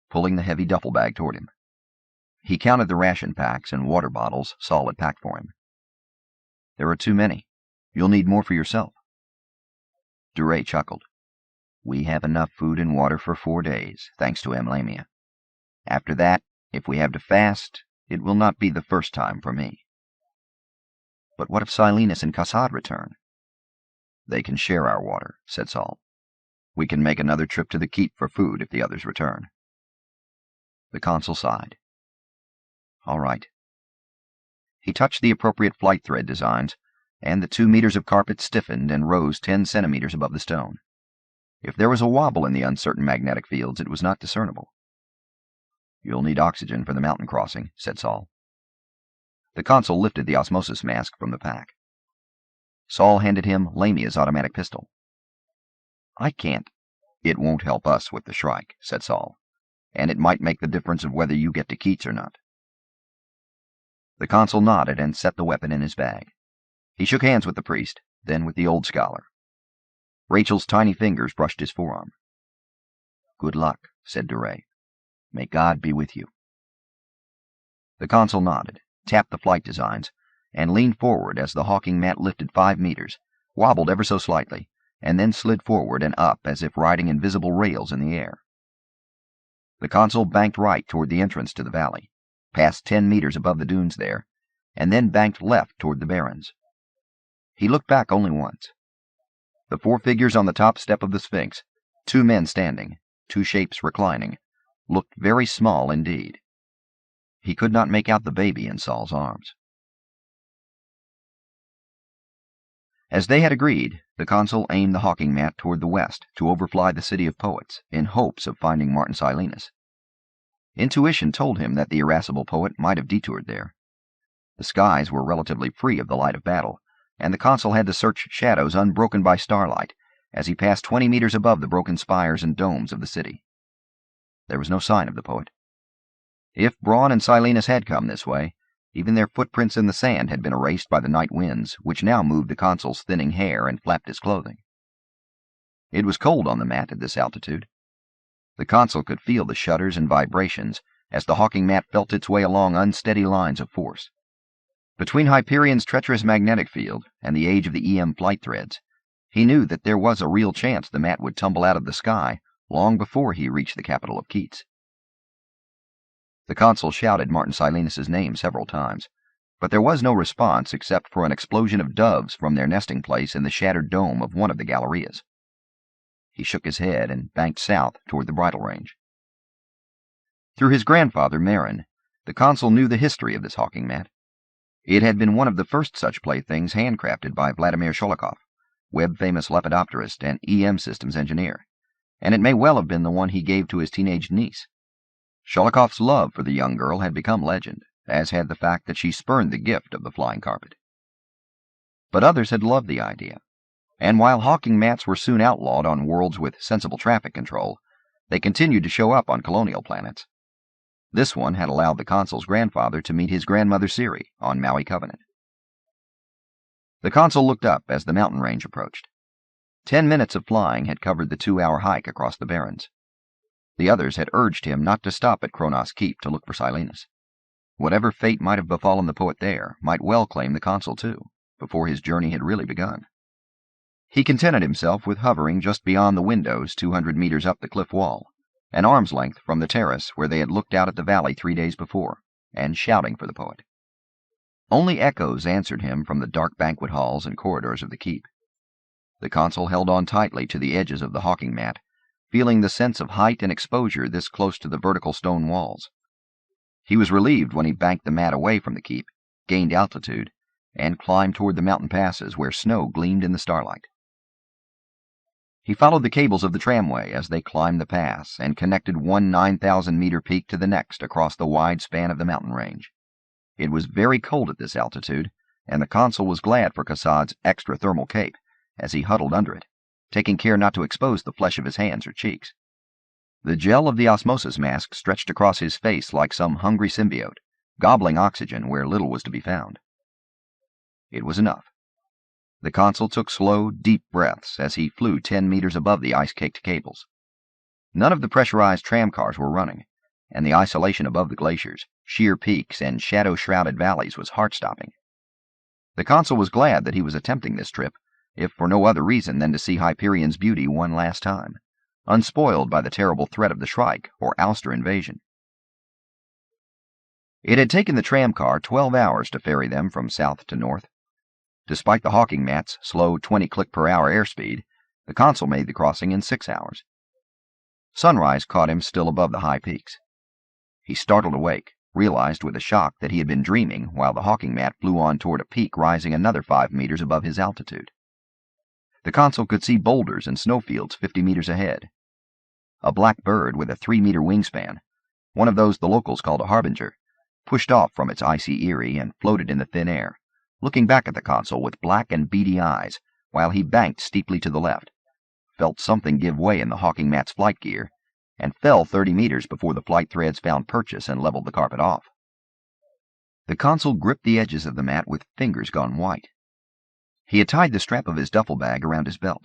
pulling the heavy duffel bag toward him. He counted the ration packs and water bottles Saul had packed for him. "There are too many. You'll need more for yourself." Duray chuckled. "We have enough food and water for 4 days, thanks to Lamia. After that, if we have to fast, it will not be the first time for me." "But what if Silenus and Cassette return?" "They can share our water," said Saul. "We can make another trip to the keep for food if the others return." The consul sighed. "All right." He touched the appropriate flight thread designs, and the 2 meters of carpet stiffened and rose 10 centimeters above the stone. If there was a wobble in the uncertain magnetic fields, it was not discernible. "You'll need oxygen for the mountain crossing," said Saul. The consul lifted the osmosis mask from the pack. Saul handed him Lamia's automatic pistol. "I can't." "It won't help us with the Shrike," said Saul, "and it might make the difference of whether you get to Keats or not." The consul nodded and set the weapon in his bag. He shook hands with the priest, then with the old scholar. Rachel's tiny fingers brushed his forearm. "Good luck," said Duray. "May God be with you." The consul nodded, tapped the flight designs, and leaned forward as the hawking mat lifted 5 meters, wobbled ever so slightly, and then slid forward and up as if riding invisible rails in the air. The consul banked right toward the entrance to the valley, passed 10 meters above the dunes there, and then banked left toward the barrens. He looked back only once. The 4 figures on the top step of the Sphinx, 2 men standing, 2 shapes reclining, looked very small indeed. He could not make out the baby in Saul's arms. As they had agreed, the consul aimed the hawking mat toward the west to overfly the city of poets, in hopes of finding Martin Silenus. Intuition told him that the irascible poet might have detoured there. The skies were relatively free of the light of battle, and the consul had to search shadows unbroken by starlight as he passed 20 meters above the broken spires and domes of the city. There was no sign of the poet. If Braun and Silenus had come this way, even their footprints in the sand had been erased by the night winds, which now moved the consul's thinning hair and flapped his clothing. It was cold on the mat at this altitude. The consul could feel the shudders and vibrations as the hawking mat felt its way along unsteady lines of force. Between Hyperion's treacherous magnetic field and the age of the EM flight threads, he knew that there was a real chance the mat would tumble out of the sky long before he reached the capital of Keats. The consul shouted Martin Silenus's name several times, but there was no response except for an explosion of doves from their nesting place in the shattered dome of one of the gallerias. He shook his head and banked south toward the bridle range. Through his grandfather, Marin, the consul knew the history of this hawking mat. It had been one of the first such playthings handcrafted by Vladimir Sholokov, web-famous lepidopterist and EM systems engineer, and it may well have been the one he gave to his teenage niece. Sholokov's love for the young girl had become legend, as had the fact that she spurned the gift of the flying carpet. But others had loved the idea, and while hawking mats were soon outlawed on worlds with sensible traffic control, they continued to show up on colonial planets. This one had allowed the consul's grandfather to meet his grandmother Siri on Maui Covenant. The consul looked up as the mountain range approached. 10 minutes of flying had covered the 2-hour hike across the barrens. The others had urged him not to stop at Kronos Keep to look for Silenus. Whatever fate might have befallen the poet there might well claim the consul too, before his journey had really begun. He contented himself with hovering just beyond the windows 200 meters up the cliff wall, an arm's length from the terrace where they had looked out at the valley 3 days before, and shouting for the poet. Only echoes answered him from the dark banquet halls and corridors of the keep. The consul held on tightly to the edges of the hawking mat, feeling the sense of height and exposure this close to the vertical stone walls. He was relieved when he banked the mat away from the keep, gained altitude, and climbed toward the mountain passes where snow gleamed in the starlight. He followed the cables of the tramway as they climbed the pass and connected one 9,000-meter peak to the next across the wide span of the mountain range. It was very cold at this altitude, and the consul was glad for Kassad's extra thermal cape as he huddled under it, taking care not to expose the flesh of his hands or cheeks. The gel of the osmosis mask stretched across his face like some hungry symbiote, gobbling oxygen where little was to be found. It was enough. The consul took slow, deep breaths as he flew 10 meters above the ice-caked cables. None of the pressurized tramcars were running, and the isolation above the glaciers, sheer peaks, and shadow-shrouded valleys was heart-stopping. The consul was glad that he was attempting this trip, if for no other reason than to see Hyperion's beauty one last time, unspoiled by the terrible threat of the Shrike or Ouster invasion. It had taken the tramcar 12 hours to ferry them from south to north. Despite the hawking mat's slow 20-click-per-hour airspeed, the consul made the crossing in 6 hours. Sunrise caught him still above the high peaks. He startled awake, realized with a shock that he had been dreaming while the hawking mat flew on toward a peak rising another 5 meters above his altitude. The consul could see boulders and snowfields 50 meters ahead. A black bird with a 3-meter wingspan, one of those the locals called a harbinger, pushed off from its icy eyrie and floated in the thin air, looking back at the consul with black and beady eyes while he banked steeply to the left, felt something give way in the hawking mat's flight gear, and fell 30 meters before the flight threads found purchase and leveled the carpet off. The consul gripped the edges of the mat with fingers gone white. He had tied the strap of his duffel bag around his belt,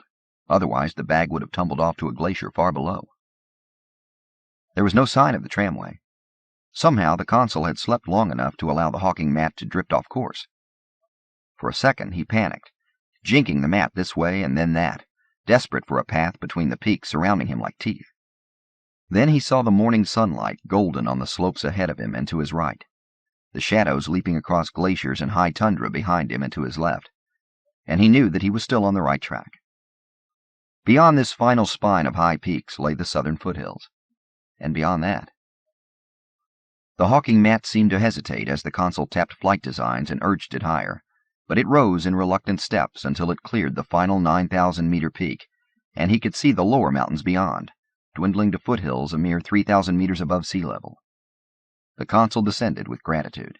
otherwise the bag would have tumbled off to a glacier far below. There was no sign of the tramway. Somehow the consul had slept long enough to allow the hawking mat to drift off course. For a second he panicked, jinking the mat this way and then that, desperate for a path between the peaks surrounding him like teeth. Then he saw the morning sunlight golden on the slopes ahead of him and to his right, the shadows leaping across glaciers and high tundra behind him and to his left, and he knew that he was still on the right track. Beyond this final spine of high peaks lay the southern foothills, and beyond that. The hawking mat seemed to hesitate as the consul tapped flight designs and urged it higher, but it rose in reluctant steps until it cleared the final 9,000-meter peak, and he could see the lower mountains beyond, dwindling to foothills a mere 3,000 meters above sea level. The consul descended with gratitude.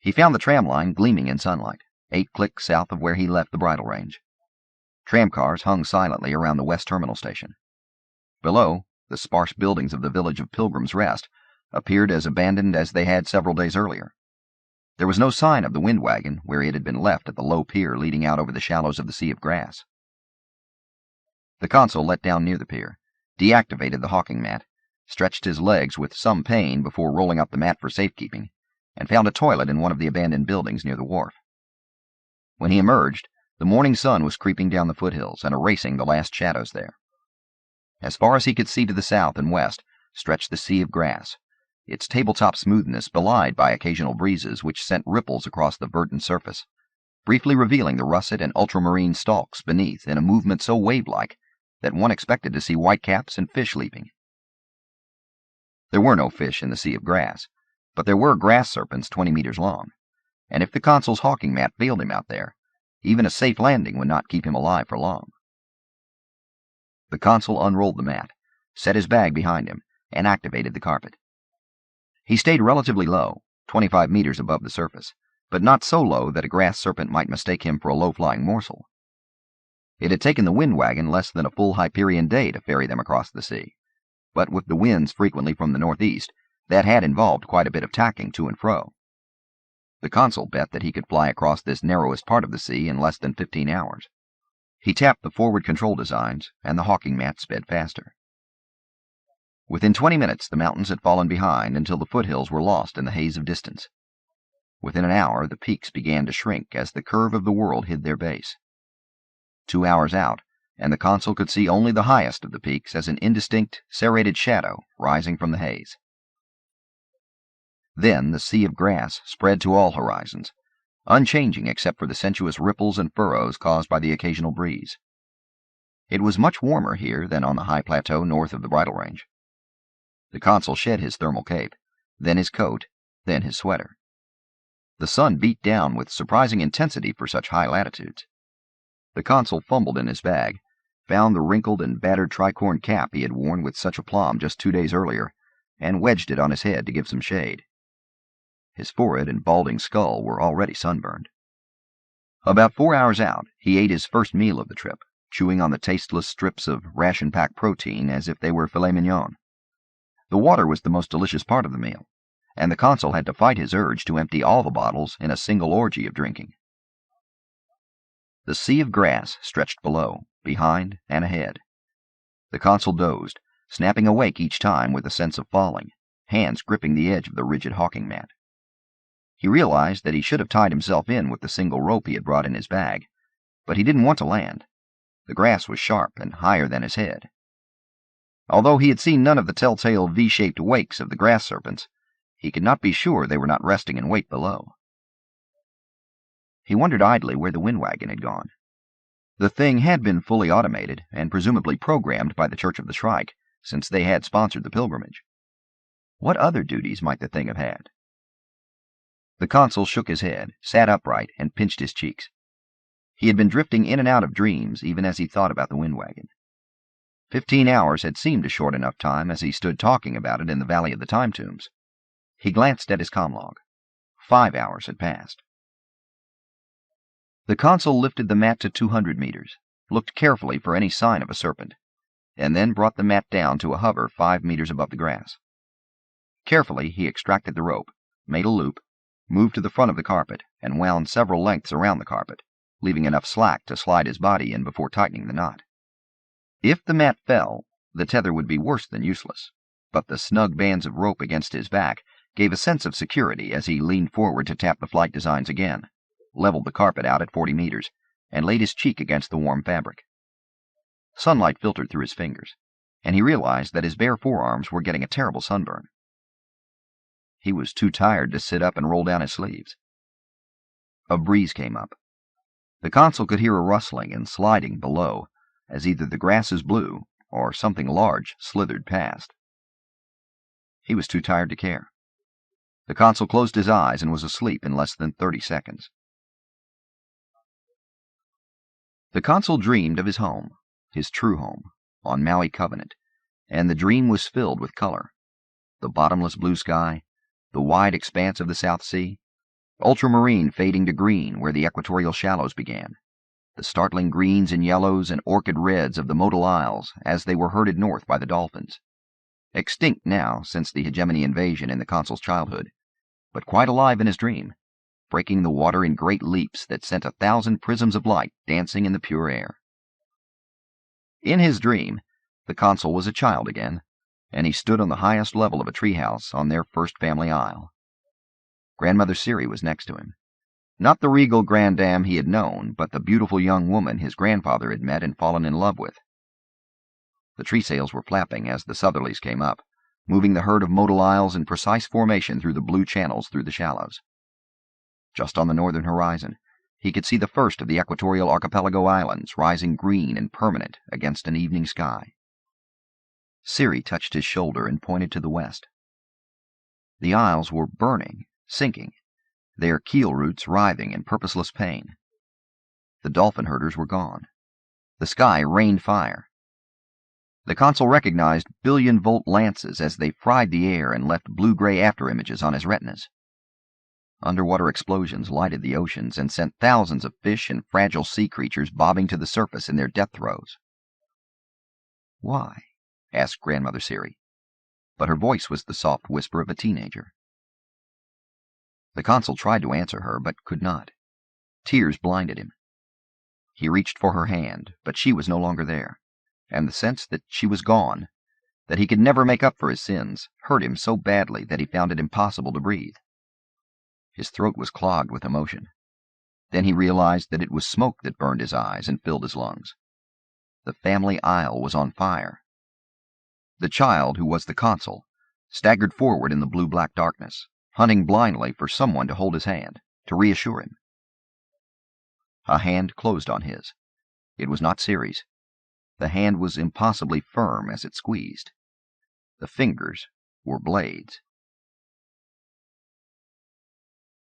He found the tram line gleaming in sunlight, 8 clicks south of where he left the bridle range. Tramcars hung silently around the west terminal station. Below, the sparse buildings of the village of Pilgrims Rest appeared as abandoned as they had several days earlier. There was no sign of the wind wagon where it had been left at the low pier leading out over the shallows of the Sea of Grass. The consul let down near the pier, deactivated the hawking mat, stretched his legs with some pain before rolling up the mat for safekeeping, and found a toilet in one of the abandoned buildings near the wharf. When he emerged, the morning sun was creeping down the foothills and erasing the last shadows there. As far as he could see to the south and west stretched the Sea of Grass, its tabletop smoothness belied by occasional breezes which sent ripples across the verdant surface, briefly revealing the russet and ultramarine stalks beneath in a movement so wave-like that one expected to see whitecaps and fish leaping. There were no fish in the sea of grass, but there were grass serpents 20 meters long, and if the consul's hawking mat failed him out there, even a safe landing would not keep him alive for long. The consul unrolled the mat, set his bag behind him, and activated the carpet. He stayed relatively low, 25 meters above the surface, but not so low that a grass serpent might mistake him for a low-flying morsel. It had taken the wind wagon less than a full Hyperion day to ferry them across the sea, but with the winds frequently from the northeast, that had involved quite a bit of tacking to and fro. The consul bet that he could fly across this narrowest part of the sea in less than 15 hours. He tapped the forward control designs, and the hawking mat sped faster. Within 20 minutes, the mountains had fallen behind until the foothills were lost in the haze of distance. Within an hour, the peaks began to shrink as the curve of the world hid their base. 2 hours out, and the consul could see only the highest of the peaks as an indistinct, serrated shadow rising from the haze. Then the sea of grass spread to all horizons, unchanging except for the sensuous ripples and furrows caused by the occasional breeze. It was much warmer here than on the high plateau north of the bridle range. The consul shed his thermal cape, then his coat, then his sweater. The sun beat down with surprising intensity for such high latitudes. The consul fumbled in his bag, found the wrinkled and battered tricorn cap he had worn with such aplomb just 2 days earlier, and wedged it on his head to give some shade. His forehead and balding skull were already sunburned. About 4 hours out, he ate his first meal of the trip, chewing on the tasteless strips of ration-packed protein as if they were filet mignon. The water was the most delicious part of the meal, and the consul had to fight his urge to empty all the bottles in a single orgy of drinking. The sea of grass stretched below, behind, and ahead. The consul dozed, snapping awake each time with a sense of falling, hands gripping the edge of the rigid hawking mat. He realized that he should have tied himself in with the single rope he had brought in his bag, but he didn't want to land. The grass was sharp and higher than his head. Although he had seen none of the telltale V-shaped wakes of the grass serpents, he could not be sure they were not resting in wait below. He wondered idly where the wind wagon had gone. The thing had been fully automated and presumably programmed by the Church of the Shrike, since they had sponsored the pilgrimage. What other duties might the thing have had? The consul shook his head, sat upright, and pinched his cheeks. He had been drifting in and out of dreams even as he thought about the wind wagon. 15 hours had seemed a short enough time as he stood talking about it in the Valley of the Time Tombs. He glanced at his comlog. 5 hours had passed. The consul lifted the mat to 200 meters, looked carefully for any sign of a serpent, and then brought the mat down to a hover 5 meters above the grass. Carefully, he extracted the rope, made a loop, moved to the front of the carpet, and wound several lengths around the carpet, leaving enough slack to slide his body in before tightening the knot. If the mat fell, the tether would be worse than useless, but the snug bands of rope against his back gave a sense of security as he leaned forward to tap the flight designs again, leveled the carpet out at 40 meters, and laid his cheek against the warm fabric. Sunlight filtered through his fingers, and he realized that his bare forearms were getting a terrible sunburn. He was too tired to sit up and roll down his sleeves. A breeze came up. The consul could hear a rustling and sliding below, as either the grasses blew or something large slithered past. He was too tired to care. The consul closed his eyes and was asleep in less than 30 seconds. The consul dreamed of his home, his true home, on Maui Covenant, and the dream was filled with color. The bottomless blue sky, the wide expanse of the South Sea, ultramarine fading to green where the equatorial shallows began, the startling greens and yellows and orchid reds of the Modal Isles as they were herded north by the dolphins. Extinct now since the Hegemony invasion in the consul's childhood, but quite alive in his dream, breaking the water in great leaps that sent 1,000 prisms of light dancing in the pure air. In his dream, the consul was a child again, and he stood on the highest level of a treehouse on their first family isle. Grandmother Siri was next to him. Not the regal grandam he had known, but the beautiful young woman his grandfather had met and fallen in love with. The tree sails were flapping as the southerlies came up, moving the herd of Modal Isles in precise formation through the blue channels through the shallows. Just on the northern horizon, he could see the first of the equatorial archipelago islands rising green and permanent against an evening sky. Siri touched his shoulder and pointed to the west. The isles were burning, sinking, their keel roots writhing in purposeless pain. The dolphin herders were gone. The sky rained fire. The consul recognized billion-volt lances as they fried the air and left blue-gray afterimages on his retinas. Underwater explosions lighted the oceans and sent thousands of fish and fragile sea creatures bobbing to the surface in their death throes. "Why?" asked Grandmother Siri, but her voice was the soft whisper of a teenager. The consul tried to answer her, but could not. Tears blinded him. He reached for her hand, but she was no longer there, and the sense that she was gone, that he could never make up for his sins, hurt him so badly that he found it impossible to breathe. His throat was clogged with emotion. Then he realized that it was smoke that burned his eyes and filled his lungs. The family isle was on fire. The child, who was the consul, staggered forward in the blue-black darkness, hunting blindly for someone to hold his hand, to reassure him. A hand closed on his. It was not Siri's. The hand was impossibly firm as it squeezed. The fingers were blades.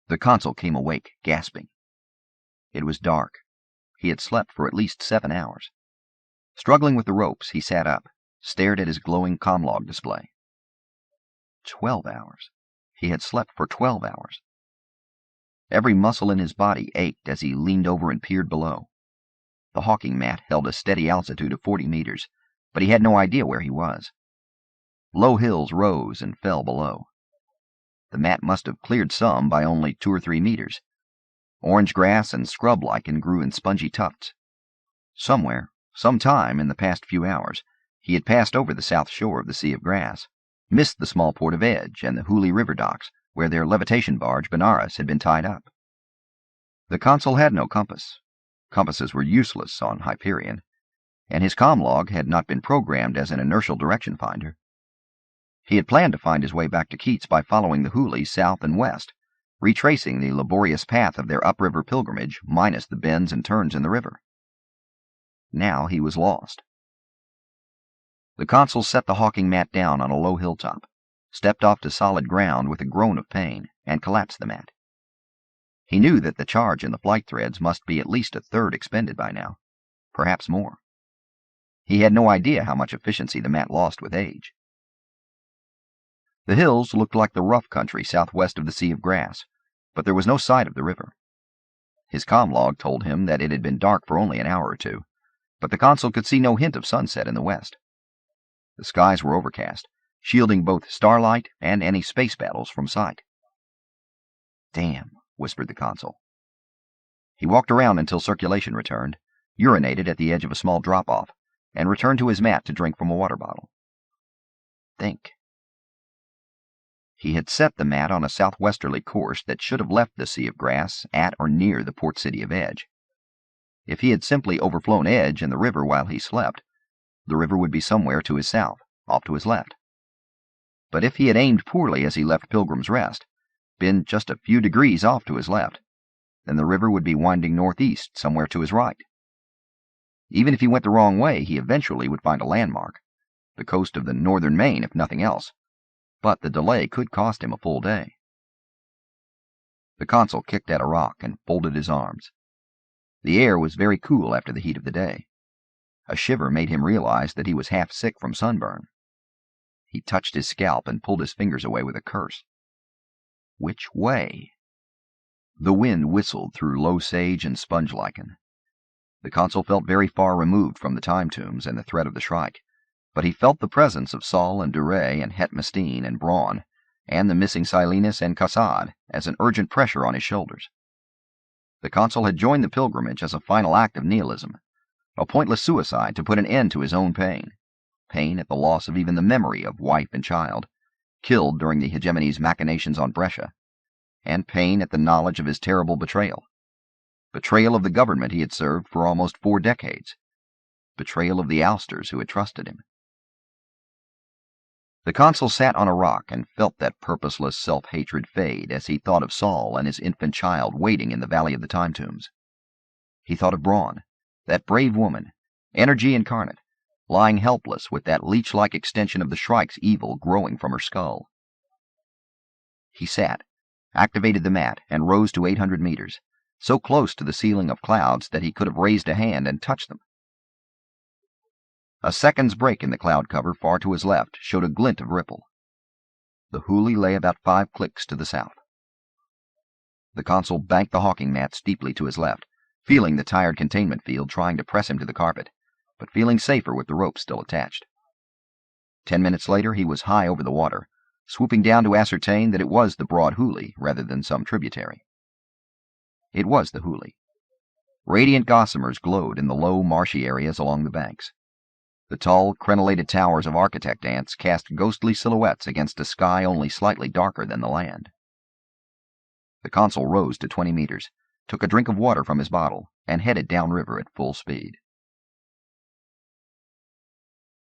The consul came awake, gasping. It was dark. He had slept for at least 7 hours. Struggling with the ropes, he sat up, stared at his glowing comlog display. 12 hours. He had slept for 12 hours. Every muscle in his body ached as he leaned over and peered below. The hawking mat held a steady altitude of 40 meters, but he had no idea where he was. Low hills rose and fell below. The mat must have cleared some by only 2 or 3 meters. Orange grass and scrub lichen grew in spongy tufts. Somewhere, sometime in the past few hours, he had passed over the south shore of the Sea of Grass, missed the small port of Edge and the Hooghly River docks, where their levitation barge, Benares, had been tied up. The consul had no compass. Compasses were useless on Hyperion, and his comlog had not been programmed as an inertial direction finder. He had planned to find his way back to Keats by following the Hooghly south and west, retracing the laborious path of their upriver pilgrimage minus the bends and turns in the river. Now he was lost. The consul set the hawking mat down on a low hilltop, stepped off to solid ground with a groan of pain, and collapsed the mat. He knew that the charge in the flight threads must be at least a third expended by now, perhaps more. He had no idea how much efficiency the mat lost with age. The hills looked like the rough country southwest of the Sea of Grass, but there was no sight of the river. His comlog told him that it had been dark for only an hour or two, but the consul could see no hint of sunset in the west. The skies were overcast, shielding both starlight and any space battles from sight. "Damn," whispered the consul. He walked around until circulation returned, urinated at the edge of a small drop-off, and returned to his mat to drink from a water bottle. Think. He had set the mat on a southwesterly course that should have left the Sea of Grass at or near the port city of Edge. If he had simply overflown Edge and the river while he slept, the river would be somewhere to his south, off to his left. But if he had aimed poorly as he left Pilgrim's Rest, been just a few degrees off to his left, then the river would be winding northeast somewhere to his right. Even if he went the wrong way, he eventually would find a landmark, the coast of the northern Main if nothing else, but the delay could cost him a full day. The consul kicked at a rock and folded his arms. The air was very cool after the heat of the day. A shiver made him realize that he was half sick from sunburn. He touched his scalp and pulled his fingers away with a curse. Which way? The wind whistled through low sage and sponge lichen. The consul felt very far removed from the time tombs and the threat of the Shrike, but he felt the presence of Sol and Duray and Het Mestine and Braun, and the missing Silenus and Cassad as an urgent pressure on his shoulders. The consul had joined the pilgrimage as a final act of nihilism, a pointless suicide to put an end to his own pain at the loss of even the memory of wife and child, killed during the Hegemony's machinations on Brescia, and pain at the knowledge of his terrible betrayal of the government he had served for almost 4 decades, betrayal of the Ousters who had trusted him. The consul sat on a rock and felt that purposeless self-hatred fade as he thought of Saul and his infant child waiting in the Valley of the Time Tombs. He thought of Brawn, that brave woman, energy incarnate, lying helpless with that leech-like extension of the Shrike's evil growing from her skull. He sat, activated the mat, and rose to 800 meters, so close to the ceiling of clouds that he could have raised a hand and touched them. A second's break in the cloud cover far to his left showed a glint of ripple. The Hoolie lay about 5 clicks to the south. The consul banked the hawking mat steeply to his left, feeling the tired containment field trying to press him to the carpet, but feeling safer with the rope still attached. 10 minutes later he was high over the water, swooping down to ascertain that it was the broad Hoolie rather than some tributary. It was the Hoolie. Radiant gossamers glowed in the low, marshy areas along the banks. The tall, crenellated towers of architect ants cast ghostly silhouettes against a sky only slightly darker than the land. The consul rose to 20 meters, took a drink of water from his bottle, and headed downriver at full speed.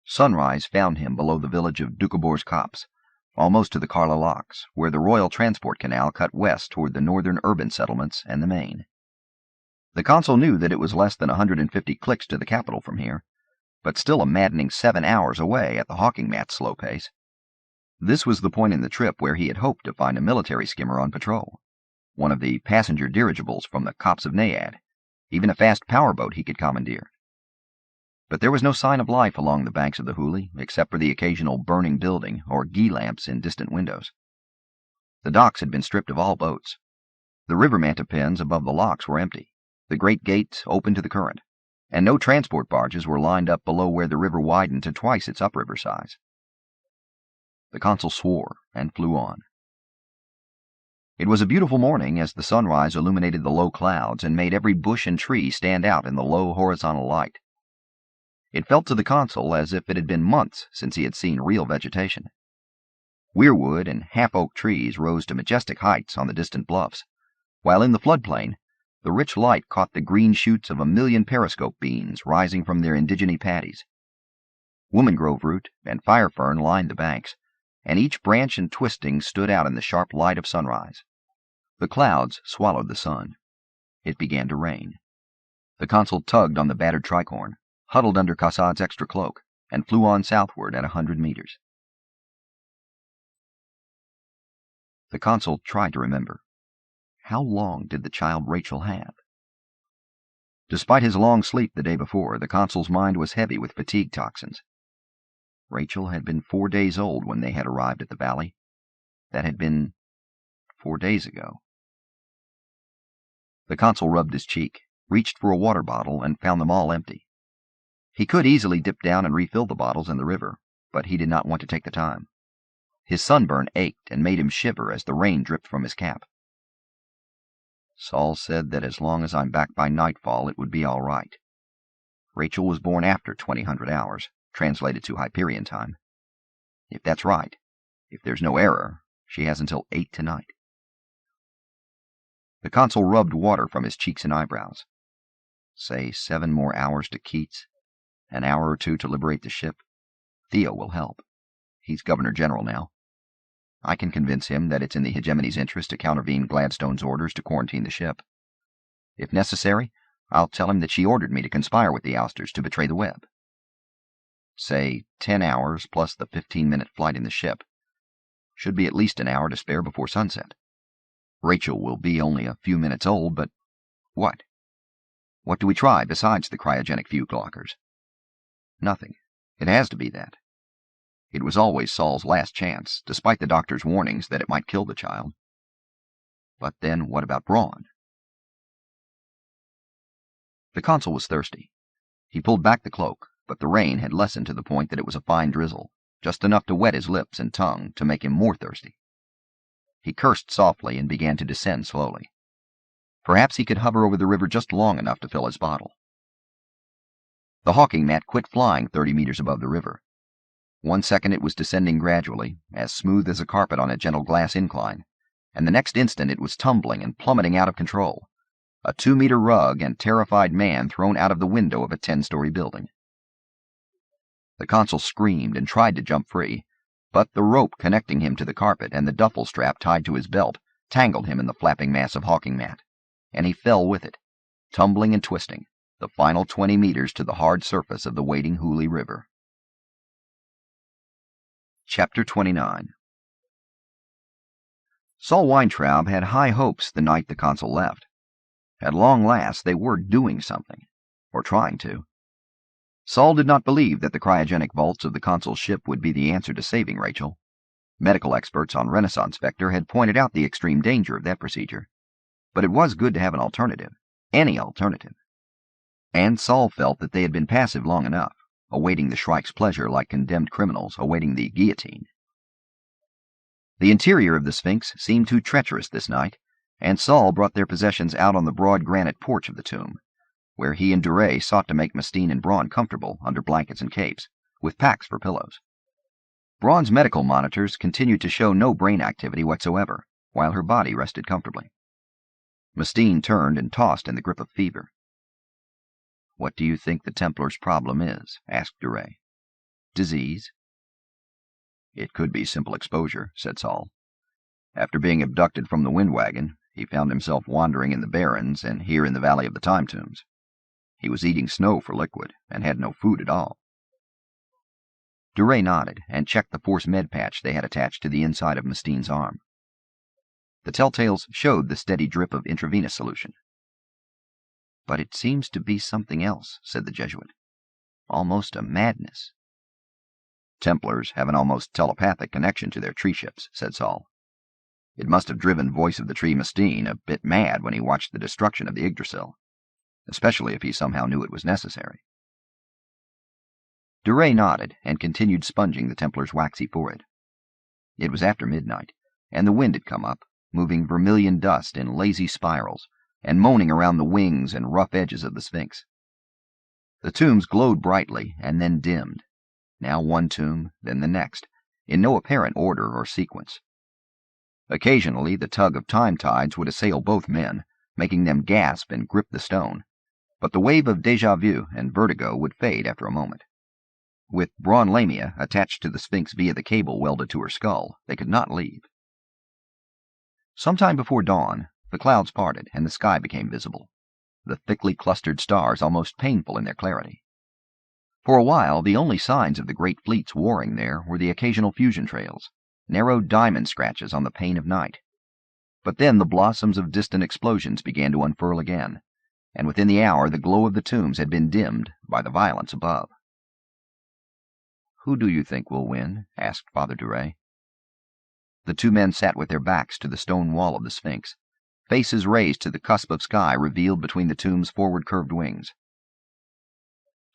Sunrise found him below the village of Doukhobors Copse, almost to the Karla Locks, where the Royal Transport Canal cut west toward the northern urban settlements and the main. The consul knew that it was less than 150 clicks to the capital from here, but still a maddening 7 hours away at the hawking mat's slow pace. This was the point in the trip where he had hoped to find a military skimmer on patrol, one of the passenger dirigibles from the Copse of Naiad, even a fast powerboat he could commandeer. But there was no sign of life along the banks of the Hoolie, except for the occasional burning building or ghee lamps in distant windows. The docks had been stripped of all boats. The river manta pens above the locks were empty, the great gates open to the current, and no transport barges were lined up below where the river widened to twice its upriver size. The consul swore and flew on. It was a beautiful morning as the sunrise illuminated the low clouds and made every bush and tree stand out in the low horizontal light. It felt to the consul as if it had been months since he had seen real vegetation. Weirwood and half-oak trees rose to majestic heights on the distant bluffs, while in the floodplain, the rich light caught the green shoots of 1,000,000 periscope beans rising from their indigene patties. Womangrove root and fire fern lined the banks, and each branch and twisting stood out in the sharp light of sunrise. The clouds swallowed the sun. It began to rain. The consul tugged on the battered tricorn, huddled under Kassad's extra cloak, and flew on southward at 100 meters. The consul tried to remember. How long did the child Rachel have? Despite his long sleep the day before, the consul's mind was heavy with fatigue toxins. Rachel had been 4 days old when they had arrived at the valley. That had been 4 days ago. The consul rubbed his cheek, reached for a water bottle, and found them all empty. He could easily dip down and refill the bottles in the river, but he did not want to take the time. His sunburn ached and made him shiver as the rain dripped from his cap. Saul said that as long as I'm back by nightfall it would be all right. Rachel was born after 2000 hours, translated to Hyperion time. If that's right, if there's no error, she has until 8 tonight. The consul rubbed water from his cheeks and eyebrows. Say 7 more hours to Keats, an hour or 2 to liberate the ship. Theo will help. He's Governor General now. I can convince him that it's in the Hegemony's interest to countervene Gladstone's orders to quarantine the ship. If necessary, I'll tell him that she ordered me to conspire with the Ousters to betray the web. Say 10 hours plus the 15-minute flight in the ship. Should be at least an hour to spare before sunset. Rachel will be only a few minutes old, but what? What do we try besides the cryogenic fugue lockers? Nothing. It has to be that. It was always Saul's last chance, despite the doctor's warnings that it might kill the child. But then what about Brawn? The consul was thirsty. He pulled back the cloak, but the rain had lessened to the point that it was a fine drizzle, just enough to wet his lips and tongue to make him more thirsty. He cursed softly and began to descend slowly. Perhaps he could hover over the river just long enough to fill his bottle. The hawking mat quit flying 30 meters above the river. 1 second it was descending gradually, as smooth as a carpet on a gentle glass incline, and the next instant it was tumbling and plummeting out of control, a 2-meter rug and terrified man thrown out of the window of a 10-story building. The consul screamed and tried to jump free, but the rope connecting him to the carpet and the duffel strap tied to his belt tangled him in the flapping mass of hawking mat, and he fell with it, tumbling and twisting, the final 20 meters to the hard surface of the waiting Hooghly River. Chapter 29. Saul Weintraub had high hopes the night the consul left. At long last, they were doing something, or trying to. Saul did not believe that the cryogenic vaults of the consul's ship would be the answer to saving Rachel. Medical experts on Renaissance Vector had pointed out the extreme danger of that procedure. But it was good to have an alternative, any alternative. And Saul felt that they had been passive long enough, awaiting the Shrike's pleasure like condemned criminals awaiting the guillotine. The interior of the Sphinx seemed too treacherous this night, and Saul brought their possessions out on the broad granite porch of the tomb, where he and Duray sought to make Mustine and Braun comfortable under blankets and capes, with packs for pillows. Braun's medical monitors continued to show no brain activity whatsoever, while her body rested comfortably. Mustine turned and tossed in the grip of fever. "What do you think the Templar's problem is?" asked Duray. "Disease?" "It could be simple exposure," said Saul. "After being abducted from the wind wagon, he found himself wandering in the barrens and here in the Valley of the Time Tombs. He was eating snow for liquid and had no food at all." Duray nodded and checked the force med patch they had attached to the inside of Mustine's arm. The telltales showed the steady drip of intravenous solution. "But it seems to be something else," said the Jesuit. "Almost a madness." "Templars have an almost telepathic connection to their tree ships," said Saul. "It must have driven Voice of the Tree Mustine a bit mad when he watched the destruction of the Yggdrasil, especially if he somehow knew it was necessary." Duray nodded and continued sponging the Templar's waxy forehead. It was after midnight, and the wind had come up, moving vermilion dust in lazy spirals, and moaning around the wings and rough edges of the Sphinx. The tombs glowed brightly and then dimmed, now one tomb, then the next, in no apparent order or sequence. Occasionally the tug of time tides would assail both men, making them gasp and grip the stone, but the wave of déjà vu and vertigo would fade after a moment. With Braun Lamia attached to the Sphinx via the cable welded to her skull, they could not leave. Sometime before dawn, the clouds parted and the sky became visible, the thickly clustered stars almost painful in their clarity. For a while, the only signs of the great fleets warring there were the occasional fusion trails, narrow diamond scratches on the pane of night. But then the blossoms of distant explosions began to unfurl again, and within the hour the glow of the tombs had been dimmed by the violence above. "Who do you think will win?" asked Father Duray. The two men sat with their backs to the stone wall of the Sphinx, faces raised to the cusp of sky revealed between the tomb's forward curved wings.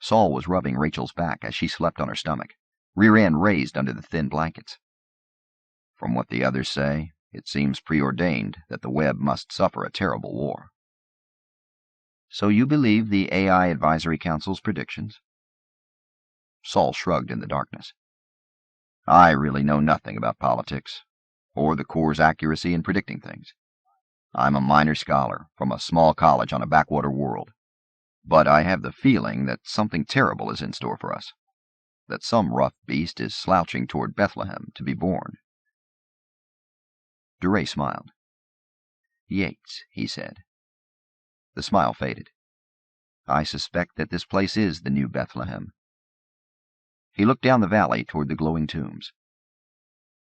Saul was rubbing Rachel's back as she slept on her stomach, rear end raised under the thin blankets. "From what the others say, it seems preordained that the web must suffer a terrible war." "So you believe the AI Advisory Council's predictions?" Saul shrugged in the darkness. "I really know nothing about politics, or the Corps' accuracy in predicting things. I'm a minor scholar from a small college on a backwater world. But I have the feeling that something terrible is in store for us, that some rough beast is slouching toward Bethlehem to be born." Duray smiled. "Yates," he said. The smile faded. "I suspect that this place is the new Bethlehem." He looked down the valley toward the glowing tombs.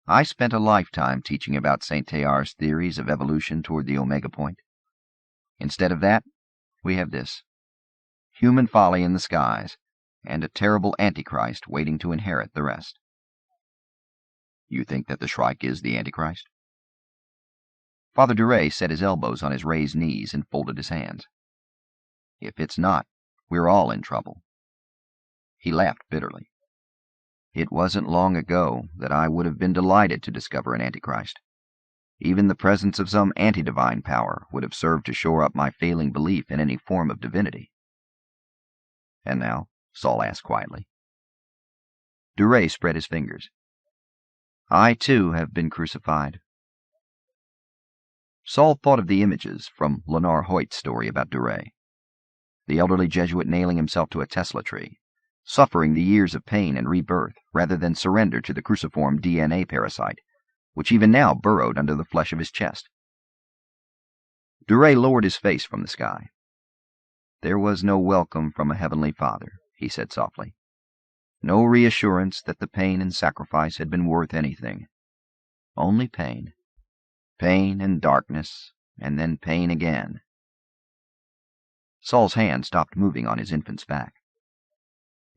"I spent a lifetime teaching about St. Théard's theories of evolution toward the Omega Point. Instead of that, we have this: human folly in the skies, and a terrible Antichrist waiting to inherit the rest." "You think that the Shrike is the Antichrist?" Father Duray set his elbows on his raised knees and folded his hands. "If it's not, we're all in trouble." He laughed bitterly. "It wasn't long ago that I would have been delighted to discover an Antichrist. Even the presence of some anti-divine power would have served to shore up my failing belief in any form of divinity." "And now?" Saul asked quietly. Duray spread his fingers. "I, too, have been crucified." Saul thought of the images from Leonard Hoyt's story about Duray. The elderly Jesuit nailing himself to a Tesla tree, suffering the years of pain and rebirth rather than surrender to the cruciform DNA parasite, which even now burrowed under the flesh of his chest. Duray lowered his face from the sky. There was no welcome from a heavenly Father, he said softly. No reassurance that the pain and sacrifice had been worth anything. Only pain. Pain and darkness, and then pain again. Saul's hand stopped moving on his infant's back.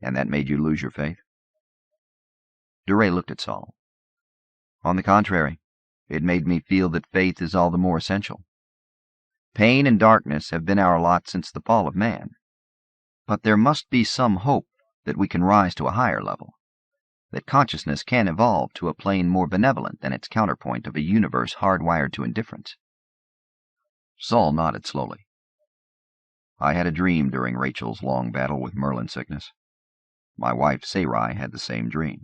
And that made you lose your faith? Duray looked at Saul. On the contrary, it made me feel that faith is all the more essential. Pain and darkness have been our lot since the fall of man. But there must be some hope that we can rise to a higher level, that consciousness can evolve to a plane more benevolent than its counterpoint of a universe hardwired to indifference. Saul nodded slowly. I had a dream during Rachel's long battle with Merlin sickness. My wife Sarai had the same dream,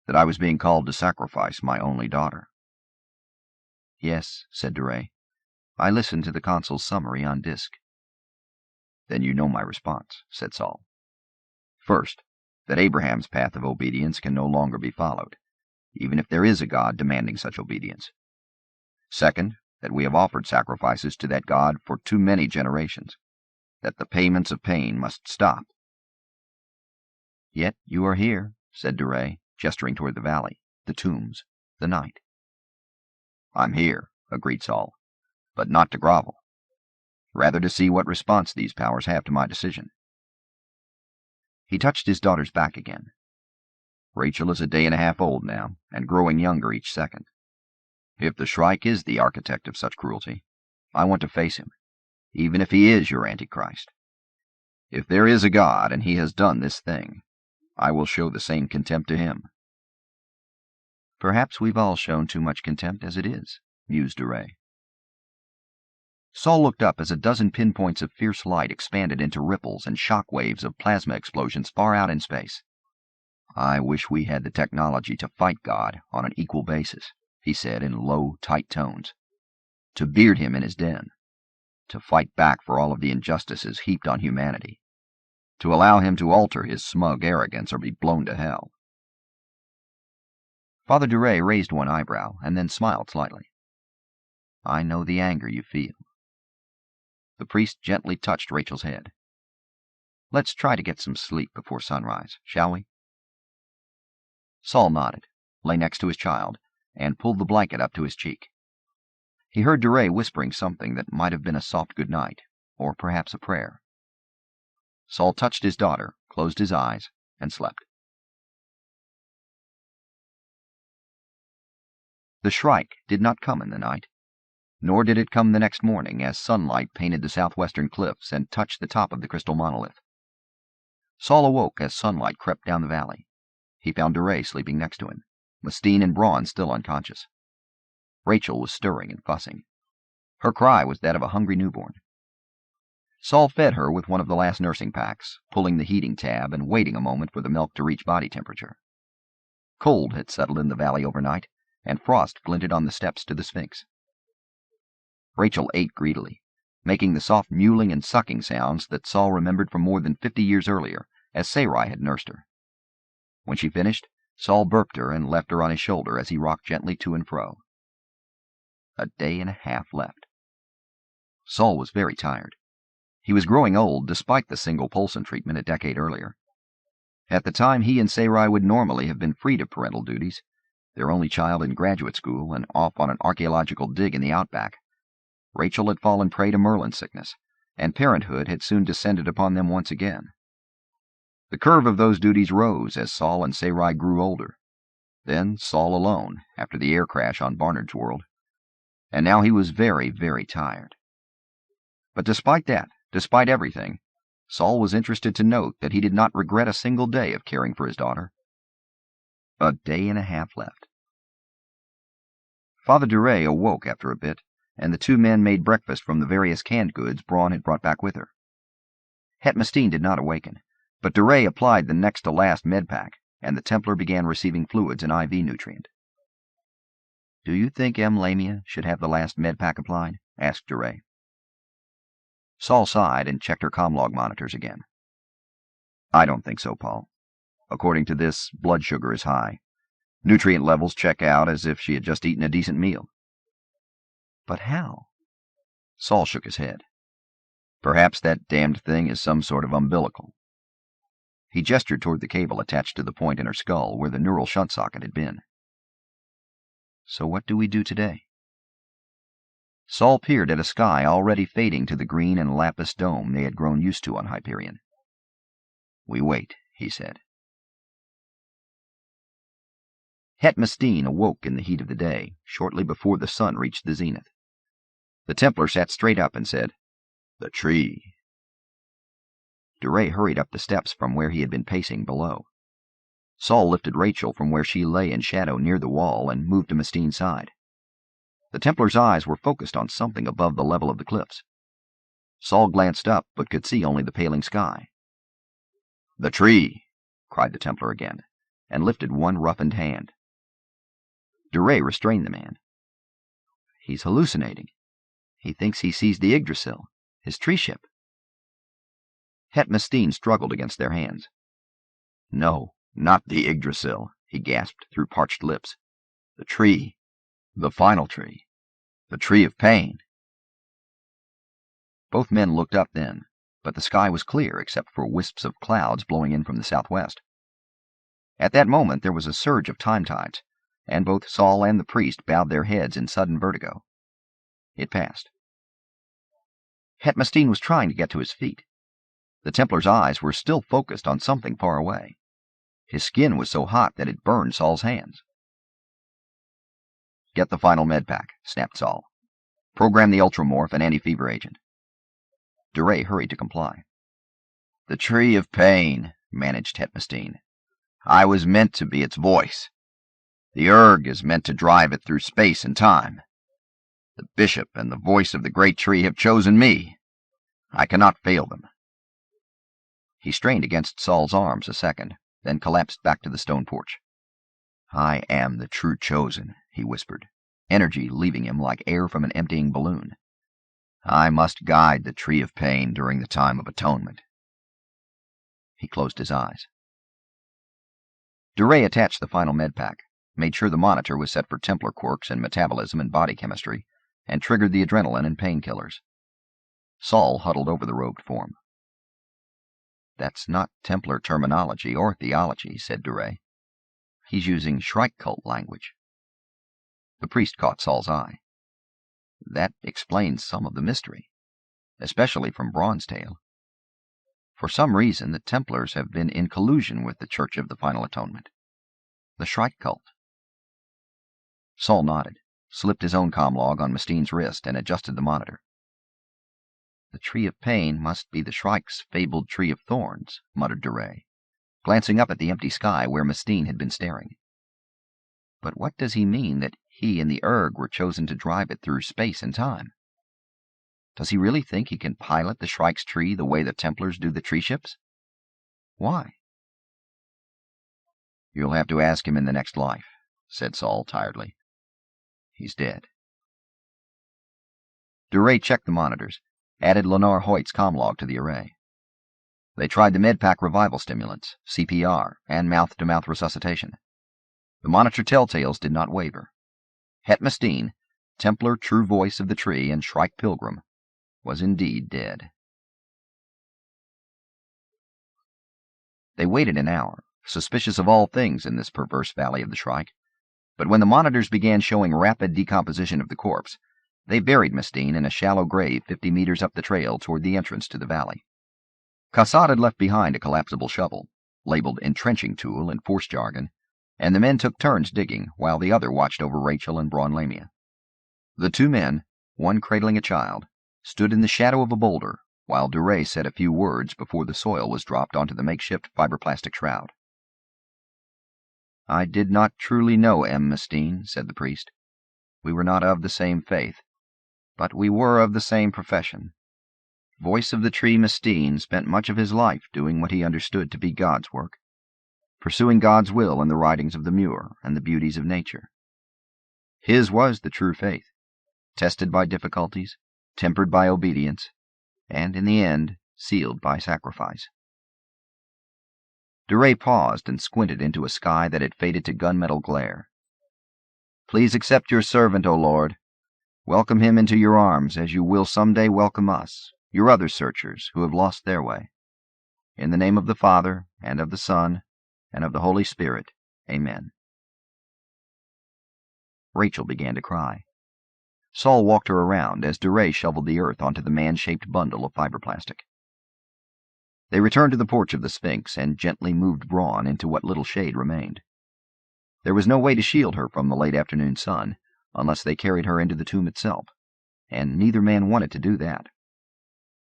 that I was being called to sacrifice my only daughter. Yes, said Duray. I listened to the consul's summary on disc. Then you know my response, said Saul. First, that Abraham's path of obedience can no longer be followed, even if there is a God demanding such obedience. Second, that we have offered sacrifices to that God for too many generations, that the payments of pain must stop. Yet you are here, said Duray, gesturing toward the valley, the tombs, the night. I'm here, agreed Saul, but not to grovel. Rather to see what response these powers have to my decision. He touched his daughter's back again. Rachel is a day and a half old now, and growing younger each second. If the Shrike is the architect of such cruelty, I want to face him, even if he is your Antichrist. If there is a God and he has done this thing, I will show the same contempt to him. Perhaps we've all shown too much contempt as it is, mused Duray. Saul looked up as a dozen pinpoints of fierce light expanded into ripples and shock waves of plasma explosions far out in space. I wish we had the technology to fight God on an equal basis, he said in low, tight tones. To beard him in his den. To fight back for all of the injustices heaped on humanity. To allow him to alter his smug arrogance or be blown to hell. Father Duray raised one eyebrow and then smiled slightly. I know the anger you feel. The priest gently touched Rachel's head. Let's try to get some sleep before sunrise, shall we? Saul nodded, lay next to his child, and pulled the blanket up to his cheek. He heard Duray whispering something that might have been a soft good night, or perhaps a prayer. Saul touched his daughter, closed his eyes, and slept. The Shrike did not come in the night, nor did it come the next morning as sunlight painted the southwestern cliffs and touched the top of the crystal monolith. Saul awoke as sunlight crept down the valley. He found Duray sleeping next to him, Mustine and Braun still unconscious. Rachel was stirring and fussing. Her cry was that of a hungry newborn. Saul fed her with one of the last nursing packs, pulling the heating tab and waiting a moment for the milk to reach body temperature. Cold had settled in the valley overnight, and frost glinted on the steps to the Sphinx. Rachel ate greedily, making the soft mewling and sucking sounds that Saul remembered from more than 50 years earlier, as Sarai had nursed her. When she finished, Saul burped her and left her on his shoulder as he rocked gently to and fro. A day and a half left. Saul was very tired. He was growing old despite the single Polson treatment a decade earlier. At the time he and Sarai would normally have been freed of parental duties, their only child in graduate school and off on an archaeological dig in the outback, Rachel had fallen prey to Merlin sickness, and parenthood had soon descended upon them once again. The curve of those duties rose as Saul and Sarai grew older. Then Saul alone, after the air crash on Barnard's World. And now he was very, very tired. But despite that, despite everything, Saul was interested to note that he did not regret a single day of caring for his daughter. A day and a half left. Father Duray awoke after a bit, and the two men made breakfast from the various canned goods Braun had brought back with her. Het Mustine did not awaken, but Duray applied the next-to-last med-pack, and the Templar began receiving fluids and IV nutrient. "Do you think M. Lamia should have the last med-pack applied?" asked Duray. Saul sighed and checked her comlog monitors again. "I don't think so, Paul. According to this, blood sugar is high. Nutrient levels check out as if she had just eaten a decent meal." "But how?" Saul shook his head. Perhaps that damned thing is some sort of umbilical. He gestured toward the cable attached to the point in her skull where the neural shunt socket had been. So what do we do today? Saul peered at a sky already fading to the green and lapis dome they had grown used to on Hyperion. We wait, he said. Hegemony awoke in the heat of the day, shortly before the sun reached the zenith. The Templar sat straight up and said, "The tree." DeRay hurried up the steps from where he had been pacing below. Saul lifted Rachel from where she lay in shadow near the wall and moved to Mistine's side. The Templar's eyes were focused on something above the level of the cliffs. Saul glanced up, but could see only the paling sky. "The tree!" cried the Templar again, and lifted one roughened hand. DeRay restrained the man. "He's hallucinating. He thinks he sees the Yggdrasil, his tree ship." Hegemony struggled against their hands. "No, not the Yggdrasil," he gasped through parched lips. "The tree. The final tree. The tree of pain." Both men looked up then, but the sky was clear except for wisps of clouds blowing in from the southwest. At that moment there was a surge of time tides, and both Saul and the priest bowed their heads in sudden vertigo. It passed. Hegemony was trying to get to his feet. The Templar's eyes were still focused on something far away. His skin was so hot that it burned Saul's hands. "Get the final med pack," snapped Saul. "Program the ultramorph and anti-fever agent." DeRay hurried to comply. "The tree of pain," managed Hegemony. "I was meant to be its voice. The Erg is meant to drive it through space and time. The bishop and the voice of the great tree have chosen me. I cannot fail them." He strained against Saul's arms a second, then collapsed back to the stone porch. "I am the true chosen," he whispered, energy leaving him like air from an emptying balloon. "I must guide the tree of pain during the time of atonement." He closed his eyes. DeRay attached the final med pack, made sure the monitor was set for Templar quirks in metabolism and body chemistry, and triggered the adrenaline and painkillers. Saul huddled over the robed form. "That's not Templar terminology or theology," said DeRay. "He's using Shrike cult language." The priest caught Saul's eye. "That explains some of the mystery, especially from Bronzetail. For some reason, the Templars have been in collusion with the Church of the Final Atonement. The Shrike cult." Saul nodded, slipped his own comlog on Mistine's wrist, and adjusted the monitor. "The tree of pain must be the Shrike's fabled tree of thorns," muttered DeRay, glancing up at the empty sky where Mistine had been staring. "But what does he mean that he and the Erg were chosen to drive it through space and time? Does he really think he can pilot the Shrike's tree the way the Templars do the tree ships? Why?" "You'll have to ask him in the next life," said Saul tiredly. "He's dead." DeRay checked the monitors, added Lenar Hoyt's comlog to the array. They tried the medpack revival stimulants, CPR, and mouth-to-mouth resuscitation. The monitor telltales did not waver. Hegemony, Templar true voice of the tree and Shrike pilgrim, was indeed dead. They waited an hour, suspicious of all things in this perverse valley of the Shrike, but when the monitors began showing rapid decomposition of the corpse, they buried Mistine in a shallow grave 50 meters up the trail toward the entrance to the valley. Cassette had left behind a collapsible shovel, labeled entrenching tool in force jargon, and the men took turns digging while the other watched over Rachel and Braun Lamia. The two men, one cradling a child, stood in the shadow of a boulder while DeRay said a few words before the soil was dropped onto the makeshift fiberplastic shroud. "I did not truly know Mistine," said the priest. "We were not of the same faith, but we were of the same profession. Voice of the Tree Mistine spent much of his life doing what he understood to be God's work, pursuing God's will in the writings of the Muir and the beauties of nature. His was the true faith, tested by difficulties, tempered by obedience, and in the end sealed by sacrifice." DeRay paused and squinted into a sky that had faded to gunmetal glare. "Please accept your servant, O Lord. Welcome him into your arms as you will someday welcome us, your other searchers who have lost their way. In the name of the Father, and of the Son, and of the Holy Spirit. Amen. Rachel began to cry. Saul walked her around as Duray shoveled the earth onto the man-shaped bundle of fiberplastic. They returned to the porch of the Sphinx and gently moved Braun into what little shade remained. There was no way to shield her from the late afternoon sun, unless they carried her into the tomb itself, and neither man wanted to do that.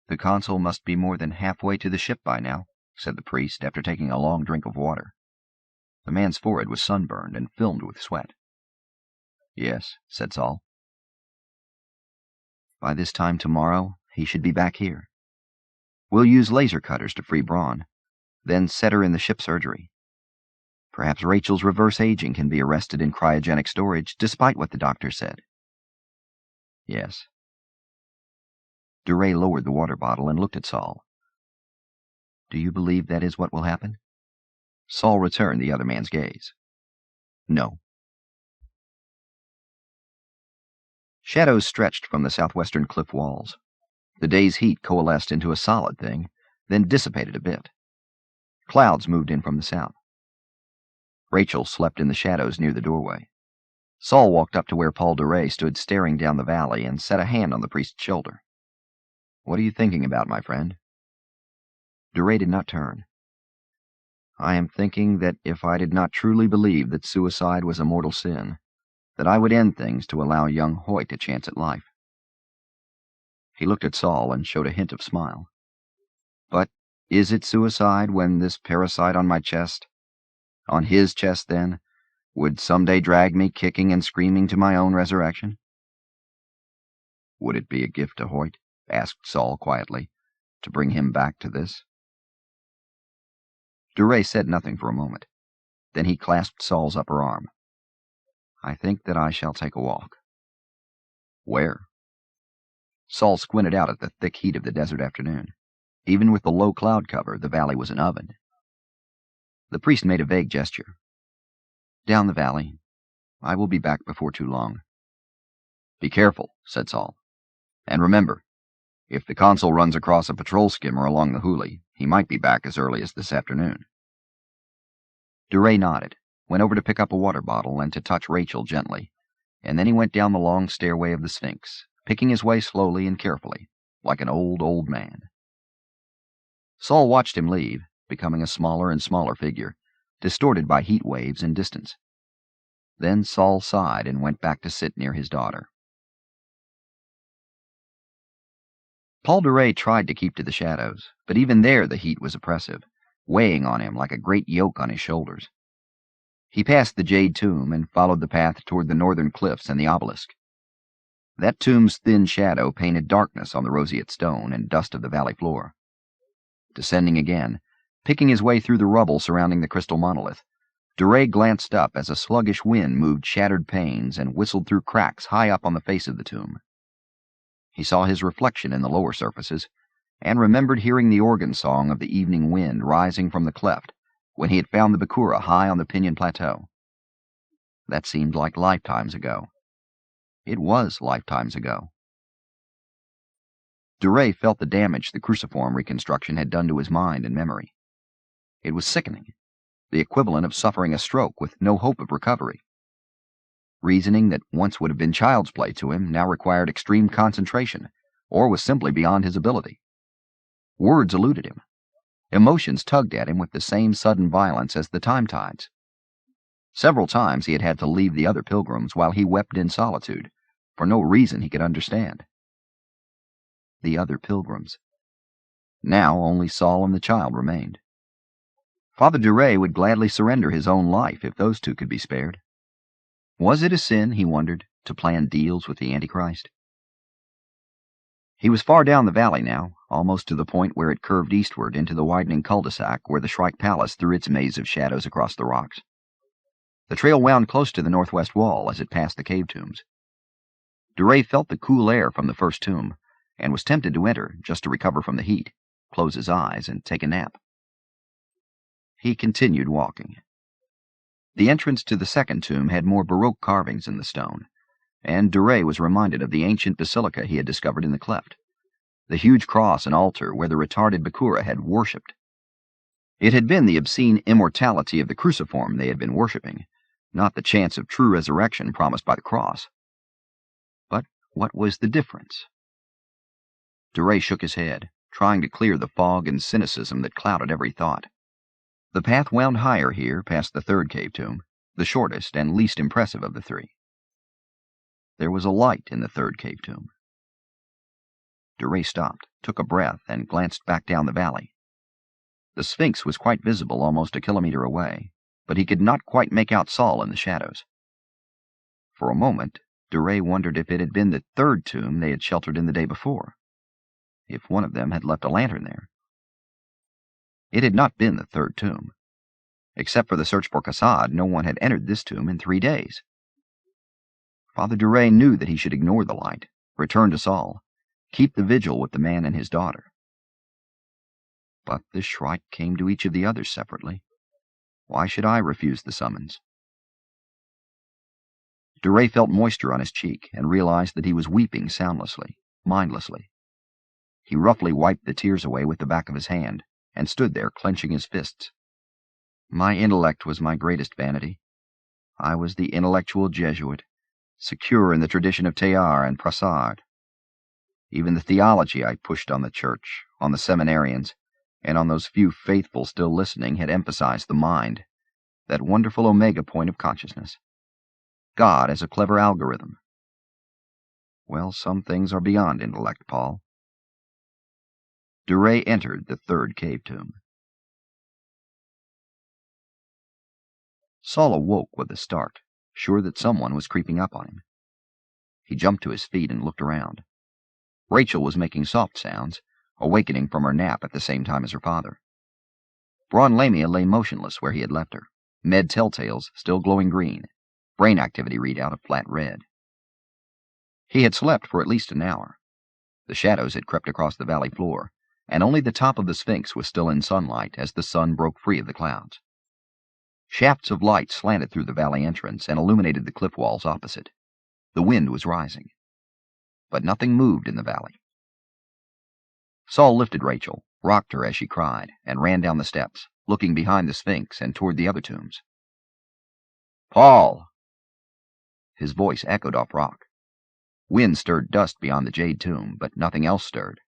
"The consul must be more than halfway to the ship by now," said the priest after taking a long drink of water. The man's forehead was sunburned and filmed with sweat. "Yes," said Saul. "By this time tomorrow, he should be back here. We'll use laser cutters to free Braun, then set her in the ship surgery. Perhaps Rachel's reverse aging can be arrested in cryogenic storage, despite what the doctor said." "Yes." Duray lowered the water bottle and looked at Saul. "Do you believe that is what will happen?" Saul returned the other man's gaze. "No." Shadows stretched from the southwestern cliff walls. The day's heat coalesced into a solid thing, then dissipated a bit. Clouds moved in from the south. Rachel slept in the shadows near the doorway. Saul walked up to where Paul Duray stood staring down the valley and set a hand on the priest's shoulder. "What are you thinking about, my friend?" Duray did not turn. "I am thinking that if I did not truly believe that suicide was a mortal sin, that I would end things to allow young Hoyt a chance at life." He looked at Saul and showed a hint of smile. "But is it suicide when this parasite on my chest, on his chest then, would someday drag me kicking and screaming to my own resurrection?" "Would it be a gift to Hoyt," asked Saul quietly, "to bring him back to this?" Duray said nothing for a moment. Then he clasped Saul's upper arm. "I think that I shall take a walk." "Where?" Saul squinted out at the thick heat of the desert afternoon. Even with the low cloud cover, the valley was an oven. The priest made a vague gesture. "Down the valley. I will be back before too long." "Be careful," said Saul. "And remember, if the consul runs across a patrol skimmer along the Hooghly, he might be back as early as this afternoon." Duray nodded, went over to pick up a water bottle and to touch Rachel gently, and then he went down the long stairway of the Sphinx, picking his way slowly and carefully, like an old man. Saul watched him leave, becoming a smaller and smaller figure, distorted by heat waves and distance. Then Saul sighed and went back to sit near his daughter. Paul Duray tried to keep to the shadows, but even there the heat was oppressive, weighing on him like a great yoke on his shoulders. He passed the jade tomb and followed the path toward the northern cliffs and the obelisk. That tomb's thin shadow painted darkness on the roseate stone and dust of the valley floor. Descending again, picking his way through the rubble surrounding the crystal monolith, Duray glanced up as a sluggish wind moved shattered panes and whistled through cracks high up on the face of the tomb. He saw his reflection in the lower surfaces, and remembered hearing the organ song of the evening wind rising from the cleft when he had found the Bakura high on the Pinyon Plateau. That seemed like lifetimes ago. It was lifetimes ago. Duray felt the damage the cruciform reconstruction had done to his mind and memory. It was sickening, the equivalent of suffering a stroke with no hope of recovery. Reasoning that once would have been child's play to him now required extreme concentration, or was simply beyond his ability. Words eluded him. Emotions tugged at him with the same sudden violence as the time tides. Several times he had had to leave the other pilgrims while he wept in solitude, for no reason he could understand. The other pilgrims. Now only Saul and the child remained. Father Duray would gladly surrender his own life if those two could be spared. Was it a sin, he wondered, to plan deals with the Antichrist? He was far down the valley now, almost to the point where it curved eastward into the widening cul-de-sac where the Shrike Palace threw its maze of shadows across the rocks. The trail wound close to the northwest wall as it passed the cave tombs. Duray felt the cool air from the first tomb, and was tempted to enter just to recover from the heat, close his eyes, and take a nap. He continued walking. The entrance to the second tomb had more Baroque carvings in the stone, and Duray was reminded of the ancient basilica he had discovered in the cleft. the huge cross and altar where the retarded Bakura had worshipped. It had been the obscene immortality of the cruciform they had been worshipping, not the chance of true resurrection promised by the cross. But what was the difference? DeRay shook his head, trying to clear the fog and cynicism that clouded every thought. The path wound higher here past the third cave tomb, the shortest and least impressive of the three. There was a light in the third cave tomb. DeRay stopped, took a breath, and glanced back down the valley. The Sphinx was quite visible almost a kilometer away, but he could not quite make out Saul in the shadows. For a moment, DeRay wondered if it had been the third tomb they had sheltered in the day before, if one of them had left a lantern there. It had not been the third tomb. Except for the search for Cassad, no one had entered this tomb in 3 days. Father DeRay knew that he should ignore the light, return to Saul, keep the vigil with the man and his daughter. But the Shrike came to each of the others separately. Why should I refuse the summons? DeRay felt moisture on his cheek and realized that he was weeping soundlessly, mindlessly. He roughly wiped the tears away with the back of his hand and stood there clenching his fists. My intellect was my greatest vanity. I was the intellectual Jesuit, secure in the tradition of Teilhard and Prasad. Even the theology I pushed on the church, on the seminarians, and on those few faithful still listening had emphasized the mind, that wonderful omega point of consciousness. God as a clever algorithm. Well, some things are beyond intellect, Paul. DeRay entered the third cave tomb. Saul awoke with a start, sure that someone was creeping up on him. He jumped to his feet and looked around. Rachel was making soft sounds, awakening from her nap at the same time as her father. Braun Lamia lay motionless where he had left her, med telltales still glowing green, brain activity readout of flat red. He had slept for at least an hour. The shadows had crept across the valley floor, and only the top of the Sphinx was still in sunlight as the sun broke free of the clouds. Shafts of light slanted through the valley entrance and illuminated the cliff walls opposite. The wind was rising. But nothing moved in the valley. Saul lifted Rachel, rocked her as she cried, and ran down the steps, looking behind the Sphinx and toward the other tombs. "Paul!" His voice echoed off rock. Wind stirred dust beyond the jade tomb, but nothing else stirred.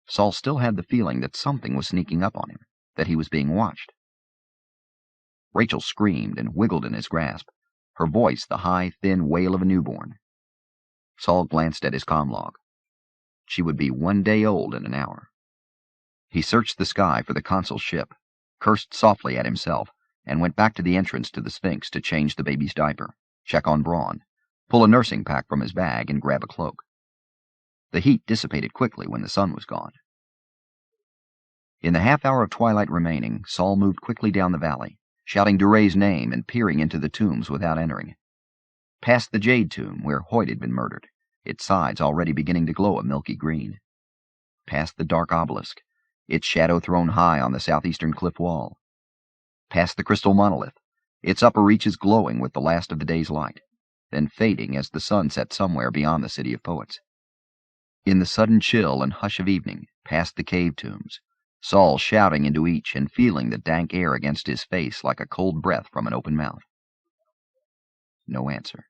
Saul still had the feeling that something was sneaking up on him, that he was being watched. Rachel screamed and wiggled in his grasp, her voice the high, thin wail of a newborn. Saul glanced at his comm-log. She would be 1 day old in an hour. He searched the sky for the consul's ship, cursed softly at himself, and went back to the entrance to the Sphinx to change the baby's diaper, check on Braun, pull a nursing pack from his bag, and grab a cloak. The heat dissipated quickly when the sun was gone. In the half-hour of twilight remaining, Saul moved quickly down the valley, shouting DeRay's name and peering into the tombs without entering. Past the jade tomb where Hoyt had been murdered, its sides already beginning to glow a milky green. Past the dark obelisk, its shadow thrown high on the southeastern cliff wall. Past the crystal monolith, its upper reaches glowing with the last of the day's light, then fading as the sun set somewhere beyond the city of poets. In the sudden chill and hush of evening, past the cave tombs, Saul shouting into each and feeling the dank air against his face like a cold breath from an open mouth. No answer.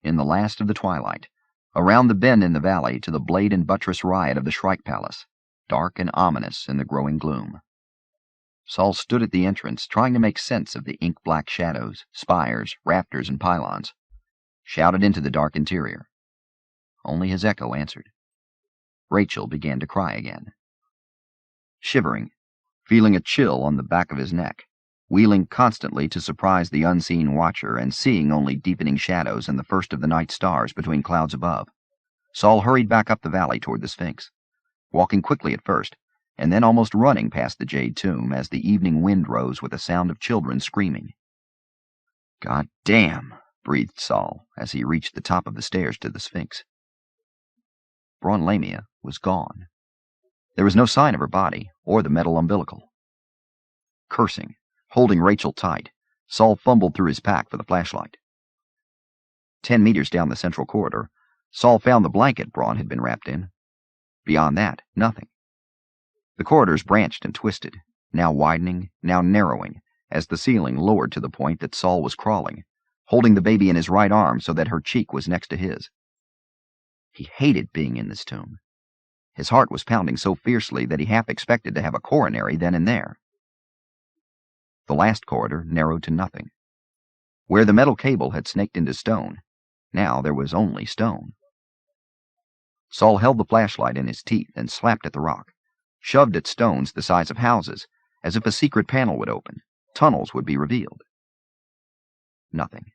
In the last of the twilight, around the bend in the valley to the blade and buttress riot of the Shrike Palace, dark and ominous in the growing gloom. Saul stood at the entrance, trying to make sense of the ink-black shadows, spires, rafters, and pylons, shouted into the dark interior. Only his echo answered. Rachel began to cry again. Shivering, feeling a chill on the back of his neck, wheeling constantly to surprise the unseen watcher and seeing only deepening shadows and the first of the night stars between clouds above, Saul hurried back up the valley toward the Sphinx, walking quickly at first, and then almost running past the jade tomb as the evening wind rose with a sound of children screaming. "God damn," breathed Saul as he reached the top of the stairs to the Sphinx. Braun Lamia was gone. There was no sign of her body or the metal umbilical. Cursing, holding Rachel tight, Saul fumbled through his pack for the flashlight. 10 meters down the central corridor, Saul found the blanket Braun had been wrapped in. Beyond that, nothing. The corridors branched and twisted, now widening, now narrowing, as the ceiling lowered to the point that Saul was crawling, holding the baby in his right arm so that her cheek was next to his. He hated being in this tomb. His heart was pounding so fiercely that he half expected to have a coronary then and there. The last corridor narrowed to nothing. Where the metal cable had snaked into stone, now there was only stone. Saul held the flashlight in his teeth and slapped at the rock, shoved at stones the size of houses, as if a secret panel would open, tunnels would be revealed. Nothing.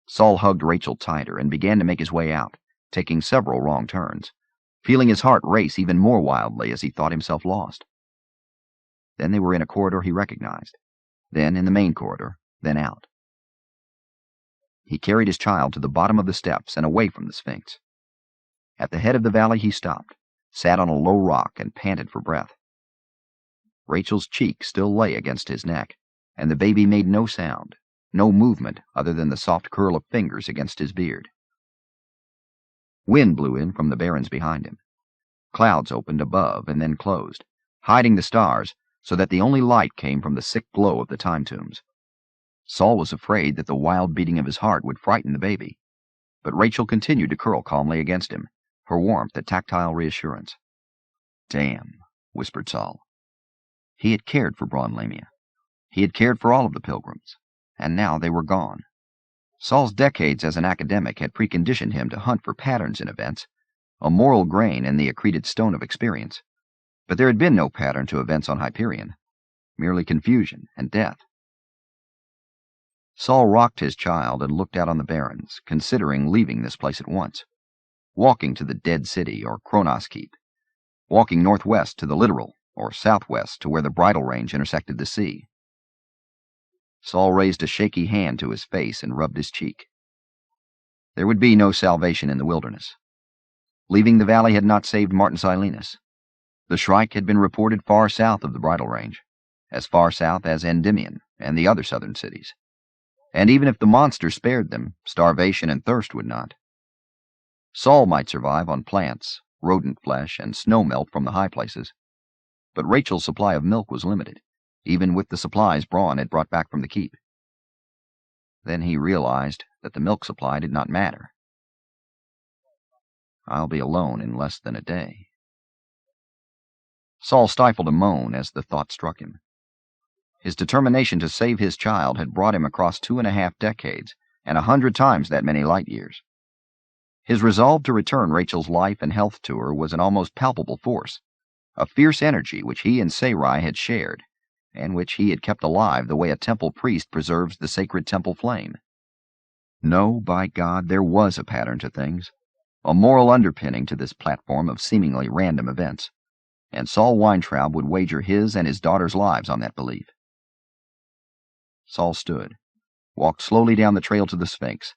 Saul hugged Rachel tighter and began to make his way out, taking several wrong turns, feeling his heart race even more wildly as he thought himself lost. Then they were in a corridor he recognized, then in the main corridor, then out. He carried his child to the bottom of the steps and away from the Sphinx. At the head of the valley he stopped, sat on a low rock and panted for breath. Rachel's cheek still lay against his neck, and the baby made no sound, no movement other than the soft curl of fingers against his beard. Wind blew in from the barrens behind him. Clouds opened above and then closed, hiding the stars so that the only light came from the sick glow of the time tombs. Saul was afraid that the wild beating of his heart would frighten the baby, but Rachel continued to curl calmly against him, her warmth a tactile reassurance. "Damn," whispered Saul. He had cared for Braun Lamia. He had cared for all of the pilgrims, and now they were gone. Saul's decades as an academic had preconditioned him to hunt for patterns in events, a moral grain in the accreted stone of experience, but there had been no pattern to events on Hyperion, merely confusion and death. Saul rocked his child and looked out on the barrens, considering leaving this place at once, walking to the Dead City or Kronos Keep, walking northwest to the Littoral or southwest to where the Bridle Range intersected the sea. Saul raised a shaky hand to his face and rubbed his cheek. There would be no salvation in the wilderness. Leaving the valley had not saved Martin Silenus. The Shrike had been reported far south of the Bridle Range, as far south as Endymion and the other southern cities. And even if the monster spared them, starvation and thirst would not. Saul might survive on plants, rodent flesh, and snowmelt from the high places, but Rachel's supply of milk was limited, even with the supplies Braun had brought back from the keep. Then he realized that the milk supply did not matter. "I'll be alone in less than a day." Saul stifled a moan as the thought struck him. His determination to save his child had brought him across 2.5 decades and 100 times that many light years. His resolve to return Rachel's life and health to her was an almost palpable force, a fierce energy which he and Sarai had shared, and which he had kept alive the way a temple priest preserves the sacred temple flame. No, by God, there was a pattern to things, a moral underpinning to this platform of seemingly random events, and Saul Weintraub would wager his and his daughter's lives on that belief. Saul stood, walked slowly down the trail to the Sphinx,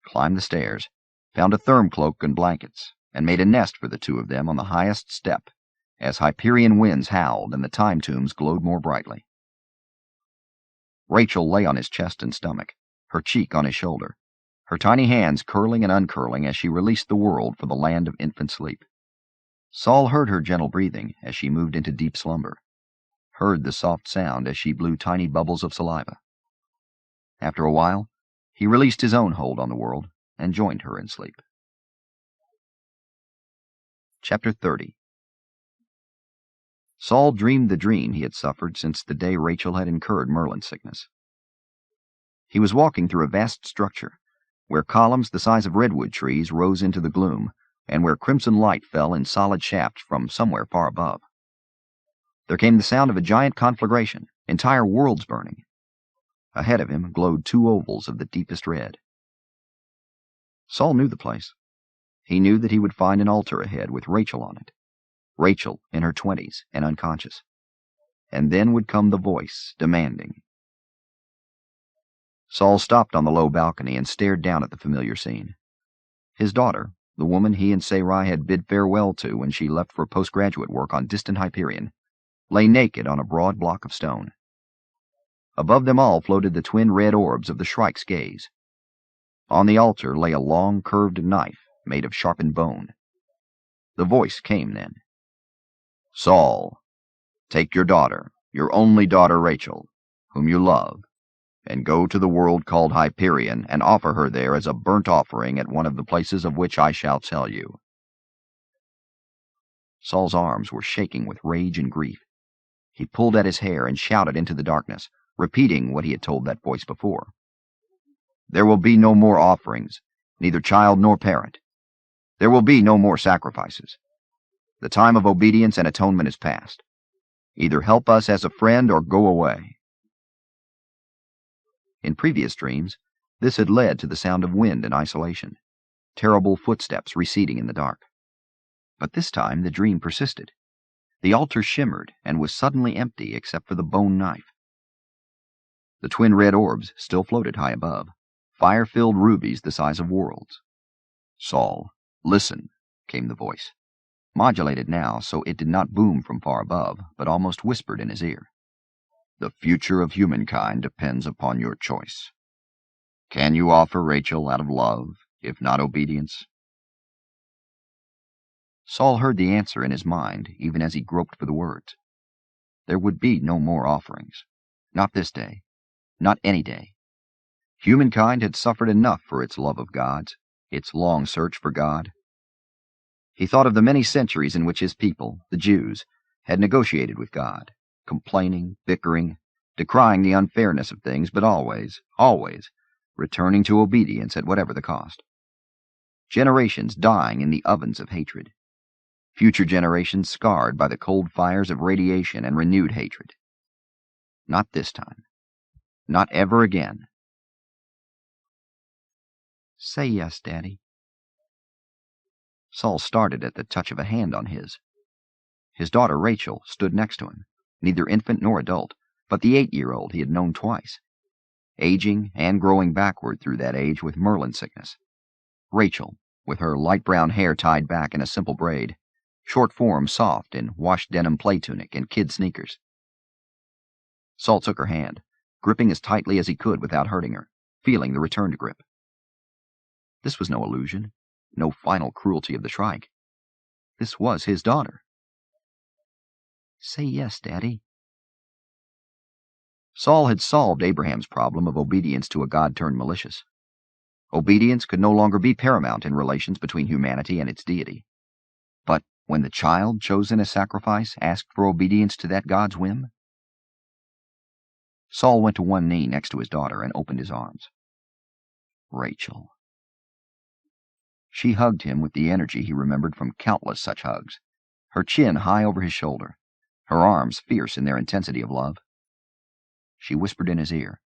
climbed the stairs, found a therm cloak and blankets, and made a nest for the two of them on the highest step, as Hyperion winds howled and the time tombs glowed more brightly. Rachel lay on his chest and stomach, her cheek on his shoulder, her tiny hands curling and uncurling as she released the world for the land of infant sleep. Saul heard her gentle breathing as she moved into deep slumber, heard the soft sound as she blew tiny bubbles of saliva. After a while, he released his own hold on the world and joined her in sleep. Chapter 30. Saul dreamed the dream he had suffered since the day Rachel had incurred Merlin sickness. He was walking through a vast structure, where columns the size of redwood trees rose into the gloom, and where crimson light fell in solid shafts from somewhere far above. There came the sound of a giant conflagration, entire worlds burning. Ahead of him glowed 2 ovals of the deepest red. Saul knew the place. He knew that he would find an altar ahead with Rachel on it. Rachel in her 20s and unconscious. And then would come the voice, demanding. Saul stopped on the low balcony and stared down at the familiar scene. His daughter, the woman he and Sarai had bid farewell to when she left for postgraduate work on distant Hyperion, lay naked on a broad block of stone. Above them all floated the twin red orbs of the Shrike's gaze. On the altar lay a long, curved knife made of sharpened bone. The voice came then. Saul, take your daughter, your only daughter Rachel, whom you love, and go to the world called Hyperion, and offer her there as a burnt offering at one of the places of which I shall tell you. Saul's arms were shaking with rage and grief. He pulled at his hair and shouted into the darkness, repeating what he had told that voice before. There will be no more offerings, neither child nor parent. There will be no more sacrifices. The time of obedience and atonement is past. Either help us as a friend or go away. In previous dreams, this had led to the sound of wind and isolation, terrible footsteps receding in the dark. But this time the dream persisted. The altar shimmered and was suddenly empty except for the bone knife. The twin red orbs still floated high above, fire-filled rubies the size of worlds. Saul, listen, came the voice, modulated now so it did not boom from far above, but almost whispered in his ear. The future of humankind depends upon your choice. Can you offer Rachel out of love, if not obedience? Saul heard the answer in his mind, even as he groped for the words. There would be no more offerings. Not this day. Not any day. Humankind had suffered enough for its love of gods, its long search for God. He thought of the many centuries in which his people, the Jews, had negotiated with God, complaining, bickering, decrying the unfairness of things, but always, always, returning to obedience at whatever the cost. Generations dying in the ovens of hatred. Future generations scarred by the cold fires of radiation and renewed hatred. Not this time. Not ever again. Say yes, Daddy. Saul started at the touch of a hand on his. His daughter Rachel stood next to him, neither infant nor adult, but the 8-year-old he had known twice, aging and growing backward through that age with Merlin sickness. Rachel, with her light brown hair tied back in a simple braid, short form soft in washed denim play tunic and kid sneakers. Saul took her hand, gripping as tightly as he could without hurting her, feeling the return to grip. This was no illusion, no final cruelty of the Shrike. This was his daughter. Say yes, Daddy. Saul had solved Abraham's problem of obedience to a God turned malicious. Obedience could no longer be paramount in relations between humanity and its deity. But when the child chosen as sacrifice asked for obedience to that God's whim? Saul went to one knee next to his daughter and opened his arms. Rachel. She hugged him with the energy he remembered from countless such hugs, her chin high over his shoulder, her arms fierce in their intensity of love. She whispered in his ear,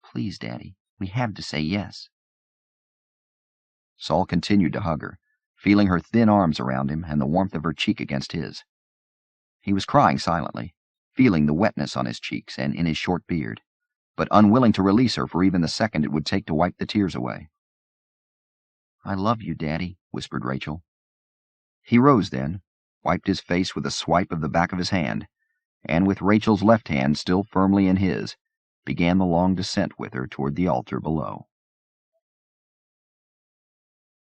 Please, Daddy, we have to say yes. Saul continued to hug her, feeling her thin arms around him and the warmth of her cheek against his. He was crying silently, feeling the wetness on his cheeks and in his short beard, but unwilling to release her for even the second it would take to wipe the tears away. I love you, Daddy, whispered Rachel. He rose then, wiped his face with a swipe of the back of his hand, and with Rachel's left hand still firmly in his, began the long descent with her toward the altar below.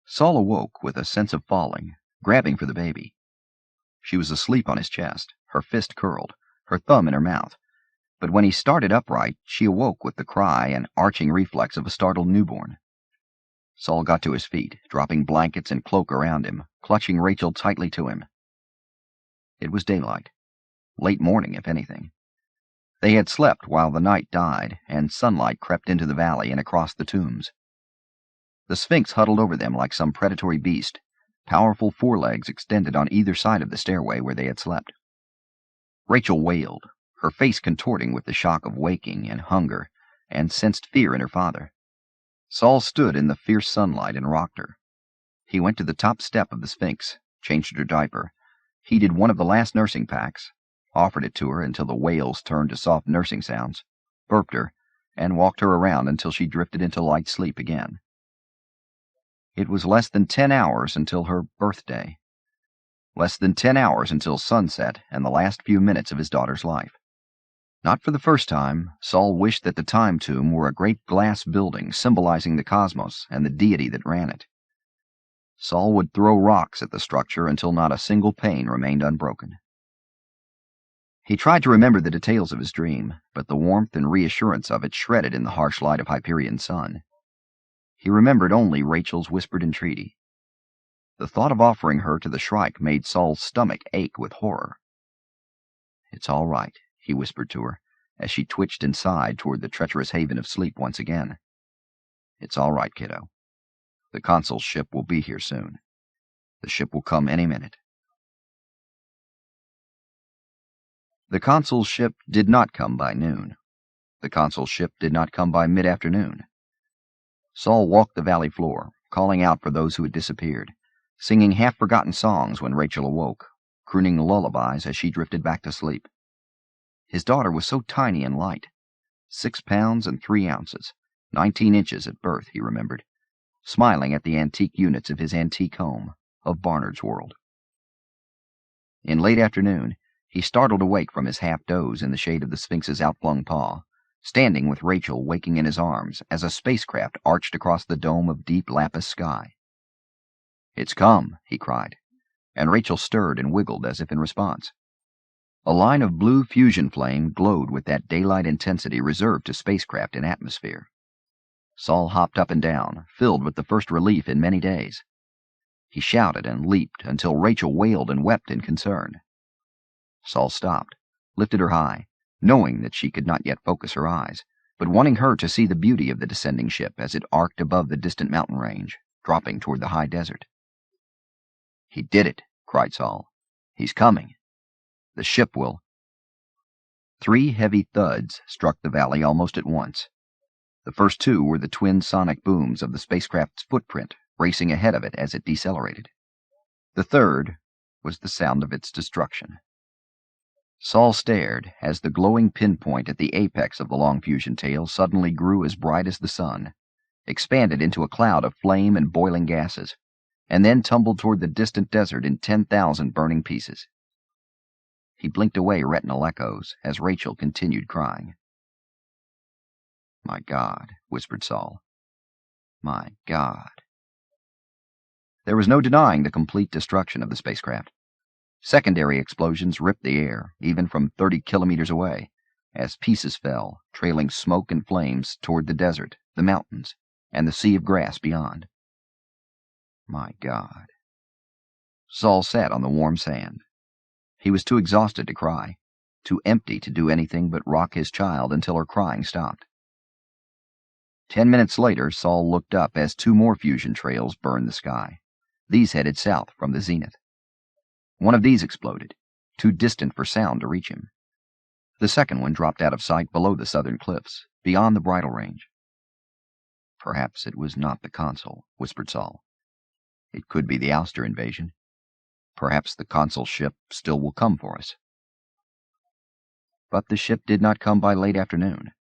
Saul awoke with a sense of falling, grabbing for the baby. She was asleep on his chest, her fist curled, her thumb in her mouth, but when he started upright, she awoke with the cry and arching reflex of a startled newborn. Saul got to his feet, dropping blankets and cloak around him, clutching Rachel tightly to him. It was daylight. Late morning, if anything. They had slept while the night died, and sunlight crept into the valley and across the tombs. The Sphinx huddled over them like some predatory beast, powerful forelegs extended on either side of the stairway where they had slept. Rachel wailed, her face contorting with the shock of waking and hunger, and sensed fear in her father. Saul stood in the fierce sunlight and rocked her. He went to the top step of the Sphinx, changed her diaper, heated one of the last nursing packs, offered it to her until the wails turned to soft nursing sounds, burped her, and walked her around until she drifted into light sleep again. It was less than 10 hours until her birthday. Less than 10 hours until sunset and the last few minutes of his daughter's life. Not for the first time, Saul wished that the time tomb were a great glass building symbolizing the cosmos and the deity that ran it. Saul would throw rocks at the structure until not a single pane remained unbroken. He tried to remember the details of his dream, but the warmth and reassurance of it shredded in the harsh light of Hyperion's sun. He remembered only Rachel's whispered entreaty. The thought of offering her to the Shrike made Saul's stomach ache with horror. "It's all right," he whispered to her, as she twitched and sighed toward the treacherous haven of sleep once again. "It's all right, kiddo. The consul's ship will be here soon. The ship will come any minute." The consul's ship did not come by noon. The consul's ship did not come by mid-afternoon. Saul walked the valley floor, calling out for those who had disappeared, singing half-forgotten songs when Rachel awoke, crooning lullabies as she drifted back to sleep. His daughter was so tiny and light, 6 pounds and 3 ounces, 19 inches at birth, he remembered, smiling at the antique units of his antique home, of Barnard's world. In late afternoon, he startled awake from his half-doze in the shade of the Sphinx's outflung paw, standing with Rachel waking in his arms as a spacecraft arched across the dome of deep lapis sky. "It's come," he cried, and Rachel stirred and wiggled as if in response. A line of blue fusion flame glowed with that daylight intensity reserved to spacecraft in atmosphere. Saul hopped up and down, filled with the first relief in many days. He shouted and leaped until Rachel wailed and wept in concern. Saul stopped, lifted her high, knowing that she could not yet focus her eyes, but wanting her to see the beauty of the descending ship as it arced above the distant mountain range, dropping toward the high desert. "He did it," cried Saul. "He's coming. The ship will—" 3 heavy thuds struck the valley almost at once. The first 2 were the twin sonic booms of the spacecraft's footprint racing ahead of it as it decelerated. The third was the sound of its destruction. Saul stared as the glowing pinpoint at the apex of the long fusion tail suddenly grew as bright as the sun, expanded into a cloud of flame and boiling gases, and then tumbled toward the distant desert in 10,000 burning pieces. He blinked away retinal echoes as Rachel continued crying. "My God," whispered Saul. "My God." There was no denying the complete destruction of the spacecraft. Secondary explosions ripped the air, even from 30 kilometers away, as pieces fell, trailing smoke and flames toward the desert, the mountains, and the sea of grass beyond. My God. Saul sat on the warm sand. He was too exhausted to cry, too empty to do anything but rock his child until her crying stopped. 10 minutes later, Saul looked up as 2 more fusion trails burned the sky. These headed south from the zenith. One of these exploded, too distant for sound to reach him. The second one dropped out of sight below the southern cliffs, beyond the bridle range. "Perhaps it was not the consul," whispered Saul. "It could be the Ouster invasion. Perhaps the consul's ship still will come for us." But the ship did not come by late afternoon.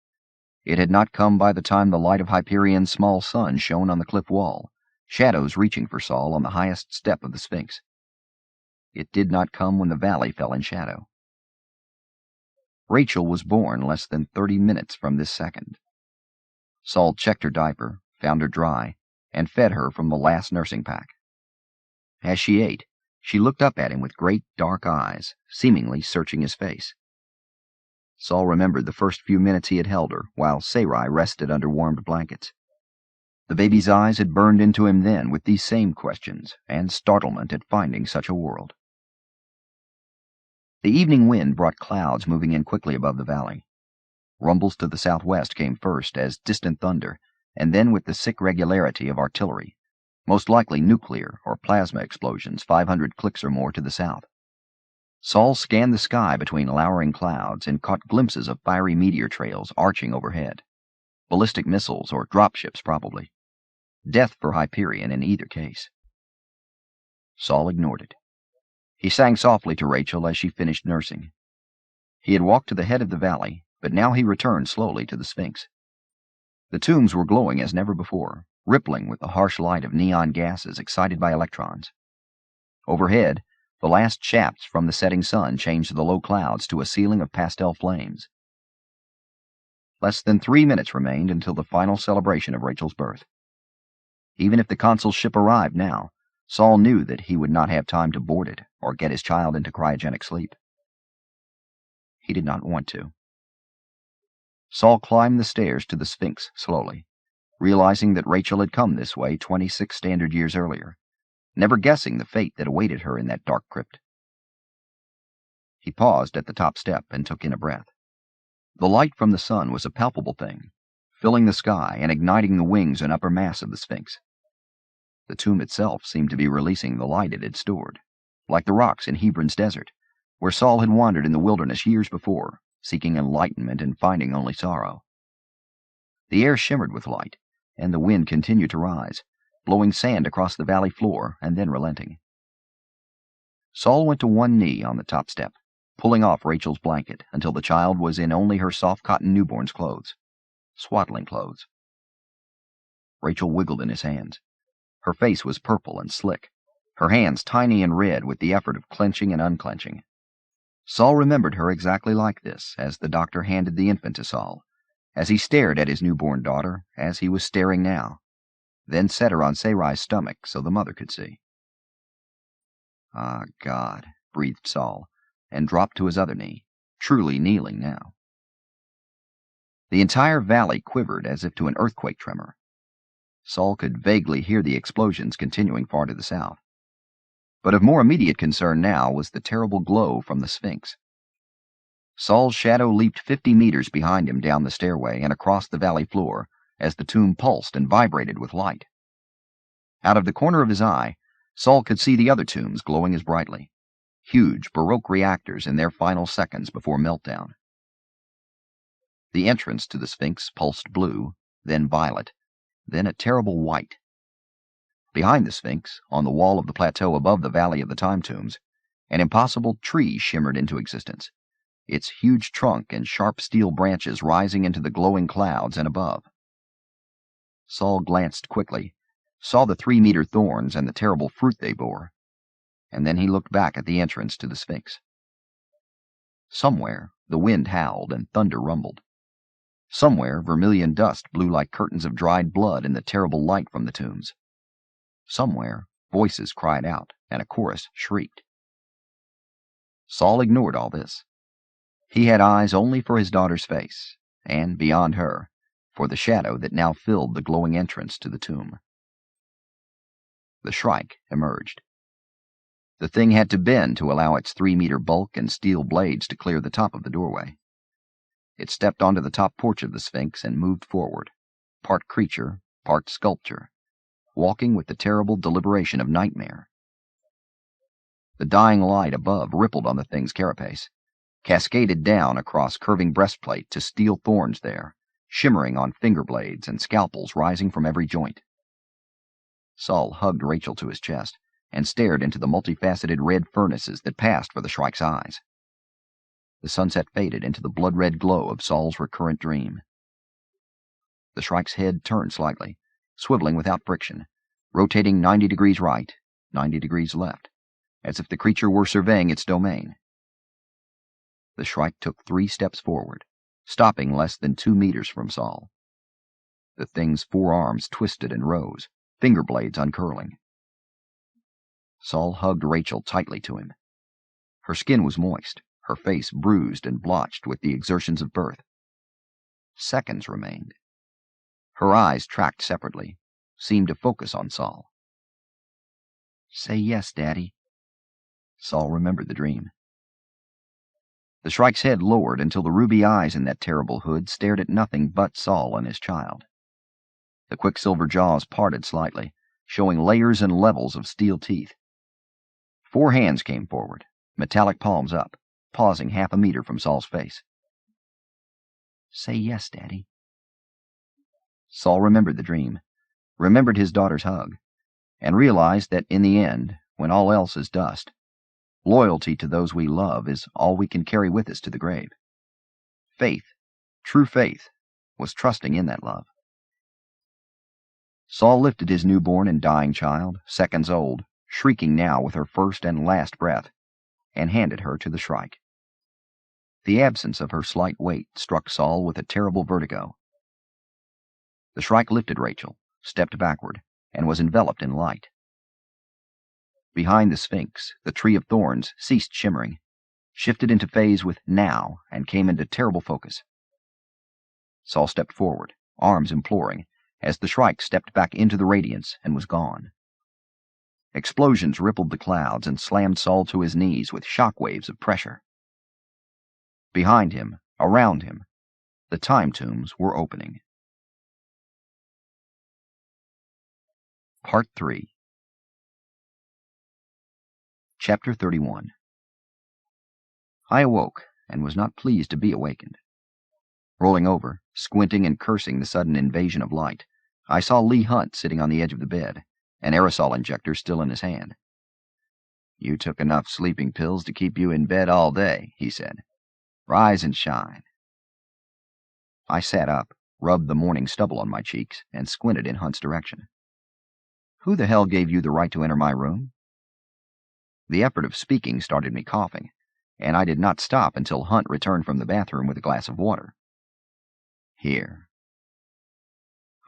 It had not come by the time the light of Hyperion's small sun shone on the cliff wall, shadows reaching for Saul on the highest step of the Sphinx. It did not come when the valley fell in shadow. Rachel was born less than 30 minutes from this second. Saul checked her diaper, found her dry, and fed her from the last nursing pack. As she ate, she looked up at him with great dark eyes, seemingly searching his face. Saul remembered the first few minutes he had held her, while Sarai rested under warmed blankets. The baby's eyes had burned into him then with these same questions, and startlement at finding such a world. The evening wind brought clouds moving in quickly above the valley. Rumbles to the southwest came first as distant thunder, and then with the sick regularity of artillery, most likely nuclear or plasma explosions 500 clicks or more to the south. Saul scanned the sky between lowering clouds and caught glimpses of fiery meteor trails arching overhead. Ballistic missiles or dropships, probably. Death for Hyperion in either case. Saul ignored it. He sang softly to Rachel as she finished nursing. He had walked to the head of the valley, but now he returned slowly to the Sphinx. The tombs were glowing as never before, rippling with the harsh light of neon gases excited by electrons. Overhead, the last shafts from the setting sun changed the low clouds to a ceiling of pastel flames. Less than 3 minutes remained until the final celebration of Rachel's birth. Even if the consul's ship arrived now, Saul knew that he would not have time to board it or get his child into cryogenic sleep. He did not want to. Saul climbed the stairs to the Sphinx slowly, realizing that Rachel had come this way 26 standard years earlier, never guessing the fate that awaited her in that dark crypt. He paused at the top step and took in a breath. The light from the sun was a palpable thing, filling the sky and igniting the wings and upper mass of the Sphinx. The tomb itself seemed to be releasing the light it had stored, like the rocks in Hebron's desert, where Saul had wandered in the wilderness years before, seeking enlightenment and finding only sorrow. The air shimmered with light, and the wind continued to rise, blowing sand across the valley floor and then relenting. Saul went to one knee on the top step, pulling off Rachel's blanket until the child was in only her soft cotton newborn's clothes, swaddling clothes. Rachel wiggled in his hands. Her face was purple and slick, her hands tiny and red with the effort of clenching and unclenching. Saul remembered her exactly like this as the doctor handed the infant to Saul, as he stared at his newborn daughter, as he was staring now, then set her on Sarai's stomach so the mother could see. "Ah, God," breathed Saul, and dropped to his other knee, truly kneeling now. The entire valley quivered as if to an earthquake tremor. Saul could vaguely hear the explosions continuing far to the south. But of more immediate concern now was the terrible glow from the Sphinx. Saul's shadow leaped 50 meters behind him down the stairway and across the valley floor as the tomb pulsed and vibrated with light. Out of the corner of his eye, Saul could see the other tombs glowing as brightly, huge Baroque reactors in their final seconds before meltdown. The entrance to the Sphinx pulsed blue, then violet, then a terrible white. Behind the Sphinx, on the wall of the plateau above the Valley of the Time Tombs, an impossible tree shimmered into existence, its huge trunk and sharp steel branches rising into the glowing clouds and above. Saul glanced quickly, saw the 3-meter thorns and the terrible fruit they bore, and then he looked back at the entrance to the Sphinx. Somewhere, the wind howled and thunder rumbled. Somewhere, vermilion dust blew like curtains of dried blood in the terrible light from the tombs. Somewhere, voices cried out, and a chorus shrieked. Saul ignored all this. He had eyes only for his daughter's face, and, beyond her, for the shadow that now filled the glowing entrance to the tomb. The Shrike emerged. The thing had to bend to allow its 3-meter bulk and steel blades to clear the top of the doorway. It stepped onto the top porch of the Sphinx and moved forward, part creature, part sculpture, walking with the terrible deliberation of nightmare. The dying light above rippled on the thing's carapace, cascaded down across curving breastplate to steel thorns there, shimmering on finger blades and scalpels rising from every joint. Saul hugged Rachel to his chest and stared into the multifaceted red furnaces that passed for the Shrike's eyes. The sunset faded into the blood-red glow of Saul's recurrent dream. The Shrike's head turned slightly, swiveling without friction, rotating 90 degrees right, 90 degrees left, as if the creature were surveying its domain. The Shrike took 3 steps forward, stopping less than 2 meters from Saul. The thing's 4 arms twisted and rose, finger blades uncurling. Saul hugged Rachel tightly to him. Her skin was moist, her face bruised and blotched with the exertions of birth. Seconds remained. Her eyes tracked separately, seemed to focus on Saul. "Say yes, Daddy." Saul remembered the dream. The Shrike's head lowered until the ruby eyes in that terrible hood stared at nothing but Saul and his child. The quicksilver jaws parted slightly, showing layers and levels of steel teeth. 4 hands came forward, metallic palms up, pausing 1/2 meter from Saul's face. "Say yes, Daddy." Saul remembered the dream, remembered his daughter's hug, and realized that in the end, when all else is dust, loyalty to those we love is all we can carry with us to the grave. Faith, true faith, was trusting in that love. Saul lifted his newborn and dying child, seconds old, shrieking now with her first and last breath, and handed her to the Shrike. The absence of her slight weight struck Saul with a terrible vertigo. The Shrike lifted Rachel, stepped backward, and was enveloped in light. Behind the Sphinx, the Tree of Thorns ceased shimmering, shifted into phase with now, and came into terrible focus. Saul stepped forward, arms imploring, as the Shrike stepped back into the radiance and was gone. Explosions rippled the clouds and slammed Saul to his knees with shock waves of pressure. Behind him, around him, the time tombs were opening. Part 3. Chapter 31. I awoke, and was not pleased to be awakened. Rolling over, squinting and cursing the sudden invasion of light, I saw Lee Hunt sitting on the edge of the bed, an aerosol injector still in his hand. "You took enough sleeping pills to keep you in bed all day," he said. "Rise and shine." I sat up, rubbed the morning stubble on my cheeks, and squinted in Hunt's direction. "Who the hell gave you the right to enter my room?" The effort of speaking started me coughing, and I did not stop until Hunt returned from the bathroom with a glass of water. "Here."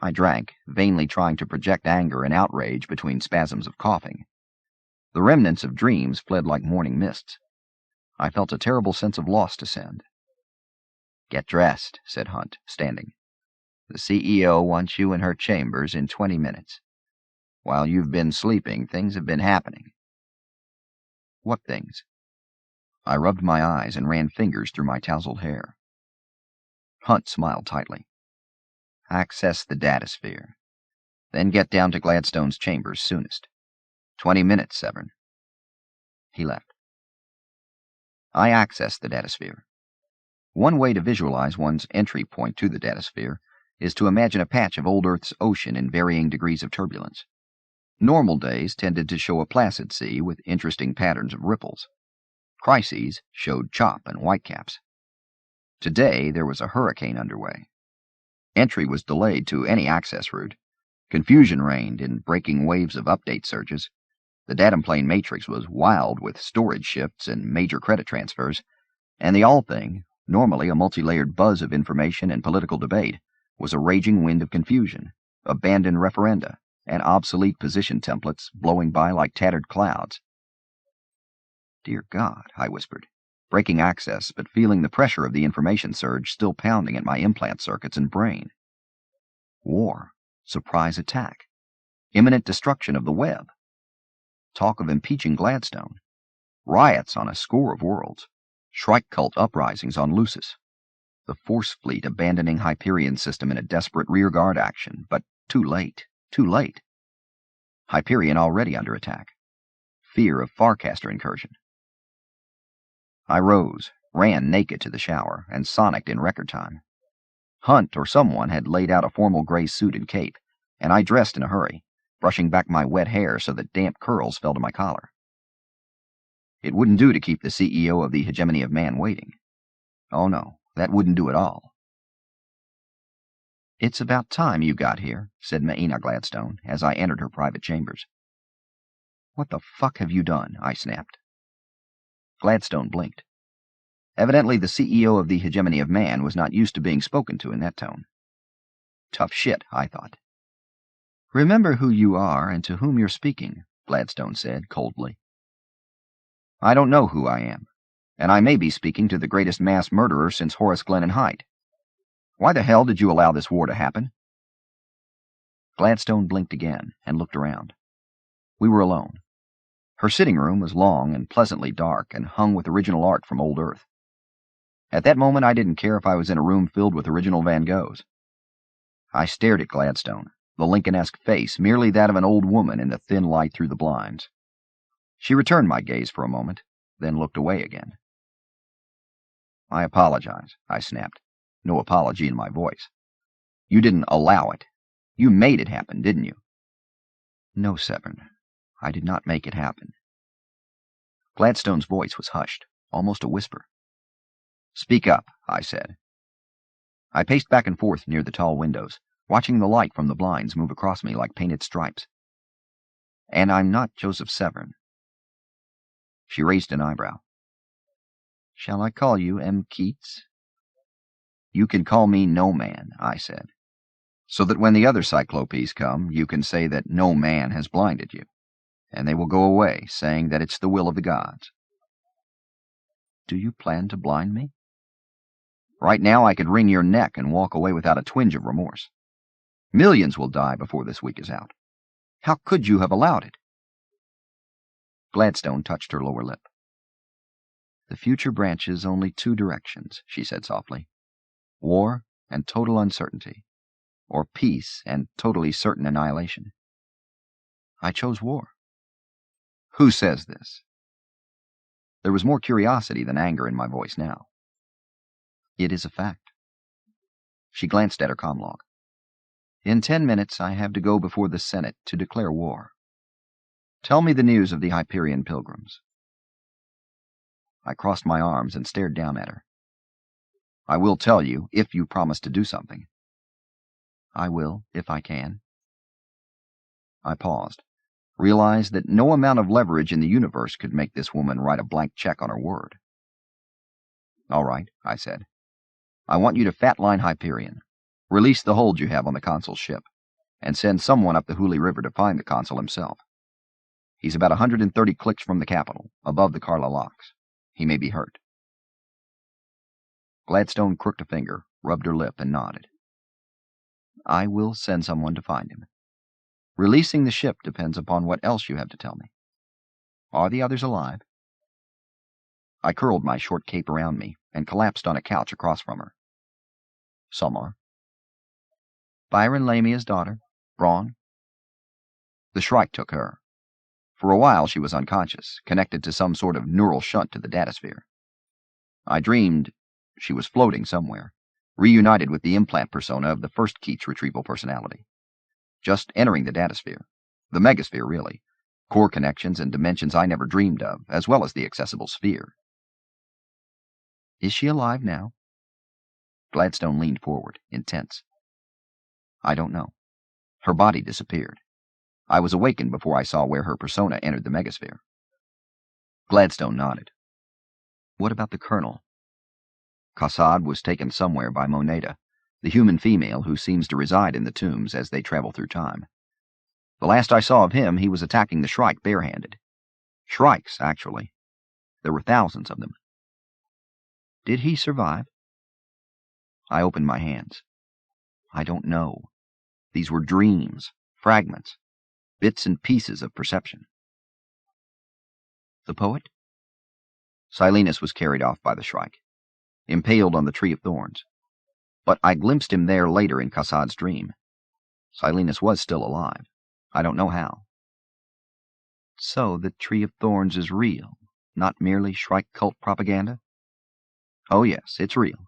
I drank, vainly trying to project anger and outrage between spasms of coughing. The remnants of dreams fled like morning mists. I felt a terrible sense of loss descend. "Get dressed," said Hunt, standing. "The CEO wants you in her chambers in 20 minutes. While you've been sleeping, things have been happening." "What things?" I rubbed my eyes and ran fingers through my tousled hair. Hunt smiled tightly. "Access the datasphere. Then get down to Gladstone's chambers soonest. 20 minutes, Severn." He left. I accessed the datasphere. One way to visualize one's entry point to the datasphere is to imagine a patch of old Earth's ocean in varying degrees of turbulence. Normal days tended to show a placid sea with interesting patterns of ripples. Crises showed chop and whitecaps. Today there was a hurricane underway. Entry was delayed to any access route. Confusion reigned in breaking waves of update surges. The datum plane matrix was wild with storage shifts and major credit transfers, and the all thing, normally a multi-layered buzz of information and political debate, was a raging wind of confusion, abandoned referenda, and obsolete position templates blowing by like tattered clouds. "Dear God," I whispered, breaking access but feeling the pressure of the information surge still pounding at my implant circuits and brain. War, surprise attack, imminent destruction of the web, talk of impeaching Gladstone, riots on a score of worlds, Shrike cult uprisings on Lucis, the Force Fleet abandoning Hyperion system in a desperate rearguard action, but too late, too late. Hyperion already under attack. Fear of Farcaster incursion. I rose, ran naked to the shower, and sonicked in record time. Hunt or someone had laid out a formal gray suit and cape, and I dressed in a hurry, brushing back my wet hair so that damp curls fell to my collar. It wouldn't do to keep the CEO of the Hegemony of Man waiting. Oh no, that wouldn't do at all. "It's about time you got here," said Maina Gladstone as I entered her private chambers. "What the fuck have you done?" I snapped. Gladstone blinked. Evidently the CEO of the Hegemony of Man was not used to being spoken to in that tone. Tough shit, I thought. "Remember who you are and to whom you're speaking," Gladstone said coldly. "I don't know who I am, and I may be speaking to the greatest mass murderer since Horace Glennon Height. Why the hell did you allow this war to happen?" Gladstone blinked again and looked around. We were alone. Her sitting room was long and pleasantly dark and hung with original art from old Earth. At that moment I didn't care if I was in a room filled with original Van Goghs. I stared at Gladstone, the Lincoln-esque face merely that of an old woman in the thin light through the blinds. She returned my gaze for a moment, then looked away again. "I apologize," I snapped, no apology in my voice. "You didn't allow it. You made it happen, didn't you?" "No, Severn. I did not make it happen." Gladstone's voice was hushed, almost a whisper. "Speak up," I said. I paced back and forth near the tall windows, watching the light from the blinds move across me like painted stripes. "And I'm not Joseph Severn." She raised an eyebrow. "Shall I call you M. Keats?" "You can call me No Man," I said, "so that when the other Cyclopes come, you can say that no man has blinded you." and they will go away, saying that it's the will of the gods. Do you plan to blind me? Right now I could wring your neck and walk away without a twinge of remorse. Millions will die before this week is out. How could you have allowed it? Gladstone touched her lower lip. The future branches only two directions, she said softly. War and total uncertainty, or peace and totally certain annihilation. I chose war. Who says this? There was more curiosity than anger in my voice now. It is a fact. She glanced at her comlog. In 10 minutes I have to go before the Senate to declare war. Tell me the news of the Hyperion pilgrims. I crossed my arms and stared down at her. I will tell you if you promise to do something. I will, if I can. I paused, realized that no amount of leverage in the universe could make this woman write a blank check on her word. All right, I said. I want you to fatline Hyperion, release the hold you have on the consul's ship, and send someone up the Hooghly River to find the consul himself. He's about 130 clicks from the capital, above the Karla locks. He may be hurt. Gladstone crooked a finger, rubbed her lip, and nodded. I will send someone to find him. Releasing the ship depends upon what else you have to tell me. Are the others alive? I curled my short cape around me and collapsed on a couch across from her. Some are. Byron Lamia's daughter, Braun. The Shrike took her. For a while she was unconscious, connected to some sort of neural shunt to the datasphere. I dreamed she was floating somewhere, reunited with the implant persona of the first Keats retrieval personality. Just entering the datasphere, the megasphere really, core connections and dimensions I never dreamed of, as well as the accessible sphere. Is she alive now? Gladstone leaned forward, intense. I don't know. Her body disappeared. I was awakened before I saw where her persona entered the megasphere. Gladstone nodded. What about the colonel? Cassette was taken somewhere by Moneda, the human female who seems to reside in the tombs as they travel through time. The last I saw of him, he was attacking the Shrike barehanded. Shrikes, actually. There were thousands of them. Did he survive? I opened my hands. I don't know. These were dreams, fragments, bits and pieces of perception. The poet? Silenus was carried off by the Shrike, impaled on the Tree of Thorns. But I glimpsed him there later in Cassade's dream. Silenus was still alive. I don't know how. So the Tree of Thorns is real, not merely Shrike cult propaganda? Oh yes, it's real.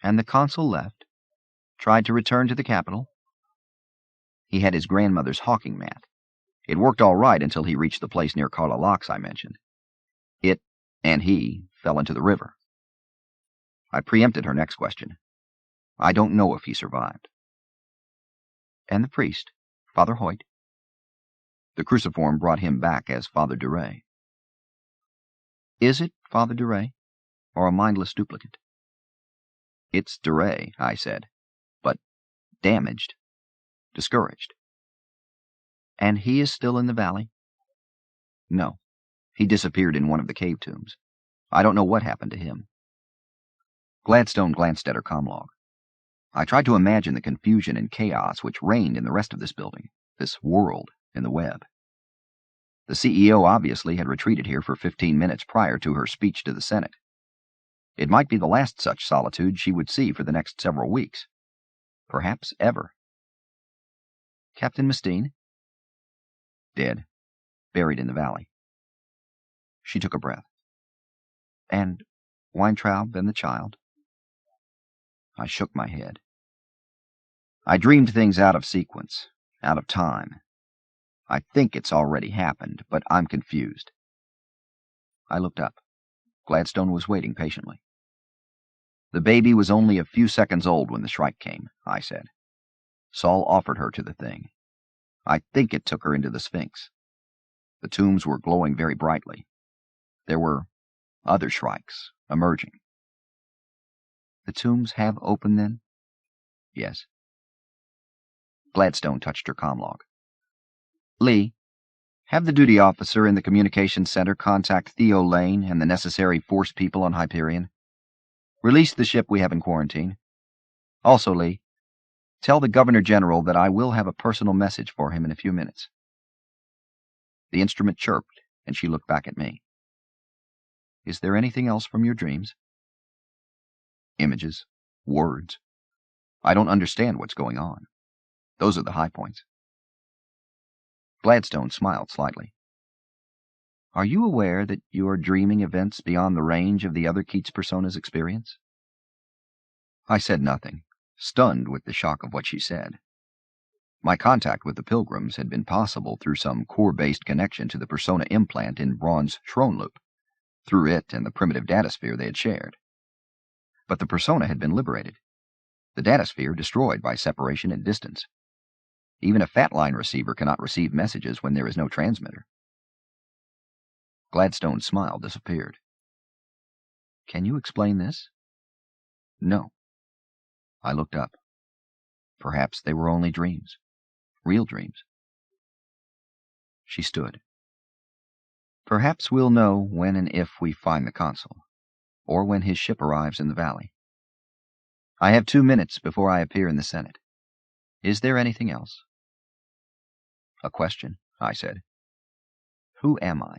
And the consul left, tried to return to the capital. He had his grandmother's hawking mat. It worked all right until he reached the place near Karla Locks I mentioned. It, and he, fell into the river. I preempted her next question. I don't know if he survived. And the priest, Father Hoyt? The cruciform brought him back as Father Duray. Is it Father Duray, or a mindless duplicate? It's Duray, I said, but damaged, discouraged. And he is still in the valley? No, he disappeared in one of the cave tombs. I don't know what happened to him. Gladstone glanced at her comlog. I tried to imagine the confusion and chaos which reigned in the rest of this building, this world in the web. The CEO obviously had retreated here for 15 minutes prior to her speech to the Senate. It might be the last such solitude she would see for the next several weeks. Perhaps ever. Captain Mustine? Dead. Buried in the valley. She took a breath. And Weintraub and the child? I shook my head. I dreamed things out of sequence, out of time. I think it's already happened, but I'm confused. I looked up. Gladstone was waiting patiently. The baby was only a few seconds old when the Shrike came, I said. Saul offered her to the thing. I think it took her into the Sphinx. The tombs were glowing very brightly. There were other Shrikes emerging. The tombs have opened then? Yes. Gladstone touched her comlog. Lee, Have the duty officer in the communications center contact Theo Lane and the necessary force people on Hyperion. Release the ship we have in quarantine. Also, Lee, tell the Governor General that I will have a personal message for him in a few minutes. The instrument chirped, and she looked back at me. Is there anything else from your dreams? Images, words. I don't understand what's going on. Those are the high points. Gladstone smiled slightly. Are you aware that you are dreaming events beyond the range of the other Keats persona's experience? I said nothing, stunned with the shock of what she said. My contact with the pilgrims had been possible through some core-based connection to the persona implant in Braun's Schronloop, through it and the primitive datasphere they had shared. But the persona had been liberated, the datasphere destroyed by separation and distance. Even a fat-line receiver cannot receive messages when there is no transmitter. Gladstone's smile disappeared. Can you explain this? No. I looked up. Perhaps they were only dreams. Real dreams. She stood. Perhaps we'll know when and if we find the consul, or when his ship arrives in the valley. I have 2 minutes before I appear in the Senate. Is there anything else? A question, I said. Who am I?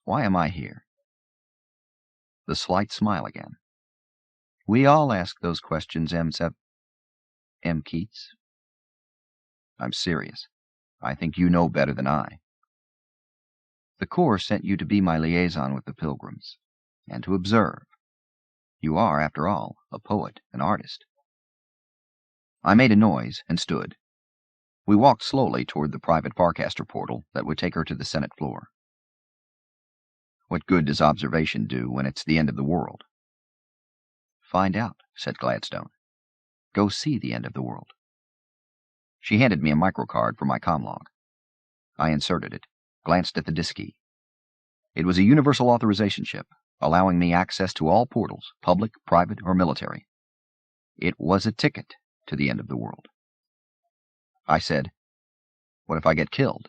Why am I here? The slight smile again. We all ask those questions, M. Keats. I'm serious. I think you know better than I. The Corps sent you to be my liaison with the pilgrims, and to observe. You are, after all, a poet, an artist. I made a noise and stood. We walked slowly toward the private Farcaster portal that would take her to the Senate floor. What good does observation do when it's the end of the world? Find out, said Gladstone. Go see the end of the world. She handed me a microcard for my comlog. I inserted it, glanced at the disk key. It was a universal authorization chip, allowing me access to all portals, public, private, or military. It was a ticket to the end of the world. I said, What if I get killed?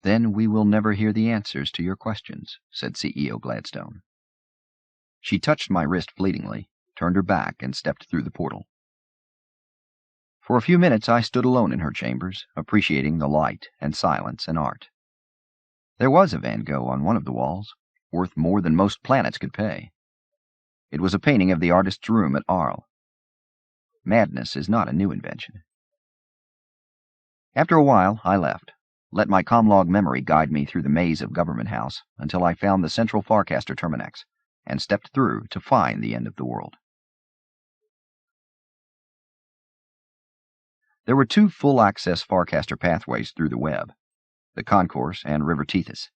Then we will never hear the answers to your questions, said CEO Gladstone. She touched my wrist fleetingly, turned her back, and stepped through the portal. For a few minutes I stood alone in her chambers, appreciating the light and silence and art. There was a Van Gogh on one of the walls, worth more than most planets could pay. It was a painting of the artist's room at Arles. Madness is not a new invention. After a while, I left, let my comlog memory guide me through the maze of Government House until I found the central Farcaster Terminex, and stepped through to find the end of the world. There were 2 full-access Farcaster pathways through the web, the Concourse and River Tethys.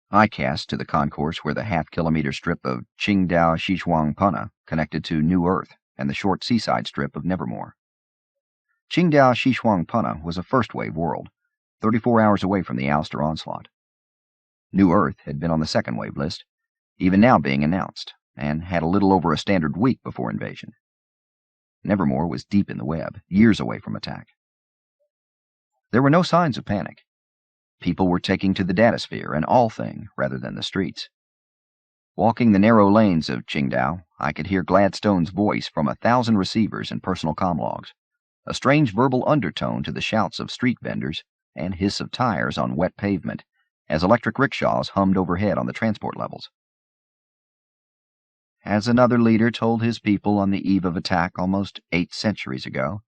I cast to the Concourse where the half-kilometer strip of Qingdao Xishuang Punna connected to New Earth and the short seaside strip of Nevermore. Qingdao Xishuang Punna was a first-wave world, 34 hours away from the Ouster onslaught. New Earth had been on the second-wave list, even now being announced, and had a little over a standard week before invasion. Nevermore was deep in the web, years away from attack. There were no signs of panic. People were taking to the datasphere and all thing rather than the streets. Walking the narrow lanes of Qingdao, I could hear Gladstone's voice from 1,000 receivers and personal comlogs, a strange verbal undertone to the shouts of street vendors and hiss of tires on wet pavement as electric rickshaws hummed overhead on the transport levels. As another leader told his people on the eve of attack almost 8 centuries ago,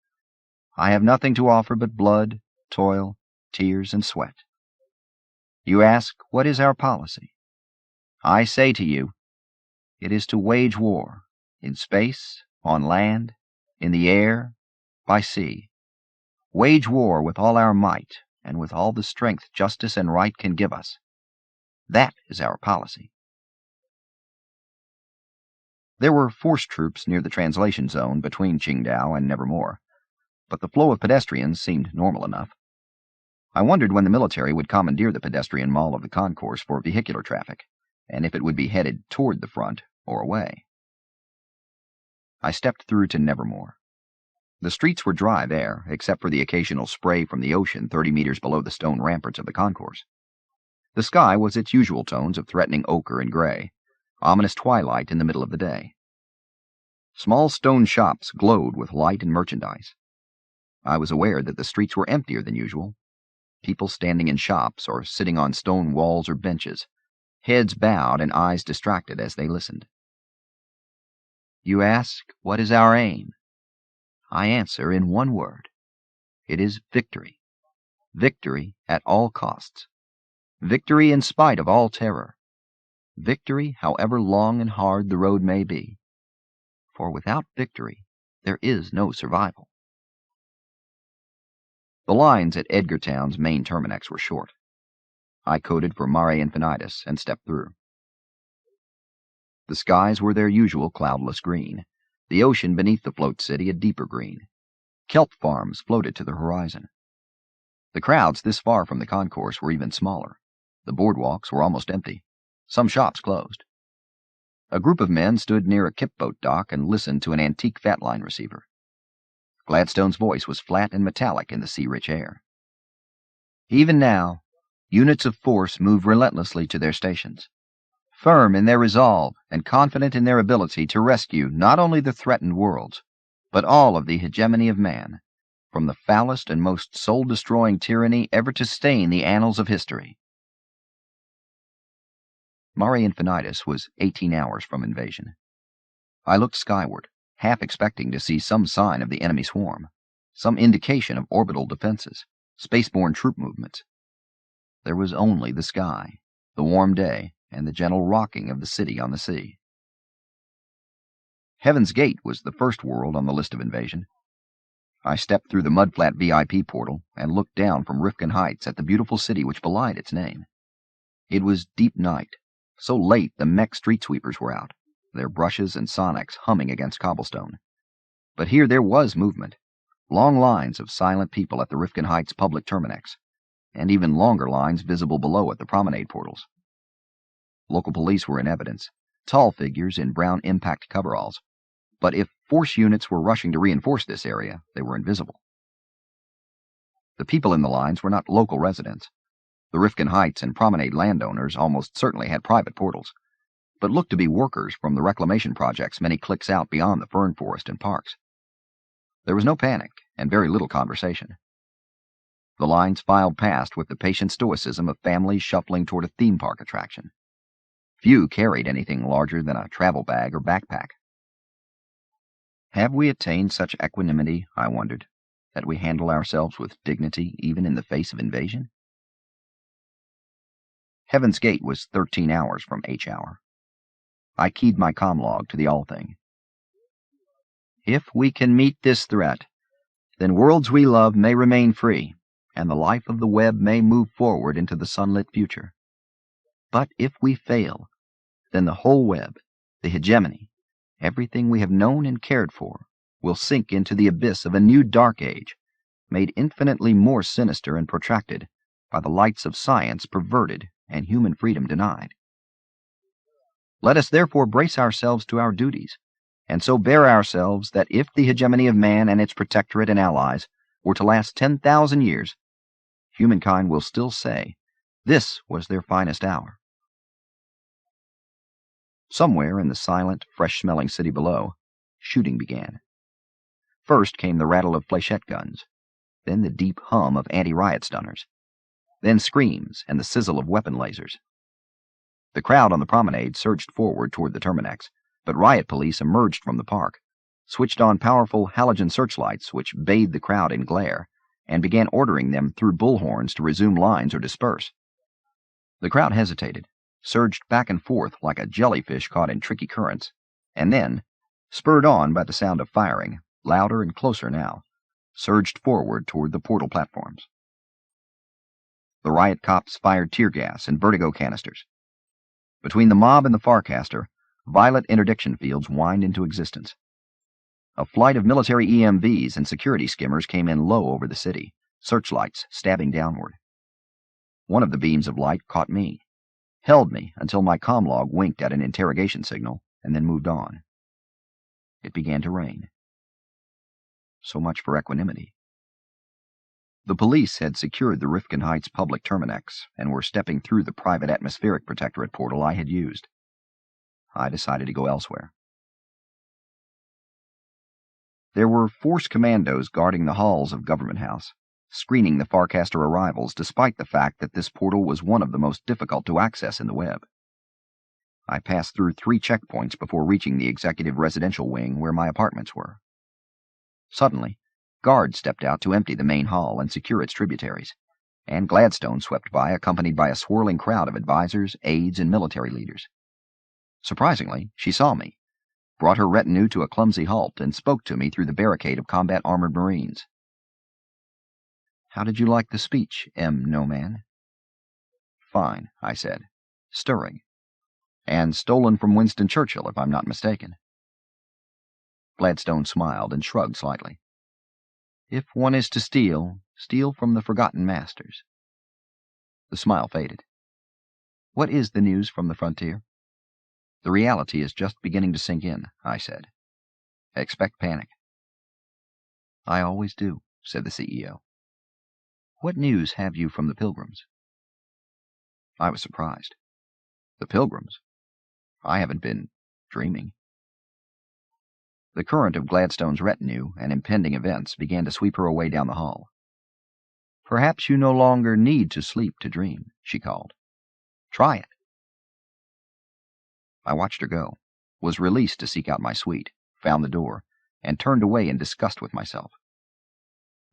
I have nothing to offer but blood, toil, tears, and sweat. You ask, what is our policy? I say to you, it is to wage war, in space, on land, in the air, by sea. Wage war with all our might, and with all the strength justice and right can give us. That is our policy. There were force troops near the translation zone between Qingdao and Nevermore, but the flow of pedestrians seemed normal enough. I wondered when the military would commandeer the pedestrian mall of the concourse for vehicular traffic, and if it would be headed toward the front or away. I stepped through to Nevermore. The streets were dry there, except for the occasional spray from the ocean 30 meters below the stone ramparts of the concourse. The sky was its usual tones of threatening ochre and gray, ominous twilight in the middle of the day. Small stone shops glowed with light and merchandise. I was aware that the streets were emptier than usual, people standing in shops or sitting on stone walls or benches, heads bowed and eyes distracted as they listened. You ask, what is our aim? I answer in one word. It is victory. Victory at all costs. Victory in spite of all terror. Victory however long and hard the road may be. For without victory, there is no survival. The lines at Edgartown's main terminex were short. I coded for Mare Infinitus and stepped through. The skies were their usual cloudless green, the ocean beneath the float city a deeper green. Kelp farms floated to the horizon. The crowds this far from the concourse were even smaller. The boardwalks were almost empty. Some shops closed. A group of men stood near a kipboat dock and listened to an antique fatline receiver. Gladstone's voice was flat and metallic in the sea-rich air. Even now, units of force move relentlessly to their stations, firm in their resolve and confident in their ability to rescue not only the threatened worlds, but all of the hegemony of man, from the foulest and most soul-destroying tyranny ever to stain the annals of history. Mare Infinitus was 18 hours from invasion. I looked skyward, half expecting to see some sign of the enemy swarm, some indication of orbital defenses, spaceborne troop movements. There was only the sky, the warm day, and the gentle rocking of the city on the sea. Heaven's Gate was the first world on the list of invasion. I stepped through the mudflat VIP portal and looked down from Rifkin Heights at the beautiful city which belied its name. It was deep night, so late the mech street sweepers were out, their brushes and sonics humming against cobblestone. But here there was movement, long lines of silent people at the Rifkin Heights public terminex, and even longer lines visible below at the promenade portals. Local police were in evidence, tall figures in brown impact coveralls, but if force units were rushing to reinforce this area, they were invisible. The people in the lines were not local residents. The Rifkin Heights and promenade landowners almost certainly had private portals, but looked to be workers from the reclamation projects many clicks out beyond the fern forest and parks. There was no panic and very little conversation. The lines filed past with the patient stoicism of families shuffling toward a theme park attraction. Few carried anything larger than a travel bag or backpack. Have we attained such equanimity, I wondered, that we handle ourselves with dignity even in the face of invasion? Heaven's Gate was 13 hours from H-hour. I keyed my comm-log to the all-thing. If we can meet this threat, then worlds we love may remain free, and the life of the web may move forward into the sunlit future. But if we fail, then the whole web, the hegemony, everything we have known and cared for, will sink into the abyss of a new dark age, made infinitely more sinister and protracted by the lights of science perverted and human freedom denied. Let us therefore brace ourselves to our duties, and so bear ourselves that if the hegemony of man and its protectorate and allies were to last 10,000 years, humankind will still say, this was their finest hour. Somewhere in the silent, fresh-smelling city below, shooting began. First came the rattle of fléchette guns, then the deep hum of anti-riot stunners, then screams and the sizzle of weapon lasers. The crowd on the promenade surged forward toward the terminex, but riot police emerged from the park, switched on powerful halogen searchlights which bathed the crowd in glare, and began ordering them through bullhorns to resume lines or disperse. The crowd hesitated, surged back and forth like a jellyfish caught in tricky currents, and then, spurred on by the sound of firing, louder and closer now, surged forward toward the portal platforms. The riot cops fired tear gas and vertigo canisters. Between the mob and the Farcaster, violet interdiction fields whined into existence. A flight of military EMVs and security skimmers came in low over the city, searchlights stabbing downward. One of the beams of light caught me, held me until my comm-log winked at an interrogation signal, and then moved on. It began to rain. So much for equanimity. The police had secured the Rifkin Heights public terminex and were stepping through the private atmospheric protectorate portal I had used. I decided to go elsewhere. There were force commandos guarding the halls of Government House, screening the Farcaster arrivals despite the fact that this portal was one of the most difficult to access in the web. I passed through 3 checkpoints before reaching the executive residential wing where my apartments were. Suddenly, guards stepped out to empty the main hall and secure its tributaries, and Gladstone swept by accompanied by a swirling crowd of advisors, aides, and military leaders. Surprisingly, she saw me, brought her retinue to a clumsy halt, and spoke to me through the barricade of combat armored Marines. "How did you like the speech, M. No Man?" "Fine," I said. "Stirring. And stolen from Winston Churchill, if I'm not mistaken." Gladstone smiled and shrugged slightly. "If one is to steal, steal from the forgotten masters." The smile faded. "What is the news from the frontier?" "The reality is just beginning to sink in," I said. "Expect panic." "I always do," said the CEO. "What news have you from the pilgrims?" I was surprised. "The pilgrims? I haven't been dreaming." The current of Gladstone's retinue and impending events began to sweep her away down the hall. "Perhaps you no longer need to sleep to dream," she called. "Try it." I watched her go, was released to seek out my suite, found the door, and turned away in disgust with myself.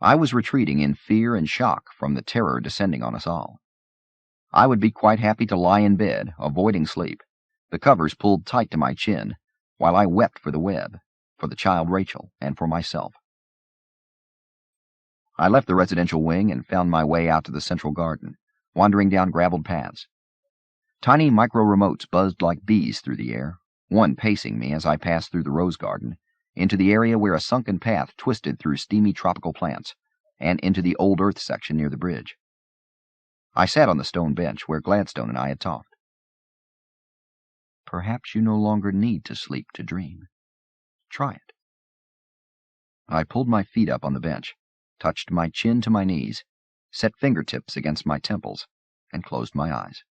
I was retreating in fear and shock from the terror descending on us all. I would be quite happy to lie in bed, avoiding sleep, the covers pulled tight to my chin, while I wept for the web, for the child Rachel, and for myself. I left the residential wing and found my way out to the central garden, wandering down graveled paths. Tiny micro-remotes buzzed like bees through the air, one pacing me as I passed through the rose garden, into the area where a sunken path twisted through steamy tropical plants, and into the old earth section near the bridge. I sat on the stone bench where Gladstone and I had talked. "Perhaps you no longer need to sleep to dream. Try it." I pulled my feet up on the bench, touched my chin to my knees, set fingertips against my temples, and closed my eyes.